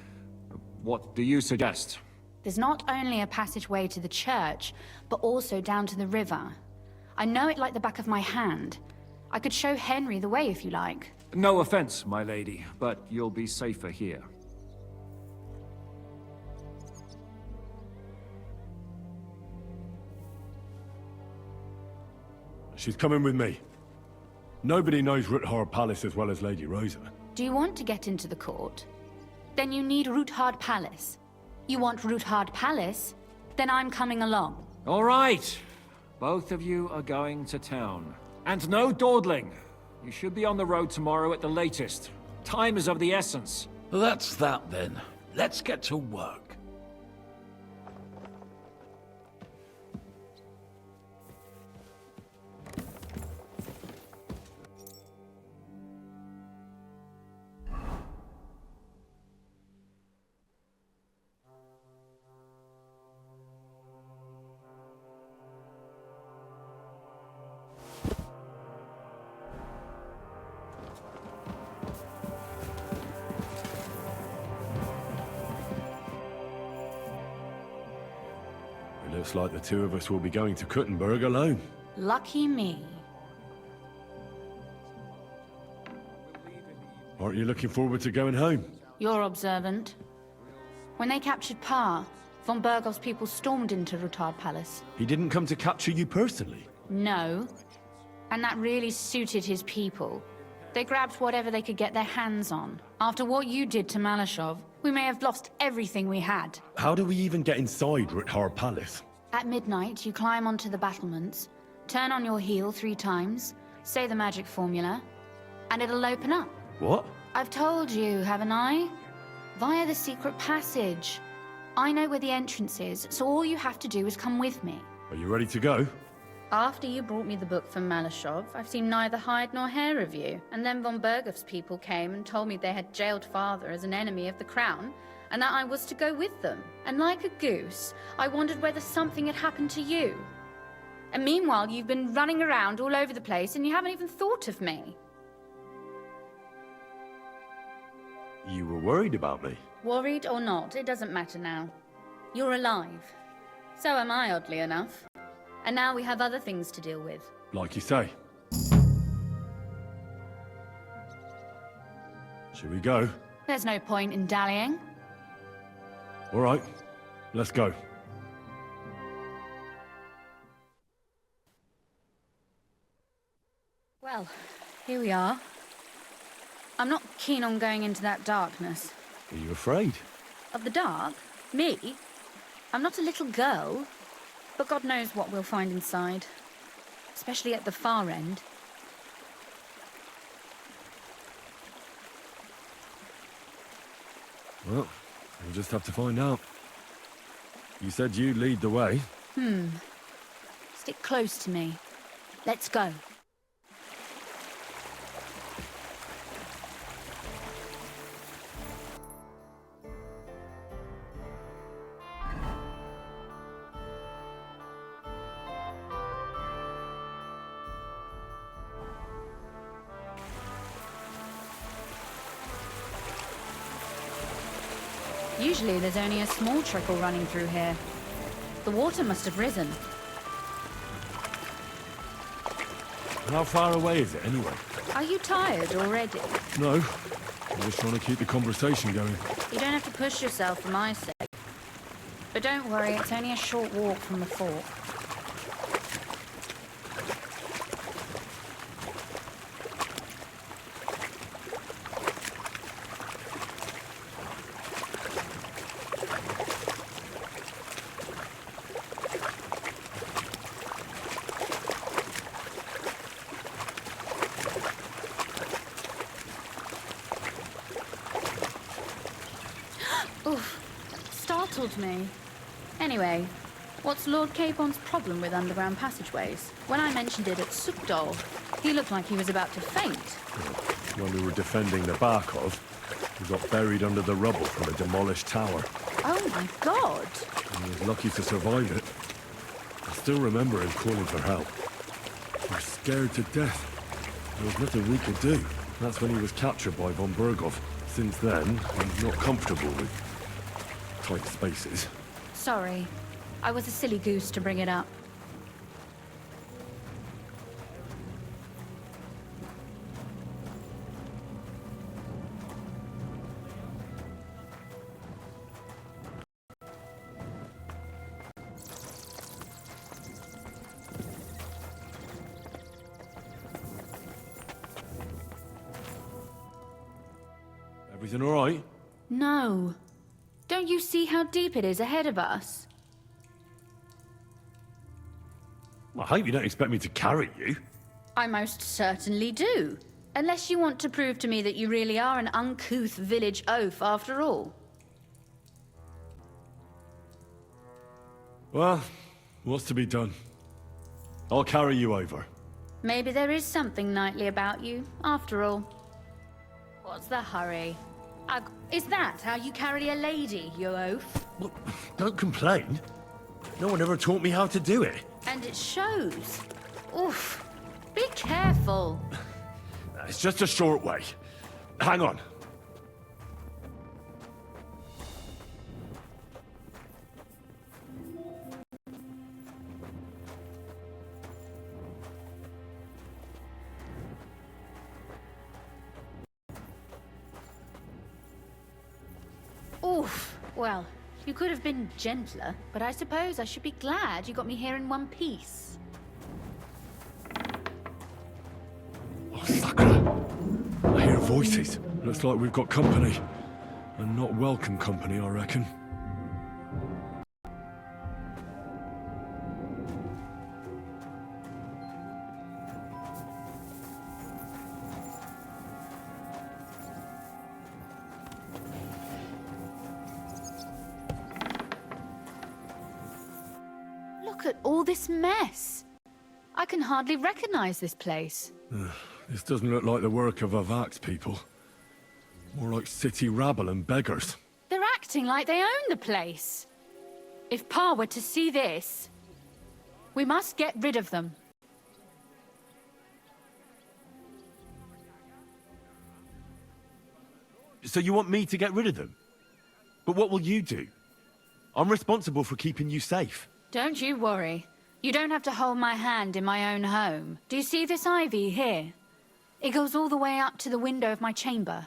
What do you suggest? There's not only a passageway to the church, but also down to the river. I know it like the back of my hand. I could show Henry the way if you like. No offense, my lady, but you'll be safer here. She's coming with me. Nobody knows Ruthard Palace as well as Lady Rosa. Do you want to get into the court? Then you need Ruthard Palace. You want Ruthard Palace? Then I'm coming along. All right. Both of you are going to town. And no dawdling. You should be on the road tomorrow at the latest. Time is of the essence. Well, that's that then. Let's get to work. Looks like the two of us will be going to Kuttenberg alone. Lucky me. Aren't you looking forward to going home? You're observant. When they captured Parr, von Bergov's people stormed into Ruthard Palace. He didn't come to capture you personally? No. And that really suited his people. They grabbed whatever they could get their hands on. After what you did to Malashov, we may have lost everything we had. How do we even get inside Ruthard Palace? At midnight, you climb onto the battlements, turn on your heel 3 times, say the magic formula, and it'll open up. What? I've told you, haven't I? Via the secret passage. I know where the entrance is, so all you have to do is come with me. Are you ready to go? After you brought me the book from Malashov, I've seen neither hide nor hair of you. And then von Bergov's people came and told me they had jailed father as an enemy of the crown, and that I was to go with them. And like a goose, I wondered whether something had happened to you. And meanwhile, you've been running around all over the place and you haven't even thought of me. You were worried about me? Worried or not, it doesn't matter now. You're alive. So am I, oddly enough. And now we have other things to deal with. Like you say. Should we go? There's no point in dallying. All right, let's go. Well, here we are. I'm not keen on going into that darkness. Are you afraid? Of the dark? Me? I'm not a little girl. But God knows what we'll find inside. Especially at the far end. Well, we'll just have to find out. You said you'd lead the way. Stick close to me. Let's go. Usually there's only a small trickle running through here. The water must have risen. How far away is it, anyway? Are you tired already? No. I'm just trying to keep the conversation going. You don't have to push yourself for my sake. But don't worry, it's only a short walk from the fort. Oof, startled me. Anyway, what's Lord Capon's problem with underground passageways? When I mentioned it at Sukdol, he looked like he was about to faint. When we were defending the Barkov, we got buried under the rubble from a demolished tower. Oh my god! And he was lucky to survive it. I still remember him calling for help. We were scared to death. There was nothing we could do. That's when he was captured by von Bergov. Since then, I'm not comfortable with tight spaces. Sorry. I was a silly goose to bring it up. Everything all right? No. Don't you see how deep it is ahead of us? I hope you don't expect me to carry you. I most certainly do. Unless you want to prove to me that you really are an uncouth village oaf after all. Well, what's to be done? I'll carry you over. Maybe there is something knightly about you, after all. What's the hurry? Is that how you carry a lady, you oaf? Well, don't complain. No one ever taught me how to do it. And it shows. Oof. Be careful. It's just a short way. Hang on. Oof. Well, you could have been gentler, but I suppose I should be glad you got me here in one piece. Oh, Sakura. I hear voices. Looks like we've got company. And not welcome company, I reckon. Look at all this mess. I can hardly recognize this place. This doesn't look like the work of Avax people. More like city rabble and beggars. They're acting like they own the place. If Pa were to see this, we must get rid of them. So you want me to get rid of them? But what will you do? I'm responsible for keeping you safe. Don't you worry. You don't have to hold my hand in my own home. Do you see this ivy here? It goes all the way up to the window of my chamber.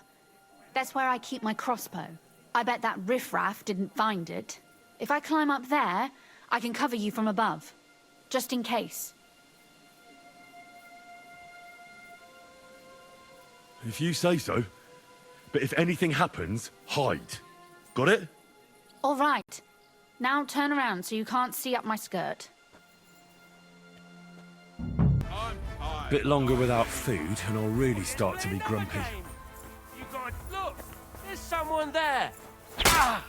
That's where I keep my crossbow. I bet that riffraff didn't find it. If I climb up there, I can cover you from above. Just in case. If you say so. But if anything happens, hide. Got it? All right. Now turn around so you can't see up my skirt. Bit longer without food, and I'll really start to be grumpy. You got look. There's someone there. Ah!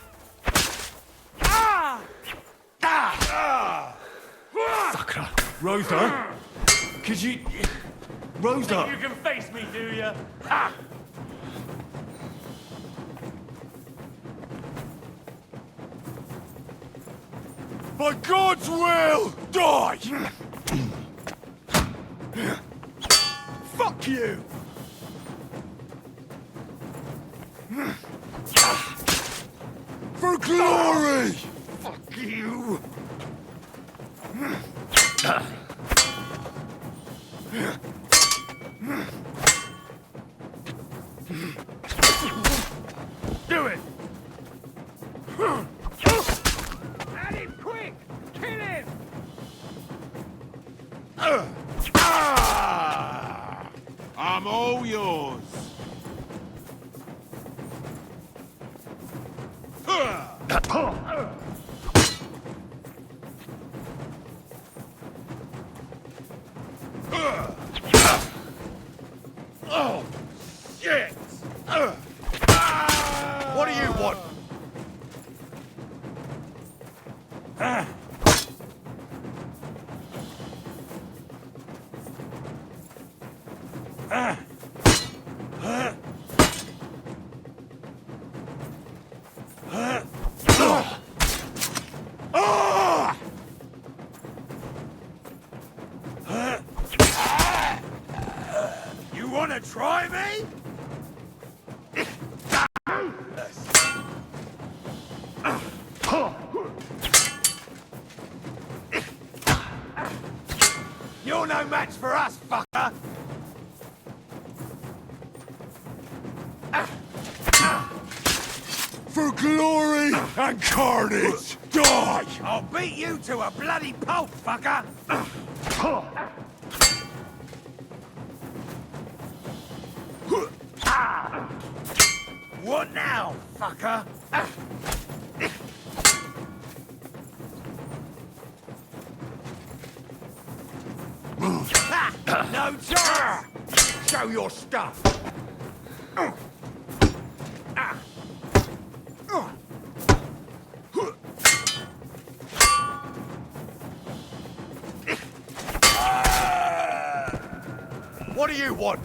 Ah! Ah! Ah! Sakra. Rosa? Could you... Rosa! You can face me, do you? Ha! By God's will, die! Fuck you! For glory! Fuck you! Do it! At him, quick! Kill him! I'm all yours. Oh, shit! What do you want? You wanna try me? You're no match for us, fucker! For glory and carnage, die! I'll beat you to a bloody pulp, fucker! What now, fucker? No chance! Show your stuff! What do you want?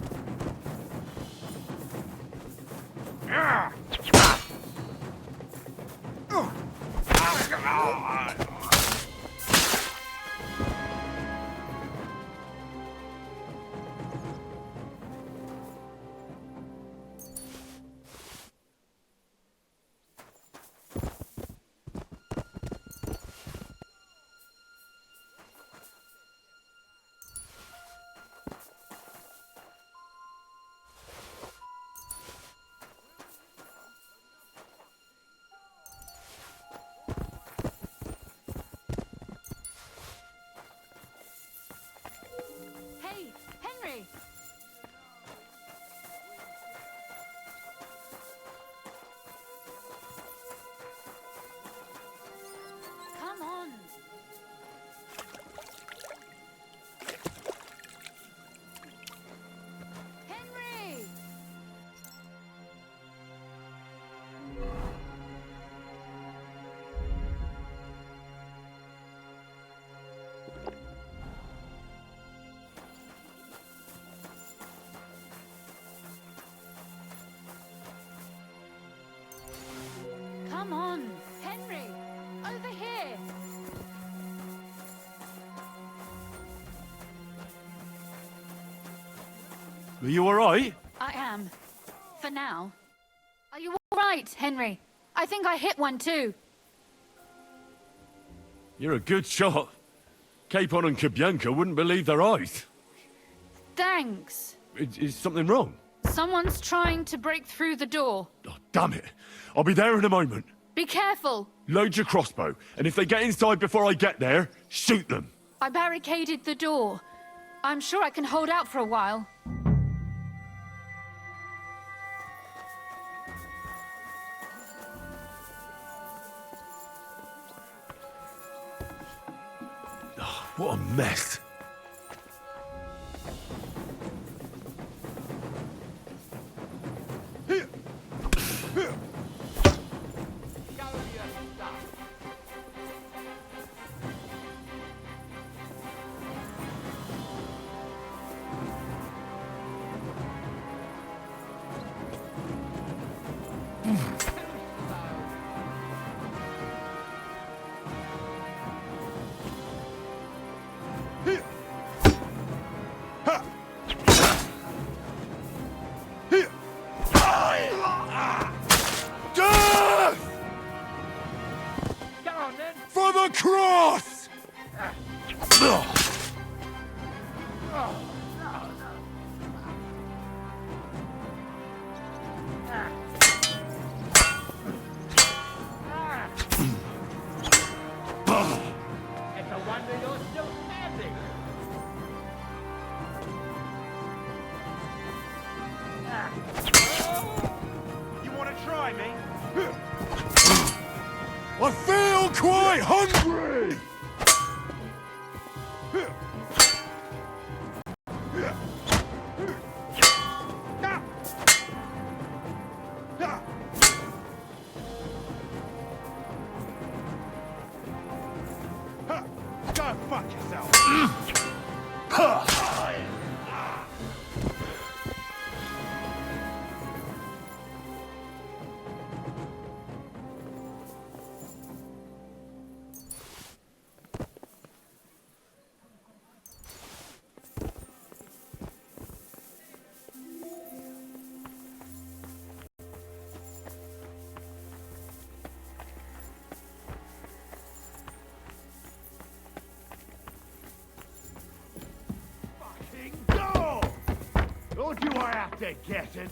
on! Henry! Over here! Are you alright? I am. For now. Are you alright, Henry? I think I hit one too. You're a good shot. Capon and Kabianka wouldn't believe their eyes. Thanks. Is something wrong? Someone's trying to break through the door. Oh, damn it. I'll be there in a moment. Be careful. Load your crossbow, and if they get inside before I get there, shoot them. I barricaded the door. I'm sure I can hold out for a while. What a mess. For the cross! It's a wonder you're still standing. You want to try me? I feel quite hungry! Go fuck yourself. Or do I have to get it?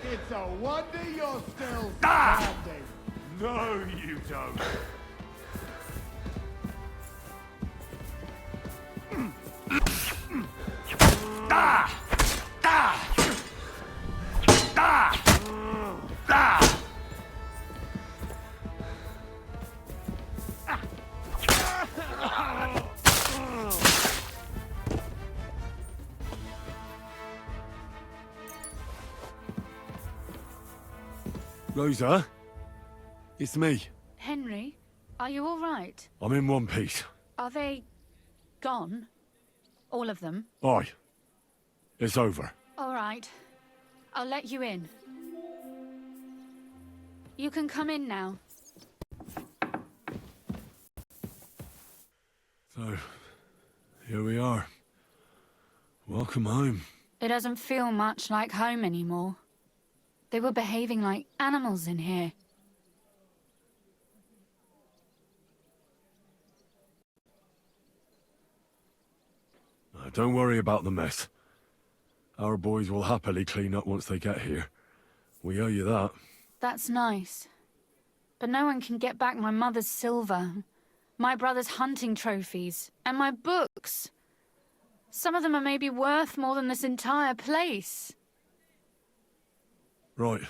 It's a wonder you're still standing. No, you don't. Rosa? It's me. Henry, are you all right? I'm in one piece. Are they gone? All of them? Aye. It's over. All right. I'll let you in. You can come in now. So, here we are. Welcome home. It doesn't feel much like home anymore. They were behaving like animals in here. Don't worry about the mess. Our boys will happily clean up once they get here. We owe you that. That's nice. But no one can get back my mother's silver, my brother's hunting trophies, and my books. Some of them are maybe worth more than this entire place. Right.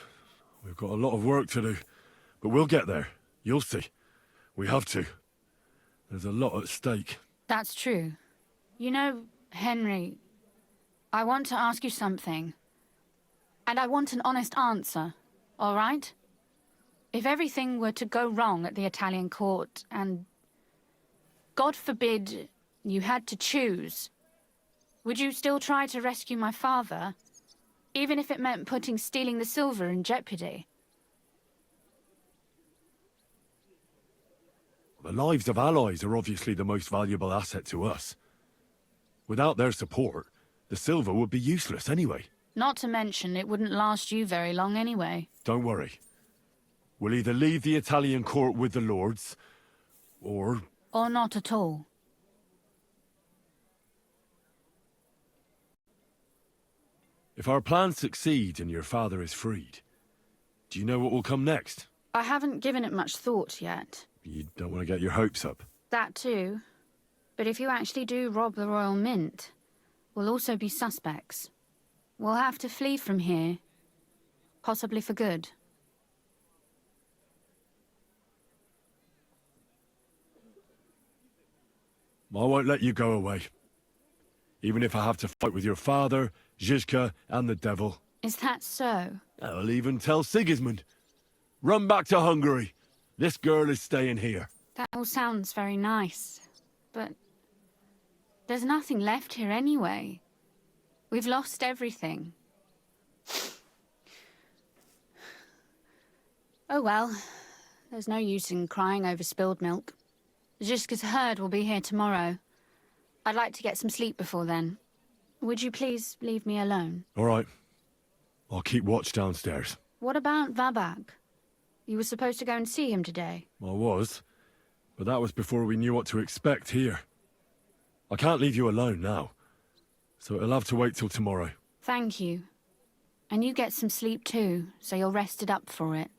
We've got a lot of work to do. But we'll get there. You'll see. We have to. There's a lot at stake. That's true. You know, Henry, I want to ask you something. And I want an honest answer, all right? If everything were to go wrong at the Italian court and, God forbid, you had to choose, would you still try to rescue my father, even if it meant putting stealing the silver in jeopardy? The lives of allies are obviously the most valuable asset to us. Without their support, the silver would be useless anyway. Not to mention, it wouldn't last you very long anyway. Don't worry. We'll either leave the Italian court with the lords, or... Or not at all. If our plans succeed and your father is freed, do you know what will come next? I haven't given it much thought yet. You don't want to get your hopes up. That too. But if you actually do rob the Royal Mint, we'll also be suspects. We'll have to flee from here. Possibly for good. I won't let you go away. Even if I have to fight with your father, Zizka, and the devil. Is that so? I'll even tell Sigismund. Run back to Hungary. This girl is staying here. That all sounds very nice. But there's nothing left here anyway. We've lost everything. Oh well. There's no use in crying over spilled milk. Zizka's herd will be here tomorrow. I'd like to get some sleep before then. Would you please leave me alone? All right. I'll keep watch downstairs. What about Vabak? You were supposed to go and see him today. I was, but that was before we knew what to expect here. I can't leave you alone now, so it'll have to wait till tomorrow. Thank you. And you get some sleep too, so you're rested up for it.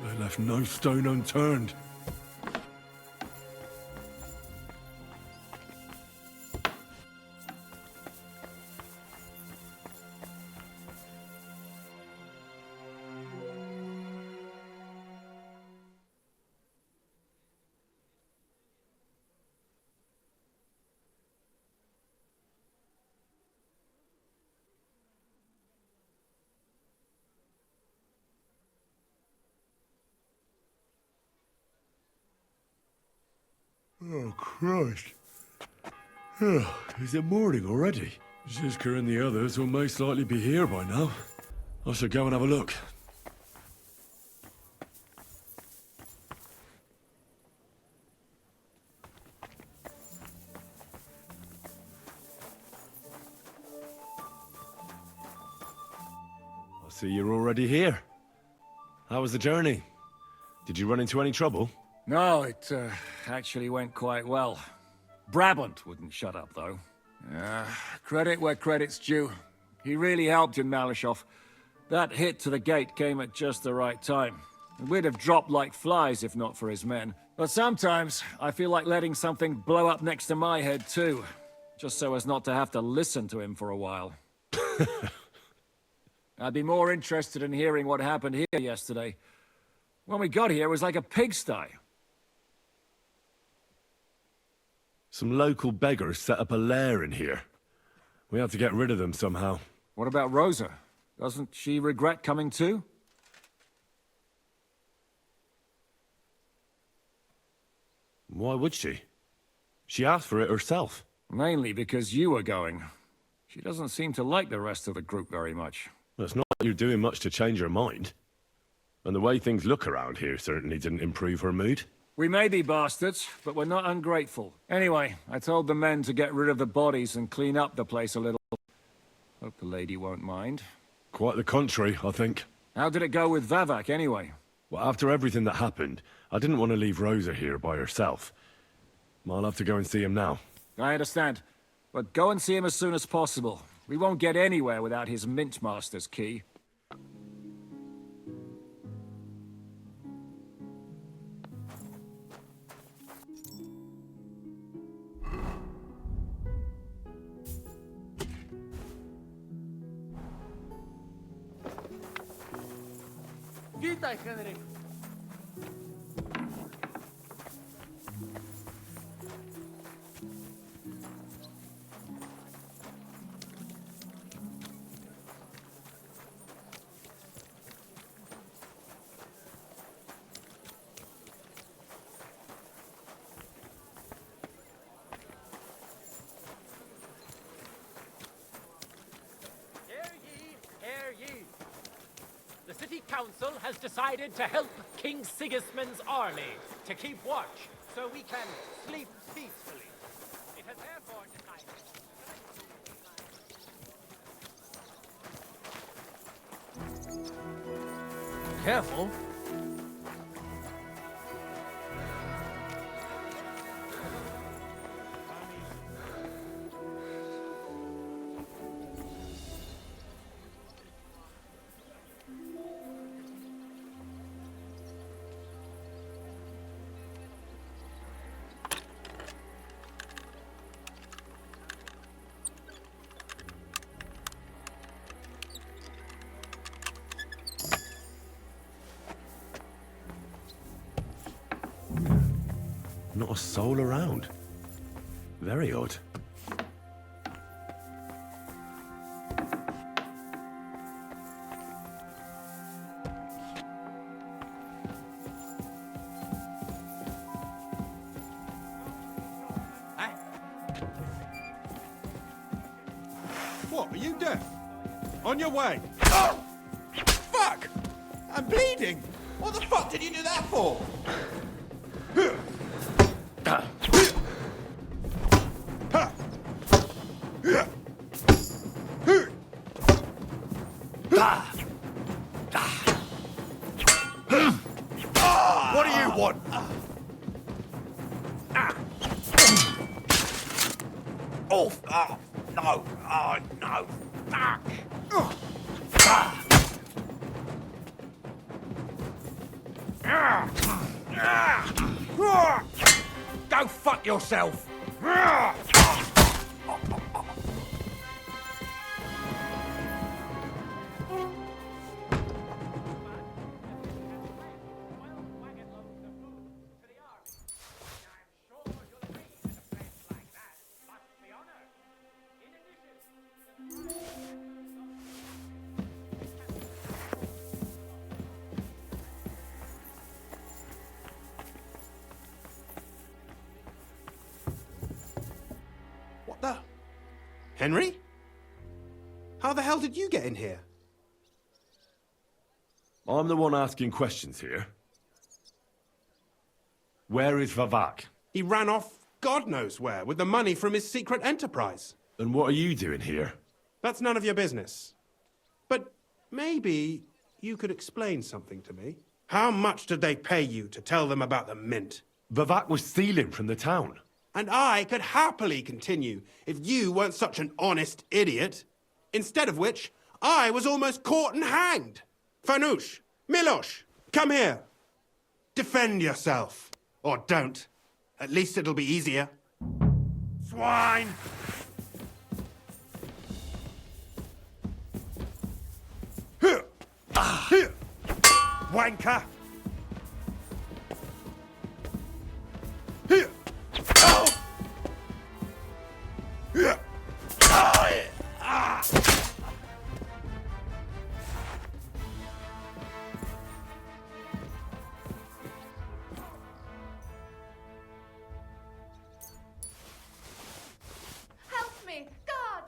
They left no stone unturned. Oh, Christ. Oh, is it morning already? Zizka and the others will most likely be here by now. I should go and have a look. I see you're already here. How was the journey? Did you run into any trouble? No, it actually went quite well. Brabant wouldn't shut up, though. Credit where credit's due. He really helped in Malishov. That hit to the gate came at just the right time. We'd have dropped like flies if not for his men. But sometimes, I feel like letting something blow up next to my head too. Just so as not to have to listen to him for a while. I'd be more interested in hearing what happened here yesterday. When we got here, it was like a pigsty. Some local beggars set up a lair in here. We had to get rid of them somehow. What about Rosa? Doesn't she regret coming too? Why would she? She asked for it herself. Mainly because you were going. She doesn't seem to like the rest of the group very much. Well, it's not like you're doing much to change her mind. And the way things look around here certainly didn't improve her mood. We may be bastards, but we're not ungrateful. Anyway, I told the men to get rid of the bodies and clean up the place a little. Hope the lady won't mind. Quite the contrary, I think. How did it go with Vavak, anyway? Well, after everything that happened, I didn't want to leave Rosa here by herself. I'll have to go and see him now. I understand. But go and see him as soon as possible. We won't get anywhere without his Mint Master's key. Witaj, Henryk. The city council has decided to help King Sigismund's army to keep watch so we can sleep peacefully. It has therefore decided... Careful. Not a soul around. Very odd. What, are you deaf? On your way. Oh! Fuck! I'm bleeding! What the fuck did you do that for? What do you want? Oh, no. Oh, no. Fuck. Go fuck yourself. What the? Henry? How the hell did you get in here? I'm the one asking questions here. Where is Vavak? He ran off God knows where with the money from his secret enterprise. And what are you doing here? That's none of your business. But maybe you could explain something to me. How much did they pay you to tell them about the mint? Vavak was stealing from the town. And I could happily continue if you weren't such an honest idiot. Instead of which, I was almost caught and hanged. Fanush, Milosh, come here. Defend yourself. Or don't. At least it'll be easier. Swine! Wanker! Help me! God!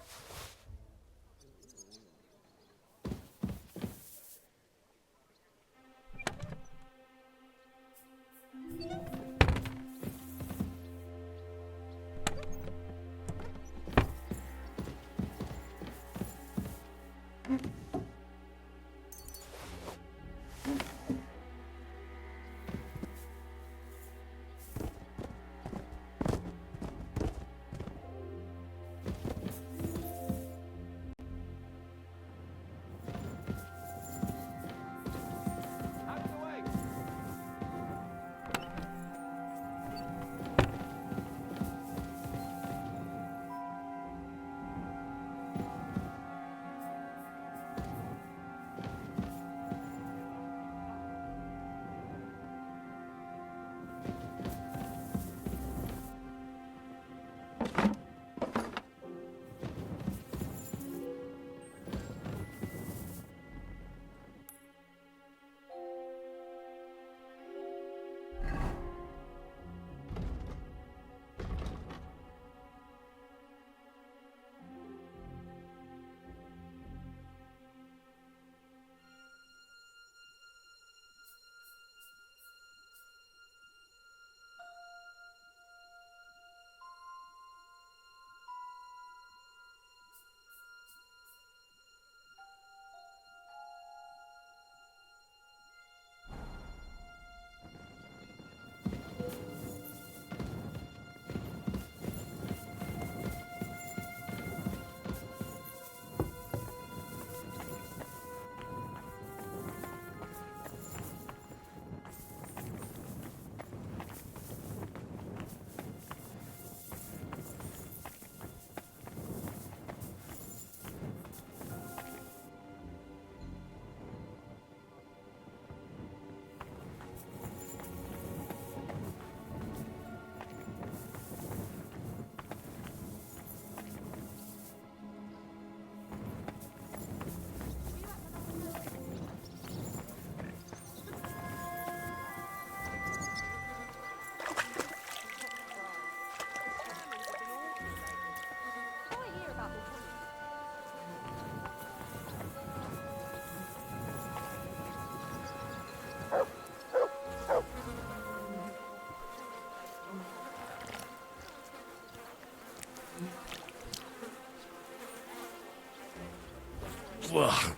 Well,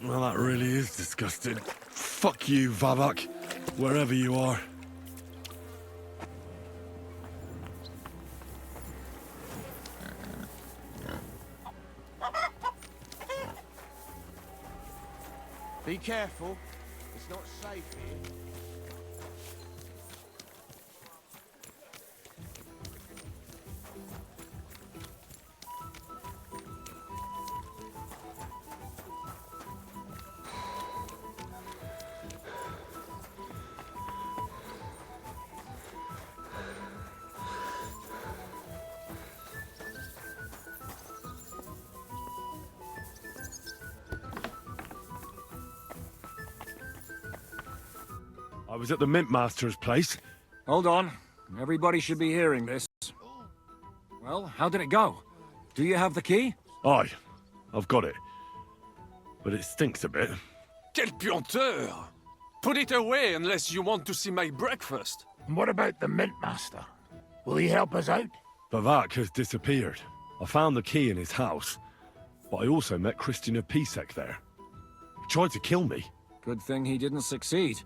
that really is disgusting. Fuck you, Vavak, wherever you are. Be careful. It's not safe here. I was at the Mint Master's place. Hold on. Everybody should be hearing this. Well, how did it go? Do you have the key? Aye, I've got it. But it stinks a bit. Quelle puanteur! Put it away unless you want to see my breakfast. And what about the Mint Master? Will he help us out? Vavak has disappeared. I found the key in his house, but I also met Christian of Pisek there. He tried to kill me. Good thing he didn't succeed.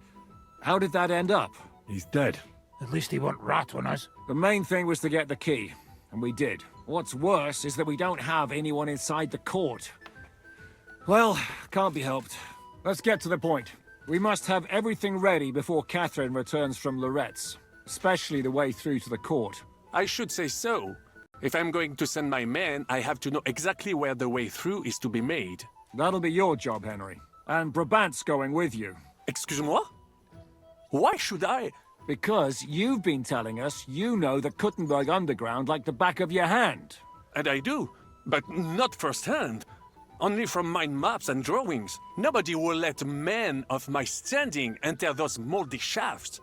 How did that end up? He's dead. At least he won't rat on us. The main thing was to get the key, and we did. What's worse is that we don't have anyone inside the court. Well, can't be helped. Let's get to the point. We must have everything ready before Catherine returns from Loretz, especially the way through to the court. I should say so. If I'm going to send my men, I have to know exactly where the way through is to be made. That'll be your job, Henry. And Brabant's going with you. Excuse-moi? Why should I? Because you've been telling us you know the Kuttenberg underground like the back of your hand. And I do, but not firsthand. Only from mind maps and drawings. Nobody will let men of my standing enter those moldy shafts.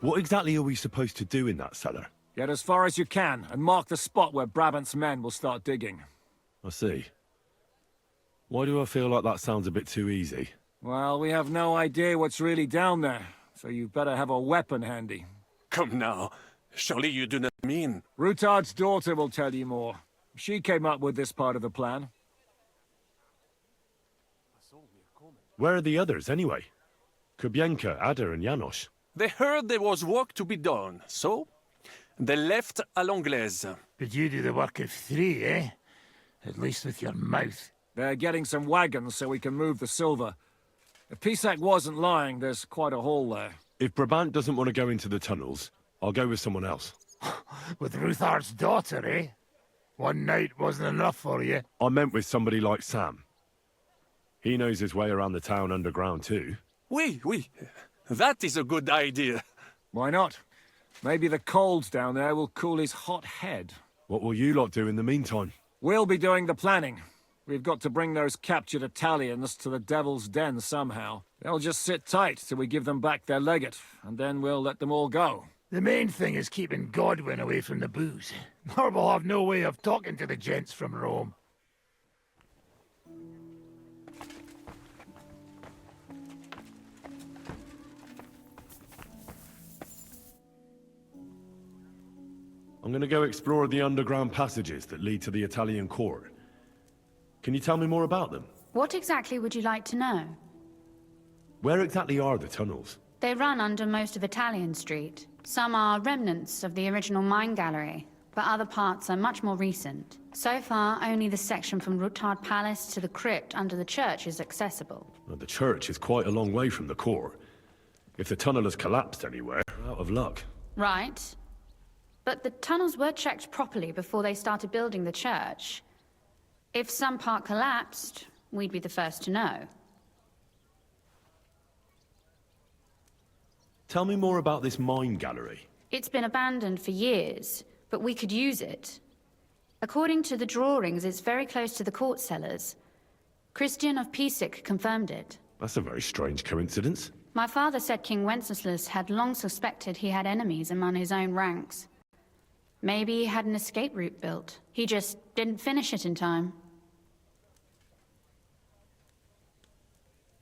What exactly are we supposed to do in that cellar? Get as far as you can, and mark the spot where Brabant's men will start digging. I see. Why do I feel like that sounds a bit too easy? Well, we have no idea what's really down there, so you better have a weapon handy. Come now. Surely you do not mean... Rutard's daughter will tell you more. She came up with this part of the plan. Where are the others, anyway? Kubienka, Ada, and Janos. They heard there was work to be done, so... they left à l'anglaise. But you do the work of 3, eh? At least with your mouth. They're getting some wagons so we can move the silver. If Pisek wasn't lying, there's quite a hole there. If Brabant doesn't want to go into the tunnels, I'll go with someone else. With Ruthard's daughter, eh? One night wasn't enough for you. I meant with somebody like Sam. He knows his way around the town underground too. Oui. That is a good idea. Why not? Maybe the cold down there will cool his hot head. What will you lot do in the meantime? We'll be doing the planning. We've got to bring those captured Italians to the Devil's Den somehow. They'll just sit tight till we give them back their legate, and then we'll let them all go. The main thing is keeping Godwin away from the booze. Or we'll have no way of talking to the gents from Rome. I'm gonna go explore the underground passages that lead to the Italian court. Can you tell me more about them? What exactly would you like to know? Where exactly are the tunnels? They run under most of Italian Street. Some are remnants of the original mine gallery, but other parts are much more recent. So far, only the section from Rutard Palace to the crypt under the church is accessible. Well, the church is quite a long way from the court. If the tunnel has collapsed anywhere, we're out of luck. Right. But the tunnels were checked properly before they started building the church. If some part collapsed, we'd be the first to know. Tell me more about this mine gallery. It's been abandoned for years, but we could use it. According to the drawings, it's very close to the court cellars. Christian of Pisek confirmed it. That's a very strange coincidence. My father said King Wenceslas had long suspected he had enemies among his own ranks. Maybe he had an escape route built. He just didn't finish it in time.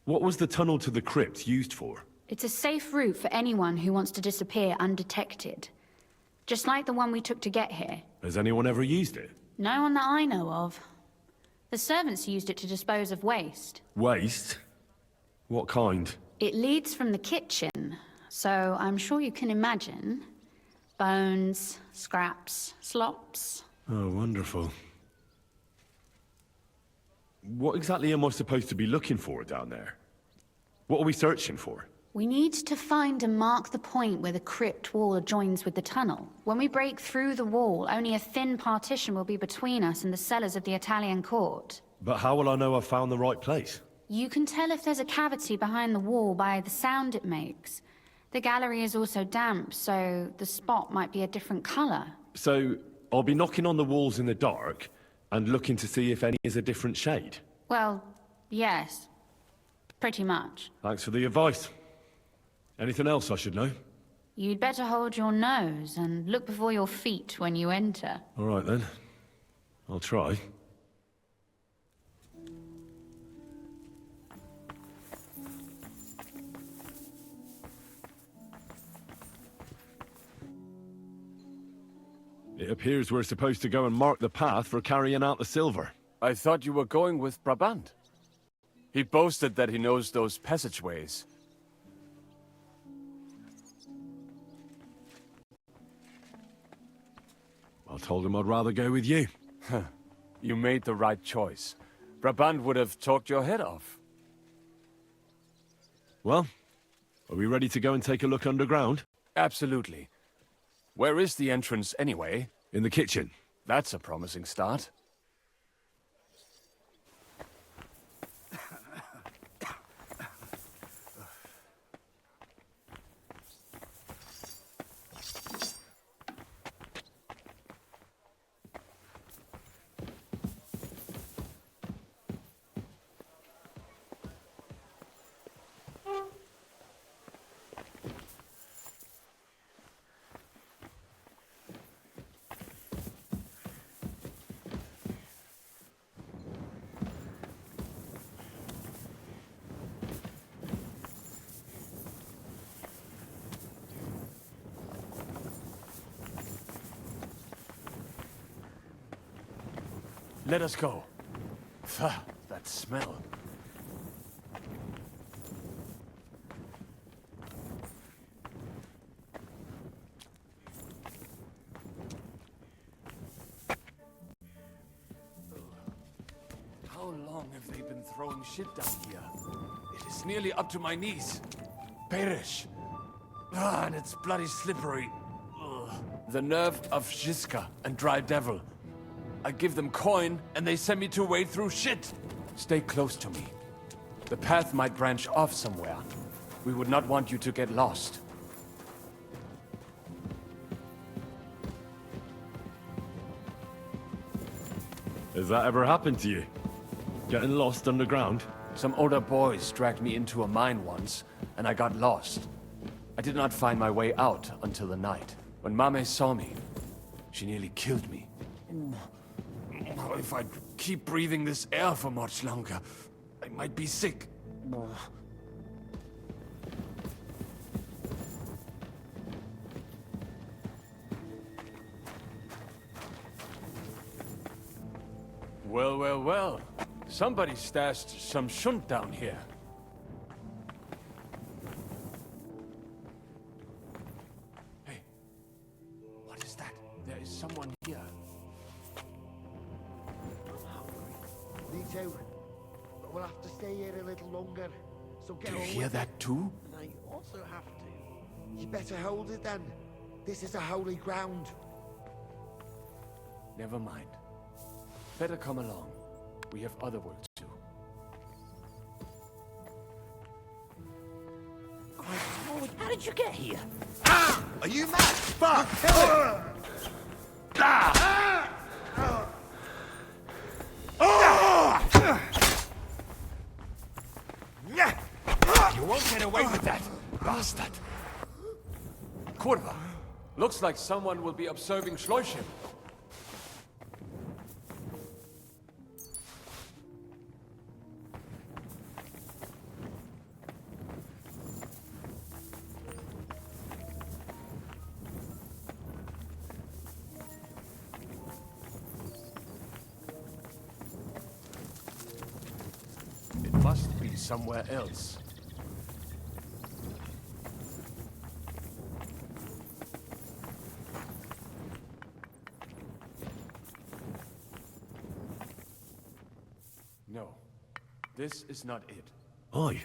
What was the tunnel to the crypt used for? It's a safe route for anyone who wants to disappear undetected. Just like the one we took to get here. Has anyone ever used it? No one that I know of. The servants used it to dispose of waste. Waste? What kind? It leads from the kitchen, so I'm sure you can imagine. Bones, scraps, slops. Oh, wonderful. What exactly am I supposed to be looking for down there? What are we searching for? We need to find and mark the point where the crypt wall joins with the tunnel. When we break through the wall, only a thin partition will be between us and the cellars of the Italian court. But how will I know I've found the right place? You can tell if there's a cavity behind the wall by the sound it makes. The gallery is also damp, so the spot might be a different color. So, I'll be knocking on the walls in the dark and looking to see if any is a different shade? Well, yes. Pretty much. Thanks for the advice. Anything else I should know? You'd better hold your nose and look before your feet when you enter. All right then. I'll try. It appears we're supposed to go and mark the path for carrying out the silver. I thought you were going with Brabant. He boasted that he knows those passageways. I told him I'd rather go with you. You made the right choice. Brabant would have talked your head off. Well, are we ready to go and take a look underground? Absolutely. Where is the entrance anyway? In the kitchen. That's a promising start. Let us go. Pah, that smell. How long have they been throwing shit down here? It is nearly up to my knees. Perish. Ah, and it's bloody slippery. Ugh. The nerve of Jiska and Dry Devil. I give them coin, and they send me to wade through shit. Stay close to me. The path might branch off somewhere. We would not want you to get lost. Has that ever happened to you? Getting lost underground? Some older boys dragged me into a mine once, and I got lost. I did not find my way out until the night. When Mame saw me, she nearly killed me. If I keep breathing this air for much longer, I might be sick. Well, well, well. Somebody stashed some shunt down here. Hey, what is that? There is someone here. Me too. But we'll have to stay here a little longer. So get Do you on hear with that it. too? And I also have to. You better hold it then. This is a holy ground. Never mind. Better come along. We have other work to do. How did you get here? Ah! Are you mad? Fuck! You won't get away with that, bastard! Kurva! Looks like someone will be observing Schleichim. somewhere else. No, this is not it. Oi,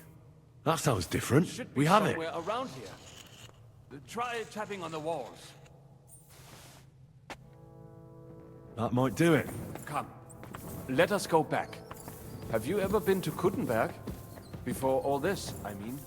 that sounds different. Should be We have it. somewhere around here. Try tapping on the walls. That might do it. Come, let us go back. Have you ever been to Kuttenberg? Before all this, I mean.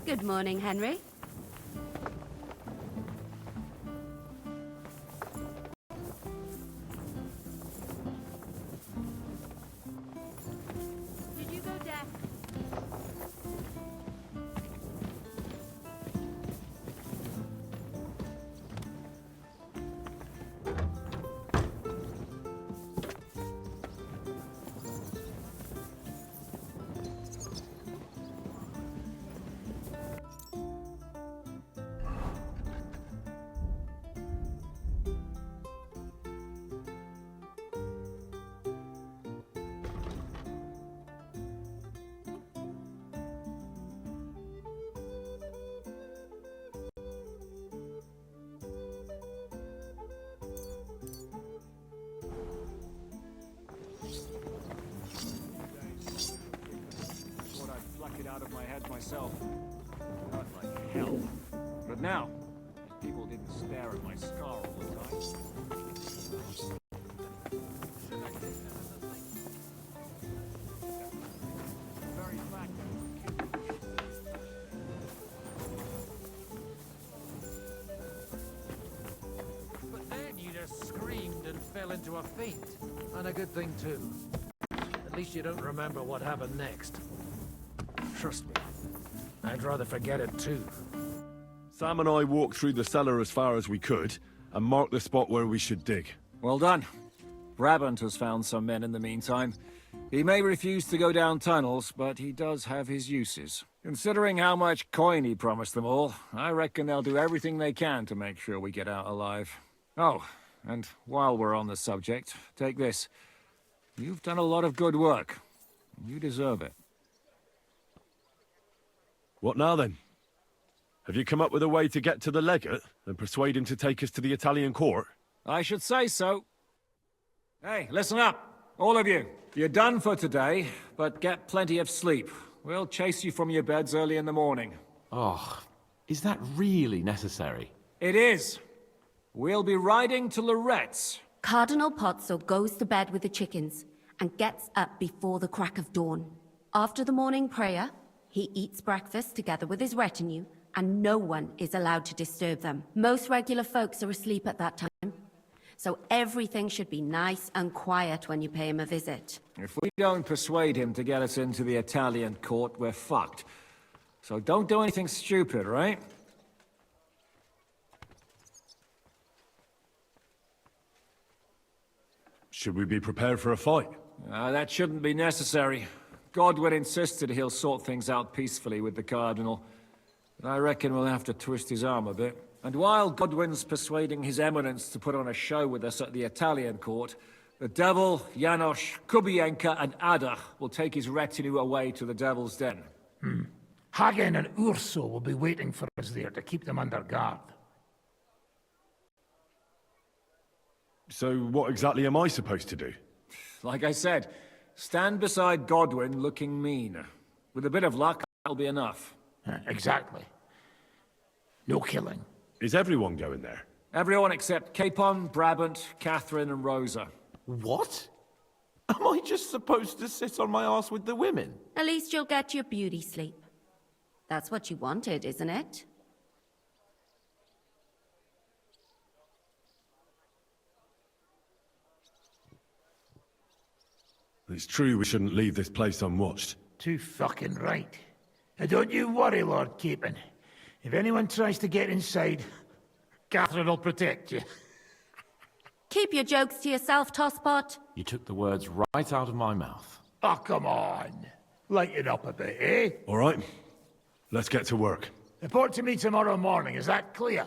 Good morning, Henry. Did you go deaf? Thought I'd pluck it out of my head myself. Not like hell. But now, people didn't stare at my scar all the time. Very fact. But then you just screamed and fell into a faint. And a good thing, too. At least you don't remember what happened next. Trust me, I'd rather forget it, too. Sam and I walked through the cellar as far as we could, and marked the spot where we should dig. Well done. Brabant has found some men in the meantime. He may refuse to go down tunnels, but he does have his uses. Considering how much coin he promised them all, I reckon they'll do everything they can to make sure we get out alive. Oh, and while we're on the subject, take this. You've done a lot of good work. You deserve it. What now, then? Have you come up with a way to get to the legate and persuade him to take us to the Italian court? I should say so. Hey, listen up, all of you. You're done for today, but get plenty of sleep. We'll chase you from your beds early in the morning. Oh, is that really necessary? It is. We'll be riding to Lorette's. Cardinal Pozzo goes to bed with the chickens and gets up before the crack of dawn. After the morning prayer, he eats breakfast together with his retinue, and no one is allowed to disturb them. Most regular folks are asleep at that time, so everything should be nice and quiet when you pay him a visit. If we don't persuade him to get us into the Italian court, we're fucked. So don't do anything stupid, right? Should we be prepared for a fight? That shouldn't be necessary. Godwin insisted he'll sort things out peacefully with the Cardinal. But I reckon we'll have to twist his arm a bit. And while Godwin's persuading His Eminence to put on a show with us at the Italian court, the Devil, Janosch, Kubienka, and Ada will take his retinue away to the Devil's Den. Hagen and Urso will be waiting for us there to keep them under guard. So what exactly am I supposed to do? Like I said, stand beside Godwin looking mean. With a bit of luck, that'll be enough. Exactly. No killing. Is everyone going there? Everyone except Capon, Brabant, Catherine, and Rosa. What? Am I just supposed to sit on my ass with the women? At least you'll get your beauty sleep. That's what you wanted, isn't it? It's true we shouldn't leave this place unwatched. Too fucking right. Now don't you worry, Lord Capon. If anyone tries to get inside, Catherine will protect you. Keep your jokes to yourself, Tosspot. You took the words right out of my mouth. Oh, come on. Lighten up a bit, eh? All right. Let's get to work. Report to me tomorrow morning, is that clear?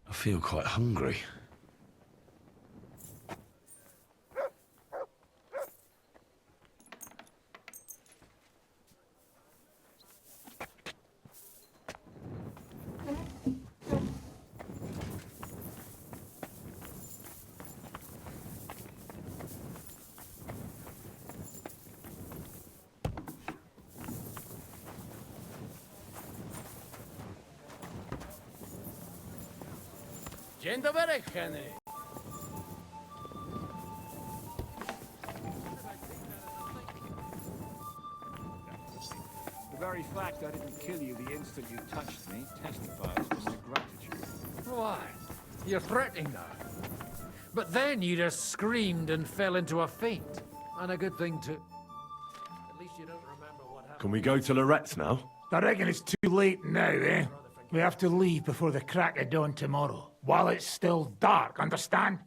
I feel quite hungry. Dzień dobry, Henry. The very fact I didn't kill you the instant you touched me testifies to my gratitude. Why? You're threatening now. But then you just screamed and fell into a faint. And a good thing to... At least you don't remember what happened. Can we go to Lorette's now? I reckon it's too late now, eh? We have to leave before the crack of dawn tomorrow, while it's still dark, understand?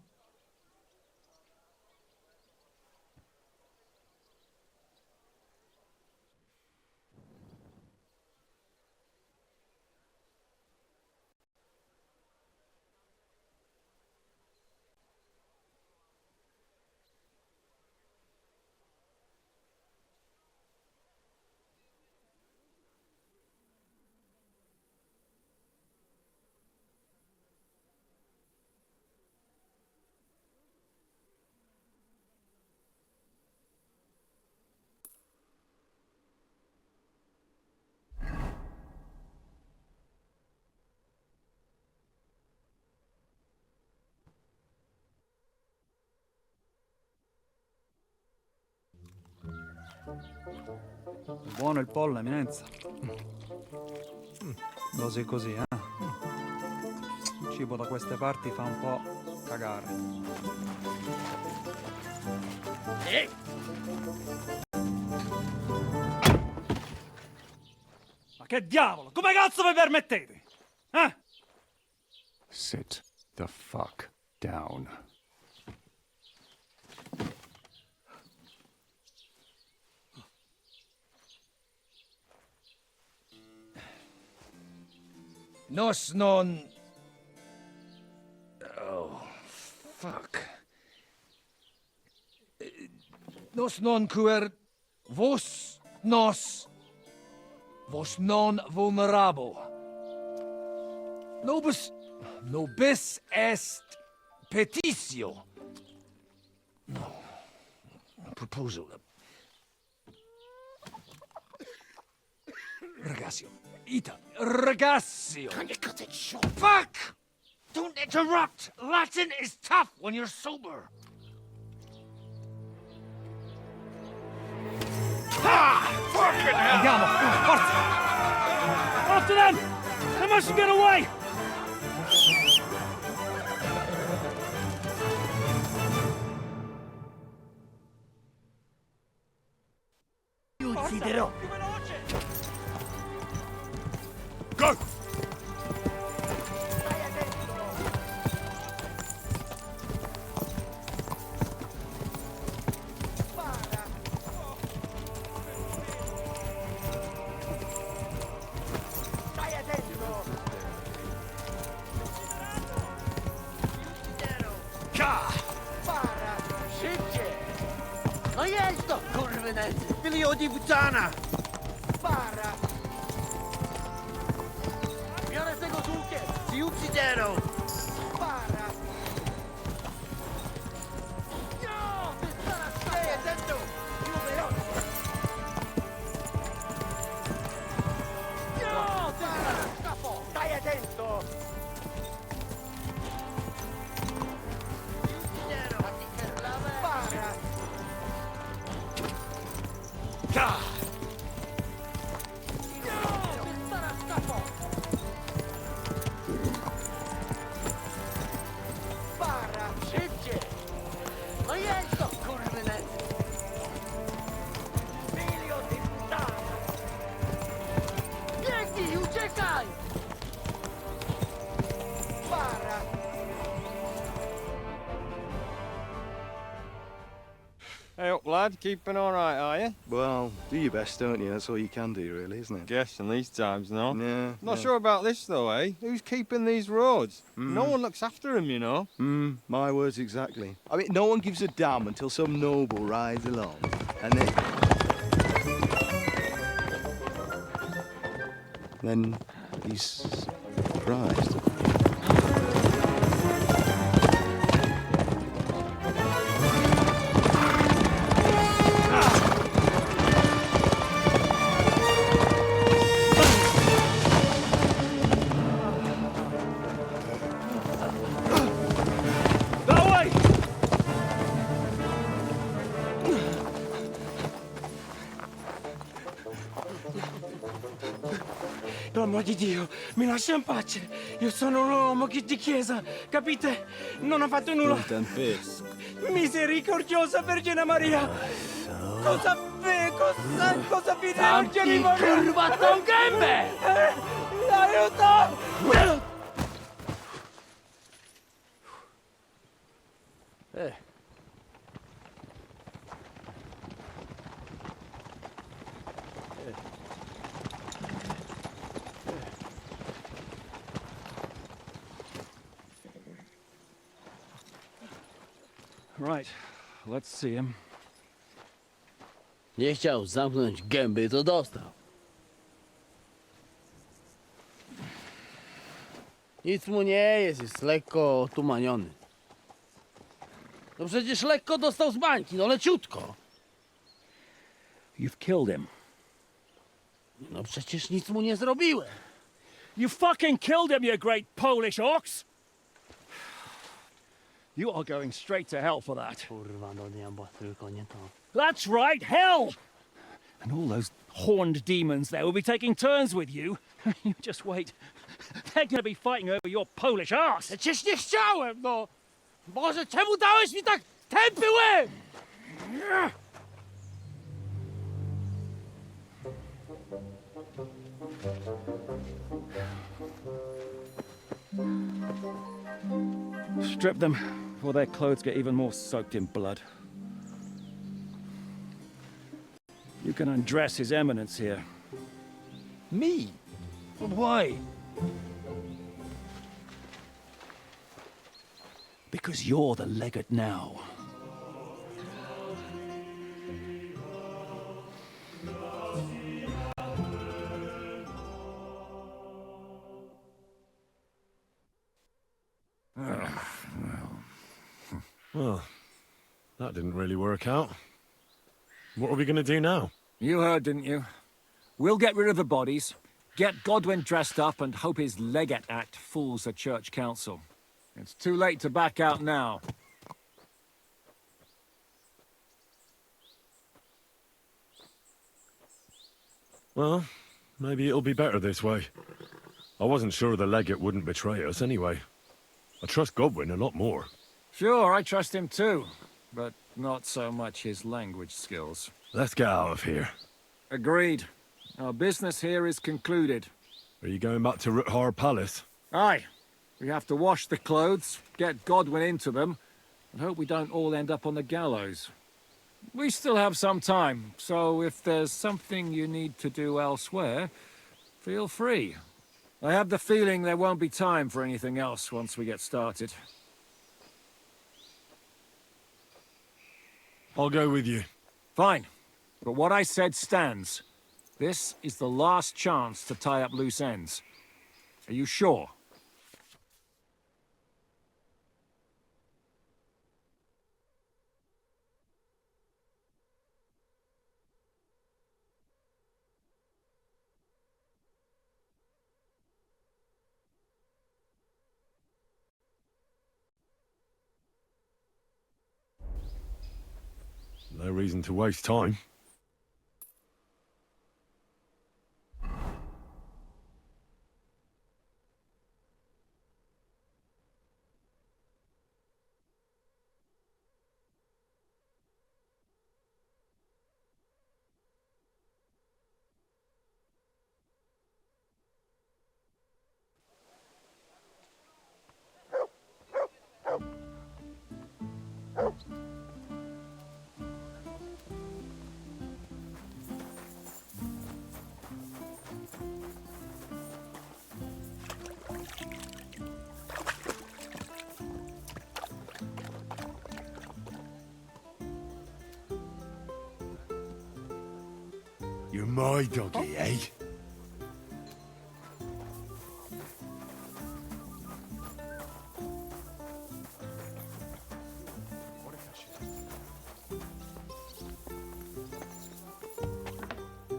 Buono il pollo, eminenza. Così così, eh? Il cibo da queste parti fa un po' cagare. Ma che diavolo? Come cazzo vi permettete? Eh? Sit the fuck down. Nos non... Oh, fuck. Nos non quer... Vos nos... Vos non vulnerabo. Nobis est petitio. Proposal. Ragazio. Ita. Ragazio. Can you cut it short? Fuck! Don't interrupt! Latin is tough when you're sober. Fucking hell! Andiamo! Forza! After them! They mustn't get away! Considero. Go! No jest to, kurwy nędzy! Byli od Iwutana! Para! Biorę tego z łukiem! Si ucciderą! Para! No! Ty zaraz staję dentro! Jubilon! No! Ty zaraz stapo! Staję dentro! Para! Para! Szybciej! No jedź to, kurwy nędzy! Milion dystans! Biegnij, uciekaj! Para! Hey up, lad. Keeping all right, are you? Well, do your best, don't you? That's all you can do, really, isn't it? Guess in these times, no? Yeah. Not sure about this, though, eh? Who's keeping these roads? No one looks after them, you know. My words exactly. I mean, no one gives a damn until some noble rides along, and then he's surprised. Per amor di Dio, mi lascia in pace. Io sono un uomo di chiesa, capite? Non ho fatto nulla. Misericordiosa Vergine Maria. Cosa vi Vergine Maria? Curva con gambe! Aiuto! Right, let's see him. Nie chciał zamknąć gęby, to dostał. Nic mu nie jest lekko otumaniony. No przecież lekko dostał z bańki, no leciutko. You've killed him. No przecież nic mu nie zrobiłem. You fucking killed him, you great Polish ox! You are going straight to hell for that. Kurwa, do nieba, tylko nie to. That's right, hell! And all those horned demons there will be taking turns with you. You just wait. They're going to be fighting over your Polish ass. Przecież nie chciałem, no! Boże, czemu dałeś mi tak tępy łeb? Strip them before their clothes get even more soaked in blood. You can undress His Eminence here. Me? Why? Because you're the legate now. Well, That didn't really work out. What are we going to do now? You heard, didn't you? We'll get rid of the bodies, get Godwin dressed up, and hope his Legate Act fools the Church Council. It's too late to back out now. Well, maybe it'll be better this way. I wasn't sure the Legate wouldn't betray us anyway. I trust Godwin a lot more. Sure, I trust him too, but not so much his language skills. Let's get out of here. Agreed. Our business here is concluded. Are you going back to Ruthar Palace? Aye. We have to wash the clothes, get Godwin into them, and hope we don't all end up on the gallows. We still have some time, so if there's something you need to do elsewhere, feel free. I have the feeling there won't be time for anything else once we get started. I'll go with you. Fine. But what I said stands. This is the last chance to tie up loose ends. Are you sure? No reason to waste time. You're my doggy, eh?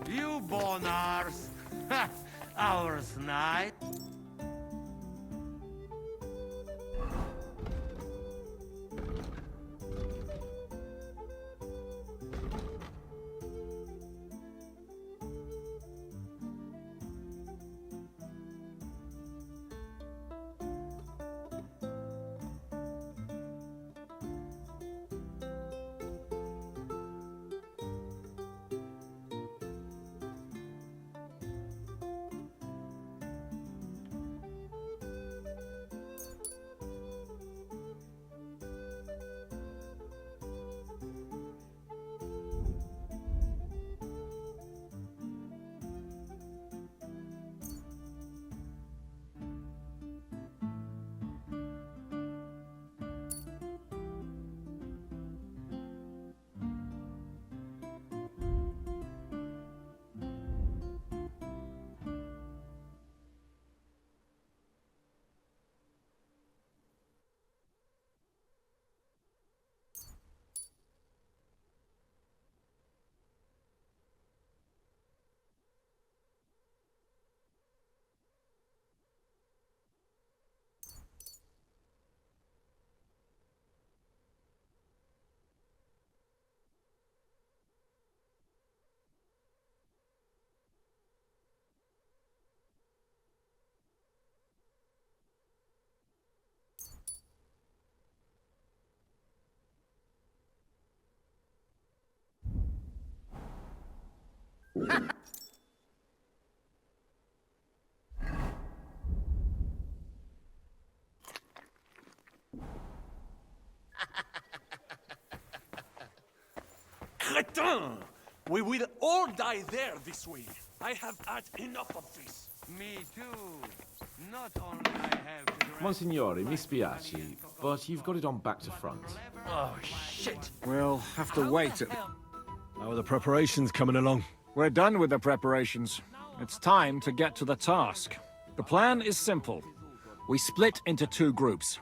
You born ours. Ours night. Cretin! We will all die there this way. I have had enough of this. Me too. Not only I have... Monsignore, mi spiace, but you've got it on back to front. Oh, shit. We'll have to wait. How are the preparations coming along? We're done with the preparations. It's time to get to the task. The plan is simple. We split into two groups.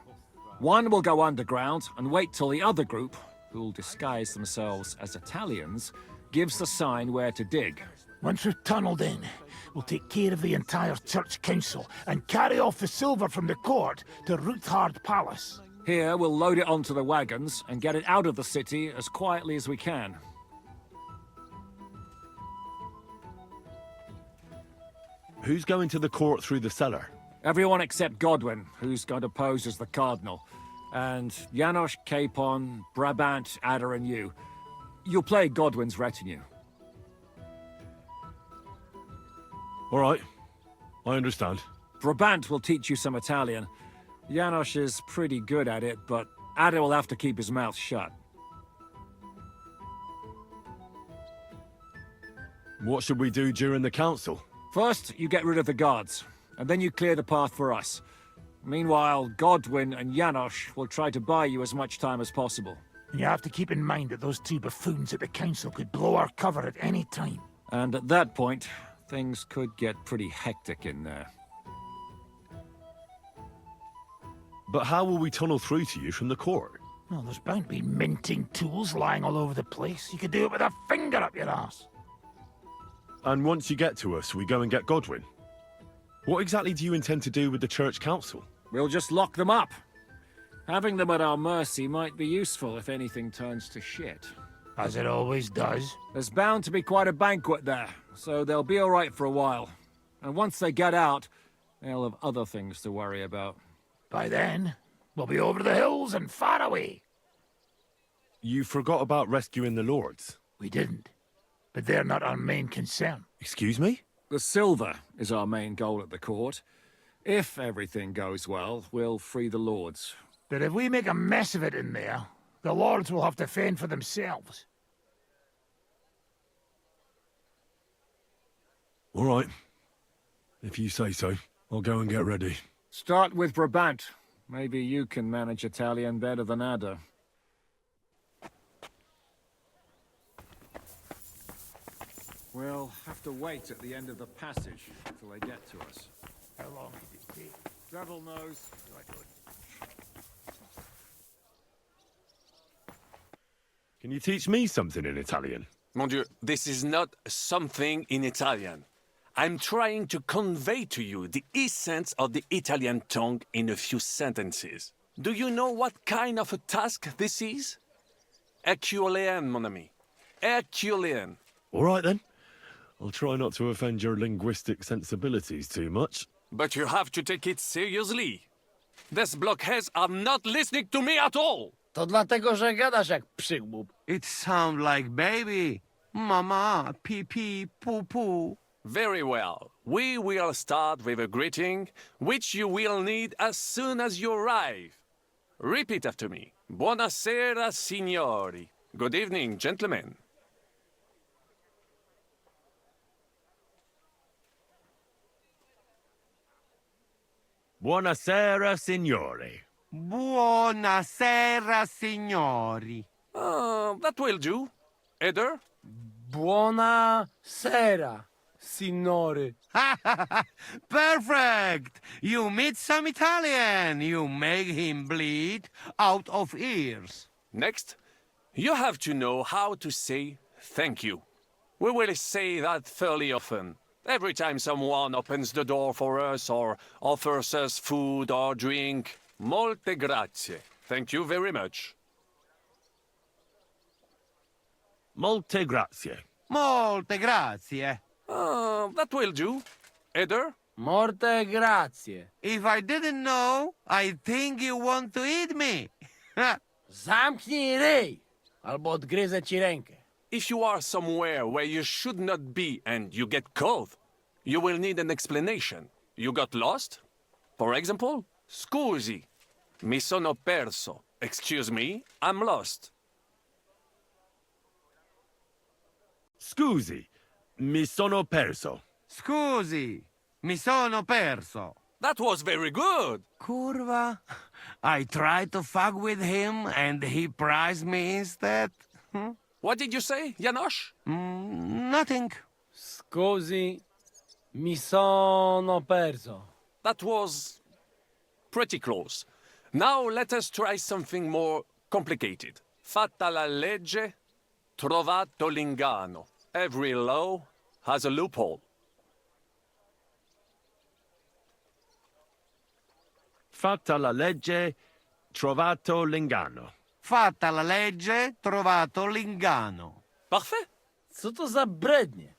One will go underground and wait till the other group, who'll disguise themselves as Italians, gives the sign where to dig. Once we've tunneled in, we'll take care of the entire church council and carry off the silver from the court to Ruthard Palace. Here, we'll load it onto the wagons and get it out of the city as quietly as we can. Who's going to the court through the cellar? Everyone except Godwin, who's going to pose as the Cardinal. And Janos, Capon, Brabant, Ada and you. You'll play Godwin's retinue. All right. I understand. Brabant will teach you some Italian. Janos is pretty good at it, but Ada will have to keep his mouth shut. What should we do during the council? First, you get rid of the guards, and then you clear the path for us. Meanwhile, Godwin and Janos will try to buy you as much time as possible. And you have to keep in mind that those two buffoons at the council could blow our cover at any time. And at that point, things could get pretty hectic in there. But how will we tunnel through to you from the court? Well, there's bound to be minting tools lying all over the place. You could do it with a finger up your ass. And once you get to us, we go and get Godwin. What exactly do you intend to do with the church council? We'll just lock them up. Having them at our mercy might be useful if anything turns to shit. As it always does. There's bound to be quite a banquet there, so they'll be all right for a while. And once they get out, they'll have other things to worry about. By then, we'll be over the hills and far away. You forgot about rescuing the lords. We didn't. But they're not our main concern. Excuse me? The silver is our main goal at the court. If everything goes well, we'll free the lords. But if we make a mess of it in there, the lords will have to fend for themselves. All right. If you say so, I'll go and get ready. Start with Brabant. Maybe you can manage Italian better than Ada. We'll have to wait at the end of the passage till they get to us. How long did it take? Devil knows. Can you teach me something in Italian? Mon Dieu, this is not something in Italian. I'm trying to convey to you the essence of the Italian tongue in a few sentences. Do you know what kind of a task this is? Herculean, mon ami. Herculean. All right, then. I'll try not to offend your linguistic sensibilities too much. But you have to take it seriously. These blockheads are not listening to me at all. To dlatego, że gadasz jak przygłup. It sounds like baby. Mama, pee pee, poo poo. Very well. We will start with a greeting, which you will need as soon as you arrive. Repeat after me. Buonasera, signori. Good evening, gentlemen. Buonasera, signori. Buonasera, signori. That will do. Eder? Buonasera, signore. Perfect! You meet some Italian. You make him bleed out of ears. Next, you have to know how to say thank you. We will say that fairly often. Every time someone opens the door for us or offers us food or drink. Molte grazie. Thank you very much. Molte grazie. Molte grazie. That will do. Eder? Morte grazie. If I didn't know, I think you want to eat me. Zamknij ryj, albo odgryzę ci rękę. If you are somewhere where you should not be and you get cold, you will need an explanation. You got lost? For example, scusi, mi sono perso. Excuse me, I'm lost. Scusi, mi sono perso. Scusi, mi sono perso. That was very good. Curva. I tried to fuck with him and he prized me instead. What did you say, Janos? Nothing. Scusi, mi sono perso. That was pretty close. Now let us try something more complicated. Fatta la legge, trovato l'inganno. Every law has a loophole. Fatta la legge, trovato l'inganno. Fatta la legge, trovato l'inganno. Parfait. Co to za brednie?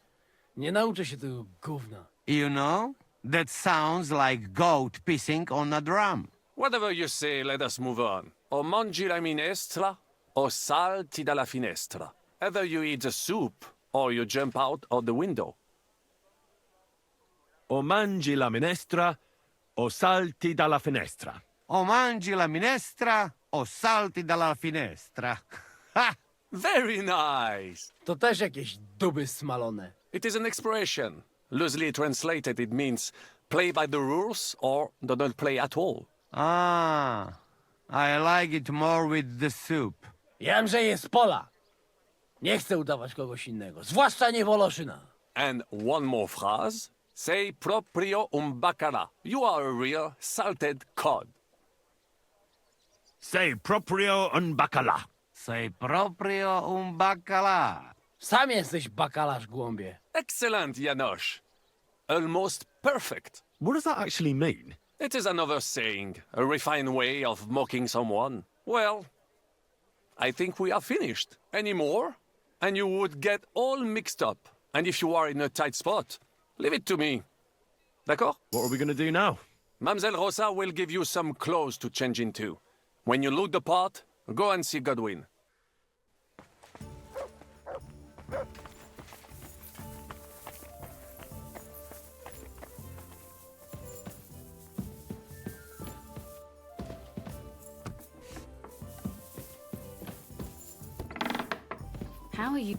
Nie nauczę się tego gówna. You know, that sounds like goat pissing on a drum. Whatever you say, let us move on. O mangi la minestra, o salti dalla finestra. Either you eat the soup, or you jump out of the window. O mangi la minestra, o salti dalla finestra. O mangi la minestra, o salti dalla finestra. Ha! Very nice. To też jakieś duby smalone. It is an expression. Loosely translated, it means play by the rules or do not play at all. Ah, I like it more with the soup. Jem, że jest pola. Nie chcę udawać kogoś innego, zwłaszcza nie Woloszyna. And one more phrase. Sei proprio un bacala. You are a real salted cod. Sei proprio un bacala. Sei proprio un bacala. Sam jesteś bakalarz, głąbie. Excellent, Janosch. Almost perfect. What does that actually mean? It is another saying, a refined way of mocking someone. Well, I think we are finished. Any more? And you would get all mixed up. And if you are in a tight spot, leave it to me. D'accord? What are we going to do now? Mademoiselle Rosa will give you some clothes to change into. When you look the part, go and see Godwin. How are you?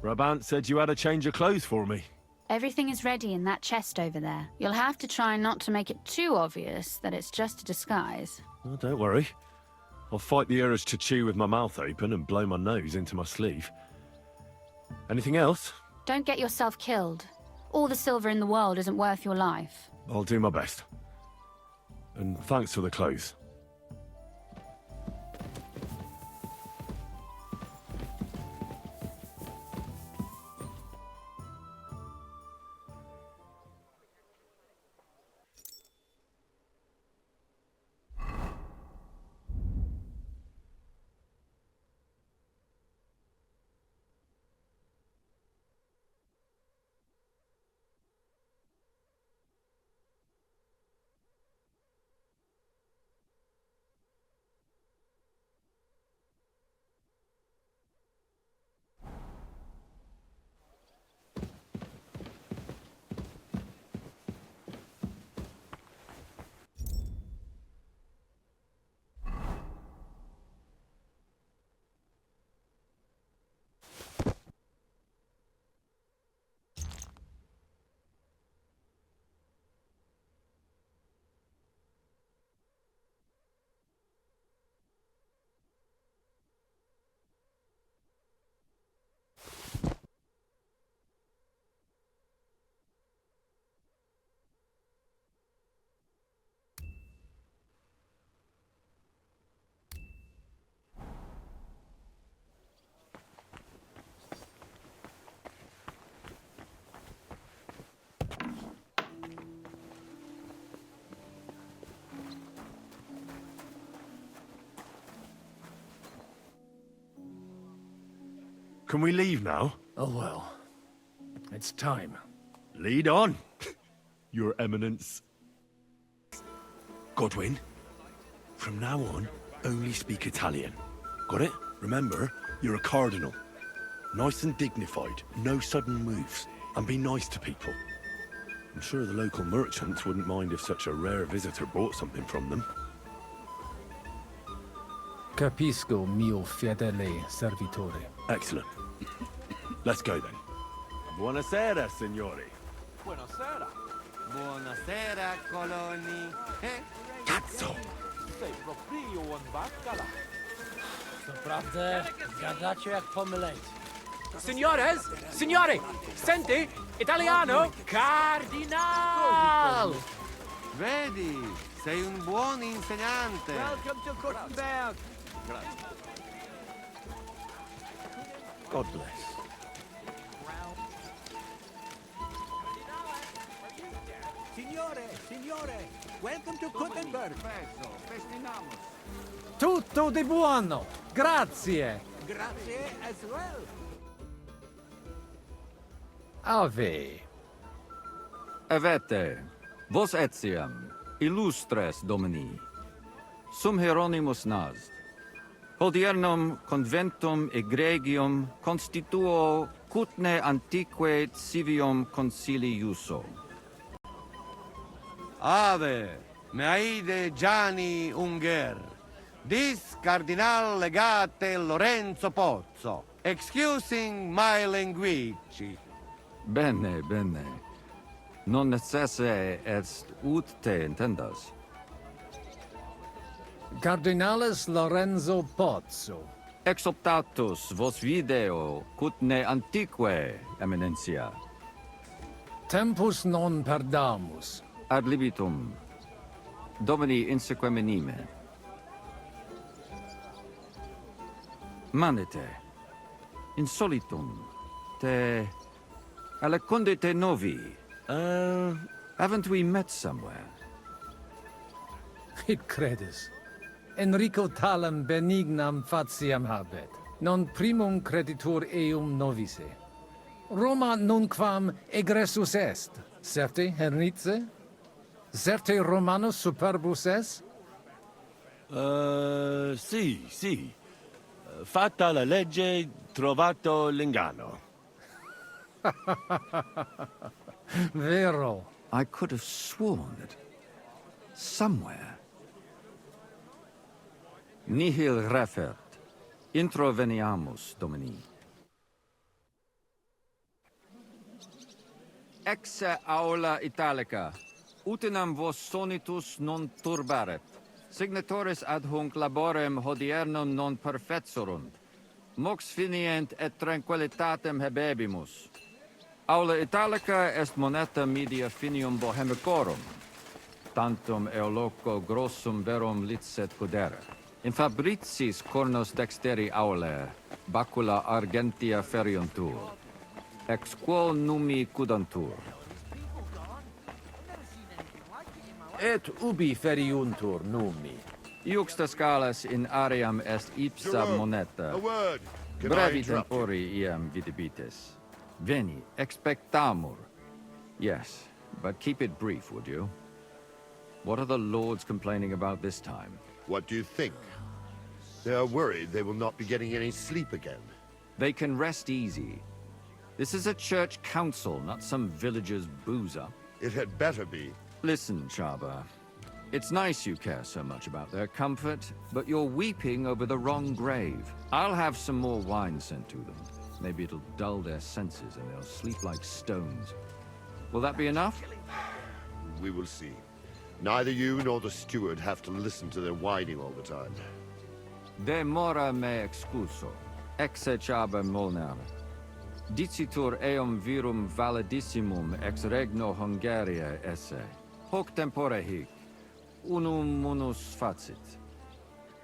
Brabant said you had a change of clothes for me. Everything is ready in that chest over there. You'll have to try not to make it too obvious that it's just a disguise. Oh, don't worry. I'll fight the urge to chew with my mouth open and blow my nose into my sleeve. Anything else? Don't get yourself killed. All the silver in the world isn't worth your life. I'll do my best. And thanks for the clothes. Can we leave now? Oh well. It's time. Lead on, Your Eminence. Godwin, from now on, only speak Italian. Got it? Remember, you're a cardinal. Nice and dignified, no sudden moves, and be nice to people. I'm sure the local merchants wouldn't mind if such a rare visitor bought something from them. Capisco, mio fedele servitore. Excellent. Let's go then. Buonasera, signori. Buonasera. Buonasera, coloni. Cazzo! Sei proprio un baccala. Naprawdę gadacie jak pomyleńcy. Signores, signori, senti, italiano, cardinal! Vedi, sei un buon insegnante. Welcome to Gutenberg. God bless. Signore, welcome to Gutenberg. Tutto di buono! Grazie! Grazie as well. Ave. Avete, vos etiam, illustres domini, sum Hieronymus nas, hodiernum conventum egregium constituo cutne antique civium concili iuso. Ave, meide Gianni Unger, dis Cardinal Legate Lorenzo Pozzo, excusing my language. Bene, bene. Non necesse est ut te intendas. Cardinales Lorenzo Pozzo. Exoptatus vos video cutne antique, eminencia. Tempus non perdamus. Ad libitum, Domini inseque menime. Manete, insolitum, te alecundite novi. Haven't we met somewhere? Id credis. Enrico talam benignam faciam habet, non primum creditur eum novice. Roma nunquam egressus est, certe, Henrice? Certe Romanus superbus est? Sì. Fatta la legge, trovato l'inganno. Vero. I could have sworn that somewhere. Nihil refert. Introveniamus, Domini. Exe aula italica. Utinam vos sonitus non turbaret. Signatoris ad hunc laborem hodiernum non perfetsurunt. Mox finient et tranquillitatem habebimus. Aula italica est moneta media finium bohemicorum. Tantum eoloco grossum verum licet pudere. In fabricis cornos dexteri aule, bacula argentia feriuntur. Ex quo numi cudantur. Et ubi feriuntur numi? Iuxta scalas in aream est ipsa moneta. A word. Can I Brevi interrupt? tempori iam vidibitis. Veni, expectamur. Yes, but keep it brief, would you? What are the lords complaining about this time? What do you think? They are worried they will not be getting any sleep again. They can rest easy. This is a church council, not some villager's boozer. It had better be. Listen, Chaba. It's nice you care so much about their comfort, but you're weeping over the wrong grave. I'll have some more wine sent to them. Maybe it'll dull their senses and they'll sleep like stones. Will that be enough? We will see. Neither you nor the steward have to listen to their whining all the time. De mora me excuso. Exe Chaba molnar. Dicitur eum virum validissimum ex regno Hungaria esse. Hoc tempore hic. Unum munus facit.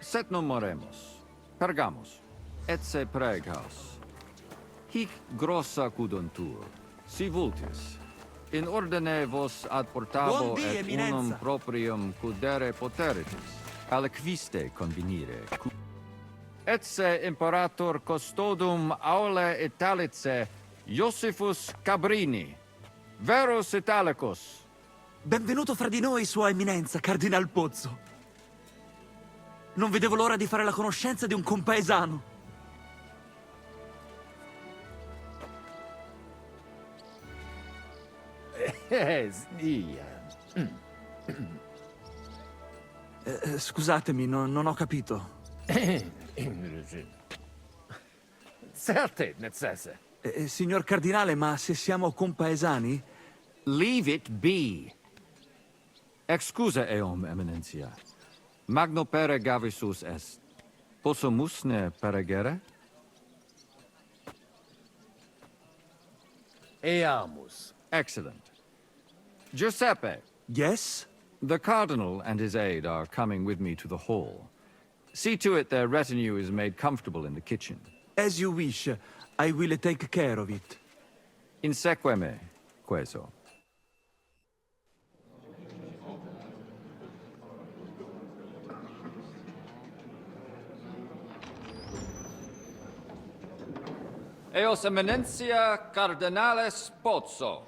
Set non moremus. Pergamus. Etse preghaus. Hic grossa cuduntur. Si vultis. In ordine vos ad portabo Buon dì, et eminenza. unum proprium cudere poteritis. Aliquiste convenire. Etse imperator custodum aule Italice Iosifus Cabrini. Verus Italicus. Benvenuto fra di noi, Sua Eminenza, Cardinal Pozzo. Non vedevo l'ora di fare la conoscenza di un compaesano. Scusatemi, non ho capito. Certe, necesse. Signor Cardinale, ma se siamo compaesani? Leave it be. Excusa eum, eminentia. Magno pere gavisus est. Possumusne peregere? Eamus. Excellent. Giuseppe. Yes? The Cardinal and his aide are coming with me to the hall. See to it their retinue is made comfortable in the kitchen. As you wish. I will take care of it. Insegue me, queso. Eos eminentia cardinales Pozzo.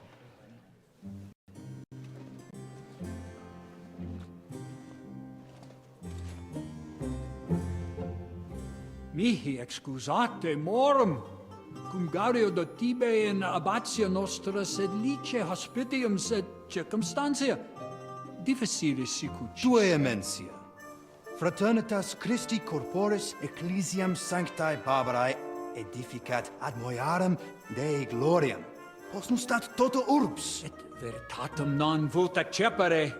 Mihi excusate morum, cum gario do tibe in abatia nostra sed lice hospitium sed circumstantia difficile sicut. Tua emensia. Fraternitas Christi corporis ecclesiam sanctae Barbarae edificat ad moiarem Dei gloriam. Postnustat toto urbs. Et veritatem non vult accepere,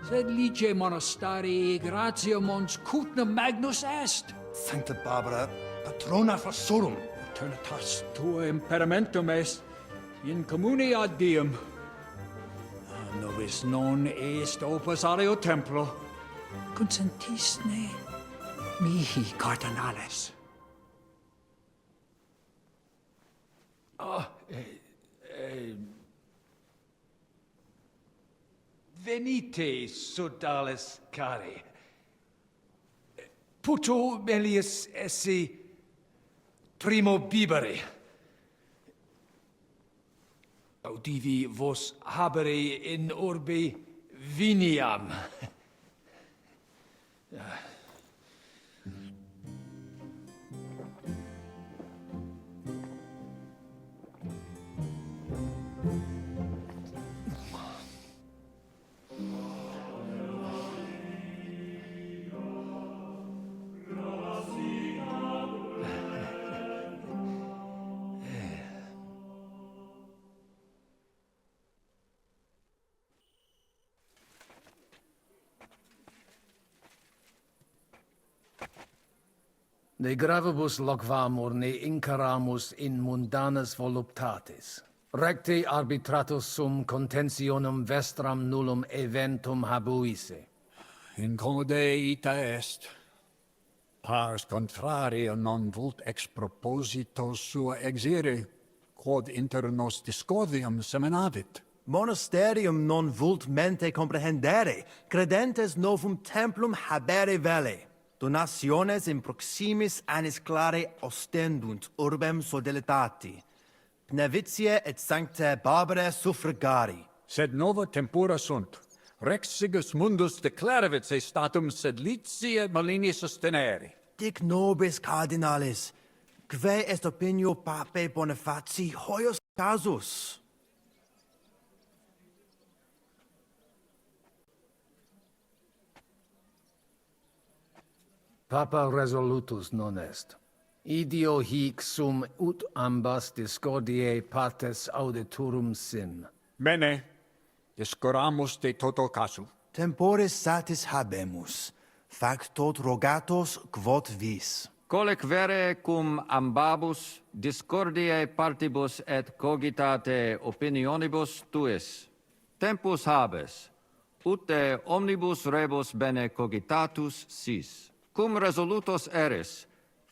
sed lice monastarii gratia mons cutnam magnus est. Sancta Barbara, patrona forsorum. Eternitas tua imperamentum est in communi ad diem. Nobis non est opus aleo templo. Consentisne mihi cardinales. Venite, sodales cari. Puto melius esse primo bibere. Audivi vos habere in urbe viniam. Ne gravibus loquamur ne incaramus in mundanas voluptatis. Recte arbitratus sum contentionum vestram nullum eventum habuisse. Incomode ita est. Pars contrario non vult ex proposito sua exire, quod inter nos discordium seminavit. Monasterium non vult mente comprehendere, credentes novum templum habere vele. Donationes in proximis annis clare ostendunt urbem sodelitati. Pnevitiae et sanctae Barbarae suffragari. Sed nova tempora sunt. Rex sigus mundus declaravit se statum sed litia malini sostenere. Dic nobis cardinalis, quae est opinio pape Bonifaci hoius casus? Papa resolutus non est. Idio hic sum ut ambas discordiae partes auditorum sim. Bene, discoramus de toto casu. Temporis satis habemus, fac tot rogatos quod vis. Colec vere cum ambabus discordiae partibus et cogitate opinionibus tuis. Tempus habes, ut de omnibus rebus bene cogitatus sis. Cum resolutos eris,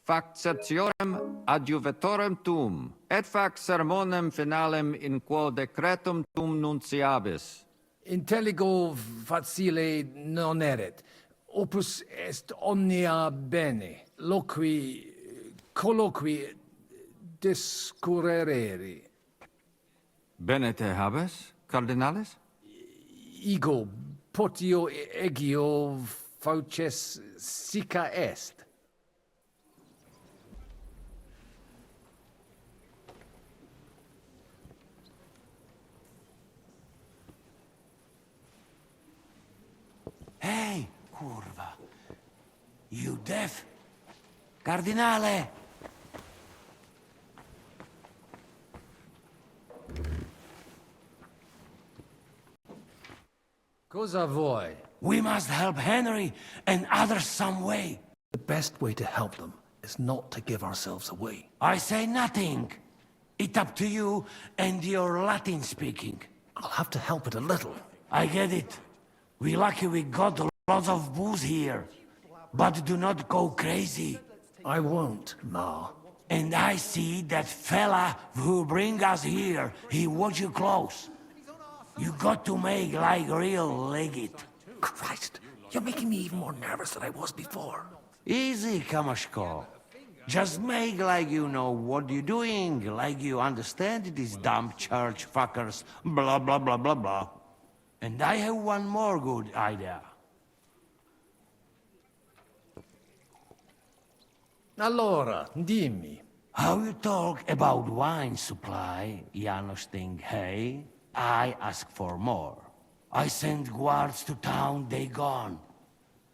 fac certiorem adjuvetorem tuum, et fac sermonem finalem in quo decretum tuum nunciabis. Intelligo facile non erit. Opus est omnia bene. Loqui, colloqui discurrere. Bene te habes, cardinales? Ego, potio egio fauces sica est. Hey, curva. You deaf? Cardinale! Cosa vuoi? We must help Henry and others some way. The best way to help them is not to give ourselves away. I say nothing. It's up to you and your Latin speaking. I'll have to help it a little. I get it. We lucky we got lots of booze here. But do not go crazy. I won't, Ma. And I see that fella who bring us here. He watch you close. You got to make like real legit. Christ, you're making me even more nervous than I was before. Easy, Kamashko. Just make like you know what you're doing, like you understand these dumb church fuckers, blah blah blah blah blah. And I have one more good idea. Allora, dimmi. How you talk about wine supply, Janos think, hey? I ask for more. I send guards to town, they gone.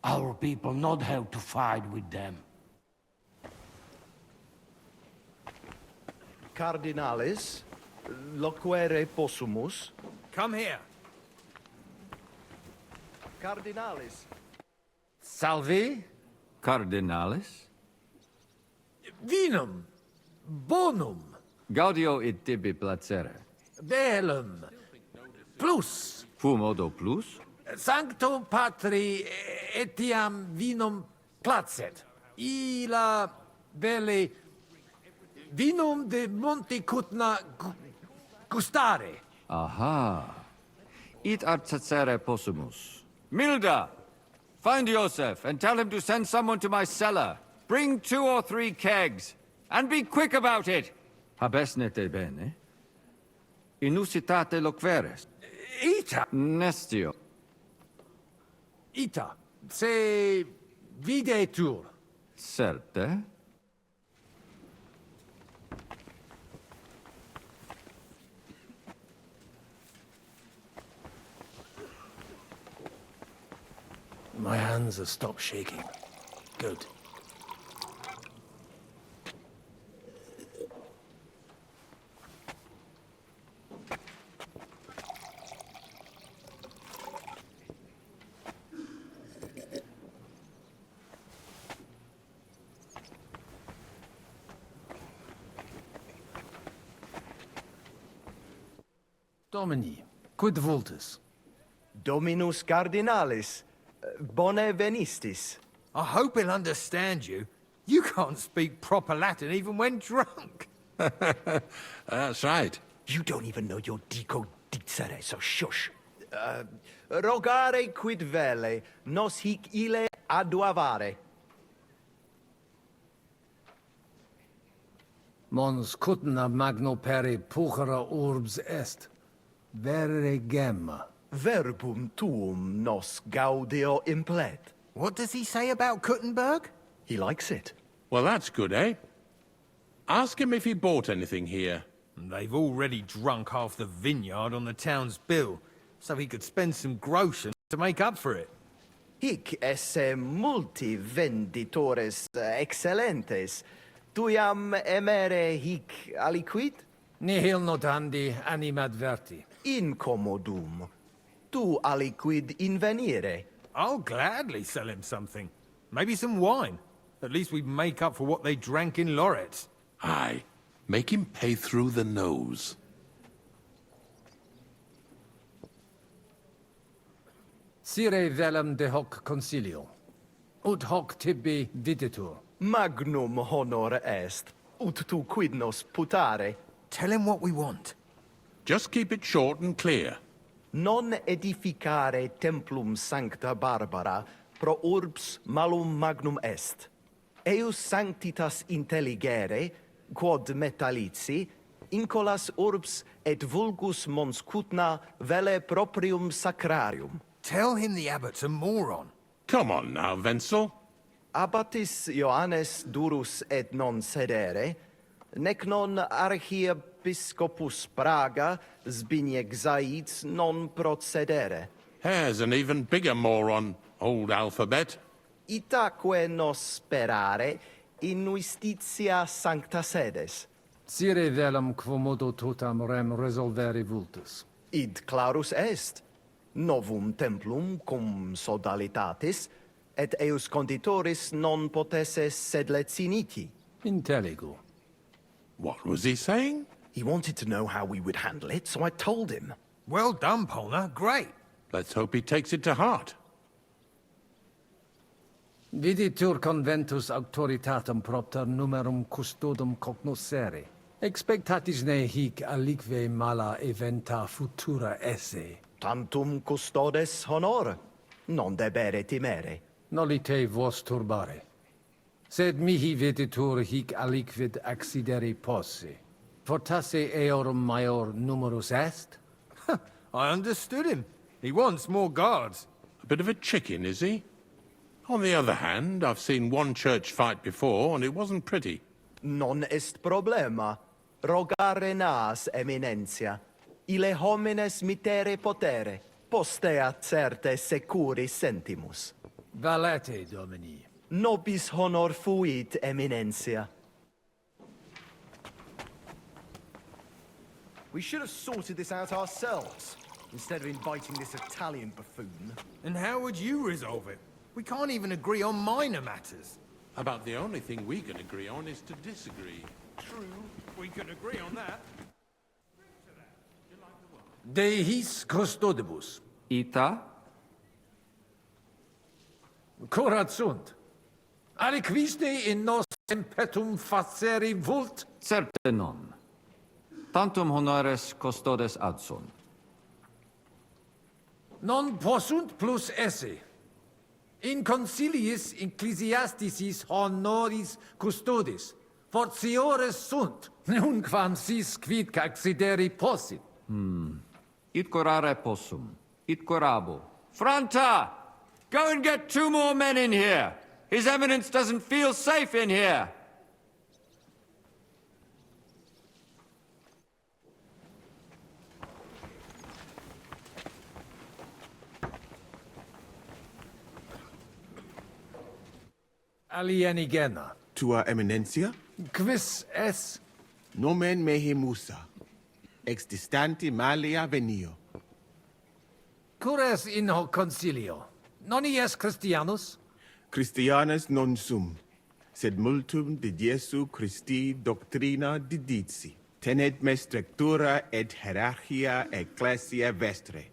Our people not have to fight with them. Cardinalis, loquere possumus. Come here. Cardinalis. Salve. Cardinalis? Vinum. Bonum. Gaudio et tibi placere. Bellum. Plus. Fumodo plus? Sanctum Patri etiam vinum placet. Illa belle vinum de Monte Cutna gustare. Aha. It artacere possumus. Milda! Find Joseph and tell him to send someone to my cellar. Bring 2 or 3 kegs. And be quick about it! Habesnete bene? Inusitate loqueres. Ita. Nestio. Ita. Se videtur. Certe? My hands have stopped shaking. Good. Domini, quid vultus? Dominus Cardinalis. Bone venistis. I hope he'll understand you. You can't speak proper Latin even when drunk. That's right. You don't even know your dico dicere, so shush. Rogare quid vele, nos hic ille aduavare. Mons cutna magno peri puchera urbs est. Vere gemma. Verbum tuum nos gaudio implet. What does he say about Kuttenberg? He likes it. Well, that's good, eh? Ask him if he bought anything here. They've already drunk half the vineyard on the town's bill, so he could spend some groschen to make up for it. Hic esse multi venditores excellentes. Tuiam emere hic aliquid? Nihil notandi animadverti. Incommodum. Tu aliquid invenire. I'll gladly sell him something. Maybe some wine. At least we'd make up for what they drank in Loretz. Aye. Make him pay through the nose. Sire velum de hoc concilio. Ut hoc tibi videtur. Magnum honor est. Ut tu quid nos putare. Tell him what we want. Just keep it short and clear. Non edificare templum sancta Barbara pro urbs malum magnum est. Eius sanctitas intelligere, quod metallici, incolas urbs et vulgus mons cutna vele proprium sacrarium. Tell him the abbot's a moron. Come on now, Wenzel. Abbatis Johannes durus et non sedere, nec non archiepiscopus Praga Zbigniew Zaitz non procedere. Here's an even bigger moron, old alphabet. Itaque nos sperare in justitia sancta sedes. Sire velum quomodo totam rem resolvere vultus. Id clarus est. Novum templum cum sodalitatis, et eius conditoris non potesse sed leciniti. Intelligo. What was he saying? He wanted to know how we would handle it, so I told him. Well done, Polner. Great. Let's hope he takes it to heart. Viditur conventus auctoritatem propter numerum custodum cognoscere. Expectatis ne hic alique mala eventa futura esse. Tantum custodes honor, non debere timere. Nolite vos turbare. Sed mihi viditur hic aliquid accidere posse. Fortasse eorum maior numerus est? I understood him. He wants more guards. A bit of a chicken, is he? On the other hand, I've seen one church fight before, and it wasn't pretty. Non est problema. Rogare nas, eminentia. Ile homines mitere potere. Postea certe securi sentimus. Valete, Domini. Nobis honor fuit, eminentia. We should have sorted this out ourselves, instead of inviting this Italian buffoon. And how would you resolve it? We can't even agree on minor matters. About the only thing we can agree on is to disagree. True, we can agree on that. De his custodibus. Ita? Curat sunt. Aliquiste in nos impetum facere vult? Certe non. Tantum honores custodes adsunt. Non possunt plus esse. In conciliis ecclesiasticis honoris custodis. Fortiores sunt, nunquam sis quid accidere possit. It curare possum. It curabo. Franta! Go and get 2 more men in here! His Eminence doesn't feel safe in here! Alienigena. Tua Eminencia? Quis es? Nomen mehe Musa. Ex distanti malia venio. Cures in hoc concilio? Non ies Christianus? Christianus non sum, sed multum de Jesu Christi doctrina didici. Tenet me structura et hierarchia ecclesia vestre.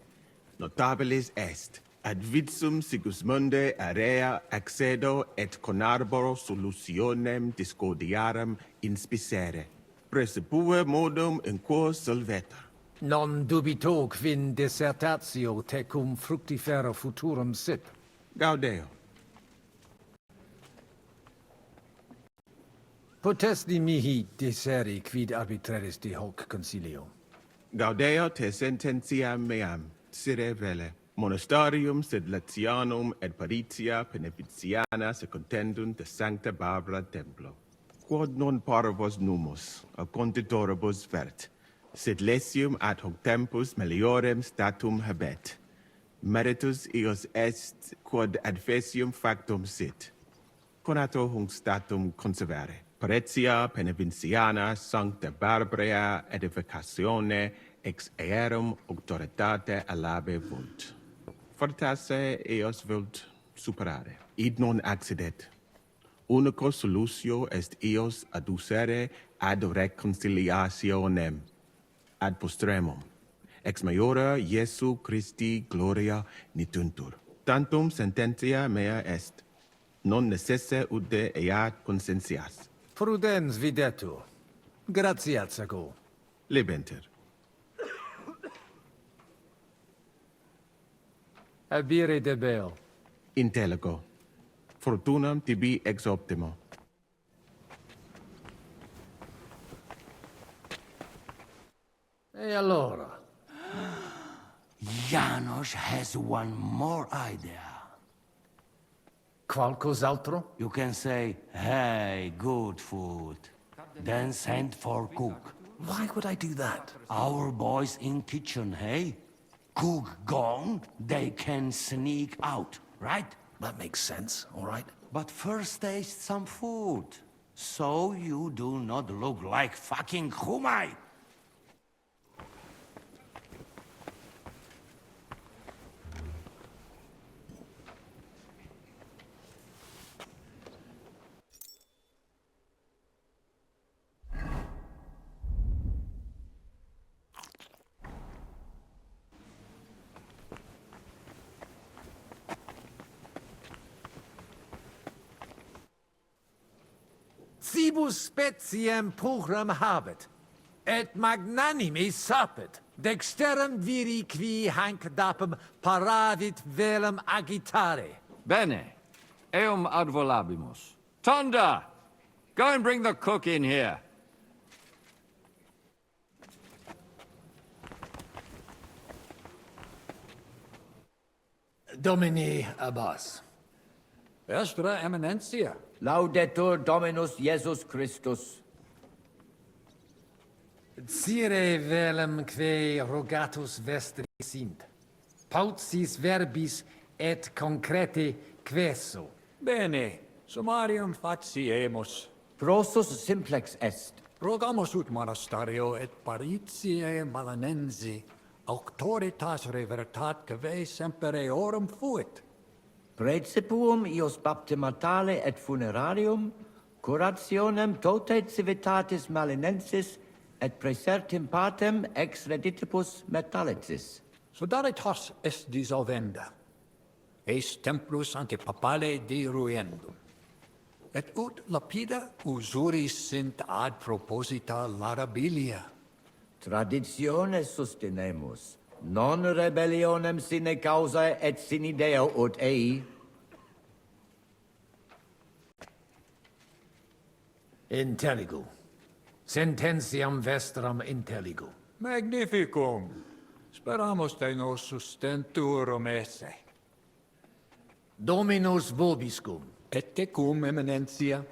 Notabilis est. Ad vitsum Sigismunde area accedo et conarboro solutionem discordiarum inspicere. Precipue modum in quo solveta. Non dubito quin dissertatio tecum fructifera futurum sit. Gaudeo. Potesti mihi disseri quid arbitraris de hoc concilio. Gaudeo te sententia meam, sire vele. Monastarium sed Latianum et Paritia Beneficiana se contendunt de Sancta Barbara Templo. Quod non paribus numus, a conditoribus vert, sed lesium ad hoc tempus meliorem statum habet. Meritus eos est quod adfesium factum sit. Conato hunc statum conservare. Paritia Beneficiana Sancta Barbara edificatione ex aerum auctoritate alabe vult. Fortasse eos vult superare. Id non accidet. Unico solutio est eos adducere ad reconciliationem, ad postremum. Ex maiora Iesu Christi gloria nituntur. Tantum sententia mea est. Non necesse ude eat consentias. Prudens videtur. Gratiat sago. Lebenter. Abire debeo. Intellego. Fortunam tibi ex optimo. E allora? Janos has one more idea. Qualcos'altro? You can say, hey, good food. Then send for cook. Why would I do that? Our boys in kitchen, hey? Cook gone, they can sneak out, right? That makes sense, all right. But first taste some food, so you do not look like fucking Humai. quibus speciem pulchrum habet, et magnanimis sapet, dexterum viri qui hanc dapum paravit velum agitare. Bene. Eum ad volabimus. Tonda! Go and bring the cook in here. Domini Abbas. Vestra Eminentia. Laudetur Dominus Jesus Christus. Cire velum que rogatus vestri sint. Paucis verbis et concrete queso. Bene. Summarium faciemus. Prosus simplex est. Rogamus ut monasterio et paritiae malanensi auctoritas revertat cave semper eorum fuit. Praecipuum ius baptimatale et funerarium, curationem tote civitatis malinensis et praesertim patem ex reditibus metallicis. Sodalitas est dissolvenda. Eis templus antipapale diruendum. Et ut lapida usuris sint ad proposita larabilia. Traditiones sustenemus, non rebellionem sine causa et sine Deo ut ei. Intelligo. Sententiam vestram intelligo. Magnificum. Speramus te nos sustenturum esse. Dominus vobiscum. Et tecum, Eminentia.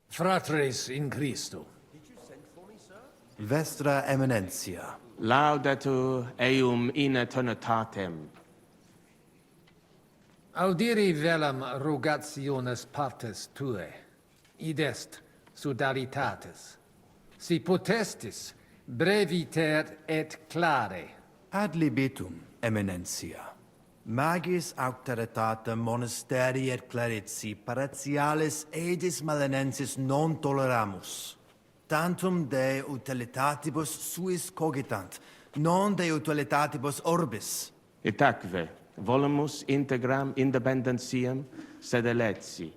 Fratres in Christo. Vestra Eminentia. Laudetur eum in eternitatem. Audiri velam rogationes partes tuae, id est sodalitatis. Si potestis, breviter et clare. Ad libitum, Eminentia. Magis auctoritatem monasteri et clerici paratialis edis malinensis non toleramus. Tantum de utilitatibus suis cogitant, non de utilitatibus orbis. Itaque, volumus integram independentiam sed eletsi,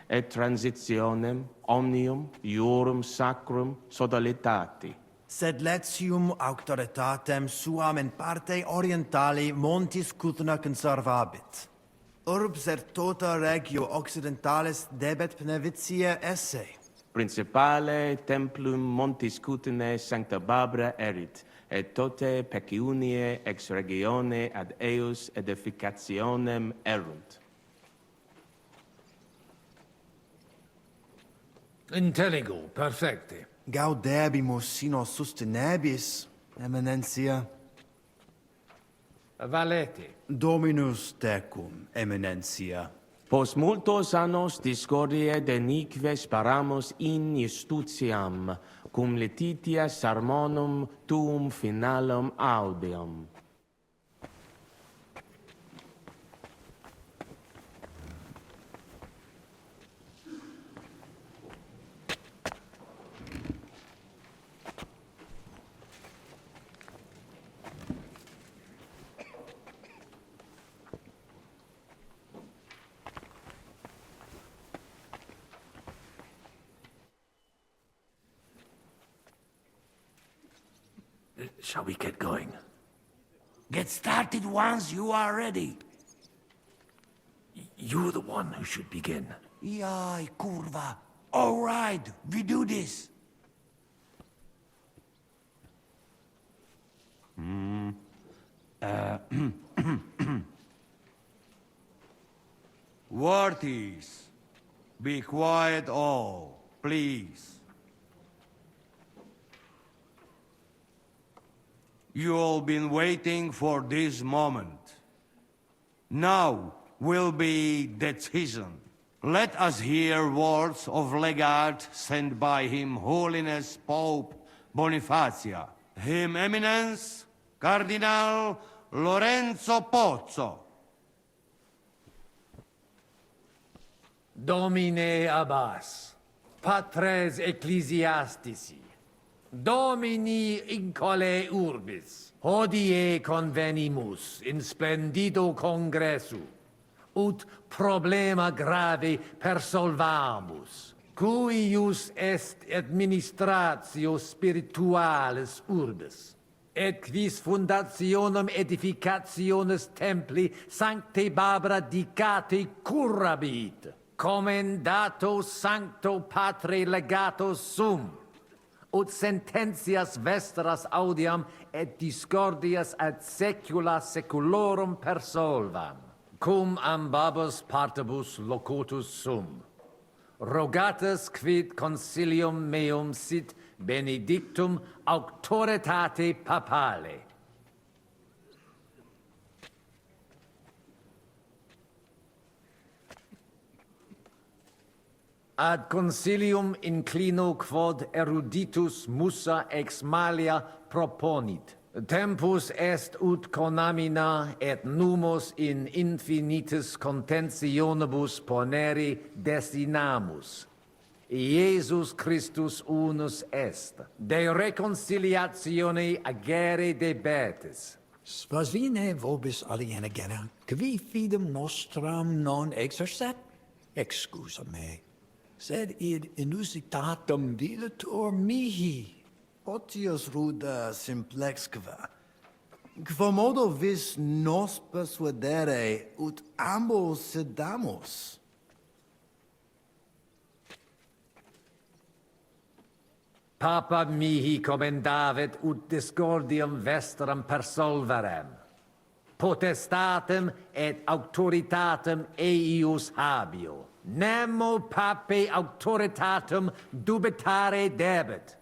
et transitionem omnium iurum sacrum sodalitati. Sed letium auctoritatem suam in parte orientali montis Cutna conservabit. Urbs et tota regio occidentalis debet benevitia esse. Principale templum montis Cutnae sancta Barbara erit, et tote peciunie ex regione ad eius edificationem erunt. Intelligo, perfecte. Gaudebimus sino sustenebis, Eminentia. Valete. Dominus tecum, Eminentia. Post multos annos discordie denique sparamus in justitiam, cum letitia sermonum tuum finalum audium. Shall we get going? Get started once you are ready. You're the one who should begin. Yai, curva. All right, we do this. Worthies, be quiet all, please. You all been waiting for this moment. Now will be decision. Let us hear words of legate sent by Him Holiness Pope Bonifacia, Him Eminence Cardinal Lorenzo Pozzo. Domine Abbas, patres ecclesiastici, Domini incole urbis. Hodie convenimus in splendido congressu, ut problema grave persolvamus, cuius est administratio spiritualis urbis, et quis fundationem edificationis templi sancte Barbara dicate curabit, commendato sancto patre legato sum, ut sententias vestras audiam et discordias ad secula seculorum persolvam, cum ambabus partibus locutus sum. Rogatus quid consilium meum sit benedictum auctoritate papale. Ad consilium inclino quod eruditus musa ex malia proponit. Tempus est ut conamina et numos in infinitus contentionibus ponere destinamus. Iesus Christus unus est, de reconciliatione agere debetis. Svasvine vobis aliena genna, qui fidem nostram non exercet? Excusa me. Sed id inusitatum videtur mihi. Potius ruda simplexqua. Quomodo vis nos persuadere ut ambos sedamus? Papa mihi commendavit ut discordium vestram persolverem. Potestatem et auctoritatem eius habio. Nemo pape auctoritatem dubitare debet.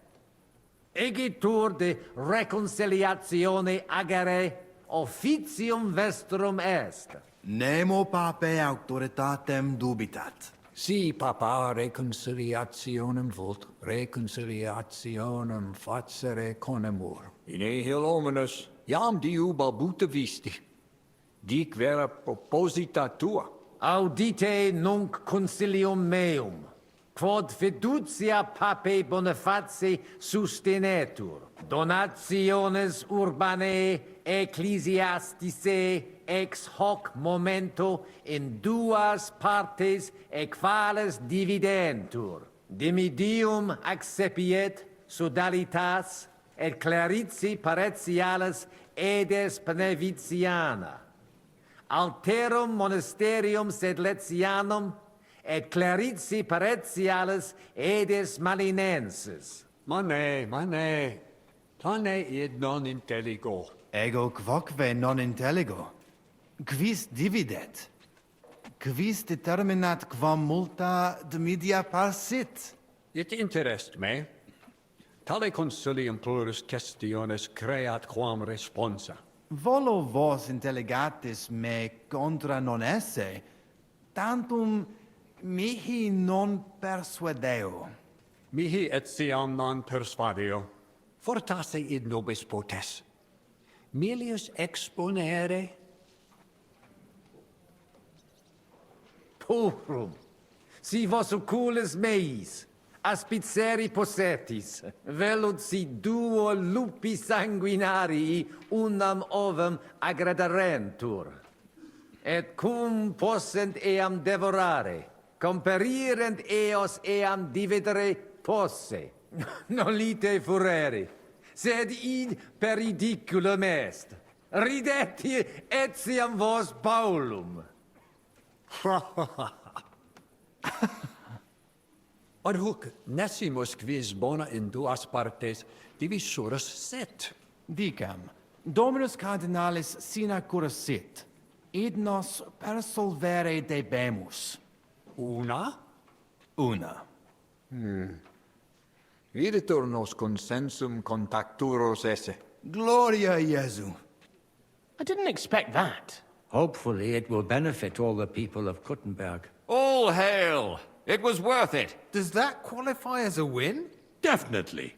Egitur de reconciliatione agere officium vestrum est. Nemo pape auctoritatem dubitat. Si papa reconciliationem vult, reconciliationem facere conemur. In nihil hominus, iam diu balbuta visti. Dic vera proposita tua. Audite nunc concilium meum, quod fiducia pape boniface sustenetur, donationes urbanae ecclesiasticae ex hoc momento in duas partes equales dividentur. Dimidium accepiet sodalitas et clarici paretialis edes Beneviciana. Alterum monasterium sed Letianum et clarici paretialis edes Malinensis. Mane, tane id non intelligo. Ego quoque non intelligo. Quis dividet? Quis determinat quam multa dimidia parsit? It interest me. Tale consilium plurus questiones creat quam responsa. Volo vos intelligatis me contra non esse, tantum mihi non persuadeo. Mihi etiam non persuadeo. Fortasse id nobis potes. Milius exponere. Purum, si vos oculis meis, aspiceri possetis, velut si duo lupi sanguinarii unam ovum aggradarentur, et cum possent eam devorare, comperirent eos eam dividere posse, nolite furere, sed id per ridiculum est, rideti etiam vos Paulum. Ad hoc nesimus quis bona in duas partes divisurus sit. Dicam, Dominus Cardinalis sina cura sit, id nos persolvere debemus. Una? Una. Videtur nos consensum contacturos esse. Gloria Jesu. I didn't expect that. Hopefully it will benefit all the people of Kuttenberg. All hail! It was worth it. Does that qualify as a win? Definitely.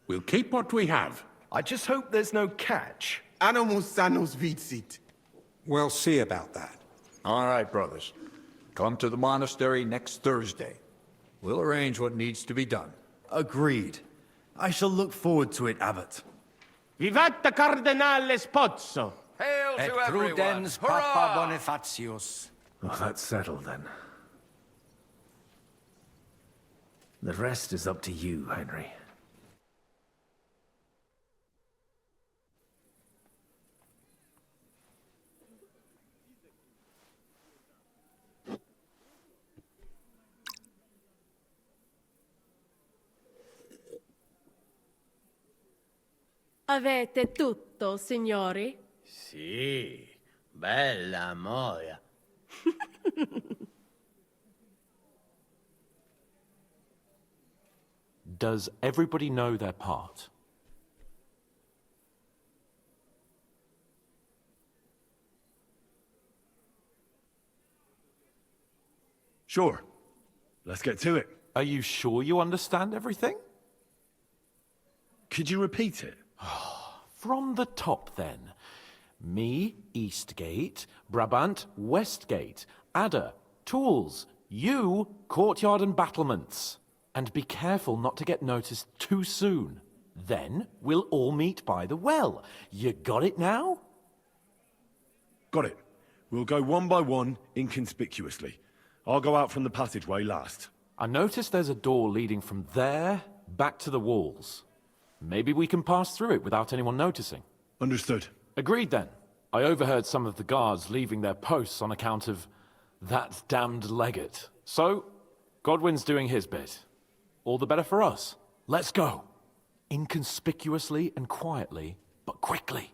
We'll keep what we have. I just hope there's no catch. Animus sanus vicit. We'll see about that. All right, brothers. Come to the monastery next Thursday. We'll arrange what needs to be done. Agreed. I shall look forward to it, Abbot. Vivat Cardinale Spozzo! Hail to everyone! Prudens Papa Bonifatius. Well, that's settled then. The rest is up to you, Henry. Avete tutto, signori? Sì, bella moia. Does everybody know their part? Sure. Let's get to it. Are you sure you understand everything? Could you repeat it? From the top, then. Me, Eastgate. Brabant, Westgate. Adder, tools. You, courtyard and battlements. And be careful not to get noticed too soon. Then we'll all meet by the well. You got it now? Got it. We'll go one by one, inconspicuously. I'll go out from the passageway last. I noticed there's a door leading from there back to the walls. Maybe we can pass through it without anyone noticing. Understood. Agreed then. I overheard some of the guards leaving their posts on account of that damned legate. So, Godwin's doing his bit. All the better for us. Let's go. Inconspicuously and quietly, but quickly.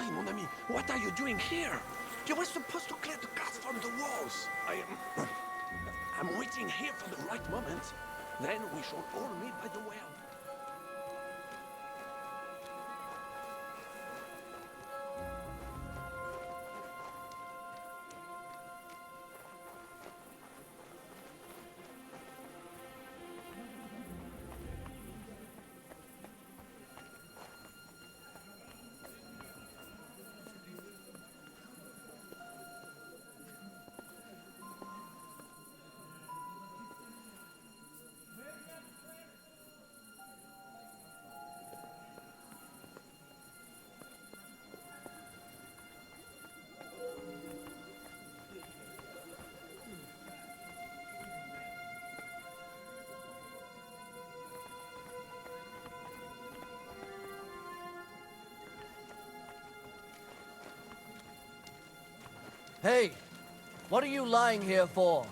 Henri, mon ami, what are you doing here? You were supposed to clear the gas from the walls. I'm waiting here for the right moment. Then we shall all meet by the well. Hey, what are you lying here for?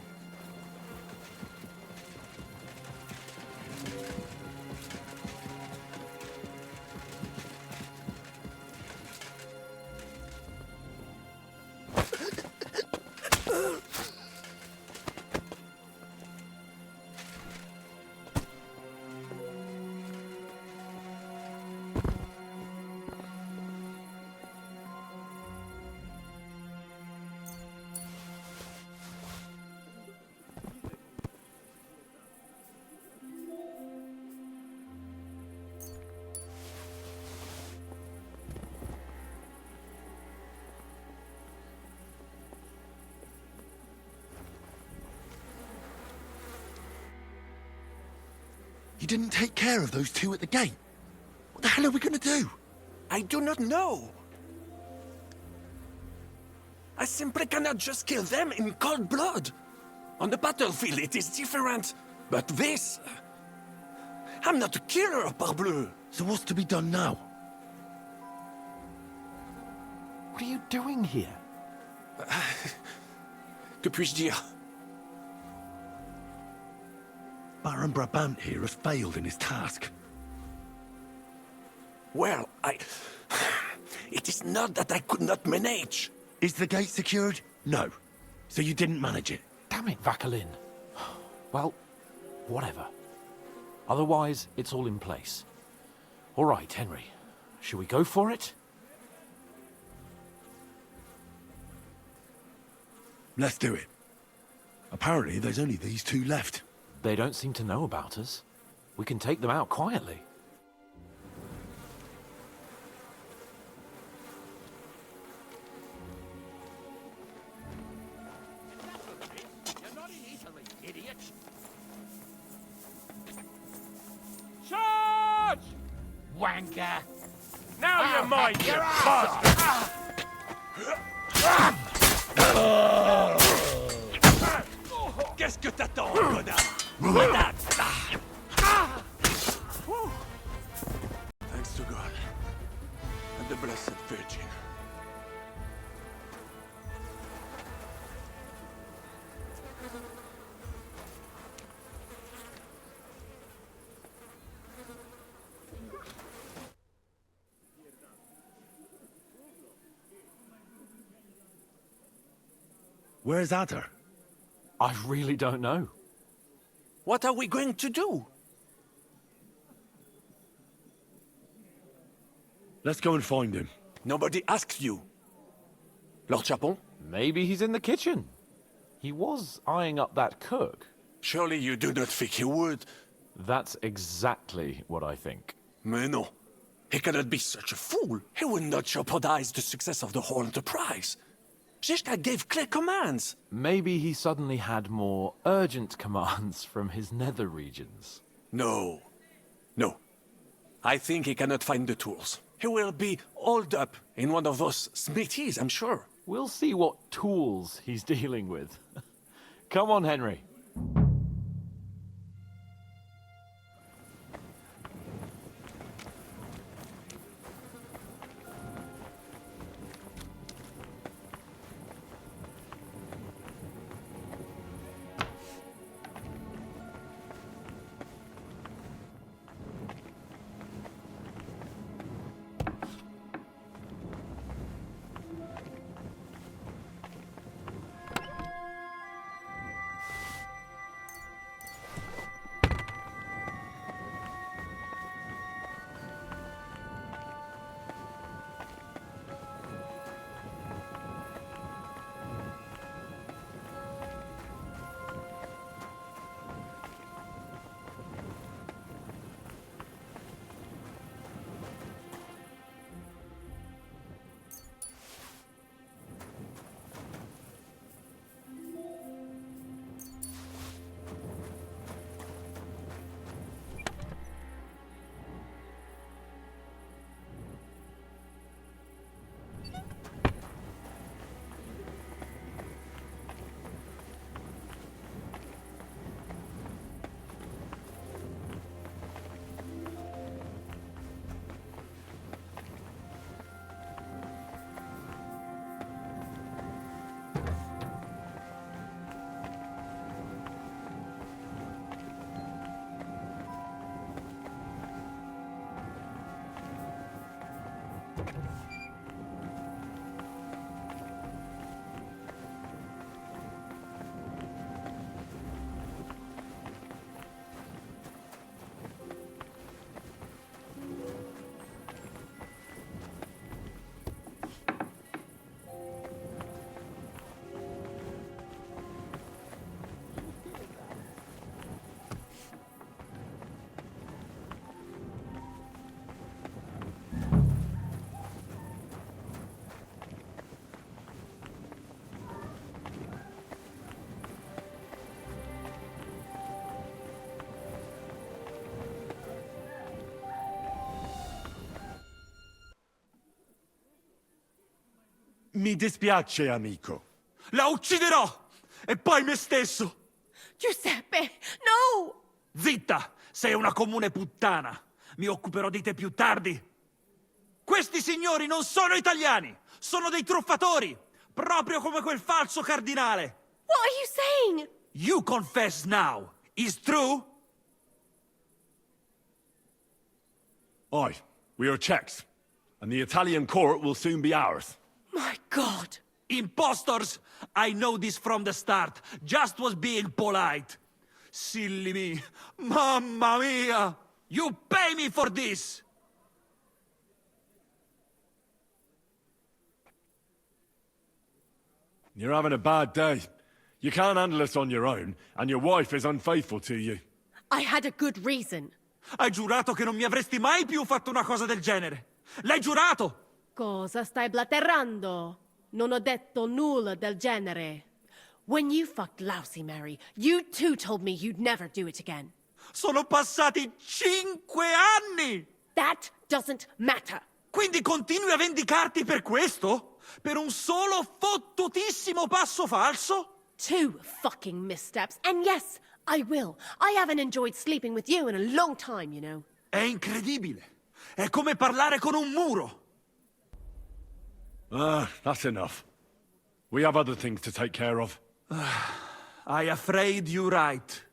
You didn't take care of those two at the gate. What the hell are we going to do? I do not know. I simply cannot just kill them in cold blood. On the battlefield, it is different. But this... I'm not a killer, parbleu. So what's to be done now? What are you doing here? Que puis-je dire? Baron Brabant here has failed in his task. Well, it is not that I could not manage. Is the gate secured? No. So you didn't manage it? Damn it, Vacalin. Well, whatever. Otherwise, it's all in place. All right, Henry. Shall we go for it? Let's do it. Apparently, there's only these two left. They don't seem to know about us. We can take them out quietly. You're not in Italy, idiot! Charge! Wanker! Now I'll you might, hack you your ass Qu'est-ce que t'attends, connard? Patate! Thanks to God and the Blessed Virgin. Where's Adder? I really don't know. What are we going to do? Let's go and find him. Nobody asks you. Lord Chapon? Maybe he's in the kitchen. He was eyeing up that cook. Surely you do not think he would. That's exactly what I think. Mais non. He cannot be such a fool. He would not jeopardize the success of the whole enterprise. Zizka gave clear commands. Maybe he suddenly had more urgent commands from his nether regions. No. No. I think he cannot find the tools. He will be holed up in one of those smithies, I'm sure. We'll see what tools he's dealing with. Come on, Henry. Mi dispiace, amico. La ucciderò! E poi me stesso! Giuseppe, no! Zitta! Sei una comune puttana! Mi occuperò di te più tardi! Questi signori non sono italiani! Sono dei truffatori! Proprio come quel falso cardinale! What are you saying? You confess now! Is true? Aye, we are Czechs, and the Italian court will soon be ours. My God! Impostors! I know this from the start. Just was being polite. Silly me. Mamma mia! You pay me for this! You're having a bad day. You can't handle this on your own, and your wife is unfaithful to you. I had a good reason. Hai giurato che non mi avresti mai più fatto una cosa del genere. L'hai giurato! Cosa stai blatterando? Non ho detto nulla del genere. When you fucked Lousy Mary, you too told me you'd never do it again. Sono passati 5 anni! That doesn't matter. Quindi continui a vendicarti per questo? Per un solo fottutissimo passo falso? 2 fucking missteps, and yes, I will. I haven't enjoyed sleeping with you in a long time, you know. È incredibile. È come parlare con un muro. That's enough. We have other things to take care of. I'm afraid you're right.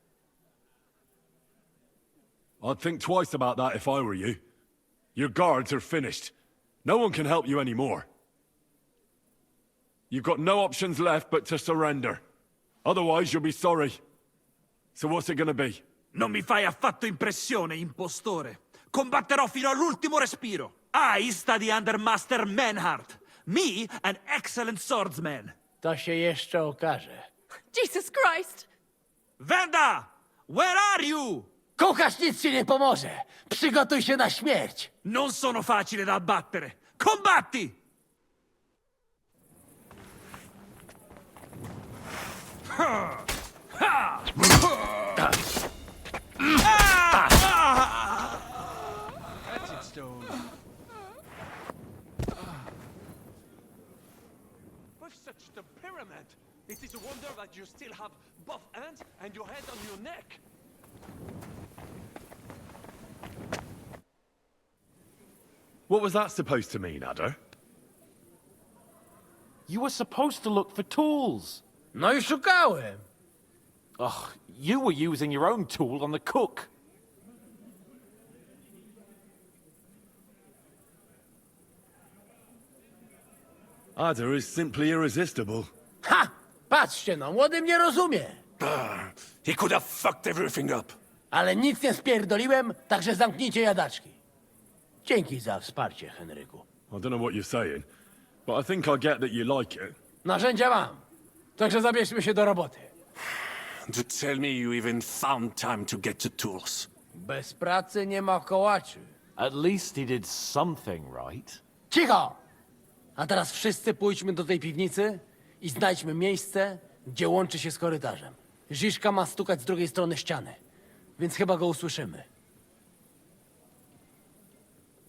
I'd think twice about that if I were you. Your guards are finished. No one can help you anymore. You've got no options left but to surrender. Otherwise, you'll be sorry. So what's it gonna be? Non mi fai affatto impressione, impostore. Combatterò fino all'ultimo respiro. I study under Master Manhart. Me, an excellent swordsman. To się jeszcze okaże. Jesus Christ! Venda! Where are you? Kucharz nic ci nie pomoże. Przygotuj się na śmierć. Non sono facile da abbattere. Combatti! That's it, Stone. With such temperament, it is a wonder that you still have both hands and your head on your neck. What was that supposed to mean, Adder? You were supposed to look for tools. No i szukałem. Ugh, you were using your own tool on the cook. Adder is simply irresistible. Ha! Patrzcie no, młody mnie rozumie. He could have fucked everything up. Ale nic nie spierdoliłem, także zamknijcie jadaczki. Dzięki za wsparcie, Henryku. I don't know what you're saying, but I think I get that you like it. Narzędzia mam. Także zabierzmy się do roboty. To tell me you even found time to get the tools. Bez pracy nie ma kołaczy. At least he did something right. Cicho! A teraz wszyscy pójdźmy do tej piwnicy i znajdźmy miejsce, gdzie łączy się z korytarzem. Ziszka ma stukać z drugiej strony ściany, więc chyba go usłyszymy.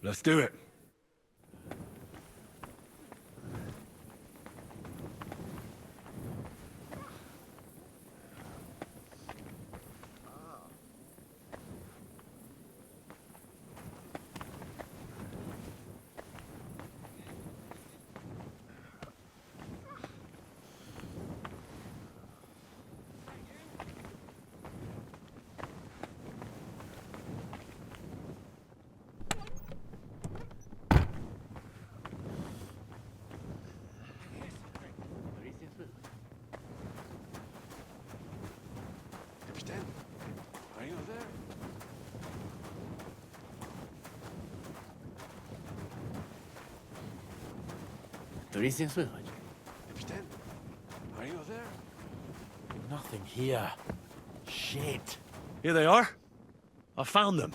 Let's do it. To nic nie słychać. Captain, are you there? Nothing here. Shit. Here they are. I found them.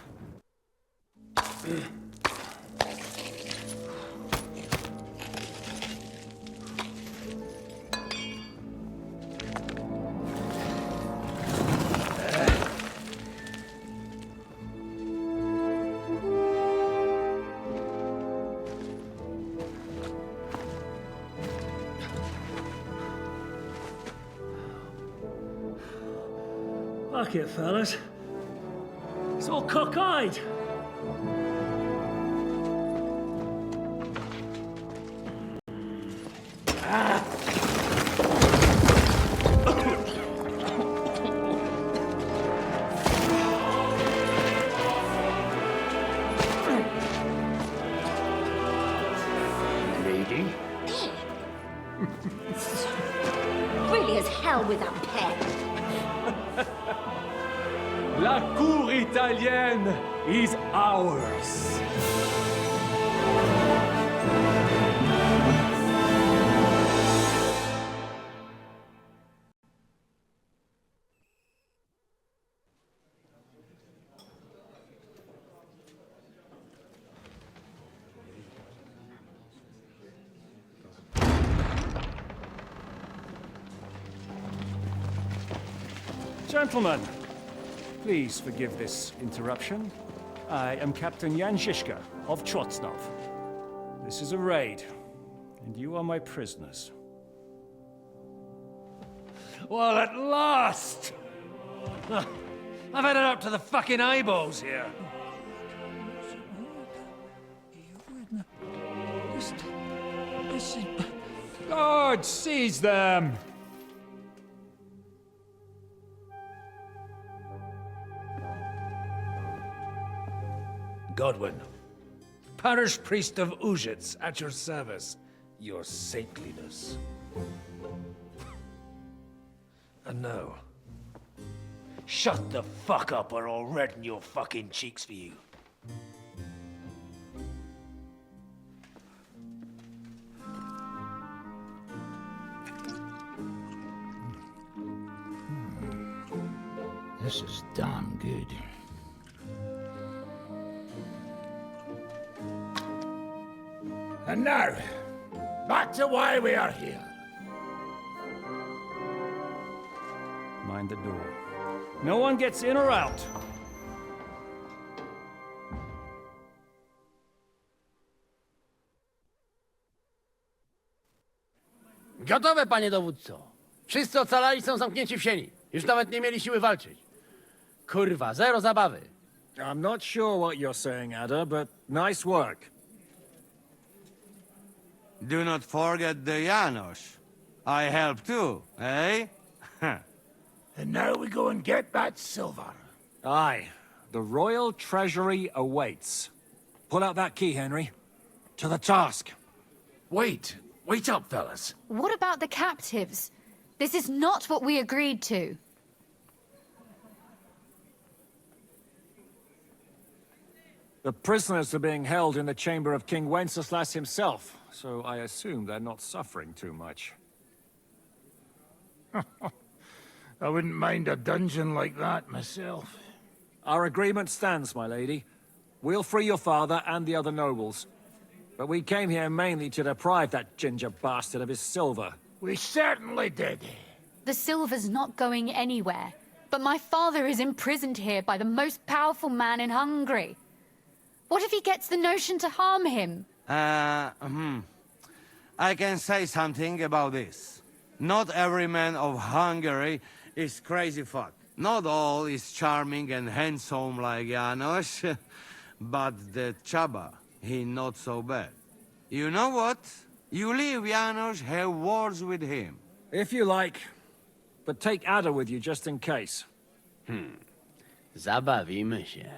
Fuck it, fellas. It's all cockeyed. Lady? Really as hell with that pen. La cour italienne is ours. Gentlemen, please forgive this interruption. I am Captain Jan Žižka of Trotznov. This is a raid, and you are my prisoners. Well, at last! I've had it up to the fucking eyeballs here. God, seize them! Godwin, parish priest of Ujits, at your service, your saintliness. And now, shut the fuck up or I'll redden your fucking cheeks for you. This is damn good. And now, back to why we are here. Mind the door. No one gets in or out. Gotowe, panie dowódco. Wszyscy ocalali są zamknięci w sieni. Już nawet nie mieli siły walczyć. Kurwa, zero zabawy. I'm not sure what you're saying, Ada, but nice work. Do not forget the Janos. I help too, eh? And now we go and get that silver. Aye. The royal treasury awaits. Pull out that key, Henry. To the task. Wait up, fellas. What about the captives? This is not what we agreed to. The prisoners are being held in the chamber of King Wenceslas himself, so I assume they're not suffering too much. I wouldn't mind a dungeon like that myself. Our agreement stands, my lady. We'll free your father and the other nobles. But we came here mainly to deprive that ginger bastard of his silver. We certainly did. The silver's not going anywhere. But my father is imprisoned here by the most powerful man in Hungary. What if he gets the notion to harm him? I can say something about this. Not every man of Hungary is crazy fuck. Not all is charming and handsome like Janos, but the Chaba, he not so bad. You know what? You leave Janos, have words with him. If you like, but take Ada with you just in case. Zabawimy się.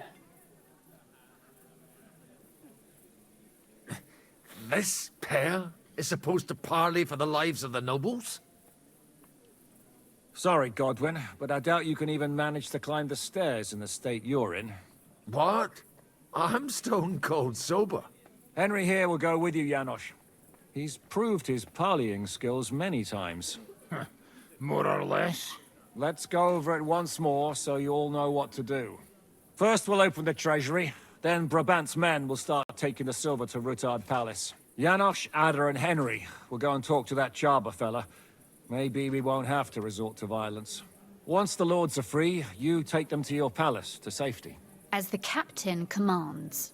This pair is supposed to parley for the lives of the nobles? Sorry, Godwin, but I doubt you can even manage to climb the stairs in the state you're in. What? I'm stone cold sober. Henry here will go with you, Janos. He's proved his parleying skills many times. More or less. Let's go over it once more so you all know what to do. First we'll open the treasury, then Brabant's men will start taking the silver to Rutard Palace. Janosch, Ada and Henry will go and talk to that Charber fella. Maybe we won't have to resort to violence. Once the lords are free, you take them to your palace, to safety. As the captain commands.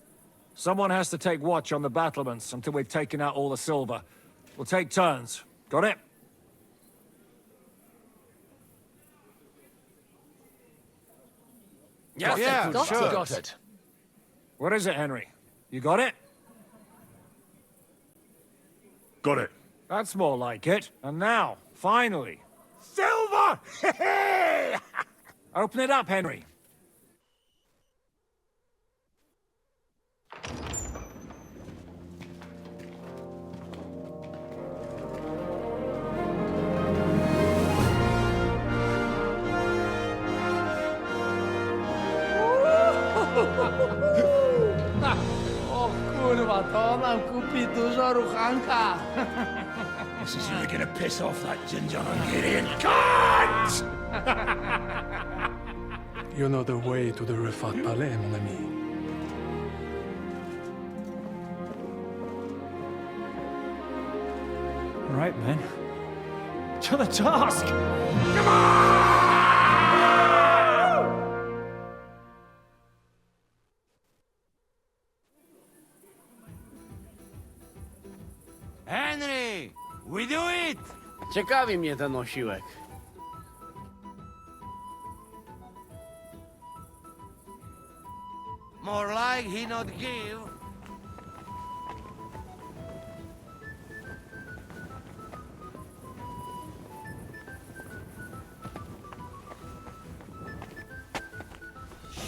Someone has to take watch on the battlements until we've taken out all the silver. We'll take turns. Got it? Yeah, sure. Got it. What is it, Henry? You got it? Got it. That's more like it. And now, finally, silver! Open it up, Henry. O kurwa, to nam kupi dużo ruchanka. This is really gonna piss off that ginger Hungarian cunt! You know the way to the Rifat Palais, mon ami. Right, men. To the task! Come on! Henry! We do it! Ciekawi mnie ten osiłek. More like he not give.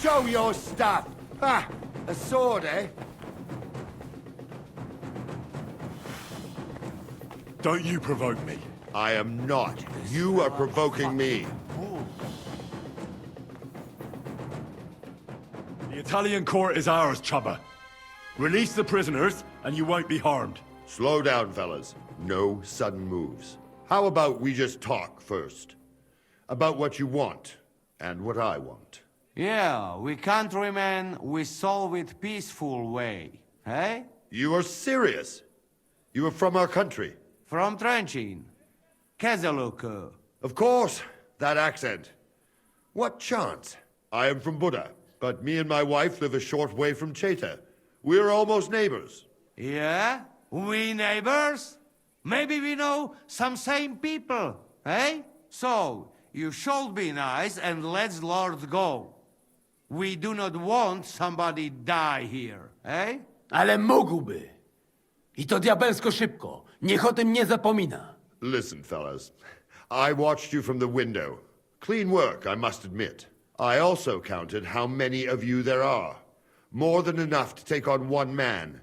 Show your stuff! Ah, a sword, eh? Don't you provoke me. I am not. You are provoking me. The Italian court is ours, Chubba. Release the prisoners, and you won't be harmed. Slow down, fellas. No sudden moves. How about we just talk first? About what you want, and what I want. Yeah, we countrymen, we solve it peaceful way, eh? You are serious? You are from our country? From Trenchin. Kezeluk. Of course, that accent. What chance? I am from Buddha, but me and my wife live a short way from Cheta. We're almost neighbors. Yeah? We neighbors? Maybe we know some same people, eh? So, you should be nice and let's Lord go. We do not want somebody die here, eh? Ale mógłby. I to diabelsko szybko. Niech o tym nie zapomina. Listen, fellas. I watched you from the window. Clean work, I must admit. I also counted how many of you there are. More than enough to take on one man.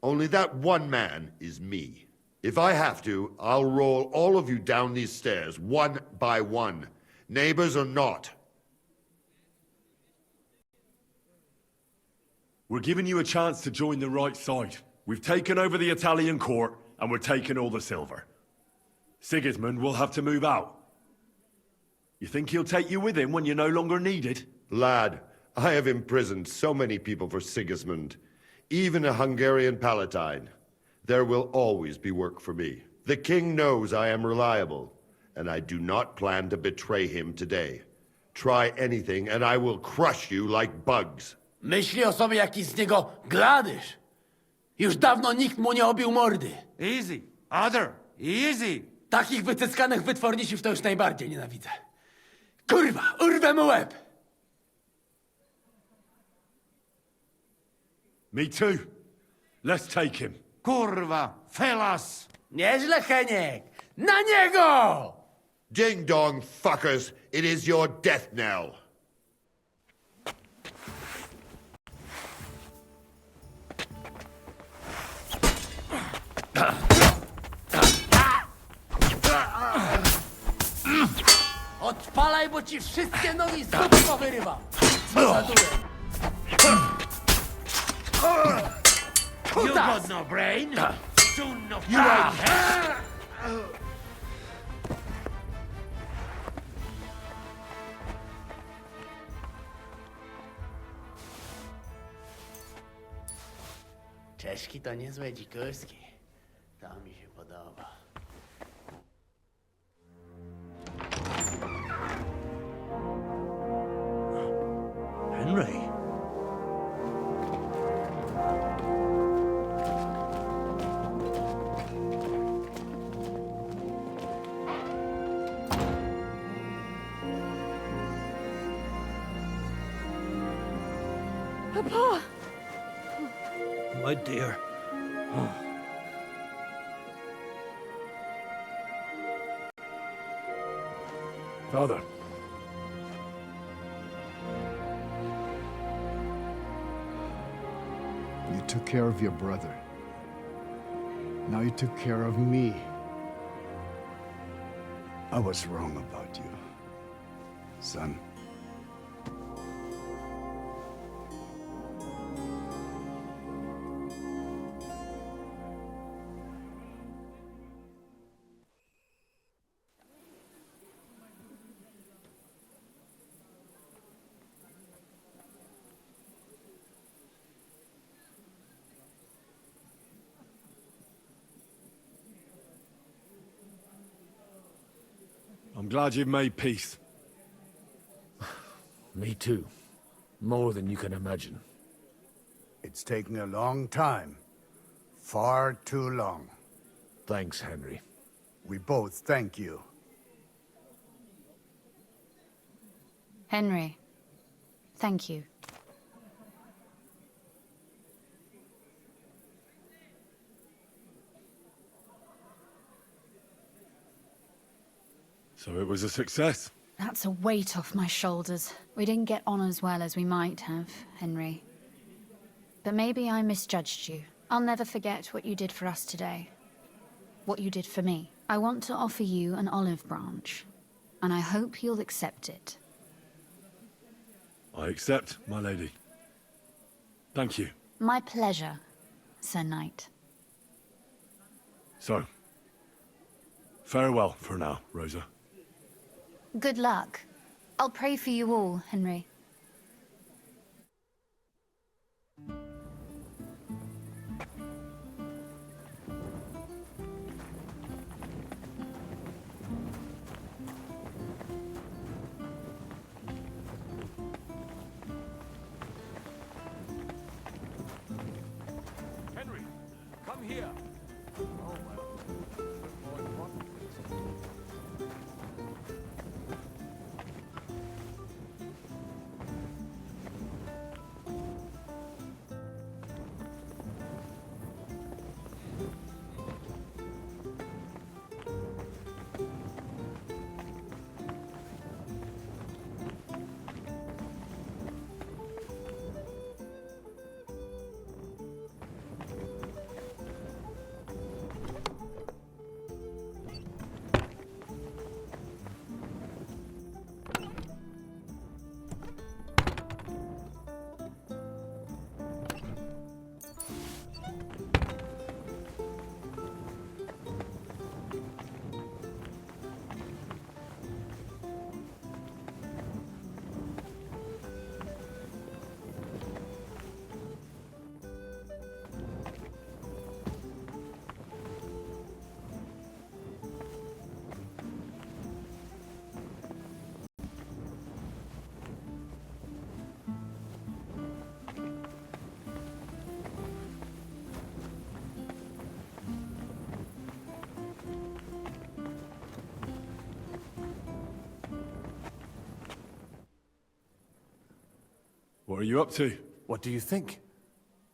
Only that one man is me. If I have to, I'll roll all of you down these stairs, one by one. Neighbors or not. We're giving you a chance to join the right side. We've taken over the Italian court, and we're taking all the silver. Sigismund will have to move out. You think he'll take you with him when you're no longer needed? Lad, I have imprisoned so many people for Sigismund. Even a Hungarian Palatine. There will always be work for me. The king knows I am reliable, and I do not plan to betray him today. Try anything, and I will crush you like bugs. Myśli o sobie jakiś z niego gladysz. Już dawno nikt mu nie obił mordy. Easy. Other. Easy. Takich wycyskanych wytworniciów to już najbardziej nienawidzę. Kurwa, urwę mu łeb! Me too. Let's take him. Kurwa, fellas! Nieźle, Heniek! Na niego! Ding dong, fuckers. It is your death knell. Odpalaj, bo ci wszystkie nogi z dupy powyrywam! Co za dureń! You got no brain? soon enough. You ain't Czeszki to niezłe dzikuski. To mi się podoba. Henry. Papa! My dear. Father. You took care of your brother. Now you took care of me. I was wrong about you, son. I'm glad you've made peace. Me too. More than you can imagine. It's taken a long time. Far too long. Thanks, Henry. We both thank you. Henry, thank you. So it was a success. That's a weight off my shoulders. We didn't get on as well as we might have, Henry. But maybe I misjudged you. I'll never forget what you did for us today. What you did for me. I want to offer you an olive branch, and I hope you'll accept it. I accept, my lady. Thank you. My pleasure, Sir Knight. So, farewell for now, Rosa. Good luck. I'll pray for you all, Henry. Henry, come here. Oh, well. What are you up to? What do you think?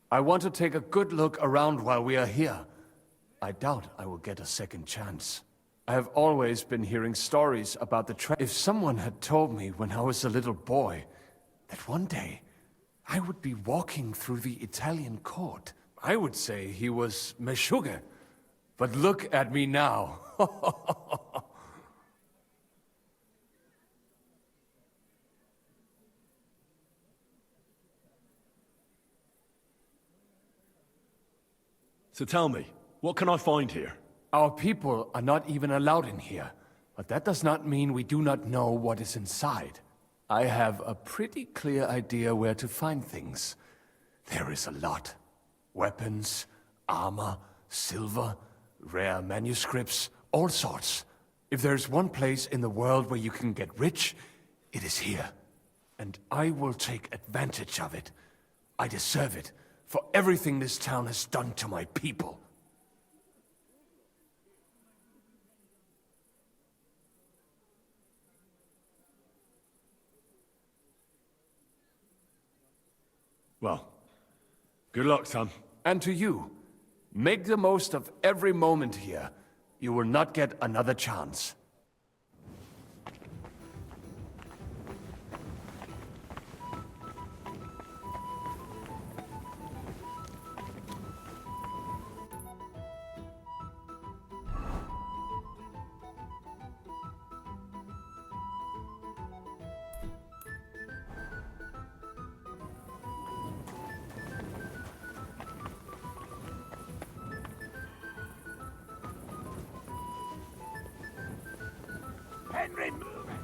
I want to take a good look around while we are here. I doubt I will get a second chance. I have always been hearing stories about the If someone had told me when I was a little boy that one day I would be walking through the Italian court, I would say he was Meshuggah. But look at me now. So tell me, What can I find here? Our people are not even allowed in here, but that does not mean we do not know what is inside. I have a pretty clear idea where to find things. There is a lot. Weapons, armor, silver, rare manuscripts, all sorts. If there's one place in the world where you can get rich, it is here. And I will take advantage of it. I deserve it, for everything this town has done to my people. Well, good luck, son. And to you, make the most of every moment here. You will not get another chance. Henry, move it!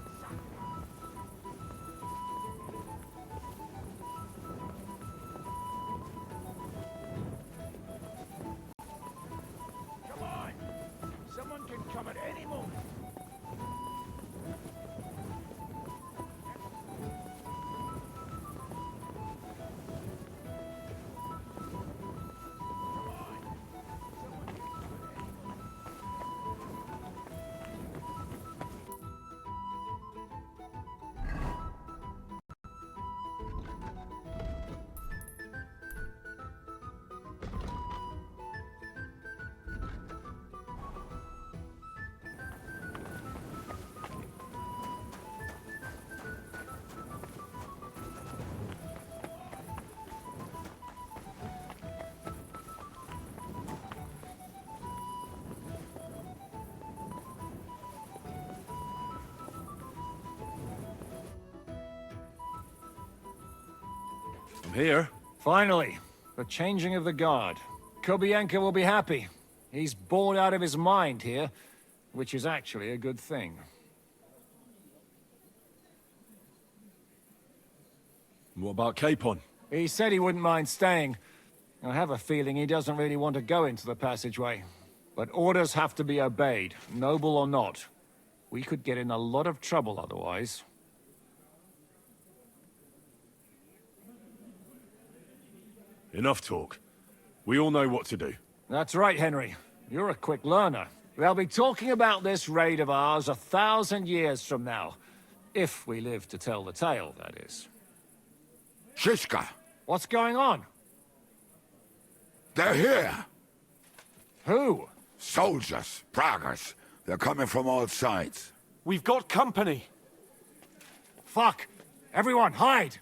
Come on! Someone can come at any moment. I'm here. Finally, the changing of the guard. Kobienka will be happy. He's bored out of his mind here, which is actually a good thing. What about Capon? He said he wouldn't mind staying. I have a feeling he doesn't really want to go into the passageway. But orders have to be obeyed, noble or not. We could get in a lot of trouble otherwise. Enough talk. We all know what to do. That's right, Henry. You're a quick learner. They'll be talking about this raid of ours 1,000 years from now. If we live to tell the tale, that is. Shishka! What's going on? They're here! Who? Soldiers, Pragas. They're coming from all sides. We've got company. Fuck! Everyone, hide!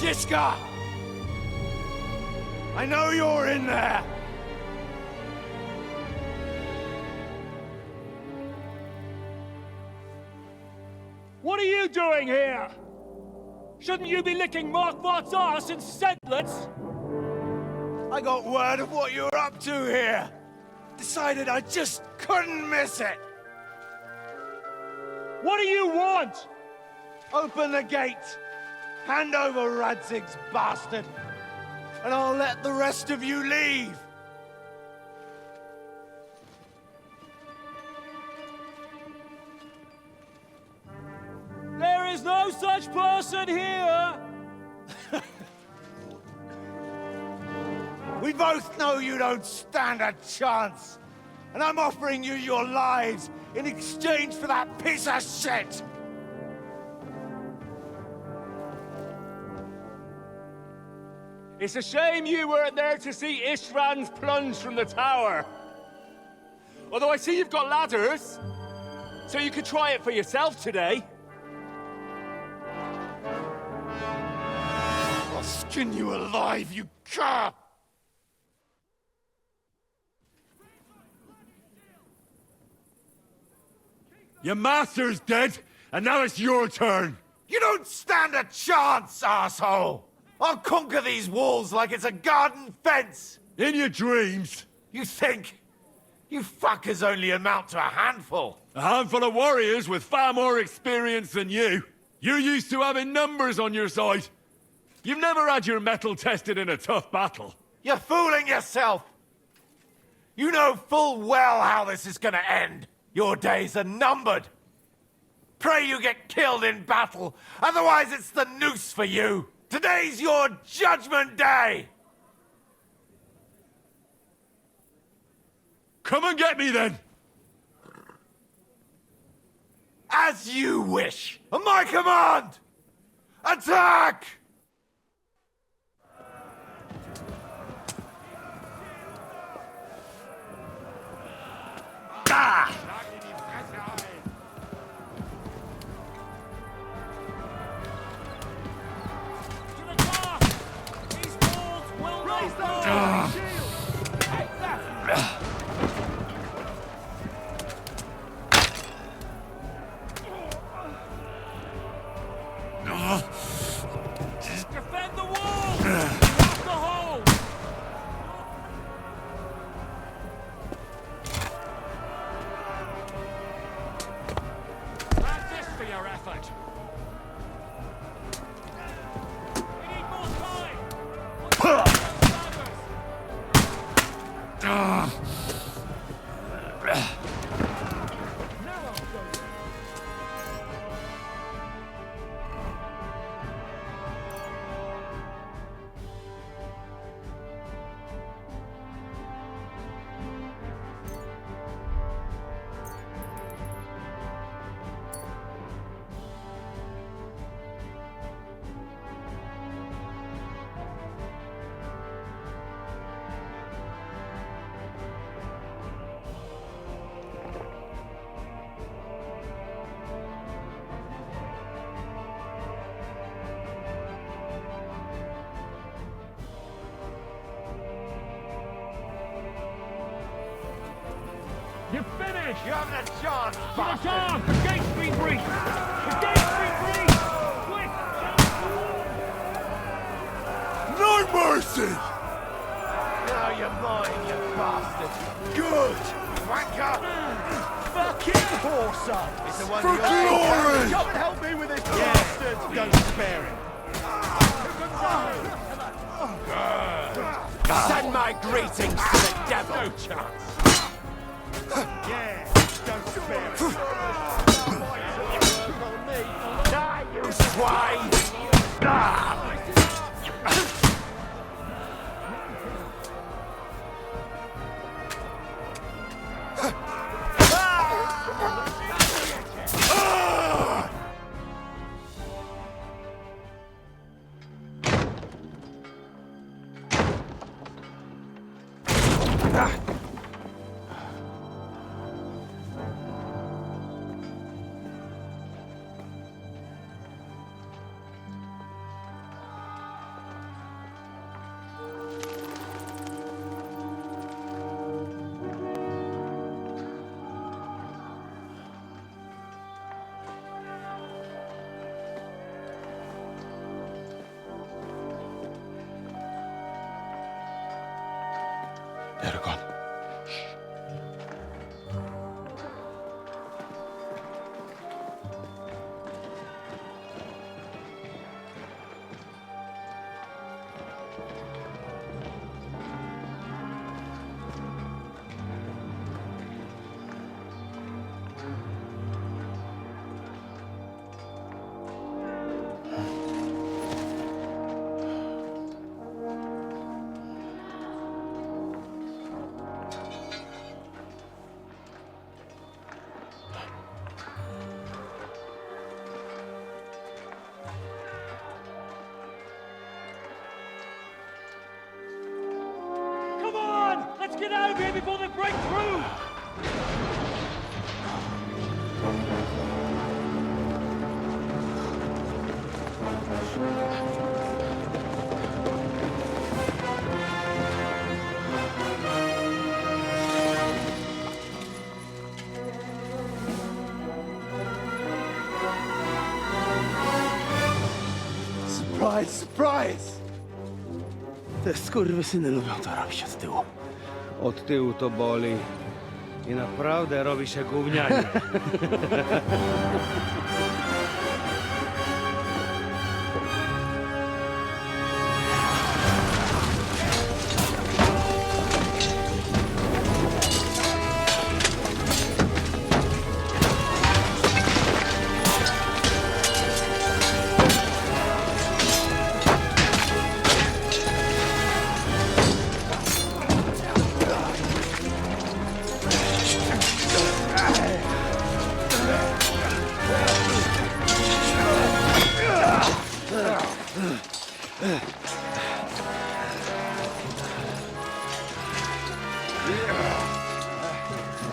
Shishka! I know you're in there! What are you doing here? Shouldn't you be licking Markvart's ass in Sedlitz? I got word of what you were up to here. Decided I just couldn't miss it. What do you want? Open the gate. Hand over Radzig's bastard. And I'll let the rest of you leave. There is no such person here! We both know you don't stand a chance. And I'm offering you your lives in exchange for that piece of shit! It's a shame you weren't there to see Ishrand's plunge from the tower. Although I see you've got ladders, so you could try it for yourself today. skin you alive, you cur! Your master's dead, and now it's your turn. You don't stand a chance, asshole! I'll conquer these walls like it's a garden fence! In your dreams? You think? You fuckers only amount to a handful. A handful of warriors with far more experience than you. You're used to having numbers on your side. You've never had your mettle tested in a tough battle. You're fooling yourself! You know full well how this is gonna end. Your days are numbered. Pray you get killed in battle, otherwise it's the noose for you. Today's your judgment day! Come and get me then! As you wish! On my command! Attack! Ah! Defend the wall! Lock the hole! That's this for your effort. We need more time. You're finished! You haven't a chance, bastard! The gate's been breached! The gate's been breached! Quick! No mercy! Now you're mine, you bastard! Good! Wanker! Fucking horse up! It's the one For glory! Come and help me with this bastard! Don't spare him! Send my greetings to the devil! No chance! Yeah, don't spare it. Die, you swine! Eragon. Let's get out of here before they break through! Surprise, surprise! Te skurwysyny lubią to robić od tyłu. Od tyłu to boli. I naprawdę robi się gównianie.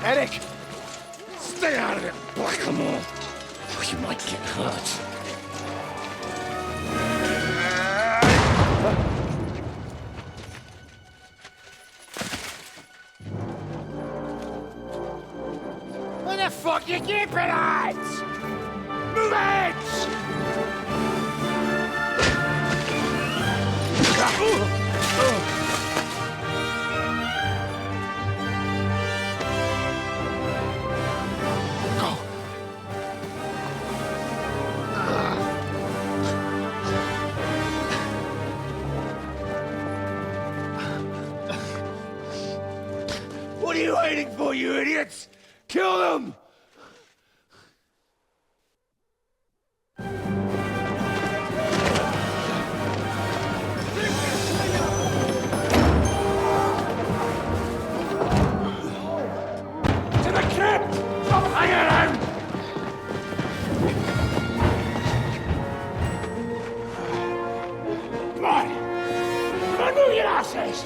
Eric! Stay out of it, blackamoor! You might get hurt. Where the fuck you keeping at? Move it! What are you waiting for, you idiots? Kill them! To the crypt! Stop hanging around! Come on! Come on, move your asses!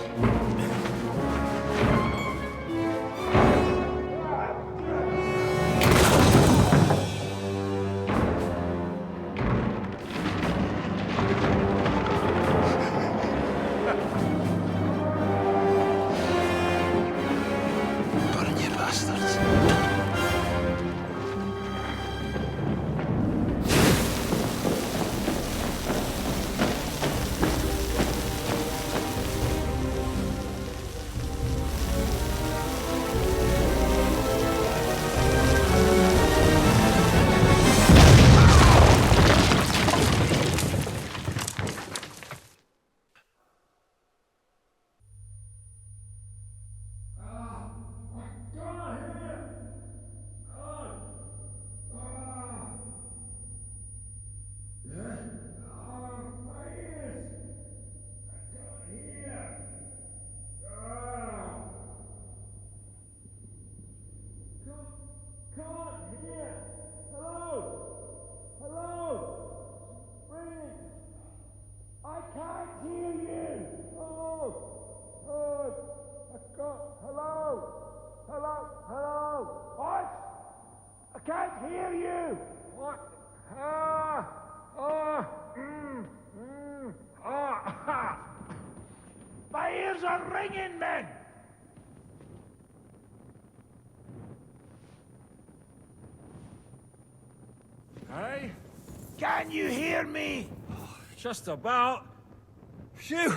My ears are ringing, men! Hey? Can you hear me? Just about. Phew!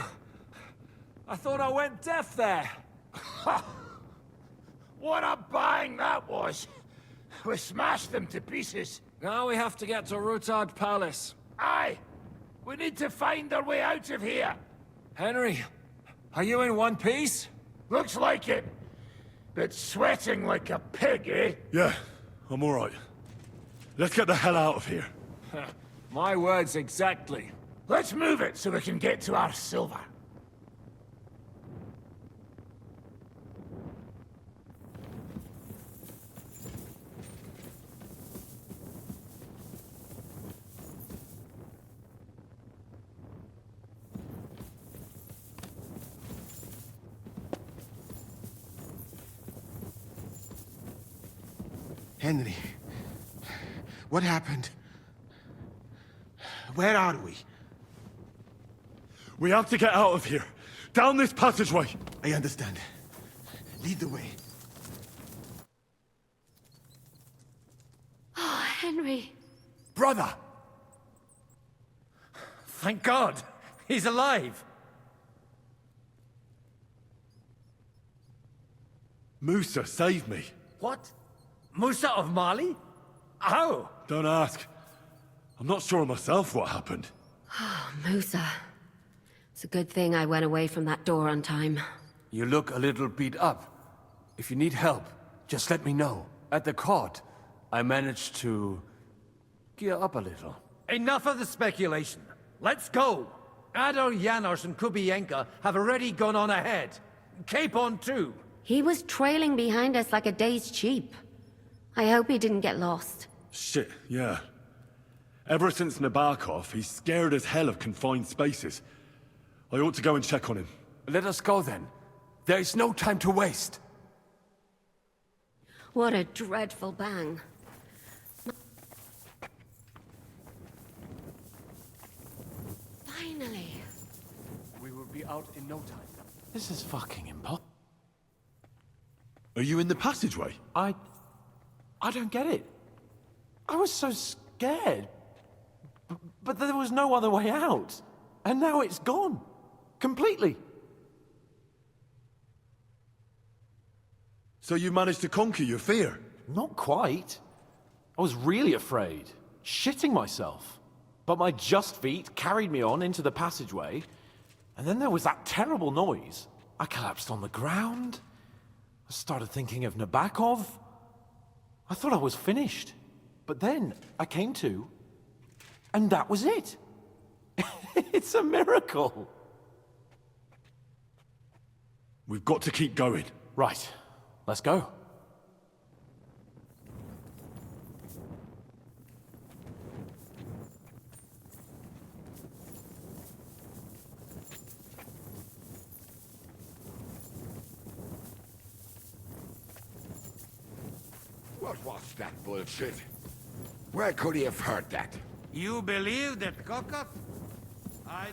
I thought I went deaf there. What a bang that was! We smashed them to pieces. Now we have to get to Rutard Palace. Aye! We need to find our way out of here. Henry, are you in one piece? Looks like it. But sweating like a pig, eh? Yeah, I'm all right. Let's get the hell out of here. My words exactly. Let's move it so we can get to our silver. Henry, what happened? Where are we? We have to get out of here. Down this passageway. I understand. Lead the way. Oh, Henry. Brother! Thank God! He's alive! Musa saved me. What? Musa of Mali? How? Don't ask. I'm not sure myself what happened. Musa. It's a good thing I went away from that door on time. You look a little beat up. If you need help, just let me know. At the court, I managed to gear up a little. Enough of the speculation. Let's go! Adar, Janos, and Kubienka have already gone on ahead. Capon too. He was trailing behind us like a dazed sheep. I hope he didn't get lost. Shit, yeah. Ever since Nabokov, he's scared as hell of confined spaces. I ought to go and check on him. Let us go then. There is no time to waste. What a dreadful bang. Finally. We will be out in no time. This is fucking impossible. Are you in the passageway? I don't get it. I was so scared. But there was no other way out. And now it's gone. Completely. So you managed to conquer your fear? Not quite. I was really afraid. Shitting myself. But my just feet carried me on into the passageway. And then there was that terrible noise. I collapsed on the ground. I started thinking of Nabokov. I thought I was finished. But then I came to, and that was it. It's a miracle. We've got to keep going. Right. Let's go. What was that bullshit? Where could he have heard that? You believe that cockot? I...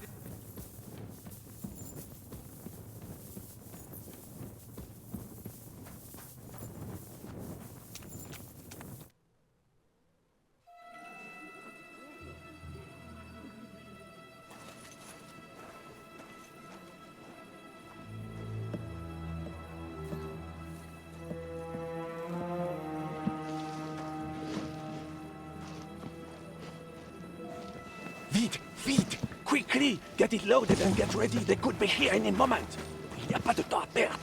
Vite! Quickly! Get it loaded and get ready. They could be here any moment. Il n'y a pas de temps à perdre.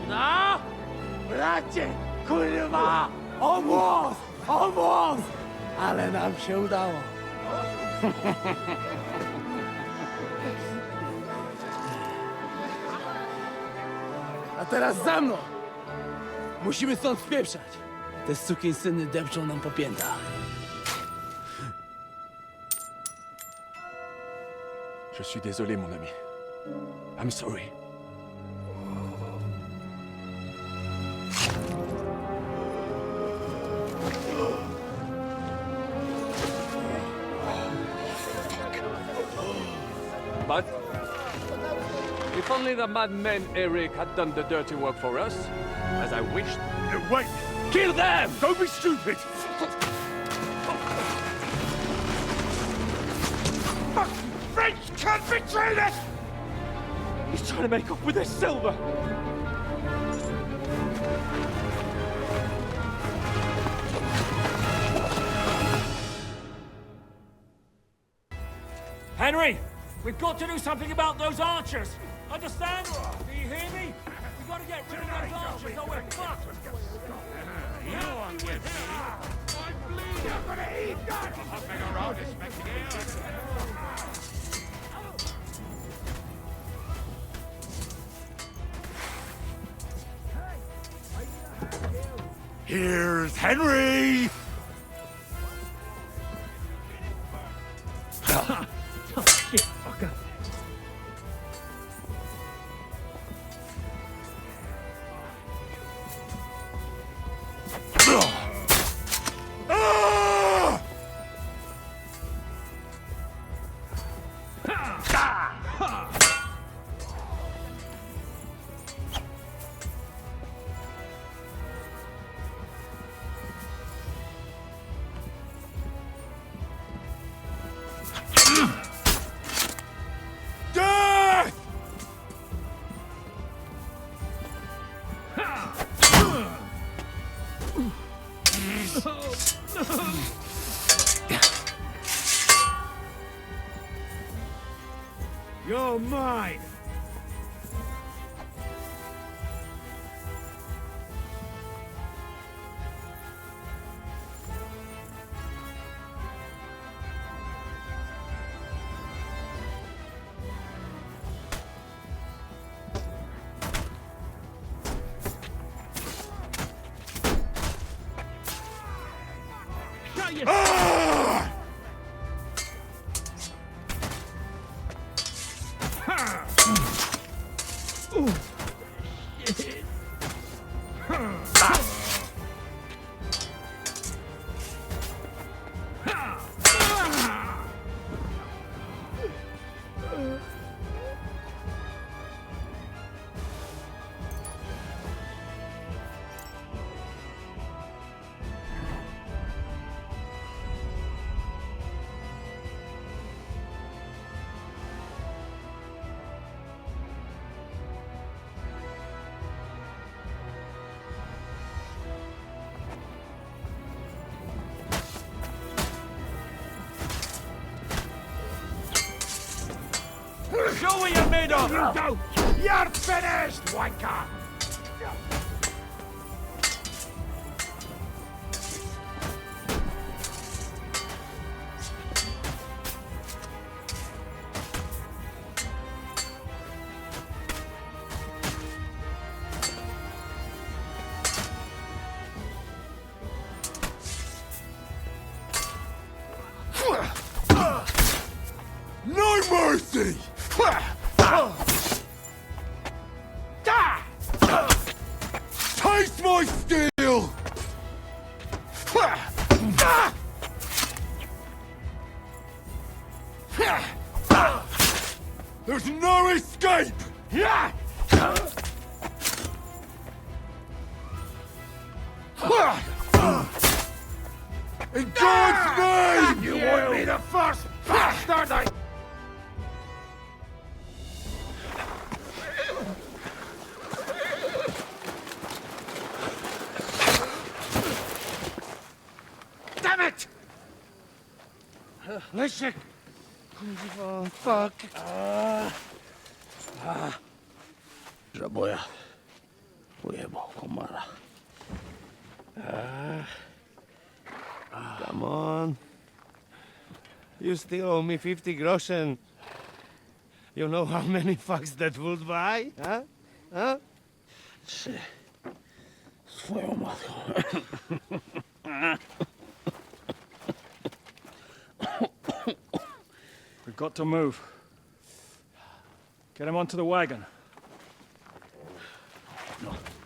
No! Bracie! Kurwa! Omłos! Omłos! Ale nam się udało. A teraz za mną! Musimy stąd spieprzać. Te sukinsyny depczą nam po piętach. Je suis désolé, mon ami. I'm sorry. But if only the madman Eric had done the dirty work for us, as I wished. Wait! Kill them! Don't be stupid! French can't betray us! He's trying to make up with his silver! Henry! We've got to do something about those archers! Understand? Do you hear me? We've got to get rid of those archers or we're fucked! You won't get me. I'm bleeding. You're gonna eat that. Hopping around expecting Here's Henry! Oh, shit, fucker. You're mine! Show what you're made of! You don't! You're finished, wanker! No mercy! Taste my steel! There's no escape! In God's name! You won't be the first bastard I... Damn it! Leszek! Oh, fuck. Że boja ujebał komara. Come on. You still owe me 50 groschen. You know how many fucks that would buy? Huh? Huh? Swoją matką. We've got to move. Get him onto the wagon.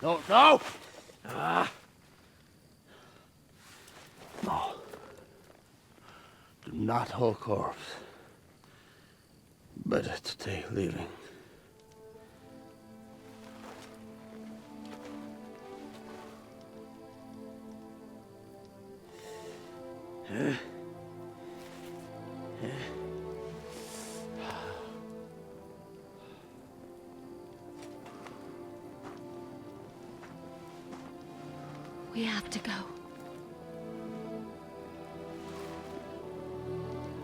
No! No! Do not hold corpse. Better to take living. We have to go.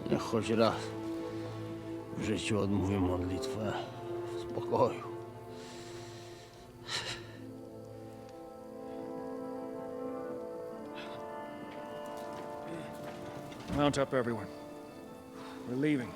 Niech choć raz w życiu odmówię modlitwę w spokoju. Mount up, everyone. We're leaving.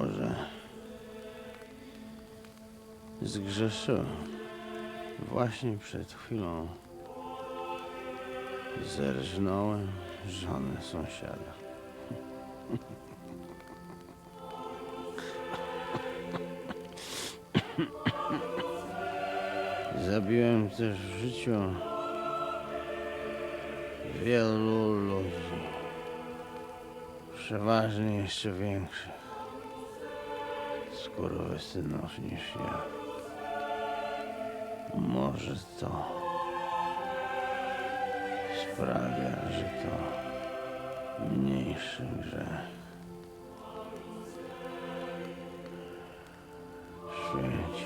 Może zgrzeszyłem. Właśnie przed chwilą zerżnąłem żonę sąsiada. Zabiłem też w życiu wielu ludzi. Przeważnie jeszcze większych skurwysynów niż ja. Może to sprawia, że to mniejszy grzech. Święć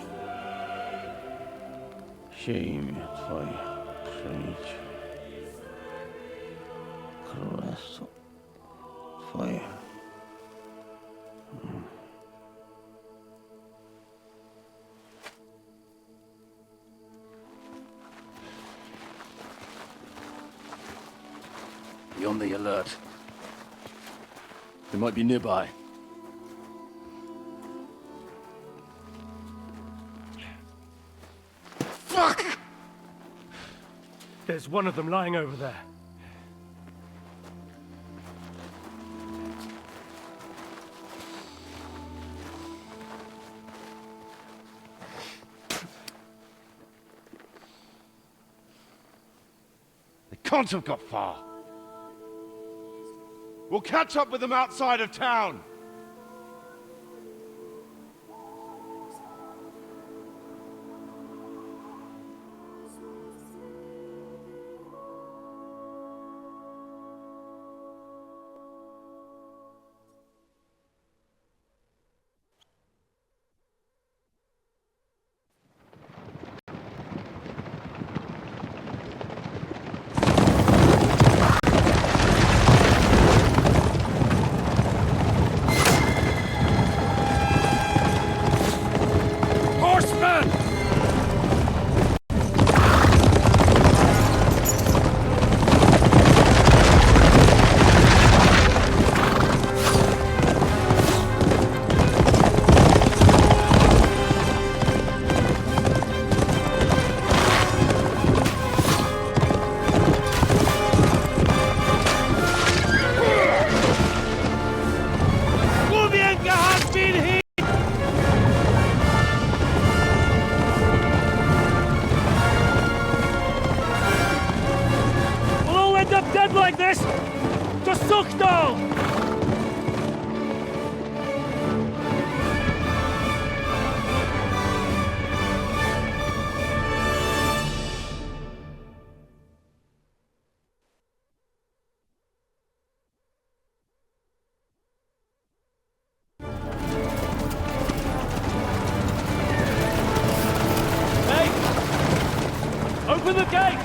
się imię Twoje, przyjdź królestwo Twoje. Be on the alert. They might be nearby. Fuck! There's one of them lying over there. They can't have got far. We'll catch up with them outside of town. Like this! To Sukdal! Hey! Open the gate!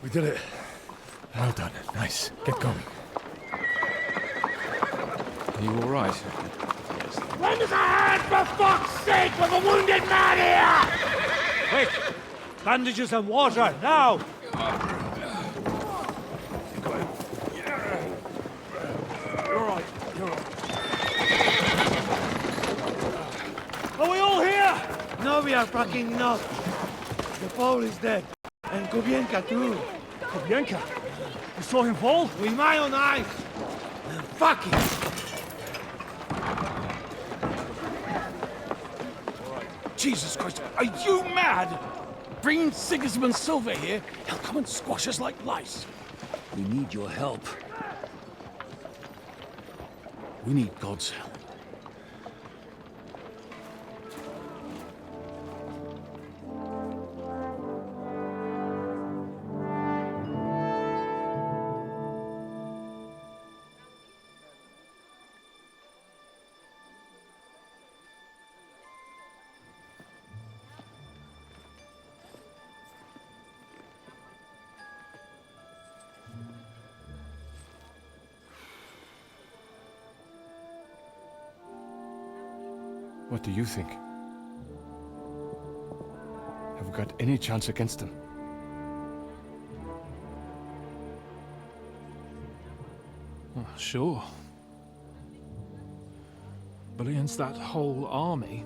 We did it. Well done. Nice. Get going. Are you all right? Lend us a hand, for fuck's sake, with a wounded man here! Quick! Bandages and water, now! You're all right. You're all right. Are we all here? No, we are fucking not. The Pole is dead. And Kubienka too. Kubienka? You saw him fall? With my own eyes. Fuck it. Jesus Christ, are you mad? Bringing Sigismund Silver here, he'll come and squash us like lice. We need your help. We need God's help. What do you think? Have we got any chance against them? Oh, sure. But against that whole army...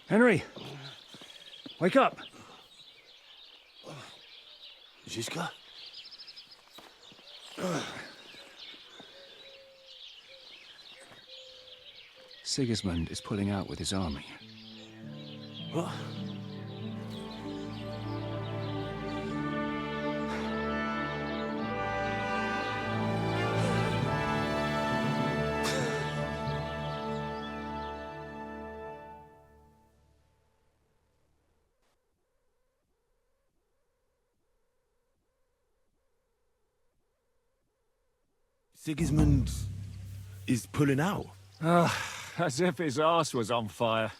Henry! Wake up! Ziska? Sigismund is pulling out with his army. What? Sigismund is pulling out. As if his arse was on fire.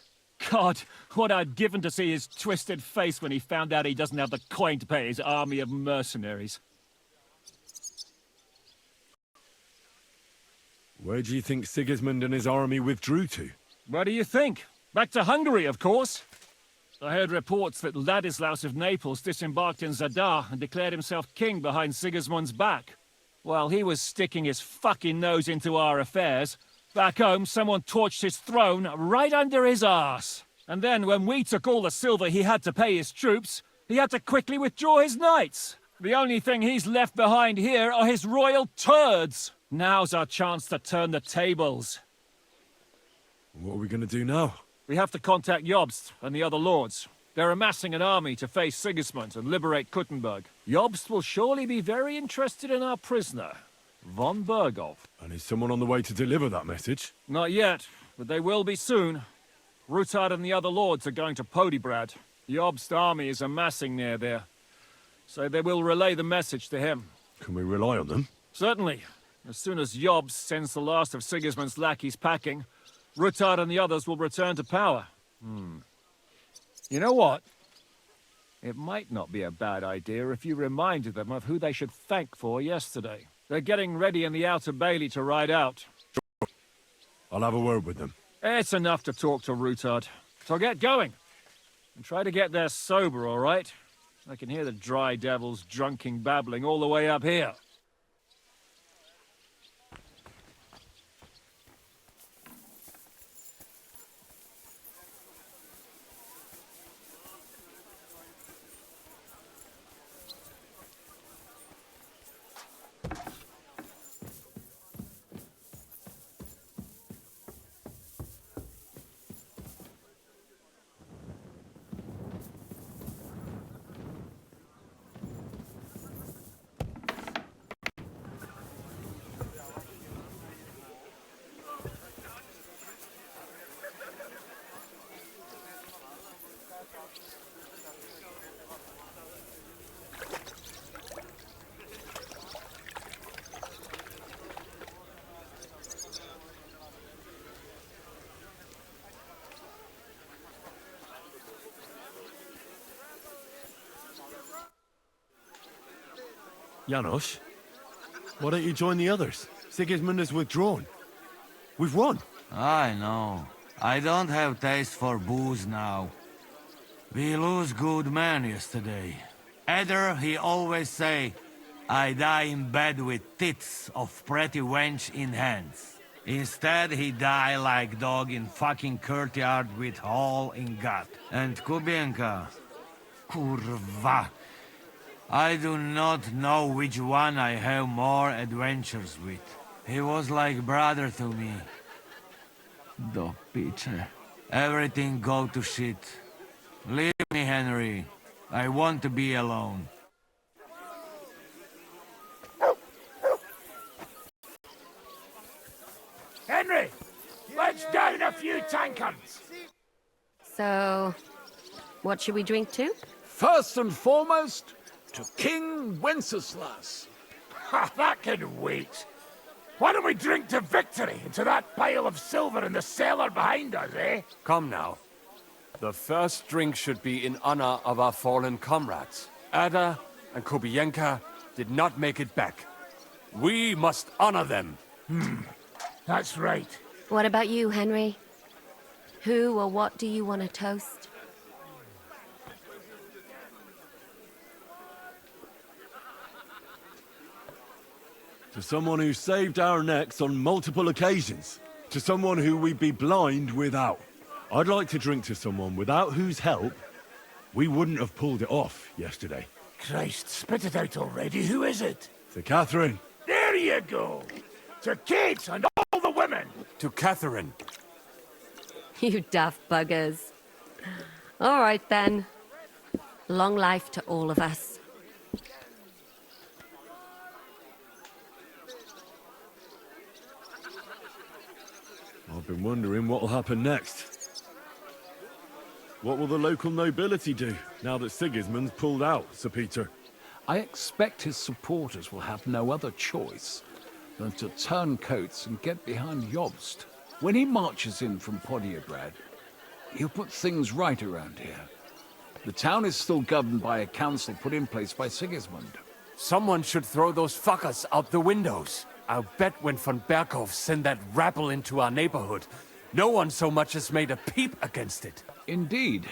God, what I'd given to see his twisted face when he found out he doesn't have the coin to pay his army of mercenaries. Where do you think Sigismund and his army withdrew to? Where do you think? Back to Hungary, of course. I heard reports that Ladislaus of Naples disembarked in Zadar and declared himself king behind Sigismund's back. While he was sticking his fucking nose into our affairs, back home someone torched his throne right under his arse. And then when we took all the silver he had to pay his troops, he had to quickly withdraw his knights. The only thing he's left behind here are his royal turds. Now's our chance to turn the tables. What are we gonna do now? We have to contact Jobst and the other lords. They're amassing an army to face Sigismund and liberate Kuttenberg. Jobst will surely be very interested in our prisoner, von Bergov. And is someone on the way to deliver that message? Not yet, but they will be soon. Rutard and the other lords are going to Podibrad. Jobst's army is amassing near there, so they will relay the message to him. Can we rely on them? Certainly. As soon as Jobst sends the last of Sigismund's lackeys packing, Rutard and the others will return to power. You know what? It might not be a bad idea if you reminded them of who they should thank for yesterday. They're getting ready in the Outer Bailey to ride out. I'll have a word with them. It's enough to talk to Rutard. So get going. And try to get there sober, all right? I can hear the dry devils drunking babbling all the way up here. Janos, why don't you join the others? Sigismund has withdrawn. We've won. I know. I don't have taste for booze now. We lose good men yesterday. Eder, he always say, I die in bed with tits of pretty wench in hands. Instead, he die like dog in fucking courtyard with hole in gut. And Kubienka, kurwa. I do not know which one I have more adventures with. He was like brother to me. Do piče. Everything go to shit. Leave me, Henry. I want to be alone. Henry, let's down a few tankards. So, what should we drink to? First and foremost, to King Wenceslas. Ha, that can wait. Why don't we drink to victory and to that pile of silver in the cellar behind us, eh? Come now. The first drink should be in honor of our fallen comrades. Ada and Kubienka did not make it back. We must honor them. That's right. What about you, Henry? Who or what do you want to toast? To someone who saved our necks on multiple occasions. To someone who we'd be blind without. I'd like to drink to someone without whose help we wouldn't have pulled it off yesterday. Christ, spit it out already. Who is it? To Catherine. There you go. To Kate and all the women. To Catherine. You daft buggers. All right, then. Long life to all of us. I've been wondering what'll happen next. What will the local nobility do, now that Sigismund's pulled out, Sir Peter? I expect his supporters will have no other choice than to turn coats and get behind Jobst. When he marches in from Podiebrad, he'll put things right around here. The town is still governed by a council put in place by Sigismund. Someone should throw those fuckers out the windows. I'll bet when von Berghoff sent that rabble into our neighborhood, no one so much as made a peep against it. Indeed.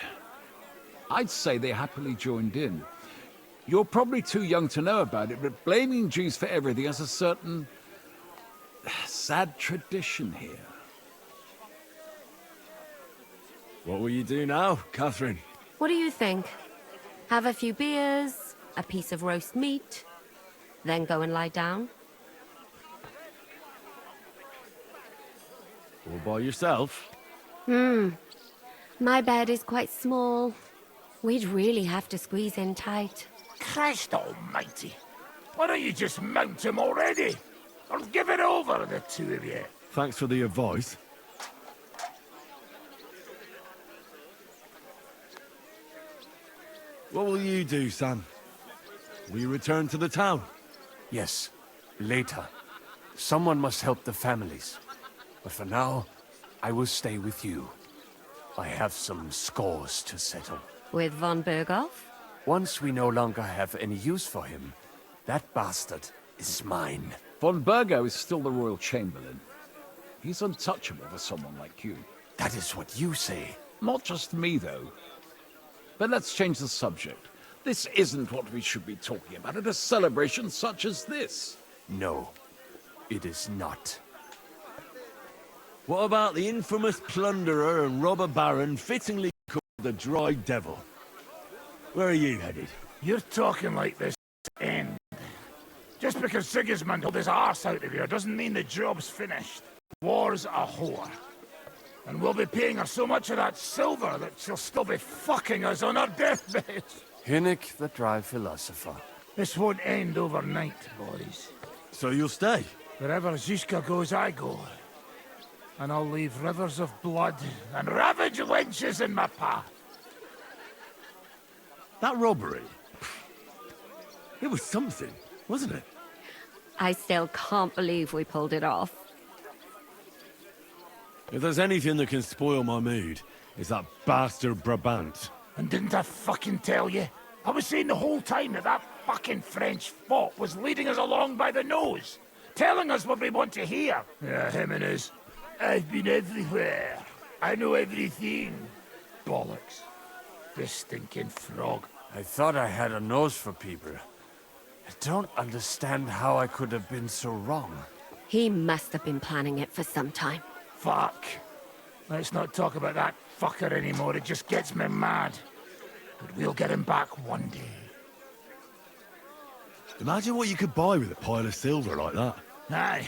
I'd say they happily joined in. You're probably too young to know about it, but blaming Jews for everything has a certain sad tradition here. What will you do now, Catherine? What do you think? Have a few beers, a piece of roast meat, then go and lie down? All by yourself? My bed is quite small. We'd really have to squeeze in tight. Christ almighty. Why don't you just mount him already? Or give it over, the two of you. Thanks for the advice. What will you do, Sam? Will you return to the town? Yes, later. Someone must help the families. But for now, I will stay with you. I have some scores to settle. With von Berghoff? Once we no longer have any use for him, that bastard is mine. Von Bergo is still the Royal Chamberlain. He's untouchable for someone like you. That is what you say. Not just me, though. But let's change the subject. This isn't what we should be talking about at a celebration such as this. No, it is not. What about the infamous plunderer and robber baron fittingly called the Dry Devil? Where are you headed? You're talking like this end. Just because Sigismund held his arse out of here doesn't mean the job's finished. War's a whore. And we'll be paying her so much of that silver that she'll still be fucking us on her deathbed. Hinnick, the dry philosopher. This won't end overnight, boys. So you'll stay? Wherever Zizka goes, I go. And I'll leave rivers of blood and ravaged wenches in my path. That robbery? It was something, wasn't it? I still can't believe we pulled it off. If there's anything that can spoil my mood, it's that bastard Brabant. And didn't I fucking tell you? I was saying the whole time that that fucking French fop was leading us along by the nose, telling us what we want to hear. Yeah, him and his, I've been everywhere. I know everything. Bollocks. This stinking frog. I thought I had a nose for people. I don't understand how I could have been so wrong. He must have been planning it for some time. Fuck. Let's not talk about that fucker anymore. It just gets me mad. But we'll get him back one day. Imagine what you could buy with a pile of silver like that. Aye.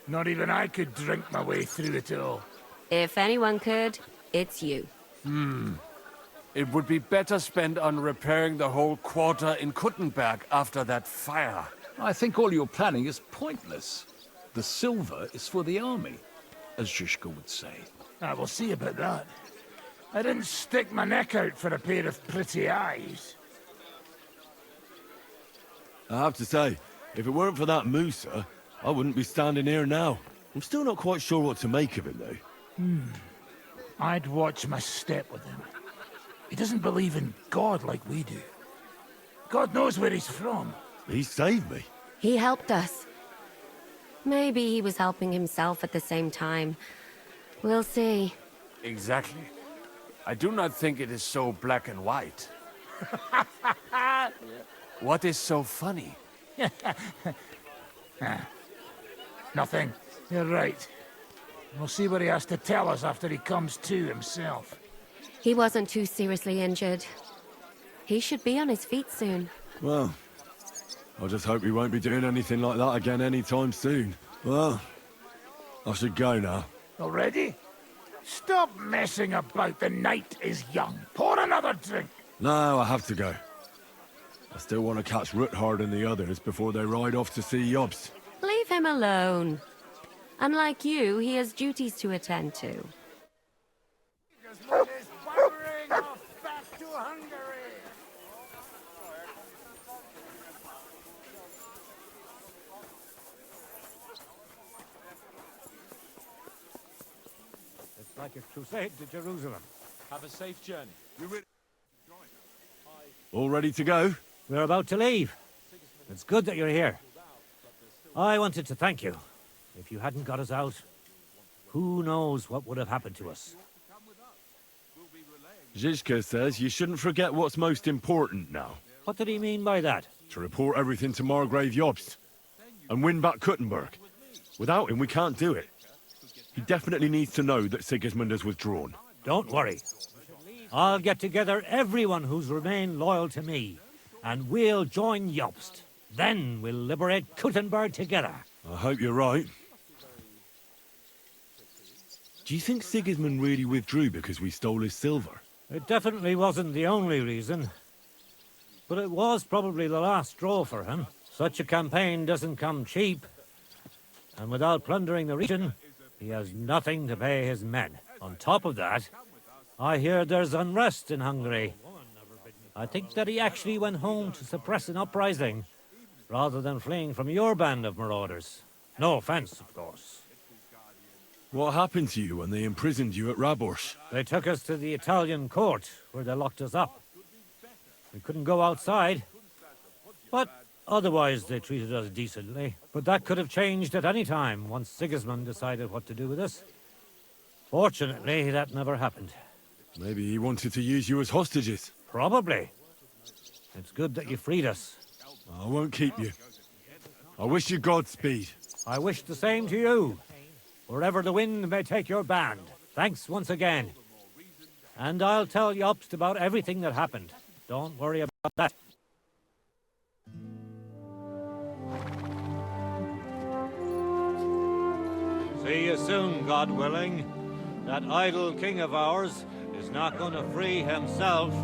Not even I could drink my way through it all. If anyone could, it's you. It would be better spent on repairing the whole quarter in Kuttenberg after that fire. I think all your planning is pointless. The silver is for the army. as Zizka would say. We'll see about that. I didn't stick my neck out for a pair of pretty eyes. I have to say, if it weren't for that Musa, I wouldn't be standing here now. I'm still not quite sure what to make of it, though. I'd watch my step with him. He doesn't believe in God like we do. God knows where he's from. He saved me. He helped us. Maybe he was helping himself at the same time. We'll see. Exactly. I do not think it is so black and white. What is so funny? Nothing. You're right. We'll see what he has to tell us after he comes to himself. He wasn't too seriously injured. He should be on his feet soon. Well, I just hope he won't be doing anything like that again anytime soon. Well, I should go now. Already? Stop messing about. The night is young. Pour another drink. No, I have to go. I still want to catch Ruthard and the others before they ride off to see Yobs. Leave him alone. Unlike you, he has duties to attend to. It's like a crusade to Jerusalem. Have a safe journey. You ready? All ready to go? We're about to leave. It's good that you're here. I wanted to thank you. If you hadn't got us out, who knows what would have happened to us. Zizka says you shouldn't forget what's most important now. What did he mean by that? To report everything to Margrave Jobst. And win back Kuttenberg. Without him, we can't do it. He definitely needs to know that Sigismund has withdrawn. Don't worry. I'll get together everyone who's remained loyal to me, and we'll join Jobst. Then we'll liberate Kuttenberg together. I hope you're right. Do you think Sigismund really withdrew because we stole his silver? It definitely wasn't the only reason. But it was probably the last straw for him. Such a campaign doesn't come cheap. And without plundering the region, he has nothing to pay his men. On top of that, I hear there's unrest in Hungary. I think that he actually went home to suppress an uprising, rather than fleeing from your band of marauders. No offense, of course. What happened to you when they imprisoned you at Raborsch? They took us to the Italian court, where they locked us up. We couldn't go outside, but otherwise they treated us decently. But that could have changed at any time, once Sigismund decided what to do with us. Fortunately, that never happened. Maybe he wanted to use you as hostages. Probably. It's good that you freed us. I won't keep you. I wish you Godspeed. I wish the same to you. Wherever the wind may take your band. Thanks once again. And I'll tell Jobst about everything that happened. Don't worry about that. See you soon, God willing. That idle king of ours is not going to free himself.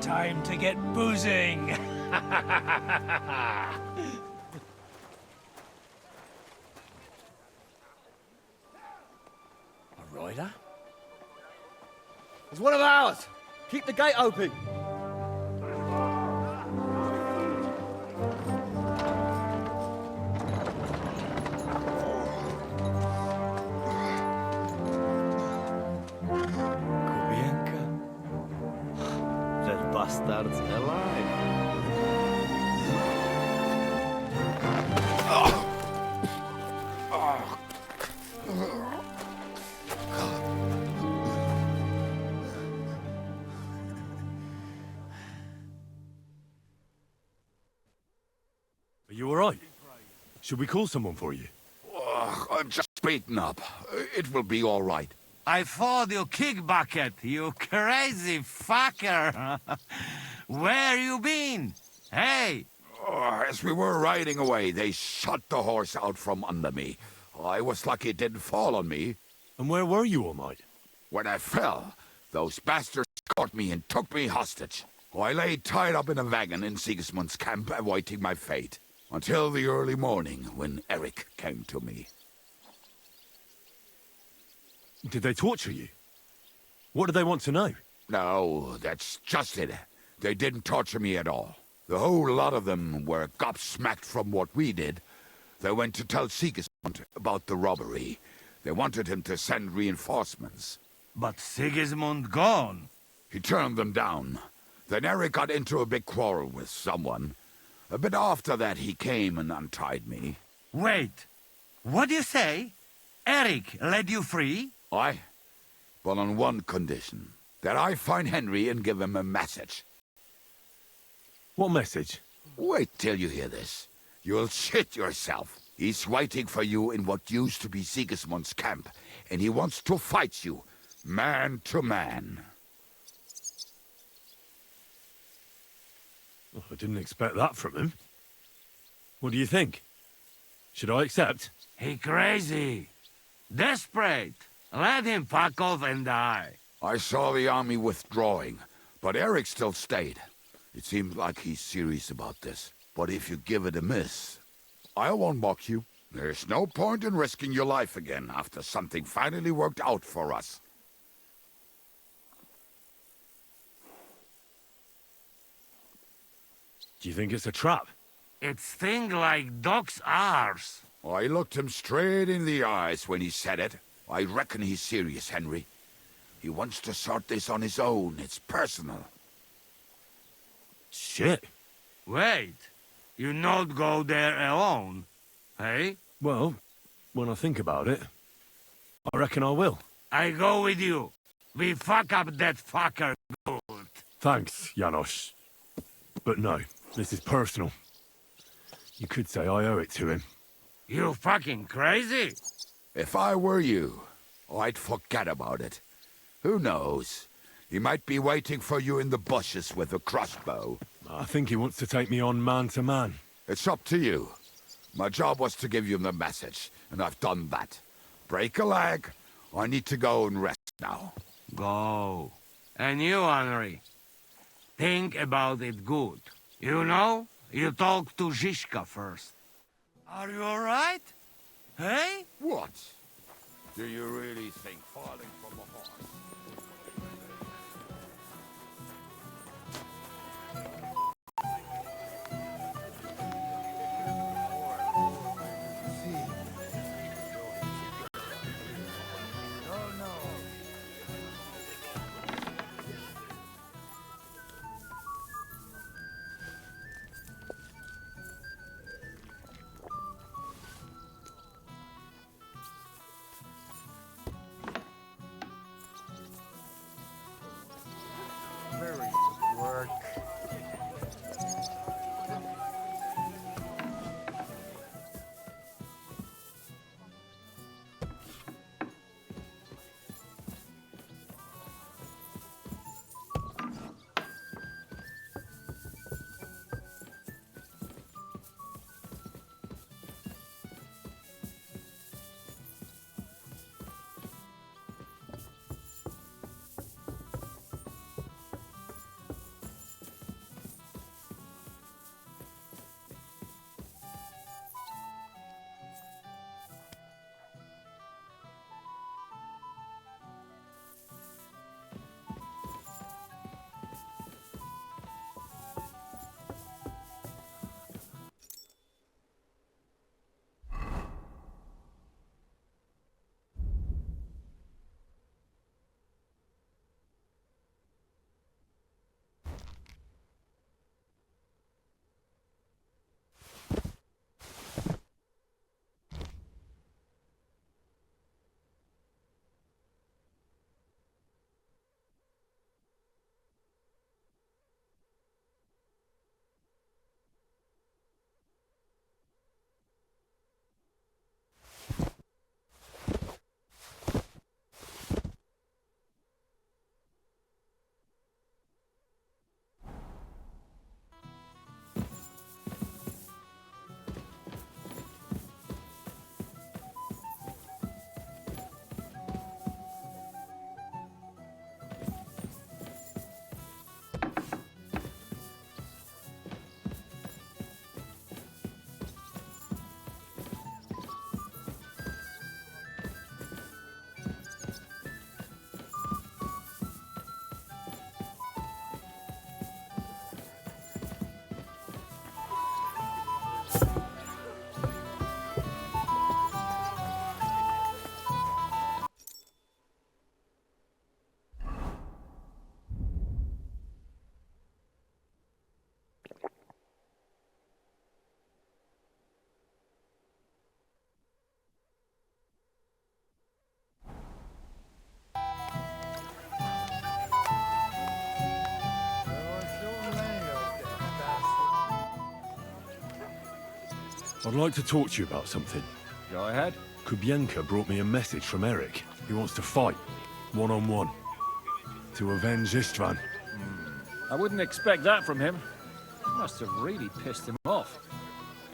Time to get boozing. A rider? It's one of ours. Keep the gate open. Bastards alive. Are you all right? Should we call someone for you? I'm just beaten up. It will be all right. I thought you kick bucket, you crazy fucker. Where you been? Hey! As we were riding away, they shot the horse out from under me. I was lucky it didn't fall on me. And where were you all night? When I fell, those bastards caught me and took me hostage. I lay tied up in a wagon in Sigismund's camp awaiting my fate, until the early morning when Eric came to me. Did they torture you? What do they want to know? No, that's just it. They didn't torture me at all. The whole lot of them were gobsmacked from what we did. They went to tell Sigismund about the robbery. They wanted him to send reinforcements. But Sigismund gone. He turned them down. Then Eric got into a big quarrel with someone. A bit after that, he came and untied me. Wait, what do you say? Eric let you free? Aye, but on one condition. That I find Henry and give him a message. What message? Wait till you hear this. You'll shit yourself. He's waiting for you in what used to be Sigismund's camp, and he wants to fight you, man to man. Oh, I didn't expect that from him. What do you think? Should I accept? He crazy. Desperate. Let him fuck off and die. I saw the army withdrawing, but Eric still stayed. It seems like he's serious about this. But if you give it a miss, I won't mock you. There's no point in risking your life again after something finally worked out for us. Do you think it's a trap? It's thing like dog's arse. I looked him straight in the eyes when he said it. I reckon he's serious, Henry. He wants to sort this on his own. It's personal. Shit. Wait, you not go there alone, hey? Well, when I think about it, I reckon I will. I go with you. We fuck up that fucker good. Thanks, Janos. But no, this is personal. You could say I owe it to him. You fucking crazy? If I were you, I'd forget about it. Who knows? He might be waiting for you in the bushes with a crossbow. I think he wants to take me on man to man. It's up to you. My job was to give you the message, and I've done that. Break a leg. I need to go and rest now. Go. And you, Henry, think about it good. You know, you talk to Zizka first. Are you all right? Hey? What? Do you really think falling from a horse? I'd like to talk to you about something. Go ahead. Kubienka brought me a message from Eric. He wants to fight, one-on-one, to avenge Istvan. I wouldn't expect that from him. Must have really pissed him off.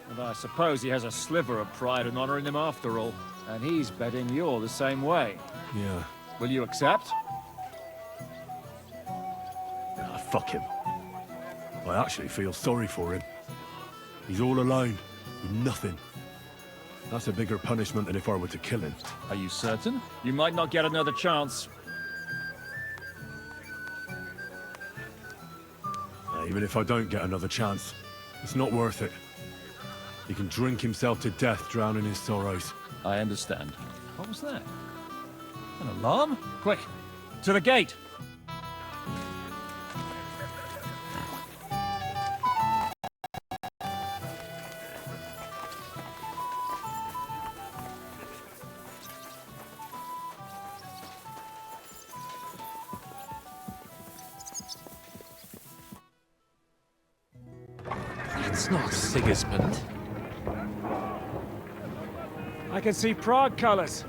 And I suppose he has a sliver of pride and honor in him after all. And he's betting you're the same way. Yeah. Will you accept? Ah, fuck him. I actually feel sorry for him. He's all alone, with nothing. That's a bigger punishment than if I were to kill him. Are you certain? You might not get another chance. Even if I don't get another chance, it's not worth it. He can drink himself to death, drowning his sorrows. I understand. What was that? An alarm? Quick, to the gate! That's not Sigismund. I can see Prague colors.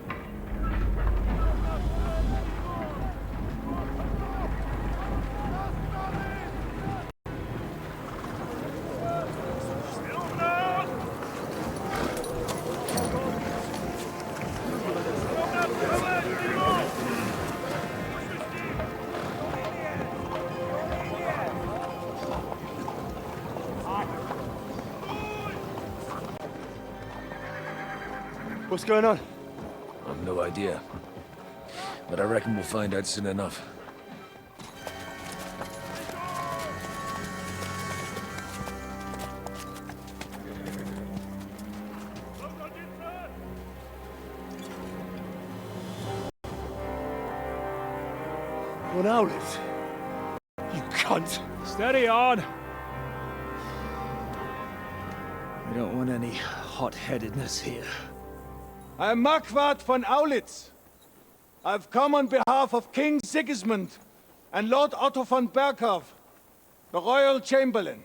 What's going on? I've no idea. But I reckon we'll find out soon enough. What Owlet? You cunt! Steady on! We don't want any hot-headedness here. I am Marquardt von Aulitz. I've come on behalf of King Sigismund and Lord Otto von Berghoff, the Royal Chamberlain.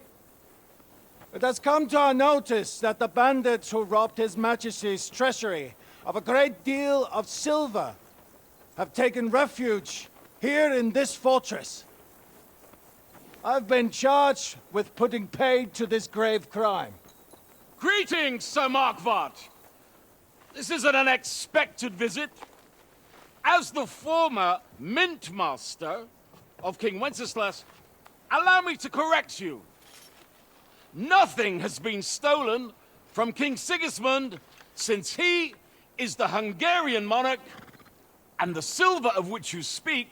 It has come to our notice that the bandits who robbed His Majesty's treasury of a great deal of silver have taken refuge here in this fortress. I've been charged with putting paid to this grave crime. Greetings, Sir Marquardt. This is an unexpected visit. As the former Mint Master of King Wenceslas, allow me to correct you. Nothing has been stolen from King Sigismund since he is the Hungarian monarch, and the silver of which you speak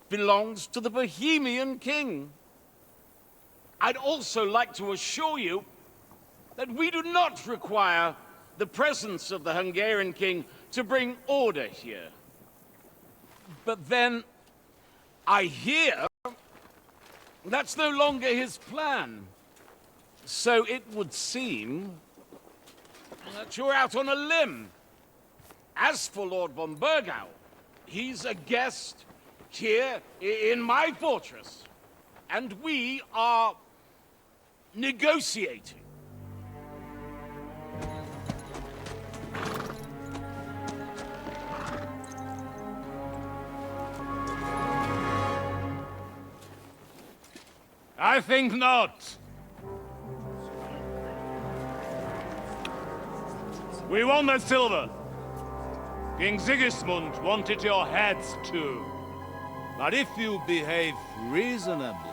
belongs to the Bohemian king. I'd also like to assure you that we do not require the presence of the Hungarian king to bring order here. But then, I hear that's no longer his plan. So it would seem that you're out on a limb. As for Lord von Bergau, he's a guest here in my fortress, and we are negotiating. I think not. We want that silver. King Sigismund wanted your heads too. But if you behave reasonably,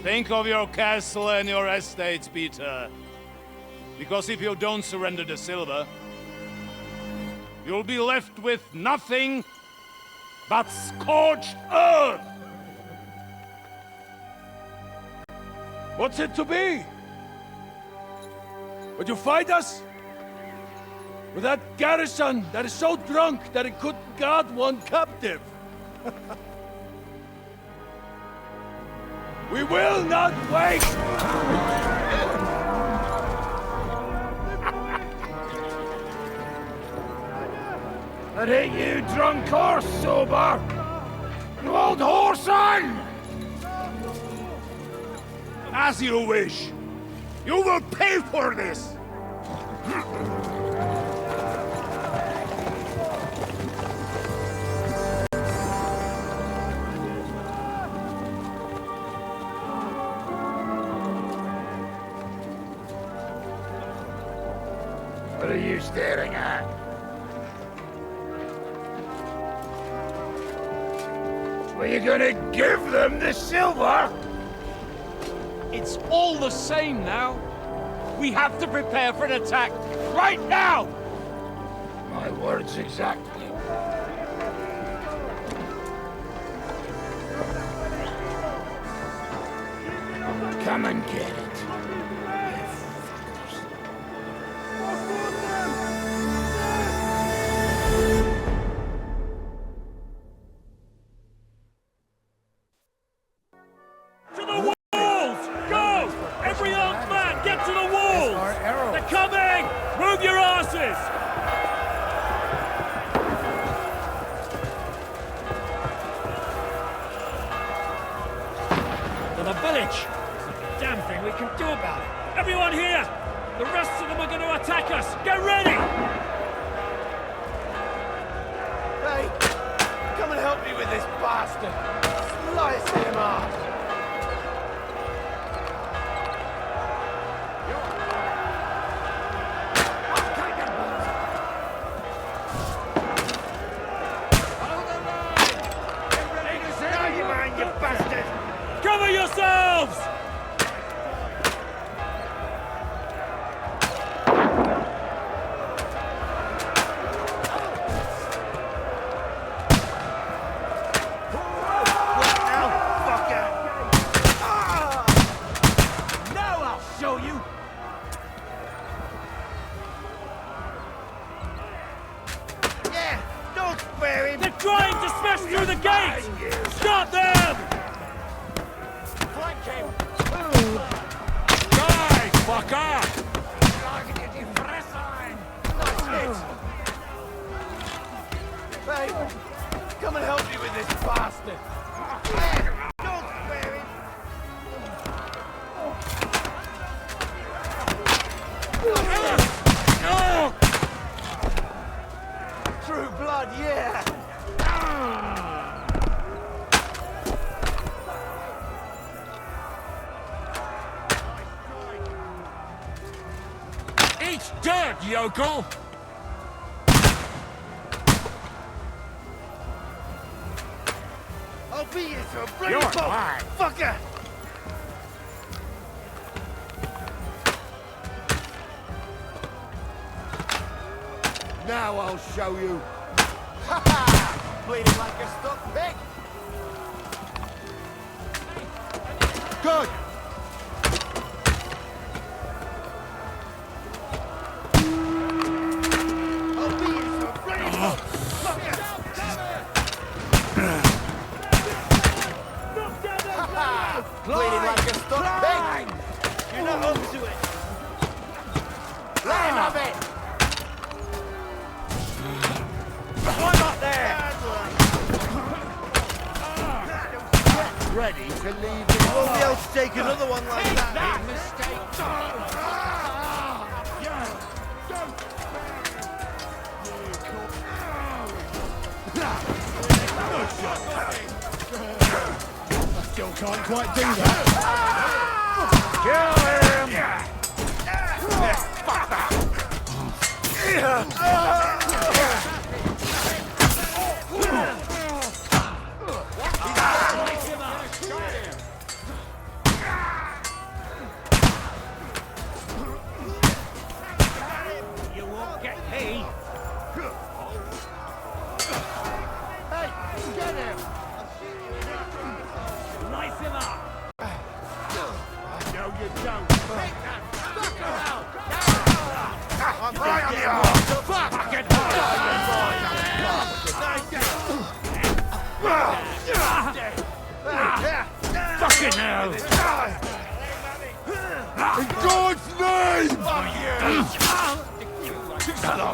think of your castle and your estates, Peter. Because if you don't surrender the silver, you'll be left with nothing but scorched earth! What's it to be? Would you fight us? With that garrison that is so drunk that it couldn't guard one captive? We will not wait! That ain't you, drunk or sober! You old whoreson! As you wish. You will pay for this! What are you staring at? Were you gonna give them the silver? It's all the same now. We have to prepare for an attack right now! My words exactly. Come and get it. Come and help me with this bastard! Don't spare him! True blood, yeah! Eat dirt, yokel! I'll beat you to a bloody pulp, fucker! Now I'll show you. Ha ha! Bleeding like a stuck pig. Good. I'll beat you to a bloody pulp, fucker! Bleeding like a stuck pig! You're not up to it! Let him have it! Climb up there! Ready to leave it. You won't be able to take another one like that! Big mistake! Still can't quite do that. Kill him! Fuck that! You won't get me. Hey, get him! Slice him up. No, you don't. Take that fucker out! I'm right on the arm! Fucking Fucking hell! In God's name! Hello!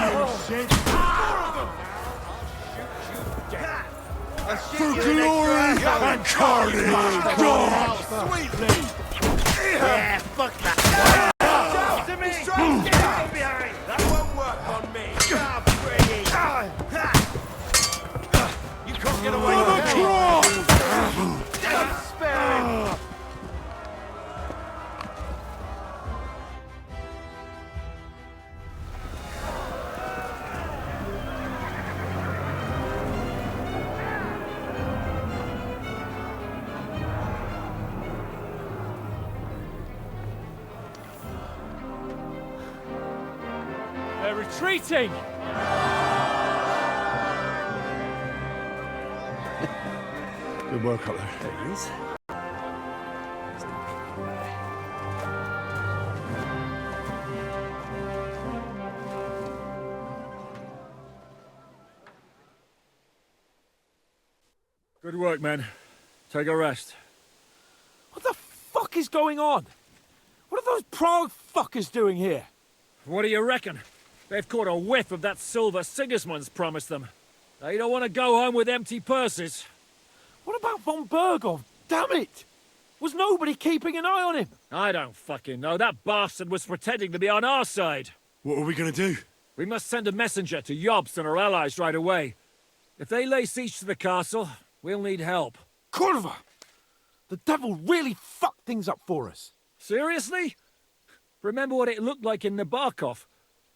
You shit! For glory and carnage! Go! Sweetly! Yeah, fuck that! To me! That won't work on me! You can't get away with me! Don't spare him! They're retreating! Good work up there. There he is. Good work, men. Take a rest. What the fuck is going on? What are those Prague fuckers doing here? What do you reckon? They've caught a whiff of that silver Sigismund's promised them. They don't want to go home with empty purses. What about von Bergov? Damn it! Was nobody keeping an eye on him? I don't fucking know. That bastard was pretending to be on our side. What are we gonna do? We must send a messenger to Jobst and our allies right away. If they lay siege to the castle, we'll need help. Kurva! The devil really fucked things up for us. Seriously? Remember what it looked like in Nabokov.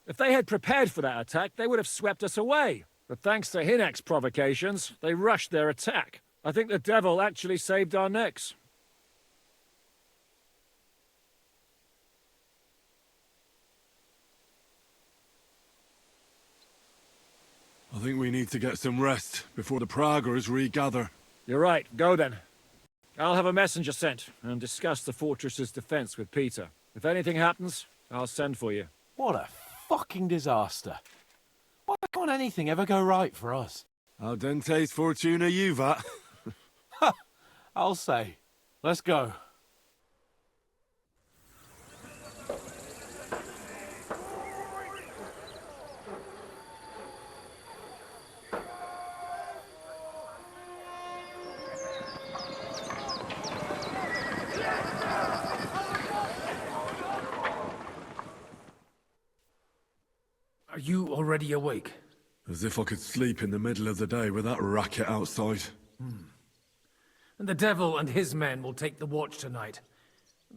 If they had prepared for that attack, they would have swept us away. But thanks to Hinek's provocations, they rushed their attack. I think the devil actually saved our necks. I think we need to get some rest before the Praguers regather. You're right. Go then. I'll have a messenger sent and discuss the fortress's defense with Peter. If anything happens, I'll send for you. What a fucking disaster. Why can't anything ever go right for us? Al dente's fortuna juvat. I'll say. Let's go. Are you already awake? As if I could sleep in the middle of the day with that racket outside. And the devil and his men will take the watch tonight.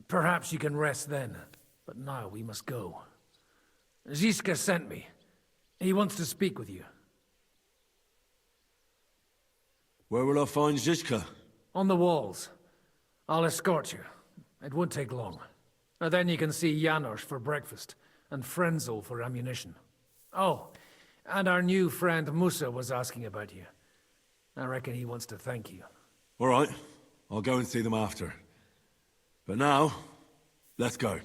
Perhaps you can rest then. But now we must go. Zizka sent me. He wants to speak with you. Where will I find Zizka? On the walls. I'll escort you. It won't take long. And then you can see Janos for breakfast, and Frenzel for ammunition. Oh, and our new friend Musa was asking about you. I reckon he wants to thank you. All right, I'll go and see them after. But now, let's go.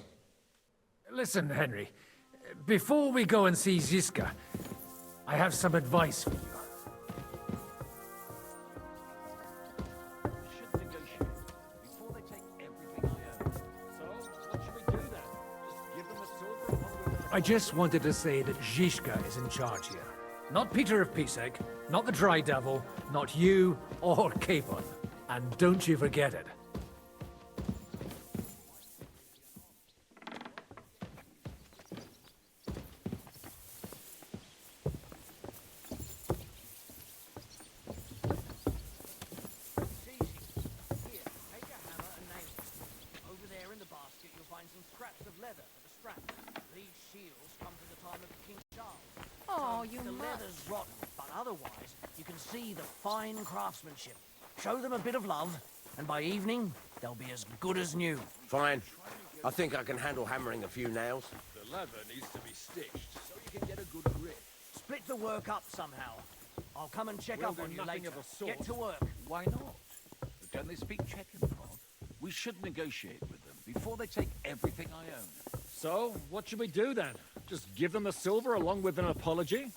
Listen, Henry. Before we go and see Zizka, I have some advice for you. I just wanted to say that Zizka is in charge here. Not Peter of Pisek, not the Dry Devil, not you or Capon. And don't you forget it. See the fine craftsmanship. Show them a bit of love, and by evening, they'll be as good as new. Fine. I think I can handle hammering a few nails. The leather needs to be stitched so you can get a good grip. Split the work up somehow. I'll come and check up on you later. Get to work. Why not? But don't they speak Czech in Prague? We should negotiate with them before they take everything I own. So, what should we do then? Just give them the silver along with an apology?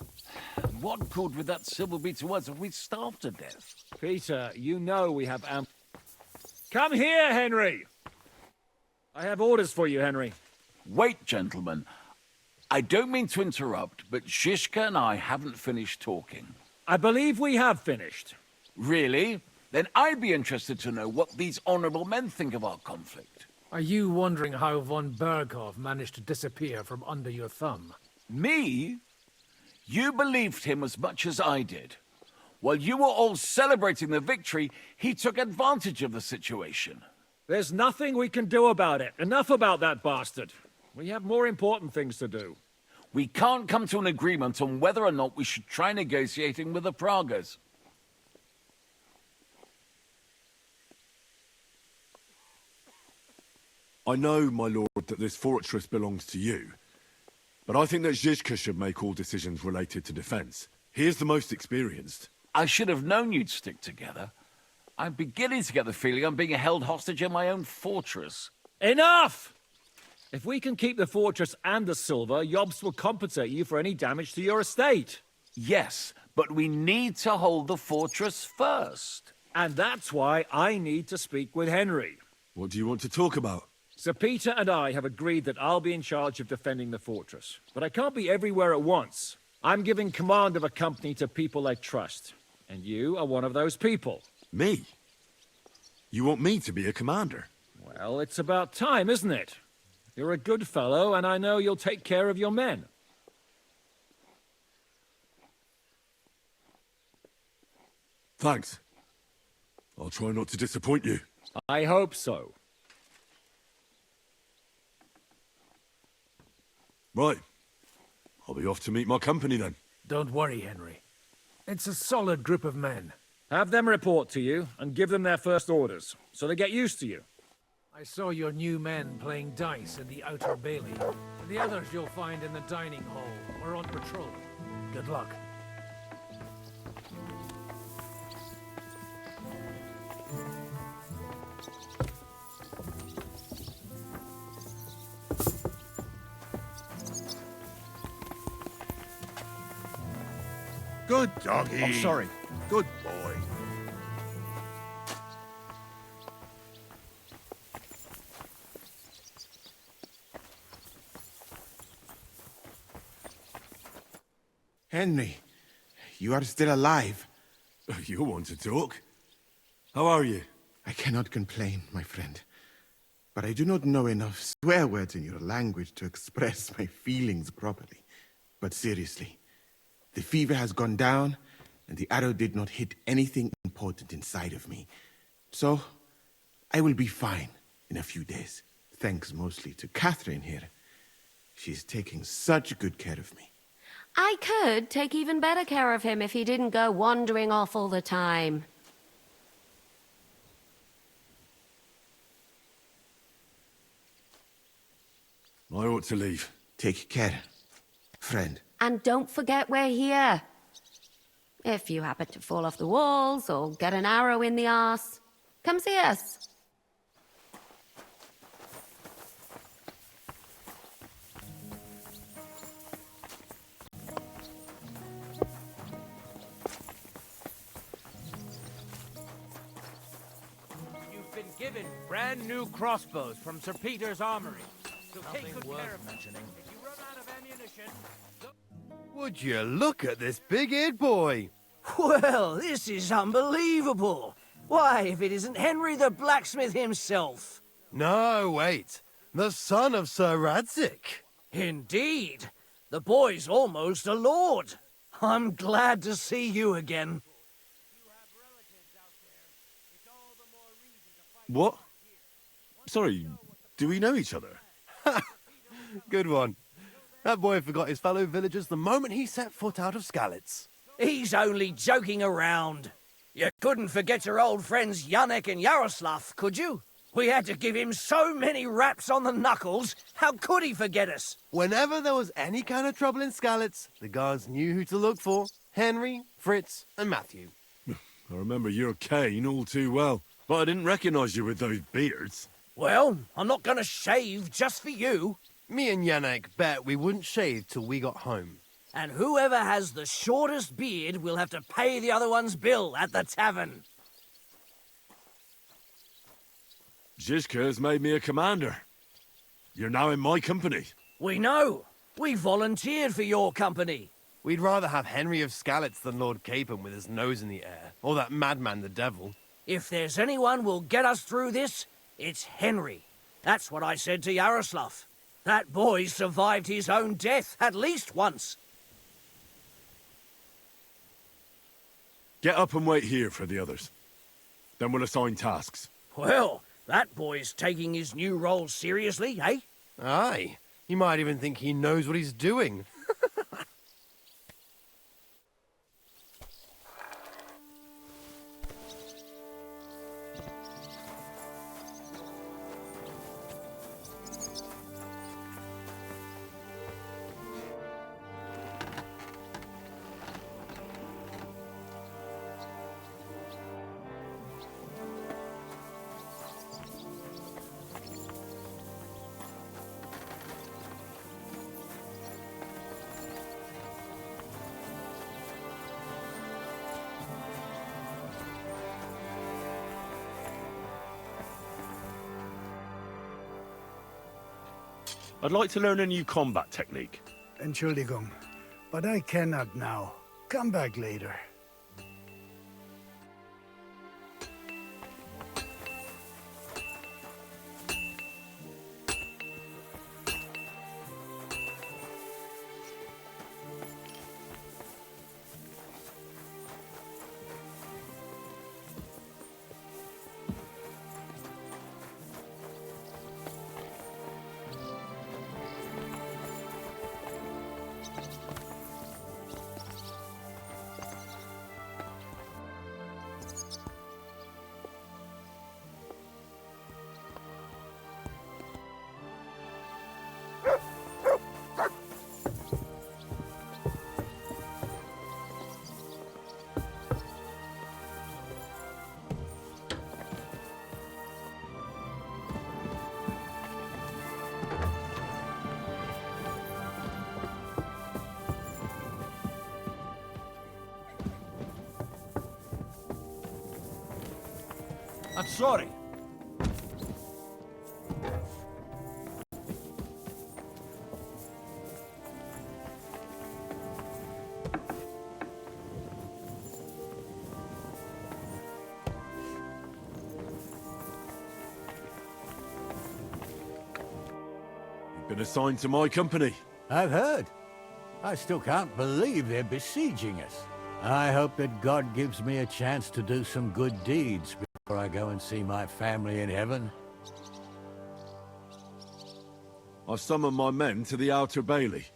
What good would that silver be to us if we starved to death? Peter, you know we have Come here, Henry! I have orders for you, Henry. Wait, gentlemen. I don't mean to interrupt, but Zizka and I haven't finished talking. I believe we have finished. Really? Then I'd be interested to know what these honorable men think of our conflict. Are you wondering how von Berghoff managed to disappear from under your thumb? Me? You believed him as much as I did. While you were all celebrating the victory, he took advantage of the situation. There's nothing we can do about it. Enough about that bastard. We have more important things to do. We can't come to an agreement on whether or not we should try negotiating with the Pragas. I know, my lord, that this fortress belongs to you. But I think that Zizka should make all decisions related to defense. He is the most experienced. I should have known you'd stick together. I'm beginning to get the feeling I'm being held hostage in my own fortress. Enough! If we can keep the fortress and the silver, Yobst will compensate you for any damage to your estate. Yes, but we need to hold the fortress first. And that's why I need to speak with Henry. What do you want to talk about? Sir Peter and I have agreed that I'll be in charge of defending the fortress. But I can't be everywhere at once. I'm giving command of a company to people I trust. And you are one of those people. Me? You want me to be a commander? Well, it's about time, isn't it? You're a good fellow, and I know you'll take care of your men. Thanks. I'll try not to disappoint you. I hope so. Right. I'll be off to meet my company then. Don't worry, Henry. It's a solid group of men. Have them report to you, and give them their first orders, so they get used to you. I saw your new men playing dice in the outer bailey. The others you'll find in the dining hall or on patrol. Good luck. Good doggy. I'm sorry. Good boy. Henry, you are still alive. You want to talk? How are you? I cannot complain, my friend. But I do not know enough swear words in your language to express my feelings properly. But seriously, the fever has gone down, and the arrow did not hit anything important inside of me. So, I will be fine in a few days. Thanks mostly to Catherine here. She's taking such good care of me. I could take even better care of him if he didn't go wandering off all the time. I ought to leave. Take care, friend. And don't forget we're here. If you happen to fall off the walls or get an arrow in the arse, come see us. You've been given brand new crossbows from Sir Peter's armory. So take good care of them. If you run out of ammunition... Would you look at this big-eared boy? Well, this is unbelievable. Why, if it isn't Henry the blacksmith himself. No, wait. The son of Sir Radzik. Indeed. The boy's almost a lord. I'm glad to see you again. What? Sorry, do we know each other? Good one. That boy forgot his fellow villagers the moment he set foot out of Skalitz. He's only joking around. You couldn't forget your old friends Yannick and Yaroslav, could you? We had to give him so many raps on the knuckles, how could he forget us? Whenever there was any kind of trouble in Skalitz, the guards knew who to look for. Henry, Fritz, and Matthew. I remember your cane all too well, but I didn't recognize you with those beards. Well, I'm not gonna shave just for you. Me and Yannick bet we wouldn't shave till we got home. And whoever has the shortest beard will have to pay the other one's bill at the tavern. Zizka has made me a commander. You're now in my company. We know. We volunteered for your company. We'd rather have Henry of Skalitz than Lord Capon with his nose in the air, or that madman the devil. If there's anyone who'll get us through this, it's Henry. That's what I said to Yaroslav. That boy survived his own death at least once. Get up and wait here for the others. Then we'll assign tasks. Well, that boy's taking his new role seriously, eh? Aye. You might even think he knows what he's doing. I'd like to learn a new combat technique. Entschuldigung, but I cannot now. Come back later. I'm sorry. You've been assigned to my company. I've heard. I still can't believe they're besieging us. I hope that God gives me a chance to do some good deeds before I go and see my family in heaven. I've summoned my men to the Outer Bailey.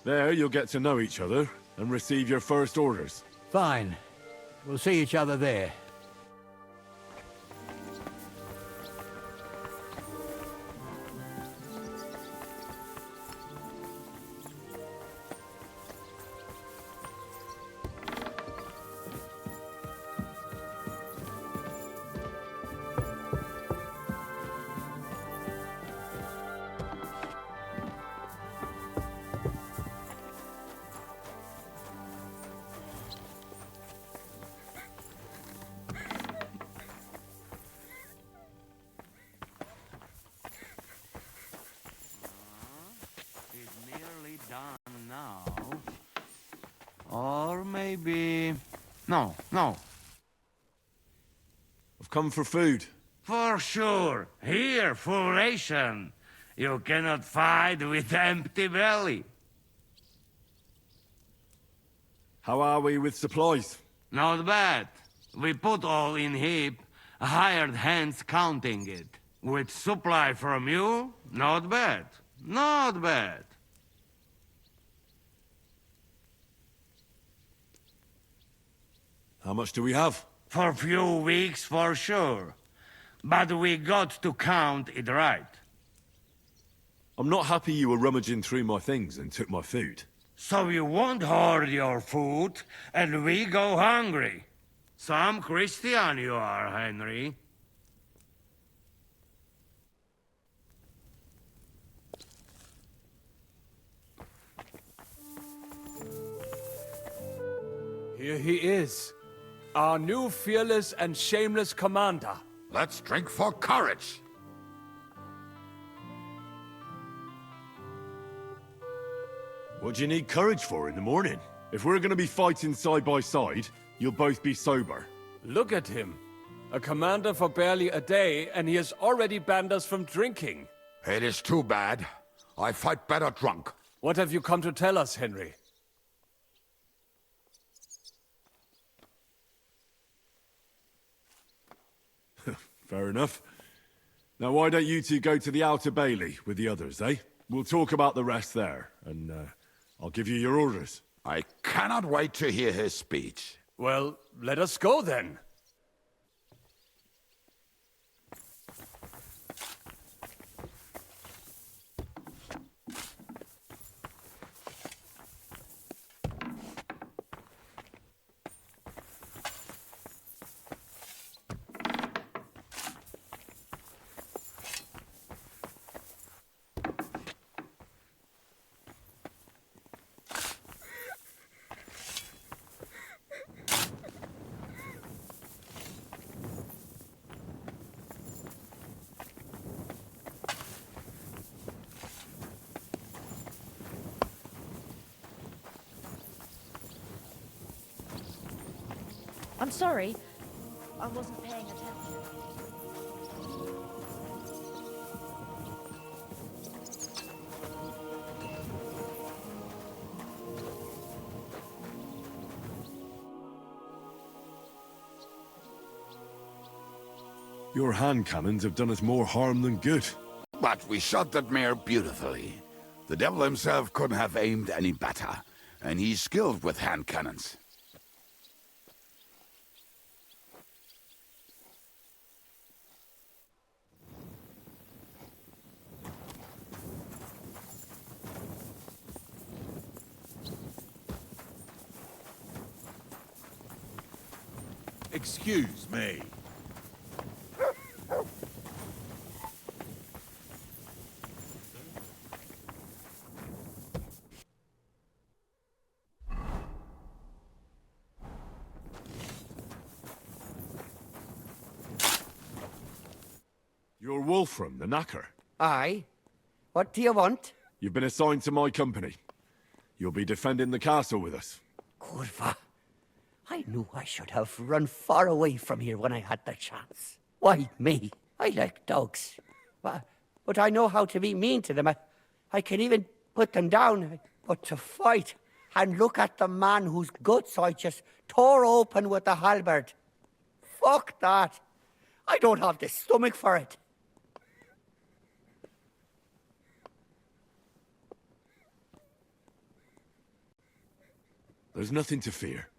There you'll get to know each other and receive your first orders. Fine. We'll see each other there. Done now. Or maybe... No. I've come for food. For sure. Here, full ration. You cannot fight with empty belly. How are we with supplies? Not bad. We put all in heap, hired hands counting it. With supply from you, not bad. Not bad. How much do we have? For a few weeks, for sure. But we got to count it right. I'm not happy you were rummaging through my things and took my food. So you won't hoard your food, and we go hungry. Some Christian you are, Henry. Here he is. Our new fearless and shameless commander. Let's drink for courage. What do you need courage for in the morning? If we're gonna be fighting side by side, you'll both be sober. Look at him. A commander for barely a day, and he has already banned us from drinking. It is too bad. I fight better drunk. What have you come to tell us, Henry? Fair enough. Now why don't you two go to the Outer Bailey with the others, eh? We'll talk about the rest there, and I'll give you your orders. I cannot wait to hear his speech. Well, let us go then. I'm sorry. I wasn't paying attention. Your hand cannons have done us more harm than good. But we shot that mare beautifully. The devil himself couldn't have aimed any better, and he's skilled with hand cannons. Excuse me. You're Wolfram, the knacker. Aye. What do you want? You've been assigned to my company. You'll be defending the castle with us. Kurva. I knew I should have run far away from here when I had the chance. Why me? I like dogs. But I know how to be mean to them. I can even put them down. But to fight and look at the man whose guts I just tore open with the halberd. Fuck that. I don't have the stomach for it. There's nothing to fear.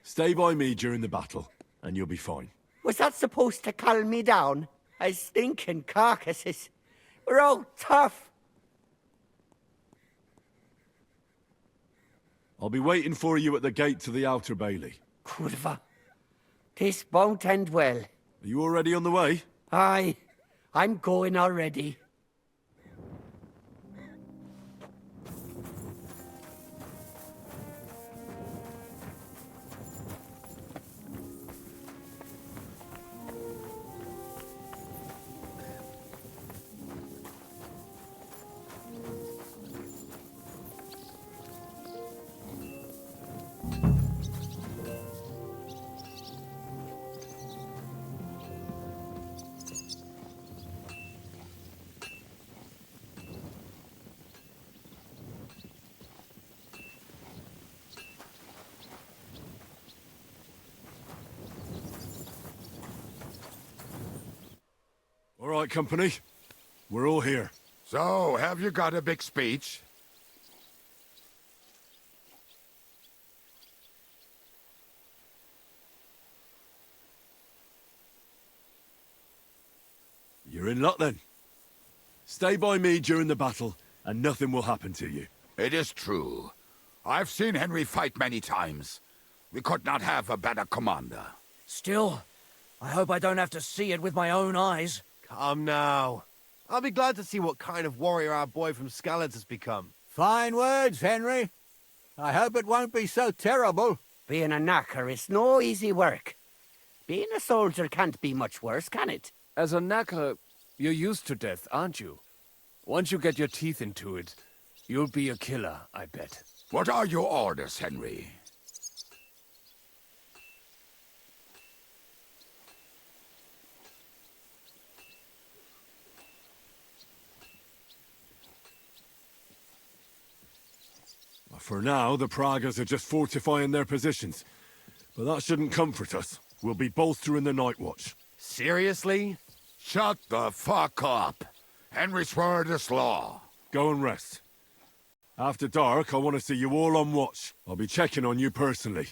Stay by me during the battle, and you'll be fine. Was that supposed to calm me down? As stinking carcasses. We're all tough. I'll be waiting for you at the gate to the Outer Bailey. Kurva. This won't end well. Are you already on the way? Aye. I'm going already. All right, company. We're all here. So, have you got a big speech? You're in luck then. Stay by me during the battle, and nothing will happen to you. It is true. I've seen Henry fight many times. We could not have a better commander. Still, I hope I don't have to see it with my own eyes. Come now. I'll be glad to see what kind of warrior our boy from Skalitz has become. Fine words, Henry. I hope it won't be so terrible. Being a knacker is no easy work. Being a soldier can't be much worse, can it? As a knacker, you're used to death, aren't you? Once you get your teeth into it, You'll be a killer, I bet. What are your orders, Henry? For now, the Pragas are just fortifying their positions. But that shouldn't comfort us. We'll be bolstering the night watch. Seriously? Shut the fuck up. Henry's word is law. Go and rest. After dark, I want to see you all on watch. I'll be checking on you personally.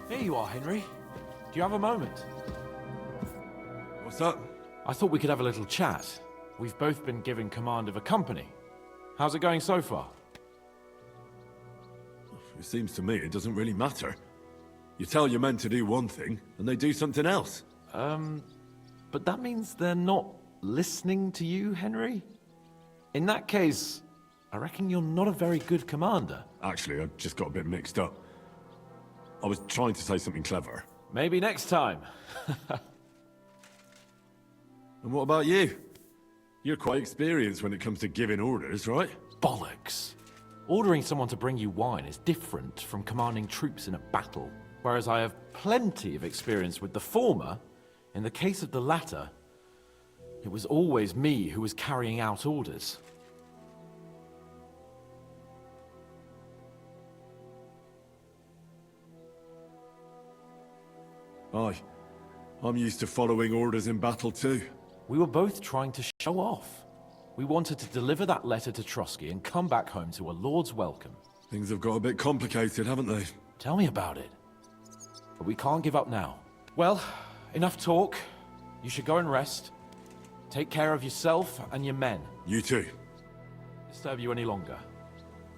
Here you are, Henry. Do you have a moment? What's up? I thought we could have a little chat. We've both been given command of a company. How's it going so far? It seems to me it doesn't really matter. You tell your men to do one thing, and they do something else. But that means they're not listening to you, Henry? In that case, I reckon you're not a very good commander. Actually, I just got a bit mixed up. I was trying to say something clever. Maybe next time. And what about you? You're quite experienced when it comes to giving orders, right? Bollocks. Ordering someone to bring you wine is different from commanding troops in a battle. Whereas I have plenty of experience with the former, in the case of the latter, it was always me who was carrying out orders. Aye. I'm used to following orders in battle too. We were both trying to show off. We wanted to deliver that letter to Trotsky and come back home to a lord's welcome. Things have got a bit complicated, haven't they? Tell me about it. But we can't give up now. Well, enough talk. You should go and rest. Take care of yourself and your men. You too. Disturb you any longer.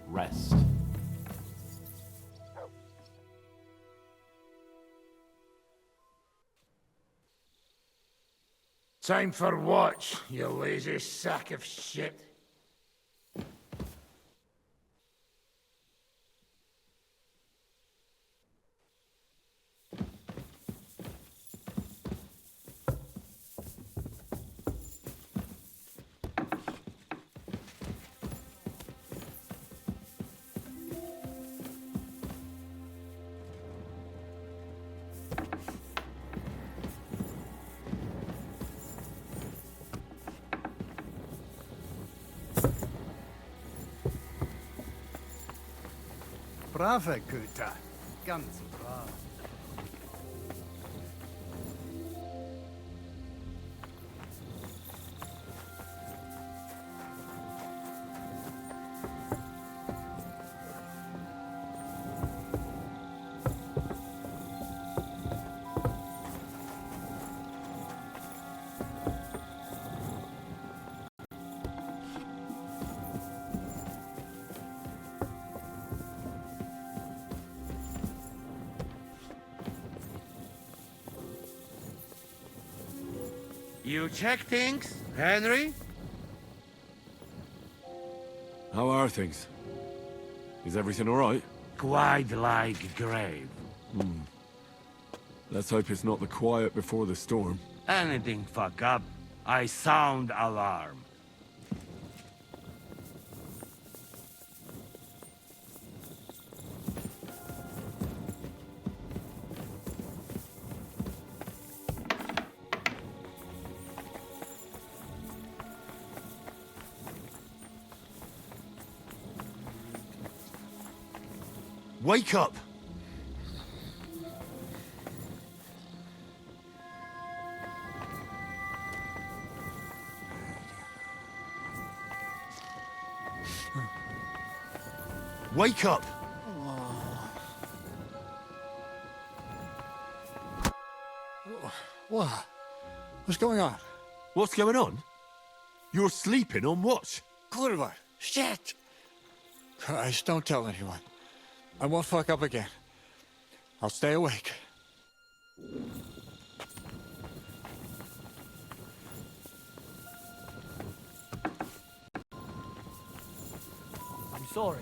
Rest. Time for watch, you lazy sack of shit. Brave Kuta. Ganz brav. You check things, Henry? How are things? Is everything all right? Quite like grave. Let's hope it's not the quiet before the storm. Anything fuck up, I sound alarm. Wake up! Wake up! What? What's going on? What's going on? You're sleeping on watch. Kurwa, shit! Christ, don't tell anyone. I won't fuck up again. I'll stay awake. I'm sorry.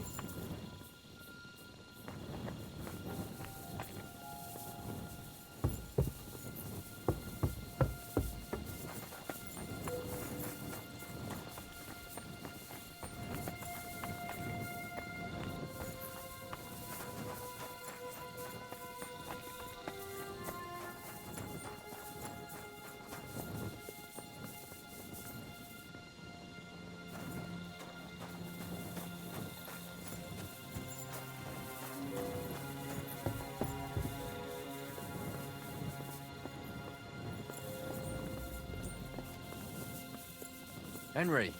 Henry,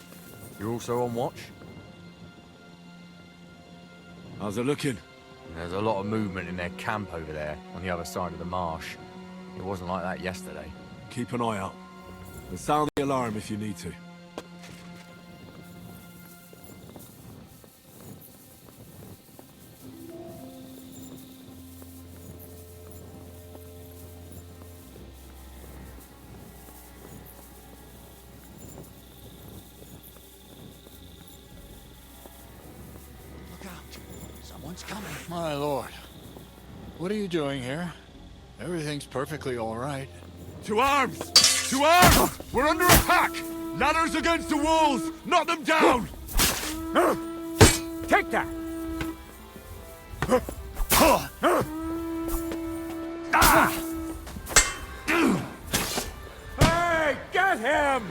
you're also on watch? How's it looking? There's a lot of movement in their camp over there, on the other side of the marsh. It wasn't like that yesterday. Keep an eye out. And sound the alarm if you need to. Someone's coming. My lord. What are you doing here? Everything's perfectly all right. To arms! To arms! We're under attack! Ladders against the walls! Knock them down! Take that! Hey, get him!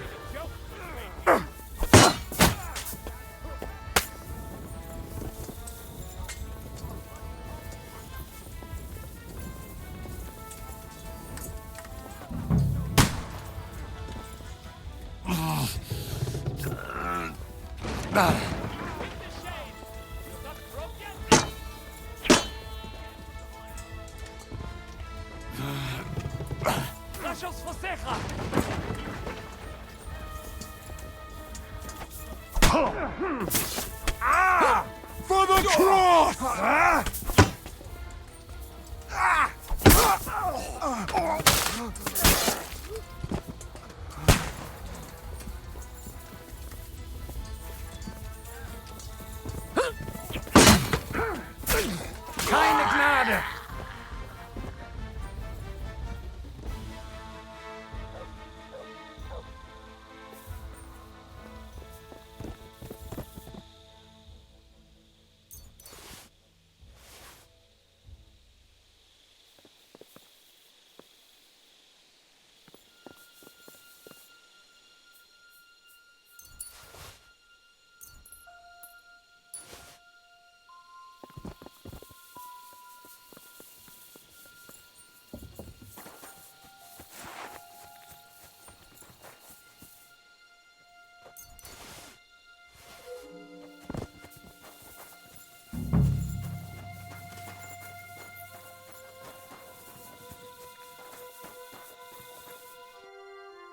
For the cross! Keine Gnade!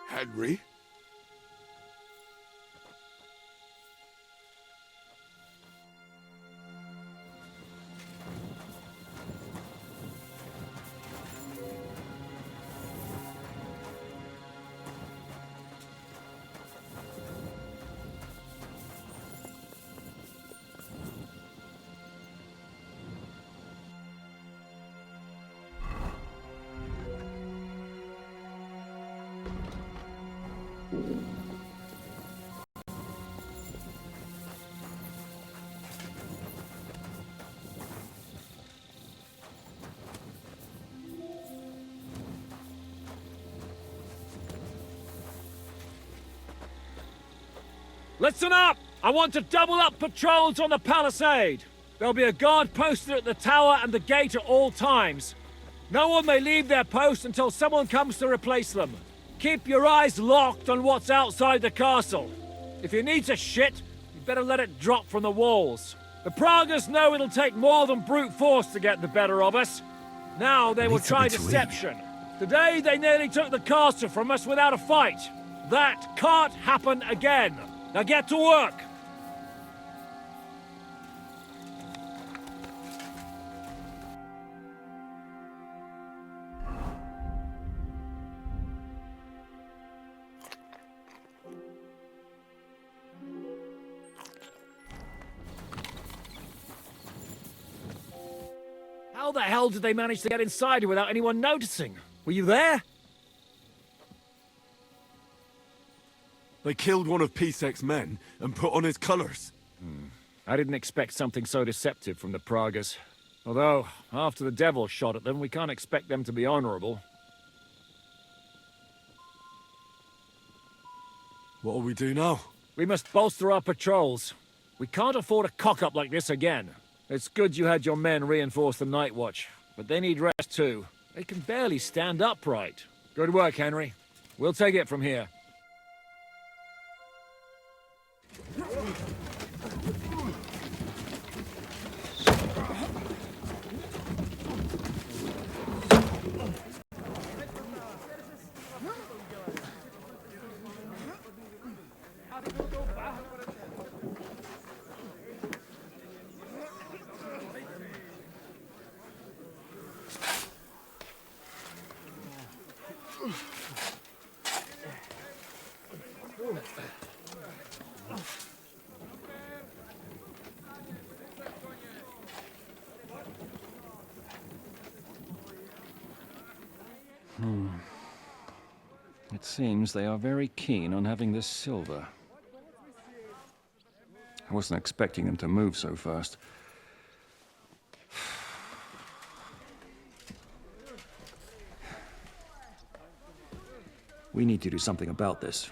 Henry? Listen up! I want to double up patrols on the palisade. There'll be a guard posted at the tower and the gate at all times. No one may leave their post until someone comes to replace them. Keep your eyes locked on what's outside the castle. If you need to shit, you better let it drop from the walls. The Pragas know it'll take more than brute force to get the better of us. Now they will try deception. Today they nearly took the castle from us without a fight. That can't happen again! Now get to work! How the hell did they manage to get inside here without anyone noticing? Were you there? They killed one of Pisek's men and put on his colours. I didn't expect something so deceptive from the Pragas. Although, after the devil shot at them, we can't expect them to be honourable. What'll we do now? We must bolster our patrols. We can't afford a cock-up like this again. It's good you had your men reinforce the night watch, but they need rest too. They can barely stand upright. Good work, Henry. We'll take it from here. It seems they are very keen on having this silver. I wasn't expecting them to move so fast. We need to do something about this.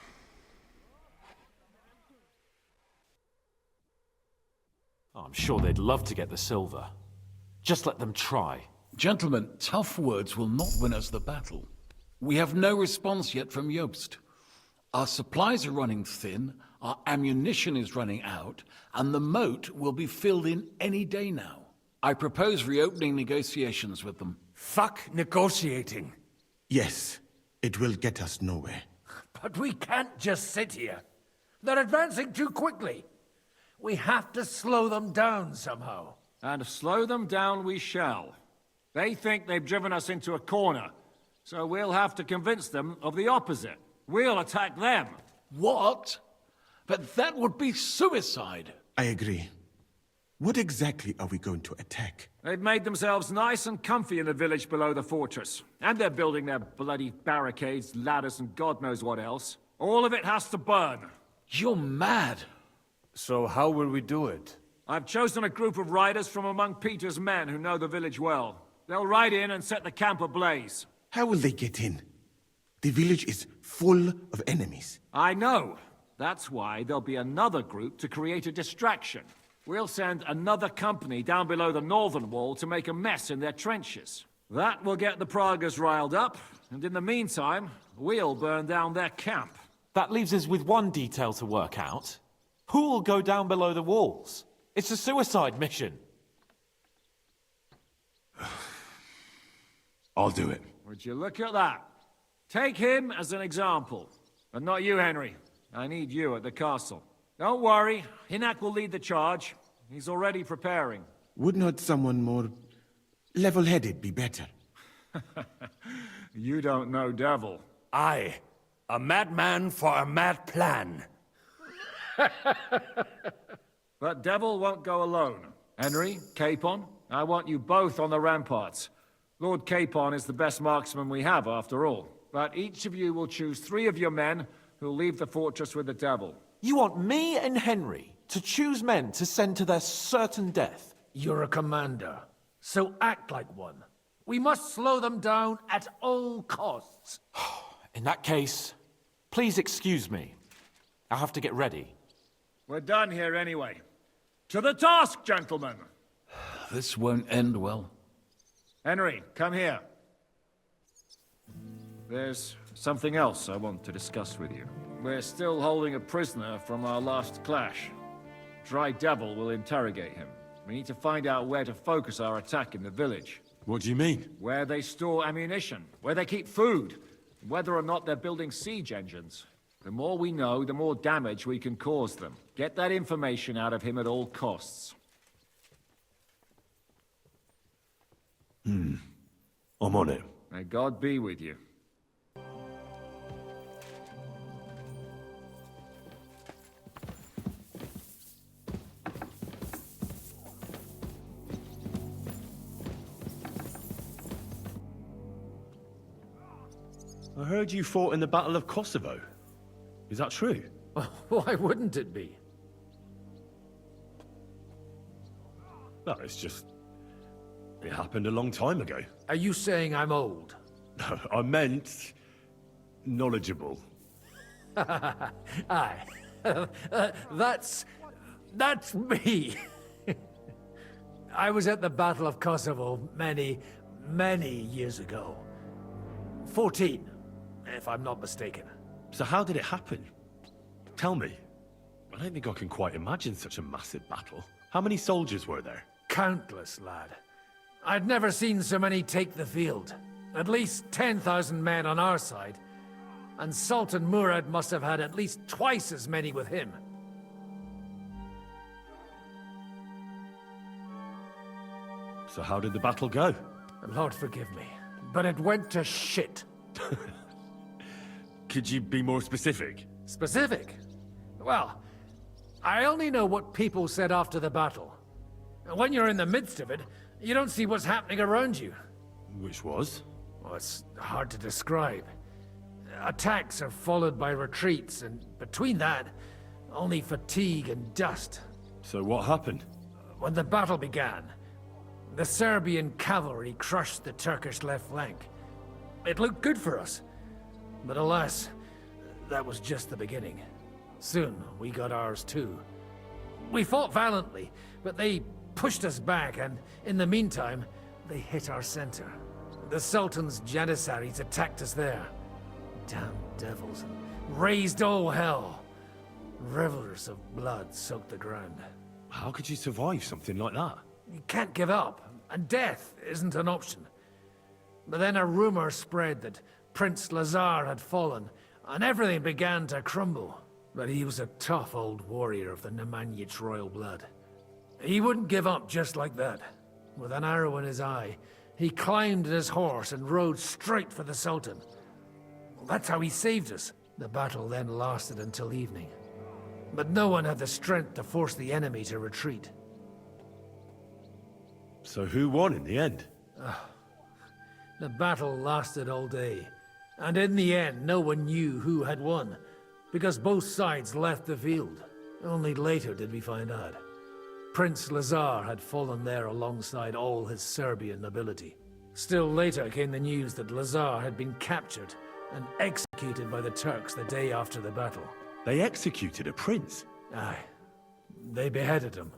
I'm sure they'd love to get the silver. Just let them try. Gentlemen, tough words will not win us the battle. We have no response yet from Jobst. Our supplies are running thin, our ammunition is running out, and the moat will be filled in any day now. I propose reopening negotiations with them. Fuck negotiating. Yes, it will get us nowhere. But we can't just sit here. They're advancing too quickly. We have to slow them down somehow. And slow them down we shall. They think they've driven us into a corner, so we'll have to convince them of the opposite. We'll attack them. What? But that would be suicide. I agree. What exactly are we going to attack? They've made themselves nice and comfy in the village below the fortress. And they're building their bloody barricades, ladders, and God knows what else. All of it has to burn. You're mad. So how will we do it? I've chosen a group of riders from among Peter's men who know the village well. They'll ride in and set the camp ablaze. How will they get in? The village is full of enemies. I know. That's why there'll be another group to create a distraction. We'll send another company down below the northern wall to make a mess in their trenches. That will get the Pragas riled up, and in the meantime, we'll burn down their camp. That leaves us with one detail to work out. Who will go down below the walls? It's a suicide mission. I'll do it. Would you look at that? Take him as an example. But not you, Henry. I need you at the castle. Don't worry, Hinak will lead the charge. He's already preparing. Would not someone more level-headed be better? You don't know Devil. Aye. A madman for a mad plan. But Devil won't go alone. Henry, Capon, I want you both on the ramparts. Lord Capon is the best marksman we have, after all. But each of you will choose 3 of your men who'll leave the fortress with the Devil. You want me and Henry to choose men to send to their certain death? You're a commander, so act like one. We must slow them down at all costs. In that case, please excuse me. I'll have to get ready. We're done here anyway. To the task, gentlemen! This won't end well. Henry, come here. There's something else I want to discuss with you. We're still holding a prisoner from our last clash. Dry Devil will interrogate him. We need to find out where to focus our attack in the village. What do you mean? Where they store ammunition, where they keep food, whether or not they're building siege engines. The more we know, the more damage we can cause them. Get that information out of him at all costs. I'm on it. May God be with you. I heard you fought in the Battle of Kosovo. Is that true? Why wouldn't it be? No, it's just... It happened a long time ago. Are you saying I'm old? No, I meant... knowledgeable. Aye. That's me. I was at the Battle of Kosovo many years ago. 14, if I'm not mistaken. So how did it happen? Tell me. I don't think I can quite imagine such a massive battle. How many soldiers were there? Countless, lad. I'd never seen so many take the field. At least 10,000 men on our side. And Sultan Murad must have had at least twice as many with him. So how did the battle go? Lord forgive me, but it went to shit. Could you be more specific? Specific? Well, I only know what people said after the battle. When you're in the midst of it, you don't see what's happening around you. Which was? Well, it's hard to describe. Attacks are followed by retreats, and between that, only fatigue and dust. So what happened? When the battle began, the Serbian cavalry crushed the Turkish left flank. It looked good for us. But alas, that was just the beginning. Soon, we got ours too. We fought valiantly, but they pushed us back, and in the meantime, they hit our center. The Sultan's Janissaries attacked us there. Damn devils, and raised all hell. Rivers of blood soaked the ground. How could you survive something like that? You can't give up, and death isn't an option. But then a rumor spread that Prince Lazar had fallen, and everything began to crumble. But he was a tough old warrior of the Nemanjic royal blood. He wouldn't give up just like that. With an arrow in his eye, he climbed his horse and rode straight for the Sultan. That's how he saved us. The battle then lasted until evening. But no one had the strength to force the enemy to retreat. So who won in the end? The battle lasted all day. And in the end, no one knew who had won, because both sides left the field. Only later did we find out. Prince Lazar had fallen there alongside all his Serbian nobility. Still later came the news that Lazar had been captured and executed by the Turks the day after the battle. They executed a prince? Aye. They beheaded him,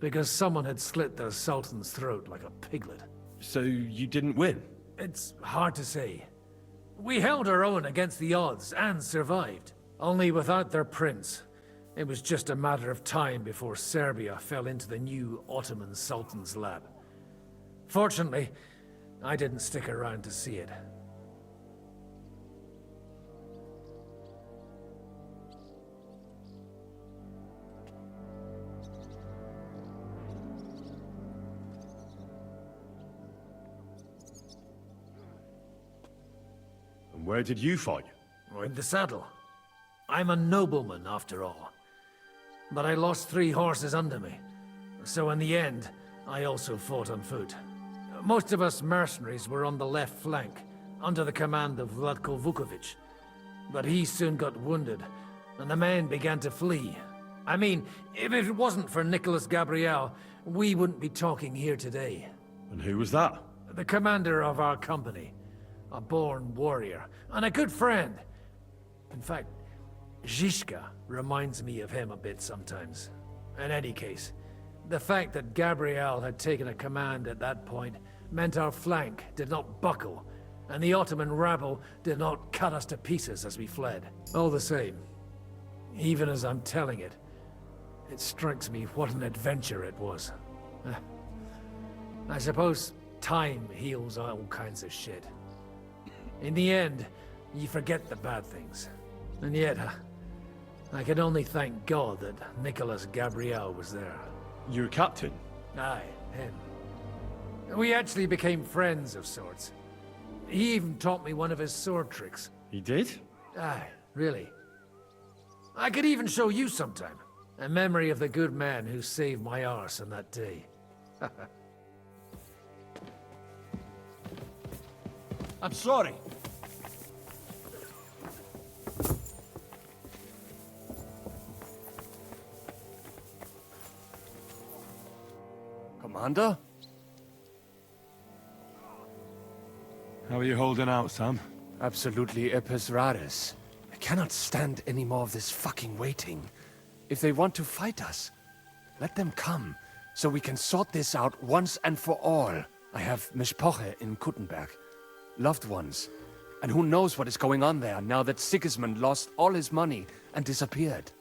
because someone had slit the Sultan's throat like a piglet. So you didn't win? It's hard to say. We held our own against the odds and survived. Only without their prince, it was just a matter of time before Serbia fell into the new Ottoman Sultan's lap. Fortunately, I didn't stick around to see it. Where did you fight? In the saddle. I'm a nobleman, after all. But I lost 3 horses under me. So in the end, I also fought on foot. Most of us mercenaries were on the left flank, under the command of Vlatko Vukovic. But he soon got wounded, and the men began to flee. I mean, if it wasn't for Nicholas Gabriel, we wouldn't be talking here today. And who was that? The commander of our company. A born warrior, and a good friend. In fact, Zizka reminds me of him a bit sometimes. In any case, the fact that Gabriel had taken a command at that point meant our flank did not buckle, and the Ottoman rabble did not cut us to pieces as we fled. All the same, even as I'm telling it, it strikes me what an adventure it was. I suppose time heals all kinds of shit. In the end, you forget the bad things. And yet, I can only thank God that Nicholas Gabriel was there. Your captain? Aye, him. We actually became friends of sorts. He even taught me one of his sword tricks. He did? Aye, really. I could even show you sometime. A memory of the good man who saved my arse on that day. I'm sorry. Commander? How are you holding out, Sam? Absolutely epis raris. I cannot stand any more of this fucking waiting. If they want to fight us, let them come, so we can sort this out once and for all. I have Mishpoche in Kuttenberg, loved ones. And who knows what is going on there now that Sigismund lost all his money and disappeared.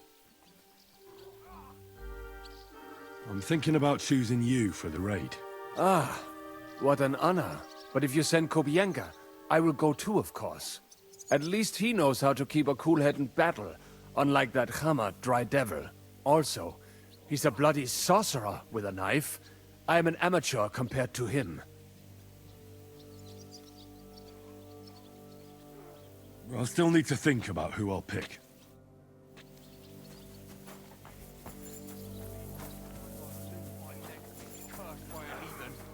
I'm thinking about choosing you for the raid. Ah, what an honor. But if you send Kobienka, I will go too, of course. At least he knows how to keep a cool head in battle, unlike that Hammer dry devil. Also, he's a bloody sorcerer with a knife. I am an amateur compared to him. I'll still need to think about who I'll pick.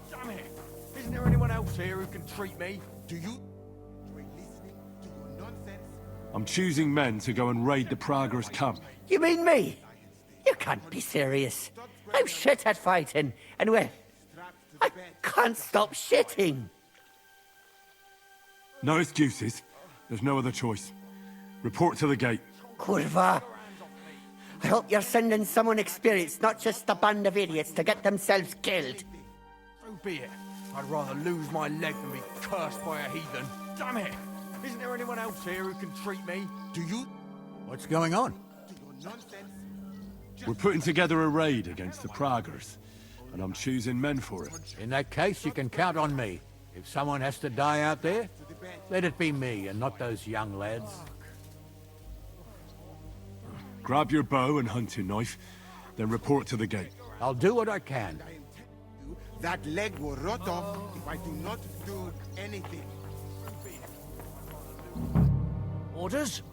Damn it! Isn't there anyone else here who can treat me? Do you enjoy listening to your nonsense? I'm choosing men to go and raid the Prager's camp. You mean me? You can't be serious. I'm shit at fighting, and well, I can't stop shitting. No excuses. There's no other choice. Report to the gate. Kurva. I hope you're sending someone experienced, not just a band of idiots to get themselves killed. So be it. I'd rather lose my leg than be cursed by a heathen. Damn it! Isn't there anyone else here who can treat me? Do you? What's going on? We're putting together a raid against the Pragers, and I'm choosing men for it. In that case, you can count on me. If someone has to die out there, let it be me and not those young lads. Grab your bow and hunting knife, then report to the gate. I'll do what I can. That leg will rot off if I do not do anything. Orders?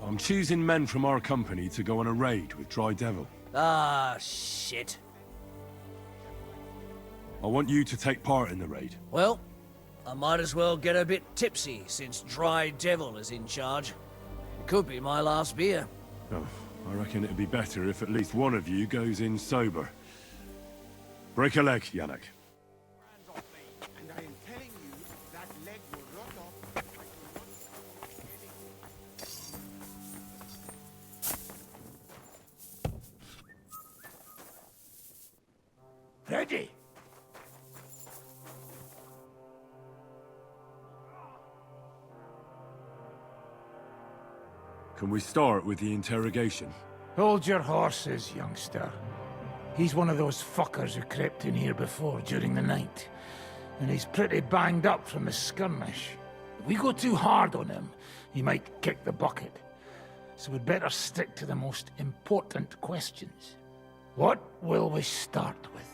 I'm choosing men from our company to go on a raid with Dry Devil. Ah, shit. I want you to take part in the raid. Well, I might as well get a bit tipsy since Dry Devil is in charge. It could be my last beer. Oh, I reckon it'd be better if at least one of you goes in sober. Break a leg, Yannick. And I am telling you, that leg will rot off if I do not Ready? Can we start with the interrogation? Hold your horses, youngster. He's one of those fuckers who crept in here before during the night. And he's pretty banged up from the skirmish. If we go too hard on him, he might kick the bucket. So we'd better stick to the most important questions. What will we start with?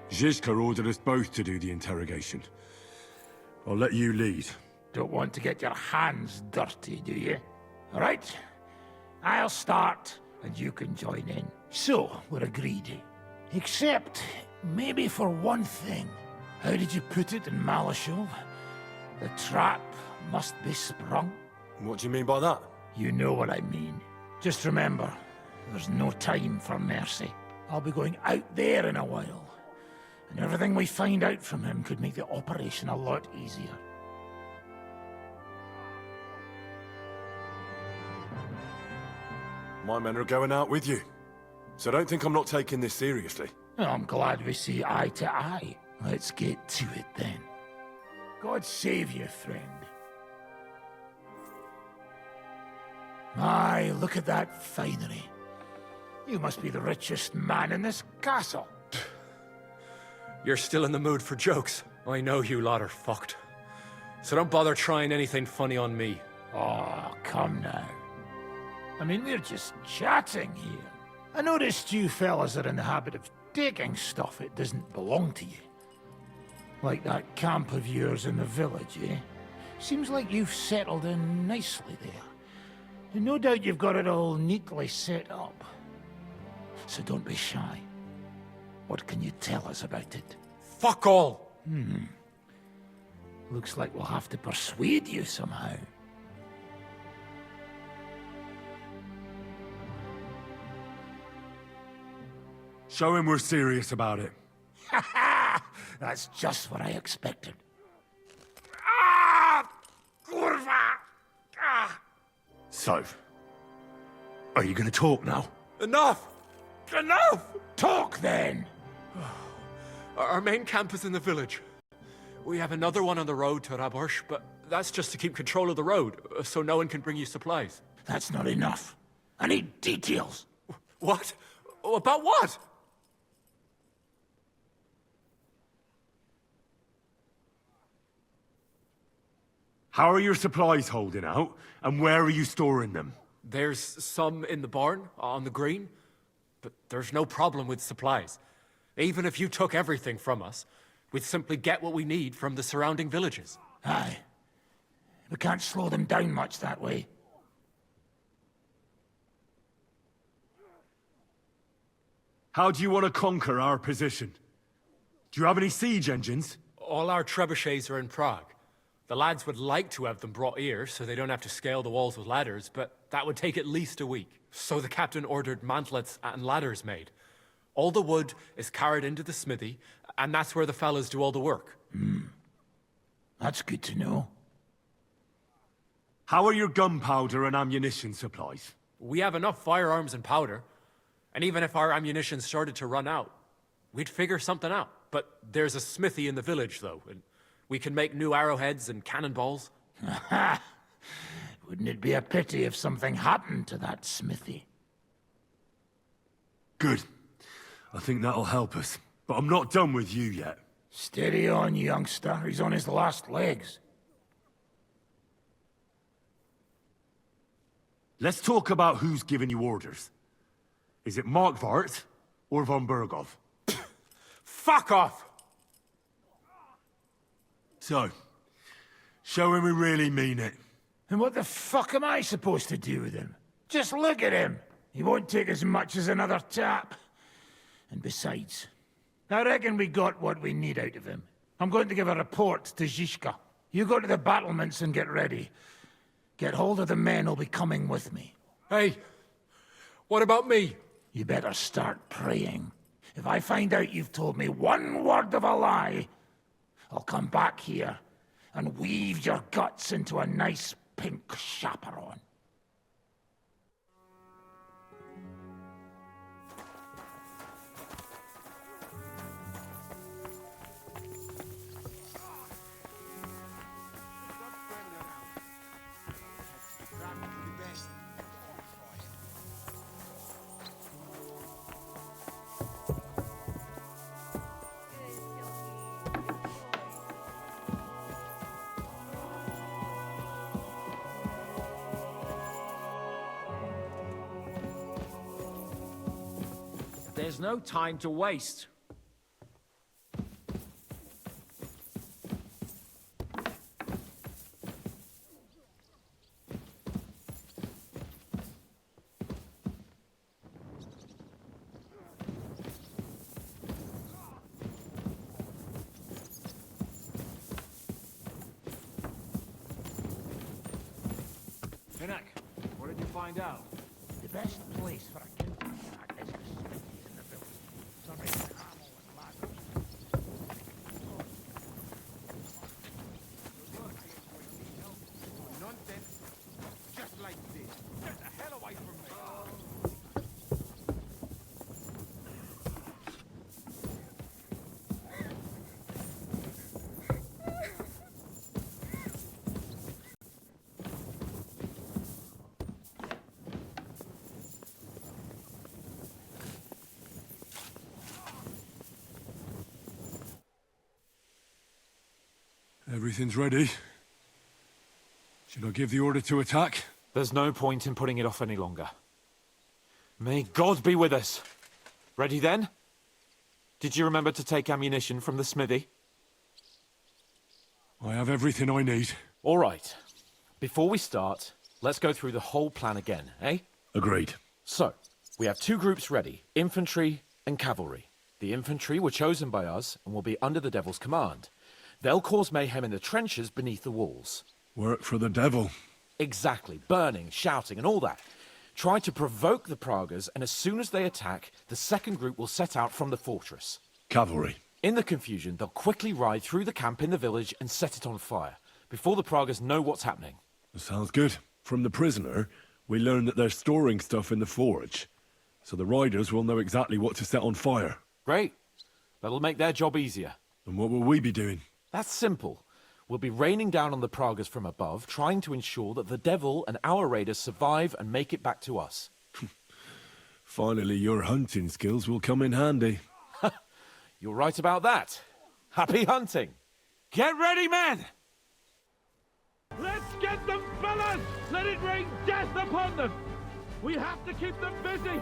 Zizka ordered us both to do the interrogation. I'll let you lead. Don't want to get your hands dirty, do you? All right. I'll start, and you can join in. So, we're agreed. Except, maybe for one thing. How did you put it in Malashov? The trap must be sprung. What do you mean by that? You know what I mean. Just remember, there's no time for mercy. I'll be going out there in a while. And everything we find out from him could make the operation a lot easier. My men are going out with you. So don't think I'm not taking this seriously. Well, I'm glad we see eye to eye. Let's get to it then. God save you, friend. My, look at that finery. You must be the richest man in this castle. You're still in the mood for jokes. I know you lot are fucked. So don't bother trying anything funny on me. Oh, come now. I mean, we're just chatting here. I noticed you fellas are in the habit of taking stuff that doesn't belong to you. Like that camp of yours in the village, eh? Seems like you've settled in nicely there. And no doubt you've got it all neatly set up. So don't be shy. What can you tell us about it? Fuck all! Looks like we'll have to persuade you somehow. Show him we're serious about it. That's just what I expected. So, are you gonna talk now? Enough! Enough! Talk then! Our main camp is in the village. We have another one on the road to Raborsh, but that's just to keep control of the road, so no one can bring you supplies. That's not enough. I need details. What? About what? How are your supplies holding out, and where are you storing them? There's some in the barn, on the green, but there's no problem with supplies. Even if you took everything from us, we'd simply get what we need from the surrounding villages. Aye. We can't slow them down much that way. How do you want to conquer our position? Do you have any siege engines? All our trebuchets are in Prague. The lads would like to have them brought here so they don't have to scale the walls with ladders, but that would take at least a week. So the captain ordered mantlets and ladders made. All the wood is carried into the smithy, and that's where the fellas do all the work. That's good to know. How are your gunpowder and ammunition supplies? We have enough firearms and powder, and even if our ammunition started to run out, we'd figure something out. But there's a smithy in the village, though, and we can make new arrowheads and cannonballs. Wouldn't it be a pity if something happened to that smithy? Good. I think that'll help us. But I'm not done with you yet. Steady on, youngster. He's on his last legs. Let's talk about who's giving you orders. Is it Mark Vart or von Bergov? Fuck off! So, show him we really mean it. And what the fuck am I supposed to do with him? Just look at him. He won't take as much as another tap. And besides, I reckon we got what we need out of him. I'm going to give a report to Zizka. You go to the battlements and get ready. Get hold of the men who'll be coming with me. Hey, what about me? You better start praying. If I find out you've told me one word of a lie, I'll come back here and weave your guts into a nice pink chaperone. There's no time to waste. Hinak, what did you find out? The best place for a counter-attack is the smithies in the village. So make ammo and ladders. Nonsense. Just like this. Get the hell away from me. Everything's ready. Should I give the order to attack? There's no point in putting it off any longer. May God be with us. Ready then? Did you remember to take ammunition from the smithy? I have everything I need. All right. Before we start, let's go through the whole plan again, eh? Agreed. So, we have two groups ready, infantry and cavalry. The infantry were chosen by us and will be under the Devil's command. They'll cause mayhem in the trenches beneath the walls. Work for the Devil. Exactly. Burning, shouting, and all that. Try to provoke the Pragas, and as soon as they attack, the second group will set out from the fortress. Cavalry. In the confusion, they'll quickly ride through the camp in the village and set it on fire, before the Pragas know what's happening. Sounds good. From the prisoner, we learned that they're storing stuff in the forge, so the riders will know exactly what to set on fire. Great. That'll make their job easier. And what will we be doing? That's simple. We'll be raining down on the Pragas from above, trying to ensure that the Devil and our raiders survive and make it back to us. Finally, your hunting skills will come in handy. You're right about that. Happy hunting. Get ready, men! Let's get them, fellas! Let it rain death upon them! We have to keep them busy!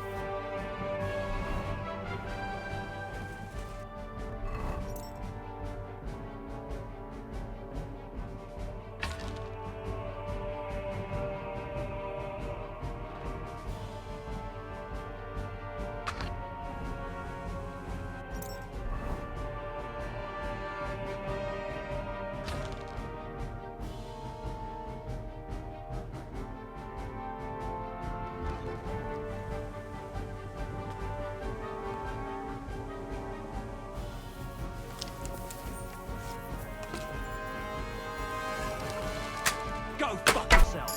Go fuck yourself!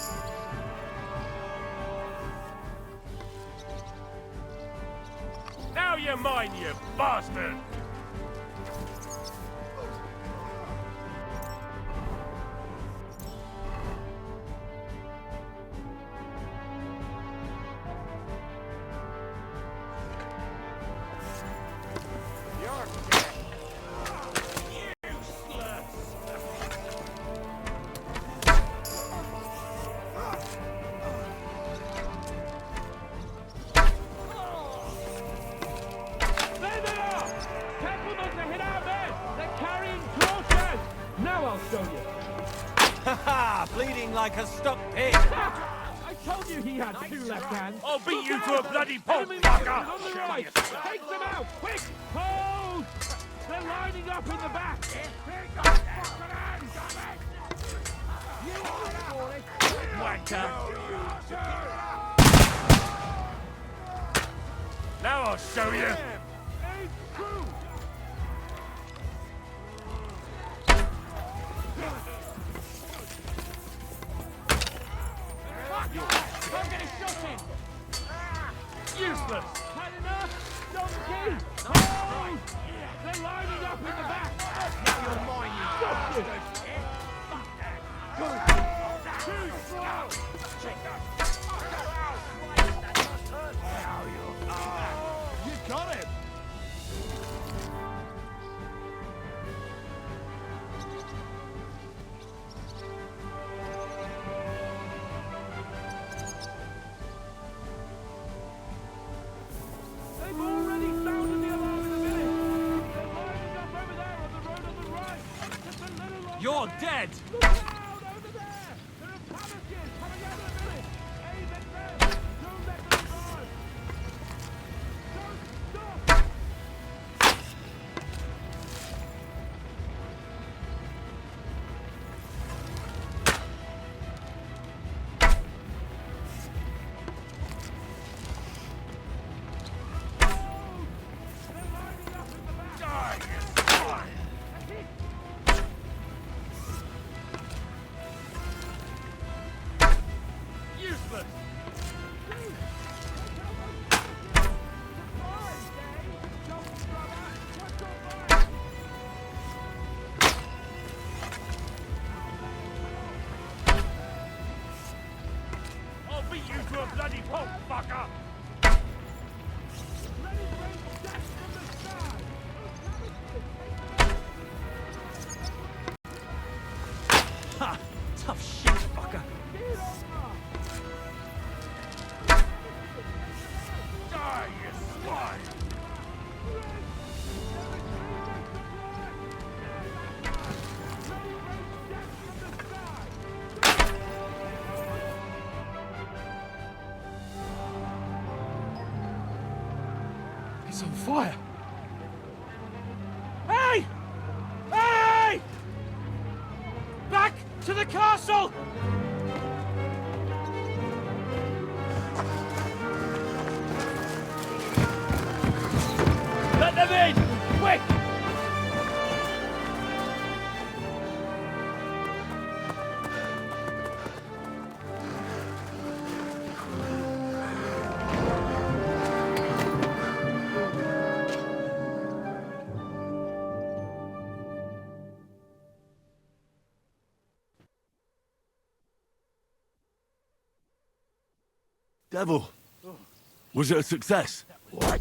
Now you're mine, you bastard! Bleeding like a stuck pig. I told you he had two left hands. I'll beat you to a bloody pulp, fucker! On the right. Take them out, quick! Hold! They're lining up in the back. Wanker. Now I'll show you. I'm getting shot in! Useless! Had enough? Donkey! Hold! They're lining up in the back! Now you're mine, you bastard! Too slow! You got him! They've already sounded the alarm in the village! They're lining up over there on the road on the right! Just a little longer! You're dead! Look out over there! There are Palanquins coming out of the village! Aim at them! Don't let them drive! Don't stop! Useless! I'll beat you to a bloody pulp, fucker! Let it rain death from the sky! It's on fire. Hey! Hey! Back to the castle! Let them in! Quick! Devil, was it a success? What?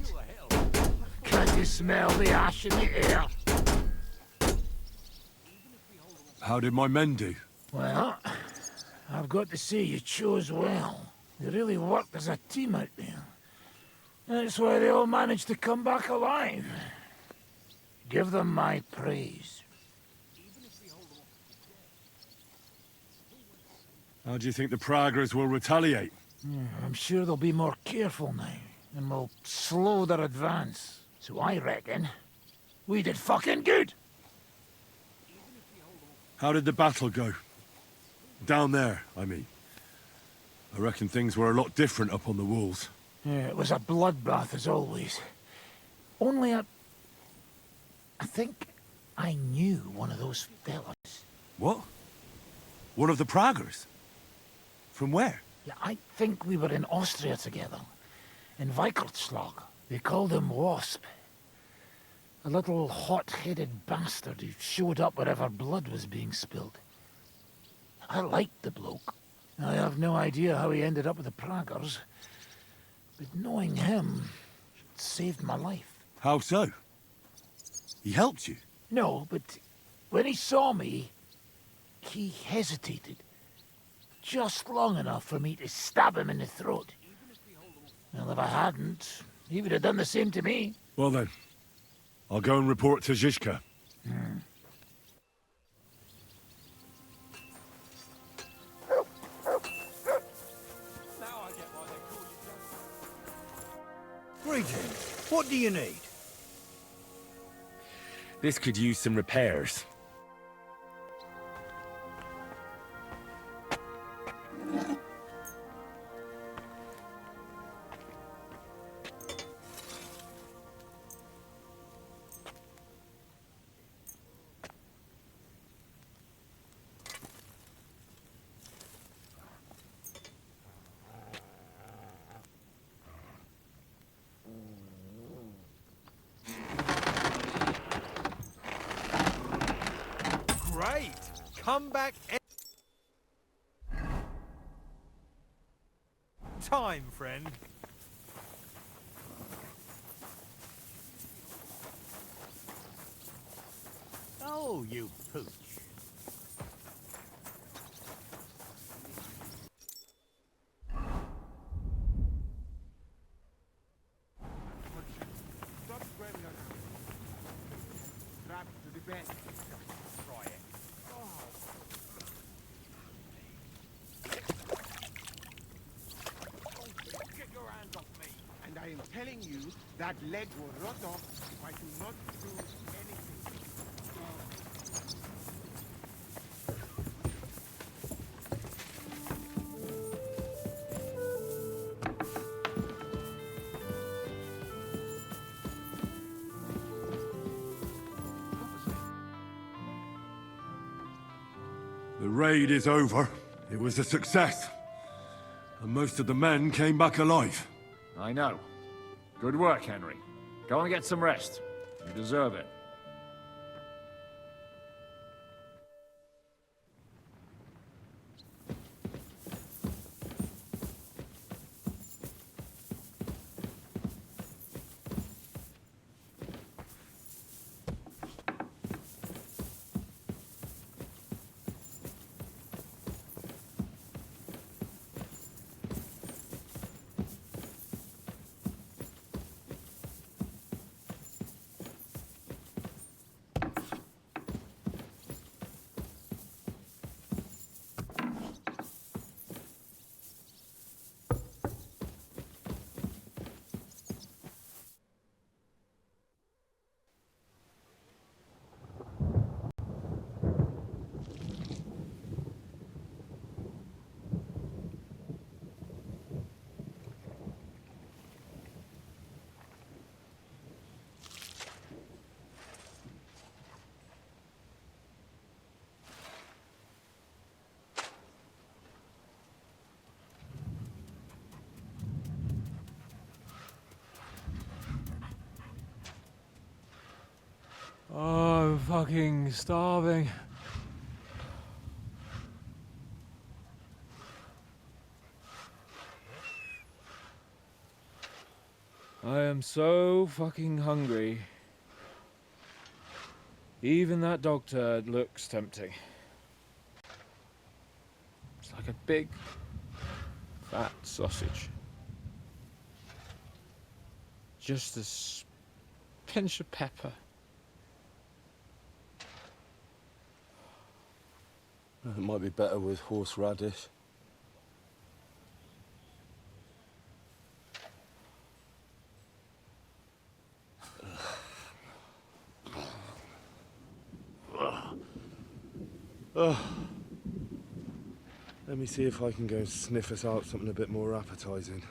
Can't you smell the ash in the air? How did my men do? Well, I've got to say you chose well. You really worked as a team out there. That's why they all managed to come back alive. Give them my praise. How do you think the Praggers will retaliate? I'm sure they'll be more careful now, and will slow their advance. So I reckon we did fucking good. How did the battle go? Down there, I mean. I reckon things were a lot different up on the walls. Yeah, it was a bloodbath as always. Only I think I knew one of those fellas. What? One of the Praggers? From where? Yeah, I think we were in Austria together. In Weikertslag. They called him Wasp. A little hot-headed bastard who showed up wherever blood was being spilled. I liked the bloke. I have no idea how he ended up with the Praggers. But knowing him saved my life. How so? He helped you? No, but when he saw me, he hesitated. Just long enough for me to stab him in the throat. Well, if I hadn't, he would have done the same to me. Well then, I'll go and report to Zizka. Greetings. What do you need? This could use some repairs. Great! Come back time, friend. Oh, you pooch. Stop grabbing us. Strap to the bed. Try it. Get your hands off me. And I am telling you, that leg will rot off if I do not do anything. The raid is over. It was a success. And most of the men came back alive. I know. Good work, Henry. Go and get some rest. You deserve it. Oh, I'm fucking starving. I am so fucking hungry. Even that dog turd looks tempting. It's like a big, fat sausage. Just a pinch of pepper. It might be better with horseradish. Let me see if I can go sniff us out something a bit more appetizing.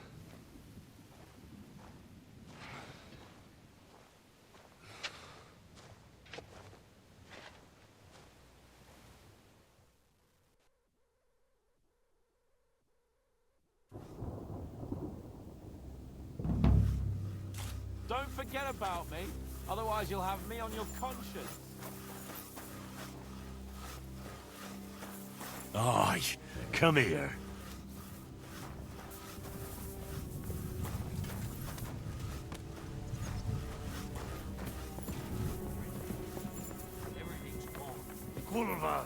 Don't forget about me, otherwise you'll have me on your conscience. Aye, come here. Gulliver,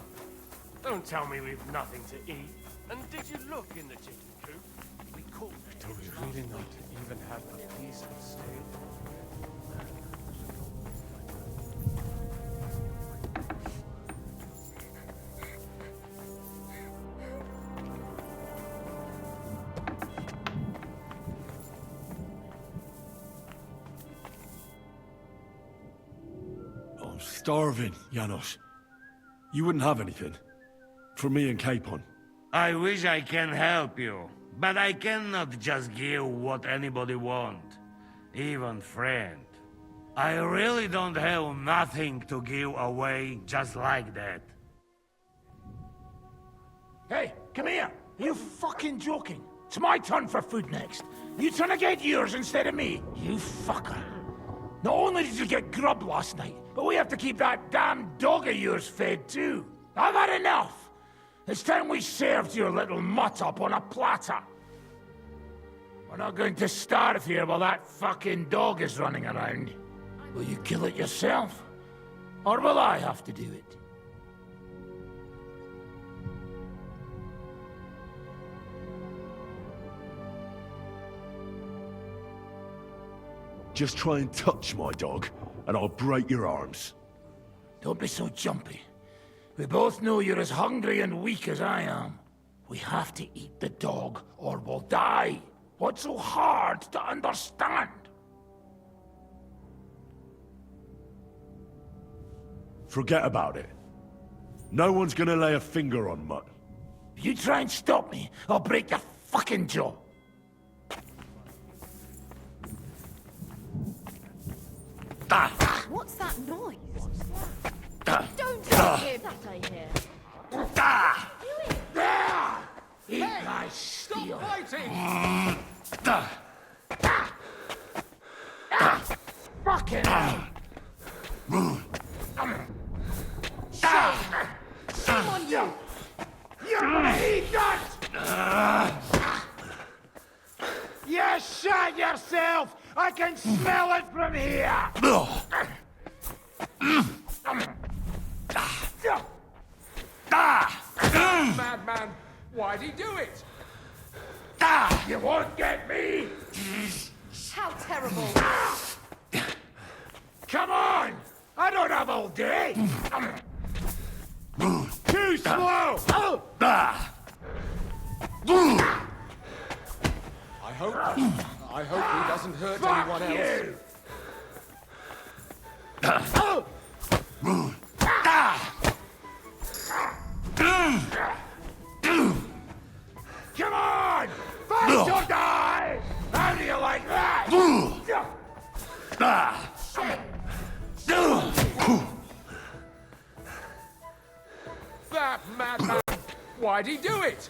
don't tell me we've nothing to eat. And did you look in the chicken coop? We cooked. Do we really not even have a piece of steak? I'm starving, Janos. You wouldn't have anything? For me and Capon. I wish I can help you, but I cannot just give what anybody want, even friend. I really don't have nothing to give away just like that. Hey, come here! Are you fucking joking? It's my turn for food next. You trying to get yours instead of me? You fucker. Not only did you get grub last night, but we have to keep that damn dog of yours fed too. I've had enough! It's time we served your little mutt up on a platter. We're not going to starve here while that fucking dog is running around. Will you kill it yourself? Or will I have to do it? Just try and touch my dog, and I'll break your arms. Don't be so jumpy. We both know you're as hungry and weak as I am. We have to eat the dog, or we'll die. What's so hard to understand? Forget about it. No one's gonna lay a finger on Mutt. If you try and stop me, I'll break your fucking jaw. What's that noise? Don't touch him! That I hear. Eat my steel! Stop fighting! Fucking hell! Shame on you! You're gonna eat that! You shot yourself! I can smell it from here! Madman, why'd he do it? You won't get me! How terrible! Come on! I don't have all day! Too slow! I hope he doesn't hurt anyone else. Come on! Fight or die! How do you like that? That madman, why'd he do it?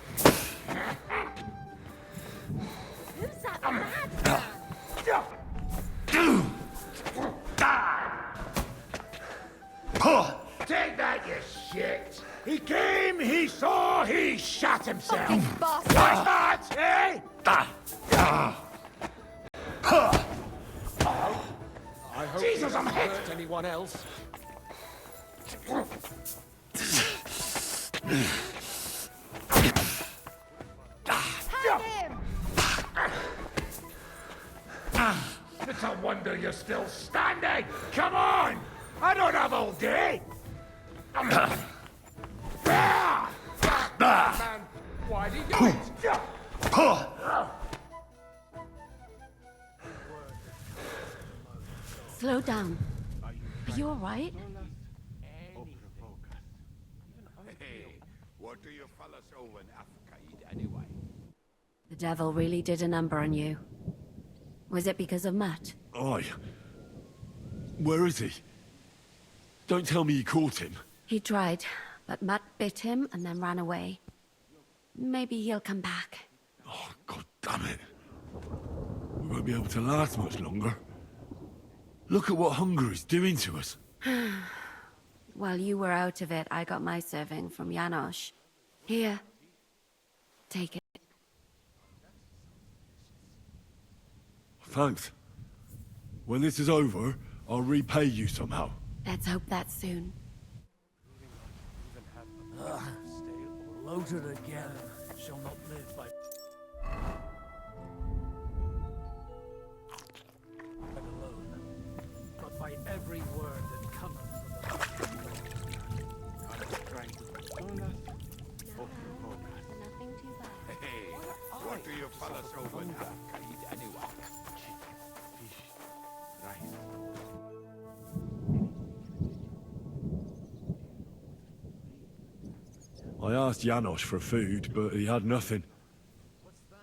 Who's that madman? fucking bastard! I hope Jesus, I'm hit! hurt anyone else. It's a wonder you're still standing! Come on! I don't have all day! Man, why did you do it? Slow down. Are you alright? Hey, what do you fellas owe in Africa anyway? The devil really did a number on you. Was it because of Matt? Aye. Where is he? Don't tell me you caught him. He tried, but Matt bit him and then ran away. Maybe he'll come back. Oh, God damn it. We won't be able to last much longer. Look at what hunger is doing to us. While you were out of it, I got my serving from Janosch. Here. Take it. Thanks. When this is over, I'll repay you somehow. Let's hope that soon. Loaded again shall not live by... alone, but by every word that cometh from the Hey, what do you fellas owe in Africa anyway? I asked Janosch for food, but he had nothing.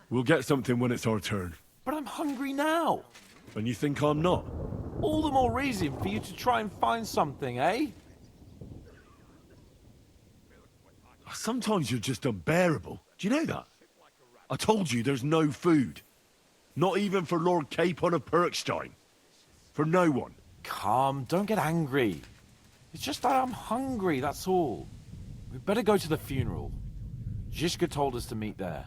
We'll get something when it's our turn. But I'm hungry now. And you think I'm not? All the more reason for you to try and find something, eh? Sometimes you're just unbearable. Do you know that? I told you there's no food. Not even for Lord Capon of Perkstein. For no one. Calm, don't get angry. It's just that I'm hungry, that's all. We'd better go to the funeral. Zizka told us to meet there.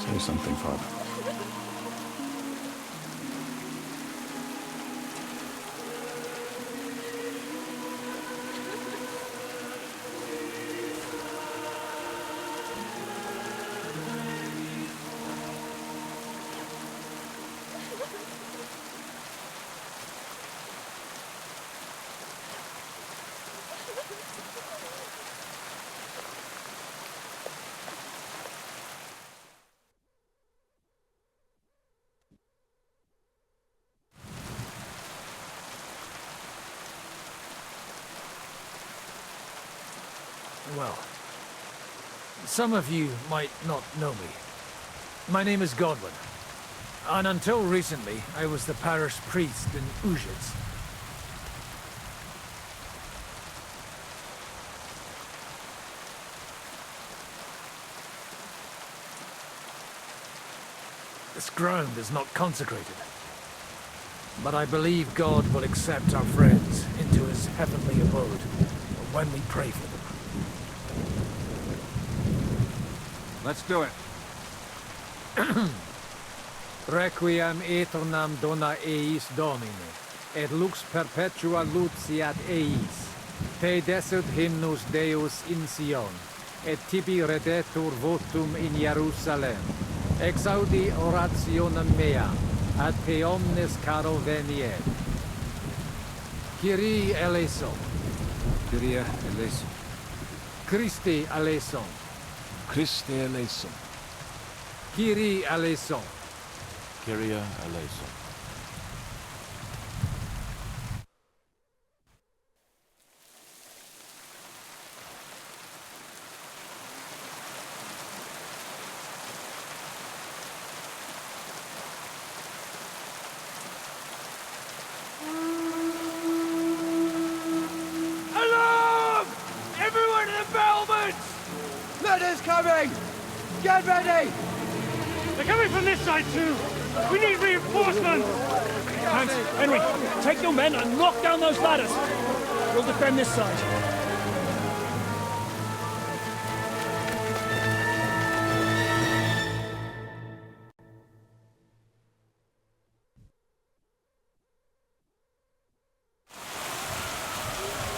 Say something, Father. Well, some of you might not know me. My name is Godwin, and until recently, I was the parish priest in Ajude. This ground is not consecrated, but I believe God will accept our friends into his heavenly abode when we pray for them. Let's do it. Requiem aeternam dona eis Domine, et lux perpetua luciat eis. Te desut hymnus Deus in Sion, et tibi redetur votum in Jerusalem. Exaudi orationem mea, ad te omnes caro veniet. Kyrie eleison. Kyrie eleison. Christe eleison. Christe eleison. Kyrie eleison. Kyria eleison. Alarm! Everyone to the battlements! Letters coming! Get ready! They're coming from this side too! We need reinforcements! Hans, Henry, take your men and knock down those ladders. We'll defend this side.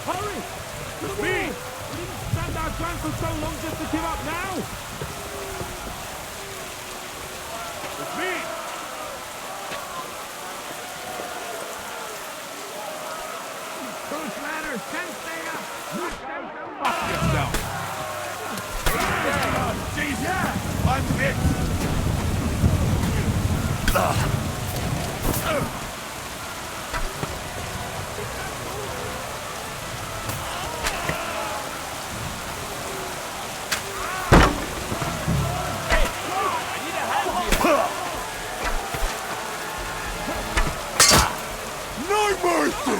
Hurry! It's me! We didn't stand our ground for so long just to give up now! It's me! Those ladders can't stay up! Fuck yourself! Jesus! I'm hit! No mercy!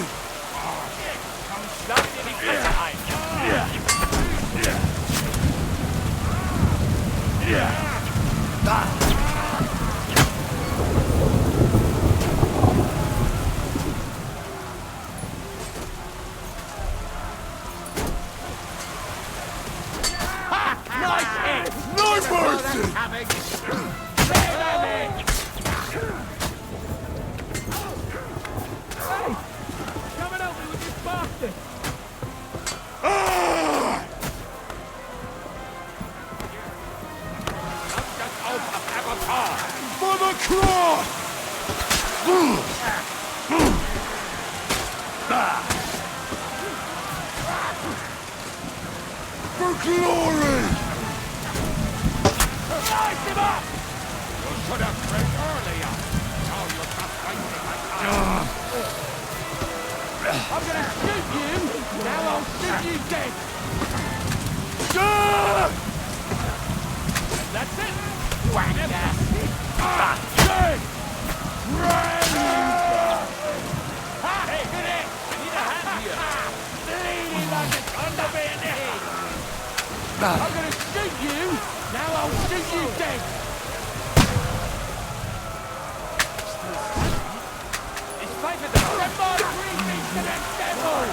No mercy! Hey! Come and help me with this bastard! For the cross! For glory! Light him up! You should have prayed earlier. Now you're not fighting I'm gonna shoot you! Now I'll shoot you dead! That's it! Whack it! Good! Hey, hit it! I need a hand here! Bleeding like it's under me in the head! I'm gonna shoot you! Now I'll shoot you dead! It's five at the Remember, bring me to the devil!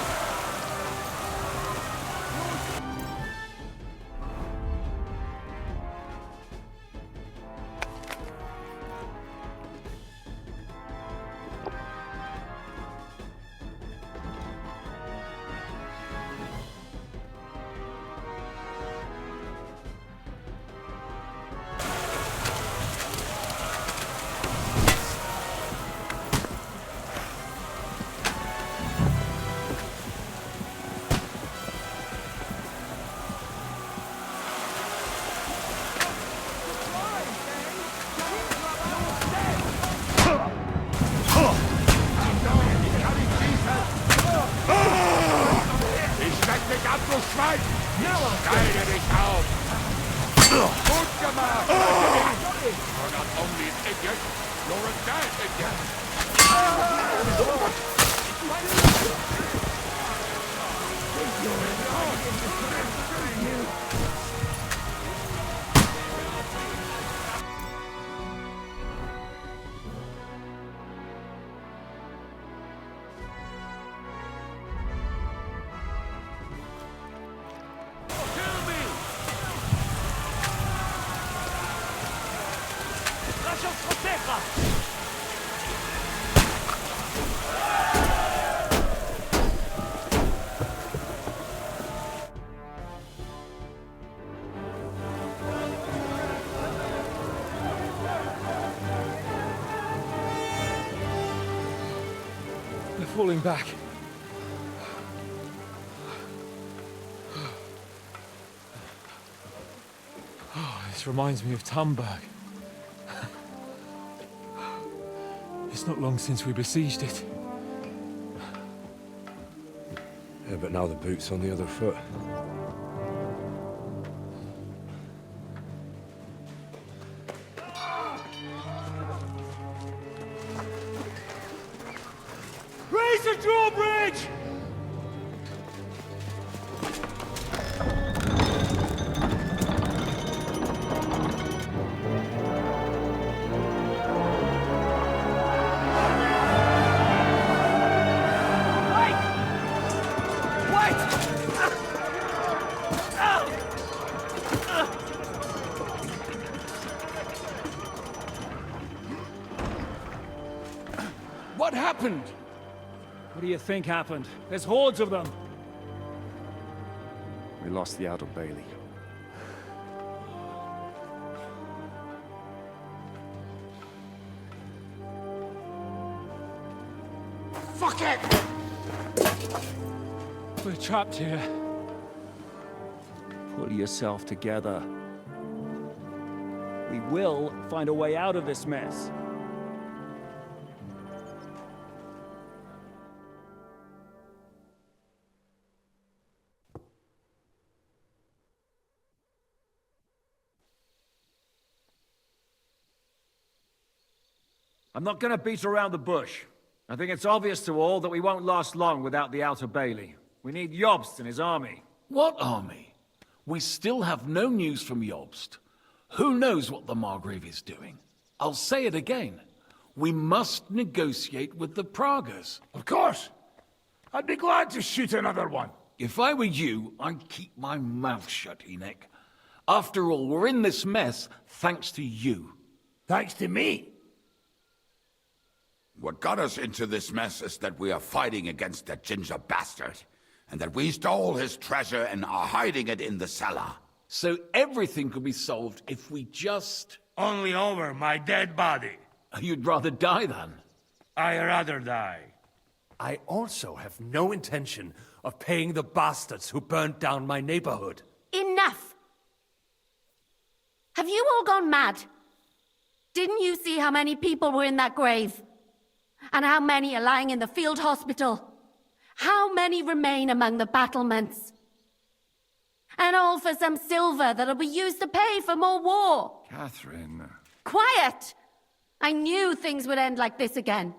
Schwein! Steige dich auf! Gut gemacht! You're not only an idiot, you're a dead They're falling back. Oh, this reminds me of Tumberg. It's not long since we besieged it. Yeah, but now the boot's on the other foot. Raise the drawbridge! What happened? What do you think happened? There's hordes of them. We lost the Outer Bailey. Fuck it! We're trapped here. Pull yourself together. We will find a way out of this mess. I'm not going to beat around the bush. I think it's obvious to all that we won't last long without the Outer Bailey. We need Jobst and his army. What army? We still have no news from Jobst. Who knows what the Margrave is doing? I'll say it again. We must negotiate with the Pragas. Of course. I'd be glad to shoot another one. If I were you, I'd keep my mouth shut, Enoch. After all, we're in this mess thanks to you. Thanks to me? What got us into this mess is that we are fighting against that ginger bastard, and that we stole his treasure and are hiding it in the cellar. So everything could be solved if we just... Only over my dead body. You'd rather die then? I'd rather die. I also have no intention of paying the bastards who burnt down my neighborhood. Enough! Have you all gone mad? Didn't you see how many people were in that grave? And how many are lying in the field hospital? How many remain among the battlements? And all for some silver that'll be used to pay for more war. Catherine. Quiet! I knew things would end like this again.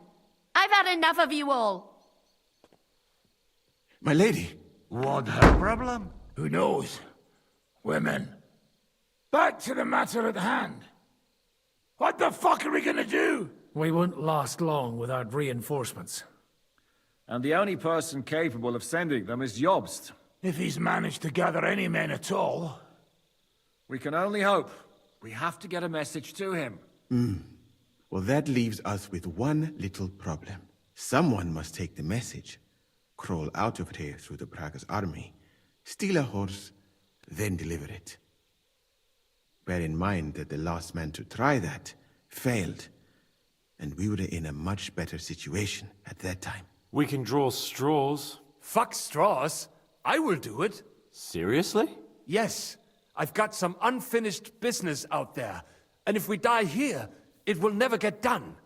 I've had enough of you all. My lady. What her problem? Who knows? Women. Back to the matter at hand. What the fuck are we gonna do? We won't last long without reinforcements. And the only person capable of sending them is Jobst. If he's managed to gather any men at all. We can only hope. We have to get a message to him. Well, that leaves us with one little problem. Someone must take the message, crawl out of here through the Pragas army, steal a horse, then deliver it. Bear in mind that the last man to try that failed, and we were in a much better situation at that time. We can draw straws. Fuck straws. I will do it. Seriously? Yes. I've got some unfinished business out there. And if we die here, it will never get done.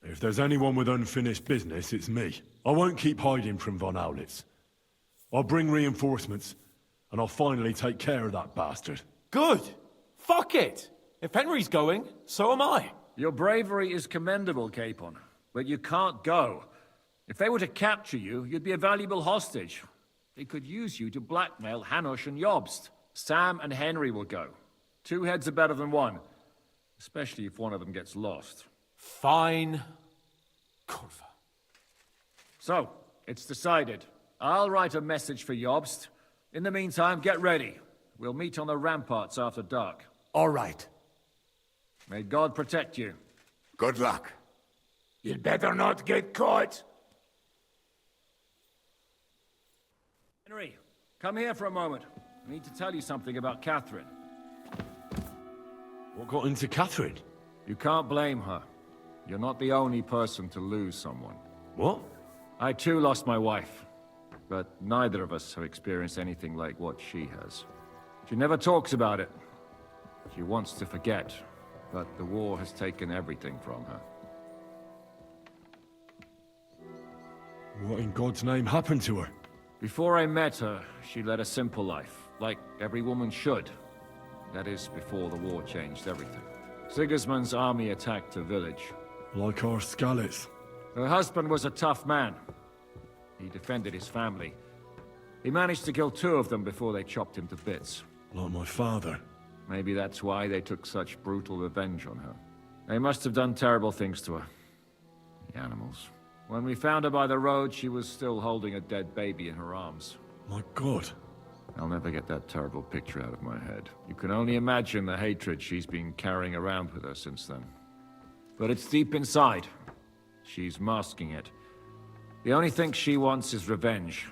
If there's anyone with unfinished business, it's me. I won't keep hiding from von Aulitz. I'll bring reinforcements, and I'll finally take care of that bastard. Good. Fuck it. If Henry's going, so am I. Your bravery is commendable, Capon, but you can't go. If they were to capture you, you'd be a valuable hostage. They could use you to blackmail Hanush and Jobst. Sam and Henry will go. 2 heads are better than 1, especially if one of them gets lost. Fine. Kurva. So, it's decided. I'll write a message for Jobst. In the meantime, get ready. We'll meet on the ramparts after dark. All right. May God protect you. Good luck. You'd better not get caught. Henry, come here for a moment. I need to tell you something about Catherine. What got into Catherine? You can't blame her. You're not the only person to lose someone. What? I too lost my wife, but neither of us have experienced anything like what she has. She never talks about it. She wants to forget, but the war has taken everything from her. What in God's name happened to her? Before I met her, she led a simple life, like every woman should. That is, before the war changed everything. Sigismund's army attacked her village. Like our Skalitz. Her husband was a tough man. He defended his family. He managed to kill 2 of them before they chopped him to bits. Like my father. Maybe that's why they took such brutal revenge on her. They must have done terrible things to her. The animals. When we found her by the road, she was still holding a dead baby in her arms. My God. I'll never get that terrible picture out of my head. You can only imagine the hatred she's been carrying around with her since then. But it's deep inside. She's masking it. The only thing she wants is revenge.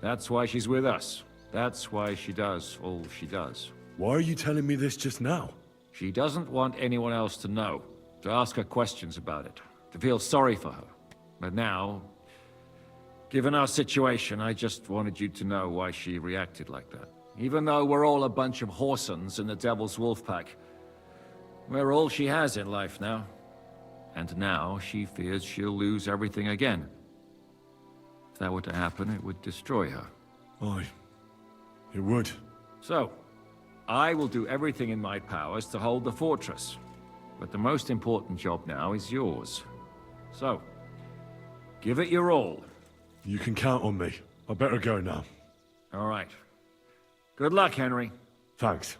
That's why she's with us. That's why she does all she does. Why are you telling me this just now? She doesn't want anyone else to know, to ask her questions about it, to feel sorry for her. But now, given our situation, I just wanted you to know why she reacted like that. Even though we're all a bunch of whoresons in the Devil's Wolf Pack, we're all she has in life now. And now she fears she'll lose everything again. If that were to happen, it would destroy her. Aye, it would. So, I will do everything in my powers to hold the fortress. But the most important job now is yours. So, give it your all. You can count on me. I better go now. All right. Good luck, Henry. Thanks.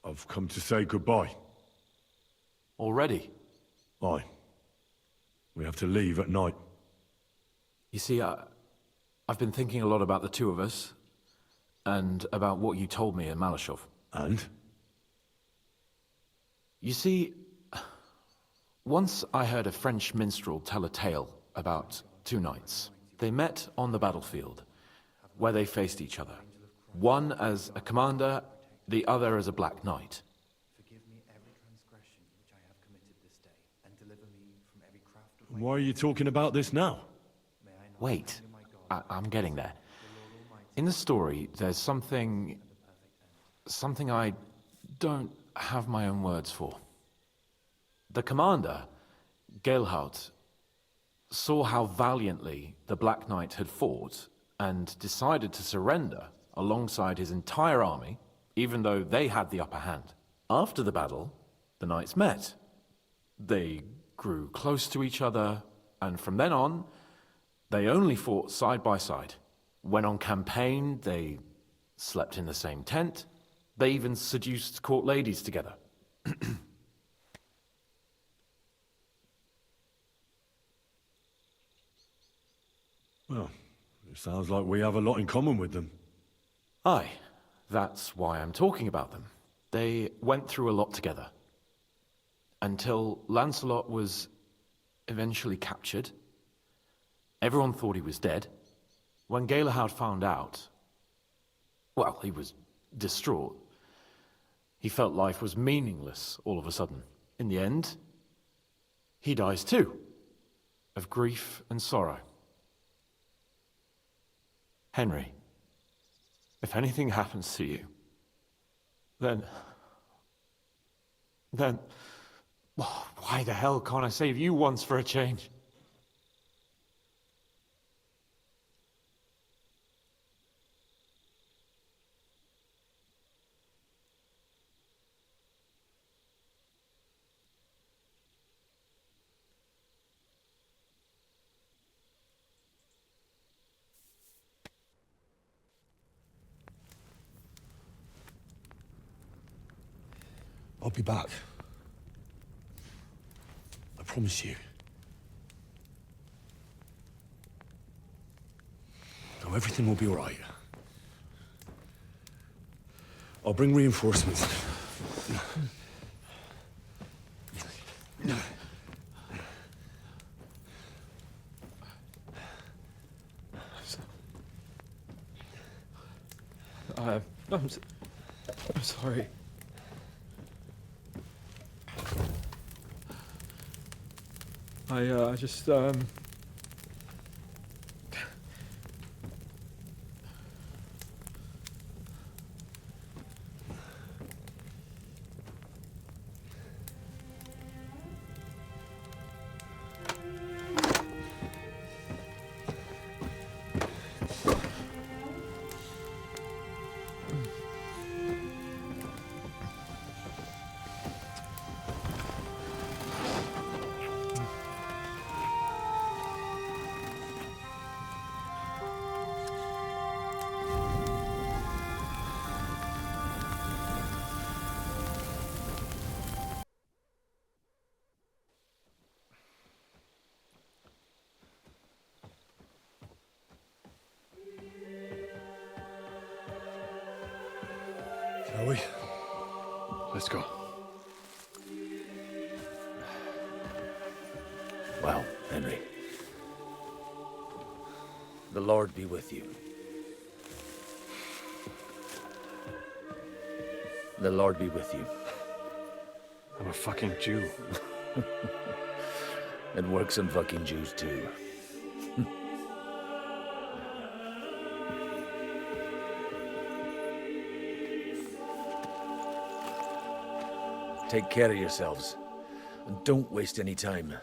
I've come to say goodbye. Already? Aye. We have to leave at night. You see, I've been thinking a lot about the 2 of us, and about what you told me in Malashov. And? You see, once I heard a French minstrel tell a tale about 2 knights. They met on the battlefield, where they faced each other. One as a commander, the other as a black knight. Why are you talking about this now? Wait, I'm getting there. In the story, there's something I don't have my own words for. The commander, Gerhard, saw how valiantly the Black Knight had fought and decided to surrender alongside his entire army, even though they had the upper hand. After the battle, the knights met. They grew close to each other, and from then on, they only fought side by side. When on campaign, they slept in the same tent. They even seduced court ladies together. Well, it sounds like we have a lot in common with them. Aye, that's why I'm talking about them. They went through a lot together. Until Lancelot was eventually captured. Everyone thought he was dead. When Galahad found out, well, he was distraught. He felt life was meaningless all of a sudden. In the end, he dies too, of grief and sorrow. Henry, if anything happens to you, then, well, why the hell can't I save you once for a change? I'll be back. I promise you. Now everything will be all right. I'll bring reinforcements. I'm sorry. I just Shall we? Let's go. Well, Henry. The Lord be with you. The Lord be with you. I'm a fucking Jew. And works on fucking Jews too. Take care of yourselves, and don't waste any time.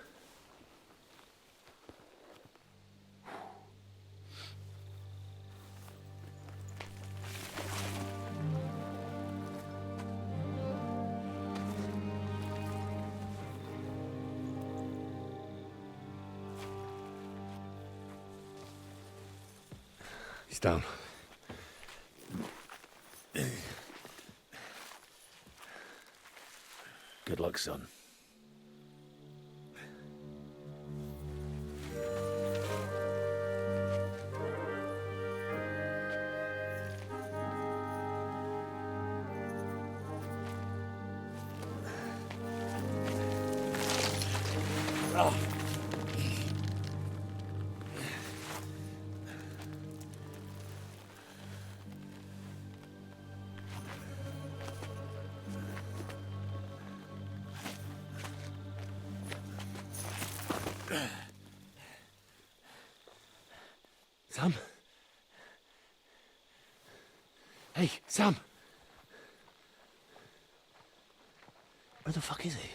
He's down. Good luck, son. Sam? Hey, Sam! Where the fuck is he?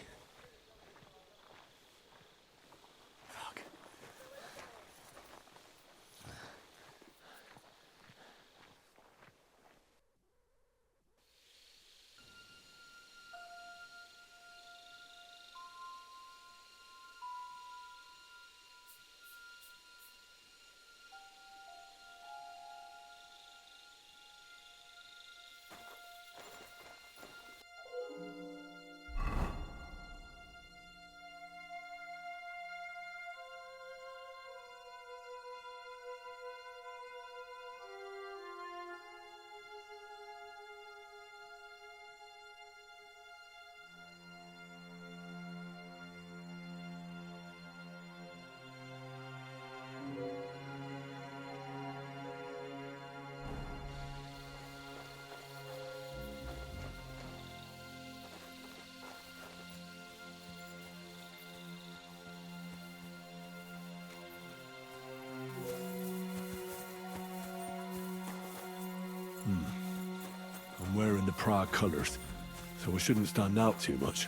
Fuck. wearing the Prague colours, so we shouldn't stand out too much.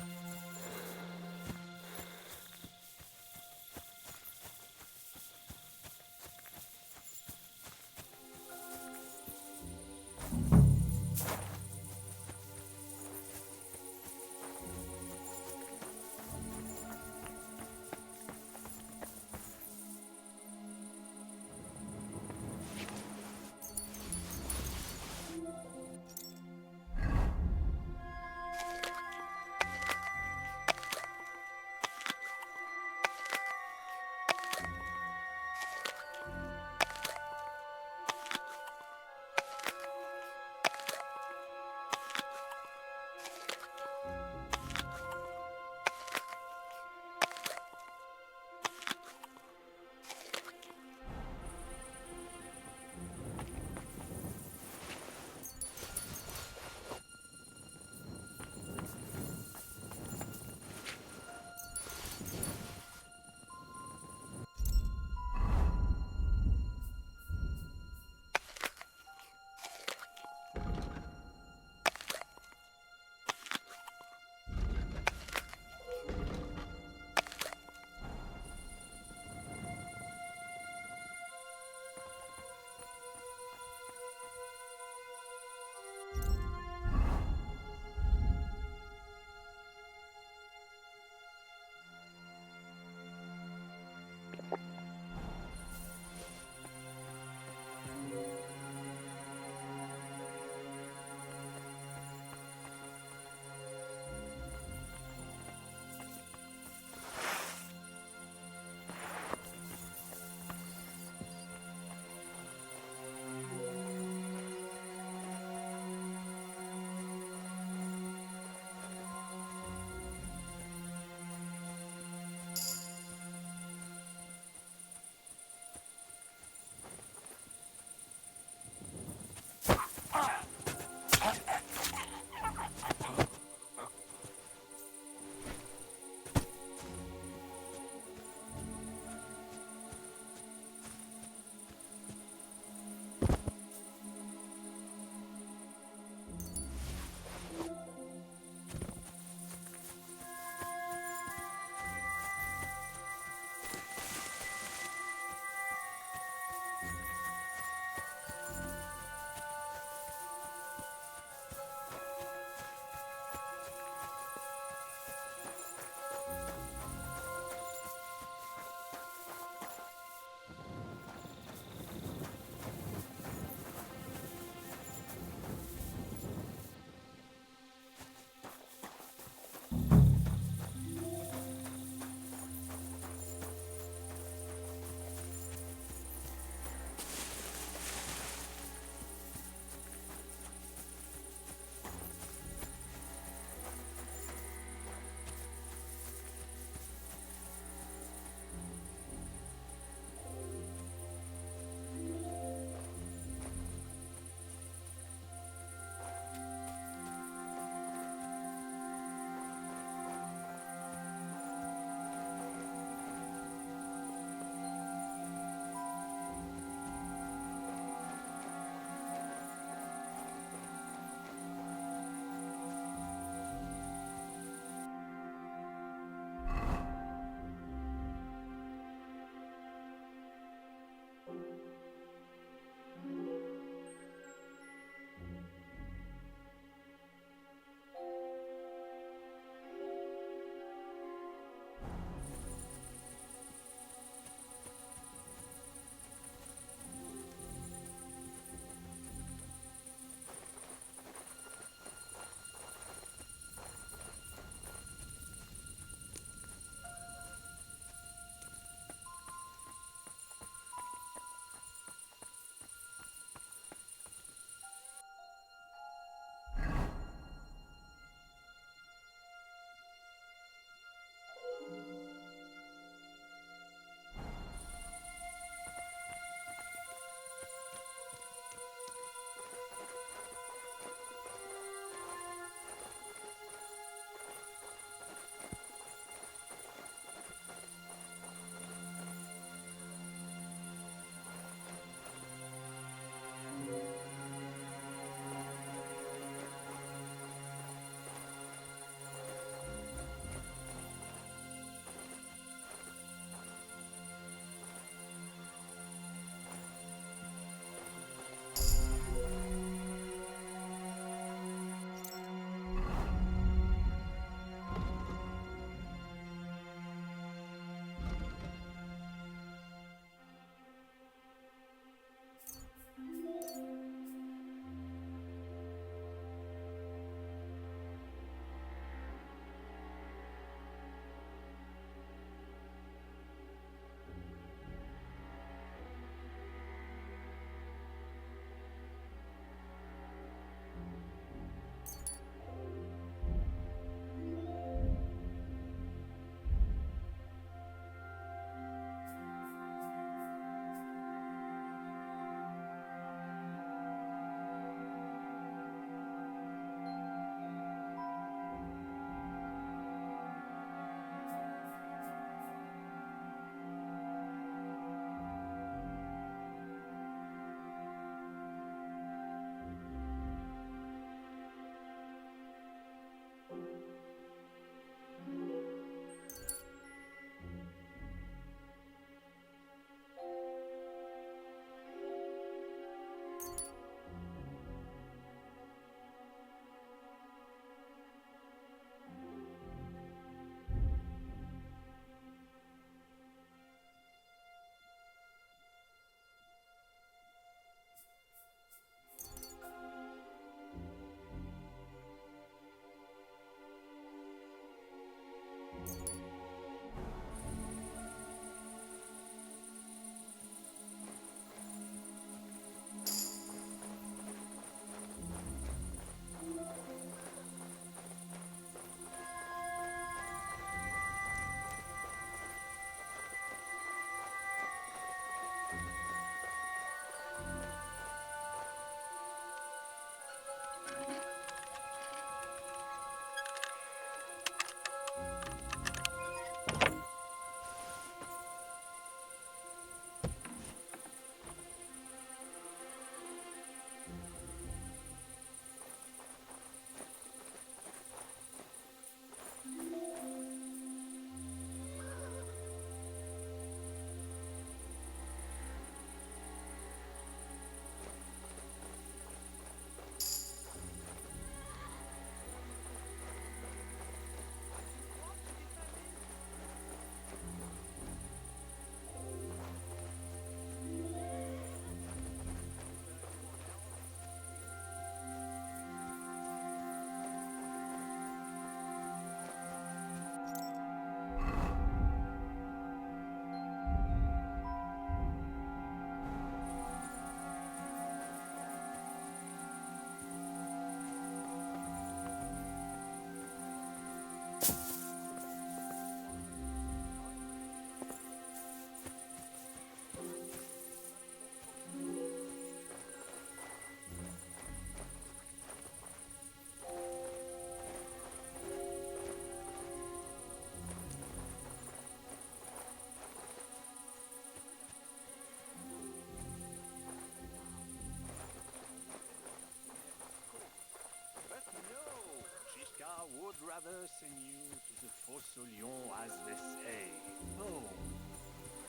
you to the Fossoleon as they say. No.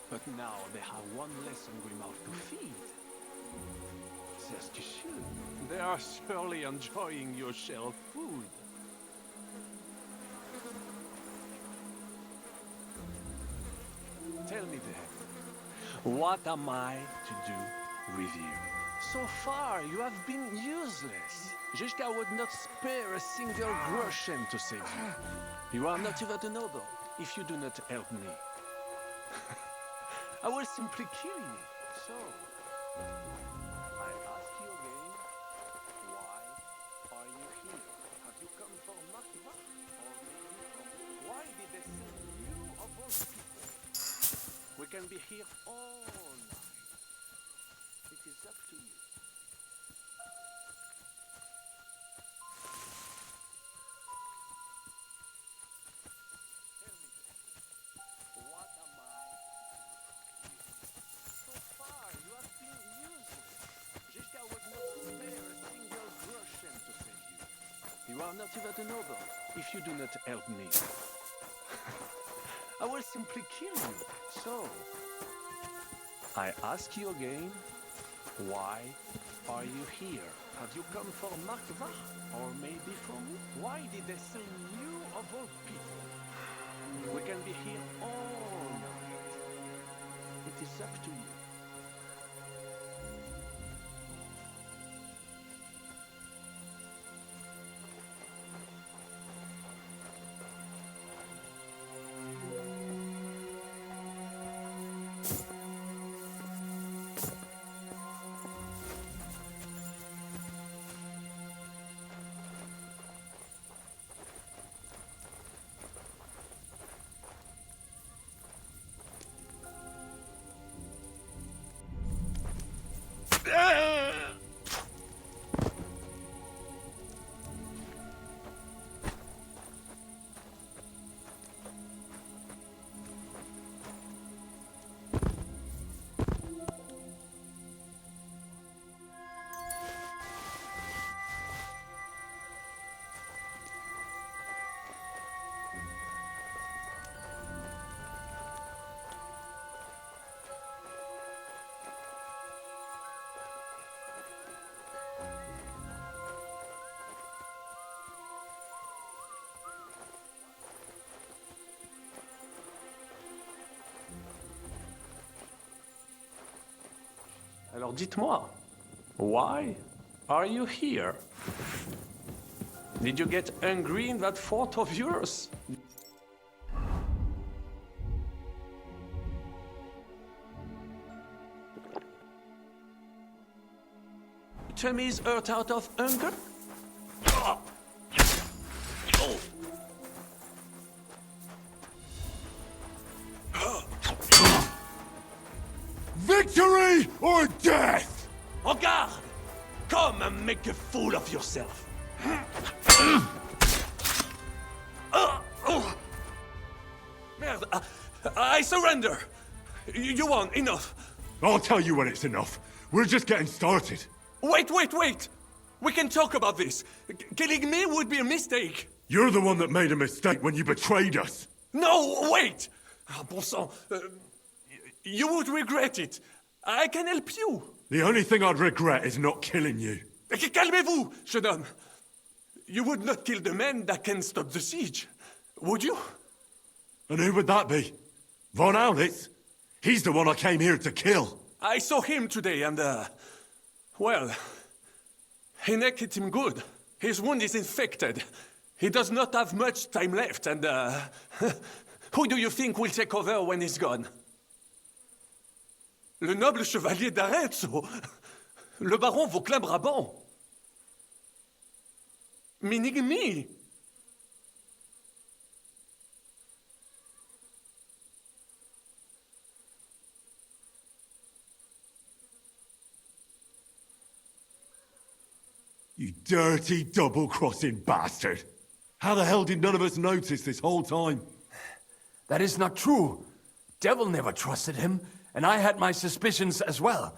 But now they have one less hungry mouth to feed. Says you should. They are surely enjoying your shell food. Tell me then, what am I to do with you? So far, you have been useless. Zizka would not spare a single groschen to save you. You are not even noble if you do not help me. I will simply kill you. So, I ask you again, why are you here? Have you come for Makva? Or maybe from... Why did they send you of all people? We can be here all night. It is up to you. You are not even noble if you do not help me. I will simply kill you. So, I ask you again, why are you here? Have you come for Makva? Or maybe for me? Why did they send you of all people? We can be here all night. It is up to you. Alors dites-moi, why are you here? Did you get angry in that fort of yours? Tommy is hurt out of hunger? Oh. Victory or death! Regarde! Come and make a fool of yourself. Merde, I surrender. You won, enough. I'll tell you when it's enough. We're just getting started. Wait! We can talk about this. Killing me would be a mistake. You're the one that made a mistake when you betrayed us. No, wait! Bon sang, you would regret it. I can help you. The only thing I'd regret is not killing you. Calmez-vous, jeune homme. You would not kill the man that can stop the siege, would you? And who would that be? Von Aulitz? He's the one I came here to kill. I saw him today and, well, Hinek hit him good. His wound is infected. He does not have much time left and, who do you think will take over when he's gone? Le noble chevalier d'Arezzo. Le baron Vauclin-Brabant. Meaning me. You dirty, double-crossing bastard! How the hell did none of us notice this whole time? That is not true. Devil never trusted him, and I had my suspicions as well.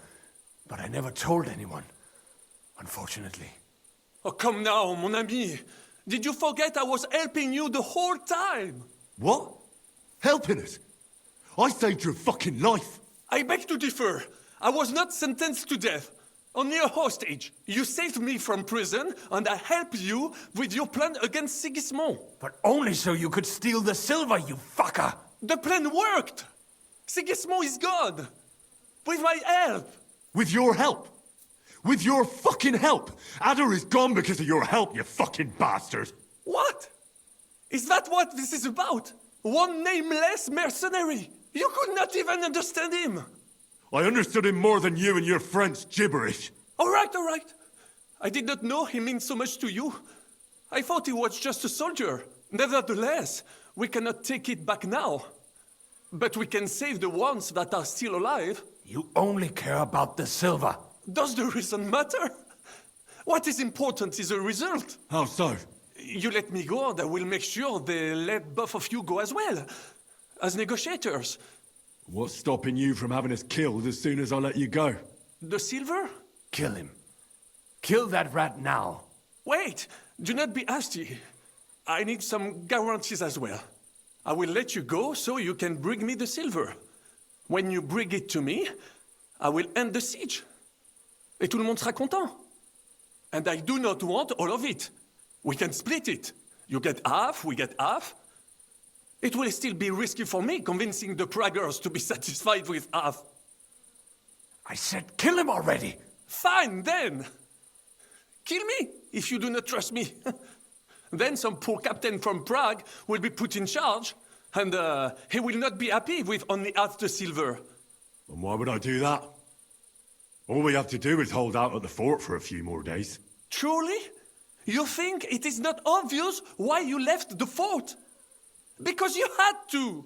But I never told anyone, unfortunately. Oh, come now, mon ami. Did you forget I was helping you the whole time? What? Helping us? I saved your fucking life. I beg to differ. I was not sentenced to death. Only a hostage. You saved me from prison, and I helped you with your plan against Sigismund. But only so you could steal the silver, you fucker! The plan worked! Sigismund is gone! With my help! With your help? With your fucking help! Adder is gone because of your help, you fucking bastard! What? Is that what this is about? One nameless mercenary? You could not even understand him! I understood him more than you and your French gibberish. All right. I did not know he meant so much to you. I thought he was just a soldier. Nevertheless, we cannot take it back now. But we can save the ones that are still alive. You only care about the silver. Does the reason matter? What is important is the result. How so? You let me go, and I will make sure they let both of you go as well. As negotiators. What's stopping you from having us killed as soon as I let you go? The silver? Kill him. Kill that rat now. Wait! Do not be hasty. I need some guarantees as well. I will let you go so you can bring me the silver. When you bring it to me, I will end the siege. Et tout le monde sera content. And I do not want all of it. We can split it. You get half, we get half. It will still be risky for me convincing the Praggers to be satisfied with half. I said kill him already! Fine, then! Kill me, if you do not trust me. Then some poor captain from Prague will be put in charge, and he will not be happy with only half the silver. And why would I do that? All we have to do is hold out at the fort for a few more days. Truly? You think it is not obvious why you left the fort? Because you had to!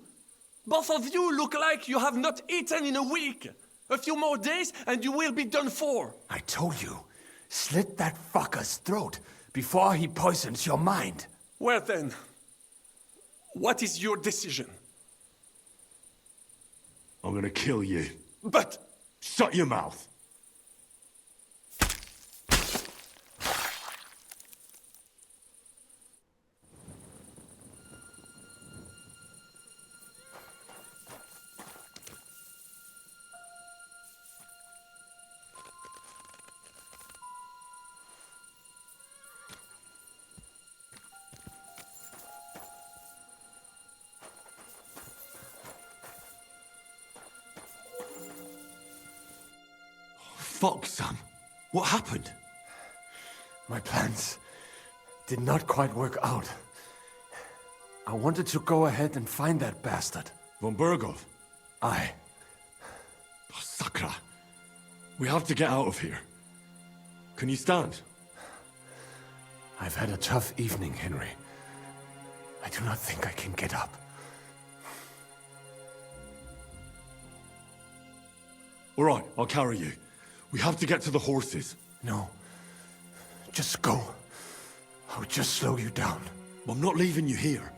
Both of you look like you have not eaten in a week. A few more days and you will be done for. I told you, slit that fucker's throat before he poisons your mind. Well then, what is your decision? I'm gonna kill you. But... Shut your mouth! Fuck, son. What happened? My plans did not quite work out. I wanted to go ahead and find that bastard. Von Bergov? Aye. Oh, Sakra. We have to get out of here. Can you stand? I've had a tough evening, Henry. I do not think I can get up. All right, I'll carry you. We have to get to the horses. No. Just go. I'll just slow you down. I'm not leaving you here.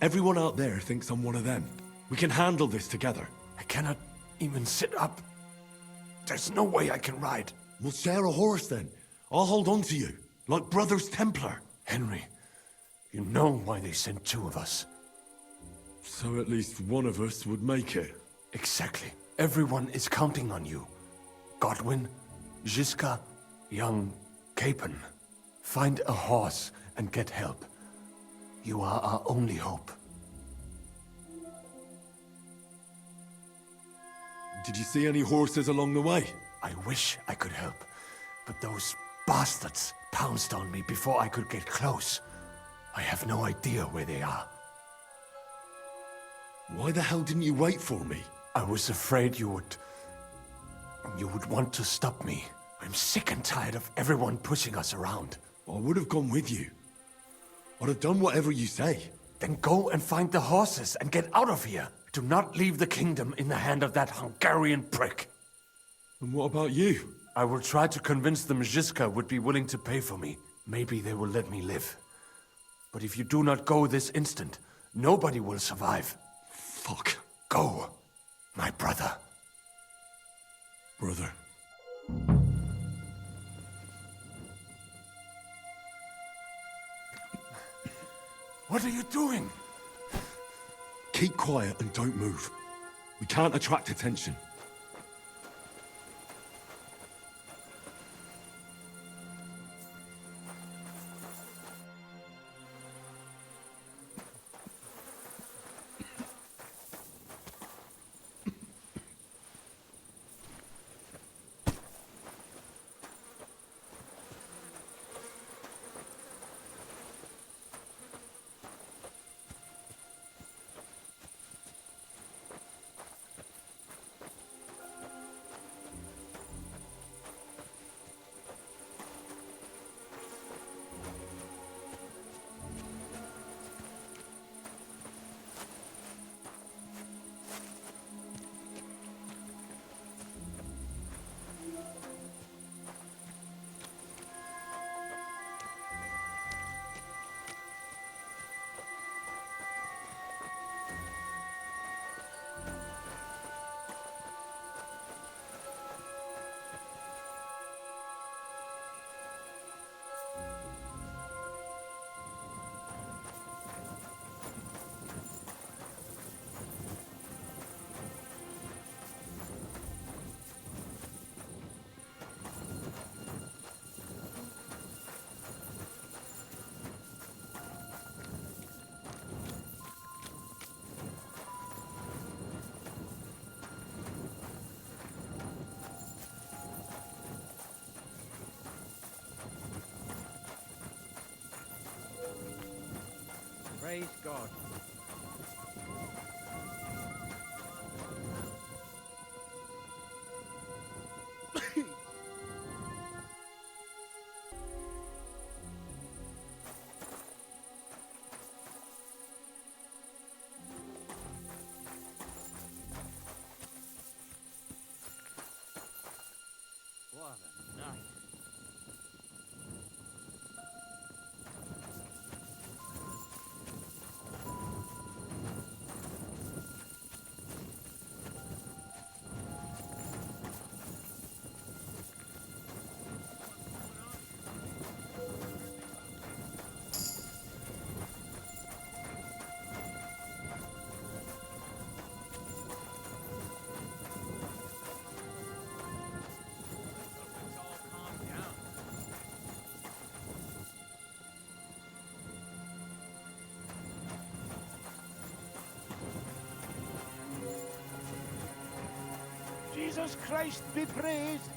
Everyone out there thinks I'm one of them. We can handle this together. I cannot even sit up. There's no way I can ride. We'll share a horse then. I'll hold on to you, like Brothers Templar. Henry, you know why they sent two of us. So at least one of us would make it. Exactly. Everyone is counting on you. Godwin, Žižka, young Capon. Find a horse and get help. You are our only hope. Did you see any horses along the way? I wish I could help, but those bastards pounced on me before I could get close. I have no idea where they are. Why the hell didn't you wait for me? I was afraid you would want to stop me. I'm sick and tired of everyone pushing us around. I would have gone with you. I'd have done whatever you say. Then go and find the horses and get out of here. Do not leave the kingdom in the hand of that Hungarian prick. And what about you? I will try to convince them Žižka would be willing to pay for me. Maybe they will let me live. But if you do not go this instant, nobody will survive. Fuck. Go, my brother. Brother. What are you doing? Keep quiet and don't move. We can't attract attention. Praise God. What a night. Jesus Christ be praised.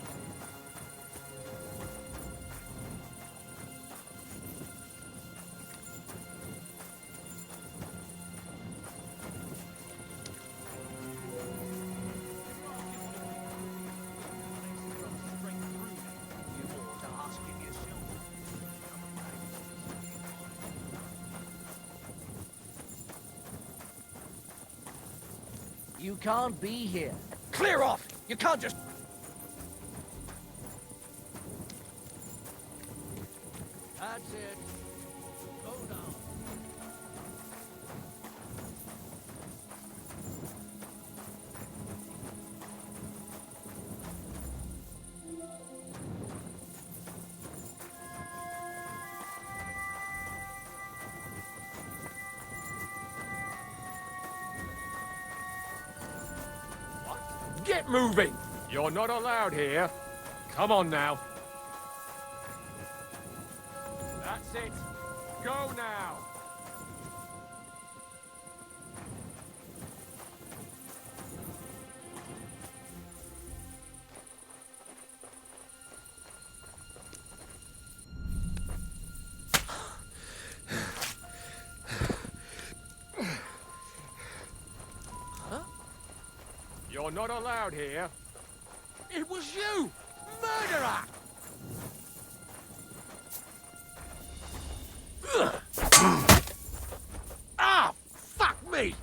You can't be here. Clear off! You can't just... That's it. Go down. Get moving! You're not allowed here. Come on now. That's it. Go now. You're not allowed here. It was you! Murderer! Ah! Fuck me!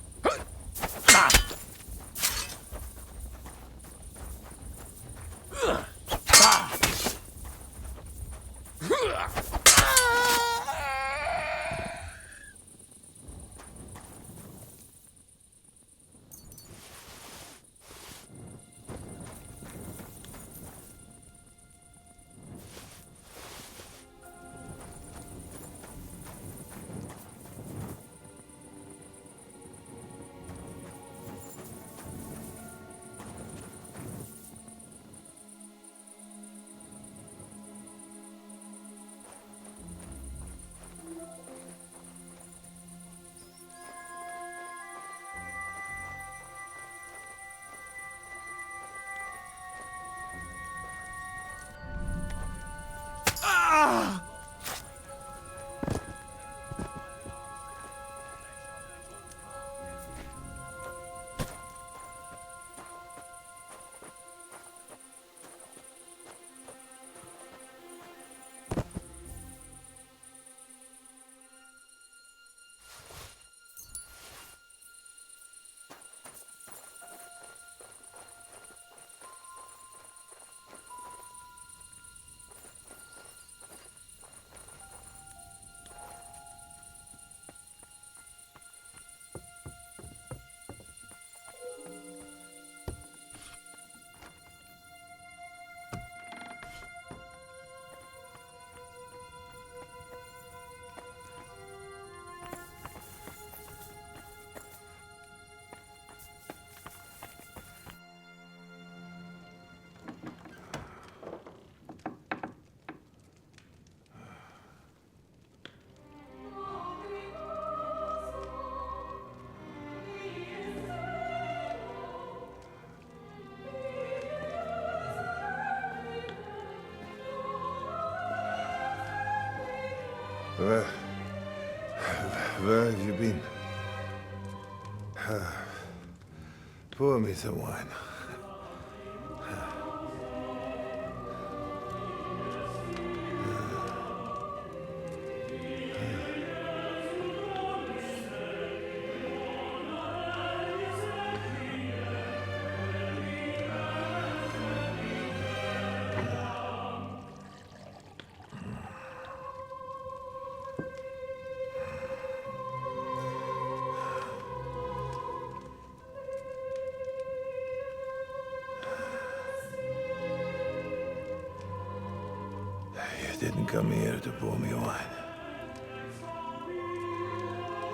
Where have you been? Pour me some wine. You didn't come here to pour me wine.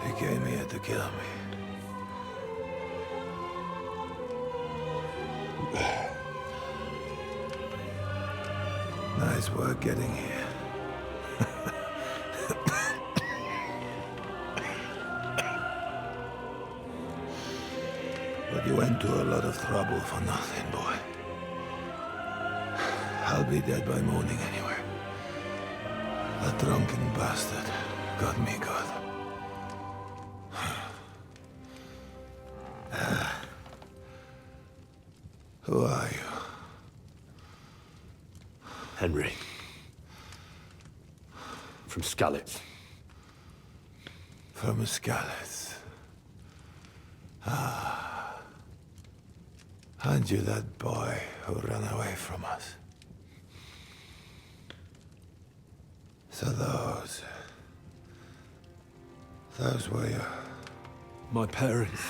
You came here to kill me. Nice work getting here. But you went to a lot of trouble for nothing, boy. I'll be dead by morning anyway. That drunken bastard got me good. Who are you? Henry. From Skalitz. From Skalitz. Ah. Aren't you that boy who ran away from us? So those were your... My parents.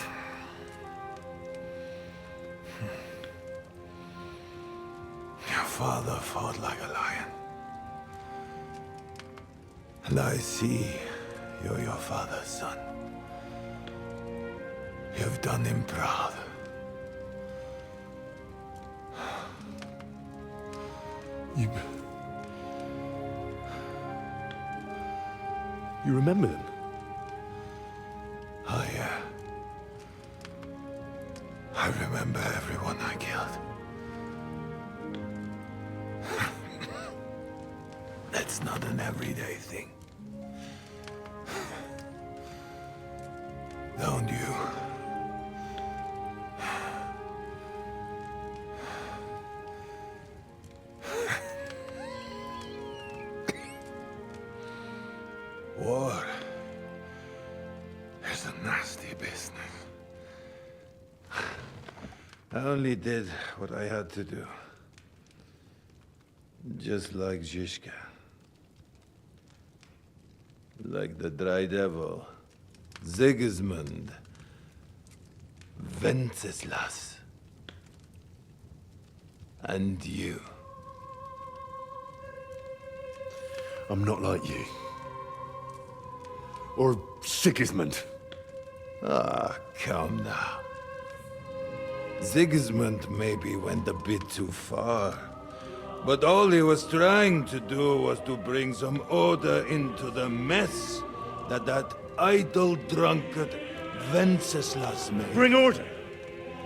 Your father fought like a lion. And I see you're your father's son. You've done him proud. You remember them? Oh, yeah. I remember everyone I killed. That's not an everyday thing. Don't you? War is a nasty business. I only did what I had to do. Just like Zizka. Like the Dry Devil. Sigismund. Wenceslas. And you. I'm not like you. Or Sigismund. Ah, come now. Sigismund maybe went a bit too far. But all he was trying to do was to bring some order into the mess that idle drunkard Wenceslas made. Bring order?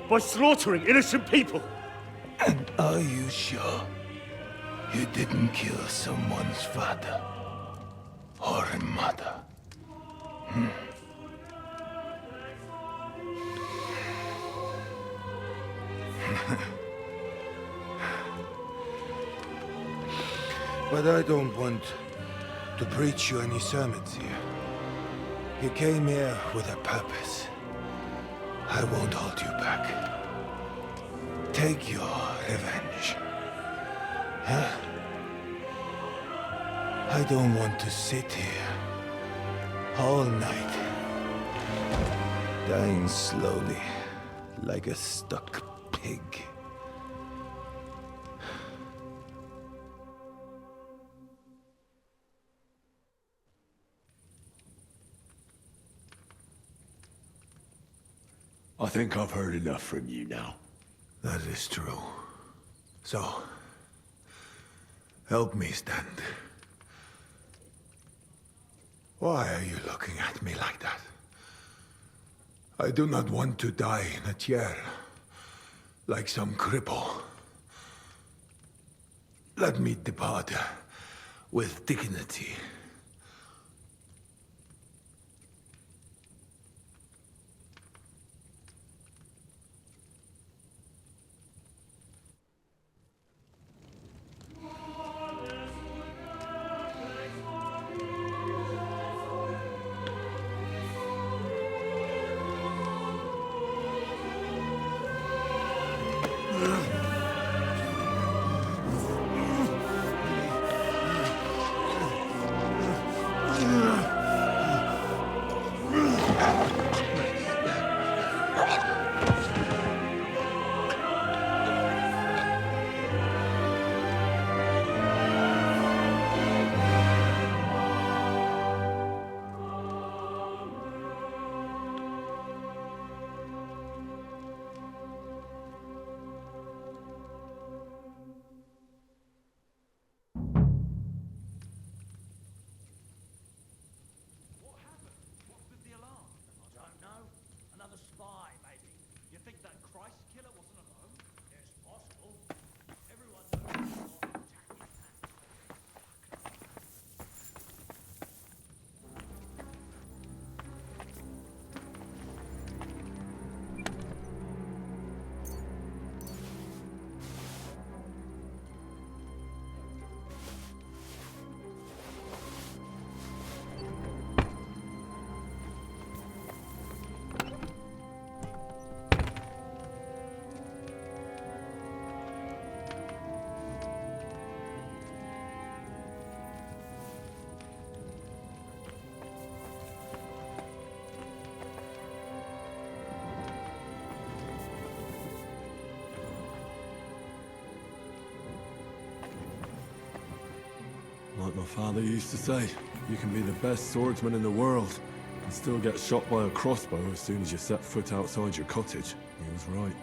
By slaughtering innocent people? And are you sure you didn't kill someone's father? Or mother? But I don't want to preach you any sermons here. You came here with a purpose. I won't hold you back. Take your revenge. Huh? I don't want to sit here all night, dying slowly like a stuck pig. I think I've heard enough from you now. That is true. So, help me stand. Why are you looking at me like that? I do not want to die in a chair, like some cripple. Let me depart with dignity, Like my father used to say, you can be the best swordsman in the world and still get shot by a crossbow as soon as you set foot outside your cottage. He was right.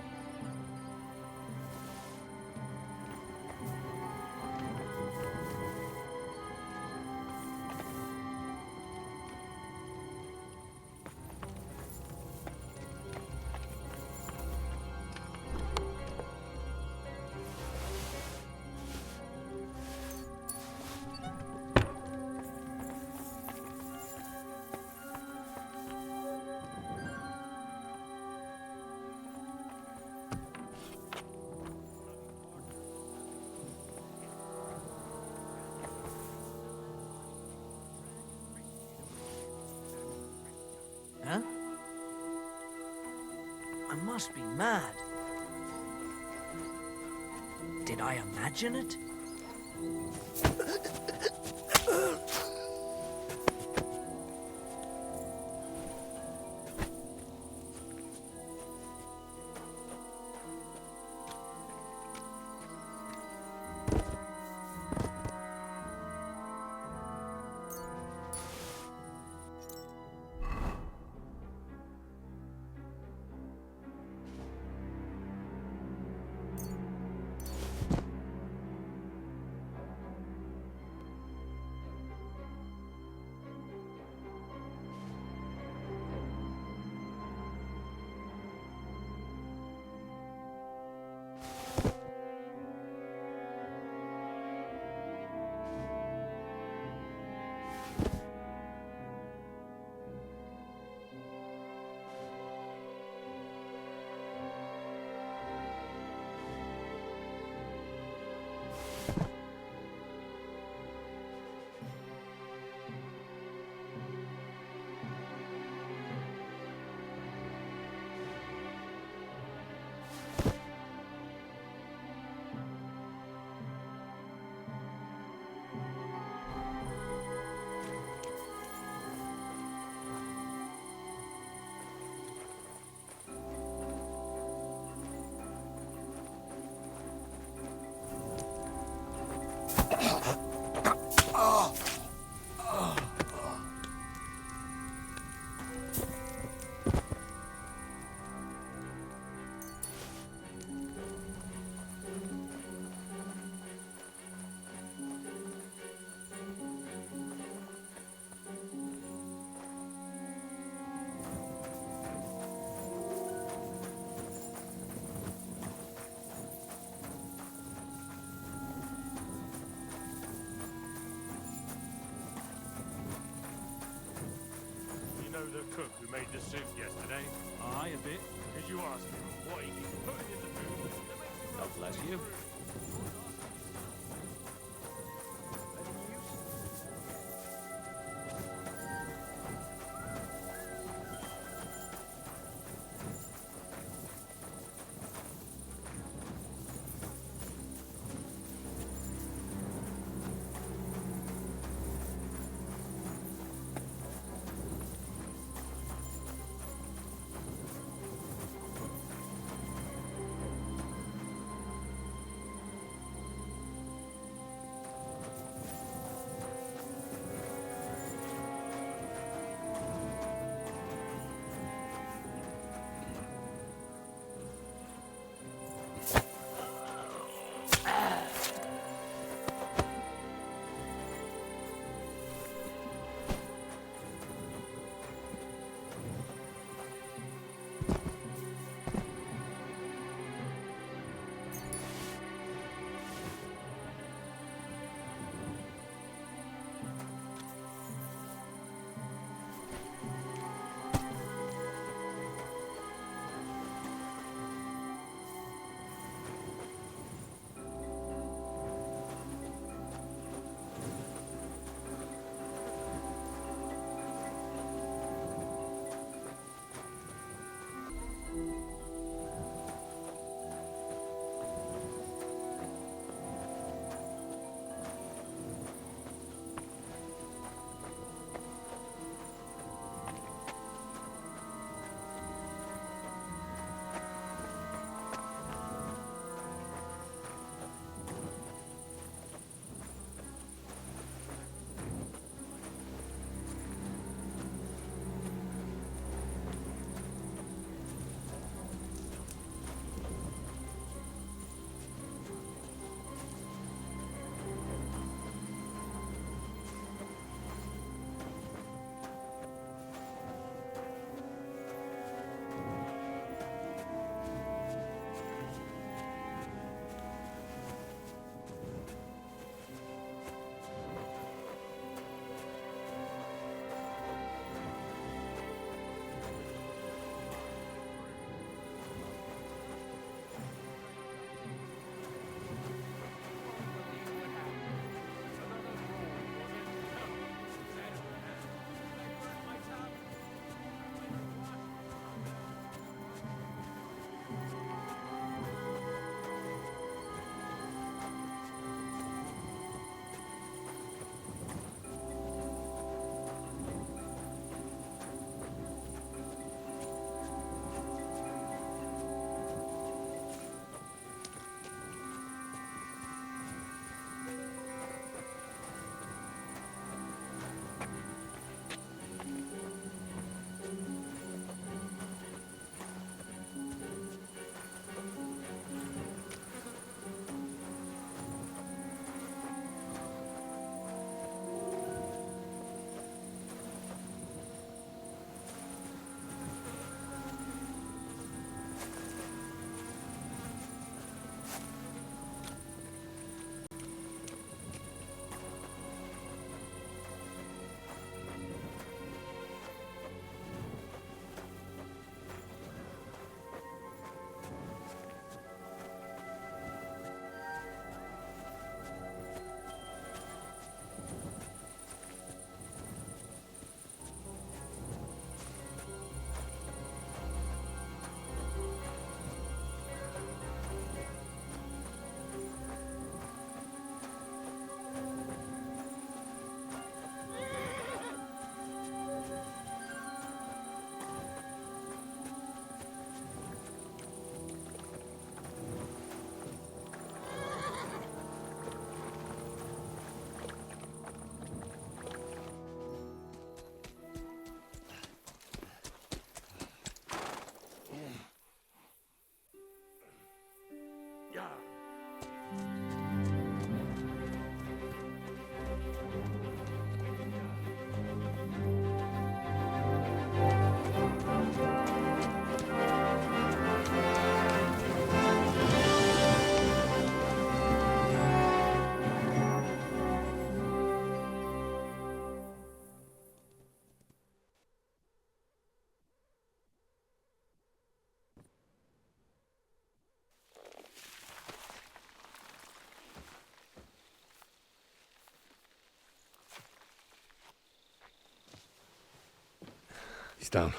Huh? I must be mad. Did I imagine it? The cook who made the soup yesterday? Aye, a bit. Did you ask him what he can put in the food? God bless you. He's down.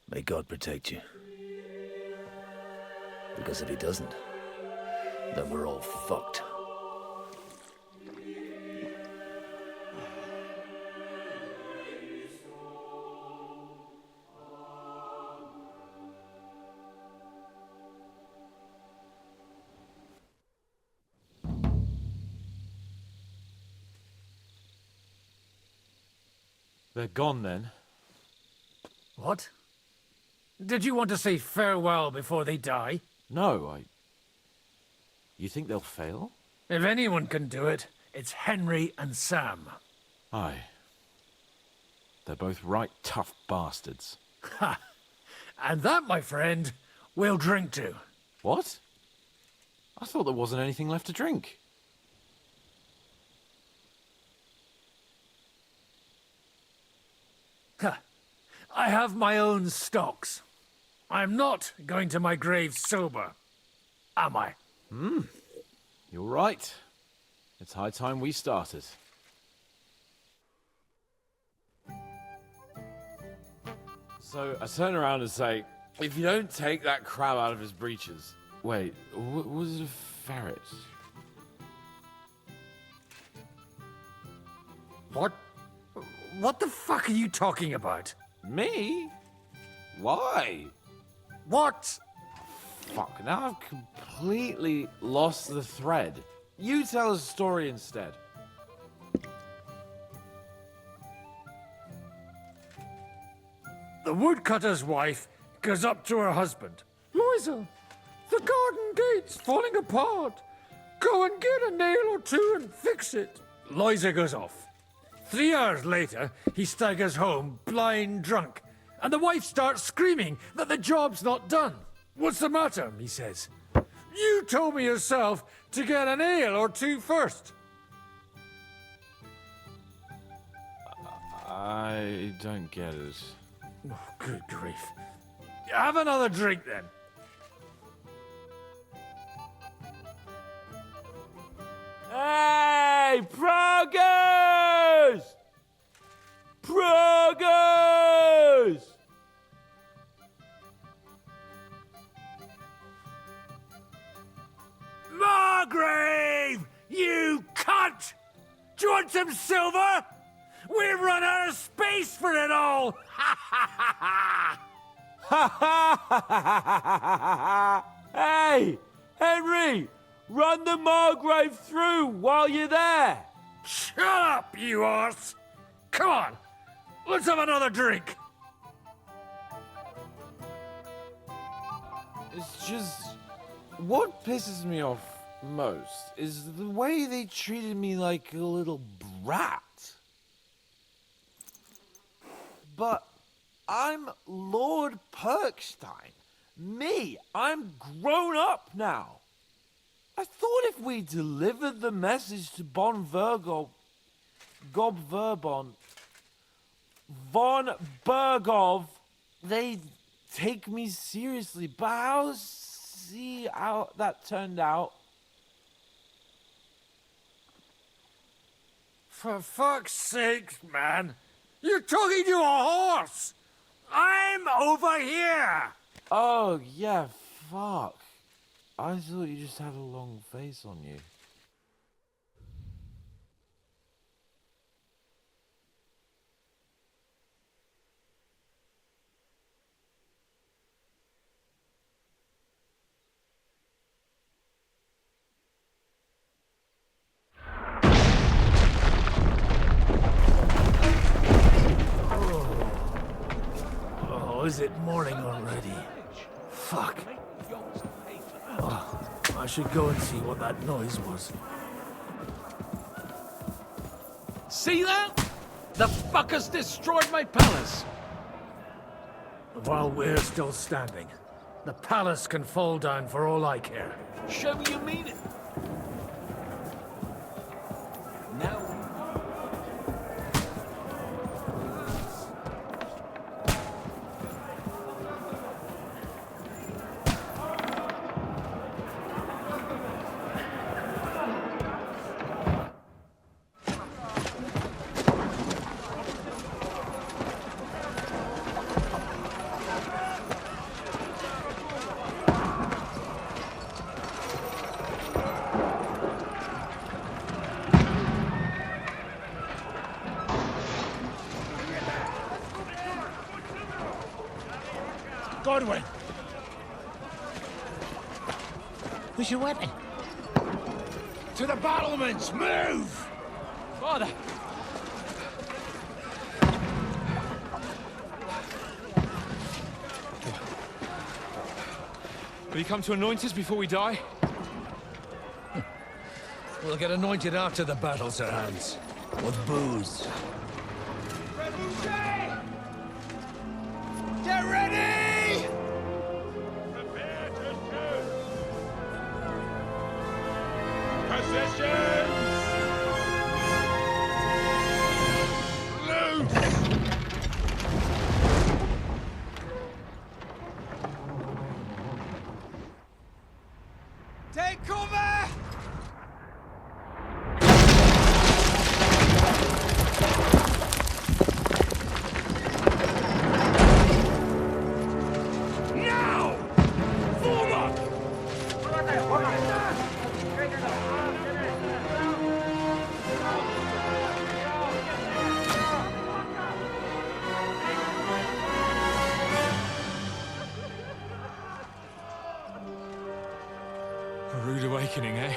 May God protect you. Because if he doesn't, then we're all fucked. They're gone then. What? Did you want to say farewell before they die? No, You think they'll fail? If anyone can do it, it's Henry and Sam. Aye. They're both right tough bastards. Ha! And that, my friend, we'll drink to. What? I thought there wasn't anything left to drink. Ha! I have my own stocks. I'm not going to my grave sober, am I? You're right. It's high time we started. So I turn around and say, if you don't take that crab out of his breeches... Wait, was it a ferret? What? What the fuck are you talking about? Me? Why? What? Fuck, now I've completely lost the thread. You tell us a story instead. The woodcutter's wife goes up to her husband. Liza, the garden gate's falling apart. Go and get a nail or two and fix it. Liza goes off. 3 hours later, he staggers home, blind drunk, and the wife starts screaming that the job's not done. What's the matter? He says. You told me yourself to get a nail or two first. I don't get it. Oh, good grief. Have another drink then. Hey, progress! Progress! Margrave! You cunt! Do you want some silver? We've run out of space for it all! Ha ha ha! Hey, Henry! Run the Margrave through while you're there! Shut up, you arse! Come on, let's have another drink! It's just... What pisses me off most is the way they treated me like a little brat. But I'm Lord Perkstein. Me, I'm grown up now. I thought if we delivered the message to Von Bergov, they'd take me seriously. But I'll see how that turned out. For fuck's sake, man! You're talking to a horse! I'm over here! Oh, yeah, fuck. I thought you just had a long face on you. Oh, is it morning already? Fuck. Oh, I should go and see what that noise was. See that? The fuckers destroyed my palace. While we're still standing, the palace can fall down for all I care. Show me you mean it. Now. Godwin! Where's your weapon? To the battlements! Move! Father! Have you come to anoint us before we die? We'll get anointed after the battle's at hand. With booze. Get ready! Prepare to shoot! Positions! Loose! Take cover! Now! Forward! A rude awakening, eh?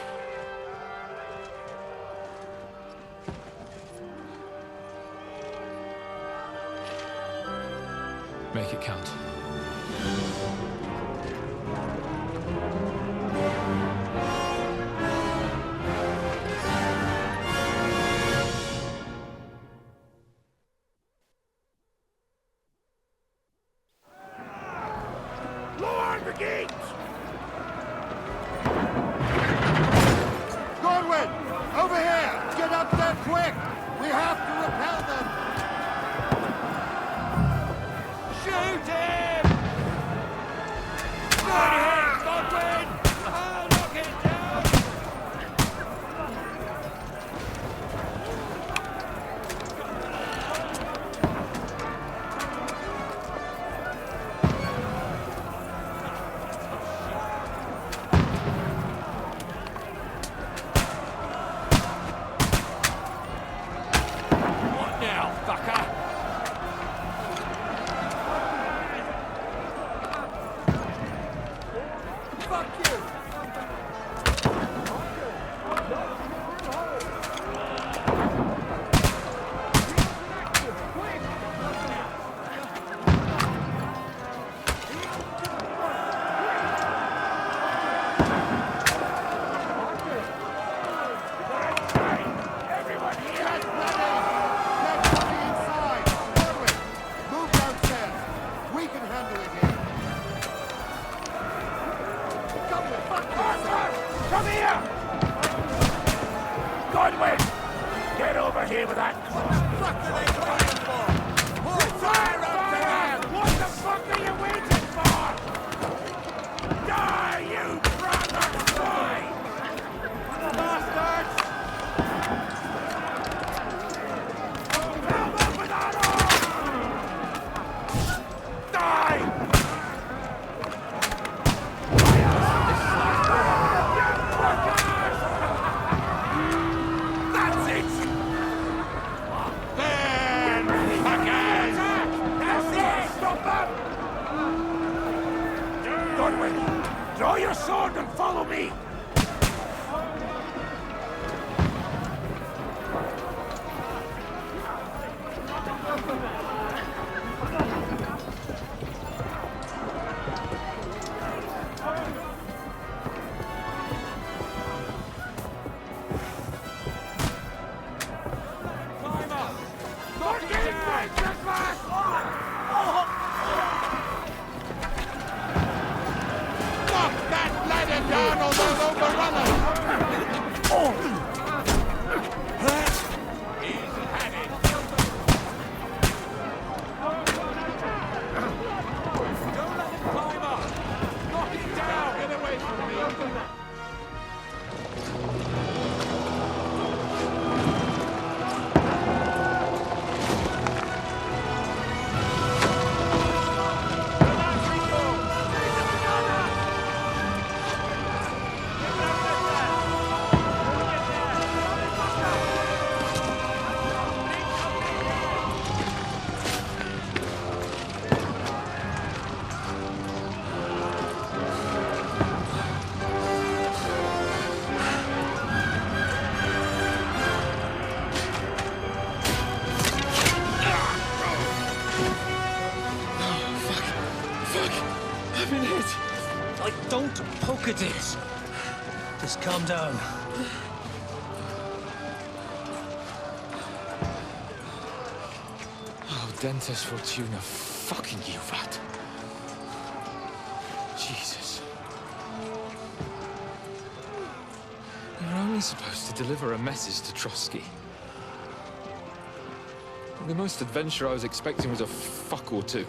Make it count. Lower the gates! Godwin! Over here! Get up there quick! We have to repel them! Shoot him! Good hit, Godwin! I'll knock it down! What now, fucker? Fuck you! Everyone here! Get ready inside! Godwin! Move downstairs! We can handle it here! Come the fuck yourself! Come here! Godwin! Get over here with that! What the fuck are they waiting for? More fire up there! What the fuck are you waiting for? Die, you brother boy! Bastards! Help them with arrows! Die! That's it! Then, fuckers! That's it! Stop them! Godwin, draw your sword and follow me! Knock that ladder down, although Look at it. Just calm down. Oh, Dentes Fortuna, fucking you, Vat. Jesus. You're only supposed to deliver a message to Trotsky. The most adventure I was expecting was a fuck or two.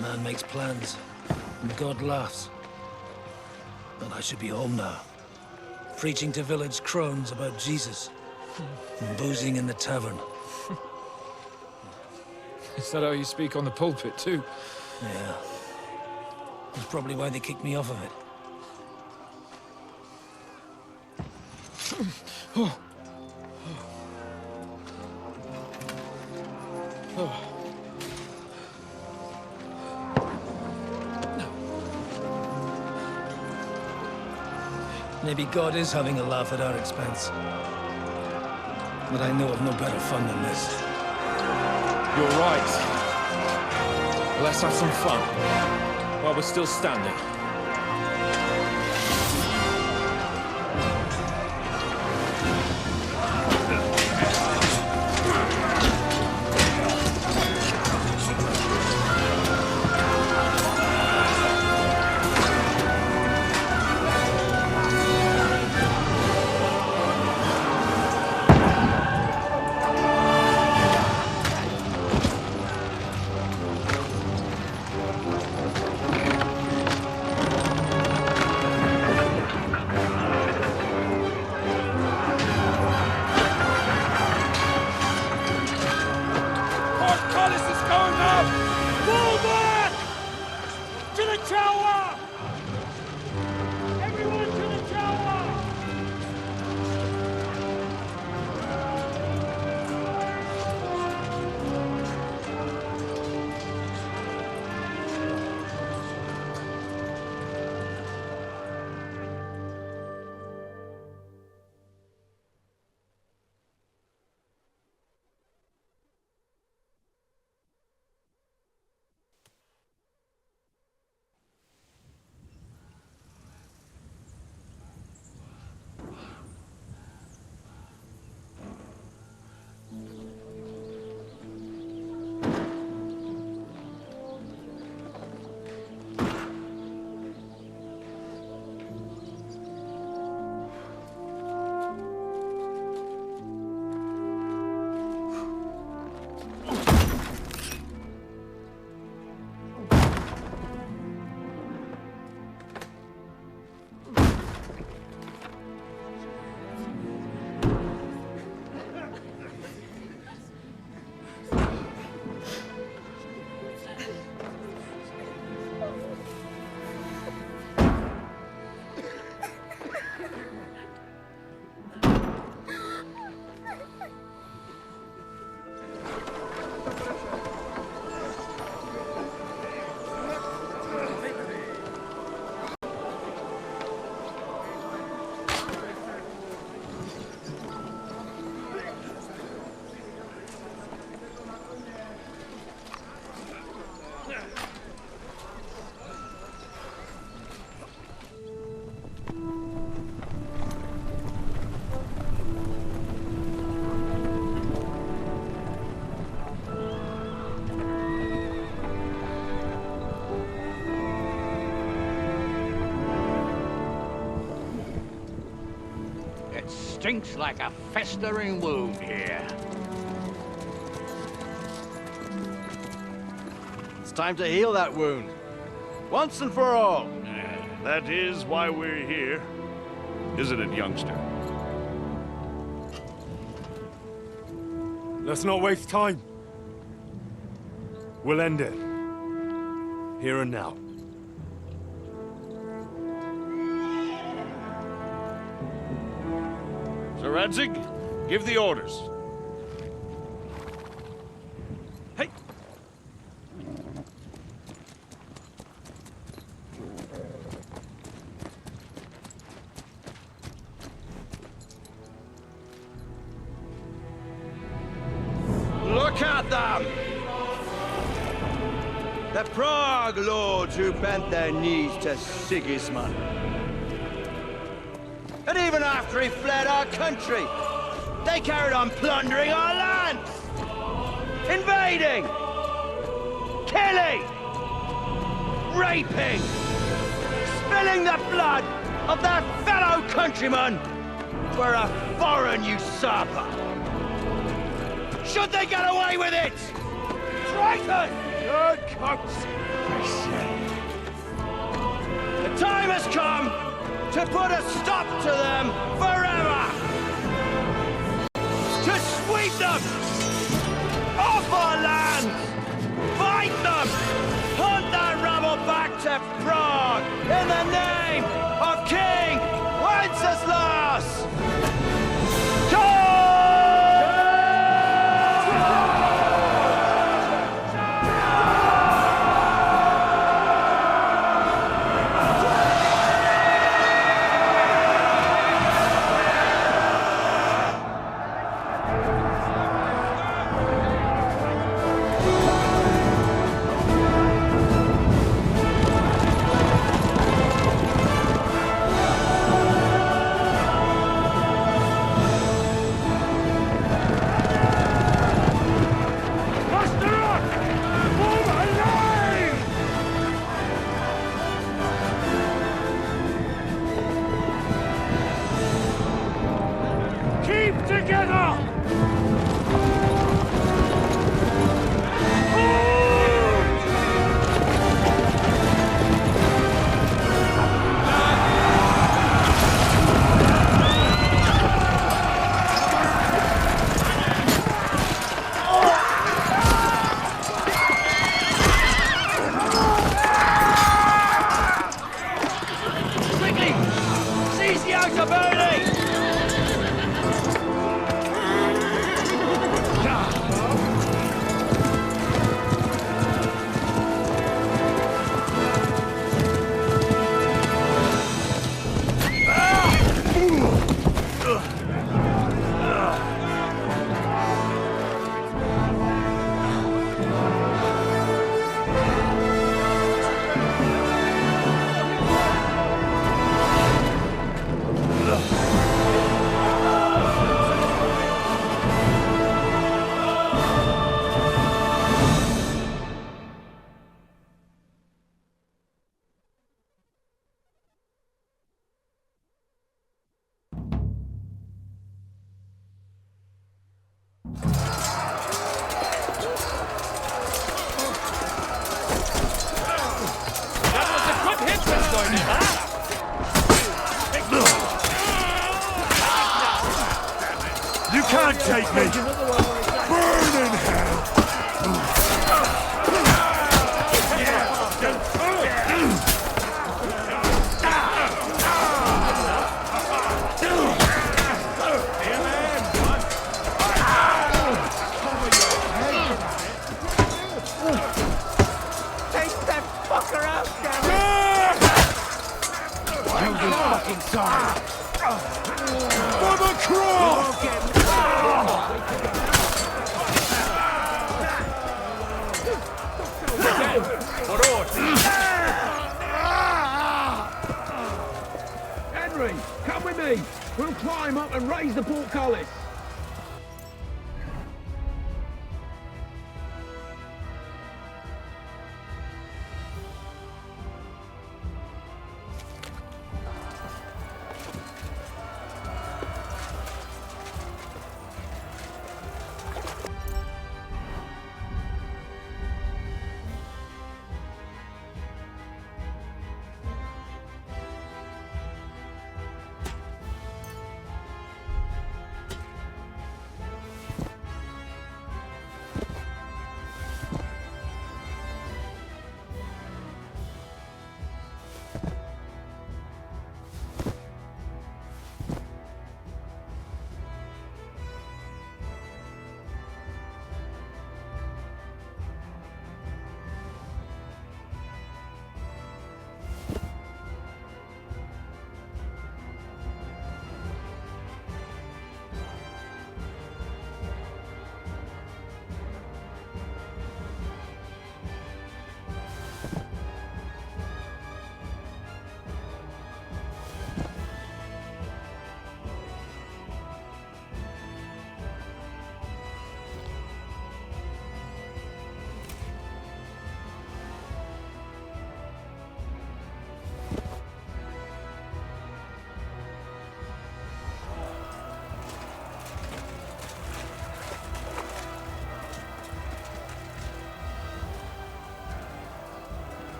Man makes plans, and God laughs. But I should be home now. Preaching to village crones about Jesus. And boozing in the tavern. Is that how you speak on the pulpit, too? Yeah. That's probably why they kicked me off of it. Oh. Oh. Maybe God is having a laugh at our expense. But I know of no better fun than this. You're right. Let's have some fun while we're still standing. Stinks like a festering wound here. It's time to heal that wound. Once and for all. That is why we're here. Isn't it, youngster? Let's not waste time. We'll end it. Here and now. Sir Radzig, give the orders. Hey! Look at them! The Prague lords who bent their knees to Sigismund. And even after he fled our country, they carried on plundering our lands, invading, killing, raping, spilling the blood of their fellow countrymen for a foreign usurper. Should they get away with it? Traitor! Good coats! The time has come to put a stop to them forever! To sweep them off our lands! Fight them! Hunt that rabble back to Prague in the name of King Wenceslas! You can't take me! Burn in hell! Take that fucker out, damn it! You'll be fucking sorry. For the cross! Henry, come with me. We'll climb up and raise the portcullis.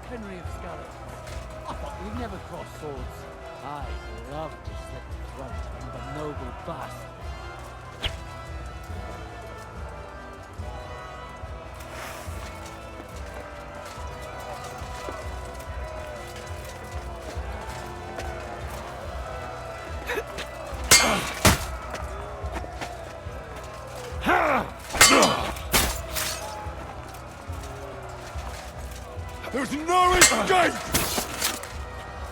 Henry of Scarlet. I thought we'd never cross swords. I love to slip the front on the noble bastard. There's no escape!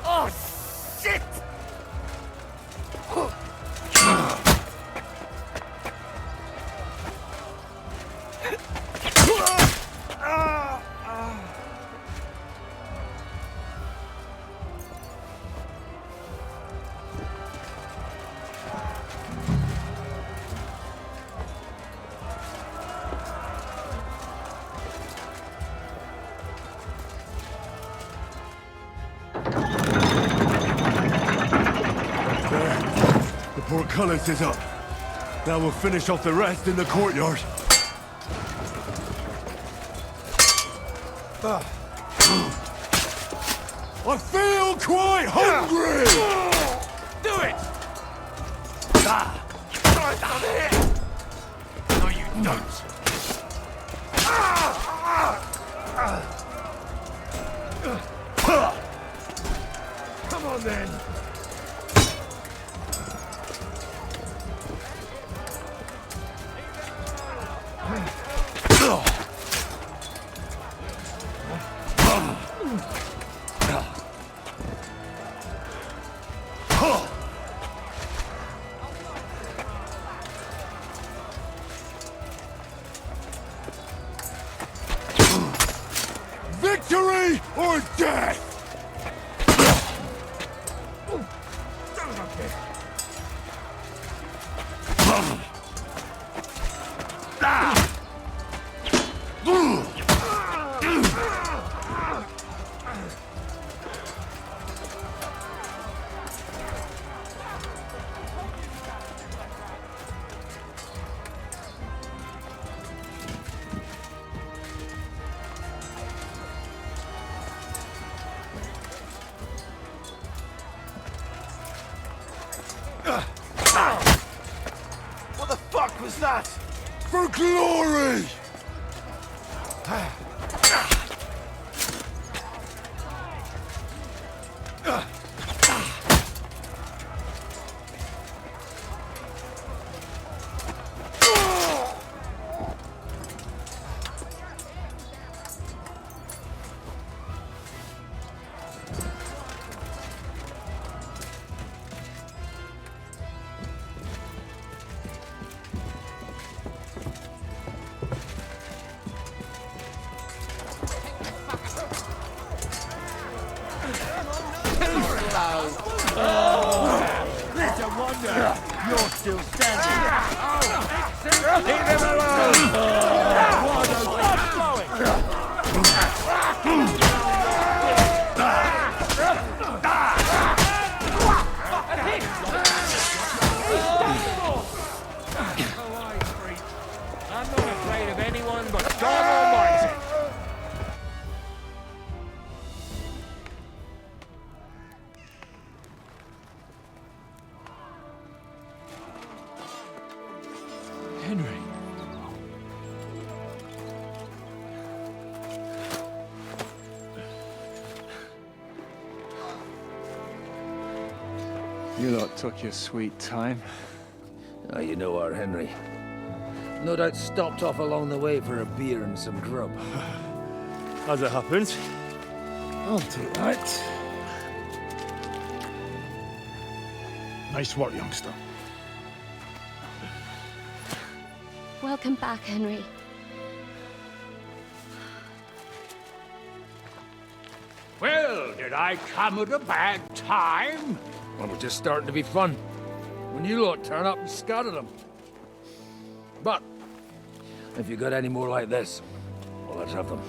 Oh, shit! The portcullis is up. Now we'll finish off the rest in the courtyard. I feel quite hungry! Do it! No, you don't. Come on then! Victory or death! What the fuck was that? For glory! It's a wonder you're still standing. Leave him alone! Stop I'm not afraid of anyone but God Almighty. Henry. You lot took your sweet time. Oh, you know our Henry. No doubt stopped off along the way for a beer and some grub. As it happens. I'll take that. Nice work, youngster. Welcome back, Henry. Well, did I come at a bad time? Well, we're just starting to be fun. When you lot turn up and scatter them. But, if you got any more like this, well, let's have them.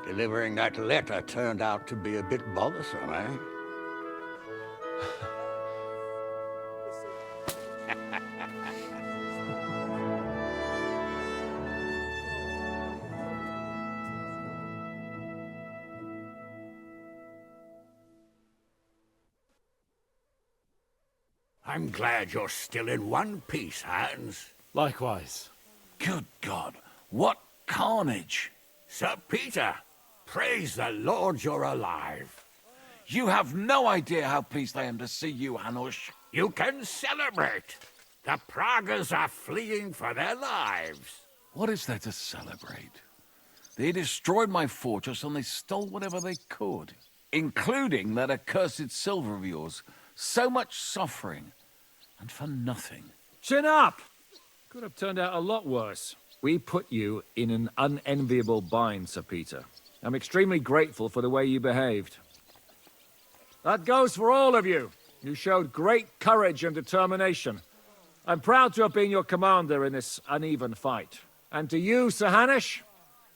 Delivering that letter turned out to be a bit bothersome, eh? I'm glad you're still in one piece, Hans. Likewise. Good God, what carnage! Sir Peter, praise the Lord you're alive. You have no idea how pleased I am to see you, Hanush. You can celebrate. The Pragas are fleeing for their lives. What is there to celebrate? They destroyed my fortress and they stole whatever they could, including that accursed silver of yours. So much suffering, and for nothing. Chin up! Could have turned out a lot worse. We put you in an unenviable bind, Sir Peter. I'm extremely grateful for the way you behaved. That goes for all of you. You showed great courage and determination. I'm proud to have been your commander in this uneven fight. And to you, Sir Hanush,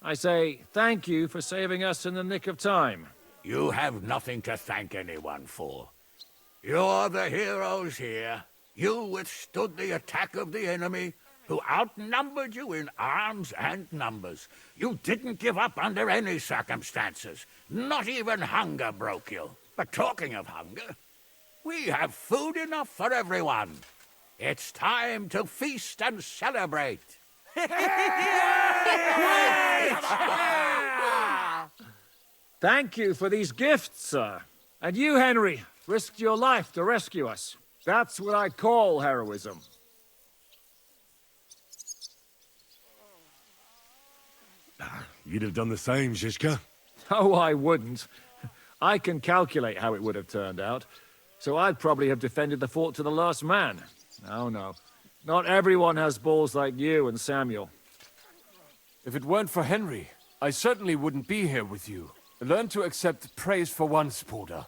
I say thank you for saving us in the nick of time. You have nothing to thank anyone for. You're the heroes here. You withstood the attack of the enemy, who outnumbered you in arms and numbers. You didn't give up under any circumstances. Not even hunger broke you. But talking of hunger, we have food enough for everyone. It's time to feast and celebrate. Thank you for these gifts, sir. And you, Henry, risked your life to rescue us. That's what I call heroism. You'd have done the same, Zizka. Oh, I wouldn't. I can calculate how it would have turned out. So I'd probably have defended the fort to the last man. Oh, no. Not everyone has balls like you and Samuel. If it weren't for Henry, I certainly wouldn't be here with you. Learn to accept praise for once, Porter.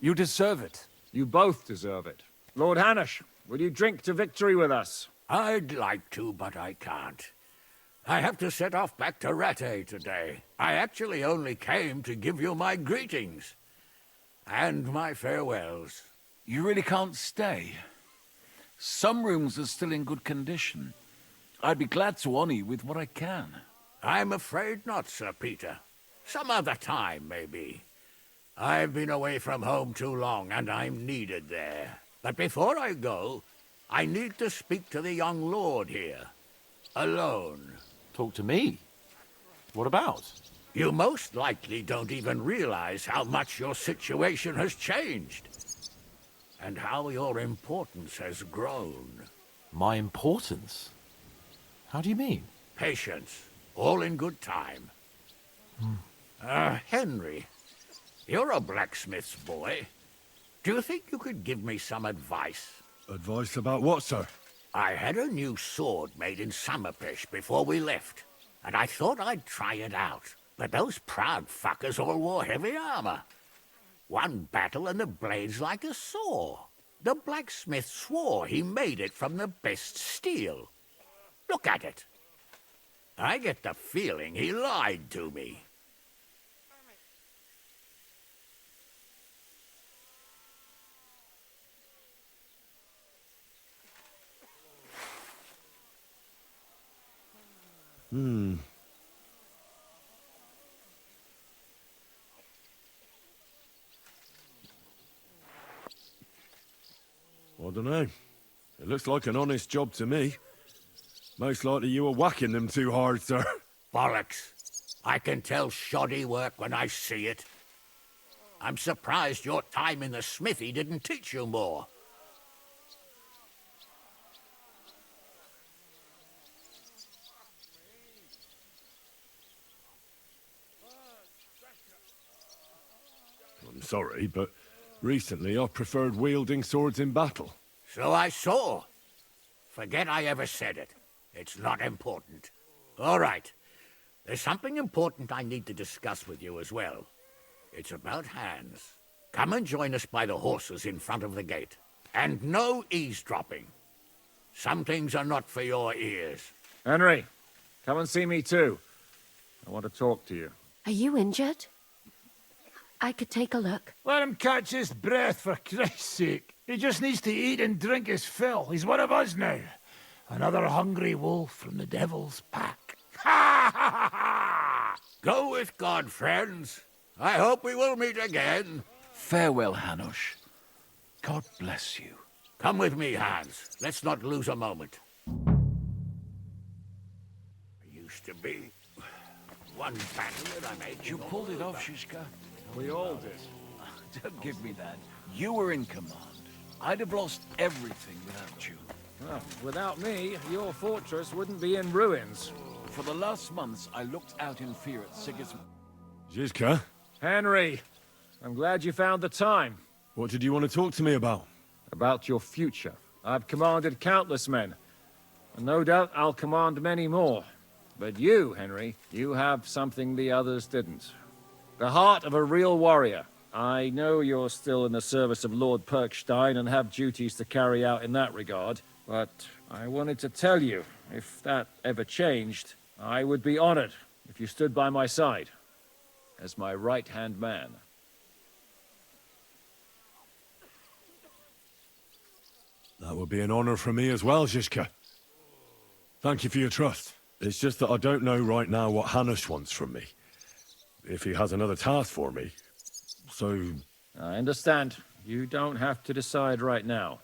You deserve it. You both deserve it. Lord Hanush, will you drink to victory with us? I'd like to, but I can't. I have to set off back to Rattay today. I actually only came to give you my greetings. And my farewells. You really can't stay. Some rooms are still in good condition. I'd be glad to honor you with what I can. I'm afraid not, Sir Peter. Some other time, maybe. I've been away from home too long, and I'm needed there. But before I go, I need to speak to the young lord here. Alone. Talk to me? What about? You most likely don't even realize how much your situation has changed. And how your importance has grown. My importance? How do you mean? Patience. All in good time. Henry, you're a blacksmith's boy. Do you think you could give me some advice? Advice about what, sir? I had a new sword made in Summerpish before we left, and I thought I'd try it out. But those proud fuckers all wore heavy armor. One battle and the blade's like a saw. The blacksmith swore he made it from the best steel. Look at it. I get the feeling he lied to me. I don't know. It looks like an honest job to me. Most likely you were whacking them too hard, sir. Bollocks. I can tell shoddy work when I see it. I'm surprised your time in the smithy didn't teach you more. I'm sorry, but recently I've preferred wielding swords in battle. So I saw. Forget I ever said it. It's not important. All right. There's something important I need to discuss with you as well. It's about Hans. Come and join us by the horses in front of the gate. And no eavesdropping. Some things are not for your ears. Henry, come and see me too. I want to talk to you. Are you injured? I could take a look. Let him catch his breath, for Christ's sake. He just needs to eat and drink his fill. He's one of us now. Another hungry wolf from the devil's pack. Ha ha ha! Go with God, friends. I hope we will meet again. Farewell, Hanush. God bless you. Come with me, Hans. Let's not lose a moment. Used to be one battle that I made. You pulled it off, Shishka. We all did. Don't give me that. You were in command. I'd have lost everything without you. Well, without me, your fortress wouldn't be in ruins. For the last months, I looked out in fear at Sigismund. Zizka? Henry, I'm glad you found the time. What did you want to talk to me about? About your future. I've commanded countless men, and no doubt I'll command many more. But you, Henry, you have something the others didn't. The heart of a real warrior. I know you're still in the service of Lord Perkstein and have duties to carry out in that regard, but I wanted to tell you, if that ever changed, I would be honored if you stood by my side as my right-hand man. That would be an honor for me as well, Zizka. Thank you for your trust. It's just that I don't know right now what Hanush wants from me. If he has another task for me. So... I understand. You don't have to decide right now.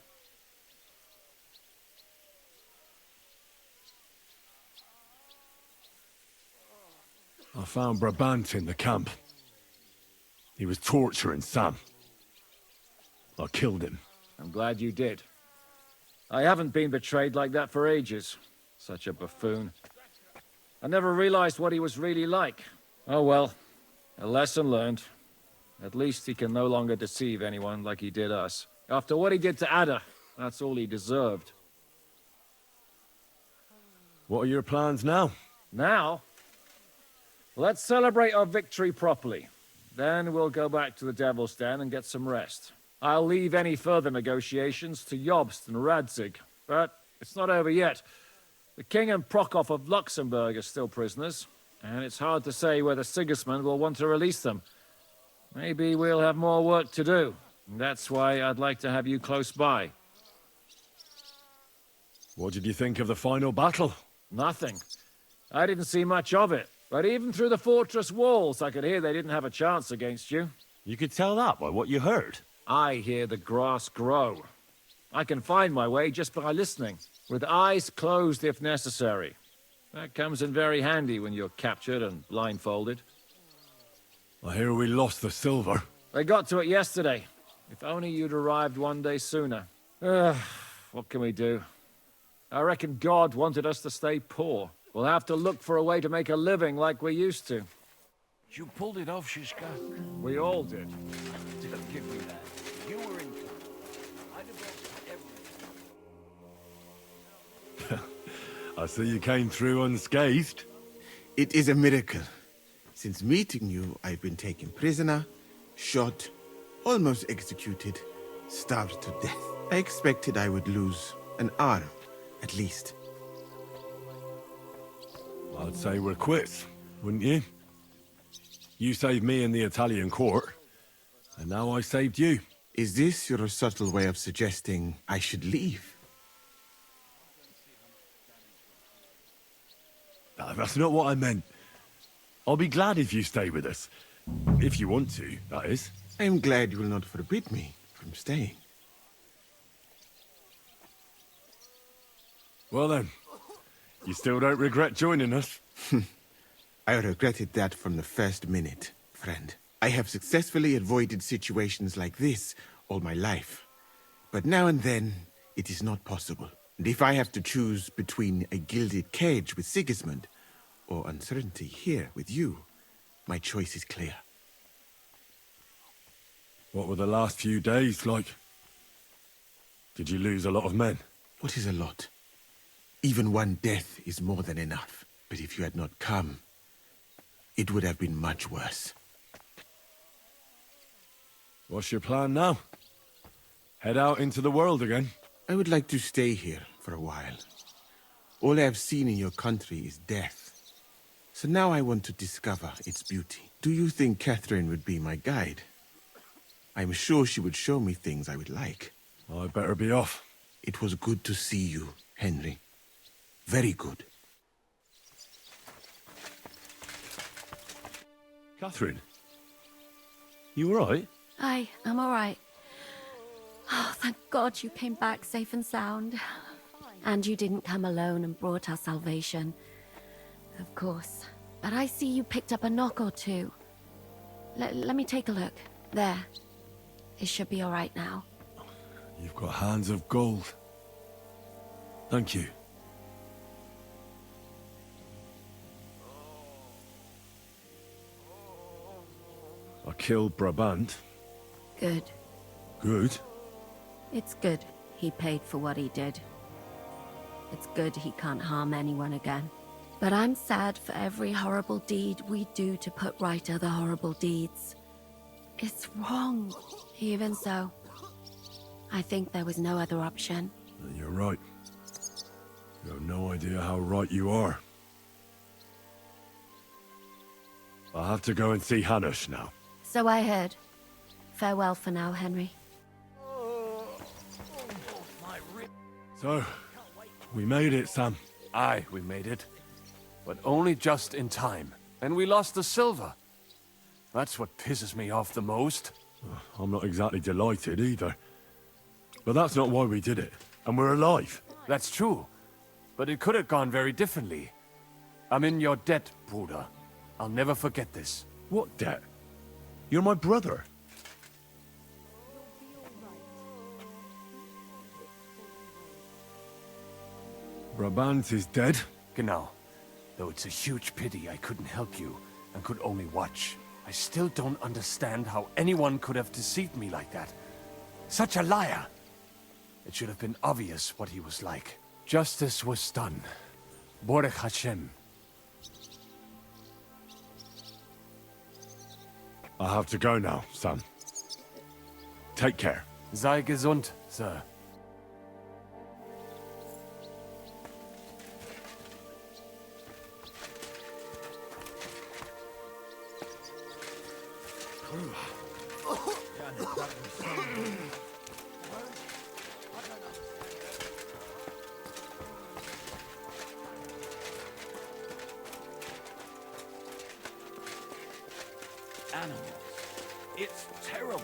I found Brabant in the camp. He was torturing Sam. I killed him. I'm glad you did. I haven't been betrayed like that for ages. Such a buffoon. I never realized what he was really like. Oh well, a lesson learned. At least he can no longer deceive anyone like he did us. After what he did to Ada, that's all he deserved. What are your plans now? Now? Let's celebrate our victory properly. Then we'll go back to the Devil's Den and get some rest. I'll leave any further negotiations to Jobst and Radzig. But it's not over yet. The King and Prokop of Luxembourg are still prisoners, and it's hard to say whether Sigismund will want to release them. Maybe we'll have more work to do. That's why I'd like to have you close by. What did you think of the final battle? Nothing. I didn't see much of it. But even through the fortress walls, I could hear they didn't have a chance against you. You could tell that by what you heard. I hear the grass grow. I can find my way just by listening, with eyes closed if necessary. That comes in very handy when you're captured and blindfolded. I hear we lost the silver. They got to it yesterday. If only you'd arrived one day sooner. What can we do? I reckon God wanted us to stay poor. We'll have to look for a way to make a living like we used to. You pulled it off, Shishka. We all did. Don't give me that. You were in command. I'd have lost everything. I see you came through unscathed. It is a miracle. Since meeting you, I've been taken prisoner, shot, almost executed, starved to death. I expected I would lose an arm, at least. I'd say we're quits, wouldn't you? You saved me in the Italian court, and now I saved you. Is this your subtle way of suggesting I should leave? No, that's not what I meant. I'll be glad if you stay with us. If you want to, that is. I'm glad you will not forbid me from staying. Well then, you still don't regret joining us? I regretted that from the first minute, friend. I have successfully avoided situations like this all my life. But now and then, it is not possible. And if I have to choose between a gilded cage with Sigismund or uncertainty here with you, my choice is clear. What were the last few days like? Did you lose a lot of men? What is a lot? Even one death is more than enough. But if you had not come, it would have been much worse. What's your plan now? Head out into the world again? I would like to stay here for a while. All I have seen in your country is death. So now I want to discover its beauty. Do you think Catherine would be my guide? I'm sure she would show me things I would like. I'd better be off. It was good to see you, Henry. Very good. Catherine? You all right? I'm all right. Oh, thank God you came back safe and sound. And you didn't come alone and brought our salvation. Of course. But I see you picked up a knock or two. Let me take a look. There. It should be all right now. You've got hands of gold. Thank you. I killed Brabant. Good. Good? It's good he paid for what he did. It's good he can't harm anyone again. But I'm sad for every horrible deed we do to put right other horrible deeds. It's wrong. Even so, I think there was no other option. You're right. You have no idea how right you are. I'll have to go and see Hanush now. So I heard. Farewell for now, Henry. So, we made it, Sam. Aye, we made it. But only just in time. And we lost the silver. That's what pisses me off the most. I'm not exactly delighted either. But that's not why we did it. And we're alive. That's true. But it could have gone very differently. I'm in your debt, Bruder. I'll never forget this. What debt? You're my brother. Brabant is dead? Genau. Though it's a huge pity I couldn't help you and could only watch. I still don't understand how anyone could have deceived me like that. Such a liar! It should have been obvious what he was like. Justice was done. Baruch Hashem. I have to go now, Sam. Take care. Sei gesund, Sir. Animals. It's terrible.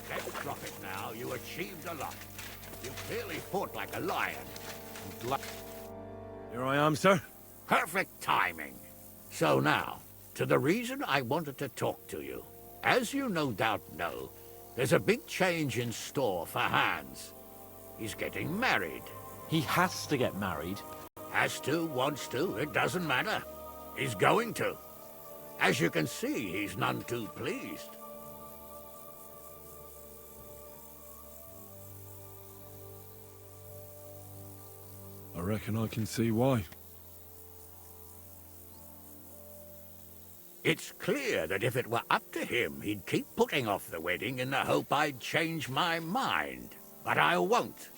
Let's drop it now. You achieved a lot. You clearly fought like a lion. Here I am, sir. Perfect timing. So now, to the reason I wanted to talk to you. As you no doubt know, there's a big change in store for Hans. He's getting married. He has to get married. Has to, wants to, it doesn't matter. He's going to. As you can see, he's none too pleased. I reckon I can see why. It's clear that if it were up to him, he'd keep putting off the wedding in the hope I'd change my mind. But I won't.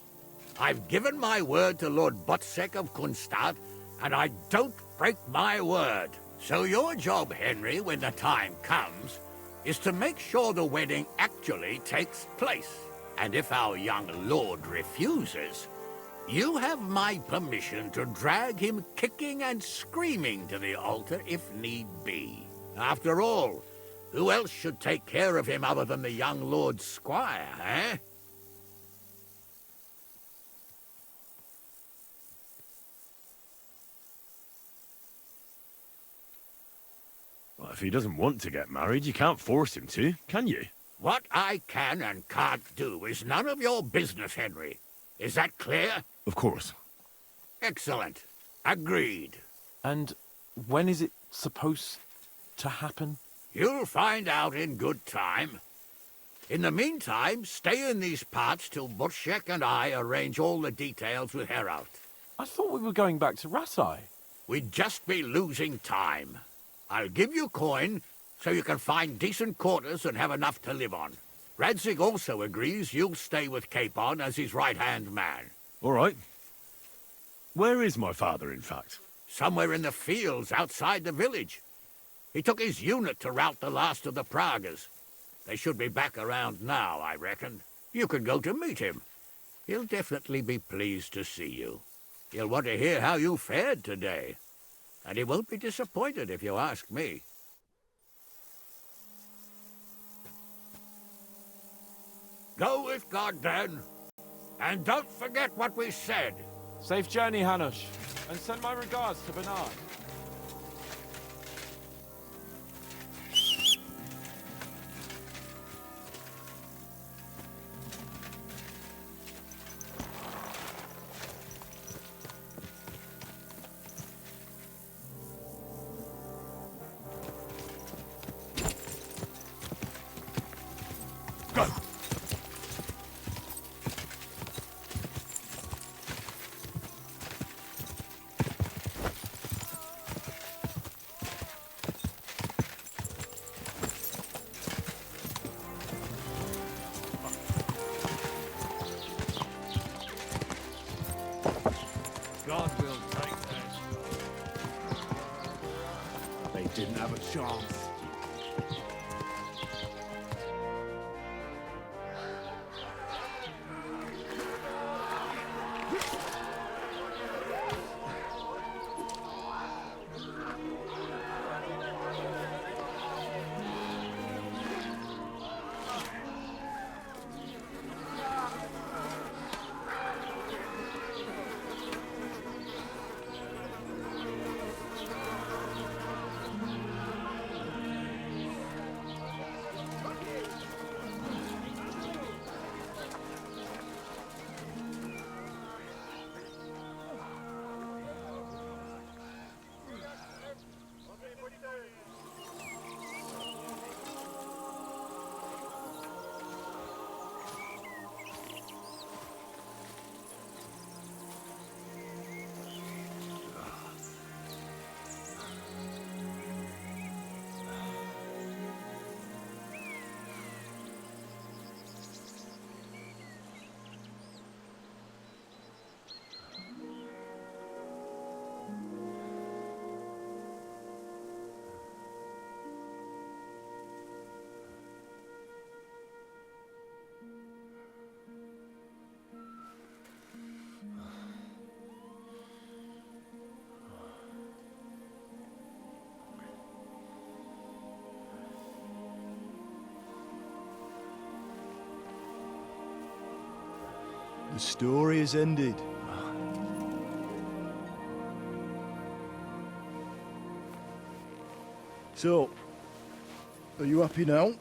I've given my word to Lord Botsek of Kunstad, and I don't break my word. So your job, Henry, when the time comes, is to make sure the wedding actually takes place. And if our young lord refuses, you have my permission to drag him kicking and screaming to the altar if need be. After all, who else should take care of him other than the young lord's squire, eh? Well, if he doesn't want to get married, you can't force him to, can you? What I can and can't do is none of your business, Henry. Is that clear? Of course. Excellent. Agreed. And when is it supposed to happen? You'll find out in good time. In the meantime, stay in these parts till Butchek and I arrange all the details with Herald. I thought we were going back to Rasai. We'd just be losing time. I'll give you coin so you can find decent quarters and have enough to live on. Radzig also agrees you'll stay with Capon as his right-hand man. All right. Where is my father, in fact? Somewhere in the fields outside the village. He took his unit to rout the last of the Pragas. They should be back around now, I reckon. You could go to meet him. He'll definitely be pleased to see you. He'll want to hear how you fared today. And he won't be disappointed if you ask me. Go with God, then. And don't forget what we said. Safe journey, Hanush. And send my regards to Bernard. God will take that. They didn't have a chance. The story is ended. So, are you happy now?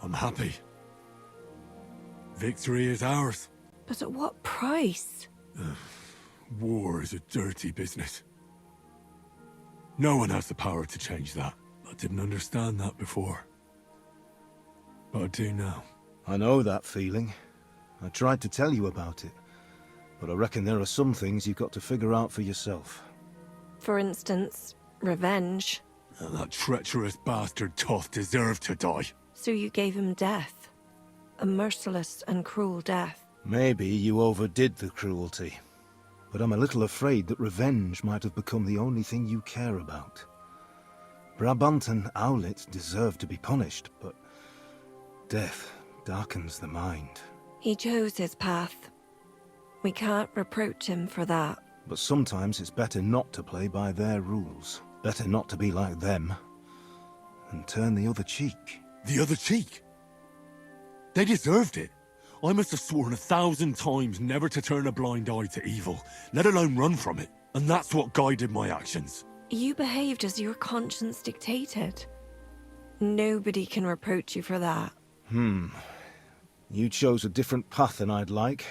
I'm happy. Victory is ours. But at what price? War is a dirty business. No one has the power to change that. I didn't understand that before. But I do now. I know that feeling. I tried to tell you about it. But I reckon there are some things you've got to figure out for yourself. For instance, revenge. And that treacherous bastard Toth deserved to die. So you gave him death. A merciless and cruel death. Maybe you overdid the cruelty. But I'm a little afraid that revenge might have become the only thing you care about. Brabant and Owlet deserve to be punished, but death darkens the mind. He chose his path. We can't reproach him for that. But sometimes it's better not to play by their rules. Better not to be like them. And turn the other cheek. The other cheek? They deserved it. I must have sworn 1,000 times never to turn a blind eye to evil, let alone run from it. And that's what guided my actions. You behaved as your conscience dictated. Nobody can reproach you for that. You chose a different path than I'd like,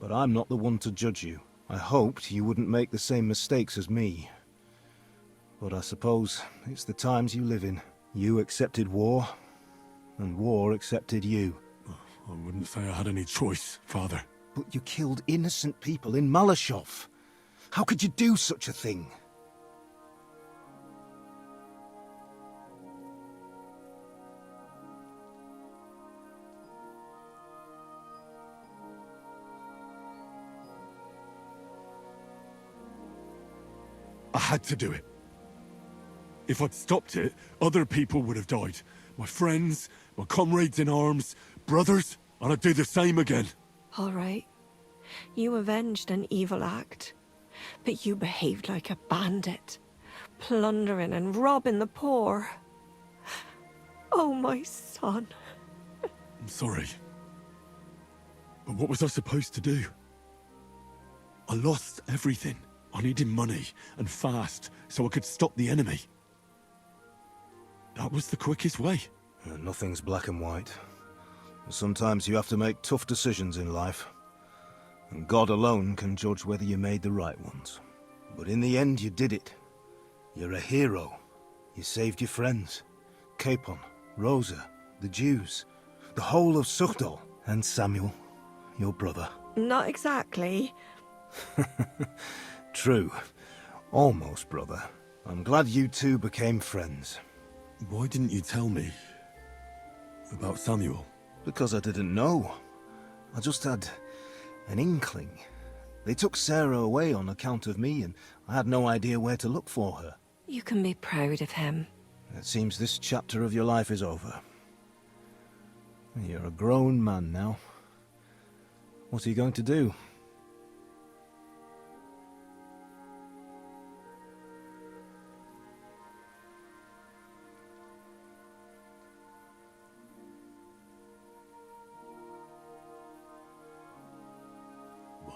but I'm not the one to judge you. I hoped you wouldn't make the same mistakes as me. But I suppose it's the times you live in. You accepted war, and war accepted you. I wouldn't say I had any choice, Father. But you killed innocent people in Malashov. How could you do such a thing? I had to do it. If I'd stopped it, other people would have died. My friends, my comrades in arms, brothers, and I'd do the same again. All right. You avenged an evil act, but you behaved like a bandit, plundering and robbing the poor. Oh, my son. I'm sorry. But what was I supposed to do? I lost everything. I needed money, and fast, so I could stop the enemy. That was the quickest way. Nothing's black and white. Sometimes you have to make tough decisions in life. And God alone can judge whether you made the right ones. But in the end, you did it. You're a hero. You saved your friends. Capon, Rosa, the Jews, the whole of Sukhdol, and Samuel, your brother. Not exactly. True. Almost, brother. I'm glad you two became friends. Why didn't you tell me about Samuel? Because I didn't know. I just had an inkling. They took Sarah away on account of me, and I had no idea where to look for her. You can be proud of him. It seems this chapter of your life is over. You're a grown man now. What are you going to do?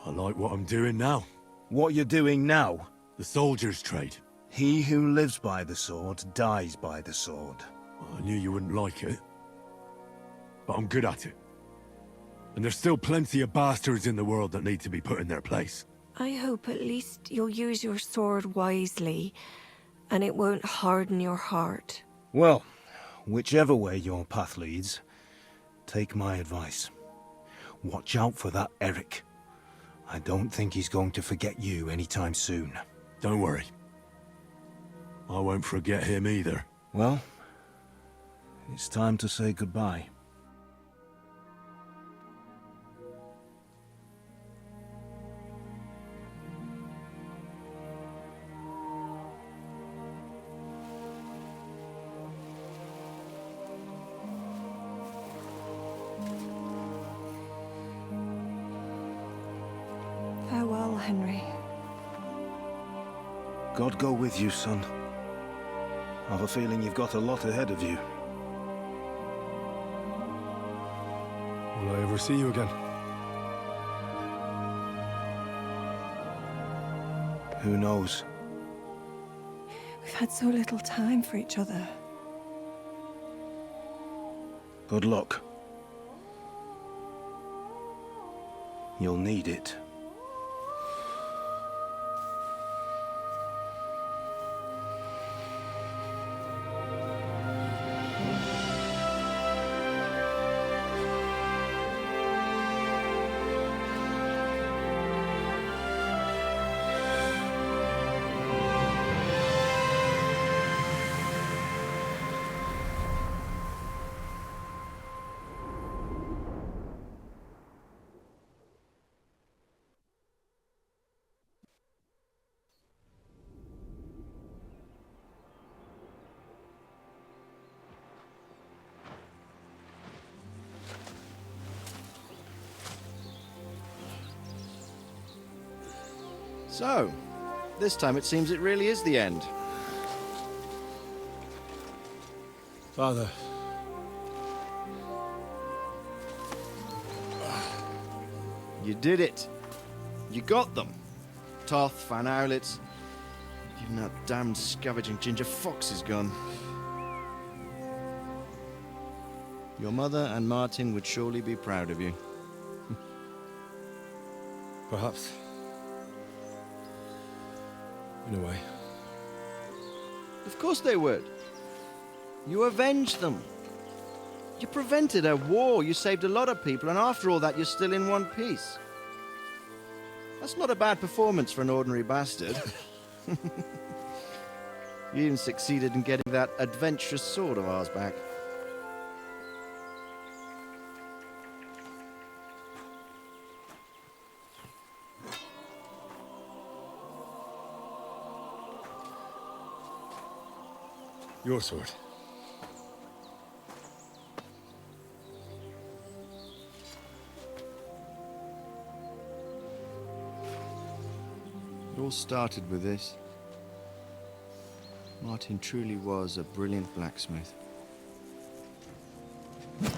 I like what I'm doing now. What you're doing now? The soldier's trade. He who lives by the sword dies by the sword. I knew you wouldn't like it. But I'm good at it. And there's still plenty of bastards in the world that need to be put in their place. I hope at least you'll use your sword wisely, and it won't harden your heart. Well, whichever way your path leads, take my advice. Watch out for that Eric. I don't think he's going to forget you anytime soon. Don't worry. I won't forget him either. Well, it's time to say goodbye. Farewell, Henry. God go with you, son. I've a feeling you've got a lot ahead of you. Will I ever see you again? Who knows? We've had so little time for each other. Good luck. You'll need it. So, this time it seems it really is the end. Father. You did it. You got them. Toth, Van Owlitz. Even that damned scavenging ginger fox is gone. Your mother and Martin would surely be proud of you. Perhaps. In a way. Of course they would. You avenged them. You prevented a war, you saved a lot of people, and after all that, you're still in one piece. That's not a bad performance for an ordinary bastard. You even succeeded in getting that adventurous sword of ours back. Your sword. It all started with this. Martin truly was a brilliant blacksmith. It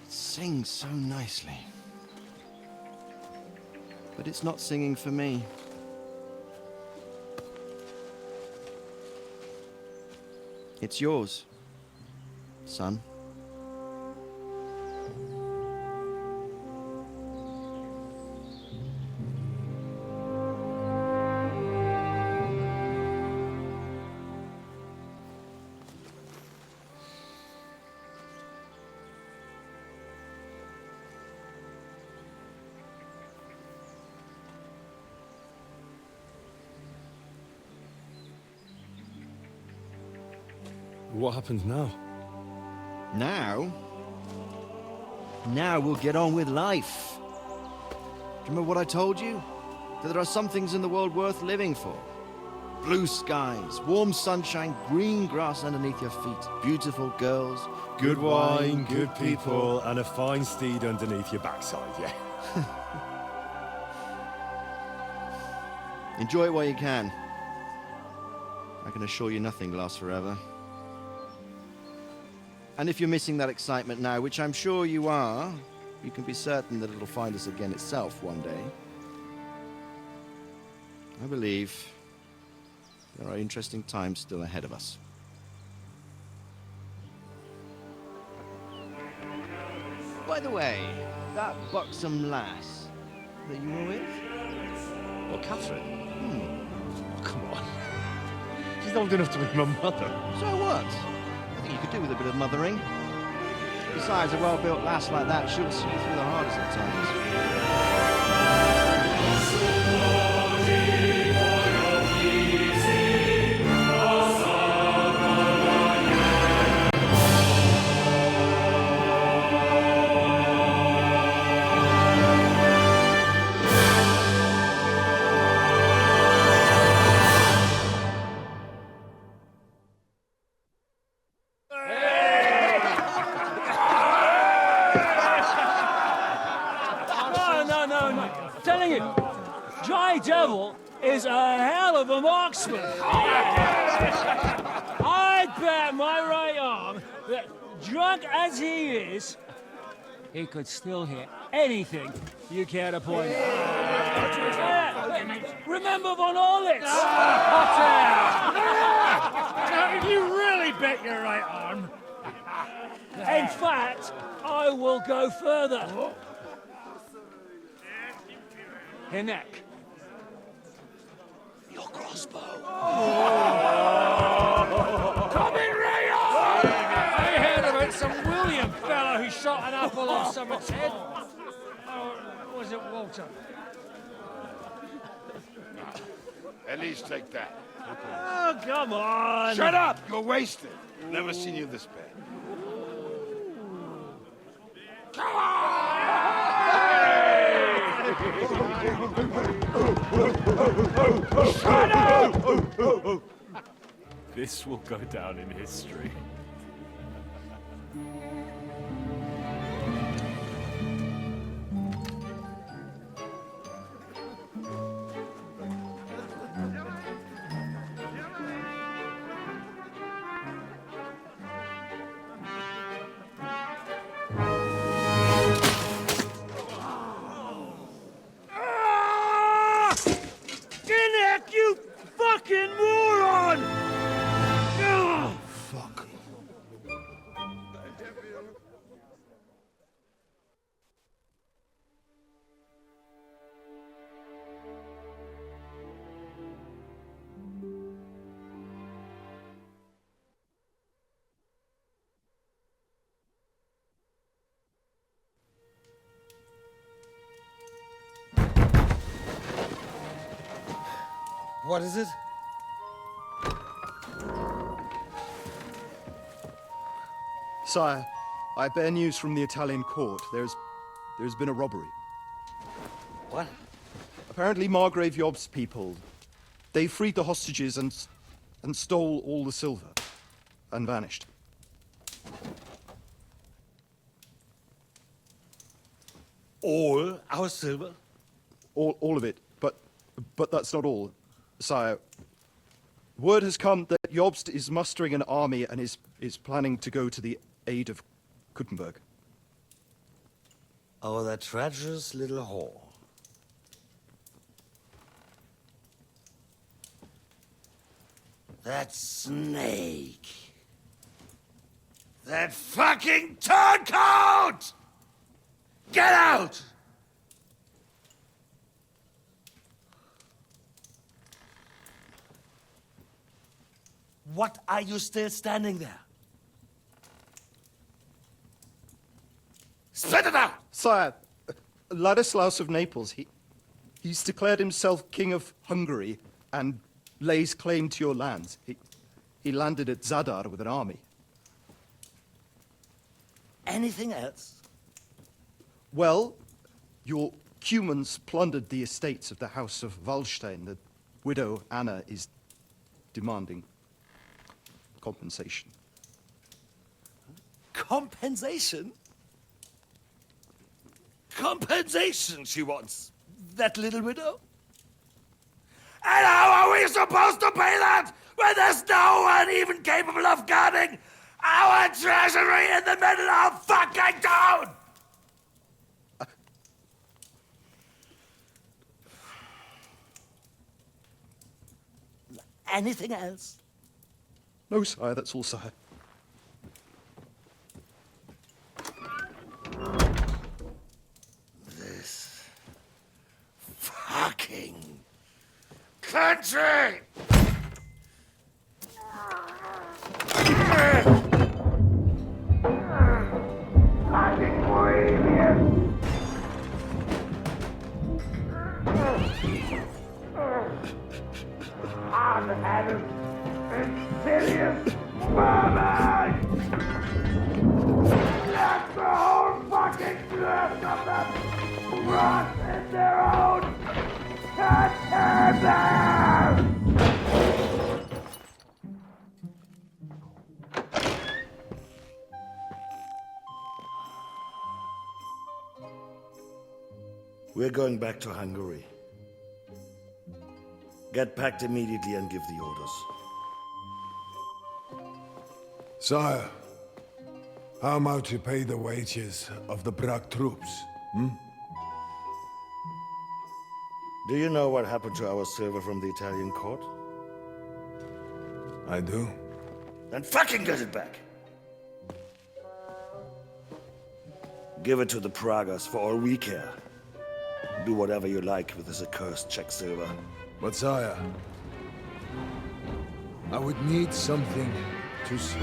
sings so nicely. But it's not singing for me. It's yours, son. What happens now? Now? Now we'll get on with life. Do you remember what I told you? That there are some things in the world worth living for. Blue skies, warm sunshine, green grass underneath your feet, beautiful girls, Good wine, good people, and a fine steed underneath your backside, yeah. Enjoy it while you can. I can assure you nothing lasts forever. And if you're missing that excitement now, which I'm sure you are, you can be certain that it'll find us again itself one day. I believe there are interesting times still ahead of us. By the way, that buxom lass that you were with? What, Catherine? Oh, come on. She's old enough to be my mother. So what? I think you could do with a bit of mothering. Besides, a well-built lass like that she'll see you through the hardest of times. Devil is a hell of a marksman. I'd bet my right arm that, drunk as he is, he could still hit anything you care to point at. Remember Von Orlitz? You really bet your right arm. In fact, I will go further. Her neck. Your crossbow. Coming right on! I heard about some William fella who shot an apple off someone's head. Or was it Walter? At least take that. Oh, come on! Shut up! You're wasted. Never seen you this bad. Come on! Shut up! This will go down in history. You fucking moron! What is it? Sire, I bear news from the Italian court. There's been a robbery. What? Apparently Margrave Yob's people, they freed the hostages and stole all the silver and vanished. All our silver? All of it, but that's not all, sire. Word has come that Jobst is mustering an army and is planning to go to the aid of Kuttenberg. Oh, that treacherous little whore. That snake. That fucking turncoat! Get out! What are you still standing there? Spit it out! Sire, Ladislaus of Naples, he's declared himself King of Hungary and lays claim to your lands. He landed at Zadar with an army. Anything else? Well, your Cumans plundered the estates of the House of Wallstein. The widow Anna is demanding compensation. Compensation? Compensation she wants, that little widow? And how are we supposed to pay that when there's no one even capable of guarding our treasury in the middle of fucking town? Anything else? No, sire, that's all, sire. This fucking country! Fucking Bohemian! Hard-headed, insidious vermin! Let the whole fucking rest of them rot in their own containers! We're going back to Hungary. Get packed immediately and give the orders. Sire, how am I to pay the wages of the Prague troops? Do you know what happened to our silver from the Italian court? I do. Then fucking get it back! Give it to the Pragas for all we care. Do whatever you like with this accursed Czech silver. But sire, I would need something to see.